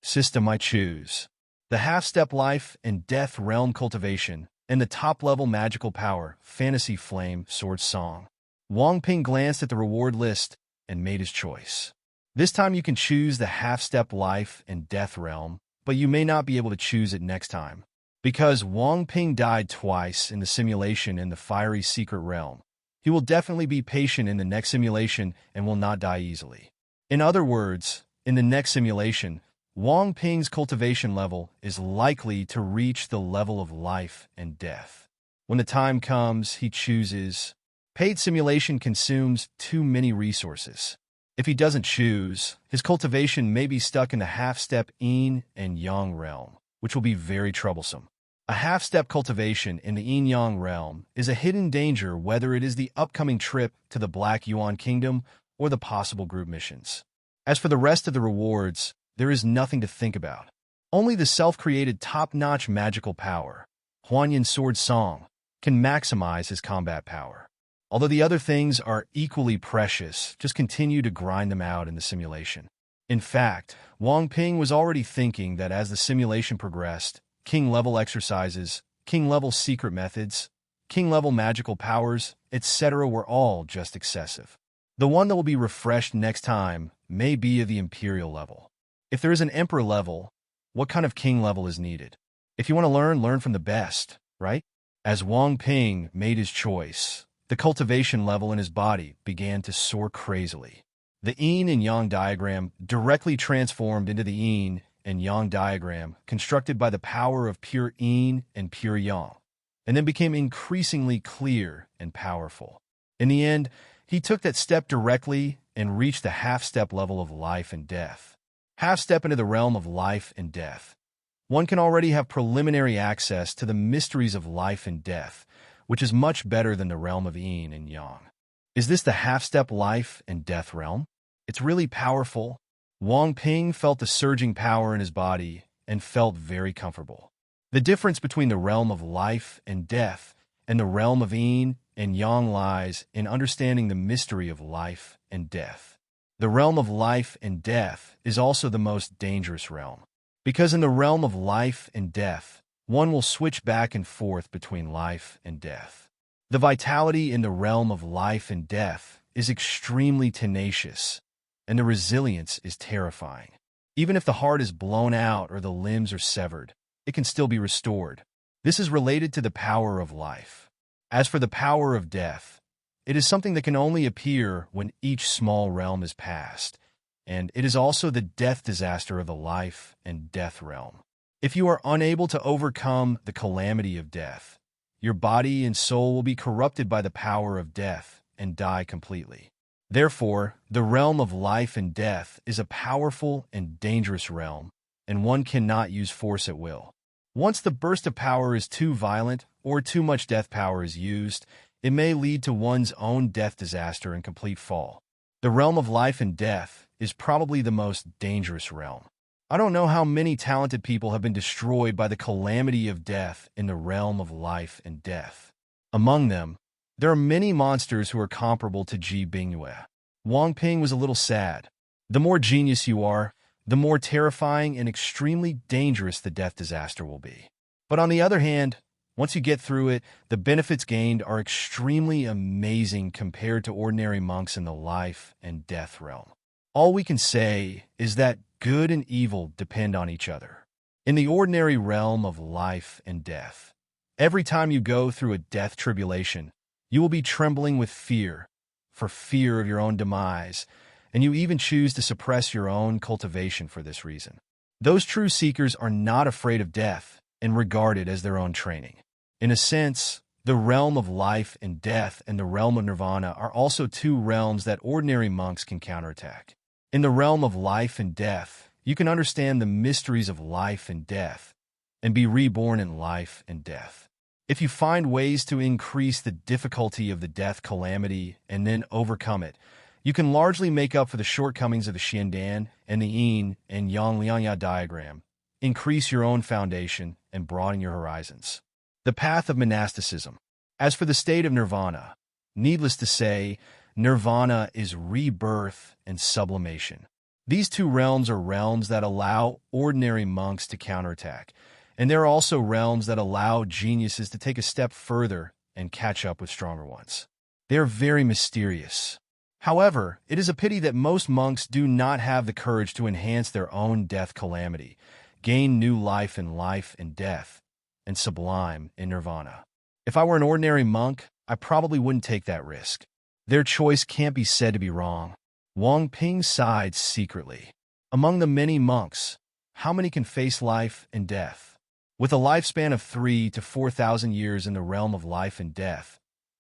System I choose. The half-step life and death realm cultivation, and the top-level magical power, Fantasy Flame Sword Song. Wang Ping glanced at the reward list and made his choice. This time you can choose the half-step life and death realm, but you may not be able to choose it next time. Because Wang Ping died twice in the simulation in the fiery secret realm, he will definitely be patient in the next simulation and will not die easily. In other words, in the next simulation, Wang Ping's cultivation level is likely to reach the level of life and death. When the time comes, he chooses. Paid simulation consumes too many resources. If he doesn't choose, his cultivation may be stuck in the half-step yin and yang realm, which will be very troublesome. A half-step cultivation in the yin-yang realm is a hidden danger, whether it is the upcoming trip to the Black Yuan Kingdom or the possible group missions. As for the rest of the rewards, there is nothing to think about. Only the self-created top-notch magical power, Huanyan Sword Song, can maximize his combat power. Although the other things are equally precious, just continue to grind them out in the simulation. In fact, Wang Ping was already thinking that as the simulation progressed, king-level exercises, king-level secret methods, king-level magical powers, etc. were all just excessive. The one that will be refreshed next time may be of the Imperial level. If there is an Emperor level, what kind of king level is needed? If you want to learn from the best, right? As Wang Ping made his choice, the cultivation level in his body began to soar crazily. The yin and yang diagram directly transformed into the yin and yang diagram constructed by the power of pure yin and pure yang, and then became increasingly clear and powerful. In the end, he took that step directly and reached the half-step level of life and death. Half-step into the realm of life and death. One can already have preliminary access to the mysteries of life and death, which is much better than the realm of yin and yang. Is this the half-step life and death realm? It's really powerful. Wang Ping felt the surging power in his body and felt very comfortable. The difference between the realm of life and death and the realm of yin and yang lies in understanding the mystery of life and death. The realm of life and death is also the most dangerous realm, because in the realm of life and death, one will switch back and forth between life and death. The vitality in the realm of life and death is extremely tenacious, and the resilience is terrifying. Even if the heart is blown out or the limbs are severed, it can still be restored. This is related to the power of life. As for the power of death, it is something that can only appear when each small realm is passed, and it is also the death disaster of the life and death realm. If you are unable to overcome the calamity of death, your body and soul will be corrupted by the power of death and die completely. Therefore, the realm of life and death is a powerful and dangerous realm, and one cannot use force at will. Once the burst of power is too violent or too much death power is used, it may lead to one's own death disaster and complete fall. The realm of life and death is probably the most dangerous realm. I don't know how many talented people have been destroyed by the calamity of death in the realm of life and death. Among them, there are many monsters who are comparable to Ji Bingyue. Wang Ping was a little sad. The more genius you are, the more terrifying and extremely dangerous the death disaster will be. But on the other hand, once you get through it, the benefits gained are extremely amazing compared to ordinary monks in the life and death realm. All we can say is that good and evil depend on each other. In the ordinary realm of life and death, every time you go through a death tribulation, you will be trembling with fear, for fear of your own demise, and you even choose to suppress your own cultivation for this reason. Those true seekers are not afraid of death and regard it as their own training. In a sense, the realm of life and death and the realm of nirvana are also two realms that ordinary monks can counterattack. In the realm of life and death, you can understand the mysteries of life and death and be reborn in life and death. If you find ways to increase the difficulty of the death calamity and then overcome it, you can largely make up for the shortcomings of the Xiandan and the Yin and Yang Liangya diagram, increase your own foundation, and broaden your horizons. The path of monasticism. As for the state of nirvana, needless to say, nirvana is rebirth and sublimation. These two realms are realms that allow ordinary monks to counterattack, and there are also realms that allow geniuses to take a step further and catch up with stronger ones. They are very mysterious. However, it is a pity that most monks do not have the courage to enhance their own death calamity, gain new life in life and death, and sublime in nirvana. If I were an ordinary monk, I probably wouldn't take that risk. Their choice can't be said to be wrong. Wang Ping sighed secretly. Among the many monks, how many can face life and death? With a lifespan of 3,000 to 4,000 years in the realm of life and death,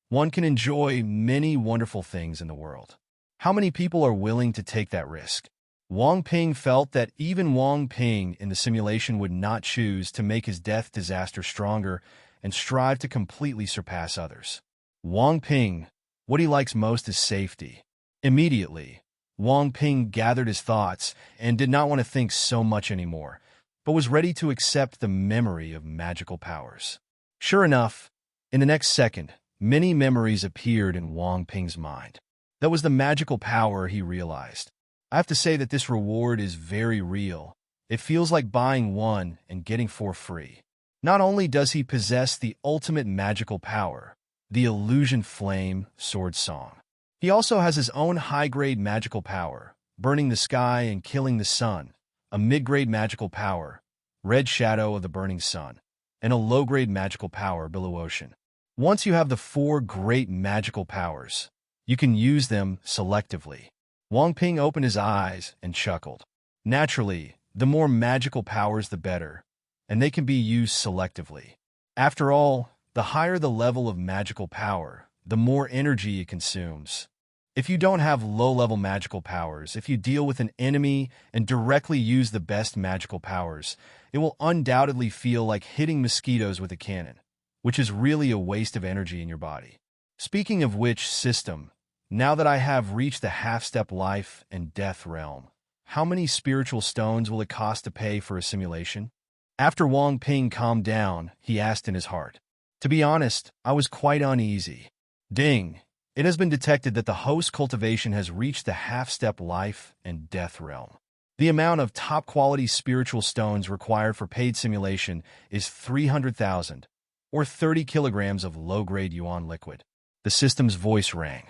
one can enjoy many wonderful things in the world. How many people are willing to take that risk? Wang Ping felt that even Wang Ping in the simulation would not choose to make his death disaster stronger and strive to completely surpass others. Wang Ping, what he likes most is safety. Immediately, Wang Ping gathered his thoughts and did not want to think so much anymore, but was ready to accept the memory of magical powers. Sure enough, in the next second, many memories appeared in Wang Ping's mind. That was the magical power, he realized. I have to say that this reward is very real. It feels like buying one and getting 4 free. Not only does he possess the ultimate magical power, the illusion flame sword song, he also has his own high-grade magical power, burning the sky and killing the sun, a mid-grade magical power, red shadow of the burning sun, and a low-grade magical power, billow ocean. Once you have the 4 great magical powers, you can use them selectively. Wang Ping opened his eyes and chuckled. Naturally, the more magical powers the better, and they can be used selectively. After all, the higher the level of magical power, the more energy it consumes. If you don't have low-level magical powers, if you deal with an enemy and directly use the best magical powers, it will undoubtedly feel like hitting mosquitoes with a cannon, which is really a waste of energy in your body. Speaking of which system, now that I have reached the half-step life and death realm, how many spiritual stones will it cost to pay for a simulation? After Wang Ping calmed down, he asked in his heart. To be honest, I was quite uneasy. Ding! It has been detected that the host cultivation has reached the half-step life and death realm. The amount of top-quality spiritual stones required for paid simulation is 300,000, or 30 kilograms of low-grade yuan liquid. The system's voice rang.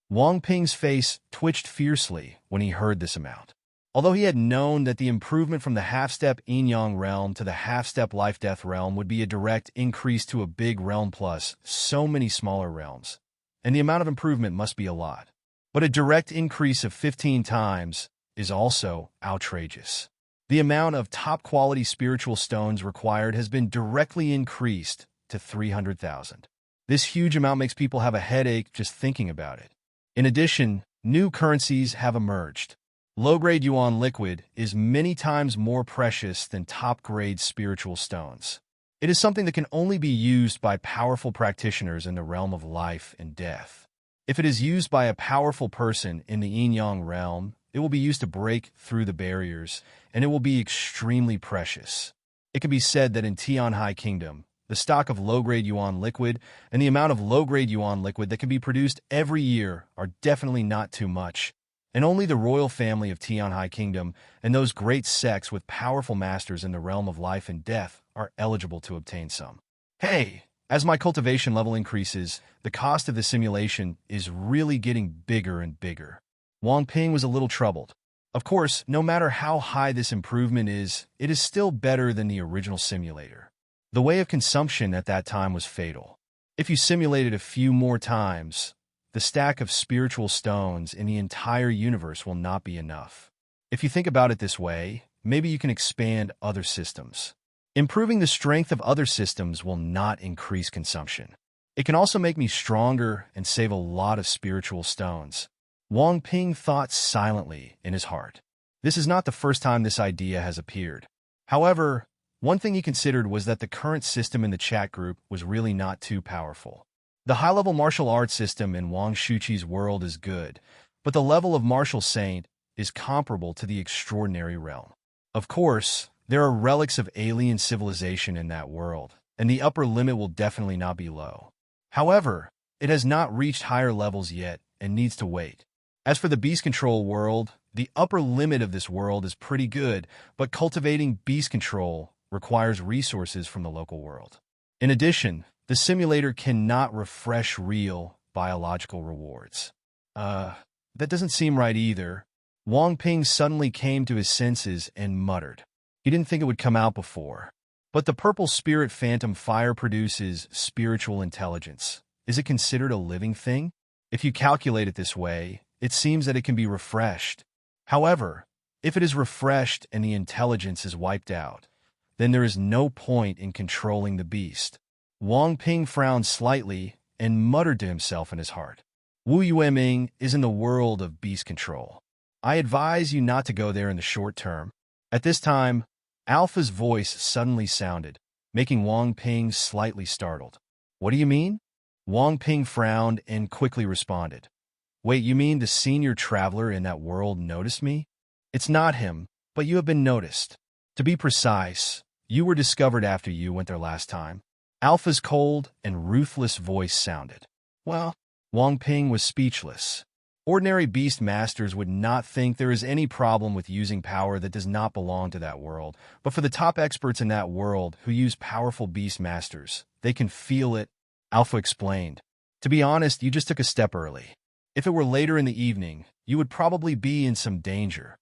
Wang Ping's face twitched fiercely when he heard this amount. Although he had known that the improvement from the half-step yin-yang realm to the half-step life-death realm would be a direct increase to a big realm plus so many smaller realms, and the amount of improvement must be a lot. But a direct increase of 15 times is also outrageous. The amount of top-quality spiritual stones required has been directly increased to 300,000. This huge amount makes people have a headache just thinking about it. In addition, new currencies have emerged. Low-grade yuan liquid is many times more precious than top-grade spiritual stones. It is something that can only be used by powerful practitioners in the realm of life and death. If it is used by a powerful person in the yin-yang realm, it will be used to break through the barriers, and it will be extremely precious. It can be said that in Tianhai Kingdom, the stock of low-grade yuan liquid and the amount of low-grade yuan liquid that can be produced every year are definitely not too much, and only the royal family of Tianhai Kingdom and those great sects with powerful masters in the realm of life and death are eligible to obtain some. Hey, as my cultivation level increases, the cost of the simulation is really getting bigger and bigger. Wang Ping was a little troubled. Of course, no matter how high this improvement is, it is still better than the original simulator. The way of consumption at that time was fatal. If you simulated a few more times, the stack of spiritual stones in the entire universe will not be enough. If you think about it this way, maybe you can expand other systems. Improving the strength of other systems will not increase consumption. It can also make me stronger and save a lot of spiritual stones. Wang Ping thought silently in his heart. This is not the first time this idea has appeared. However, one thing he considered was that the current system in the chat group was really not too powerful. The high-level martial arts system in Wang Shuqi's world is good, but the level of martial saint is comparable to the extraordinary realm. Of course, there are relics of alien civilization in that world, and the upper limit will definitely not be low. However, it has not reached higher levels yet and needs to wait. As for the beast control world, the upper limit of this world is pretty good, but cultivating beast control requires resources from the local world. In addition, the simulator cannot refresh real biological rewards. That doesn't seem right either. Wang Ping suddenly came to his senses and muttered. He didn't think it would come out before. But the purple spirit phantom fire produces spiritual intelligence. Is it considered a living thing? If you calculate it this way, it seems that it can be refreshed. However, if it is refreshed and the intelligence is wiped out, then there is no point in controlling the beast. Wang Ping frowned slightly and muttered to himself in his heart. Wu Yueming is in the world of beast control. I advise you not to go there in the short term. At this time, Alpha's voice suddenly sounded, making Wang Ping slightly startled. What do you mean? Wang Ping frowned and quickly responded. Wait, you mean the senior traveler in that world noticed me? It's not him, but you have been noticed. To be precise, you were discovered after you went there last time. Alpha's cold and ruthless voice sounded. Well, Wang Ping was speechless. Ordinary beast masters would not think there is any problem with using power that does not belong to that world, but for the top experts in that world who use powerful beast masters, they can feel it, Alpha explained. To be honest, you just took a step early. If it were later in the evening, you would probably be in some danger.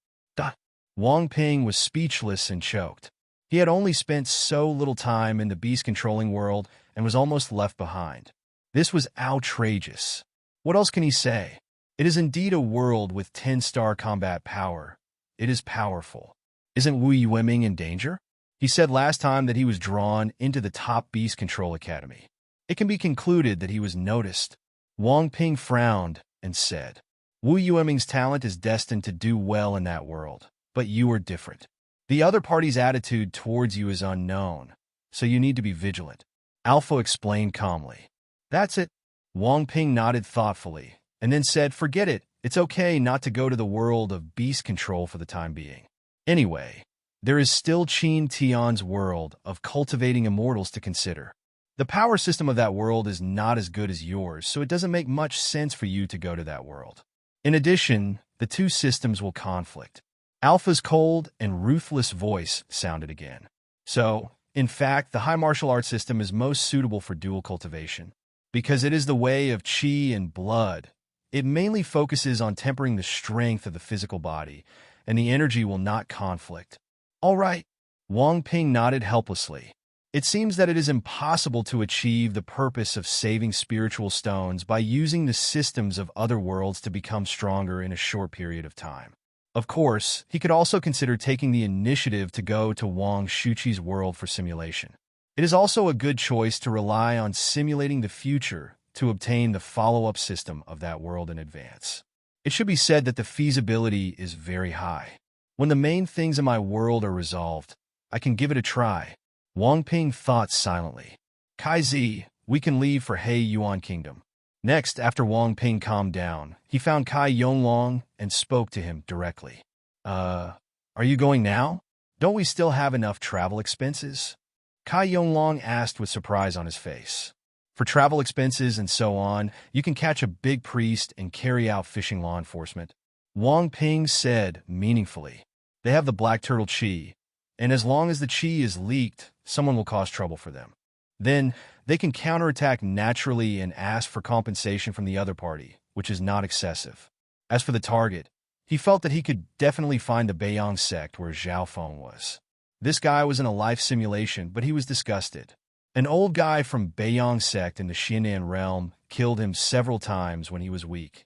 Wang Ping was speechless and choked. He had only spent so little time in the beast-controlling world and was almost left behind. This was outrageous. What else can he say? It is indeed a world with 10-star combat power. It is powerful. Isn't Wu Yueming in danger? He said last time that he was drawn into the top beast control academy. It can be concluded that he was noticed. Wang Ping frowned and said, Wu Yueming's talent is destined to do well in that world, but you are different. The other party's attitude towards you is unknown, so you need to be vigilant. Alpha explained calmly. That's it. Wang Ping nodded thoughtfully, and then said, forget it, it's okay not to go to the world of beast control for the time being. Anyway, there is still Qin Tian's world of cultivating immortals to consider. The power system of that world is not as good as yours, so it doesn't make much sense for you to go to that world. In addition, the two systems will conflict. Alpha's cold and ruthless voice sounded again. So, in fact, the high martial arts system is most suitable for dual cultivation. Because it is the way of qi and blood, it mainly focuses on tempering the strength of the physical body, and the energy will not conflict. All right. Wang Ping nodded helplessly. It seems that it is impossible to achieve the purpose of saving spiritual stones by using the systems of other worlds to become stronger in a short period of time. Of course, he could also consider taking the initiative to go to Wang Shuqi's world for simulation. It is also a good choice to rely on simulating the future to obtain the follow-up system of that world in advance. It should be said that the feasibility is very high. When the main things in my world are resolved, I can give it a try. Wang Ping thought silently. Kai-Zi, we can leave for He Yuan Kingdom. Next, after Wang Ping calmed down, he found Kai Yonglong and spoke to him directly. Are you going now? Don't we still have enough travel expenses? Kai Yonglong asked with surprise on his face. For travel expenses and so on, you can catch a big priest and carry out fishing law enforcement. Wang Ping said meaningfully. They have the black turtle chi, and as long as the chi is leaked, someone will cause trouble for them. Then, they can counterattack naturally and ask for compensation from the other party, which is not excessive. As for the target, He felt that he could definitely find the Beiyang sect where Zhao Feng was. This guy was in a life simulation, but he was disgusted. An old guy from Beiyang sect in the Xianan realm killed him several times when he was weak.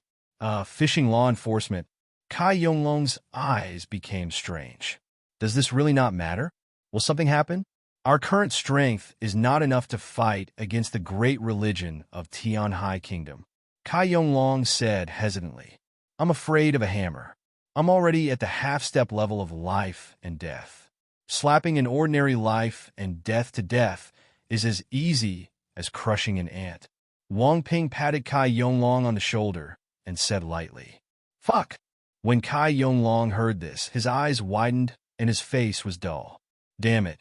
Fishing law enforcement. Kai Yonglong's eyes became strange. Does this really not matter? Will something happen? Our current strength is not enough to fight against the great religion of Tianhai Kingdom. Kai Yonglong said hesitantly. I'm afraid of a hammer. I'm already at the half-step level of life and death. Slapping an ordinary life and death to death is as easy as crushing an ant. Wang Ping patted Kai Yonglong on the shoulder and said lightly, "Fuck." When Kai Yonglong heard this, his eyes widened and his face was dull. Damn it.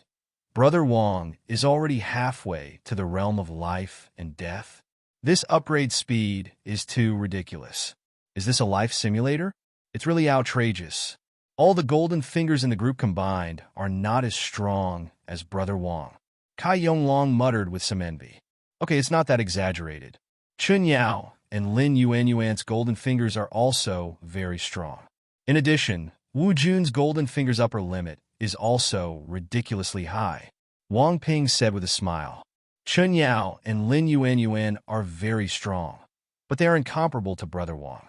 Brother Wang is already halfway to the realm of life and death. This upgrade speed is too ridiculous. Is this a life simulator? It's really outrageous. All the golden fingers in the group combined are not as strong as Brother Wang. Kai Yonglong muttered with some envy. Okay, it's not that exaggerated. Chun Yao and Lin Yuanyuan's golden fingers are also very strong. In addition, Wu Jun's golden fingers upper limit is also ridiculously high. Wang Ping said with a smile. Chun Yao and Lin Yuanyuan are very strong, but they are incomparable to Brother Wang.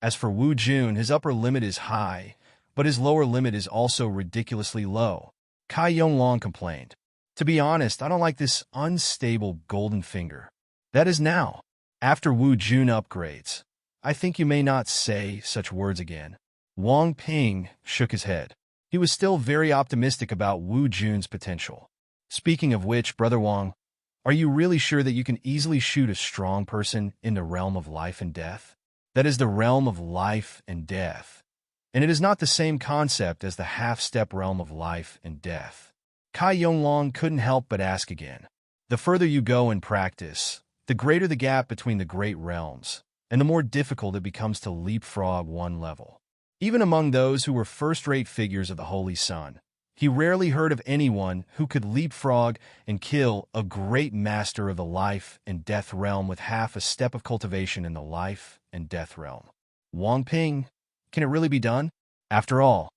As for Wu Jun, his upper limit is high, but his lower limit is also ridiculously low. Kai Yonglong complained. To be honest, I don't like this unstable golden finger. That is now. After Wu Jun upgrades, I think you may not say such words again. Wang Ping shook his head. He was still very optimistic about Wu Jun's potential. Speaking of which, Brother Wang, are you really sure that you can easily shoot a strong person in the realm of life and death? That is the realm of life and death. And it is not the same concept as the half-step realm of life and death. Kai Yonglong couldn't help but ask again. The further you go in practice, the greater the gap between the great realms, and the more difficult it becomes to leapfrog one level. Even among those who were first-rate figures of the Holy Sun, he rarely heard of anyone who could leapfrog and kill a great master of the life and death realm with half a step of cultivation in the life and death realm. Wang Ping, can it really be done? After all,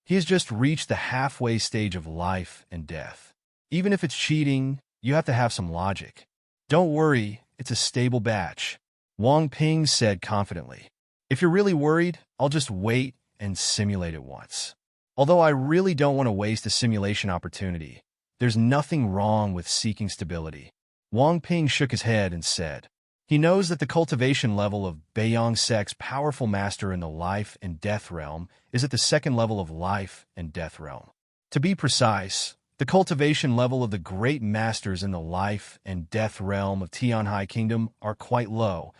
he has just reached the halfway stage of life and death. Even if it's cheating, you have to have some logic. Don't worry, it's a stable batch. Wang Ping said confidently. If you're really worried, I'll just wait and simulate it once. Although I really don't want to waste a simulation opportunity, there's nothing wrong with seeking stability. Wang Ping shook his head and said, he knows that the cultivation level of Beiyang Sect's powerful master in the life and death realm is at the second level of life and death realm. To be precise, the cultivation level of the great masters in the life and death realm of Tianhai Kingdom are quite low,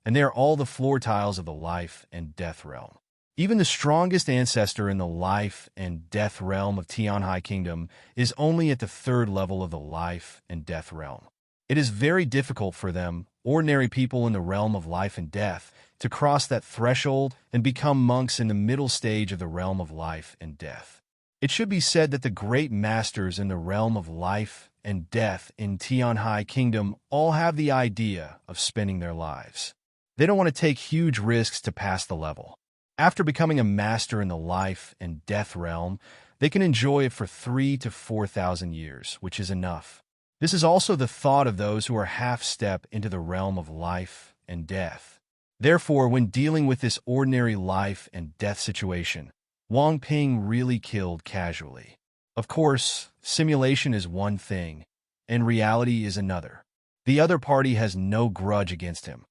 and they are all the floor tiles of the life and death realm. Even the strongest ancestor in the life and death realm of Tianhai Kingdom is only at the third level of the life and death realm. It is very difficult for them, ordinary people in the realm of life and death, to cross that threshold and become monks in the middle stage of the realm of life and death. It should be said that the great masters in the realm of life and death in Tianhai Kingdom all have the idea of spending their lives. They don't want to take huge risks to pass the level. After becoming a master in the life and death realm, they can enjoy it for 3,000 to 4,000 years, which is enough. This is also the thought of those who are half-step into the realm of life and death. Therefore, when dealing with this ordinary life and death situation, Wang Ping really killed casually. Of course, simulation is one thing, and reality is another. The other party has no grudge against him,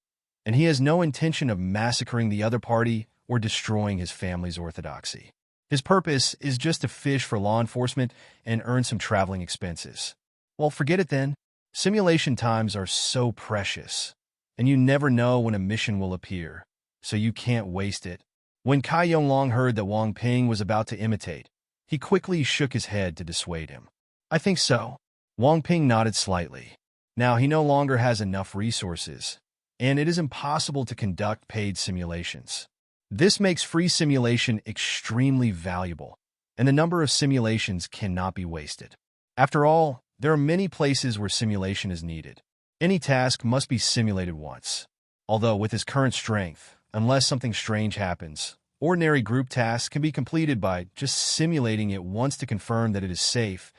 and he has no intention of massacring the other party or destroying his family's orthodoxy. His purpose is just to fish for law enforcement and earn some traveling expenses. Well, forget it then. Simulation times are so precious, and you never know when a mission will appear, so you can't waste it. When Kai Yonglong heard that Wang Ping was about to imitate, he quickly shook his head to dissuade him. I think so. Wang Ping nodded slightly. Now he no longer has enough resources, and it is impossible to conduct paid simulations. This makes free simulation extremely valuable, and the number of simulations cannot be wasted. After all, there are many places where simulation is needed. Any task must be simulated once. Although with his current strength, unless something strange happens, Ordinary group tasks can be completed by just simulating it once to confirm that it is safe,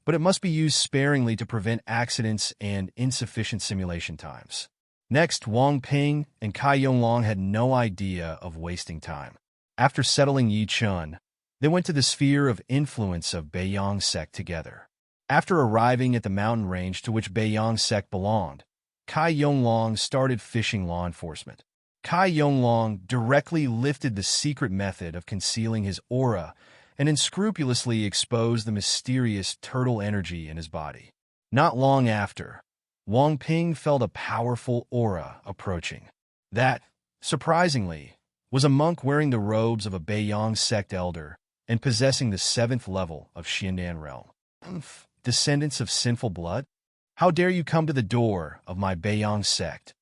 but it must be used sparingly to prevent accidents and insufficient simulation times. Next, Wang Ping and Cai Yonglong had no idea of wasting time. After settling Yi Chun, they went to the sphere of influence of Beiyang sect together. After arriving at the mountain range to which Beiyang sect belonged, Cai Yonglong started fishing law enforcement. Cai Yonglong directly lifted the secret method of concealing his aura and unscrupulously exposed the mysterious turtle energy in his body. Not long after, Wang Ping felt a powerful aura approaching. That, surprisingly, was a monk wearing the robes of a Beiyang sect elder and possessing the 7th level of Xiandan realm. Descendants of sinful blood? How dare you come to the door of my Beiyang sect?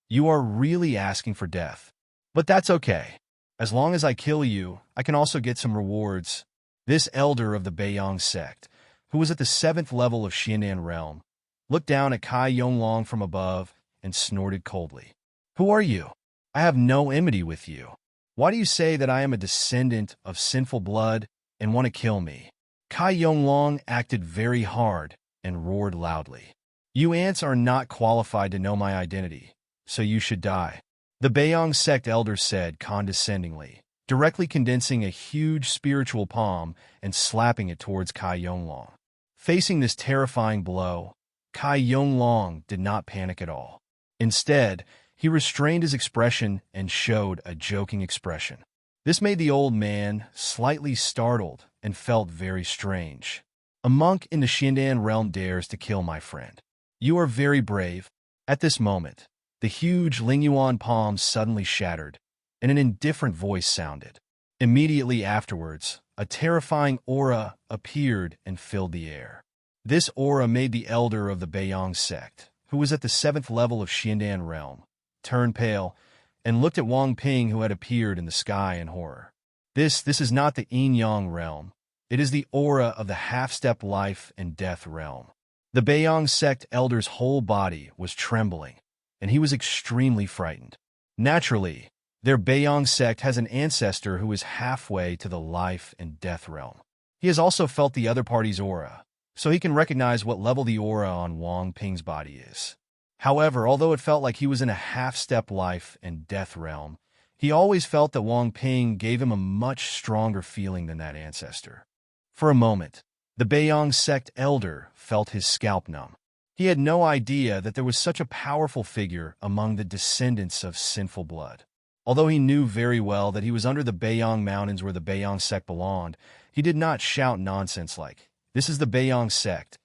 You are really asking for death. But that's okay. As long as I kill you, I can also get some rewards. This elder of the Beiyang sect, who was at the 7th level of Xiandan realm, looked down at Cai Yonglong from above and snorted coldly. Who are you? I have no enmity with you. Why do you say that I am a descendant of sinful blood and want to kill me? Cai Yonglong acted very hard and roared loudly. You ants are not qualified to know my identity, so you should die. The Beiyang sect elder said condescendingly, directly condensing a huge spiritual palm and slapping it towards Cai Yonglong. Facing this terrifying blow, Cai Yonglong did not panic at all. Instead, he restrained his expression and showed a joking expression. This made the old man slightly startled and felt very strange. A monk in the Xiandan realm dares to kill my friend. You are very brave. At this moment, the huge Lingyuan palm suddenly shattered, and an indifferent voice sounded. Immediately afterwards, a terrifying aura appeared and filled the air. This aura made the elder of the Beiyang sect, who was at the 7th level of Xiandan realm, turn pale and looked at Wang Ping, who had appeared in the sky in horror. This is not the yin-yang realm. It is the aura of the half-step life and death realm. The Beiyang sect elder's whole body was trembling, and he was extremely frightened. Naturally, their Beiyang sect has an ancestor who is halfway to the life and death realm. He has also felt the other party's aura, so he can recognize what level the aura on Wang Ping's body is. However, although it felt like he was in a half-step life and death realm, he always felt that Wang Ping gave him a much stronger feeling than that ancestor. For a moment, the Beiyang sect elder felt his scalp numb. He had no idea that there was such a powerful figure among the descendants of sinful blood. Although he knew very well that he was under the Beiyang mountains where the Beiyang sect belonged, he did not shout nonsense like, "This is the Beiyang sect."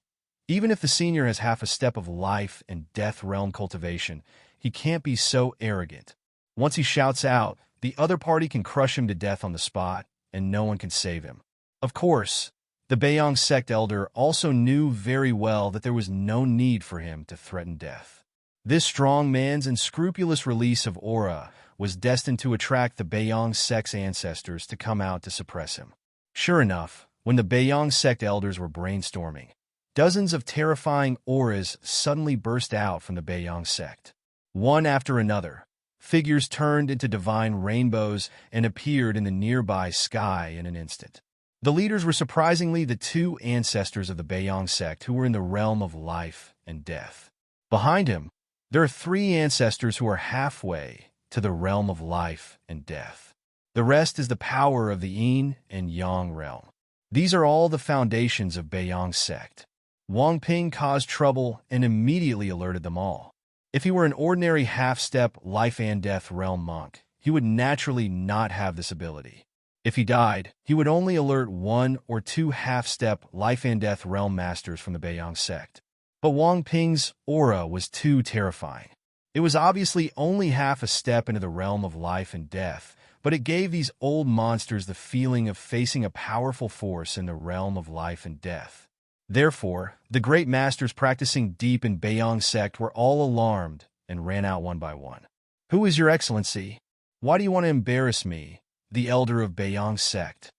Even if the senior has half a step of life and death realm cultivation, he can't be so arrogant. Once he shouts out, the other party can crush him to death on the spot, and no one can save him. Of course, the Beiyang sect elder also knew very well that there was no need for him to threaten death. This strong man's unscrupulous release of aura was destined to attract the Beiyang sect's ancestors to come out to suppress him. Sure enough, when the Beiyang sect elders were brainstorming, dozens of terrifying auras suddenly burst out from the Beiyang sect. One after another, figures turned into divine rainbows and appeared in the nearby sky in an instant. The leaders were surprisingly the two ancestors of the Beiyang sect who were in the realm of life and death. Behind him, there are three ancestors who are halfway to the realm of life and death. The rest is the power of the yin and yang realm. These are all the foundations of Beiyang sect. Wang Ping caused trouble and immediately alerted them all. If he were an ordinary half-step life and death realm monk, he would naturally not have this ability. If he died, he would only alert one or two half-step life and death realm masters from the Beiyang sect. But Wang Ping's aura was too terrifying. It was obviously only half a step into the realm of life and death, but it gave these old monsters the feeling of facing a powerful force in the realm of life and death. Therefore, the great masters practicing deep in Beiyang sect were all alarmed and ran out one by one. "Who is your excellency? Why do you want to embarrass me, the elder of Beiyang sect?"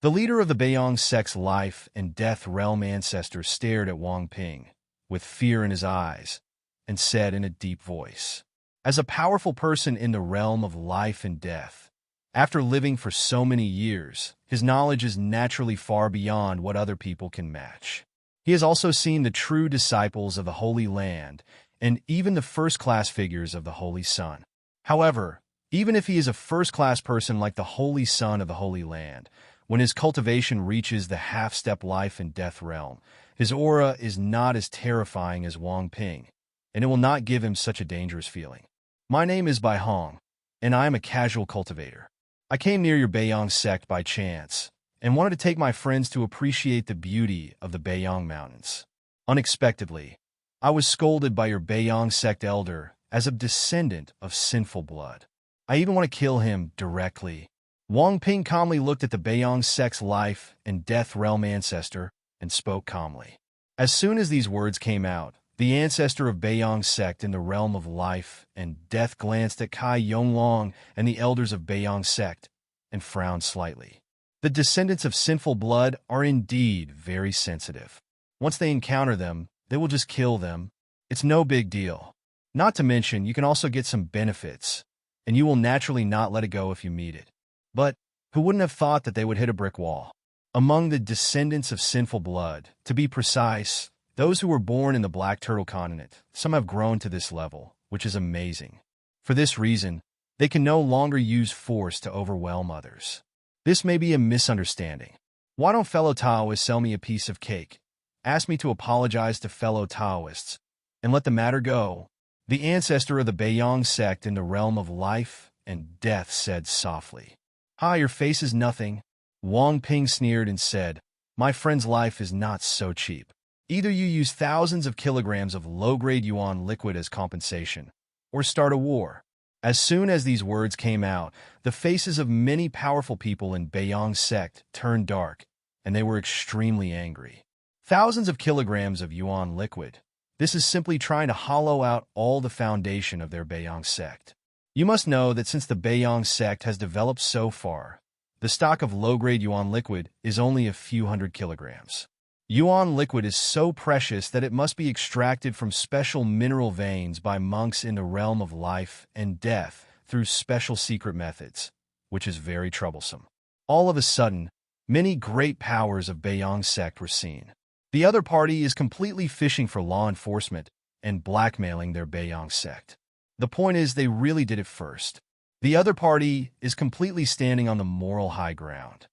The leader of the Beiyang sect's life and death realm ancestors stared at Wang Ping, with fear in his eyes, and said in a deep voice, "As a powerful person in the realm of life and death, After living for so many years, his knowledge is naturally far beyond what other people can match. He has also seen the true disciples of the Holy Land and even the first-class figures of the Holy Sun. However, even if he is a first-class person like the Holy Son of the Holy Land, when his cultivation reaches the half-step life and death realm, his aura is not as terrifying as Wang Ping, and it will not give him such a dangerous feeling. My name is Bai Hong, and I am a casual cultivator. I came near your Beiyang sect by chance, and wanted to take my friends to appreciate the beauty of the Beiyang Mountains. Unexpectedly, I was scolded by your Beiyang sect elder as a descendant of sinful blood. I even want to kill him directly. Wang Ping calmly looked at the Beiyang sect's life and death realm ancestor and spoke calmly. As soon as these words came out, the ancestor of Beiyang sect in the realm of life and death glanced at Kai Yonglong and the elders of Beiyang sect and frowned slightly. The descendants of sinful blood are indeed very sensitive. Once they encounter them, they will just kill them. It's no big deal. Not to mention, you can also get some benefits, and you will naturally not let it go if you meet it. But who wouldn't have thought that they would hit a brick wall? Among the descendants of sinful blood, to be precise, those who were born in the Black Turtle continent, some have grown to this level, which is amazing. For this reason, they can no longer use force to overwhelm others. This may be a misunderstanding. Why don't fellow Taoists sell me a piece of cake? Ask me to apologize to fellow Taoists, and let the matter go. The ancestor of the Beiyang sect in the realm of life and death said softly. "Ah, your face is nothing." Wang Ping sneered and said, "My friend's life is not so cheap. Either you use thousands of kilograms of low-grade yuan liquid as compensation, or start a war." As soon as these words came out, the faces of many powerful people in Beiyang sect turned dark, and they were extremely angry. Thousands of kilograms of yuan liquid. This is simply trying to hollow out all the foundation of their Beiyang sect. You must know that since the Beiyang sect has developed so far, the stock of low-grade yuan liquid is only a few hundred kilograms. Yuan liquid is so precious that it must be extracted from special mineral veins by monks in the realm of life and death through special secret methods, which is very troublesome. All of a sudden, many great powers of Beiyang sect were seen. The other party is completely fishing for law enforcement and blackmailing their Beiyang sect. The point is, they really did it first. The other party is completely standing on the moral high ground.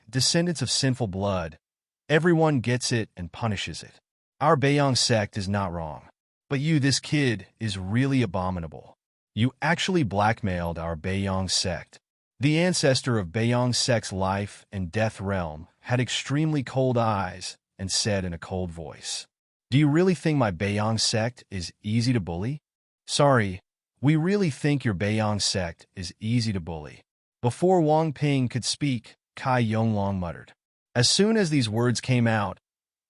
Descendants of sinful blood. Everyone gets it and punishes it. Our Beiyang sect is not wrong. But you, this kid, is really abominable. You actually blackmailed our Beiyang sect. The ancestor of Beiyang sect's life and death realm had extremely cold eyes and said in a cold voice, "Do you really think my Beiyang sect is easy to bully?" "Sorry, we really think your Beiyang sect is easy to bully." Before Wang Ping could speak, Kai Yonglong muttered. As soon as these words came out,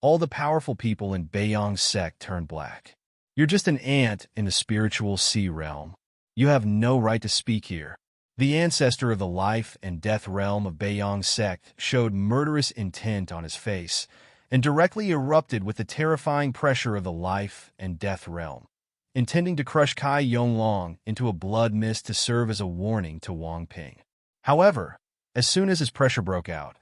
all the powerful people in Beiyang sect turned black. "You're just an ant in the spiritual sea realm. You have no right to speak here." The ancestor of the life and death realm of Beiyang sect showed murderous intent on his face and directly erupted with the terrifying pressure of the life and death realm, intending to crush Kai Yonglong into a blood mist to serve as a warning to Wang Ping. However, as soon as his pressure broke out,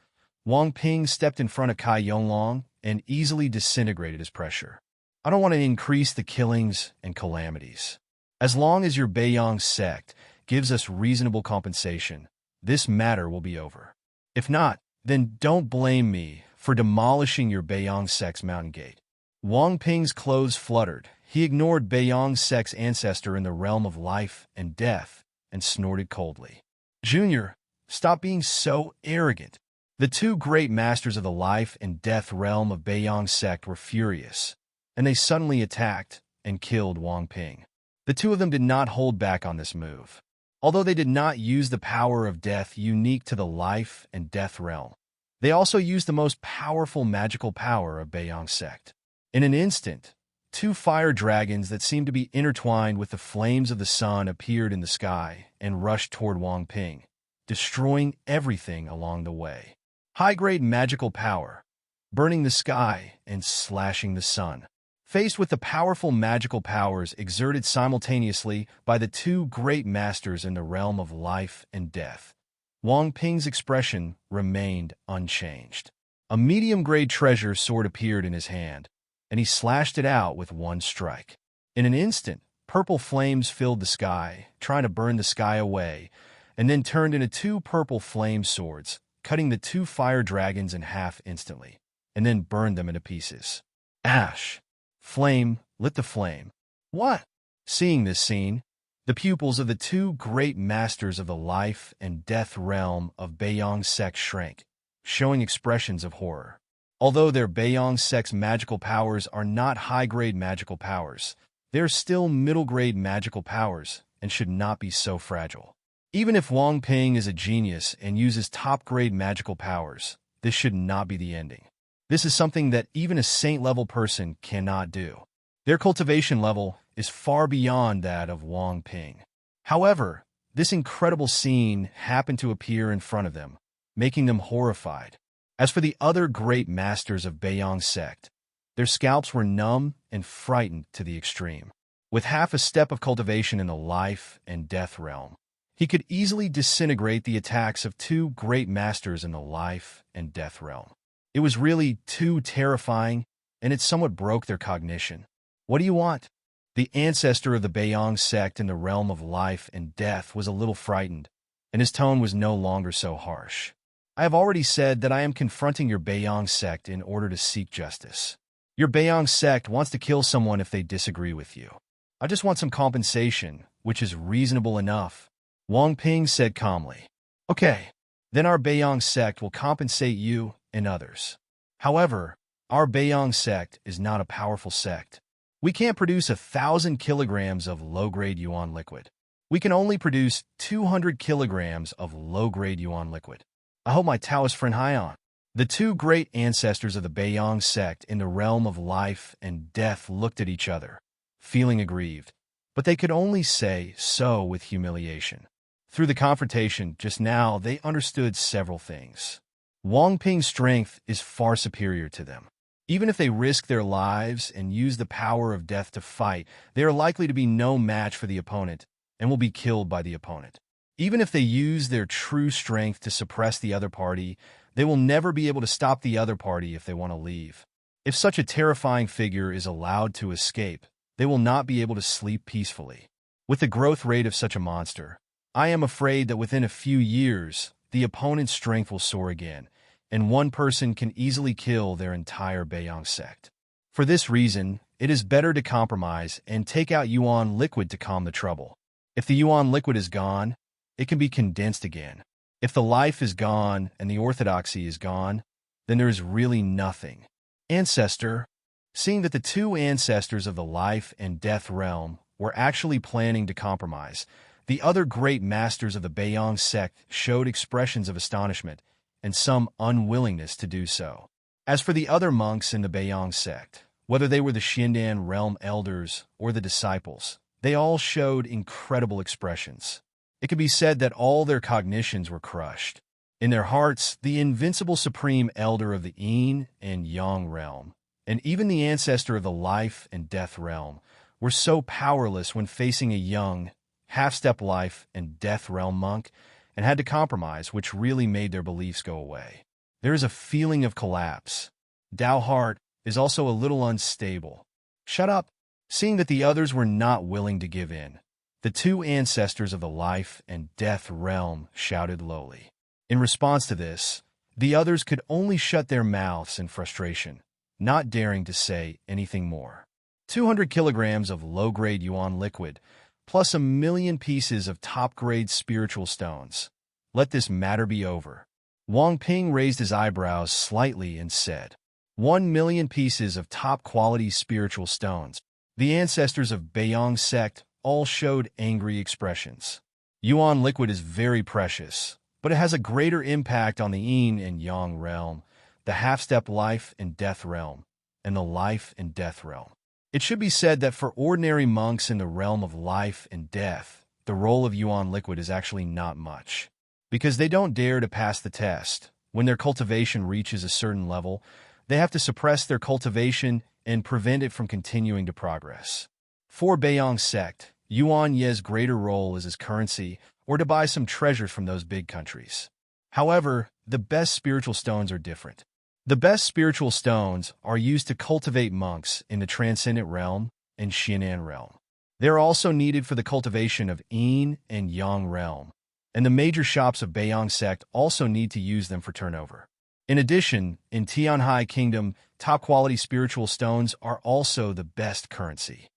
Wang Ping stepped in front of Kai Yonglong and easily disintegrated his pressure. "I don't want to increase the killings and calamities. As long as your Beiyang sect gives us reasonable compensation, this matter will be over. If not, then don't blame me for demolishing your Beiyang sect's mountain gate." Wang Ping's clothes fluttered. He ignored Beiyang sect's ancestor in the realm of life and death and snorted coldly. "Junior, stop being so arrogant." The two great masters of the life and death realm of Beiyang sect were furious, and they suddenly attacked and killed Wang Ping. The two of them did not hold back on this move. Although they did not use the power of death unique to the life and death realm, they also used the most powerful magical power of Beiyang sect. In an instant, two fire dragons that seemed to be intertwined with the flames of the sun appeared in the sky and rushed toward Wang Ping, destroying everything along the way. High-grade magical power, burning the sky and slashing the sun. Faced with the powerful magical powers exerted simultaneously by the two great masters in the realm of life and death, Wang Ping's expression remained unchanged. A medium-grade treasure sword appeared in his hand, and he slashed it out with one strike. In an instant, purple flames filled the sky, trying to burn the sky away, and then turned into two purple flame swords, cutting the two fire dragons in half instantly, and then burned them into pieces. Ash! Flame lit the flame. What? Seeing this scene, the pupils of the two great masters of the life and death realm of Beiyang sect shrank, showing expressions of horror. Although their Beiyang sect's magical powers are not high-grade magical powers, they are still middle-grade magical powers and should not be so fragile. Even if Wang Ping is a genius and uses top-grade magical powers, this should not be the ending. This is something that even a saint-level person cannot do. Their cultivation level is far beyond that of Wang Ping. However, this incredible scene happened to appear in front of them, making them horrified. As for the other great masters of Beiyang sect, their scalps were numb and frightened to the extreme. With half a step of cultivation in the life and death realm, he could easily disintegrate the attacks of two great masters in the life and death realm. It was really too terrifying, and it somewhat broke their cognition. What do you want? The ancestor of the Beiyang sect in the realm of life and death was a little frightened, and his tone was no longer so harsh. I have already said that I am confronting your Beiyang sect in order to seek justice. Your Beiyang sect wants to kill someone if they disagree with you. I just want some compensation, which is reasonable enough. Wang Ping said calmly. Okay, then our Beiyang sect will compensate you and others. However, our Beiyang sect is not a powerful sect. We can't produce 1,000 kilograms of low-grade yuan liquid. We can only produce 200 kilograms of low-grade yuan liquid. I hope my Taoist friend Haiyan. The two great ancestors of the Beiyang sect in the realm of life and death looked at each other, feeling aggrieved, but they could only say so with humiliation. Through the confrontation just now, they understood several things. Wang Ping's strength is far superior to them. Even if they risk their lives and use the power of death to fight, they are likely to be no match for the opponent and will be killed by the opponent. Even if they use their true strength to suppress the other party, they will never be able to stop the other party if they want to leave. If such a terrifying figure is allowed to escape, they will not be able to sleep peacefully. With the growth rate of such a monster, I am afraid that within a few years, the opponent's strength will soar again, and one person can easily kill their entire Beiyang sect. For this reason, it is better to compromise and take out yuan liquid to calm the trouble. If the yuan liquid is gone, it can be condensed again. If the life is gone and the orthodoxy is gone, then there is really nothing. Ancestor, seeing that the two ancestors of the life and death realm were actually planning to compromise, the other great masters of the Beiyang sect showed expressions of astonishment and some unwillingness to do so. As for the other monks in the Beiyang sect, whether they were the Xindan realm elders or the disciples, they all showed incredible expressions. It could be said that all their cognitions were crushed. In their hearts, the invincible supreme elder of the Yin and Yang realm, and even the ancestor of the life and death realm, were so powerless when facing a young, half-step life and death realm monk, and had to compromise, which really made their beliefs go away. There is a feeling of collapse. Dao Heart is also a little unstable. Shut up! Seeing that the others were not willing to give in, the two ancestors of the life and death realm shouted lowly. In response to this, the others could only shut their mouths in frustration, not daring to say anything more. 200 kilograms of low-grade yuan liquid, plus 1,000,000 pieces of top-grade spiritual stones. Let this matter be over. Wang Ping raised his eyebrows slightly and said, 1,000,000 pieces of top-quality spiritual stones. The ancestors of Beiyang sect all showed angry expressions. Yuan liquid is very precious, but it has a greater impact on the Yin and Yang realm, the half-step life and death realm, and the life and death realm. It should be said that for ordinary monks in the realm of life and death, the role of yuan liquid is actually not much. Because they don't dare to pass the test. When their cultivation reaches a certain level, they have to suppress their cultivation and prevent it from continuing to progress. For Beiyang sect, Yuan Ye's greater role is as currency or to buy some treasures from those big countries. However, the best spiritual stones are different. The best spiritual stones are used to cultivate monks in the Transcendent Realm and Xianan Realm. They are also needed for the cultivation of Yin and Yang Realm, and the major shops of Beiyang sect also need to use them for turnover. In addition, in Tianhai Kingdom, top-quality spiritual stones are also the best currency.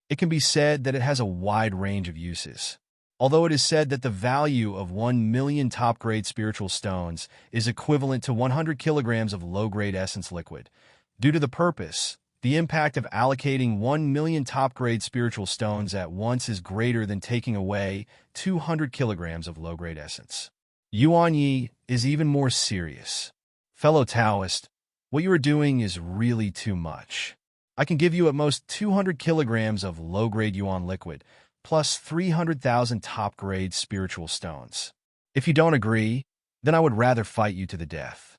It can be said that it has a wide range of uses. Although it is said that the value of 1 million top-grade spiritual stones is equivalent to 100 kilograms of low-grade essence liquid, due to the purpose, the impact of allocating 1 million top-grade spiritual stones at once is greater than taking away 200 kilograms of low-grade essence. Yuan Yi is even more serious. Fellow Taoist, what you are doing is really too much. I can give you at most 200 kilograms of low-grade yuan liquid, plus 300,000 top-grade spiritual stones. If you don't agree, then I would rather fight you to the death.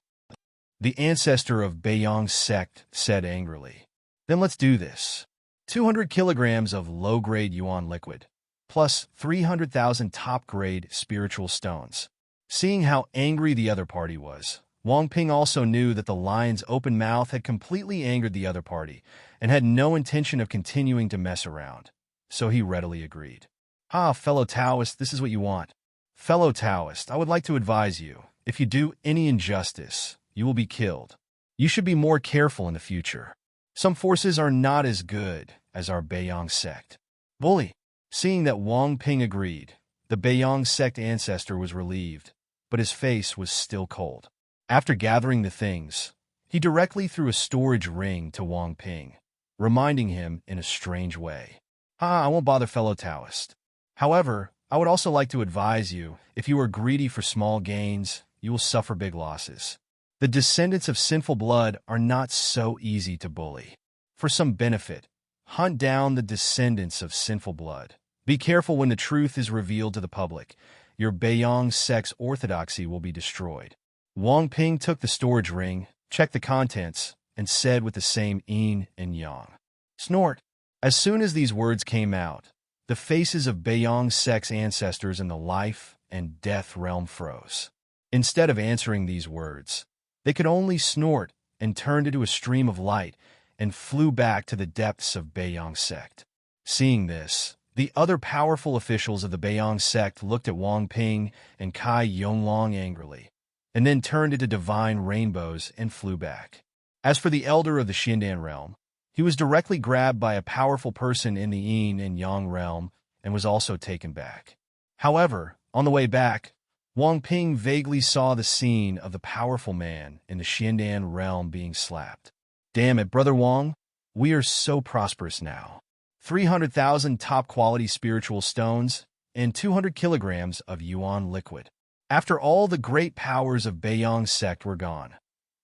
The ancestor of Beiyang sect said angrily. Then let's do this. 200 kilograms of low-grade yuan liquid, plus 300,000 top-grade spiritual stones. Seeing how angry the other party was, Wang Ping also knew that the lion's open mouth had completely angered the other party and had no intention of continuing to mess around. So he readily agreed. Fellow Taoist, this is what you want. Fellow Taoist, I would like to advise you, if you do any injustice, you will be killed. You should be more careful in the future. Some forces are not as good as our Beiyang sect. Bully. Seeing that Wang Ping agreed, the Beiyang sect ancestor was relieved, but his face was still cold. After gathering the things, he directly threw a storage ring to Wang Ping, reminding him in a strange way. I won't bother, fellow Taoist. However, I would also like to advise you, if you are greedy for small gains, you will suffer big losses. The descendants of sinful blood are not so easy to bully. For some benefit, hunt down the descendants of sinful blood. Be careful when the truth is revealed to the public. Your Beiyang sect's orthodoxy will be destroyed. Wang Ping took the storage ring, checked the contents, and said with the same yin and yang. Snort. As soon as these words came out, the faces of Beiyang sect's ancestors in the life and death realm froze. Instead of answering these words, they could only snort and turned into a stream of light and flew back to the depths of Beiyang sect. Seeing this, the other powerful officials of the Beiyang sect looked at Wang Ping and Kai Yonglong angrily, and then turned into divine rainbows and flew back. As for the elder of the Xianan realm, he was directly grabbed by a powerful person in the Yin and Yang realm and was also taken back. However, on the way back, Wang Ping vaguely saw the scene of the powerful man in the Xianan realm being slapped. Damn it, Brother Wang, we are so prosperous now. 300,000 top-quality spiritual stones and 200 kilograms of yuan liquid. After all the great powers of Beiyang sect were gone,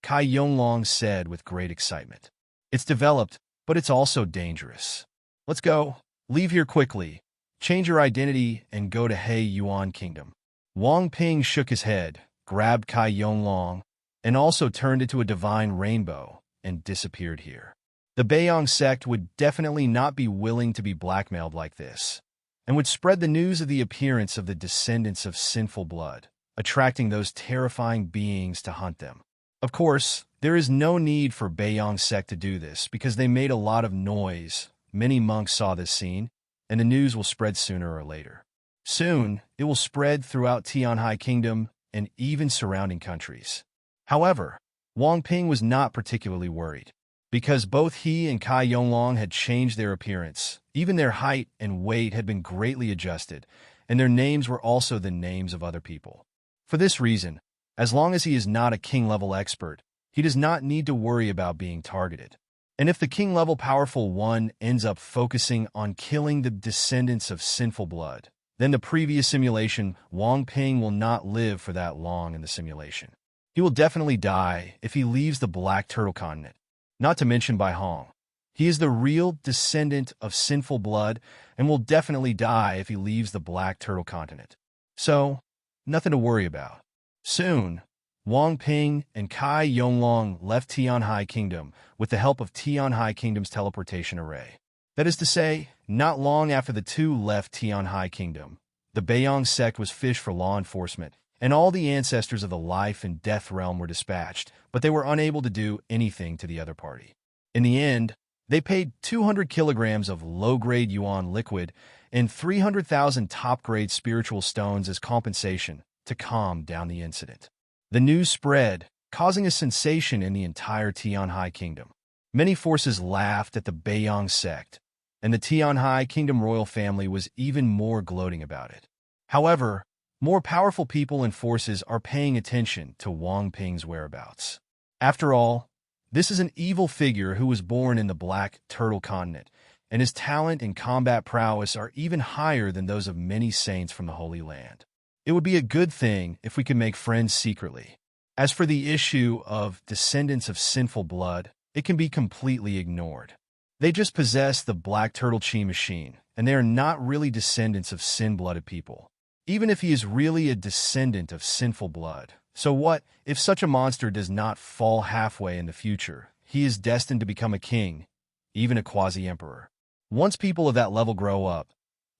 Kai Yonglong said with great excitement. It's developed, but it's also dangerous. Let's go. Leave here quickly. Change your identity and go to He Yuan Kingdom. Wang Ping shook his head, grabbed Kai Yonglong, and also turned into a divine rainbow and disappeared here. The Beiyang sect would definitely not be willing to be blackmailed like this, and would spread the news of the appearance of the descendants of sinful blood, attracting those terrifying beings to hunt them. Of course, there is no need for Beiyang sect to do this because they made a lot of noise. Many monks saw this scene, and the news will spread sooner or later. Soon, it will spread throughout Tianhai Kingdom and even surrounding countries. However, Wang Ping was not particularly worried, because both he and Kai Yonglong had changed their appearance. Even their height and weight had been greatly adjusted, and their names were also the names of other people. For this reason, as long as he is not a king-level expert, he does not need to worry about being targeted. And if the king-level powerful one ends up focusing on killing the descendants of sinful blood, then the previous simulation, Wang Ping will not live for that long in the simulation. He will definitely die if he leaves the Black Turtle Continent, not to mention Bai Hong. He is the real descendant of sinful blood and will definitely die if he leaves the Black Turtle Continent. So, nothing to worry about. Soon, Wang Ping and Kai Yonglong left Tianhai Kingdom with the help of Tianhai Kingdom's teleportation array. That is to say, not long after the two left Tianhai Kingdom, the Beiyang sect was fished for law enforcement, and all the ancestors of the life and death realm were dispatched, but they were unable to do anything to the other party. In the end, they paid 200 kilograms of low-grade yuan liquid and 300,000 top-grade spiritual stones as compensation to calm down the incident. The news spread, causing a sensation in the entire Tianhai Kingdom. Many forces laughed at the Beiyang sect, and the Tianhai Kingdom royal family was even more gloating about it. However, more powerful people and forces are paying attention to Wang Ping's whereabouts. After all, this is an evil figure who was born in the Black Turtle Continent, and his talent and combat prowess are even higher than those of many saints from the Holy Land. It would be a good thing if we could make friends secretly. As for the issue of descendants of sinful blood, it can be completely ignored. They just possess the Black Turtle Chi machine, and they are not really descendants of sin-blooded people. Even if he is really a descendant of sinful blood, so what if such a monster does not fall halfway in the future? He is destined to become a king, even a quasi-emperor. Once people of that level grow up,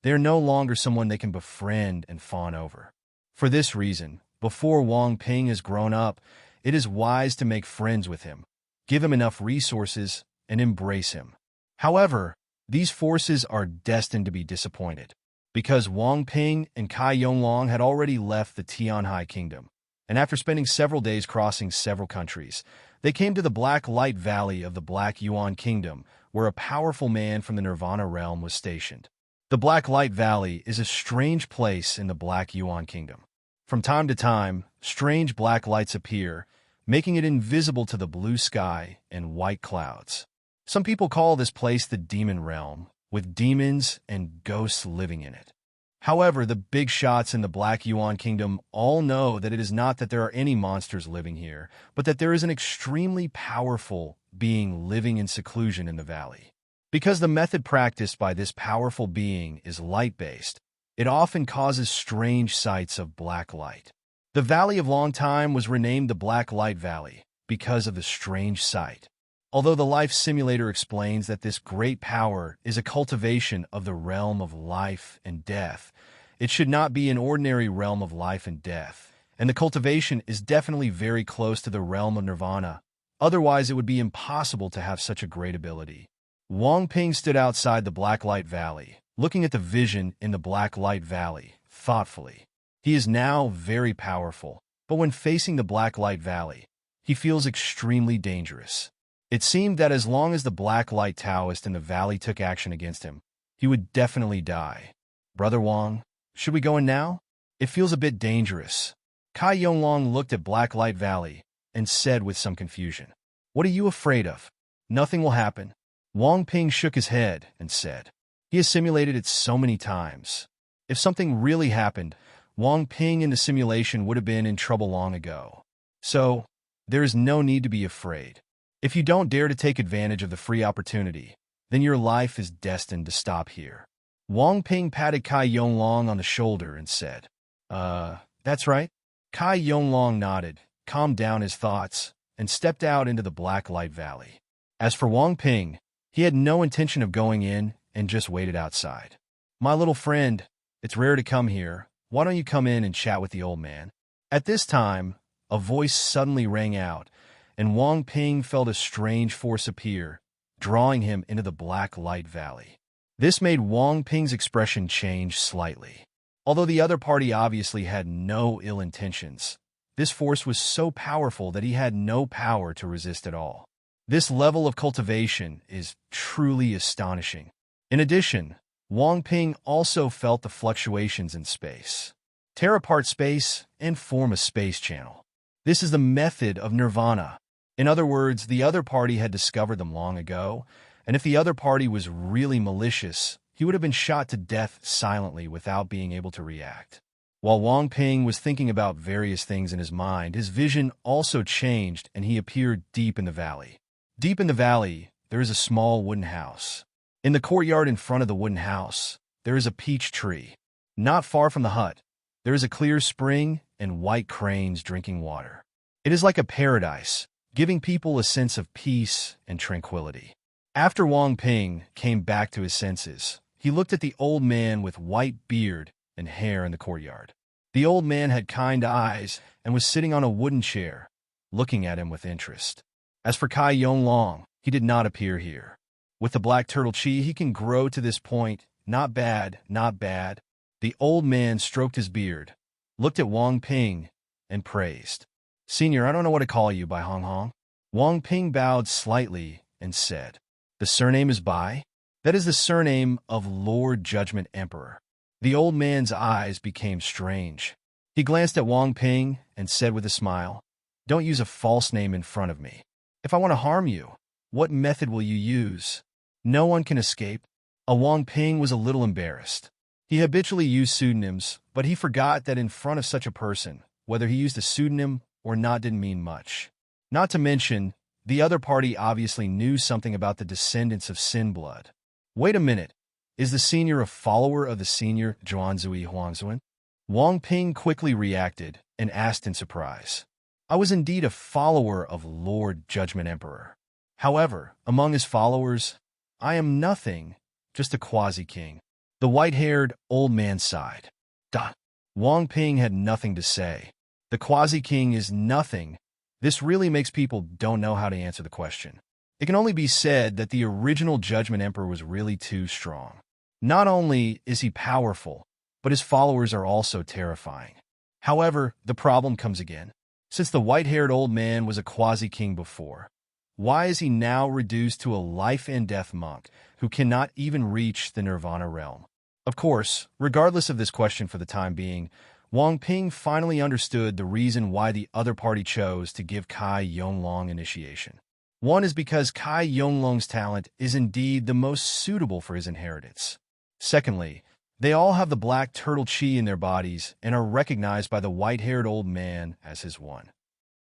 they are no longer someone they can befriend and fawn over. For this reason, before Wang Ping has grown up, it is wise to make friends with him, give him enough resources, and embrace him. However, these forces are destined to be disappointed, because Wang Ping and Kai Yonglong had already left the Tianhai Kingdom, and after spending several days crossing several countries, they came to the Black Light Valley of the Black Yuan Kingdom, where a powerful man from the Nirvana realm was stationed. The Black Light Valley is a strange place in the Black Yuan Kingdom. From time to time, strange black lights appear, making it invisible to the blue sky and white clouds. Some people call this place the Demon Realm, with demons and ghosts living in it. However, the big shots in the Black Yuan Kingdom all know that it is not that there are any monsters living here, but that there is an extremely powerful being living in seclusion in the valley. Because the method practiced by this powerful being is light-based, it often causes strange sights of black light. The Valley of Long Time was renamed the Black Light Valley because of the strange sight. Although the Life Simulator explains that this great power is a cultivation of the realm of life and death, it should not be an ordinary realm of life and death, and the cultivation is definitely very close to the realm of Nirvana. Otherwise, it would be impossible to have such a great ability. Wang Ping stood outside the Black Light Valley, looking at the vision in the Black Light Valley, thoughtfully. He is now very powerful, but when facing the Black Light Valley, he feels extremely dangerous. It seemed that as long as the Black Light Taoist in the valley took action against him, he would definitely die. Brother Wang, should we go in now? It feels a bit dangerous. Kai Yonglong looked at Black Light Valley and said with some confusion, "What are you afraid of? Nothing will happen." Wang Ping shook his head and said, "He has simulated it so many times. If something really happened, Wang Ping in the simulation would have been in trouble long ago. So, there is no need to be afraid. If you don't dare to take advantage of the free opportunity, then your life is destined to stop here." Wang Ping patted Kai Yonglong on the shoulder and said, That's right." Kai Yonglong nodded, calmed down his thoughts, and stepped out into the Black Light Valley. As for Wang Ping, he had no intention of going in and just waited outside. "My little friend, it's rare to come here. Why don't you come in and chat with the old man?" At this time, a voice suddenly rang out, and Wang Ping felt a strange force appear, drawing him into the Black Light Valley. This made Wang Ping's expression change slightly. Although the other party obviously had no ill intentions, this force was so powerful that he had no power to resist at all. This level of cultivation is truly astonishing. In addition, Wang Ping also felt the fluctuations in space. Tear apart space and form a space channel. This is the method of Nirvana. In other words, the other party had discovered them long ago, and if the other party was really malicious, he would have been shot to death silently without being able to react. While Wang Ping was thinking about various things in his mind, his vision also changed and he appeared deep in the valley. Deep in the valley, there is a small wooden house. In the courtyard in front of the wooden house, there is a peach tree. Not far from the hut, there is a clear spring and white cranes drinking water. It is like a paradise, giving people a sense of peace and tranquility. After Wang Ping came back to his senses, he looked at the old man with white beard and hair in the courtyard. The old man had kind eyes and was sitting on a wooden chair, looking at him with interest. As for Kai Yonglong, he did not appear here. With the black turtle chi, he can grow to this point. Not bad, not bad. The old man stroked his beard, looked at Wang Ping, and praised. Senior, I don't know what to call you by Hong Hong. Wang Ping bowed slightly and said, The surname is Bai? That is the surname of Lord Judgment Emperor. The old man's eyes became strange. He glanced at Wang Ping and said with a smile, Don't use a false name in front of me. If I want to harm you, what method will you use? No one can escape. Wang Ping was a little embarrassed. He habitually used pseudonyms, but he forgot that in front of such a person, whether he used a pseudonym or not didn't mean much. Not to mention, the other party obviously knew something about the descendants of Sin blood. Wait a minute. Is the senior a follower of the senior Zhuanzui Huangzuan? Wang Ping quickly reacted and asked in surprise. I was indeed a follower of Lord Judgment Emperor. However, among his followers, I am nothing, just a quasi-king. The white-haired old man sighed. Wang Ping had nothing to say. The quasi-king is nothing. This really makes people don't know how to answer the question. It can only be said that the original Judgment Emperor was really too strong. Not only is he powerful, but his followers are also terrifying. However, the problem comes again. Since the white-haired old man was a quasi-king before, why is he now reduced to a life-and-death monk who cannot even reach the nirvana realm? Of course, regardless of this question for the time being, Wang Ping finally understood the reason why the other party chose to give Kai Yonglong initiation. One is because Kai Yonglong's talent is indeed the most suitable for his inheritance. Secondly, they all have the black turtle chi in their bodies and are recognized by the white-haired old man as his one.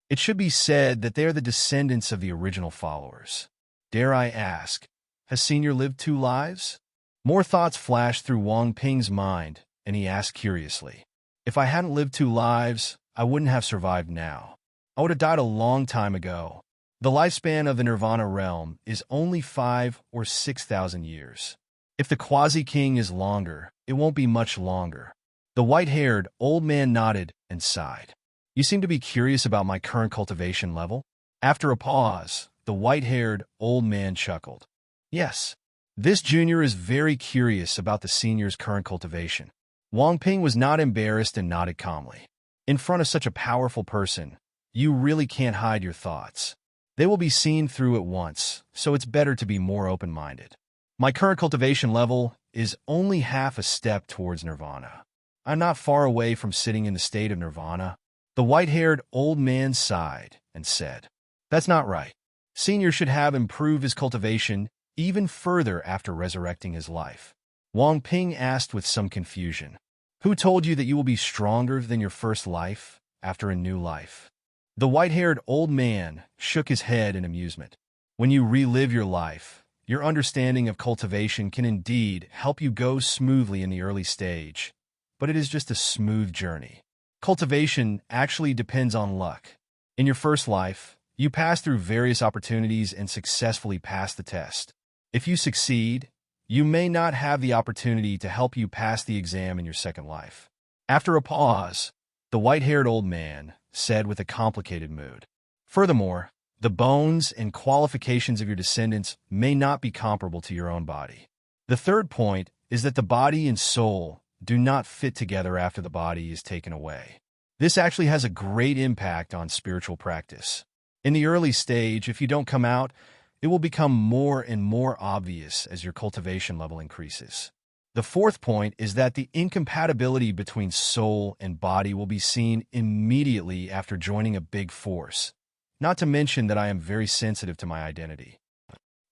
It should be said that they are the descendants of the original followers. Dare I ask, has Senior lived 2 lives? More thoughts flashed through Wang Ping's mind, and he asked curiously, If I hadn't lived 2 lives, I wouldn't have survived now. I would have died a long time ago. The lifespan of the nirvana realm is only 5 or 6,000 years. If the quasi-king is longer, it won't be much longer. The white-haired old man nodded and sighed. You seem to be curious about my current cultivation level? After a pause, the white-haired old man chuckled. Yes, this junior is very curious about the senior's current cultivation. Wang Ping was not embarrassed and nodded calmly. In front of such a powerful person, you really can't hide your thoughts. They will be seen through at once, so it's better to be more open-minded. My current cultivation level is only half a step towards nirvana. I'm not far away from sitting in the state of nirvana. The white-haired old man sighed and said, That's not right. Senior should have improved his cultivation even further after resurrecting his life. Wang Ping asked with some confusion, Who told you that you will be stronger than your first life after a new life? The white-haired old man shook his head in amusement. When you relive your life, your understanding of cultivation can indeed help you go smoothly in the early stage, but it is just a smooth journey. Cultivation actually depends on luck. In your first life, you pass through various opportunities and successfully pass the test. If you succeed, you may not have the opportunity to help you pass the exam in your second life. After a pause, the white-haired old man said with a complicated mood, Furthermore, the bones and qualifications of your descendants may not be comparable to your own body. The third point is that the body and soul do not fit together after the body is taken away. This actually has a great impact on spiritual practice. In the early stage, if you don't come out, it will become more and more obvious as your cultivation level increases. The fourth point is that the incompatibility between soul and body will be seen immediately after joining a big force. Not to mention that I am very sensitive to my identity.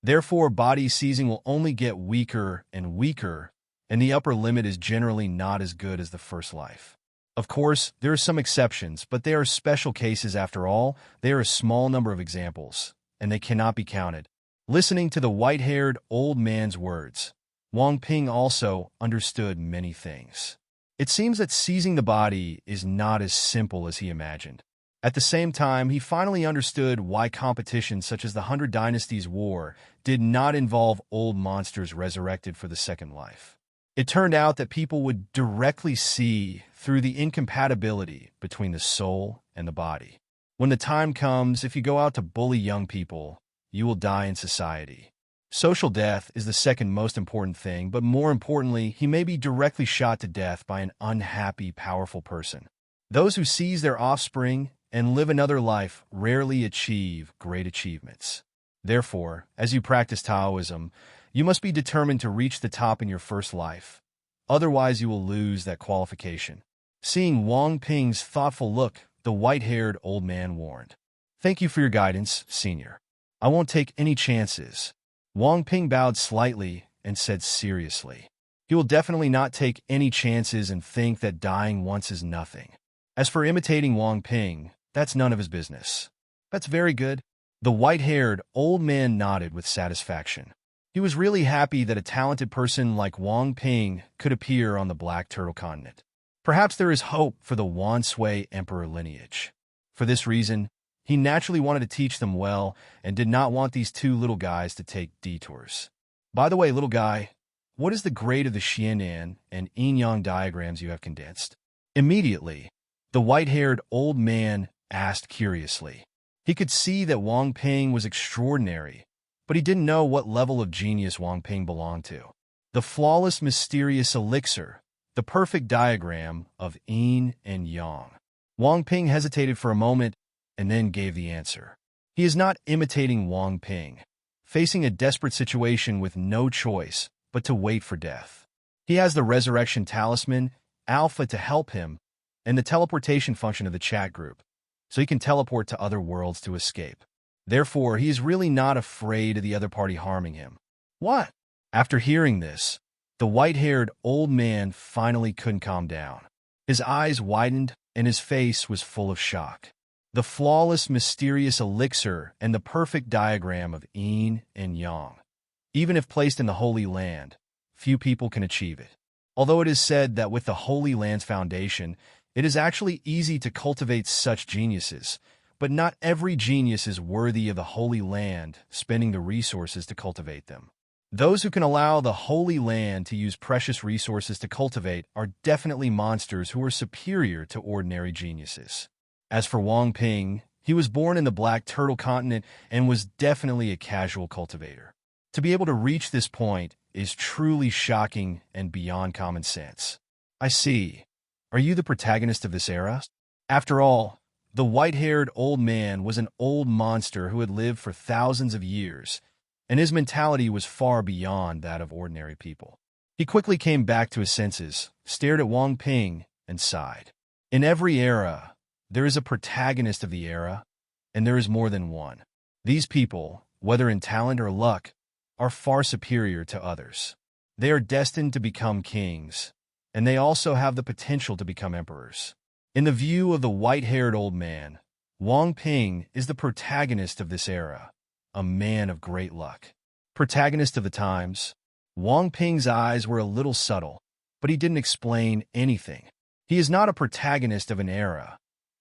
Therefore, body seizing will only get weaker and weaker, and the upper limit is generally not as good as the first life. Of course, there are some exceptions, but they are special cases after all. They are a small number of examples, and they cannot be counted. Listening to the white-haired old man's words, Wang Ping also understood many things. It seems that seizing the body is not as simple as he imagined. At the same time, he finally understood why competitions such as the 100 Dynasties War did not involve old monsters resurrected for the second life. It turned out that people would directly see through the incompatibility between the soul and the body. When the time comes, if you go out to bully young people, you will die in society. Social death is the second most important thing, but more importantly, he may be directly shot to death by an unhappy, powerful person. Those who seize their offspring and live another life rarely achieve great achievements. Therefore, as you practice Taoism, you must be determined to reach the top in your first life. Otherwise, you will lose that qualification. Seeing Wang Ping's thoughtful look, the white-haired old man warned. "Thank you for your guidance, Senior. I won't take any chances." Wang Ping bowed slightly and said seriously, "He will definitely not take any chances and think that dying once is nothing. As for imitating Wang Ping, that's none of his business." "That's very good." The white-haired old man nodded with satisfaction. He was really happy that a talented person like Wang Ping could appear on the Black Turtle Continent. Perhaps there is hope for the Wan Sui Emperor lineage. For this reason, he naturally wanted to teach them well and did not want these two little guys to take detours. "By the way, little guy, what is the grade of the Xianan and yin-yang diagrams you have condensed?" Immediately, the white-haired old man asked curiously. He could see that Wang Ping was extraordinary, but he didn't know what level of genius Wang Ping belonged to. "The flawless, mysterious elixir, the perfect diagram of yin and yang." Wang Ping hesitated for a moment and then gave the answer. He is not imitating Wang Ping, facing a desperate situation with no choice but to wait for death. He has the resurrection talisman, Alpha, to help him, and the teleportation function of the chat group, so he can teleport to other worlds to escape. Therefore, he is really not afraid of the other party harming him. "What?" After hearing this, the white-haired old man finally couldn't calm down. His eyes widened and his face was full of shock. "The flawless, mysterious elixir and the perfect diagram of yin and yang. Even if placed in the Holy Land, few people can achieve it. Although it is said that with the Holy Land's foundation, it is actually easy to cultivate such geniuses, but not every genius is worthy of the Holy Land spending the resources to cultivate them. Those who can allow the Holy Land to use precious resources to cultivate are definitely monsters who are superior to ordinary geniuses." As for Wang Ping, he was born in the Black Turtle Continent and was definitely a casual cultivator. To be able to reach this point is truly shocking and beyond common sense. "I see. Are you the protagonist of this era?" After all, the white-haired old man was an old monster who had lived for thousands of years, and his mentality was far beyond that of ordinary people. He quickly came back to his senses, stared at Wang Ping, and sighed. In every era, there is a protagonist of the era, and there is more than one. These people, whether in talent or luck, are far superior to others. They are destined to become kings, and they also have the potential to become emperors. In the view of the white-haired old man, Wang Ping is the protagonist of this era, a man of great luck. Protagonist of the times, Wang Ping's eyes were a little subtle, but he didn't explain anything. He is not a protagonist of an era,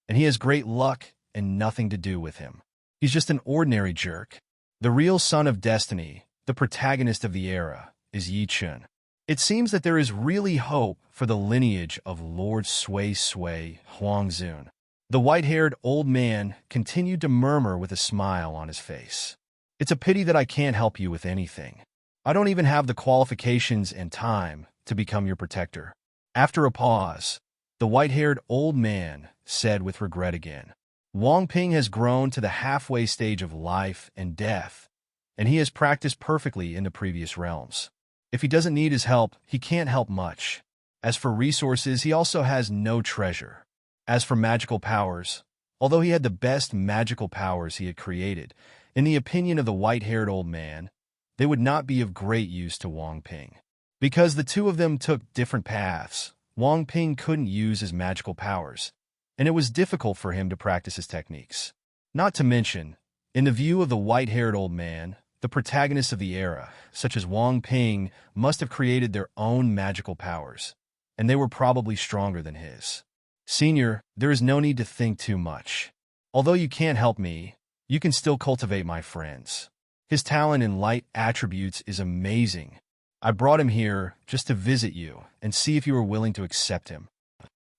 and he has great luck and nothing to do with him. He's just an ordinary jerk. The real son of destiny, the protagonist of the era, is Yi Chun. It seems that there is really hope for the lineage of Lord Sui Sui Huangzun. The white-haired old man continued to murmur with a smile on his face. "It's a pity that I can't help you with anything. I don't even have the qualifications and time to become your protector." After a pause, the white-haired old man said with regret again, "Wang Ping has grown to the halfway stage of life and death, and he has practiced perfectly in the previous realms. If he doesn't need his help, he can't help much. As for resources, he also has no treasure. As for magical powers, although he had the best magical powers he had created, in the opinion of the white-haired old man, they would not be of great use to Wang Ping. Because the two of them took different paths, Wang Ping couldn't use his magical powers, and it was difficult for him to practice his techniques. Not to mention, in the view of the white-haired old man, the protagonists of the era, such as Wang Ping, must have created their own magical powers, and they were probably stronger than his. Senior, there is no need to think too much. Although you can't help me, you can still cultivate my friends. His talent in light attributes is amazing. I brought him here just to visit you and see if you were willing to accept him.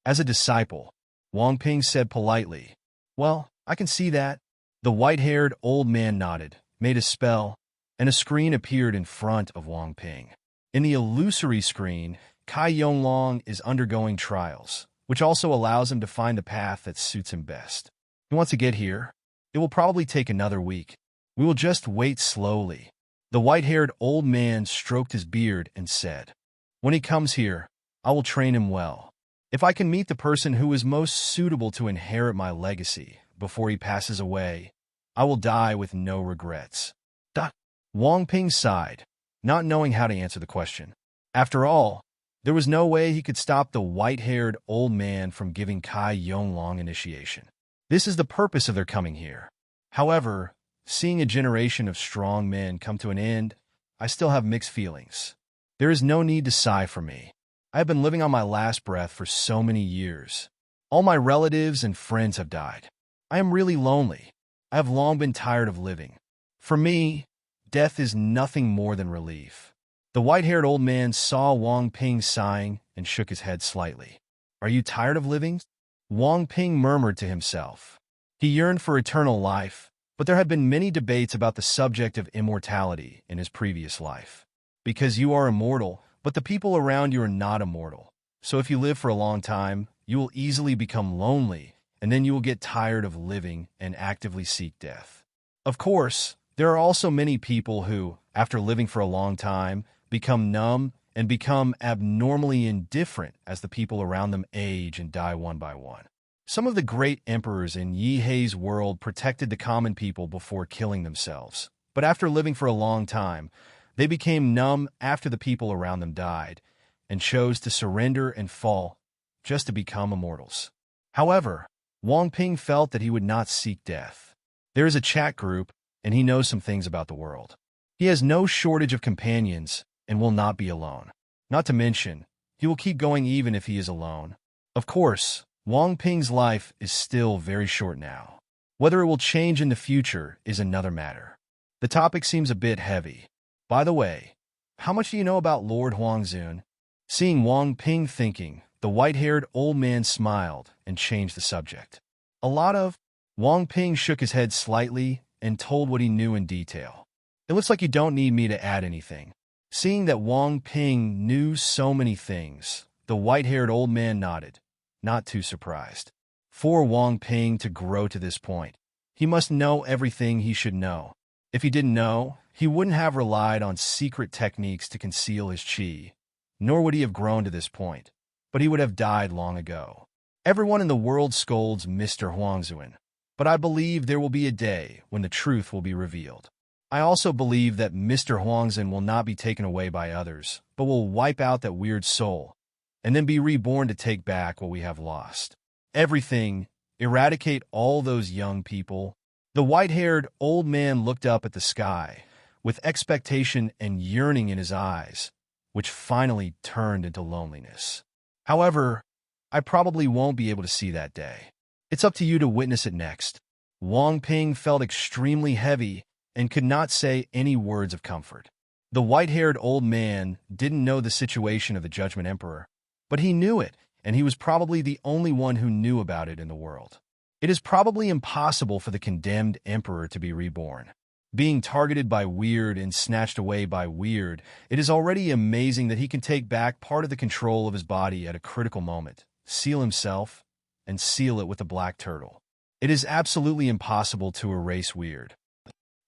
As a disciple, Wang Ping said politely, "Well, I can see that." The white-haired old man nodded, made a spell, and a screen appeared in front of Wang Ping. In the illusory screen, Kai Yonglong is undergoing trials, which also allows him to find the path that suits him best. He wants to get here. It will probably take another week. We will just wait slowly. The white-haired old man stroked his beard and said, "When he comes here, I will train him well. If I can meet the person who is most suitable to inherit my legacy before he passes away, I will die with no regrets." Wang Ping sighed, not knowing how to answer the question. After all, there was no way he could stop the white-haired old man from giving Kai Yonglong initiation. This is the purpose of their coming here. However, seeing a generation of strong men come to an end, I still have mixed feelings. There is no need to sigh for me. I have been living on my last breath for so many years. All my relatives and friends have died. I am really lonely. I have long been tired of living. For me, death is nothing more than relief. The white-haired old man saw Wang Ping sighing and shook his head slightly. "Are you tired of living?" Wang Ping murmured to himself. He yearned for eternal life, but there had been many debates about the subject of immortality in his previous life. Because you are immortal, but the people around you are not immortal. So if you live for a long time, you will easily become lonely, and then you will get tired of living and actively seek death. Of course, there are also many people who, after living for a long time, become numb and become abnormally indifferent as the people around them age and die one by one. Some of the great emperors in Yi Hei's world protected the common people before killing themselves, but after living for a long time, they became numb after the people around them died and chose to surrender and fall just to become immortals. However, Wang Ping felt that he would not seek death. There is a chat group, and he knows some things about the world. He has no shortage of companions and will not be alone. Not to mention, he will keep going even if he is alone. Of course, Wang Ping's life is still very short now. Whether it will change in the future is another matter. The topic seems a bit heavy. By the way, how much do you know about Lord Huangzun? Seeing Wang Ping thinking, the white-haired old man smiled and changed the subject. A lot of. Wang Ping shook his head slightly and told what he knew in detail. It looks like you don't need me to add anything. Seeing that Wang Ping knew so many things, the white-haired old man nodded, not too surprised. For Wang Ping to grow to this point, he must know everything he should know. If he didn't know, he wouldn't have relied on secret techniques to conceal his qi, nor would he have grown to this point, but he would have died long ago. Everyone in the world scolds Mr. Huangzun, but I believe there will be a day when the truth will be revealed. I also believe that Mr. Huangzun will not be taken away by others, but will wipe out that weird soul, and then be reborn to take back what we have lost. Everything, eradicate all those young people. The white-haired old man looked up at the sky, with expectation and yearning in his eyes, which finally turned into loneliness. However, I probably won't be able to see that day. It's up to you to witness it next. Wang Ping felt extremely heavy and could not say any words of comfort. The white-haired old man didn't know the situation of the Judgment Emperor, but he knew it, and he was probably the only one who knew about it in the world. It is probably impossible for the condemned emperor to be reborn. Being targeted by Weird and snatched away by Weird, it is already amazing that he can take back part of the control of his body at a critical moment, seal himself, and seal it with a black turtle. It is absolutely impossible to erase Weird.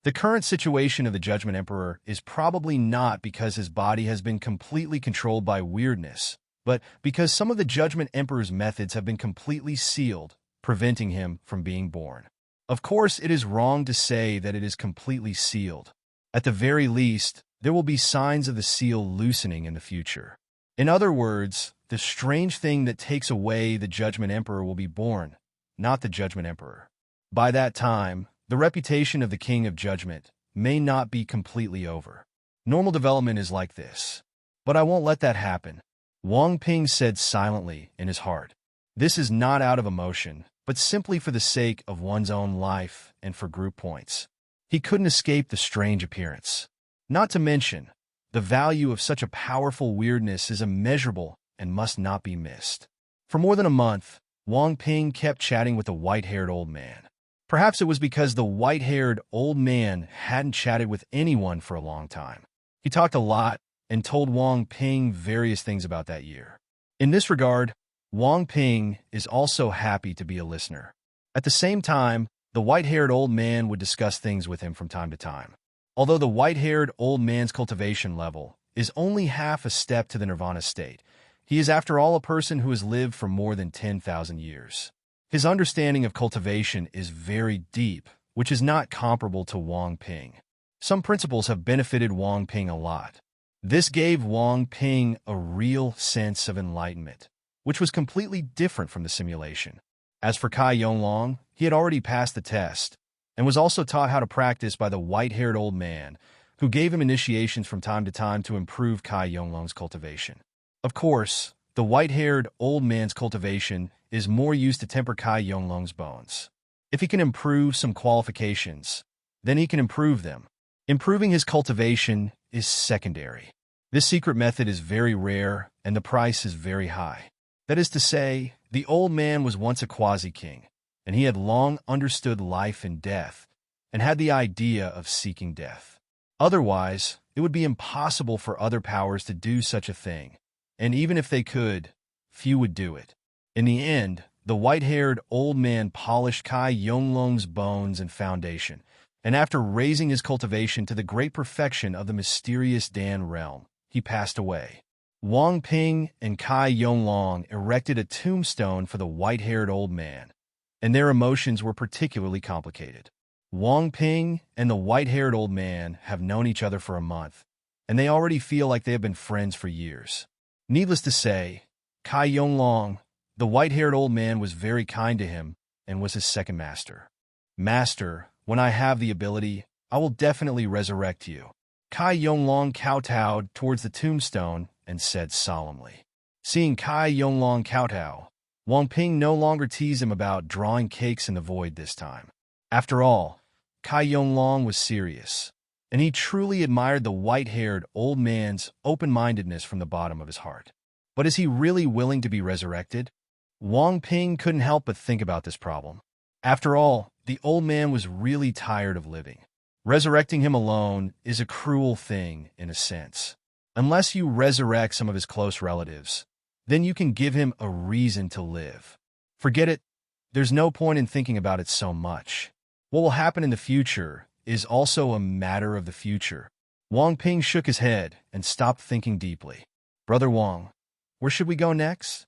The current situation of the Judgment Emperor is probably not because his body has been completely controlled by weirdness, but because some of the Judgment Emperor's methods have been completely sealed, preventing him from being born. Of course, it is wrong to say that it is completely sealed. At the very least, there will be signs of the seal loosening in the future. In other words, the strange thing that takes away the Judgment Emperor will be born, not the Judgment Emperor. By that time, the reputation of the King of Judgment may not be completely over. Normal development is like this. But I won't let that happen. Wang Ping said silently in his heart. This is not out of emotion, but simply for the sake of one's own life and for group points. He couldn't escape the strange appearance. Not to mention, the value of such a powerful weirdness is immeasurable and must not be missed. For more than a month, Wang Ping kept chatting with the white-haired old man. Perhaps it was because the white-haired old man hadn't chatted with anyone for a long time. He talked a lot and told Wang Ping various things about that year. In this regard, Wang Ping is also happy to be a listener. At the same time, the white-haired old man would discuss things with him from time to time. Although the white-haired old man's cultivation level is only half a step to the nirvana state, he is after all a person who has lived for more than 10,000 years. His understanding of cultivation is very deep, which is not comparable to Wang Ping. Some principles have benefited Wang Ping a lot. This gave Wang Ping a real sense of enlightenment, which was completely different from the simulation. As for Kai Yonglong, he had already passed the test, and was also taught how to practice by the white-haired old man, who gave him initiations from time to time to improve Kai Yonglong's cultivation. Of course, the white-haired old man's cultivation is more used to temper Kai Yonglong's bones. If he can improve some qualifications, then he can improve them. Improving his cultivation is secondary. This secret method is very rare, and the price is very high. That is to say, the old man was once a quasi-king, and he had long understood life and death, and had the idea of seeking death. Otherwise, it would be impossible for other powers to do such a thing, and even if they could, few would do it. In the end, the white-haired old man polished Kai Yonglong's bones and foundation, and after raising his cultivation to the great perfection of the mysterious Dan realm, he passed away. Wang Ping and Kai Yonglong erected a tombstone for the white-haired old man, and their emotions were particularly complicated. Wang Ping and the white-haired old man have known each other for a month, and they already feel like they have been friends for years. Needless to say, Kai Yonglong, the white-haired old man, was very kind to him and was his second master. Master, when I have the ability, I will definitely resurrect you. Kai Yonglong kowtowed towards the tombstone and said solemnly. Seeing Kai Yonglong kowtow, Wang Ping no longer teased him about drawing cakes in the void this time. After all, Kai Yonglong was serious, and he truly admired the white-haired old man's open-mindedness from the bottom of his heart. But is he really willing to be resurrected? Wang Ping couldn't help but think about this problem. After all, the old man was really tired of living. Resurrecting him alone is a cruel thing, in a sense. Unless you resurrect some of his close relatives, then you can give him a reason to live. Forget it. There's no point in thinking about it so much. What will happen in the future is also a matter of the future. Wang Ping shook his head and stopped thinking deeply. Brother Wang, where should we go next?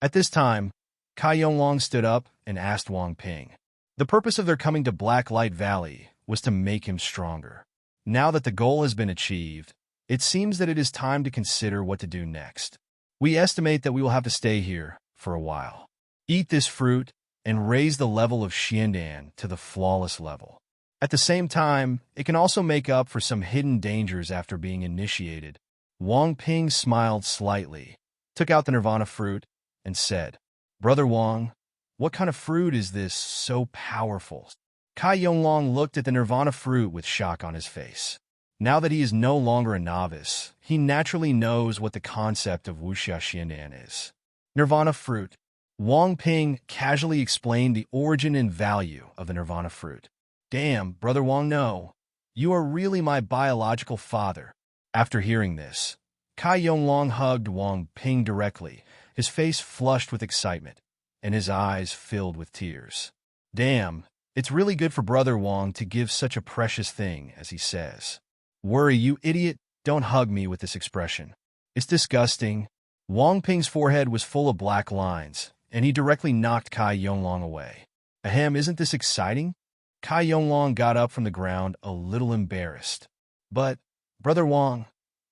At this time, Kai Yonglong stood up and asked Wang Ping. The purpose of their coming to Black Light Valley was to make him stronger. Now that the goal has been achieved, it seems that it is time to consider what to do next. We estimate that we will have to stay here for a while. Eat this fruit and raise the level of Xiandan to the flawless level. At the same time, it can also make up for some hidden dangers after being initiated. Wang Ping smiled slightly, took out the nirvana fruit, and said, Brother Wang, what kind of fruit is this so powerful? Kai Yonglong looked at the nirvana fruit with shock on his face. Now that he is no longer a novice, he naturally knows what the concept of Wuxia Xiandan is. Nirvana fruit. Wang Ping casually explained the origin and value of the nirvana fruit. Damn, Brother Wang, no. You are really my biological father. After hearing this, Kai Yonglong hugged Wang Ping directly, his face flushed with excitement, and his eyes filled with tears. Damn, it's really good for Brother Wang to give such a precious thing, as he says. Worry, you idiot, don't hug me with this expression. It's disgusting. Wang Ping's forehead was full of black lines, and he directly knocked Kai Yonglong away. Ahem, isn't this exciting? Kai Yonglong got up from the ground a little embarrassed. But, Brother Wang,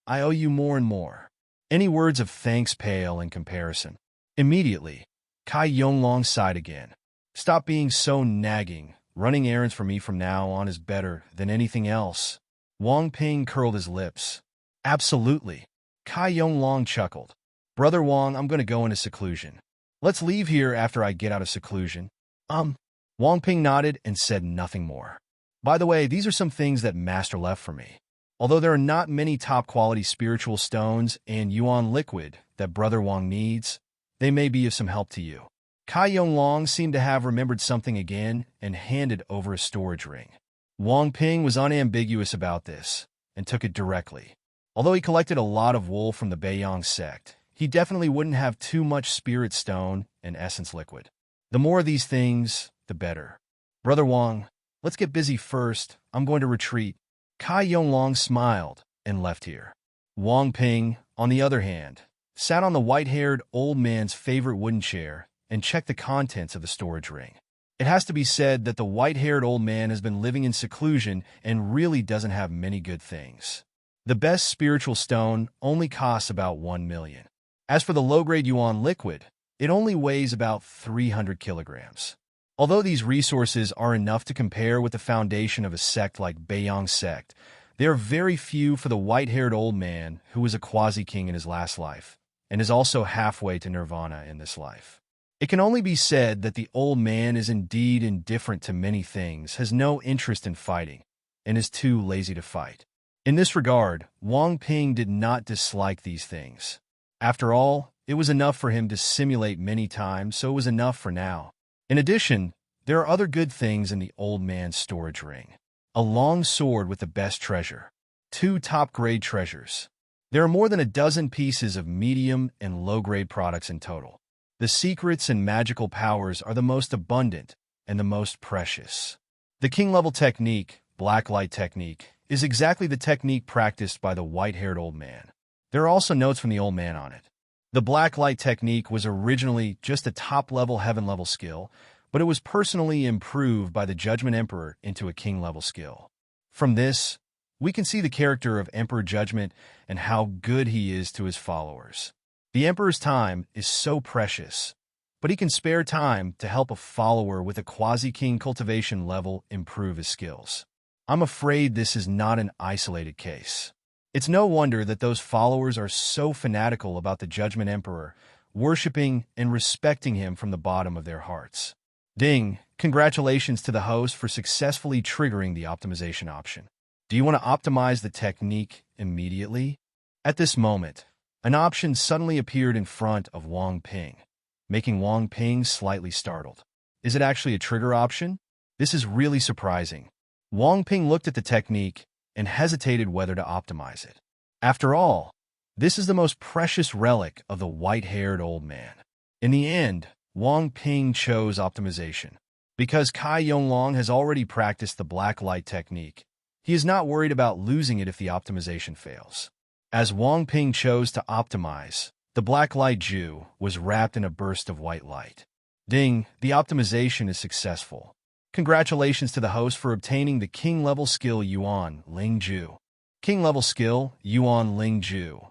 I owe you more and more. Any words of thanks pale in comparison. Immediately, Kai Yonglong sighed again. Stop being so nagging. Running errands for me from now on is better than anything else. Wang Ping curled his lips. Absolutely. Kai Yonglong chuckled. Brother Wang, I'm going to go into seclusion. Let's leave here after I get out of seclusion. Wang Ping nodded and said nothing more. By the way, these are some things that Master left for me. Although there are not many top-quality spiritual stones and yuan liquid that Brother Wang needs, they may be of some help to you. Kai Yonglong seemed to have remembered something again and handed over a storage ring. Wang Ping was unambiguous about this and took it directly. Although he collected a lot of wool from the Beiyang sect, he definitely wouldn't have too much spirit stone and essence liquid. The more of these things, the better. Brother Wang, let's get busy first. I'm going to retreat. Kai Yonglong smiled and left here. Wang Ping, on the other hand, sat on the white-haired old man's favorite wooden chair and checked the contents of the storage ring. It has to be said that the white-haired old man has been living in seclusion and really doesn't have many good things. The best spiritual stone only costs about 1 million. As for the low-grade yuan liquid, it only weighs about 300 kilograms. Although these resources are enough to compare with the foundation of a sect like Beiyang sect, they are very few for the white-haired old man who was a quasi-king in his last life, and is also halfway to nirvana in this life. It can only be said that the old man is indeed indifferent to many things, has no interest in fighting, and is too lazy to fight. In this regard, Wang Ping did not dislike these things. After all, it was enough for him to simulate many times, so it was enough for now. In addition, there are other good things in the old man's storage ring. A long sword with the best treasure. 2 top-grade treasures. There are more than a dozen pieces of medium and low-grade products in total. The secrets and magical powers are the most abundant and the most precious. The king-level technique, black light technique, is exactly the technique practiced by the white-haired old man. There are also notes from the old man on it. The black light technique was originally just a top-level heaven-level skill, but it was personally improved by the Judgment Emperor into a king-level skill. From this, we can see the character of Emperor Judgment and how good he is to his followers. The Emperor's time is so precious, but he can spare time to help a follower with a quasi-king cultivation level improve his skills. I'm afraid this is not an isolated case. It's no wonder that those followers are so fanatical about the Judgment Emperor, worshipping and respecting him from the bottom of their hearts. Ding, congratulations to the host for successfully triggering the optimization option. Do you want to optimize the technique immediately? At this moment, an option suddenly appeared in front of Wang Ping, making Wang Ping slightly startled. Is it actually a trigger option? This is really surprising. Wang Ping looked at the technique and hesitated whether to optimize it. After all, this is the most precious relic of the white-haired old man. In the end, Wang Ping chose optimization. Because Kai Yonglong has already practiced the black light technique, he is not worried about losing it if the optimization fails. As Wang Ping chose to optimize, the black light Ju was wrapped in a burst of white light. Ding, the optimization is successful. Congratulations to the host for obtaining the king-level skill Yuan Ling Ju. King-level skill Yuan Ling Ju.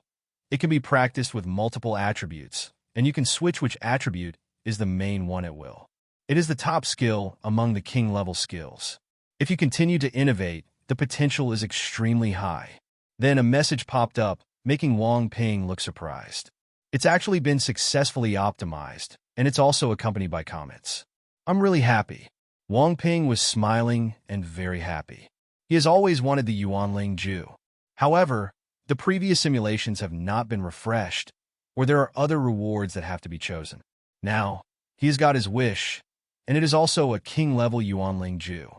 It can be practiced with multiple attributes, and you can switch which attribute is the main one at will. It is the top skill among the king-level skills. If you continue to innovate, the potential is extremely high. Then a message popped up, making Wang Ping look surprised. It's actually been successfully optimized, and it's also accompanied by comments. I'm really happy. Wang Ping was smiling and very happy. He has always wanted the Yuanling Ju. However, the previous simulations have not been refreshed, or there are other rewards that have to be chosen. Now, he has got his wish, and it is also a king-level Yuanling Ju.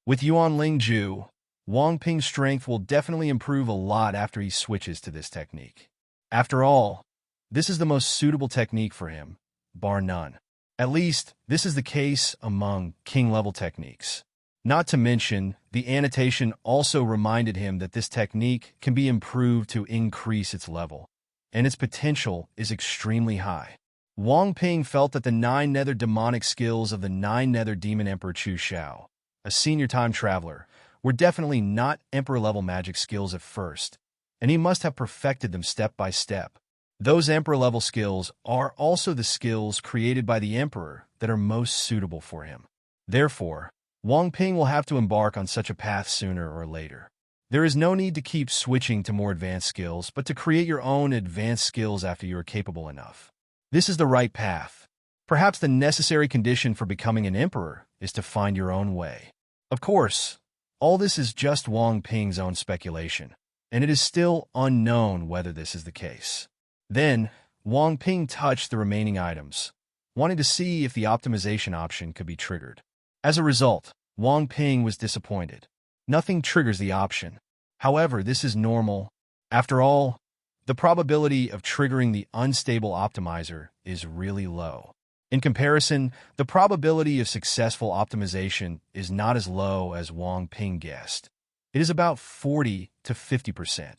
With Yuanling Ju, Wang Ping's strength will definitely improve a lot after he switches to this technique. After all, this is the most suitable technique for him, bar none. At least, this is the case among king-level techniques. Not to mention, the annotation also reminded him that this technique can be improved to increase its level, and its potential is extremely high. Wang Ping felt that the 9 nether demonic skills of the 9 nether demon Emperor Chu Xiao, a senior time traveler, were definitely not Emperor-level magic skills at first, and he must have perfected them step by step. Those Emperor-level skills are also the skills created by the Emperor that are most suitable for him. Therefore, Wang Ping will have to embark on such a path sooner or later. There is no need to keep switching to more advanced skills, but to create your own advanced skills after you are capable enough. This is the right path. Perhaps the necessary condition for becoming an emperor is to find your own way. Of course, all this is just Wang Ping's own speculation, and it is still unknown whether this is the case. Then, Wang Ping touched the remaining items, wanting to see if the optimization option could be triggered. As a result, Wang Ping was disappointed. Nothing triggers the option. However, this is normal. After all, the probability of triggering the unstable optimizer is really low. In comparison, the probability of successful optimization is not as low as Wang Ping guessed. It is about 40 to 50%.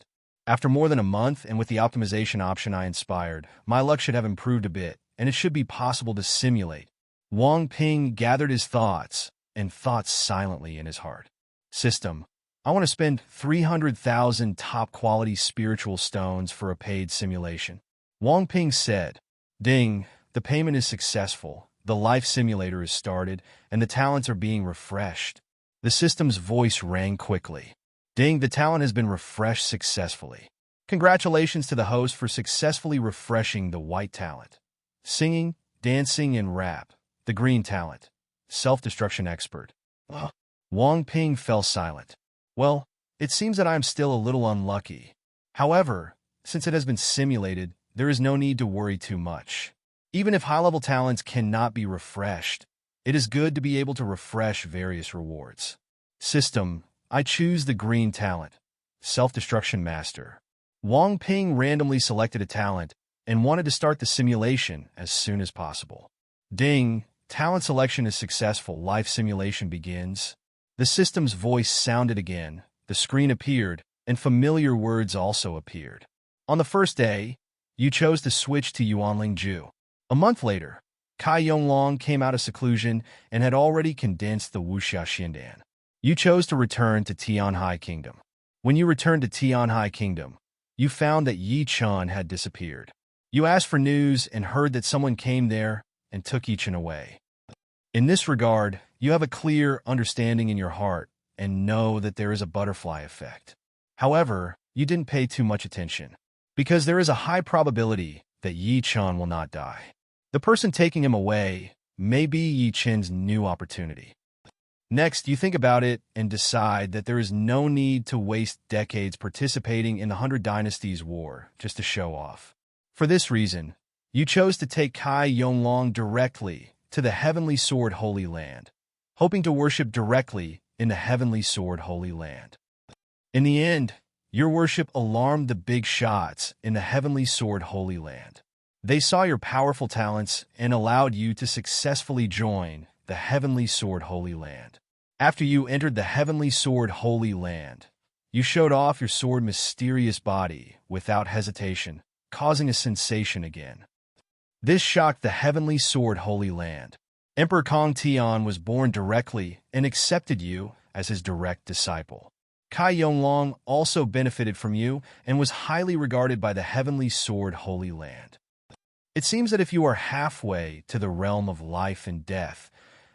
After more than a month and with the optimization option I inspired, my luck should have improved a bit, and it should be possible to simulate. Wang Ping gathered his thoughts and thought silently in his heart. System, I want to spend 300,000 top-quality spiritual stones for a paid simulation. Wang Ping said, Ding, the payment is successful, the life simulator is started, and the talents are being refreshed. The system's voice rang quickly. Ding, the talent has been refreshed successfully. Congratulations to the host for successfully refreshing the white talent. Singing, dancing, and rap. The green talent. Self-destruction expert. Wang Ping fell silent. Well, it seems that I am still a little unlucky. However, since it has been simulated, there is no need to worry too much. Even if high-level talents cannot be refreshed, it is good to be able to refresh various rewards. System, I choose the green talent. Self-destruction master. Wang Ping randomly selected a talent and wanted to start the simulation as soon as possible. Ding, talent selection is successful. Life simulation begins. The system's voice sounded again, the screen appeared, and familiar words also appeared. On the first day, you chose to switch to Yuanling Ju. A month later, Kai Yonglong came out of seclusion and had already condensed the Wuxia Xindan. You chose to return to Tianhai Kingdom. When you returned to Tianhai Kingdom, you found that Yi Chun had disappeared. You asked for news and heard that someone came there and took Yi Chun away. In this regard, you have a clear understanding in your heart and know that there is a butterfly effect. However, you didn't pay too much attention, because there is a high probability that Yi Chun will not die. The person taking him away may be Yi Chun's new opportunity. Next, you think about it and decide that there is no need to waste decades participating in the 100 Dynasties War just to show off. For this reason, you chose to take Kai Yonglong directly to the Heavenly Sword Holy Land, hoping to worship directly in the Heavenly Sword Holy Land. In the end, your worship alarmed the big shots in the Heavenly Sword Holy Land. They saw your powerful talents and allowed you to successfully join the Heavenly Sword Holy Land. After you entered the Heavenly Sword Holy Land, you showed off your sword mysterious body without hesitation, causing a sensation again. This shocked the Heavenly Sword Holy Land. Emperor Kong Tian was born directly and accepted you as his direct disciple. Kai Yonglong also benefited from you and was highly regarded by the Heavenly Sword Holy Land. It seems that if you are halfway to the realm of life and death,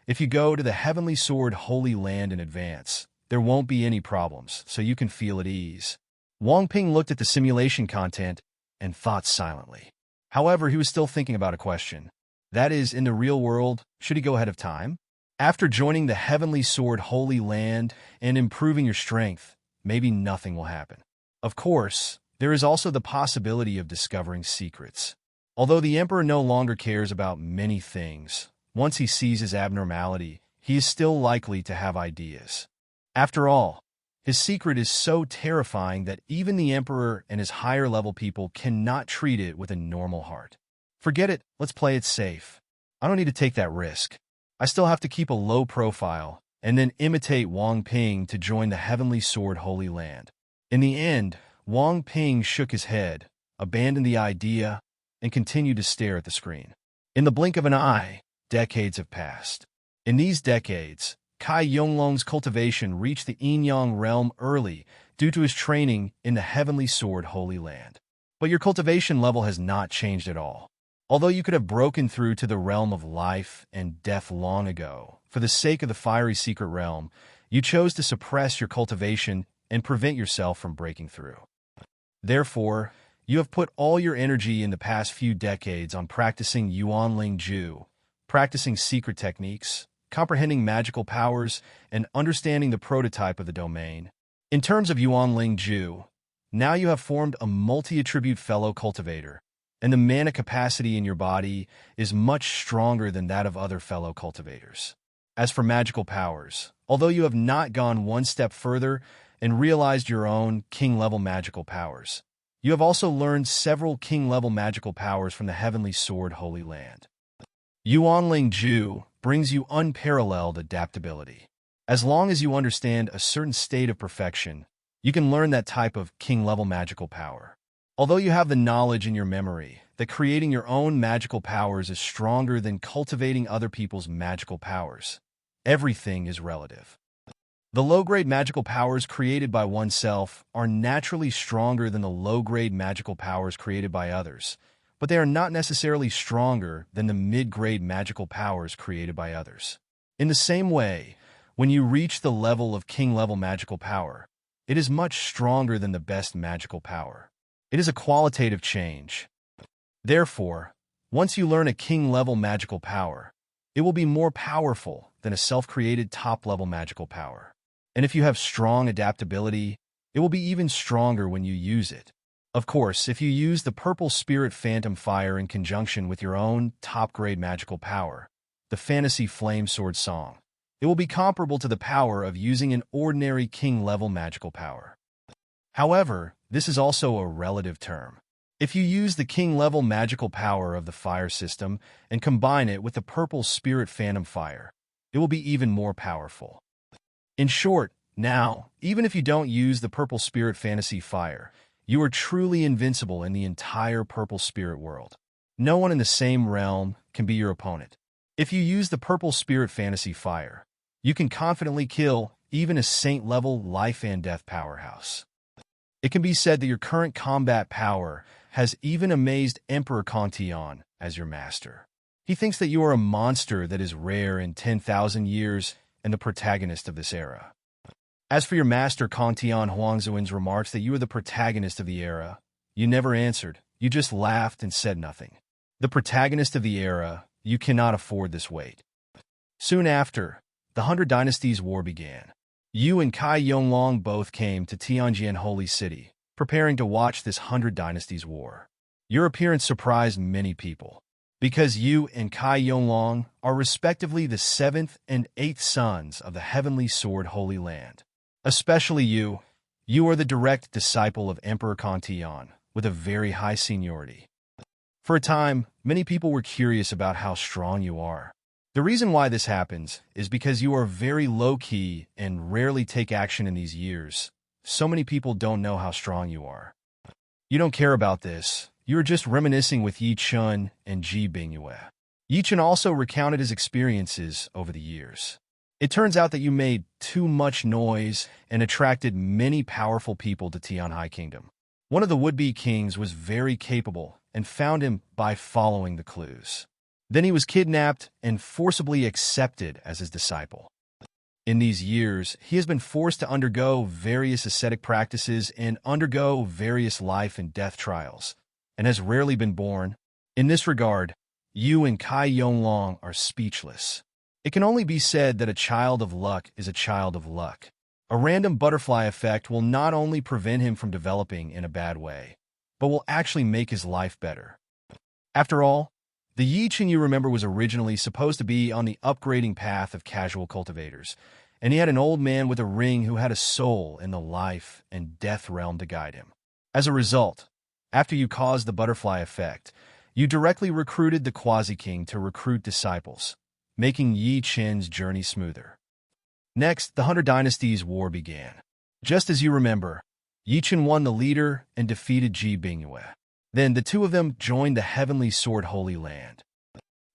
if you go to the Heavenly Sword Holy Land in advance, there won't be any problems, so you can feel at ease. Wang Ping looked at the simulation content and thought silently. However, he was still thinking about a question. That is, in the real world, should he go ahead of time? After joining the Heavenly Sword Holy Land and improving your strength, maybe nothing will happen. Of course, there is also the possibility of discovering secrets. Although the Emperor no longer cares about many things, once he sees his abnormality, he is still likely to have ideas. After all, his secret is so terrifying that even the Emperor and his higher-level people cannot treat it with a normal heart. Forget it, let's play it safe. I don't need to take that risk. I still have to keep a low profile and then imitate Wang Ping to join the Heavenly Sword Holy Land. In the end, Wang Ping shook his head, abandoned the idea, and continued to stare at the screen. In the blink of an eye, decades have passed. In these decades, Kai Yonglong's cultivation reached the Yin-Yang realm early due to his training in the Heavenly Sword Holy Land. But your cultivation level has not changed at all. Although you could have broken through to the realm of life and death long ago, for the sake of the fiery secret realm, you chose to suppress your cultivation and prevent yourself from breaking through. Therefore, you have put all your energy in the past few decades on practicing Yuanling Ju, practicing secret techniques, comprehending magical powers, and understanding the prototype of the domain. In terms of Yuanling Ju, now you have formed a multi-attribute fellow cultivator, and the mana capacity in your body is much stronger than that of other fellow cultivators. As for magical powers, although you have not gone one step further and realized your own king-level magical powers, you have also learned several king-level magical powers from the Heavenly Sword Holy Land. Yuanling Ju brings you unparalleled adaptability. As long as you understand a certain state of perfection, you can learn that type of king-level magical power. Although you have the knowledge in your memory that creating your own magical powers is stronger than cultivating other people's magical powers, everything is relative. The low-grade magical powers created by oneself are naturally stronger than the low-grade magical powers created by others, but they are not necessarily stronger than the mid-grade magical powers created by others. In the same way, when you reach the level of king-level magical power, it is much stronger than the best magical power. It is a qualitative change. Therefore, once you learn a king-level magical power, it will be more powerful than a self-created top-level magical power. And if you have strong adaptability, it will be even stronger when you use it. Of course, if you use the Purple Spirit Phantom Fire in conjunction with your own top-grade magical power, the Fantasy Flame Sword Song, it will be comparable to the power of using an ordinary king-level magical power. However, this is also a relative term. If you use the king-level magical power of the fire system and combine it with the Purple Spirit Phantom Fire, it will be even more powerful. In short, now, even if you don't use the Purple Spirit Fantasy Fire, you are truly invincible in the entire Purple Spirit world. No one in the same realm can be your opponent. If you use the Purple Spirit Fantasy Fire, you can confidently kill even a saint-level life and death powerhouse. It can be said that your current combat power has even amazed Emperor Contian as your master. He thinks that you are a monster that is rare in 10,000 years and the protagonist of this era. As for your master Contian Huangzuan's remarks that you are the protagonist of the era, you never answered, you just laughed and said nothing. The protagonist of the era, you cannot afford this weight. Soon after, the 100 Dynasties War began. You and Kai Yonglong both came to Tianjin Holy City, preparing to watch this 100 Dynasties War. Your appearance surprised many people, because you and Kai Yonglong are respectively the 7th and 8th sons of the Heavenly Sword Holy Land. Especially you are the direct disciple of Emperor Contian, with a very high seniority. For a time, many people were curious about how strong you are. The reason why this happens is because you are very low-key and rarely take action in these years. So many people don't know how strong you are. You don't care about this. You are just reminiscing with Yi Chun and Ji Bingyue. Yi Chun also recounted his experiences over the years. It turns out that you made too much noise and attracted many powerful people to Tianhai Kingdom. One of the would-be kings was very capable and found him by following the clues. Then he was kidnapped and forcibly accepted as his disciple. In these years, he has been forced to undergo various ascetic practices and undergo various life and death trials, and has rarely been born. In this regard, you and Kai Yonglong are speechless. It can only be said that a child of luck is a child of luck. A random butterfly effect will not only prevent him from developing in a bad way, but will actually make his life better. After all, the Yi Chun you remember was originally supposed to be on the upgrading path of casual cultivators, and he had an old man with a ring who had a soul in the life and death realm to guide him. As a result, after you caused the butterfly effect, you directly recruited the Quasi-King to recruit disciples, making Yi Chun's journey smoother. Next, the 100 Dynasties War began. Just as you remember, Yi Chun won the leader and defeated Ji Bingyue. Then the two of them joined the Heavenly Sword Holy Land.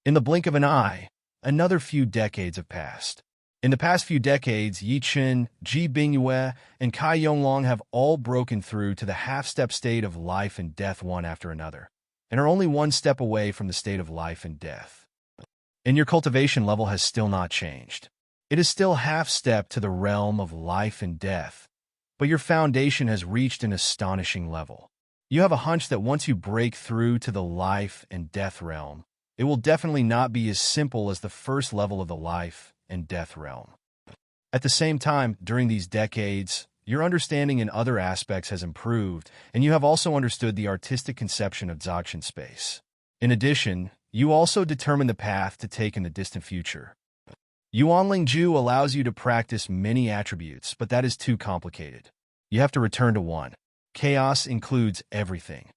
In the blink of an eye, another few decades have passed. In the past few decades, Yi Chun, Ji Bingyue, and Kai Yonglong have all broken through to the half-step state of life and death one after another, and are only one step away from the state of life and death. And your cultivation level has still not changed. It is still half-step to the realm of life and death, but your foundation has reached an astonishing level. You have a hunch that once you break through to the life and death realm, it will definitely not be as simple as the first level of the life and death realm. At the same time, during these decades, your understanding in other aspects has improved, and you have also understood the artistic conception of Dzogchen space. In addition, you also determine the path to take in the distant future. Yuanling Ju allows you to practice many attributes, but that is too complicated. You have to return to one. Chaos includes everything.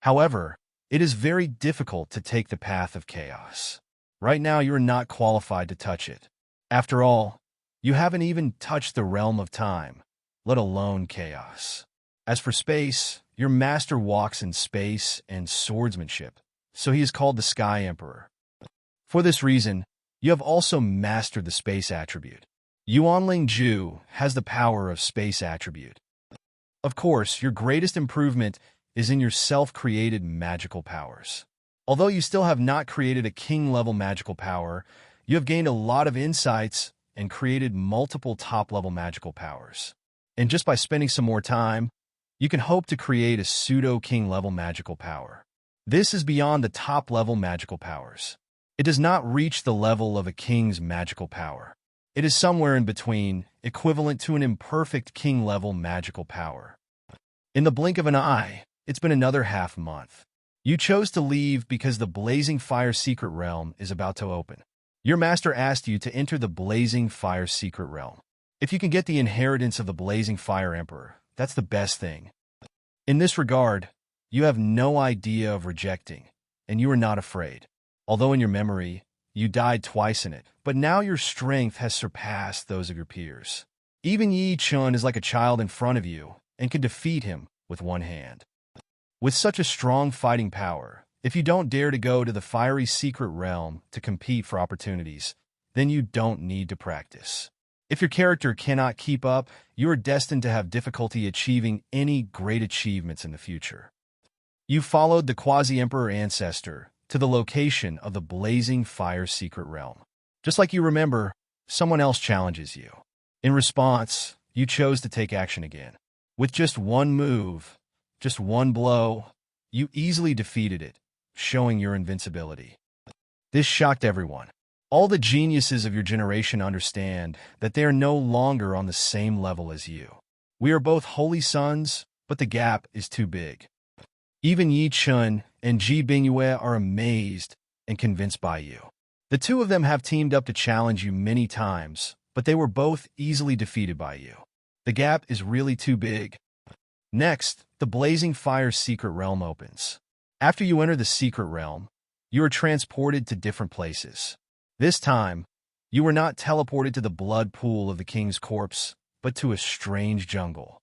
However, it is very difficult to take the path of chaos. Right now, you are not qualified to touch it. After all, you haven't even touched the realm of time, let alone chaos. As for space, your master walks in space and swordsmanship, so he is called the Sky Emperor. For this reason, you have also mastered the space attribute. Yuanling Ju has the power of space attribute. Of course, your greatest improvement is in your self-created magical powers. Although you still have not created a king-level magical power, you have gained a lot of insights and created multiple top-level magical powers. And just by spending some more time, you can hope to create a pseudo-king-level magical power. This is beyond the top-level magical powers. It does not reach the level of a king's magical power. It is somewhere in between, equivalent to an imperfect king-level magical power. In the blink of an eye, it's been another half-month. You chose to leave because the Blazing Fire Secret Realm is about to open. Your master asked you to enter the Blazing Fire Secret Realm. If you can get the inheritance of the Blazing Fire Emperor, that's the best thing. In this regard, you have no idea of rejecting, and you are not afraid. Although in your memory, you died twice in it, but now your strength has surpassed those of your peers. Even Yi Chun is like a child in front of you and can defeat him with one hand. With such a strong fighting power, if you don't dare to go to the fiery secret realm to compete for opportunities, then you don't need to practice. If your character cannot keep up, you are destined to have difficulty achieving any great achievements in the future. You followed the Quasi-Emperor ancestor to the location of the Blazing Fire Secret Realm. Just like you remember, someone else challenges you. In response, you chose to take action again. With just one move, just one blow, you easily defeated it, showing your invincibility. This shocked everyone. All the geniuses of your generation understand that they are no longer on the same level as you. We are both holy sons, but the gap is too big. Even Yi Chun and Ji Bingyue are amazed and convinced by you. The two of them have teamed up to challenge you many times, but they were both easily defeated by you. The gap is really too big. Next, the Blazing Fire Secret Realm opens. After you enter the Secret Realm, you are transported to different places. This time, you were not teleported to the blood pool of the king's corpse, but to a strange jungle.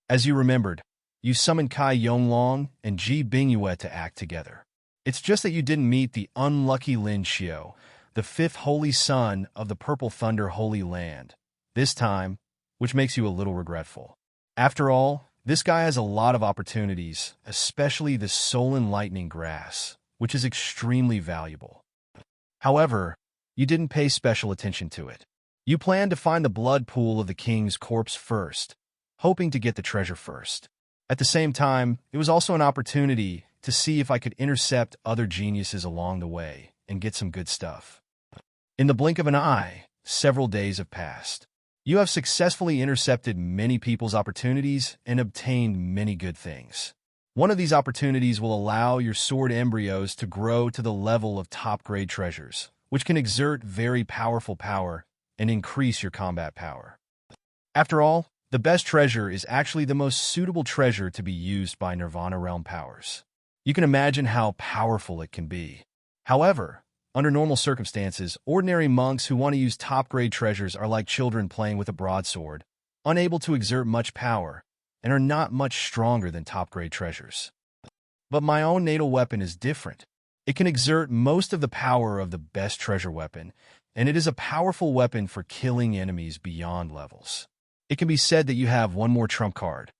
As you remembered, you summoned Kai Yonglong and Ji Bingyue to act together. It's just that you didn't meet the unlucky Lin Xiu, the fifth holy son of the Purple Thunder Holy Land, this time, which makes you a little regretful. After all, this guy has a lot of opportunities, especially the Soul Enlightening Grass, which is extremely valuable. However, you didn't pay special attention to it. You planned to find the blood pool of the king's corpse first, hoping to get the treasure first. At the same time, it was also an opportunity to see if I could intercept other geniuses along the way and get some good stuff. In the blink of an eye, several days have passed. You have successfully intercepted many people's opportunities and obtained many good things. One of these opportunities will allow your sword embryos to grow to the level of top-grade treasures, which can exert very powerful power and increase your combat power. After all, the best treasure is actually the most suitable treasure to be used by Nirvana Realm powers. You can imagine how powerful it can be. However, under normal circumstances, ordinary monks who want to use top-grade treasures are like children playing with a broadsword, unable to exert much power, and are not much stronger than top-grade treasures. But my own natal weapon is different. It can exert most of the power of the best treasure weapon, and it is a powerful weapon for killing enemies beyond levels. It can be said that you have one more trump card.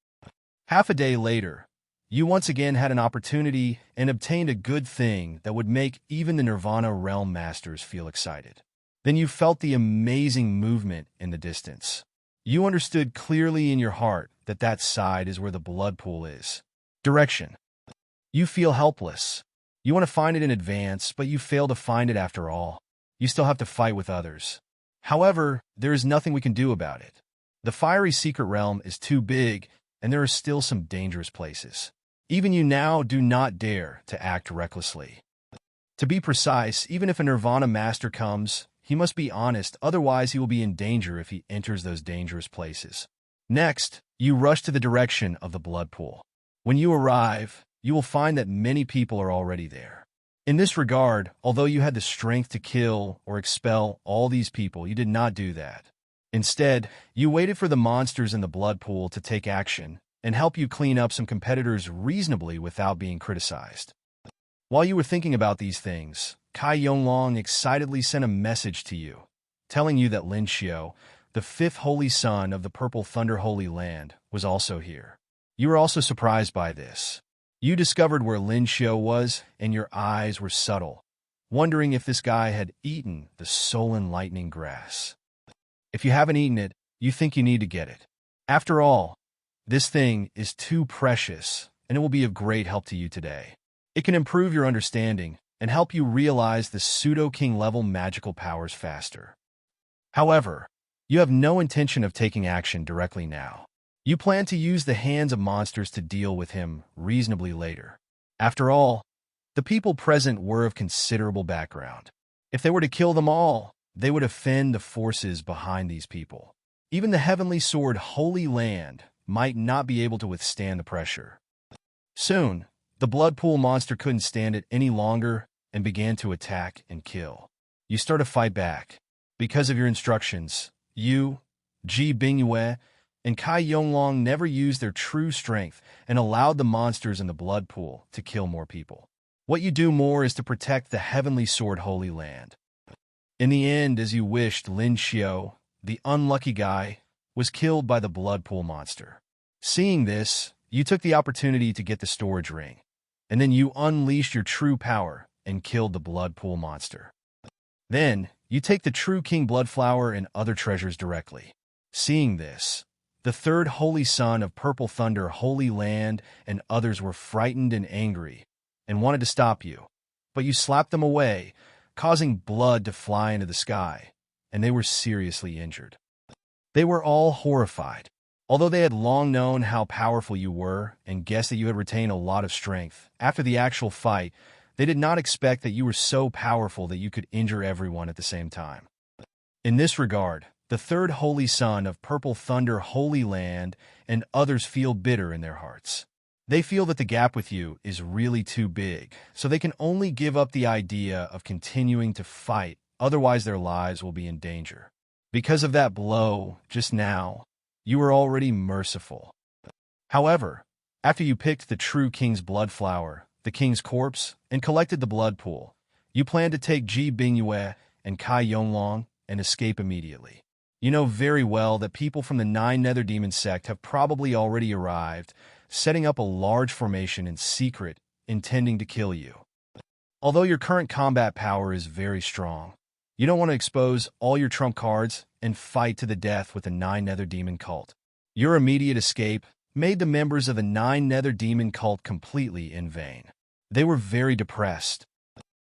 Half a day later, you once again had an opportunity and obtained a good thing that would make even the Nirvana Realm Masters feel excited. Then you felt the amazing movement in the distance. You understood clearly in your heart that that side is where the blood pool is. Direction. You feel helpless. You want to find it in advance, but you fail to find it after all. You still have to fight with others. However, there is nothing we can do about it. The fiery secret realm is too big, and there are still some dangerous places. Even you now do not dare to act recklessly. To be precise, even if a Nirvana master comes, he must be honest, otherwise he will be in danger if he enters those dangerous places. Next, you rush to the direction of the blood pool. When you arrive, you will find that many people are already there. In this regard, although you had the strength to kill or expel all these people, you did not do that. Instead, you waited for the monsters in the blood pool to take action and help you clean up some competitors reasonably without being criticized. While you were thinking about these things, Kai Yonglong excitedly sent a message to you, telling you that Lin Xiao, the fifth holy son of the Purple Thunder Holy Land, was also here. You were also surprised by this. You discovered where Lin Xiao was, and your eyes were subtle, wondering if this guy had eaten the soul-enlightening grass. If you haven't eaten it, you think you need to get it. After all, this thing is too precious, and it will be of great help to you today. It can improve your understanding and help you realize the pseudo-king level magical powers faster. However, you have no intention of taking action directly now. You plan to use the hands of monsters to deal with him reasonably later. After all, the people present were of considerable background. If they were to kill them all, they would offend the forces behind these people. Even the heavenly sword Holy Land might not be able to withstand the pressure. Soon, the blood pool monster couldn't stand it any longer and began to attack and kill. You start to fight back. Because of your instructions, you, Ji Bingyue, and Kai Yonglong never used their true strength and allowed the monsters in the blood pool to kill more people. What you do more is to protect the heavenly sword Holy Land. In the end, as you wished, Lin Xiao, the unlucky guy, was killed by the blood pool monster. Seeing this, you took the opportunity to get the storage ring, and then you unleashed your true power and killed the blood pool monster. Then, you take the true king blood flower and other treasures directly. Seeing this, the third holy son of Purple Thunder Holy Land and others were frightened and angry and wanted to stop you, but you slapped them away, causing blood to fly into the sky, and they were seriously injured. They were all horrified. Although they had long known how powerful you were and guessed that you had retained a lot of strength, after the actual fight, they did not expect that you were so powerful that you could injure everyone at the same time. In this regard, the third holy son of Purple Thunder Holy Land and others feel bitter in their hearts. They feel that the gap with you is really too big, so they can only give up the idea of continuing to fight, otherwise their lives will be in danger. Because of that blow just now, you were already merciful. However, after you picked the true king's blood flower, the king's corpse, and collected the blood pool, you planned to take Ji Bingyue and Kai Yonglong and escape immediately. You know very well that people from the 9 Nether Demon sect have probably already arrived, setting up a large formation in secret, intending to kill you. Although your current combat power is very strong, you don't want to expose all your trump cards and fight to the death with the 9 Nether Demon cult. Your immediate escape made the members of the 9 Nether Demon cult completely in vain. They were very depressed.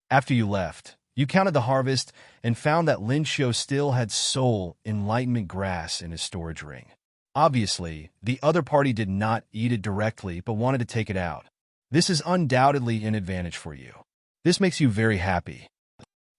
After you left, you counted the harvest and found that Lin Xiao still had soul enlightenment grass in his storage ring. Obviously, the other party did not eat it directly but wanted to take it out. This is undoubtedly an advantage for you. This makes you very happy.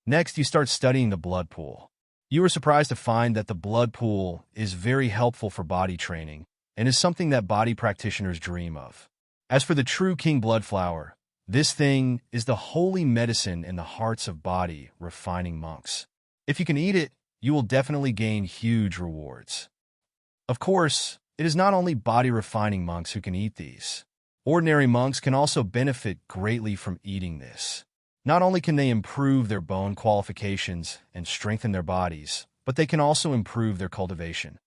Next, you start studying the blood pool. You are surprised to find that the blood pool is very helpful for body training and is something that body practitioners dream of. As for the true king blood flower, this thing is the holy medicine in the hearts of body refining monks. If you can eat it, you will definitely gain huge rewards. Of course, it is not only body refining monks who can eat these. Ordinary monks can also benefit greatly from eating this. Not only can they improve their bone qualifications and strengthen their bodies, but they can also improve their cultivation.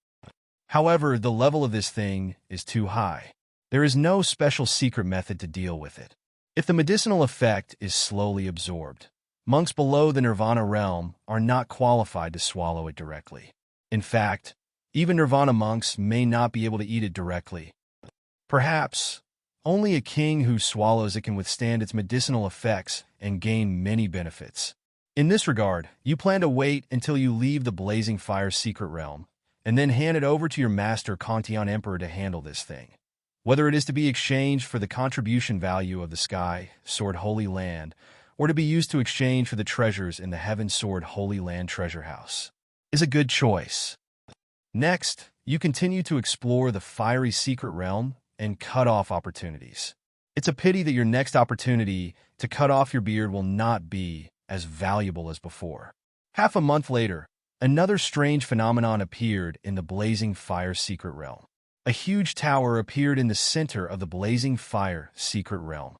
However, the level of this thing is too high. There is no special secret method to deal with it. If the medicinal effect is slowly absorbed, monks below the Nirvana realm are not qualified to swallow it directly. In fact, even Nirvana monks may not be able to eat it directly. Perhaps, Only a king who swallows it can withstand its medicinal effects and gain many benefits. In this regard, you plan to wait until you leave the Blazing Fire's secret realm, and then hand it over to your master Kantian Emperor to handle this thing. Whether it is to be exchanged for the contribution value of the Sky Sword Holy Land, or to be used to exchange for the treasures in the Heaven Sword Holy Land treasure house, is a good choice. Next, you continue to explore the fiery secret realm and cut off opportunities. It's a pity that your next opportunity to cut off your beard will not be as valuable as before. Half a month later, another strange phenomenon appeared in the Blazing Fire secret realm. A huge tower appeared in the center of the Blazing Fire secret realm.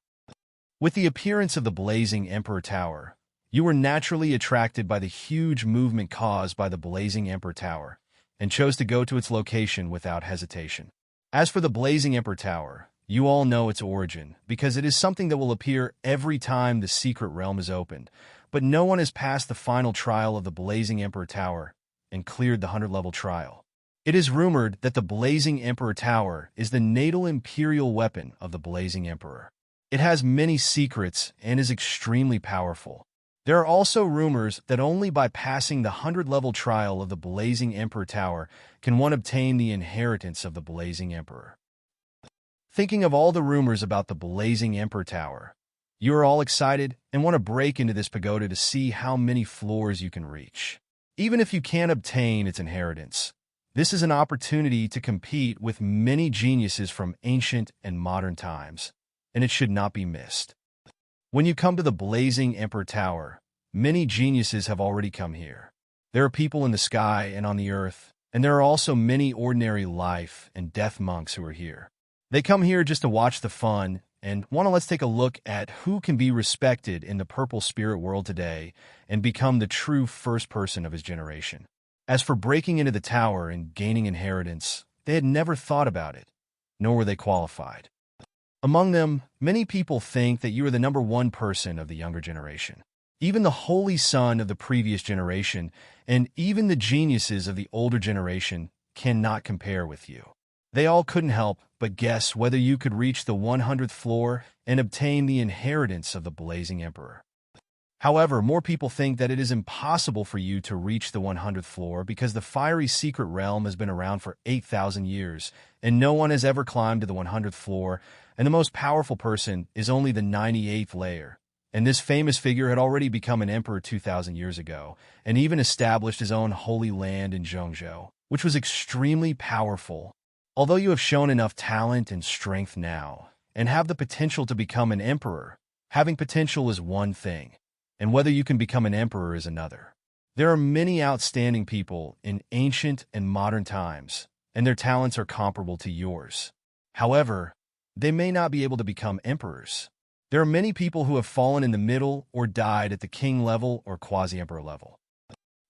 With the appearance of the Blazing Emperor Tower, you were naturally attracted by the huge movement caused by the Blazing Emperor Tower and chose to go to its location without hesitation. As for the Blazing Emperor Tower, you all know its origin because it is something that will appear every time the secret realm is opened, but no one has passed the final trial of the Blazing Emperor Tower and cleared the 100-level trial. It is rumored that the Blazing Emperor Tower is the natal imperial weapon of the Blazing Emperor. It has many secrets and is extremely powerful. There are also rumors that only by passing the 100-level trial of the Blazing Emperor Tower can one obtain the inheritance of the Blazing Emperor. Thinking of all the rumors about the Blazing Emperor Tower, you are all excited and want to break into this pagoda to see how many floors you can reach. Even if you can't obtain its inheritance, this is an opportunity to compete with many geniuses from ancient and modern times, and it should not be missed. When you come to the Blazing Emperor Tower, many geniuses have already come here. There are people in the sky and on the earth, and there are also many ordinary life and death monks who are here. They come here just to watch the fun and let's take a look at who can be respected in the purple spirit world today and become the true first person of his generation. As for breaking into the tower and gaining inheritance, they had never thought about it, nor were they qualified. Among them, many people think that you are the number one person of the younger generation. Even the holy son of the previous generation and even the geniuses of the older generation cannot compare with you. They all couldn't help but guess whether you could reach the 100th floor and obtain the inheritance of the Blazing Emperor. However, more people think that it is impossible for you to reach the 100th floor because the fiery secret realm has been around for 8,000 years, and no one has ever climbed to the 100th floor, and the most powerful person is only the 98th layer. And this famous figure had already become an emperor 2,000 years ago, and even established his own holy land in Zhengzhou, which was extremely powerful. Although you have shown enough talent and strength now, and have the potential to become an emperor, having potential is one thing, and whether you can become an emperor is another. There are many outstanding people in ancient and modern times, and their talents are comparable to yours. However, they may not be able to become emperors. There are many people who have fallen in the middle or died at the king level or quasi-emperor level.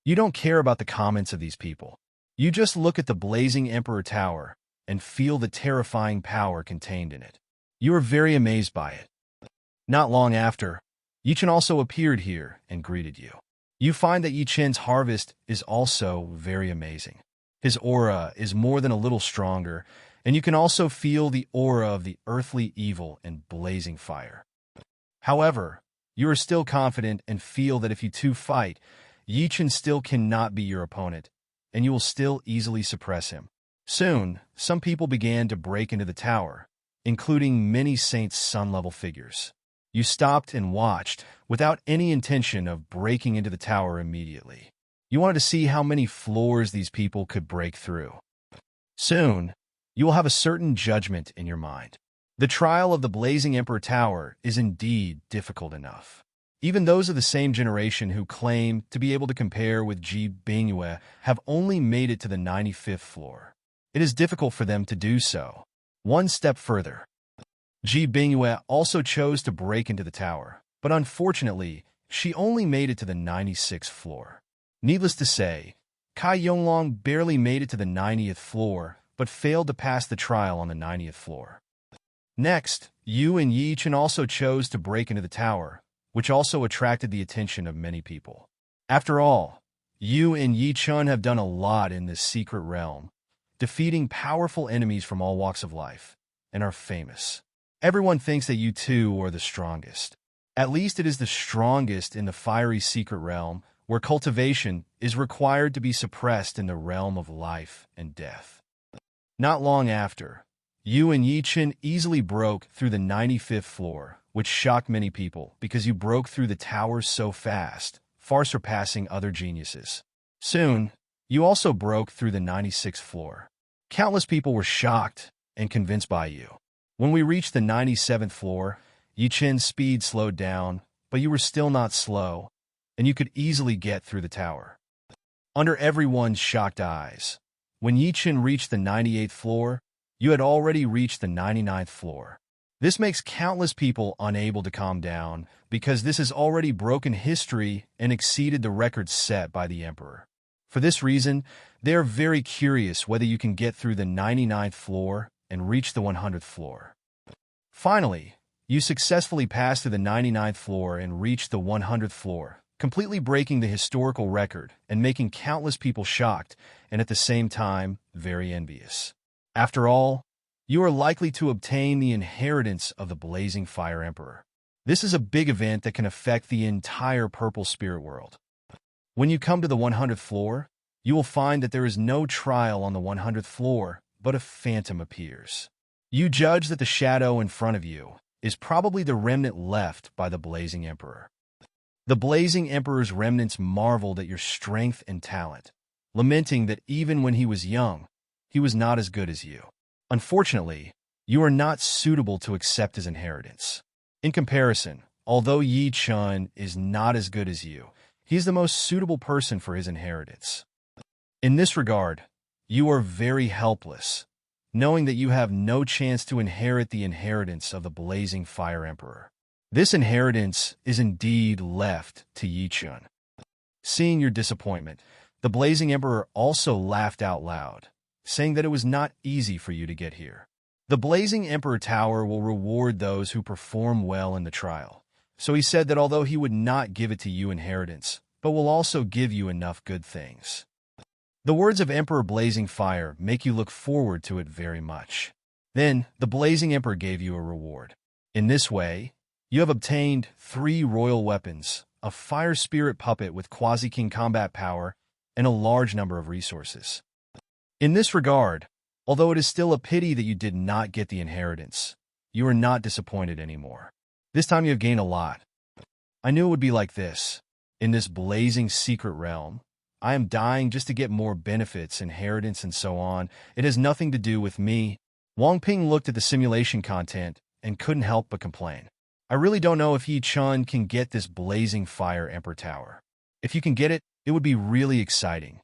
You don't care about the comments of these people. You just look at the Blazing Emperor Tower and feel the terrifying power contained in it. You are very amazed by it. Not long after, Yi Chen also appeared here and greeted you. You find that Yi Chen's harvest is also very amazing. His aura is more than a little stronger, and you can also feel the aura of the earthly evil and blazing fire. However, you are still confident and feel that if you two fight, Yi Chen still cannot be your opponent, and you will still easily suppress him. Soon, some people began to break into the tower, including many Saints' Sun-level figures. You stopped and watched, without any intention of breaking into the tower immediately. You wanted to see how many floors these people could break through. Soon, you will have a certain judgment in your mind. The trial of the Blazing Emperor Tower is indeed difficult enough. Even those of the same generation who claim to be able to compare with Ji Bingyue have only made it to the 95th floor. It is difficult for them to do so. One step further. Ji Bingyue also chose to break into the tower, but unfortunately, she only made it to the 96th floor. Needless to say, Kai Yonglong barely made it to the 90th floor, but failed to pass the trial on the 90th floor. Next, Yu and Yi Chen also chose to break into the tower, which also attracted the attention of many people. After all, Yu and Yi Chen have done a lot in this secret realm, defeating powerful enemies from all walks of life, and are famous. Everyone thinks that you two are the strongest. At least it is the strongest in the fiery secret realm, where cultivation is required to be suppressed in the realm of life and death. Not long after, you and Yi Chen easily broke through the 95th floor, which shocked many people because you broke through the towers so fast, far surpassing other geniuses. Soon, you also broke through the 96th floor. Countless people were shocked and convinced by you. When we reached the 97th floor, Yi Chen's speed slowed down, but you were still not slow, and you could easily get through the tower. Under everyone's shocked eyes, when Yi Chen reached the 98th floor, you had already reached the 99th floor. This makes countless people unable to calm down because this has already broken history and exceeded the records set by the Emperor. For this reason, they are very curious whether you can get through the 99th floor and reach the 100th floor. Finally, you successfully passed through the 99th floor and reached the 100th floor, completely breaking the historical record and making countless people shocked and at the same time very envious. After all, you are likely to obtain the inheritance of the Blazing Fire Emperor. This is a big event that can affect the entire Purple Spirit world. When you come to the 100th floor, you will find that there is no trial on the 100th floor, but a phantom appears. You judge that the shadow in front of you is probably the remnant left by the Blazing Emperor. The Blazing Emperor's remnants marveled at your strength and talent, lamenting that even when he was young, he was not as good as you. Unfortunately, you are not suitable to accept his inheritance. In comparison, although Yi Chen is not as good as you, he is the most suitable person for his inheritance. In this regard, you are very helpless, knowing that you have no chance to inherit the inheritance of the Blazing Fire Emperor. This inheritance is indeed left to Yi Chen. Seeing your disappointment, the Blazing Emperor also laughed out loud, saying that it was not easy for you to get here. The Blazing Emperor Tower will reward those who perform well in the trial. So he said that although he would not give it to you inheritance, but will also give you enough good things. The words of Emperor Blazing Fire make you look forward to it very much. Then, the Blazing Emperor gave you a reward. In this way, you have obtained 3 royal weapons, a fire spirit puppet with quasi-king combat power, and a large number of resources. In this regard, although it is still a pity that you did not get the inheritance, you are not disappointed anymore. This time you have gained a lot. I knew it would be like this. In this blazing secret realm, I am dying just to get more benefits, inheritance, and so on. It has nothing to do with me. Wang Ping looked at the simulation content and couldn't help but complain. I really don't know if Yi Chen can get this Blazing Fire Emperor Tower. If you can get it, it would be really exciting.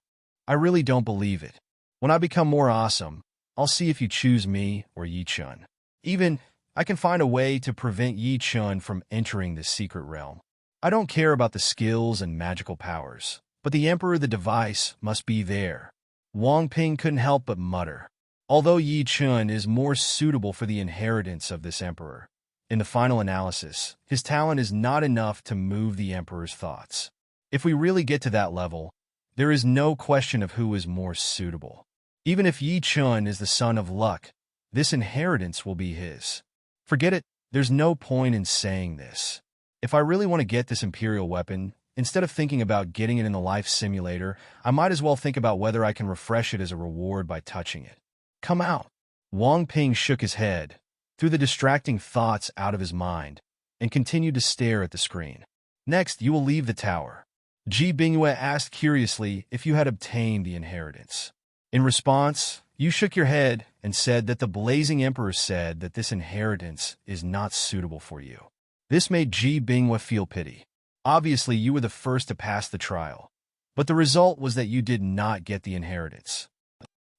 I really don't believe it. When I become more awesome, I'll see if you choose me or Yi Chen. Even, I can find a way to prevent Yi Chen from entering this secret realm. I don't care about the skills and magical powers, but the Emperor, the device, must be there. Wang Ping couldn't help but mutter. Although Yi Chen is more suitable for the inheritance of this Emperor, in the final analysis, his talent is not enough to move the Emperor's thoughts. If we really get to that level, there is no question of who is more suitable. Even if Yi Chen is the son of luck, this inheritance will be his. Forget it, there's no point in saying this. If I really want to get this Imperial weapon, instead of thinking about getting it in the life simulator, I might as well think about whether I can refresh it as a reward by touching it. Come out. Wang Ping shook his head, threw the distracting thoughts out of his mind, and continued to stare at the screen. Next, you will leave the tower. Ji Bingyue asked curiously if you had obtained the inheritance. In response, you shook your head and said that the Blazing Emperor said that this inheritance is not suitable for you. This made Ji Bingyue feel pity. Obviously, you were the first to pass the trial, but the result was that you did not get the inheritance.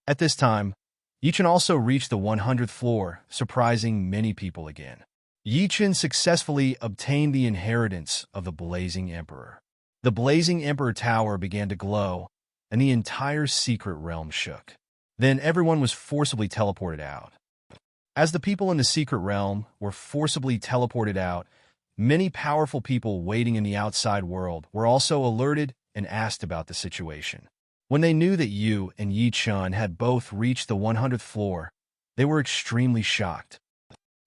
At this time, Yi Chen also reached the 100th floor, surprising many people again. Yi Chen successfully obtained the inheritance of the Blazing Emperor. The Blazing Emperor Tower began to glow, and the entire secret realm shook. Then everyone was forcibly teleported out. As the people in the secret realm were forcibly teleported out, many powerful people waiting in the outside world were also alerted and asked about the situation. When they knew that you and Yi Chen had both reached the 100th floor, they were extremely shocked.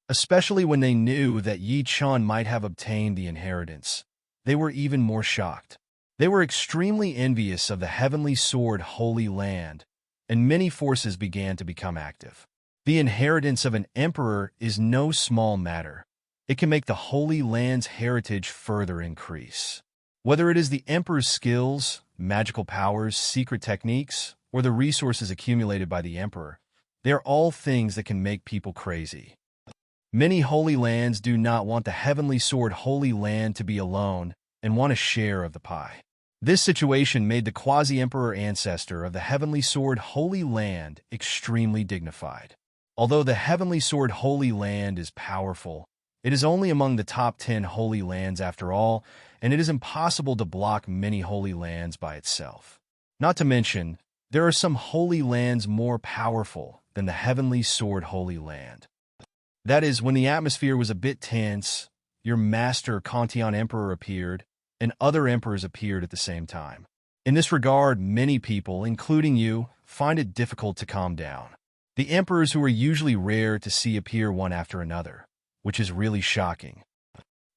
especially when they knew that Yi Chun might have obtained the inheritance. They were even more shocked. They were extremely envious of the heavenly sword Holy Land, and many forces began to become active. The inheritance of an emperor is no small matter. It can make the Holy Land's heritage further increase. Whether it is the emperor's skills, magical powers, secret techniques, or the resources accumulated by the emperor, they are all things that can make people crazy. Many Holy Lands do not want the heavenly sword Holy Land to be alone and want a share of the pie. This situation made the quasi-emperor ancestor of the heavenly sword Holy Land extremely dignified. Although the heavenly sword Holy Land is powerful, it is only among the top 10 Holy Lands after all, and it is impossible to block many Holy Lands by itself. Not to mention, there are some Holy Lands more powerful than the heavenly sword Holy Land. That is, when the atmosphere was a bit tense, your master Kantian Emperor appeared, and other emperors appeared at the same time. In this regard, many people, including you, find it difficult to calm down. The emperors who are usually rare to see appear one after another, which is really shocking.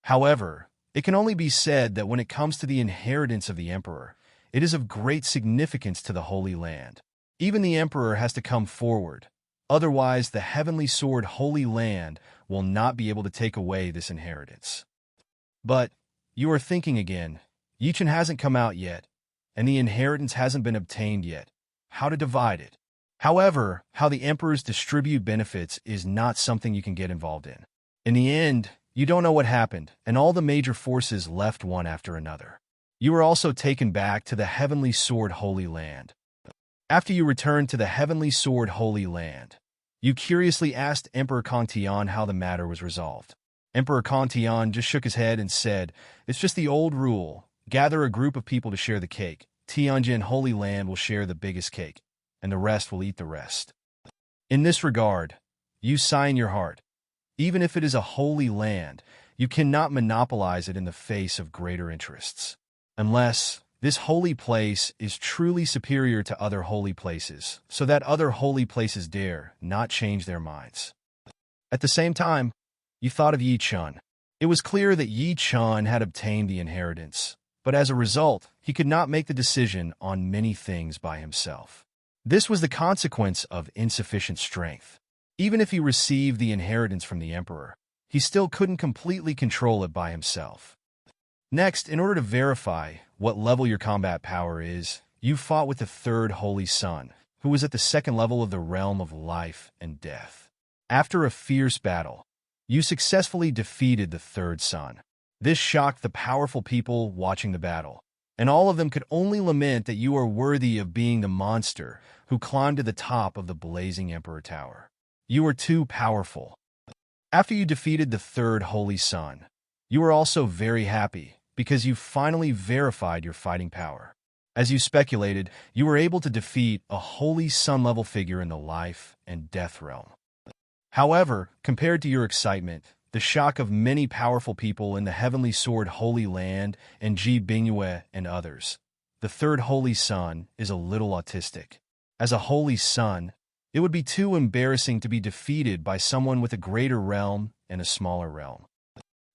However, it can only be said that when it comes to the inheritance of the emperor, it is of great significance to the Holy Land. Even the emperor has to come forward. Otherwise, the heavenly sword Holy Land will not be able to take away this inheritance. But you are thinking again, Yi Chun hasn't come out yet, and the inheritance hasn't been obtained yet. How to divide it? However, how the emperors distribute benefits is not something you can get involved in. In the end, you don't know what happened, and all the major forces left one after another. You were also taken back to the heavenly sword Holy Land. After you returned to the heavenly sword Holy Land, you curiously asked Emperor Kantian how the matter was resolved. Emperor Kantian just shook his head and said, "It's just the old rule. Gather a group of people to share the cake. Tianjin Holy Land will share the biggest cake, and the rest will eat the rest." In this regard, you sign your heart. Even if it is a holy land, you cannot monopolize it in the face of greater interests. Unless this holy place is truly superior to other holy places, so that other holy places dare not change their minds. At the same time, you thought of Yi Chun. It was clear that Yi Chun had obtained the inheritance, but as a result, he could not make the decision on many things by himself. This was the consequence of insufficient strength. Even if he received the inheritance from the emperor, he still couldn't completely control it by himself. Next, in order to verify what level your combat power is, you fought with the third Holy Sun, who was at the second level of the realm of life and death. After a fierce battle, you successfully defeated the third Sun. This shocked the powerful people watching the battle, and all of them could only lament that you are worthy of being the monster who climbed to the top of the blazing Emperor Tower. You were too powerful. After you defeated the third Holy Sun, you were also very happy because you finally verified your fighting power. As you speculated, you were able to defeat a Holy Sun-level figure in the life and death realm. However, compared to your excitement, the shock of many powerful people in the Heavenly Sword Holy Land and Ji Bingyue and others, the third Holy Sun is a little autistic. As a Holy Sun, it would be too embarrassing to be defeated by someone with a greater realm and a smaller realm.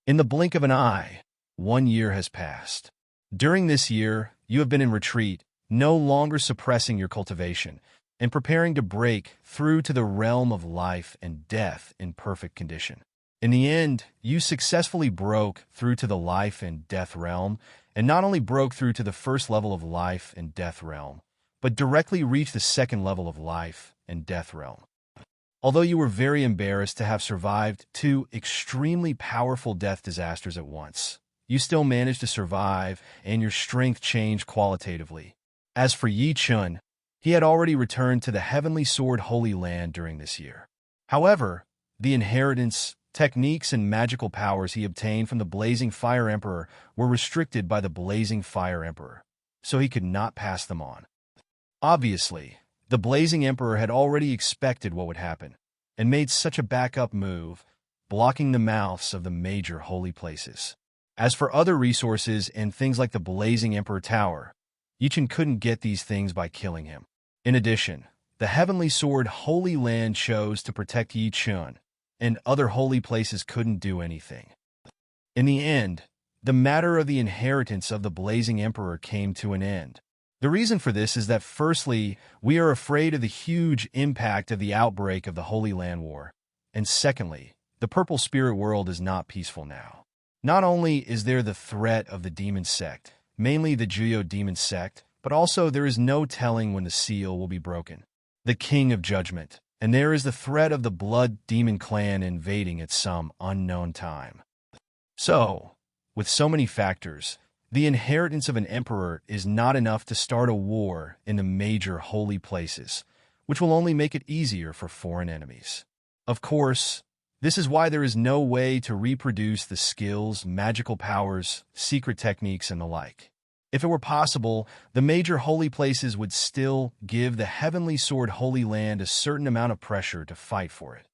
In the blink of an eye, 1 year has passed. During this year, you have been in retreat, no longer suppressing your cultivation, and preparing to break through to the realm of life and death in perfect condition. In the end, you successfully broke through to the life and death realm, and not only broke through to the first level of life and death realm, but directly reached the second level of life and death realm. Although you were very embarrassed to have survived 2 extremely powerful death disasters at once, you still managed to survive, and your strength changed qualitatively. As for Yi Chun, he had already returned to the Heavenly Sword Holy Land during this year. However, the inheritance, techniques, and magical powers he obtained from the Blazing Fire Emperor were restricted by the Blazing Fire Emperor, so he could not pass them on. Obviously, the Blazing Emperor had already expected what would happen, and made such a backup move, blocking the mouths of the major holy places. As for other resources and things like the Blazing Emperor Tower, Yi Chun couldn't get these things by killing him. In addition, the Heavenly Sword Holy Land chose to protect Yi Chun, and other holy places couldn't do anything. In the end, the matter of the inheritance of the Blazing Emperor came to an end. The reason for this is that firstly, we are afraid of the huge impact of the outbreak of the Holy Land War, and secondly, the Purple Spirit world is not peaceful now. Not only is there the threat of the demon sect, mainly the Juyo demon sect, but also there is no telling when the seal will be broken. The King of Judgment, and there is the threat of the Blood Demon clan invading at some unknown time. So, with so many factors, the inheritance of an emperor is not enough to start a war in the major holy places, which will only make it easier for foreign enemies. Of course, this is why there is no way to reproduce the skills, magical powers, secret techniques, and the like. If it were possible, the major holy places would still give the Heavenly Sword Holy Land a certain amount of pressure to fight for it.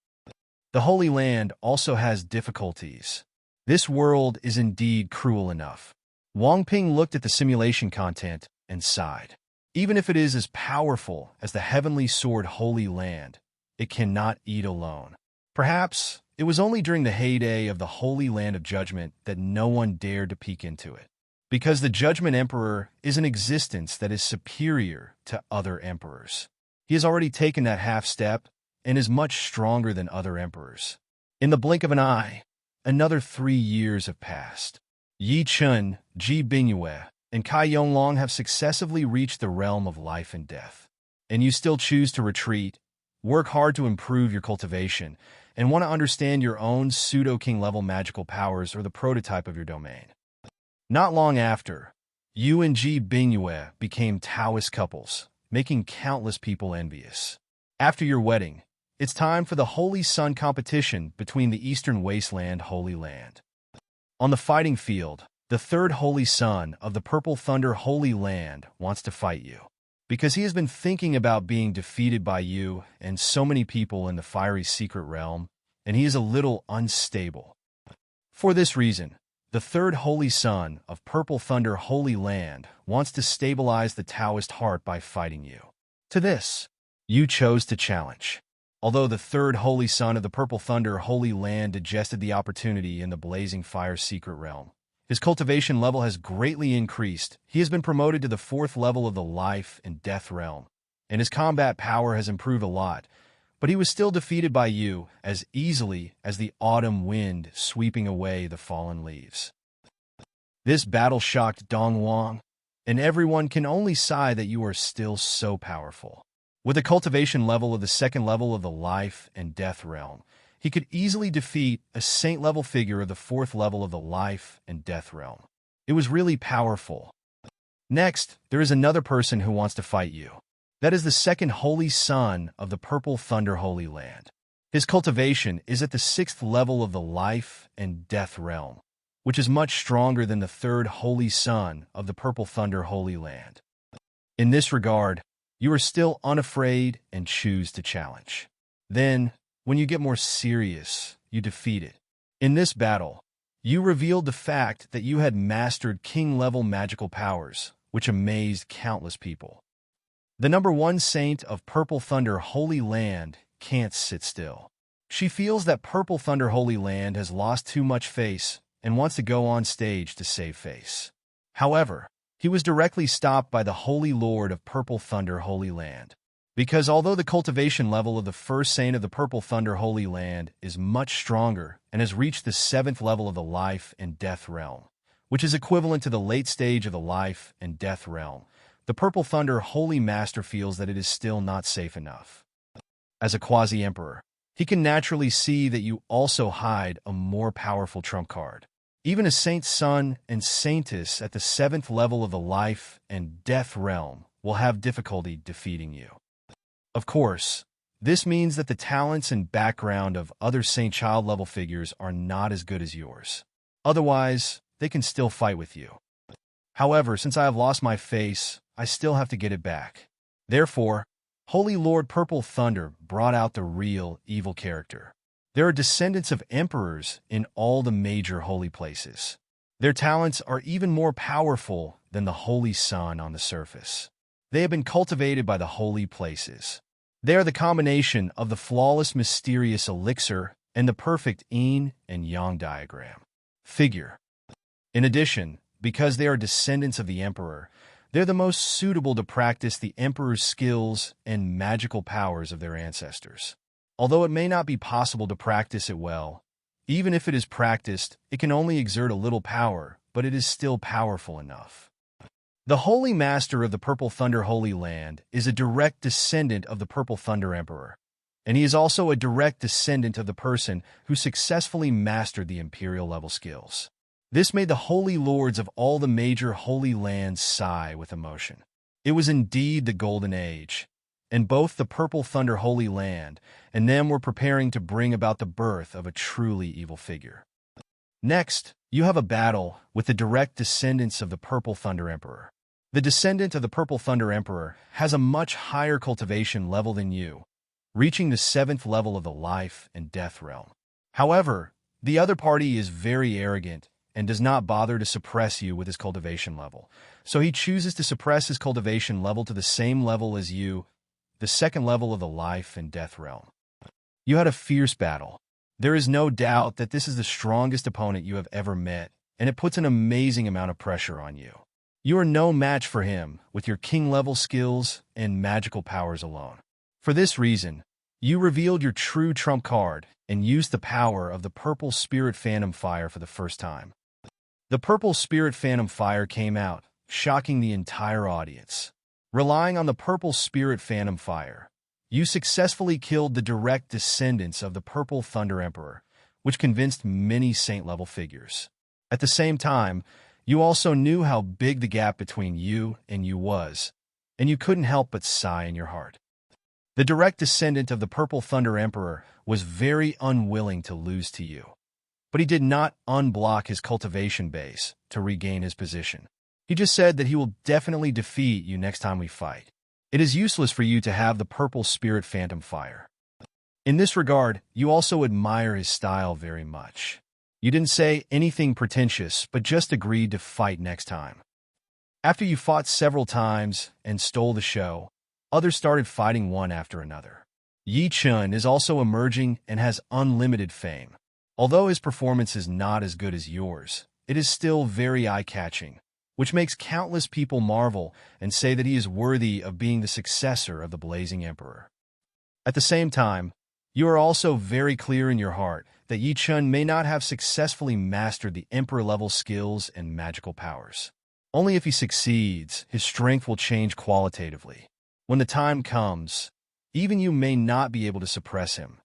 The Holy Land also has difficulties. This world is indeed cruel enough. Wang Ping looked at the simulation content and sighed. Even if it is as powerful as the Heavenly Sword Holy Land, it cannot eat alone. Perhaps it was only during the heyday of the Holy Land of Judgment that no one dared to peek into it. Because the Judgment Emperor is an existence that is superior to other emperors. He has already taken that half step and is much stronger than other emperors. In the blink of an eye, another 3 years have passed. Yi Chun, Ji Bingyue, and Kai Yonglong have successively reached the realm of life and death. And you still choose to retreat, work hard to improve your cultivation, and want to understand your own pseudo-king level magical powers or the prototype of your domain. Not long after, you and Ji Bingyue became Taoist couples, making countless people envious. After your wedding, it's time for the Holy Sun competition between the Eastern Wasteland Holy Land. On the fighting field, the third Holy Sun of the Purple Thunder Holy Land wants to fight you, because he has been thinking about being defeated by you and so many people in the fiery secret realm, and he is a little unstable. For this reason, the third Holy Sun of Purple Thunder Holy Land wants to stabilize the Taoist heart by fighting you. To this, you chose to challenge. Although the third Holy Sun of the Purple Thunder Holy Land digested the opportunity in the Blazing Fire Secret Realm, his cultivation level has greatly increased. He has been promoted to the 4th level of the Life and Death Realm, and his combat power has improved a lot, but he was still defeated by you as easily as the autumn wind sweeping away the fallen leaves. This battle shocked Dong Wang, and everyone can only sigh that you are still so powerful. With a cultivation level of the 2nd level of the Life and Death Realm, he could easily defeat a saint-level figure of the 4th level of the Life and Death Realm. It was really powerful. Next, there is another person who wants to fight you. That is the 2nd Holy Sun of the Purple Thunder Holy Land. His cultivation is at the 6th level of the Life and Death Realm, which is much stronger than the 3rd Holy Sun of the Purple Thunder Holy Land. In this regard, you are still unafraid and choose to challenge. Then, when you get more serious, you defeat it. In this battle, you revealed the fact that you had mastered king-level magical powers, which amazed countless people. The number 1 saint of Purple Thunder Holy Land can't sit still. She feels that Purple Thunder Holy Land has lost too much face and wants to go on stage to save face. However, he was directly stopped by the Holy Lord of Purple Thunder Holy Land. Because although the cultivation level of the first saint of the Purple Thunder Holy Land is much stronger and has reached the 7th level of the Life and Death Realm, which is equivalent to the late stage of the Life and Death Realm, the Purple Thunder Holy Master feels that it is still not safe enough. As a quasi-emperor, he can naturally see that you also hide a more powerful trump card. Even a Saint's Son and Saintess at the 7th level of the Life and Death Realm will have difficulty defeating you. Of course, this means that the talents and background of other Saint Child level figures are not as good as yours. Otherwise, they can still fight with you. However, since I have lost my face, I still have to get it back. Therefore, Holy Lord Purple Thunder brought out the real evil character. There are descendants of emperors in all the major holy places. Their talents are even more powerful than the Holy Sun on the surface. They have been cultivated by the holy places. They are the combination of the flawless mysterious elixir and the perfect yin and yang diagram. Figure. In addition, because they are descendants of the emperor, they're the most suitable to practice the emperor's skills and magical powers of their ancestors. Although it may not be possible to practice it well, even if it is practiced, it can only exert a little power, but it is still powerful enough. The Holy Master of the Purple Thunder Holy Land is a direct descendant of the Purple Thunder Emperor, and he is also a direct descendant of the person who successfully mastered the Imperial level skills. This made the Holy Lords of all the major Holy Lands sigh with emotion. It was indeed the Golden Age, and both the Purple Thunder Holy Land and them were preparing to bring about the birth of a truly evil figure. Next, you have a battle with the direct descendants of the Purple Thunder Emperor. The descendant of the Purple Thunder Emperor has a much higher cultivation level than you, reaching the 7th level of the life and death realm. However, the other party is very arrogant and does not bother to suppress you with his cultivation level, so he chooses to suppress his cultivation level to the same level as you, the 2nd level of the life and death realm. You had a fierce battle. There is no doubt that this is the strongest opponent you have ever met, and it puts an amazing amount of pressure on you. You are no match for him with your king-level skills and magical powers alone. For this reason, you revealed your true trump card and used the power of the Purple Spirit Phantom Fire for the first time. The Purple Spirit Phantom Fire came out, shocking the entire audience. Relying on the Purple Spirit Phantom Fire, you successfully killed the direct descendants of the Purple Thunder Emperor, which convinced many saint-level figures. At the same time, you also knew how big the gap between you and you was, and you couldn't help but sigh in your heart. The direct descendant of the Purple Thunder Emperor was very unwilling to lose to you, but he did not unblock his cultivation base to regain his position. He just said that he will definitely defeat you next time we fight. It is useless for you to have the Purple Spirit Phantom Fire. In this regard, you also admire his style very much. You didn't say anything pretentious, but just agreed to fight next time. After you fought several times and stole the show, others started fighting one after another. Yi Chun is also emerging and has unlimited fame. Although his performance is not as good as yours, it is still very eye-catching, which makes countless people marvel and say that he is worthy of being the successor of the Blazing Emperor. At the same time, you are also very clear in your heart that Yi Chun may not have successfully mastered the Emperor-level skills and magical powers. Only if he succeeds, his strength will change qualitatively. When the time comes, even you may not be able to suppress him.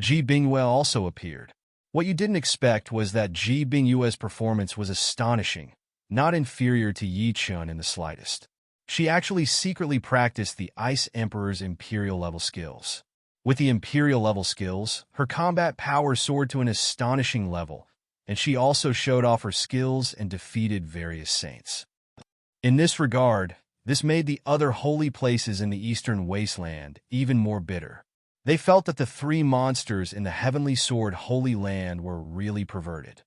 Ji Bingyue also appeared. What you didn't expect was that Ji Bingyue's performance was astonishing, not inferior to Yi Chun in the slightest. She actually secretly practiced the Ice Emperor's Imperial-level skills. With the Imperial-level skills, her combat power soared to an astonishing level, and she also showed off her skills and defeated various saints. In this regard, this made the other holy places in the Eastern Wasteland even more bitter. They felt that the 3 monsters in the Heavenly Sword Holy Land were really perverted.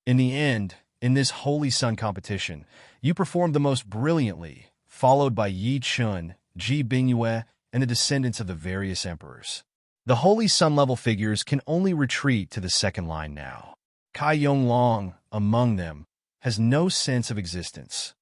In the end, in this Holy Sun competition, you performed the most brilliantly, followed by Yi Chun, Ji Bingyue, and the descendants of the various emperors. The Holy Sun-level figures can only retreat to the 2nd line now. Kai Yonglong, among them, has no sense of existence.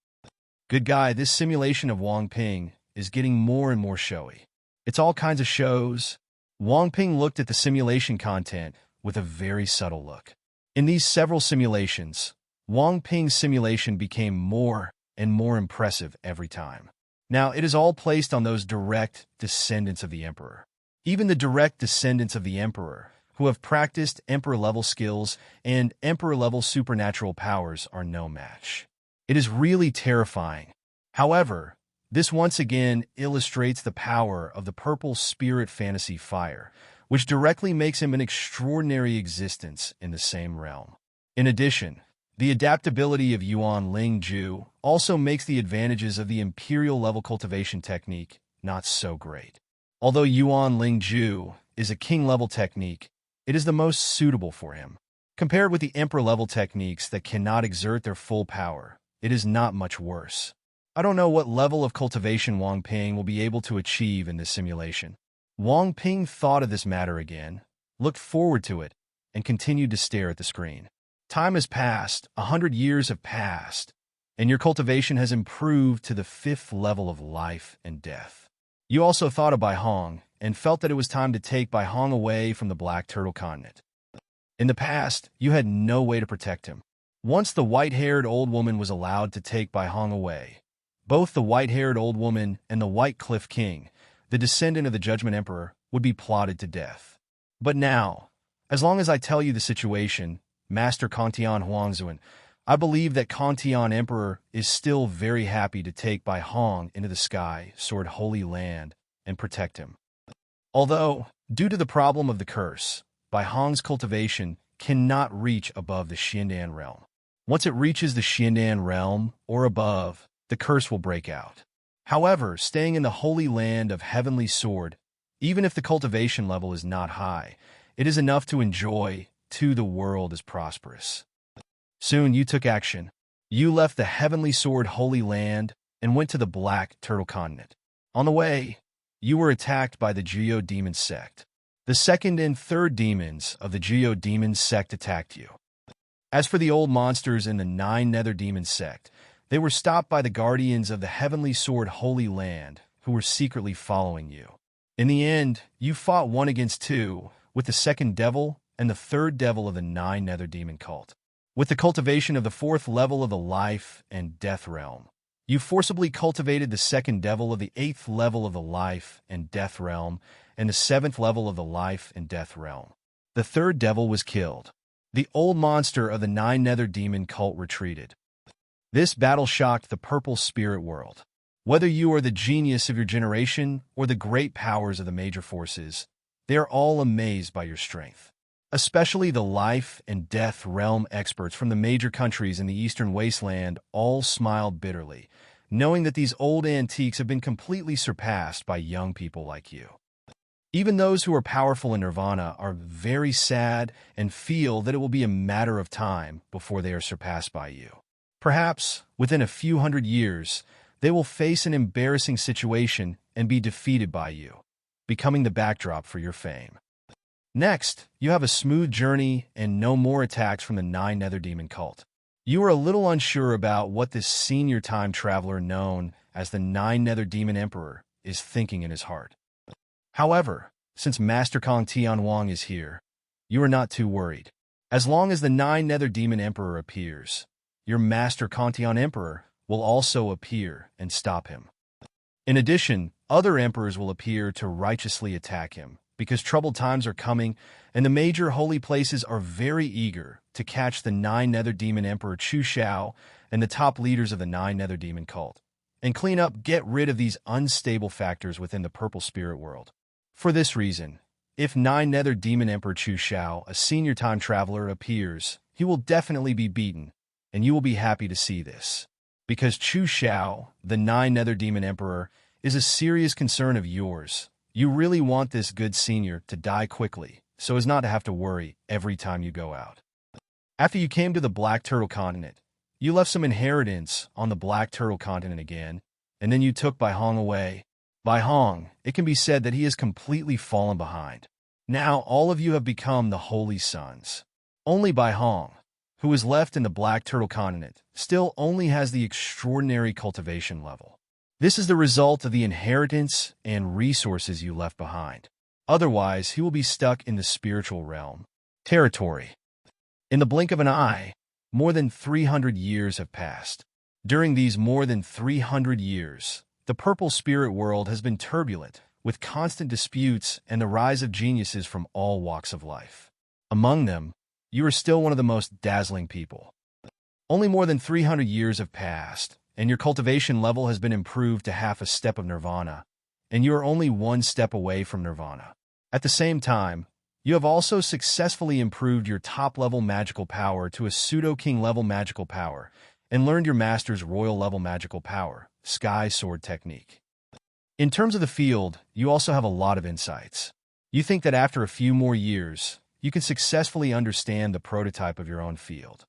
Good guy, this simulation of Wang Ping is getting more and more showy. It's all kinds of shows. Wang Ping looked at the simulation content with a very subtle look. In these several simulations, Wang Ping's simulation became more and more impressive every time. Now, it is all placed on those direct descendants of the Emperor. Even the direct descendants of the Emperor, who have practiced Emperor-level skills and Emperor-level supernatural powers, are no match. It is really terrifying. However, this once again illustrates the power of the Purple Spirit Fantasy Fire, which directly makes him an extraordinary existence in the same realm. In addition, the adaptability of Yuan Ling Ju also makes the advantages of the Imperial-level cultivation technique not so great. Although Yuan Ling Ju is a king-level technique, it is the most suitable for him. Compared with the Emperor-level techniques that cannot exert their full power, it is not much worse. I don't know what level of cultivation Wang Ping will be able to achieve in this simulation. Wang Ping thought of this matter again, looked forward to it, and continued to stare at the screen. Time has passed, 100 years have passed, and your cultivation has improved to the 5th level of life and death. You also thought of Bai Hong and felt that it was time to take Bai Hong away from the Black Turtle Continent. In the past, you had no way to protect him. Once the white-haired old woman was allowed to take Bai Hong away, both the white-haired old woman and the White Cliff King, the descendant of the Judgment Emperor, would be plotted to death. But now, as long as I tell you the situation, Master Kantian Huangzuan, I believe that Kantian Emperor is still very happy to take Bai Hong into the sky, sword holy land, and protect him. Although, due to the problem of the curse, Bai Hong's cultivation cannot reach above the Xiandan realm. Once it reaches the Xiandan realm, or above, the curse will break out. However, staying in the holy land of Heavenly Sword, even if the cultivation level is not high, it is enough to enjoy, too the world is prosperous. Soon you took action. You left the Heavenly Sword Holy Land and went to the Black Turtle Continent. On the way, you were attacked by the Geo-Demon sect. The second and third demons of the Geo-Demon sect attacked you. As for the old monsters in the 9 Nether Demon sect, they were stopped by the guardians of the Heavenly Sword Holy Land, who were secretly following you. In the end, you fought 1 against 2, with the second devil and the third devil of the 9 Nether Demon cult. With the cultivation of the 4th level of the life and death realm, you forcibly cultivated the second devil of the 8th level of the life and death realm and the 7th level of the life and death realm. The third devil was killed. The old monster of the 9 Nether Demon cult retreated. This battle shocked the purple spirit world. Whether you are the genius of your generation or the great powers of the major forces, they are all amazed by your strength. Especially the life and death realm experts from the major countries in the Eastern Wasteland all smiled bitterly, knowing that these old antiques have been completely surpassed by young people like you. Even those who are powerful in Nirvana are very sad and feel that it will be a matter of time before they are surpassed by you. Perhaps, within a few hundred years, they will face an embarrassing situation and be defeated by you, becoming the backdrop for your fame. Next, you have a smooth journey and no more attacks from the 9 Nether Demon cult. You are a little unsure about what this senior time traveler known as the 9 Nether Demon Emperor is thinking in his heart. However, since Master Kong Tianwang is here, you are not too worried. As long as the 9 Nether Demon Emperor appears, your Master Kantian Emperor will also appear and stop him. In addition, other emperors will appear to righteously attack him, because troubled times are coming, and the major holy places are very eager to catch the 9 Nether Demon Emperor Chu Shao and the top leaders of the 9 Nether Demon cult, and get rid of these unstable factors within the purple spirit world. For this reason, if 9 Nether Demon Emperor Chu Shao, a senior time traveler, appears, he will definitely be beaten, and you will be happy to see this. Because Chu Shao, the 9 Nether Demon Emperor, is a serious concern of yours. You really want this good senior to die quickly, so as not to have to worry every time you go out. After you came to the Black Turtle Continent, you left some inheritance on the Black Turtle Continent again, and then you took Bai Hong away. Bai Hong, it can be said that he has completely fallen behind. Now all of you have become the Holy Sons. Only Bai Hong, who is left in the Black Turtle Continent, still only has the extraordinary cultivation level. This is the result of the inheritance and resources you left behind. Otherwise, he will be stuck in the spiritual realm. Territory. In the blink of an eye, more than 300 years have passed. During these more than 300 years, the purple spirit world has been turbulent, with constant disputes and the rise of geniuses from all walks of life. Among them, you are still one of the most dazzling people. Only more than 300 years have passed, and your cultivation level has been improved to half a step of nirvana, and you are only 1 step away from nirvana. At the same time, you have also successfully improved your top-level magical power to a pseudo-king level magical power, and learned your master's royal level magical power, Sky Sword Technique. In terms of the field, you also have a lot of insights. You think that after a few more years, you can successfully understand the prototype of your own field.